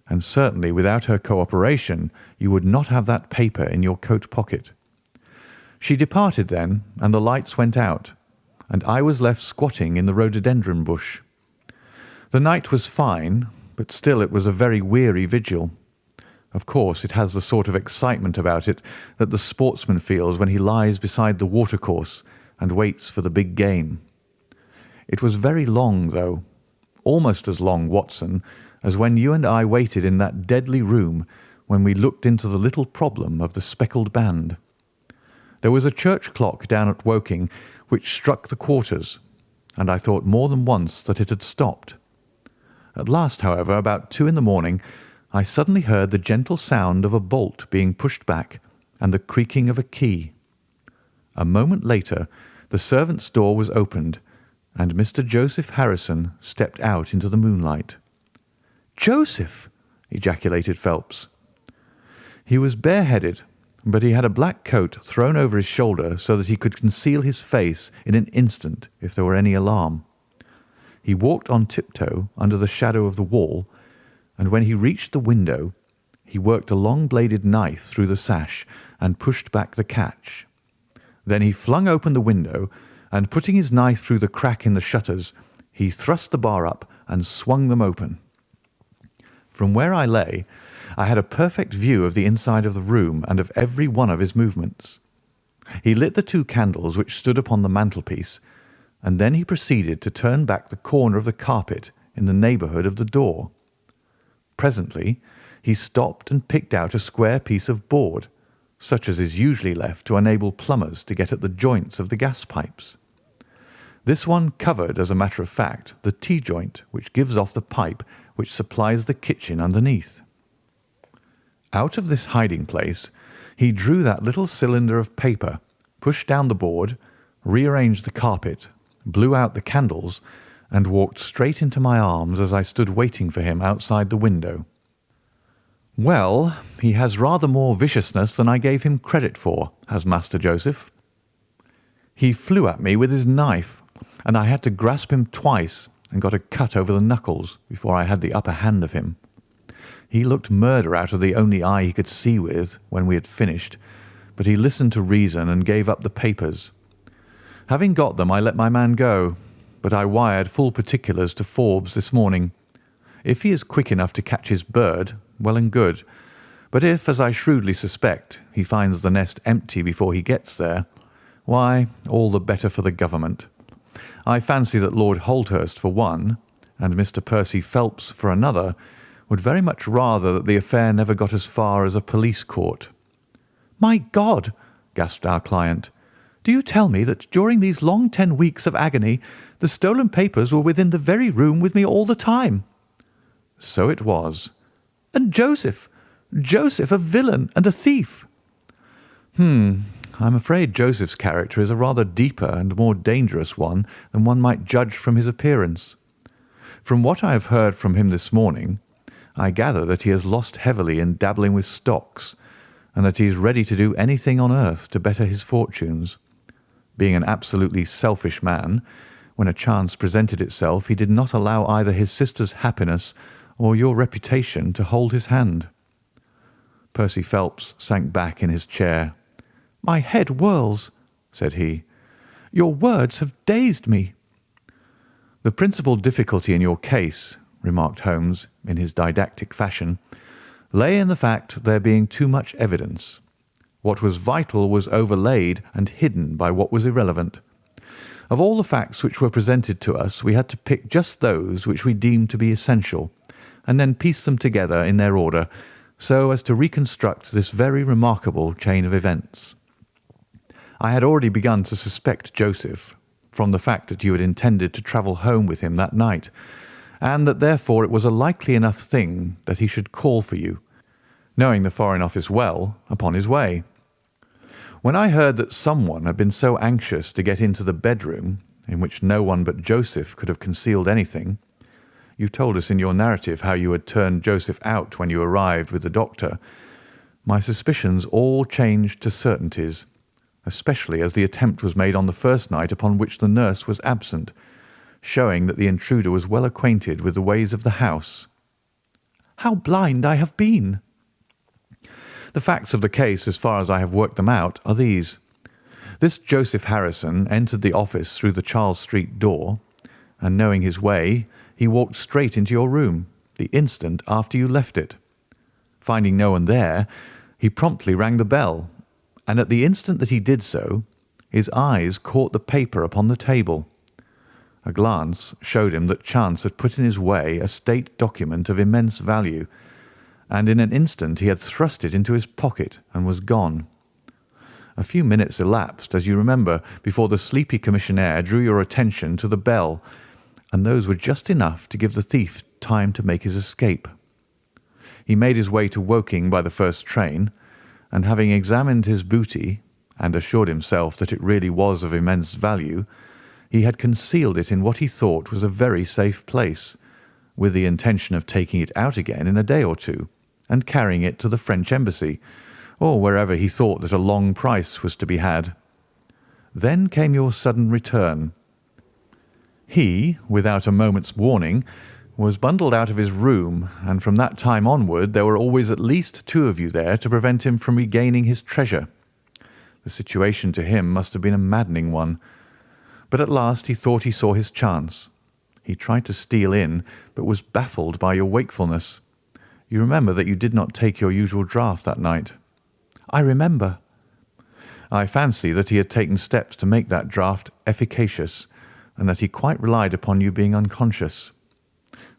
and certainly without her cooperation you would not have that paper in your coat pocket. She departed then, and the lights went out, and I was left squatting in the rhododendron bush. The night was fine, but still it was a very weary vigil. Of course, it has the sort of excitement about it that the sportsman feels when he lies beside the watercourse and waits for the big game. It was very long, though, almost as long, Watson, as when you and I waited in that deadly room when we looked into the little problem of the speckled band. There was a church clock down at Woking which struck the quarters, and I thought more than once that it had stopped. At last, however, about 2 in the morning, I suddenly heard the gentle sound of a bolt being pushed back and the creaking of a key. A moment later the servants' door was opened, and Mr. Joseph Harrison stepped out into the moonlight. "Joseph!" ejaculated Phelps. He was bareheaded, but he had a black coat thrown over his shoulder so that he could conceal his face in an instant if there were any alarm. He walked on tiptoe under the shadow of the wall, and when he reached the window, he worked a long-bladed knife through the sash and pushed back the catch. Then he flung open the window, and putting his knife through the crack in the shutters, he thrust the bar up and swung them open. From where I lay, I had a perfect view of the inside of the room and of every one of his movements. He lit the 2 candles which stood upon the mantelpiece, and then he proceeded to turn back the corner of the carpet in the neighbourhood of the door. Presently he stopped and picked out a square piece of board, such as is usually left to enable plumbers to get at the joints of the gas pipes. This one covered, as a matter of fact, the T-joint which gives off the pipe which supplies the kitchen underneath. Out of this hiding place he drew that little cylinder of paper, pushed down the board, rearranged the carpet, blew out the candles, and walked straight into my arms as I stood waiting for him outside the window. Well, he has rather more viciousness than I gave him credit for, has Master Joseph. He flew at me with his knife, and I had to grasp him twice and got a cut over the knuckles before I had the upper hand of him. He looked murder out of the only eye he could see with when we had finished, but he listened to reason and gave up the papers. Having got them, I let my man go, but I wired full particulars to Forbes this morning. If he is quick enough to catch his bird, well and good, but if, as I shrewdly suspect, he finds the nest empty before he gets there, why, all the better for the government. I fancy that Lord Holdhurst, for one, and Mr. Percy Phelps, for another, would very much rather that the affair never got as far as a police court. "My God!" gasped our client. "Do you tell me that during these long 10 weeks of agony the stolen papers were within the very room with me all the time?" "So it was." "And Joseph! Joseph, a villain and a thief!" I'm afraid Joseph's character is a rather deeper and more dangerous one than one might judge from his appearance. From what I have heard from him this morning, I gather that he has lost heavily in dabbling with stocks, and that he is ready to do anything on earth to better his fortunes. Being an absolutely selfish man, when a chance presented itself he did not allow either his sister's happiness or your reputation to hold his hand. Percy Phelps sank back in his chair. "My head whirls," said he. "Your words have dazed me." "The principal difficulty in your case," remarked Holmes in his didactic fashion, "lay in the fact there being too much evidence. What was vital was overlaid and hidden by what was irrelevant. Of all the facts which were presented to us, we had to pick just those which we deemed to be essential, and then piece them together in their order, so as to reconstruct this very remarkable chain of events. I had already begun to suspect Joseph, from the fact that you had intended to travel home with him that night, and that therefore it was a likely enough thing that he should call for you, knowing the Foreign Office well, upon his way. When I heard that someone had been so anxious to get into the bedroom, in which no one but Joseph could have concealed anything, you told us in your narrative how you had turned Joseph out when you arrived with the doctor, my suspicions all changed to certainties, especially as the attempt was made on the first night upon which the nurse was absent, showing that the intruder was well acquainted with the ways of the house. How blind I have been! The facts of the case, as far as I have worked them out, are these. This Joseph Harrison entered the office through the Charles Street door, and knowing his way, he walked straight into your room the instant after you left it. Finding no one there, he promptly rang the bell, and at the instant that he did so, his eyes caught the paper upon the table. A glance showed him that chance had put in his way a state document of immense value, and in an instant he had thrust it into his pocket and was gone. A few minutes elapsed, as you remember, before the sleepy commissionaire drew your attention to the bell, and those were just enough to give the thief time to make his escape. He made his way to Woking by the first train, and having examined his booty and assured himself that it really was of immense value, he had concealed it in what he thought was a very safe place, with the intention of taking it out again in a day or two and carrying it to the French embassy, or wherever he thought that a long price was to be had. Then came your sudden return. He, without a moment's warning, was bundled out of his room, and from that time onward there were always at least two of you there to prevent him from regaining his treasure. The situation to him must have been a maddening one. But at last he thought he saw his chance. He tried to steal in, but was baffled by your wakefulness. You remember that you did not take your usual draught that night. I remember. I fancy that he had taken steps to make that draught efficacious, and that he quite relied upon you being unconscious.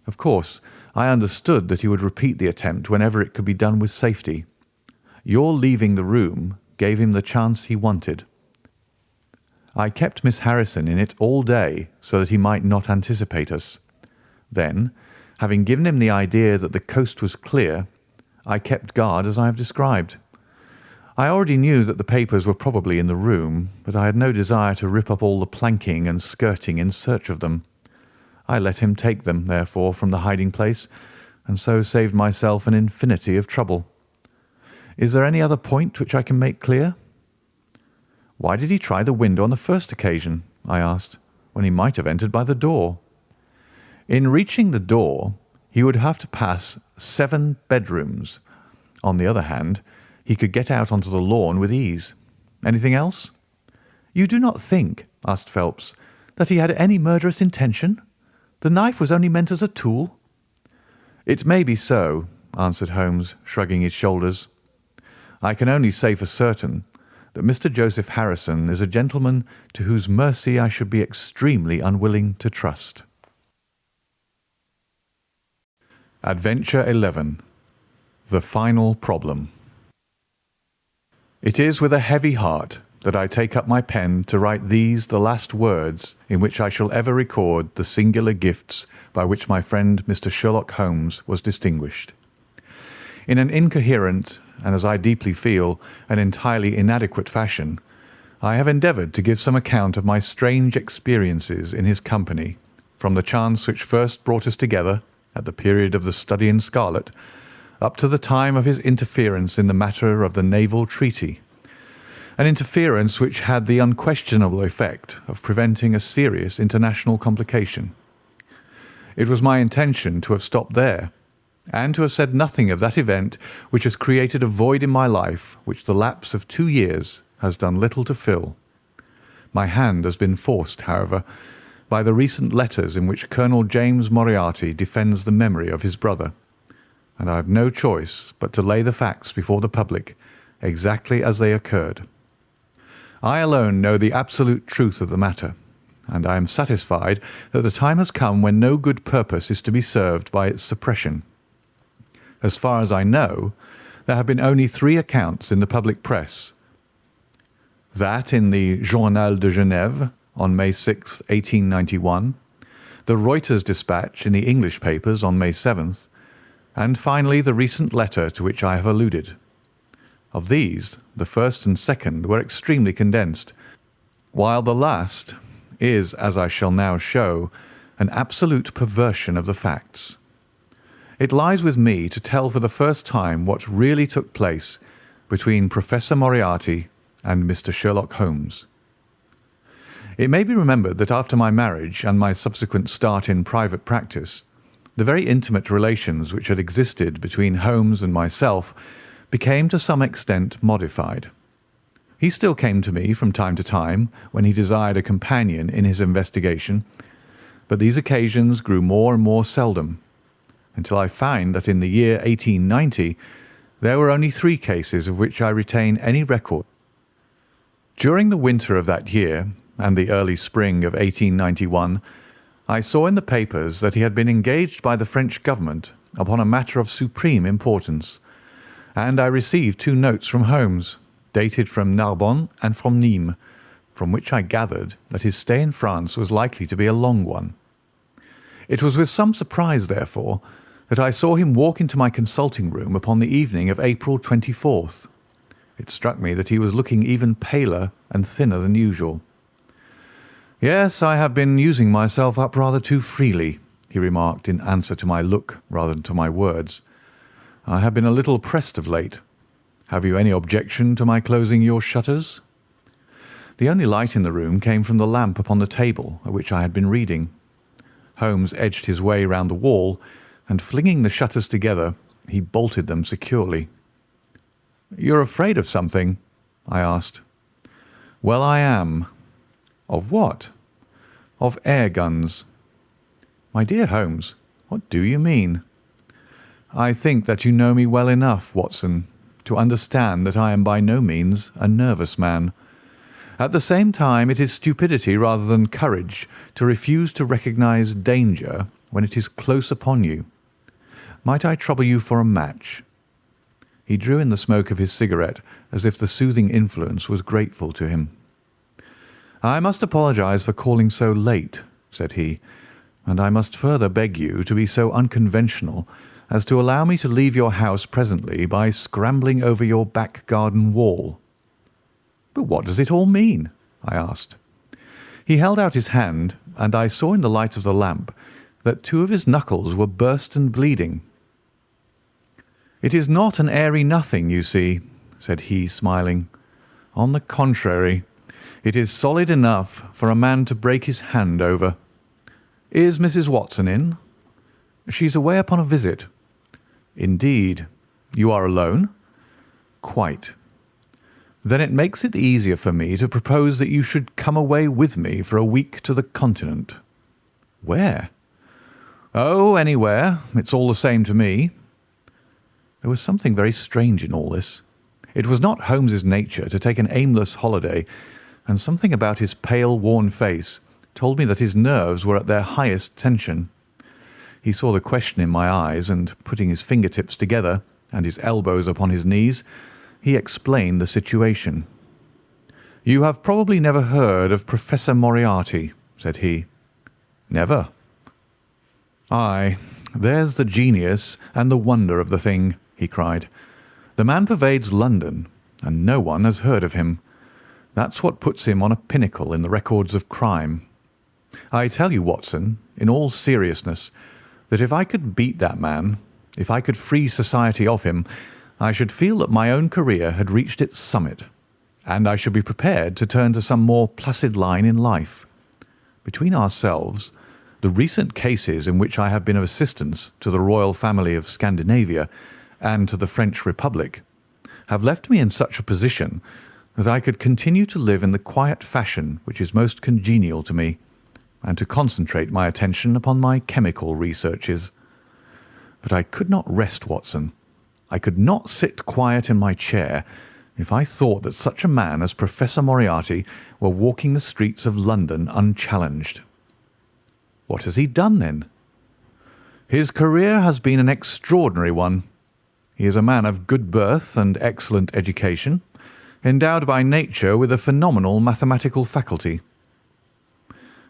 Of course, I understood that he would repeat the attempt whenever it could be done with safety. Your leaving the room gave him the chance he wanted. I kept Miss Harrison in it all day so that he might not anticipate us. Then, having given him the idea that the coast was clear, I kept guard as I have described. I already knew that the papers were probably in the room, but I had no desire to rip up all the planking and skirting in search of them. I let him take them, therefore, from the hiding-place, and so saved myself an infinity of trouble. Is there any other point which I can make clear? Why did he try the window on the first occasion, I asked, when he might have entered by the door? In reaching the door, he would have to pass 7 bedrooms. On the other hand, he could get out onto the lawn with ease. Anything else? You do not think, asked Phelps, that he had any murderous intention? The knife was only meant as a tool. It may be so, answered Holmes, shrugging his shoulders. I can only say for certain that Mr. Joseph Harrison is a gentleman to whose mercy I should be extremely unwilling to trust. Adventure 11. The Final Problem. It is with a heavy heart that I take up my pen to write these the last words in which I shall ever record the singular gifts by which my friend Mr. Sherlock Holmes was distinguished. In an incoherent, and as I deeply feel, an entirely inadequate fashion, I have endeavoured to give some account of my strange experiences in his company, from the chance which first brought us together, at the period of the study in scarlet, up to the time of his interference in the matter of the naval treaty, an interference which had the unquestionable effect of preventing a serious international complication. It was my intention to have stopped there, and to have said nothing of that event which has created a void in my life which the lapse of 2 years has done little to fill. My hand has been forced, however, by the recent letters in which Colonel James Moriarty defends the memory of his brother, and I have no choice but to lay the facts before the public exactly as they occurred. I alone know the absolute truth of the matter, and I am satisfied that the time has come when no good purpose is to be served by its suppression. As far as I know, there have been only 3 accounts in the public press. That in the Journal de Genève on May 6, 1891, the Reuters dispatch in the English papers on May 7th, and finally the recent letter to which I have alluded. Of these, the first and second were extremely condensed, while the last is, as I shall now show, an absolute perversion of the facts. It lies with me to tell for the first time what really took place between Professor Moriarty and Mr. Sherlock Holmes. It may be remembered that after my marriage and my subsequent start in private practice, the very intimate relations which had existed between Holmes and myself became to some extent modified. He still came to me from time to time when he desired a companion in his investigation, but these occasions grew more and more seldom, until I find that in the year 1890 there were only 3 cases of which I retain any record. During the winter of that year and the early spring of 1891, I saw in the papers that he had been engaged by the French government upon a matter of supreme importance, and I received 2 notes from Holmes, dated from Narbonne and from Nîmes, from which I gathered that his stay in France was likely to be a long one. It was with some surprise, therefore, that I saw him walk into my consulting room upon the evening of April 24th. It struck me that he was looking even paler and thinner than usual. "Yes, I have been using myself up rather too freely," he remarked in answer to my look rather than to my words. "I have been a little pressed of late. Have you any objection to my closing your shutters?" The only light in the room came from the lamp upon the table at which I had been reading. Holmes edged his way round the wall, and flinging the shutters together, he bolted them securely. "You're afraid of something?" I asked. "Well, I am." "Of what?" "Of air guns." "My dear Holmes, what do you mean?" "I think that you know me well enough, Watson, to understand that I am by no means a nervous man. At the same time, it is stupidity rather than courage to refuse to recognize danger when it is close upon you. Might I trouble you for a match?" He drew in the smoke of his cigarette as if the soothing influence was grateful to him. "I must apologize for calling so late," said he, "and I must further beg you to be so unconventional as to allow me to leave your house presently by scrambling over your back garden wall." "But what does it all mean?" I asked. He held out his hand, and I saw in the light of the lamp that two of his knuckles were burst and bleeding. "It is not an airy nothing, you see," said he, smiling. "On the contrary, it is solid enough for a man to break his hand over. Is Mrs. Watson in?" "She's away upon a visit." "Indeed. You are alone?" "Quite." "Then it makes it easier for me to propose that you should come away with me for a week to the Continent." "Where?" "Oh, anywhere. It's all the same to me." There was something very strange in all this. It was not Holmes's nature to take an aimless holiday, and something about his pale, worn face told me that his nerves were at their highest tension. He saw the question in my eyes, and putting his fingertips together and his elbows upon his knees, he explained the situation. "You have probably never heard of Professor Moriarty," said he. "Never." "Aye, there's the genius and the wonder of the thing," he cried. "The man pervades London, and no one has heard of him. That's what puts him on a pinnacle in the records of crime. I tell you, Watson, in all seriousness, that if I could beat that man, if I could free society of him, I should feel that my own career had reached its summit, and I should be prepared to turn to some more placid line in life. Between ourselves, the recent cases in which I have been of assistance to the royal family of Scandinavia and to the French Republic have left me in such a position that I could continue to live in the quiet fashion which is most congenial to me, and to concentrate my attention upon my chemical researches. But I could not rest, Watson. I could not sit quiet in my chair if I thought that such a man as Professor Moriarty were walking the streets of London unchallenged." "What has he done, then?" "His career has been an extraordinary one. He is a man of good birth and excellent education, endowed by nature with a phenomenal mathematical faculty.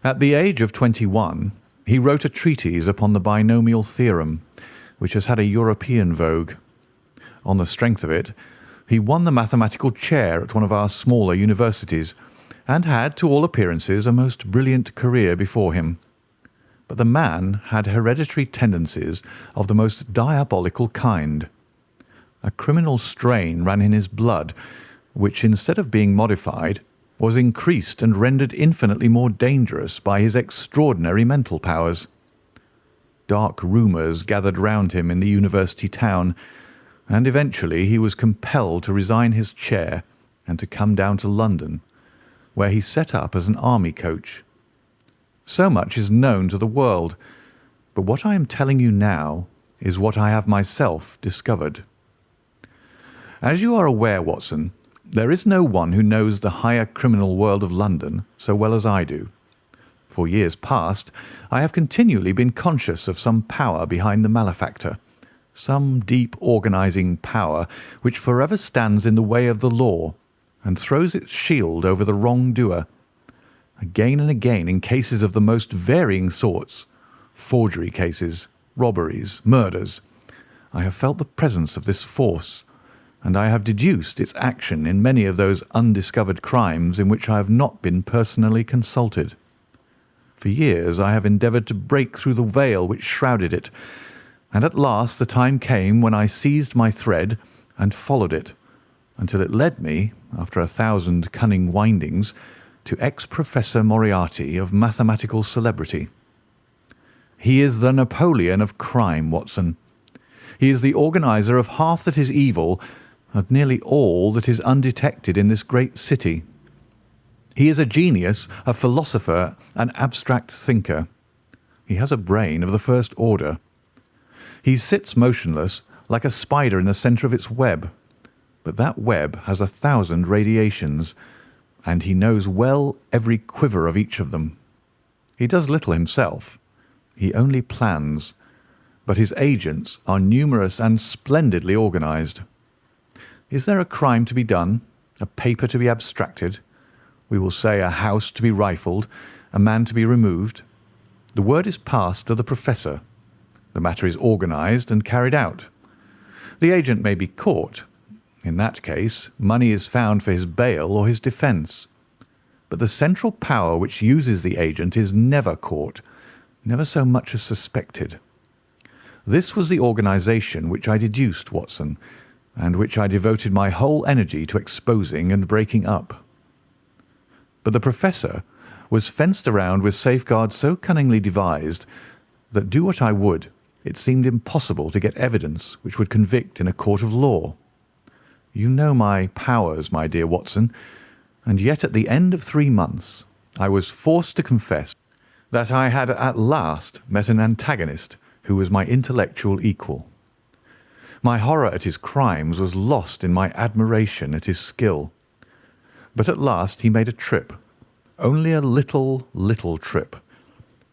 At the age of 21, he wrote a treatise upon the binomial theorem, which has had a European vogue. On the strength of it, he won the mathematical chair at one of our smaller universities, and had, to all appearances, a most brilliant career before him. But the man had hereditary tendencies of the most diabolical kind. A criminal strain ran in his blood, which, instead of being modified, was increased and rendered infinitely more dangerous by his extraordinary mental powers. Dark rumours gathered round him in the university town, and eventually he was compelled to resign his chair and to come down to London, where he set up as an army coach. So much is known to the world, but what I am telling you now is what I have myself discovered. As you are aware, Watson, there is no one who knows the higher criminal world of London so well as I do. For years past, I have continually been conscious of some power behind the malefactor, some deep organising power which forever stands in the way of the law and throws its shield over the wrongdoer. Again and again, in cases of the most varying sorts, forgery cases, robberies, murders, I have felt the presence of this force, and I have deduced its action in many of those undiscovered crimes in which I have not been personally consulted. For years I have endeavoured to break through the veil which shrouded it, and at last the time came when I seized my thread and followed it, until it led me, after 1,000 cunning windings, to ex-Professor Moriarty of mathematical celebrity. He is the Napoleon of crime, Watson. He is the organiser of half that is evil, of nearly all that is undetected in this great city. He is a genius, a philosopher, an abstract thinker. He has a brain of the first order. He sits motionless, like a spider in the centre of its web, but that web has 1,000 radiations, and he knows well every quiver of each of them. He does little himself. He only plans, but his agents are numerous and splendidly organised. Is there a crime to be done, a paper to be abstracted, we will say a house to be rifled, a man to be removed? The word is passed to the Professor. The matter is organised and carried out. The agent may be caught. In that case, money is found for his bail or his defence. But the central power which uses the agent is never caught, never so much as suspected. This was the organisation which I deduced, Watson, and which I devoted my whole energy to exposing and breaking up. But the Professor was fenced around with safeguards so cunningly devised that, do what I would, it seemed impossible to get evidence which would convict in a court of law. You know my powers, my dear Watson, and yet at the end of 3 months I was forced to confess that I had at last met an antagonist who was my intellectual equal. My horror at his crimes was lost in my admiration at his skill. But at last he made a trip, only a little trip,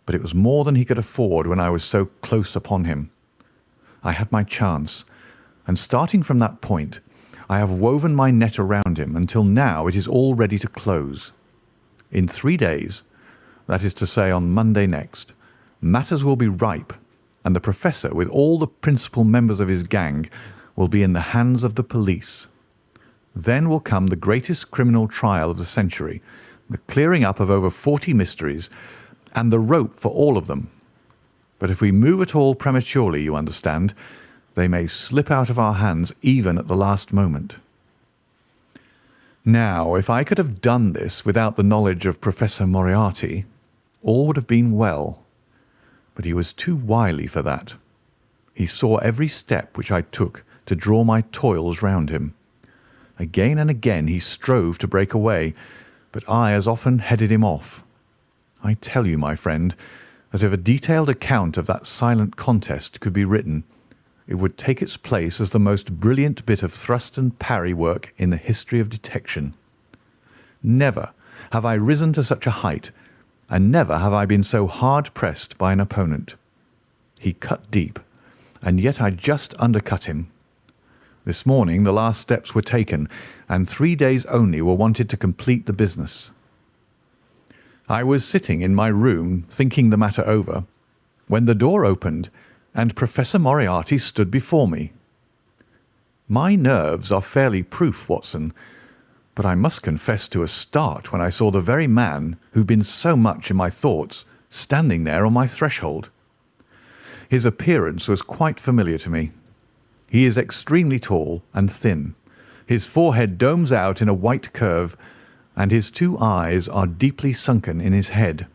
but it was more than he could afford when I was so close upon him. I had my chance, and starting from that point, I have woven my net around him until now it is all ready to close. In 3 days, that is to say on Monday next, matters will be ripe, and the Professor, with all the principal members of his gang, will be in the hands of the police. Then will come the greatest criminal trial of the century, the clearing up of over 40 mysteries, and the rope for all of them. But if we move at all prematurely, you understand, they may slip out of our hands even at the last moment. Now, if I could have done this without the knowledge of Professor Moriarty, all would have been well. But he was too wily for that. He saw every step which I took to draw my toils round him. Again and again he strove to break away, but I as often headed him off. I tell you, my friend, that if a detailed account of that silent contest could be written, it would take its place as the most brilliant bit of thrust and parry work in the history of detection. Never have I risen to such a height, and never have I been so hard pressed by an opponent. He cut deep, and yet I just undercut him. This morning the last steps were taken, and 3 days only were wanted to complete the business. I was sitting in my room thinking the matter over, when the door opened and Professor Moriarty stood before me. My nerves are fairly proof, Watson, but I must confess to a start when I saw the very man who'd been so much in my thoughts standing there on my threshold. His appearance was quite familiar to me. He is extremely tall and thin. His forehead domes out in a white curve, and his 2 eyes are deeply sunken in his head.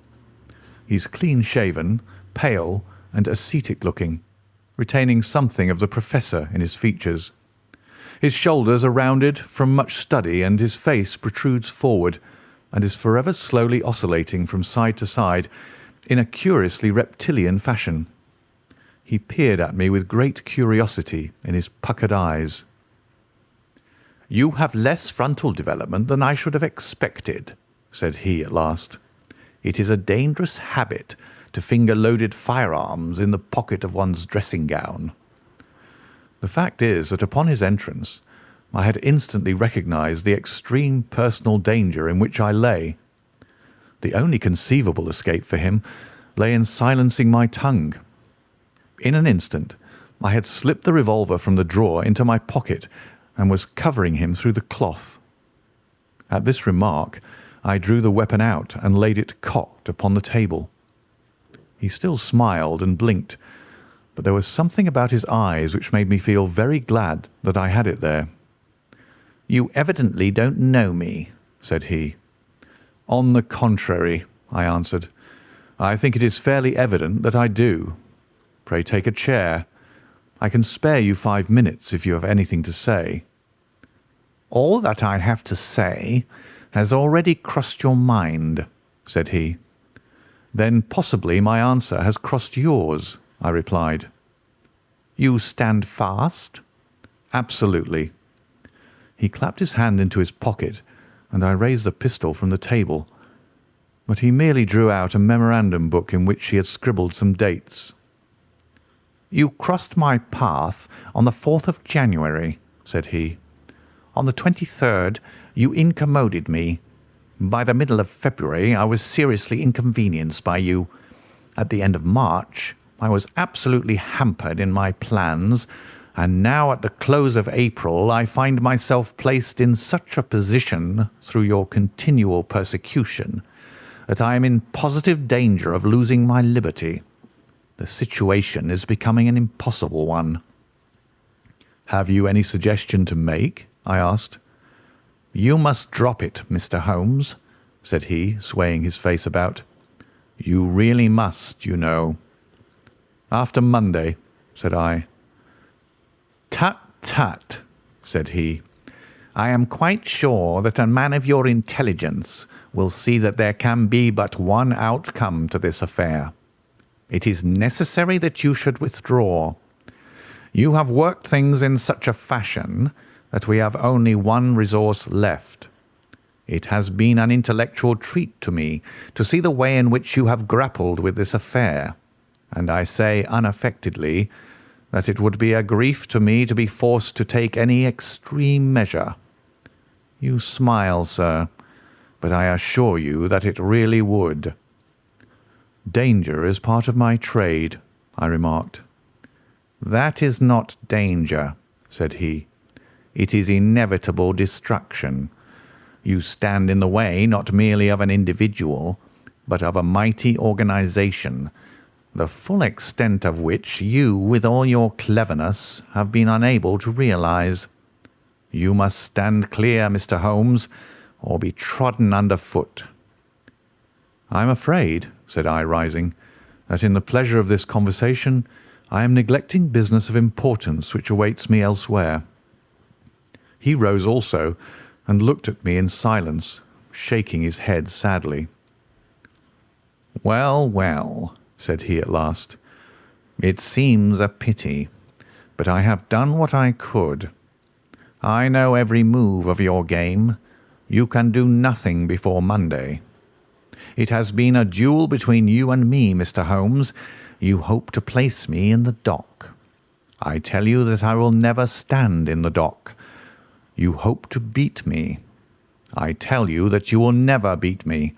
He's clean-shaven, pale, and ascetic-looking, retaining something of the Professor in his features. His shoulders are rounded from much study, and his face protrudes forward, and is forever slowly oscillating from side to side in a curiously reptilian fashion. He peered at me with great curiosity in his puckered eyes. "You have less frontal development than I should have expected," said he at last. "It is a dangerous habit to finger loaded firearms in the pocket of one's dressing gown." The fact is that upon his entrance I had instantly recognised the extreme personal danger in which I lay. The only conceivable escape for him lay in silencing my tongue. In an instant I had slipped the revolver from the drawer into my pocket and was covering him through the cloth. At this remark I drew the weapon out and laid it cocked upon the table. He still smiled and blinked, but there was something about his eyes which made me feel very glad that I had it there. "You evidently don't know me," said he. "On the contrary," I answered, "I think it is fairly evident that I do. Pray take a chair. I can spare you 5 minutes if you have anything to say." "All that I have to say has already crossed your mind," said he. "Then possibly my answer has crossed yours," I replied. "You stand fast?" "Absolutely." He clapped his hand into his pocket, and I raised the pistol from the table. but he merely drew out a memorandum book in which he had scribbled some dates. "You crossed my path on the 4th of January," said he. "On the 23rd you incommoded me. By the middle of February I was seriously inconvenienced by you. At the end of March I was absolutely hampered in my plans, and now at the close of April I find myself placed in such a position through your continual persecution that I am in positive danger of losing my liberty. The situation is becoming an impossible one." "Have you any suggestion to make?" I asked. "You must drop it, Mr. Holmes," said he, swaying his face about. "You really must, you know." "After Monday," said I. "Tut, tut," said he. "I am quite sure that a man of your intelligence will see that there can be but one outcome to this affair. It is necessary that you should withdraw. You have worked things in such a fashion that we have only one resource left. It has been an intellectual treat to me to see the way in which you have grappled with this affair, and I say unaffectedly that it would be a grief to me to be forced to take any extreme measure. You smile, sir, but I assure you that it really would." "Danger is part of my trade," I remarked. "That is not danger," said he. "It is inevitable destruction. You stand in the way not merely of an individual, but of a mighty organization, the full extent of which you, with all your cleverness, have been unable to realize. You must stand clear, Mr. Holmes, or be trodden underfoot." "I am afraid," said I, rising, "that in the pleasure of this conversation I am neglecting business of importance which awaits me elsewhere." He rose also and looked at me in silence, shaking his head sadly. "Well, well," said he at last, "it seems a pity, but I have done what I could. I know every move of your game. You can do nothing before Monday. It has been a duel between you and me, Mr. Holmes. You hope to place me in the dock. I tell you that I will never stand in the dock. You hope to beat me. I tell you that you will never beat me.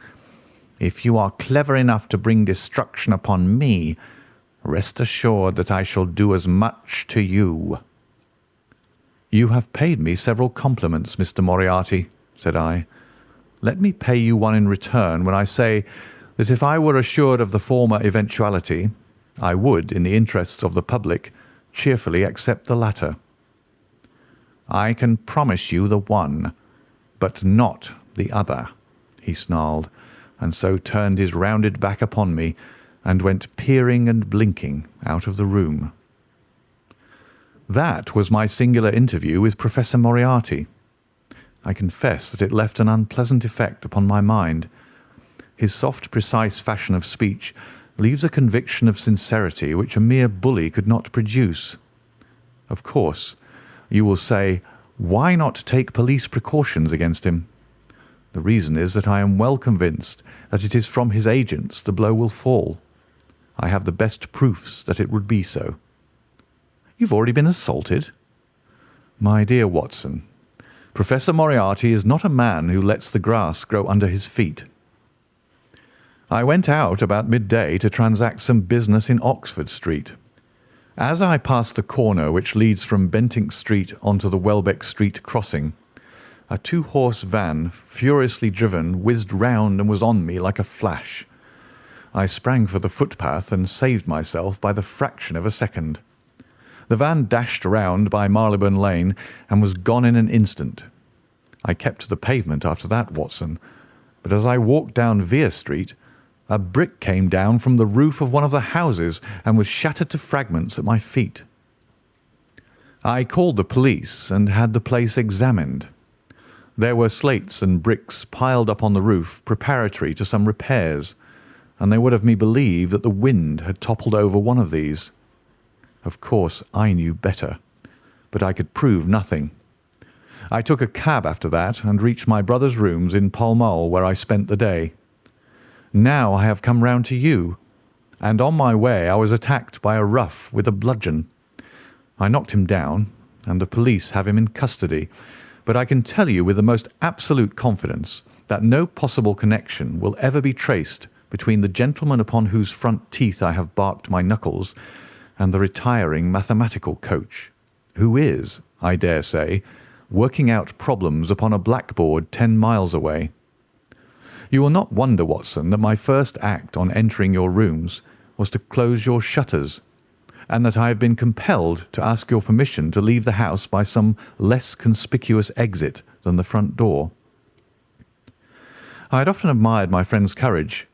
If you are clever enough to bring destruction upon me, rest assured that I shall do as much to you." "You have paid me several compliments, Mr. Moriarty," said I. "Let me pay you one in return when I say that if I were assured of the former eventuality, I would, in the interests of the public, cheerfully accept the latter." "I can promise you the one, but not the other," he snarled, and so turned his rounded back upon me and went peering and blinking out of the room. That was my singular interview with Professor Moriarty. I confess that it left an unpleasant effect upon my mind. His soft, precise fashion of speech leaves a conviction of sincerity which a mere bully could not produce. Of course, you will say, why not take police precautions against him? The reason is that I am well convinced that it is from his agents the blow will fall. I have the best proofs that it would be so. "You've already been assaulted?" "My dear Watson, Professor Moriarty is not a man who lets the grass grow under his feet. I went out about midday to transact some business in Oxford Street. As I passed the corner which leads from Bentinck Street onto the Welbeck Street crossing, a two-horse van, furiously driven, whizzed round and was on me like a flash. I sprang for the footpath and saved myself by the fraction of a second. The van dashed around by Marylebone Lane and was gone in an instant. I kept to the pavement after that, Watson, but as I walked down Vere Street, a brick came down from the roof of one of the houses and was shattered to fragments at my feet. I called the police and had the place examined. There were slates and bricks piled up on the roof preparatory to some repairs, and they would have me believe that the wind had toppled over one of these. Of course, I knew better, but I could prove nothing. I took a cab after that and reached my brother's rooms in Pall Mall, where I spent the day. Now I have come round to you, and on my way I was attacked by a rough with a bludgeon. I knocked him down, and the police have him in custody, but I can tell you with the most absolute confidence that no possible connection will ever be traced between the gentleman upon whose front teeth I have barked my knuckles and the retiring mathematical coach, who is, I dare say, working out problems upon a blackboard 10 miles away. You will not wonder, Watson, that my first act on entering your rooms was to close your shutters, and that I have been compelled to ask your permission to leave the house by some less conspicuous exit than the front door. I had often admired my friend's courage,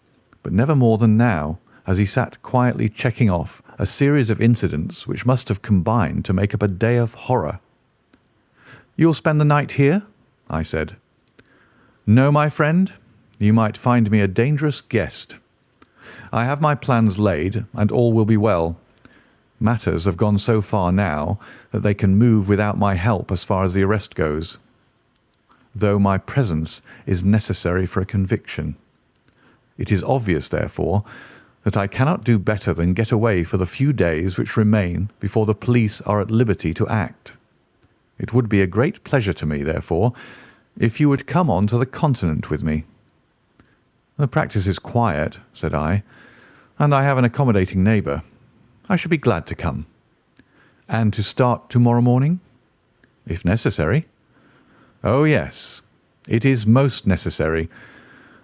but never more than now, as he sat quietly checking off a series of incidents which must have combined to make up a day of horror. "You'll spend the night here?" I said. "No, my friend. You might find me a dangerous guest. I have my plans laid, and all will be well. Matters have gone so far now that they can move without my help as far as the arrest goes, though my presence is necessary for a conviction. It is obvious, therefore, that I cannot do better than get away for the few days which remain before the police are at liberty to act. It would be a great pleasure to me, therefore, if you would come on to the Continent with me." "The practice is quiet," said I, "and I have an accommodating neighbour. I should be glad to come." "And to start to-morrow morning?" "If necessary." "Oh, yes, it is most necessary.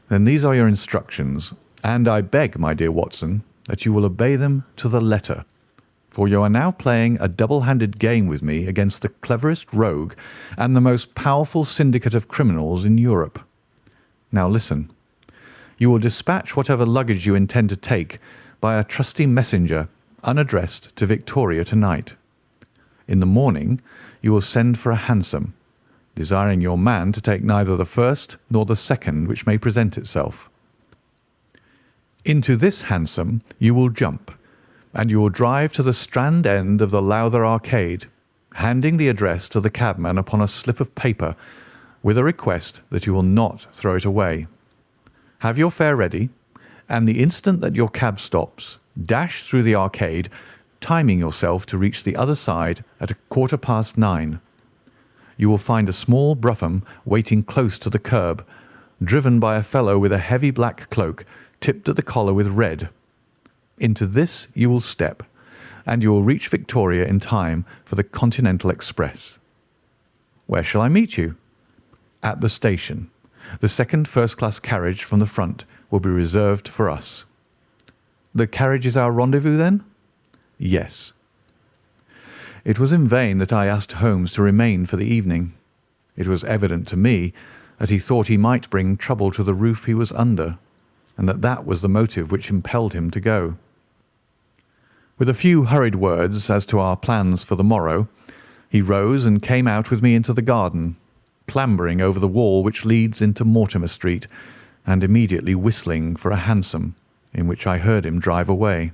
Then these are your instructions, and I beg, my dear Watson, that you will obey them to the letter, for you are now playing a double-handed game with me against the cleverest rogue and the most powerful syndicate of criminals in Europe. Now listen. You will dispatch whatever luggage you intend to take by a trusty messenger, unaddressed, to Victoria tonight. In the morning you will send for a hansom, desiring your man to take neither the first nor the second which may present itself. Into this hansom you will jump, and you will drive to the Strand end of the Lowther Arcade, handing the address to the cabman upon a slip of paper, with a request that you will not throw it away. Have your fare ready, and the instant that your cab stops, dash through the arcade, timing yourself to reach the other side at 9:15. You will find a small brougham waiting close to the curb, driven by a fellow with a heavy black cloak tipped at the collar with red. Into this you will step, and you will reach Victoria in time for the Continental Express. Where shall I meet you? At the station. The second first-class carriage from the front will be reserved for us. The carriage is our rendezvous, then? Yes. It was in vain that I asked Holmes to remain for the evening. It was evident to me that he thought he might bring trouble to the roof he was under, and that was the motive which impelled him to go. With a few hurried words as to our plans for the morrow, he rose and came out with me into the garden, clambering over the wall which leads into Mortimer Street, and immediately whistling for a hansom, in which I heard him drive away.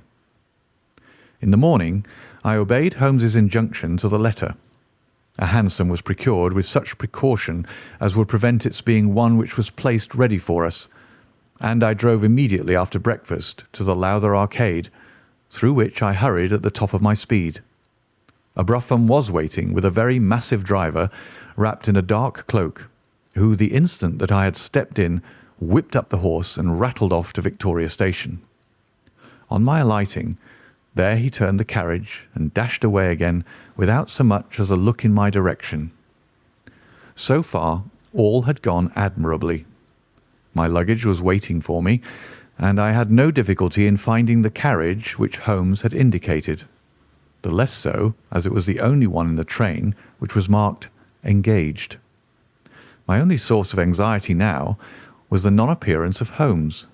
In the morning I obeyed Holmes's injunction to the letter. A hansom was procured with such precaution as would prevent its being one which was placed ready for us, and I drove immediately after breakfast to the Lowther Arcade, through which I hurried at the top of my speed. A brougham was waiting with a very massive driver wrapped in a dark cloak, who, the instant that I had stepped in, whipped up the horse and rattled off to Victoria Station. On my alighting, there he turned the carriage and dashed away again without so much as a look in my direction. So far all had gone admirably. My luggage was waiting for me, and I had no difficulty in finding the carriage which Holmes had indicated, the less so as it was the only one in the train which was marked "Engaged." My only source of anxiety now was the non-appearance of Holmes.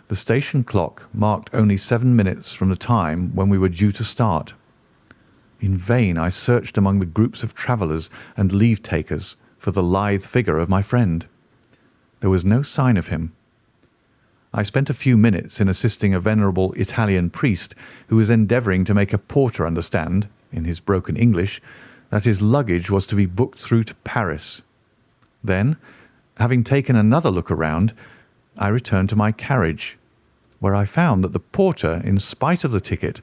The station clock marked only 7 minutes from the time when we were due to start. In vain I searched among the groups of travellers and leave-takers for the lithe figure of my friend. There was no sign of him. I spent a few minutes in assisting a venerable Italian priest who was endeavouring to make a porter understand, in his broken English, that his luggage was to be booked through to Paris. Then, having taken another look around, I returned to my carriage, where I found that the porter, in spite of the ticket,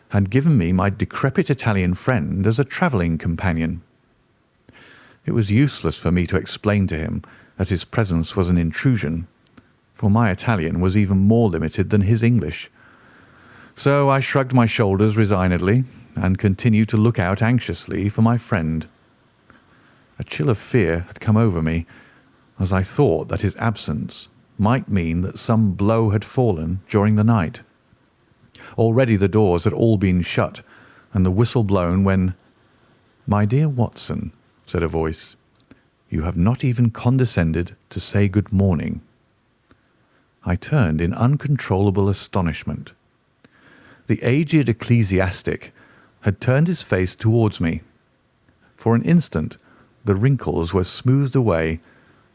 had given me my decrepit Italian friend as a travelling companion. It was useless for me to explain to him that his presence was an intrusion, for my Italian was even more limited than his English. So I shrugged my shoulders resignedly and continued to look out anxiously for my friend. A chill of fear had come over me, as I thought that his absence might mean that some blow had fallen during the night. Already the doors had all been shut and the whistle blown when— "My dear Watson," said a voice, "you have not even condescended to say good morning." I turned in uncontrollable astonishment. The aged ecclesiastic had turned his face towards me. For an instant the wrinkles were smoothed away,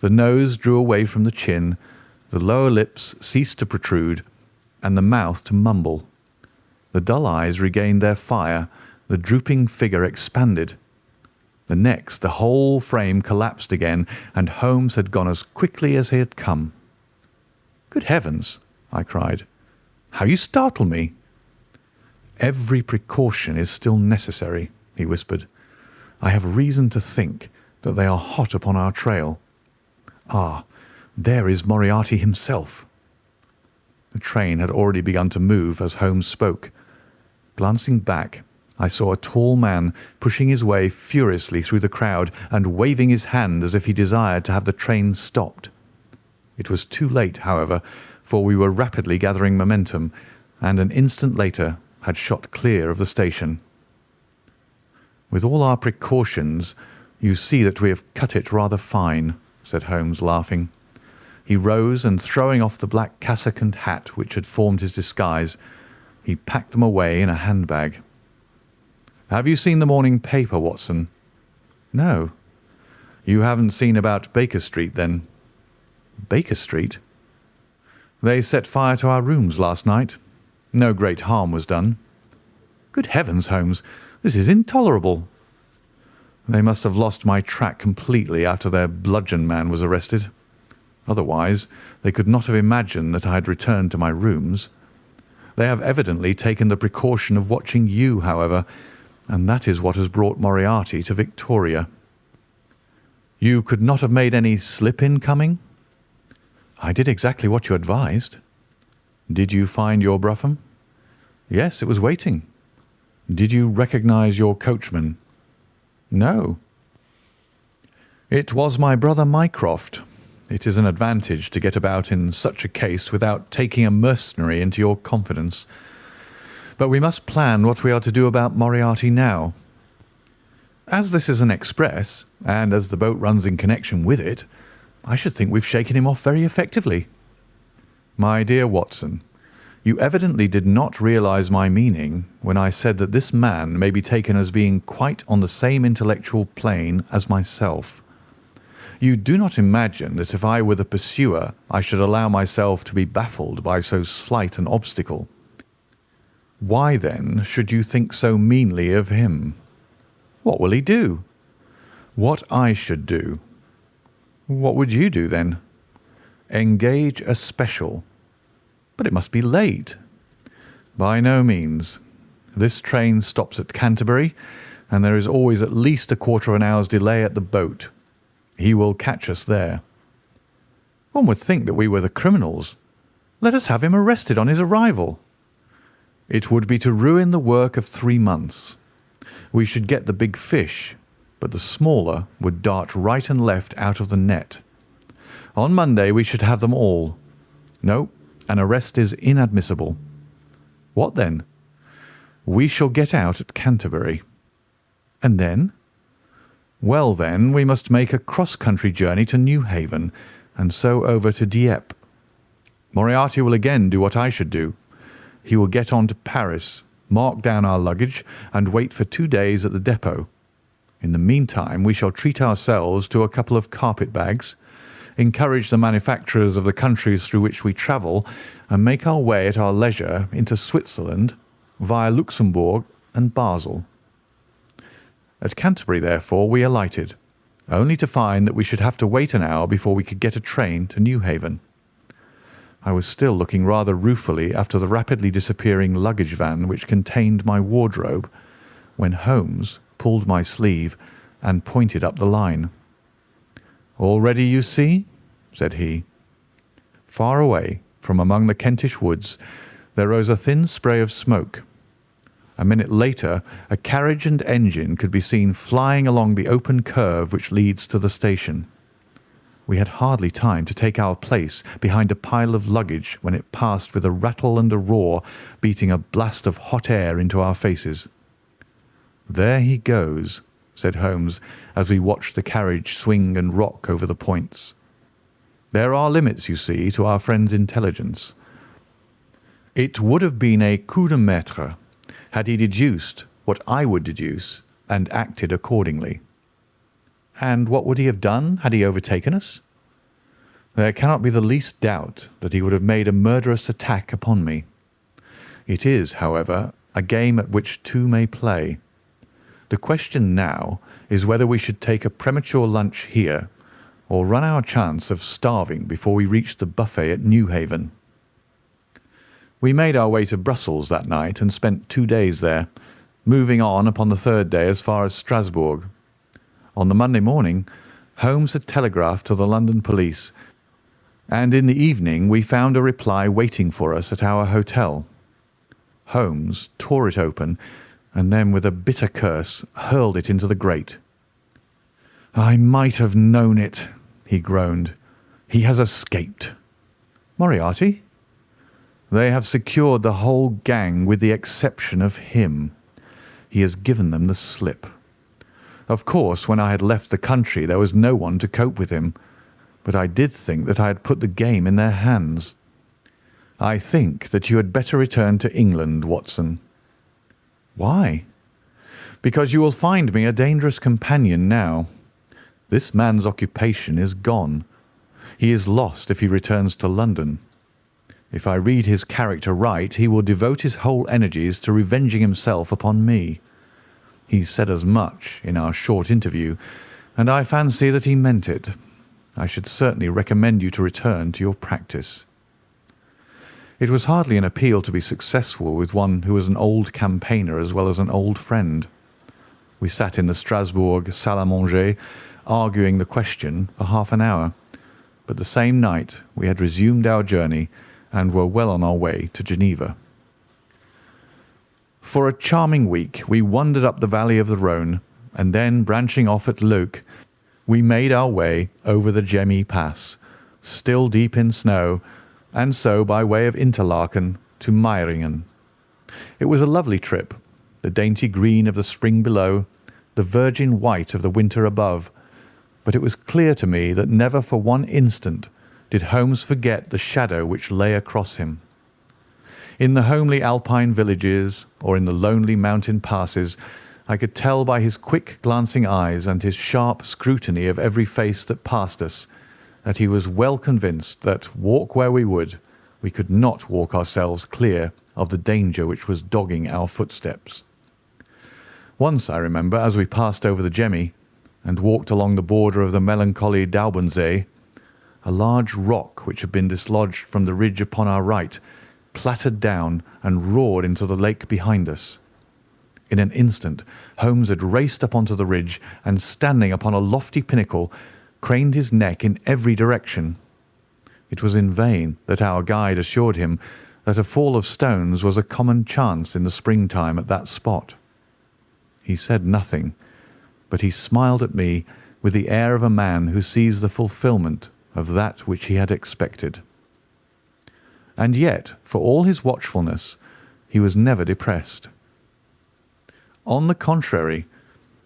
the nose drew away from the chin, the lower lips ceased to protrude, and the mouth to mumble. The dull eyes regained their fire, the drooping figure expanded. The next the whole frame collapsed again, and Holmes had gone as quickly as he had come. "Good heavens!" I cried. "How you startle me!" "Every precaution is still necessary," he whispered. "I have reason to think that they are hot upon our trail. Ah, there is Moriarty himself." The train had already begun to move as Holmes spoke. Glancing back, I saw a tall man pushing his way furiously through the crowd and waving his hand as if he desired to have the train stopped. It was too late, however, for we were rapidly gathering momentum, and an instant later had shot clear of the station. "With all our precautions, you see that we have cut it rather fine," said Holmes, laughing. He rose and, throwing off the black cassock and hat which had formed his disguise, he packed them away in a handbag. "Have you seen the morning paper, Watson?" "No." "You haven't seen about Baker Street, then?" "Baker Street?" "They set fire to our rooms last night. No great harm was done." "Good heavens, Holmes, this is intolerable." "They must have lost my track completely after their bludgeon man was arrested. Otherwise, they could not have imagined that I had returned to my rooms. They have evidently taken the precaution of watching you, however, and that is what has brought Moriarty to Victoria." "You could not have made any slip in coming?" "I did exactly what you advised." "Did you find your brougham?" "Yes, it was waiting." "Did you recognize your coachman?" "No." "It was my brother Mycroft. It is an advantage to get about in such a case without taking a mercenary into your confidence. But we must plan what we are to do about Moriarty now. As this is an express, and as the boat runs in connection with it, I should think we've shaken him off very effectively." "My dear Watson, you evidently did not realize my meaning when I said that this man may be taken as being quite on the same intellectual plane as myself. You do not imagine that if I were the pursuer I should allow myself to be baffled by so slight an obstacle. Why, then, should you think so meanly of him? What will he do?" "What I should do." "What would you do, then?" "Engage a special." "But it must be late." "By no means. This train stops at Canterbury, and there is always at least a quarter of an hour's delay at the boat. He will catch us there." "One would think that we were the criminals. Let us have him arrested on his arrival." "It would be to ruin the work of 3 months. We should get the big fish, but the smaller would dart right and left out of the net. On Monday we should have them all. No, an arrest is inadmissible." "What then?" "We shall get out at Canterbury." "And then?" "Well, then we must make a cross-country journey to Newhaven, and so over to Dieppe. Moriarty will again do what I should do. He will get on to Paris, mark down our luggage, and wait for 2 days at the depot. In the meantime we shall treat ourselves to a couple of carpet-bags, encourage the manufacturers of the countries through which we travel, and make our way at our leisure into Switzerland via Luxembourg and Basel. At Canterbury, therefore, we alighted, only to find that we should have to wait an hour before we could get a train to Newhaven. I was still looking rather ruefully after the rapidly disappearing luggage van which contained my wardrobe, when Holmes pulled my sleeve and pointed up the line. "All ready, you see," said he. Far away, from among the Kentish woods, there rose a thin spray of smoke. A minute later, a carriage and engine could be seen flying along the open curve which leads to the station. We had hardly time to take our place behind a pile of luggage when it passed with a rattle and a roar, beating a blast of hot air into our faces. "There he goes," said Holmes, as we watched the carriage swing and rock over the points. "There are limits, you see, to our friend's intelligence. It would have been a coup de maître had he deduced what I would deduce and acted accordingly." "And what would he have done had he overtaken us?" "There cannot be the least doubt that he would have made a murderous attack upon me. It is, however, a game at which two may play. The question now is whether we should take a premature lunch here or run our chance of starving before we reach the buffet at Newhaven." We made our way to Brussels that night and spent 2 days there, moving on upon the third day as far as Strasbourg. On the Monday morning, Holmes had telegraphed to the London police, and in the evening we found a reply waiting for us at our hotel. Holmes tore it open, and then with a bitter curse hurled it into the grate. "I might have known it," he groaned. "He has escaped." "Moriarty?" "They have secured the whole gang with the exception of him. He has given them the slip. Of course, when I had left the country there was no one to cope with him, but I did think that I had put the game in their hands. I think that you had better return to England, Watson." "Why?" "Because you will find me a dangerous companion now. This man's occupation is gone. He is lost if he returns to London. If I read his character right, he will devote his whole energies to revenging himself upon me. He said as much in our short interview, and I fancy that he meant it. I should certainly recommend you to return to your practice." It was hardly an appeal to be successful with one who was an old campaigner as well as an old friend. We sat in the Strasbourg salle à manger, arguing the question for half an hour, but the same night we had resumed our journey and were well on our way to Geneva. For a charming week we wandered up the valley of the Rhone, and then branching off at Leuc, we made our way over the Gemmi Pass, still deep in snow, and so by way of Interlaken to Meiringen. It was a lovely trip, the dainty green of the spring below, the virgin white of the winter above, but it was clear to me that never for one instant did Holmes forget the shadow which lay across him. In the homely Alpine villages or in the lonely mountain passes, I could tell by his quick glancing eyes and his sharp scrutiny of every face that passed us that he was well convinced that, walk where we would, we could not walk ourselves clear of the danger which was dogging our footsteps. Once, I remember, as we passed over the Gemmi and walked along the border of the melancholy Daubensee, a large rock which had been dislodged from the ridge upon our right clattered down and roared into the lake behind us. In an instant Holmes had raced up onto the ridge and, standing upon a lofty pinnacle, craned his neck in every direction. It was in vain that our guide assured him that a fall of stones was a common chance in the springtime at that spot. He said nothing, but he smiled at me with the air of a man who sees the fulfilment of that which he had expected. And yet, for all his watchfulness, he was never depressed. On the contrary,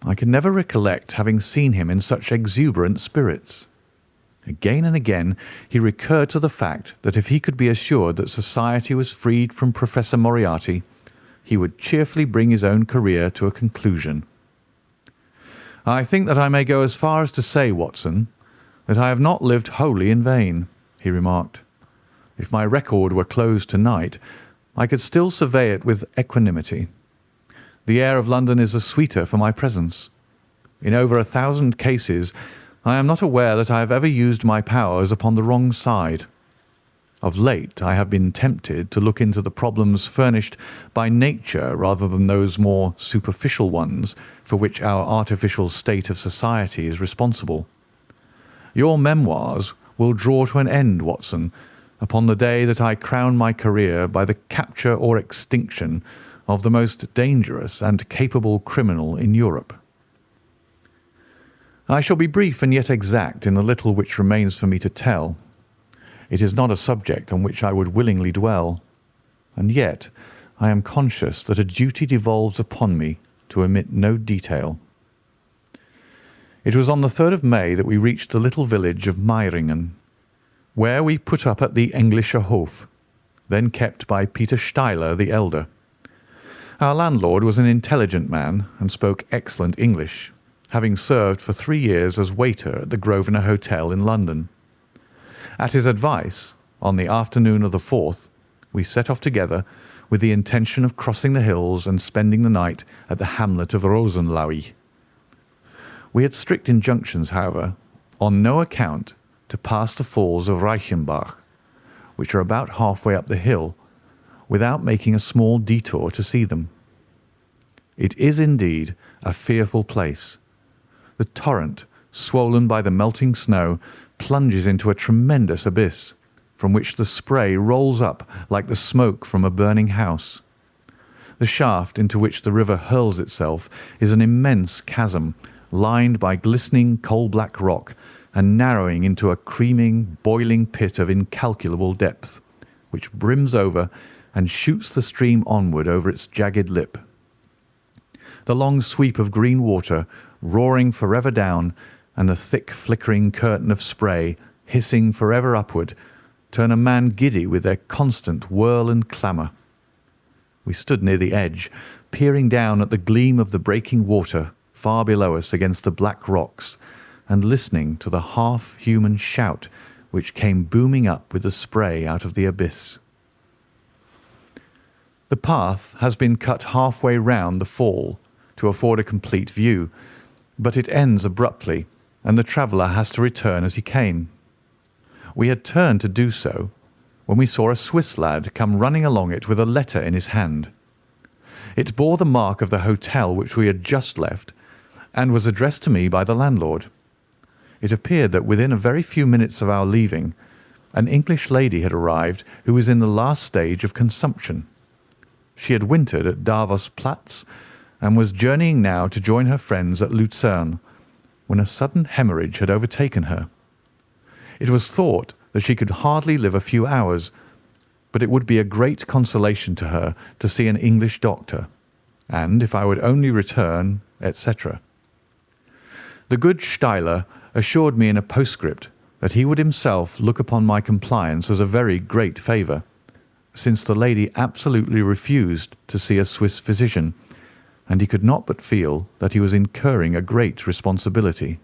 I can never recollect having seen him in such exuberant spirits. Again and again he recurred to the fact that if he could be assured that society was freed from Professor Moriarty, he would cheerfully bring his own career to a conclusion. "I think that I may go as far as to say, Watson, that I have not lived wholly in vain," he remarked. "If my record were closed tonight, I could still survey it with equanimity. The air of London is the sweeter for my presence. In over 1,000 cases I am not aware that I have ever used my powers upon the wrong side. Of late I have been tempted to look into the problems furnished by nature rather than those more superficial ones for which our artificial state of society is responsible. Your memoirs will draw to an end, Watson, upon the day that I crown my career by the capture or extinction of the most dangerous and capable criminal in Europe. I shall be brief and yet exact in the little which remains for me to tell. It is not a subject on which I would willingly dwell, and yet I am conscious that a duty devolves upon me to omit no detail. It was on the 3rd of May that we reached the little village of Meiringen, where we put up at the Englischer Hof, then kept by Peter Steiler the elder. Our landlord was an intelligent man and spoke excellent English, having served for 3 years as waiter at the Grosvenor Hotel in London. At his advice, on the afternoon of the 4th, we set off together with the intention of crossing the hills and spending the night at the hamlet of Rosenlaui. We had strict injunctions, however, on no account to pass the falls of Reichenbach, which are about halfway up the hill, without making a small detour to see them. It is indeed a fearful place. The torrent, swollen by the melting snow, plunges into a tremendous abyss, from which the spray rolls up like the smoke from a burning house. The shaft into which the river hurls itself is an immense chasm, lined by glistening coal-black rock and narrowing into a creaming, boiling pit of incalculable depth, which brims over and shoots the stream onward over its jagged lip. The long sweep of green water, roaring forever down, and the thick flickering curtain of spray, hissing forever upward, turn a man giddy with their constant whirl and clamour. We stood near the edge, peering down at the gleam of the breaking water far below us against the black rocks, and listening to the half-human shout which came booming up with the spray out of the abyss. The path has been cut halfway round the fall to afford a complete view, but it ends abruptly, and the traveller has to return as he came. We had turned to do so when we saw a Swiss lad come running along it with a letter in his hand. It bore the mark of the hotel which we had just left, and was addressed to me by the landlord. It appeared that within a very few minutes of our leaving, an English lady had arrived who was in the last stage of consumption. She had wintered at Davos Platz, and was journeying now to join her friends at Lucerne, when a sudden hemorrhage had overtaken her. It was thought that she could hardly live a few hours, but it would be a great consolation to her to see an English doctor, and if I would only return, etc. The good Steiler assured me in a postscript that he would himself look upon my compliance as a very great favour, since the lady absolutely refused to see a Swiss physician, and he could not but feel that he was incurring a great responsibility.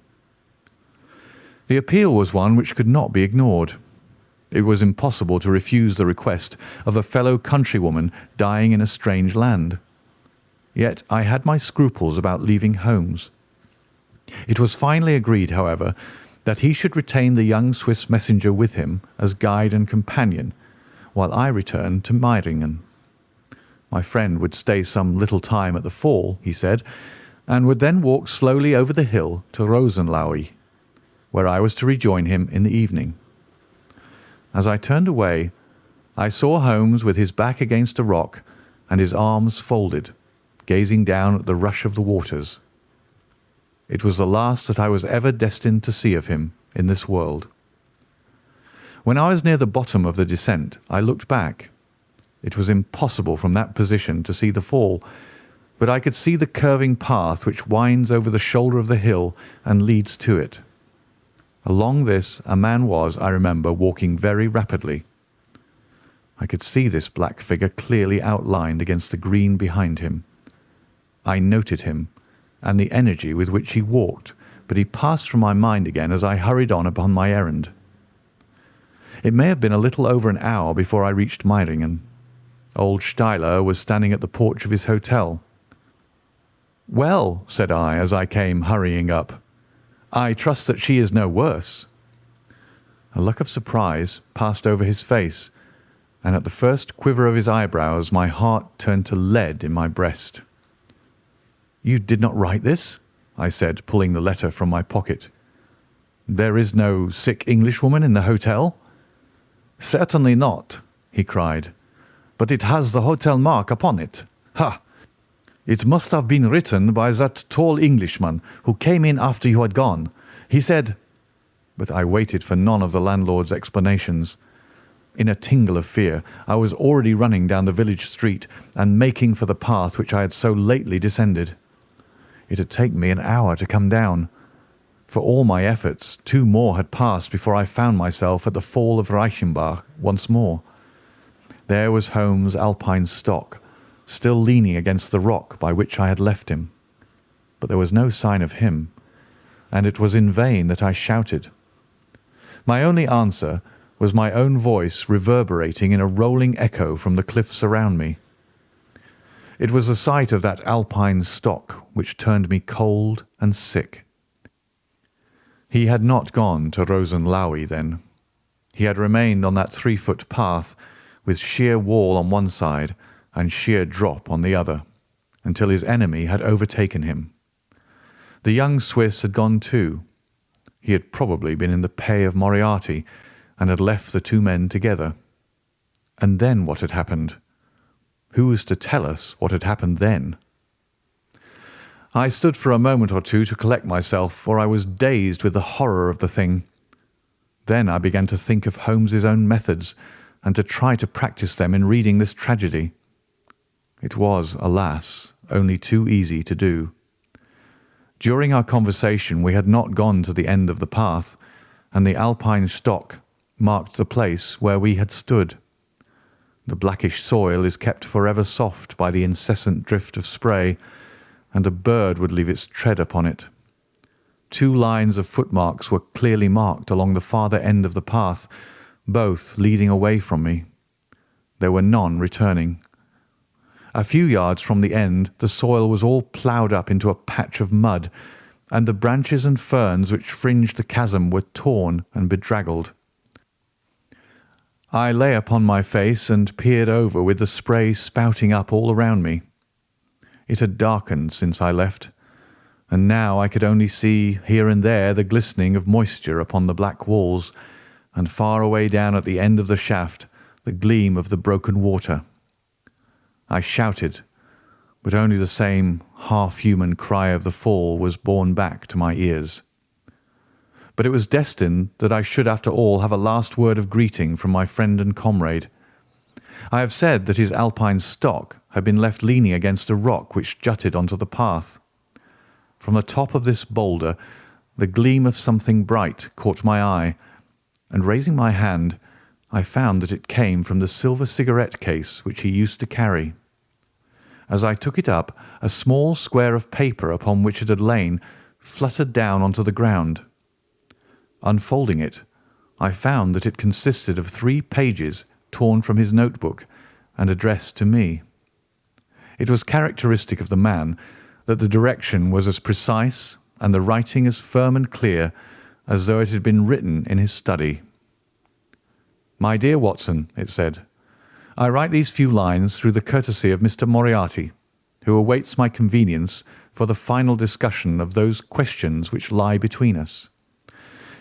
The appeal was one which could not be ignored. It was impossible to refuse the request of a fellow countrywoman dying in a strange land. Yet I had my scruples about leaving Holmes. It was finally agreed, however, that he should retain the young Swiss messenger with him as guide and companion, while I returned to Meiringen. My friend would stay some little time at the fall, he said, and would then walk slowly over the hill to Rosenlaui, where I was to rejoin him in the evening. As I turned away, I saw Holmes with his back against a rock and his arms folded, gazing down at the rush of the waters. It was the last that I was ever destined to see of him in this world. When I was near the bottom of the descent, I looked back. It was impossible from that position to see the fall, but I could see the curving path which winds over the shoulder of the hill and leads to it. Along this a man was, I remember, walking very rapidly. I could see this black figure clearly outlined against the green behind him. I noted him, and the energy with which he walked, but he passed from my mind again as I hurried on upon my errand. It may have been a little over an hour before I reached Meiringen. Old Steiler was standing at the porch of his hotel. "Well," said I, as I came hurrying up, "I trust that she is no worse." A look of surprise passed over his face, and at the first quiver of his eyebrows my heart turned to lead in my breast. "You did not write this?" I said, pulling the letter from my pocket. "There is no sick Englishwoman in the hotel?" "Certainly not," he cried. "But it has the hotel mark upon it. Ha! It must have been written by that tall Englishman who came in after you had gone. He said—" But I waited for none of the landlord's explanations. In a tingle of fear, I was already running down the village street and making for the path which I had so lately descended. It had taken me an hour to come down. For all my efforts, 2 more had passed before I found myself at the fall of Reichenbach once more. There was Holmes' Alpine stock, still leaning against the rock by which I had left him. But there was no sign of him, and it was in vain that I shouted. My only answer was my own voice reverberating in a rolling echo from the cliffs around me. It was the sight of that Alpine stock which turned me cold and sick. He had not gone to Rosenlaui then. He had remained on that 3-foot path, with sheer wall on one side and sheer drop on the other, until his enemy had overtaken him. The young Swiss had gone too. He had probably been in the pay of Moriarty, and had left the 2 men together. And then what had happened? Who was to tell us what had happened then? I stood for a moment or two to collect myself, for I was dazed with the horror of the thing. Then I began to think of Holmes's own methods, and to try to practice them in reading this tragedy. It was, alas, only too easy to do. During our conversation we had not gone to the end of the path, and the Alpine stock marked the place where we had stood. The blackish soil is kept forever soft by the incessant drift of spray, and a bird would leave its tread upon it. 2 lines of footmarks were clearly marked along the farther end of the path, both leading away from me. There were none returning. A few yards from the end the soil was all ploughed up into a patch of mud, and the branches and ferns which fringed the chasm were torn and bedraggled. I lay upon my face and peered over with the spray spouting up all around me. It had darkened since I left, and now I could only see here and there the glistening of moisture upon the black walls, and far away down at the end of the shaft the gleam of the broken water. I shouted, but only the same half-human cry of the fall was borne back to my ears. But it was destined that I should after all have a last word of greeting from my friend and comrade. I have said that his Alpine stock had been left leaning against a rock which jutted onto the path. From the top of this boulder the gleam of something bright caught my eye, and raising my hand I found that it came from the silver cigarette case which he used to carry. As I took it up, a small square of paper upon which it had lain fluttered down onto the ground. Unfolding it, I found that it consisted of 3 pages torn from his notebook and addressed to me. It was characteristic of the man that the direction was as precise and the writing as firm and clear as though it had been written in his study. "My dear Watson," it said, "I write these few lines through the courtesy of Mr. Moriarty, who awaits my convenience for the final discussion of those questions which lie between us.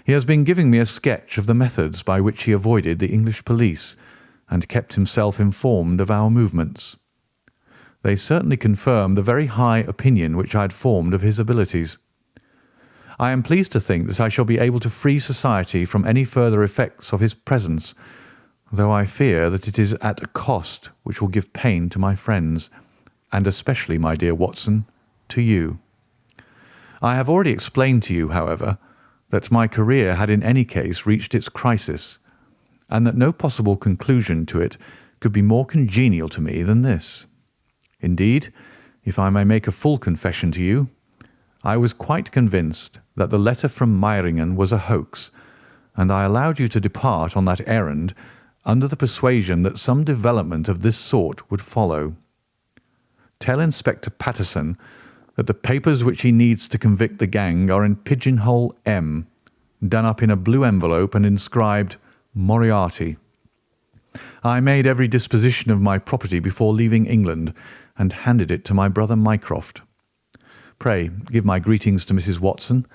He has been giving me a sketch of the methods by which he avoided the English police and kept himself informed of our movements. They certainly confirm the very high opinion which I had formed of his abilities. I am pleased to think that I shall be able to free society from any further effects of his presence, though I fear that it is at a cost which will give pain to my friends, and especially, my dear Watson, to you. I have already explained to you, however, that my career had in any case reached its crisis, and that no possible conclusion to it could be more congenial to me than this. Indeed, if I may make a full confession to you, I was quite convinced that the letter from Meiringen was a hoax, and I allowed you to depart on that errand under the persuasion that some development of this sort would follow. Tell Inspector Patterson that the papers which he needs to convict the gang are in Pigeonhole M, done up in a blue envelope and inscribed Moriarty. I made every disposition of my property before leaving England and handed it to my brother Mycroft. Pray give my greetings to Mrs. Watson,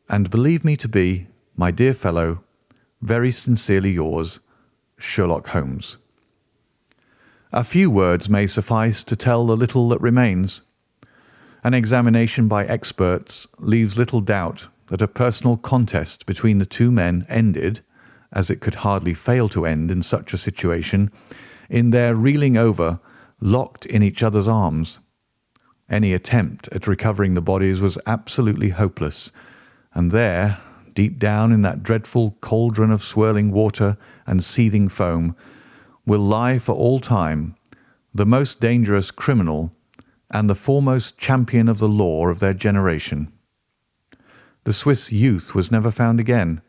and believe me to be, my dear fellow, very sincerely yours, Sherlock Holmes. A few words may suffice to tell the little that remains. An examination by experts leaves little doubt that a personal contest between the two men ended, as it could hardly fail to end in such a situation, in their reeling over, locked in each other's arms. Any attempt at recovering the bodies was absolutely hopeless, and there, deep down in that dreadful cauldron of swirling water and seething foam, will lie for all time the most dangerous criminal and the foremost champion of the law of their generation. The Swiss youth was never found again,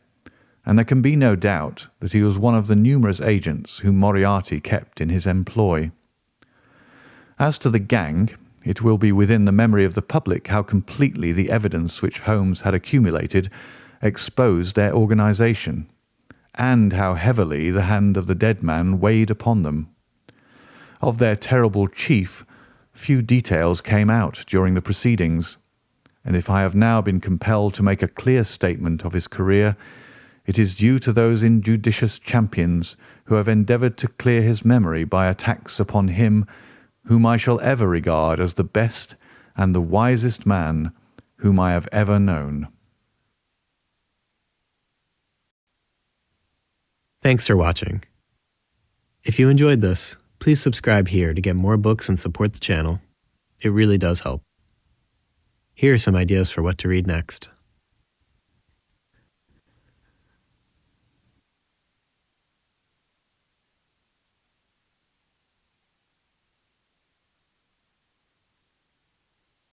and there can be no doubt that he was one of the numerous agents whom Moriarty kept in his employ. As to the gang, it will be within the memory of the public how completely the evidence which Holmes had accumulated exposed their organisation, and how heavily the hand of the dead man weighed upon them. Of their terrible chief, few details came out during the proceedings, and if I have now been compelled to make a clear statement of his career, it is due to those injudicious champions who have endeavoured to clear his memory by attacks upon him whom I shall ever regard as the best and the wisest man whom I have ever known. Thanks for watching. If you enjoyed this, please subscribe here to get more books and support the channel. It really does help. Here are some ideas for what to read next.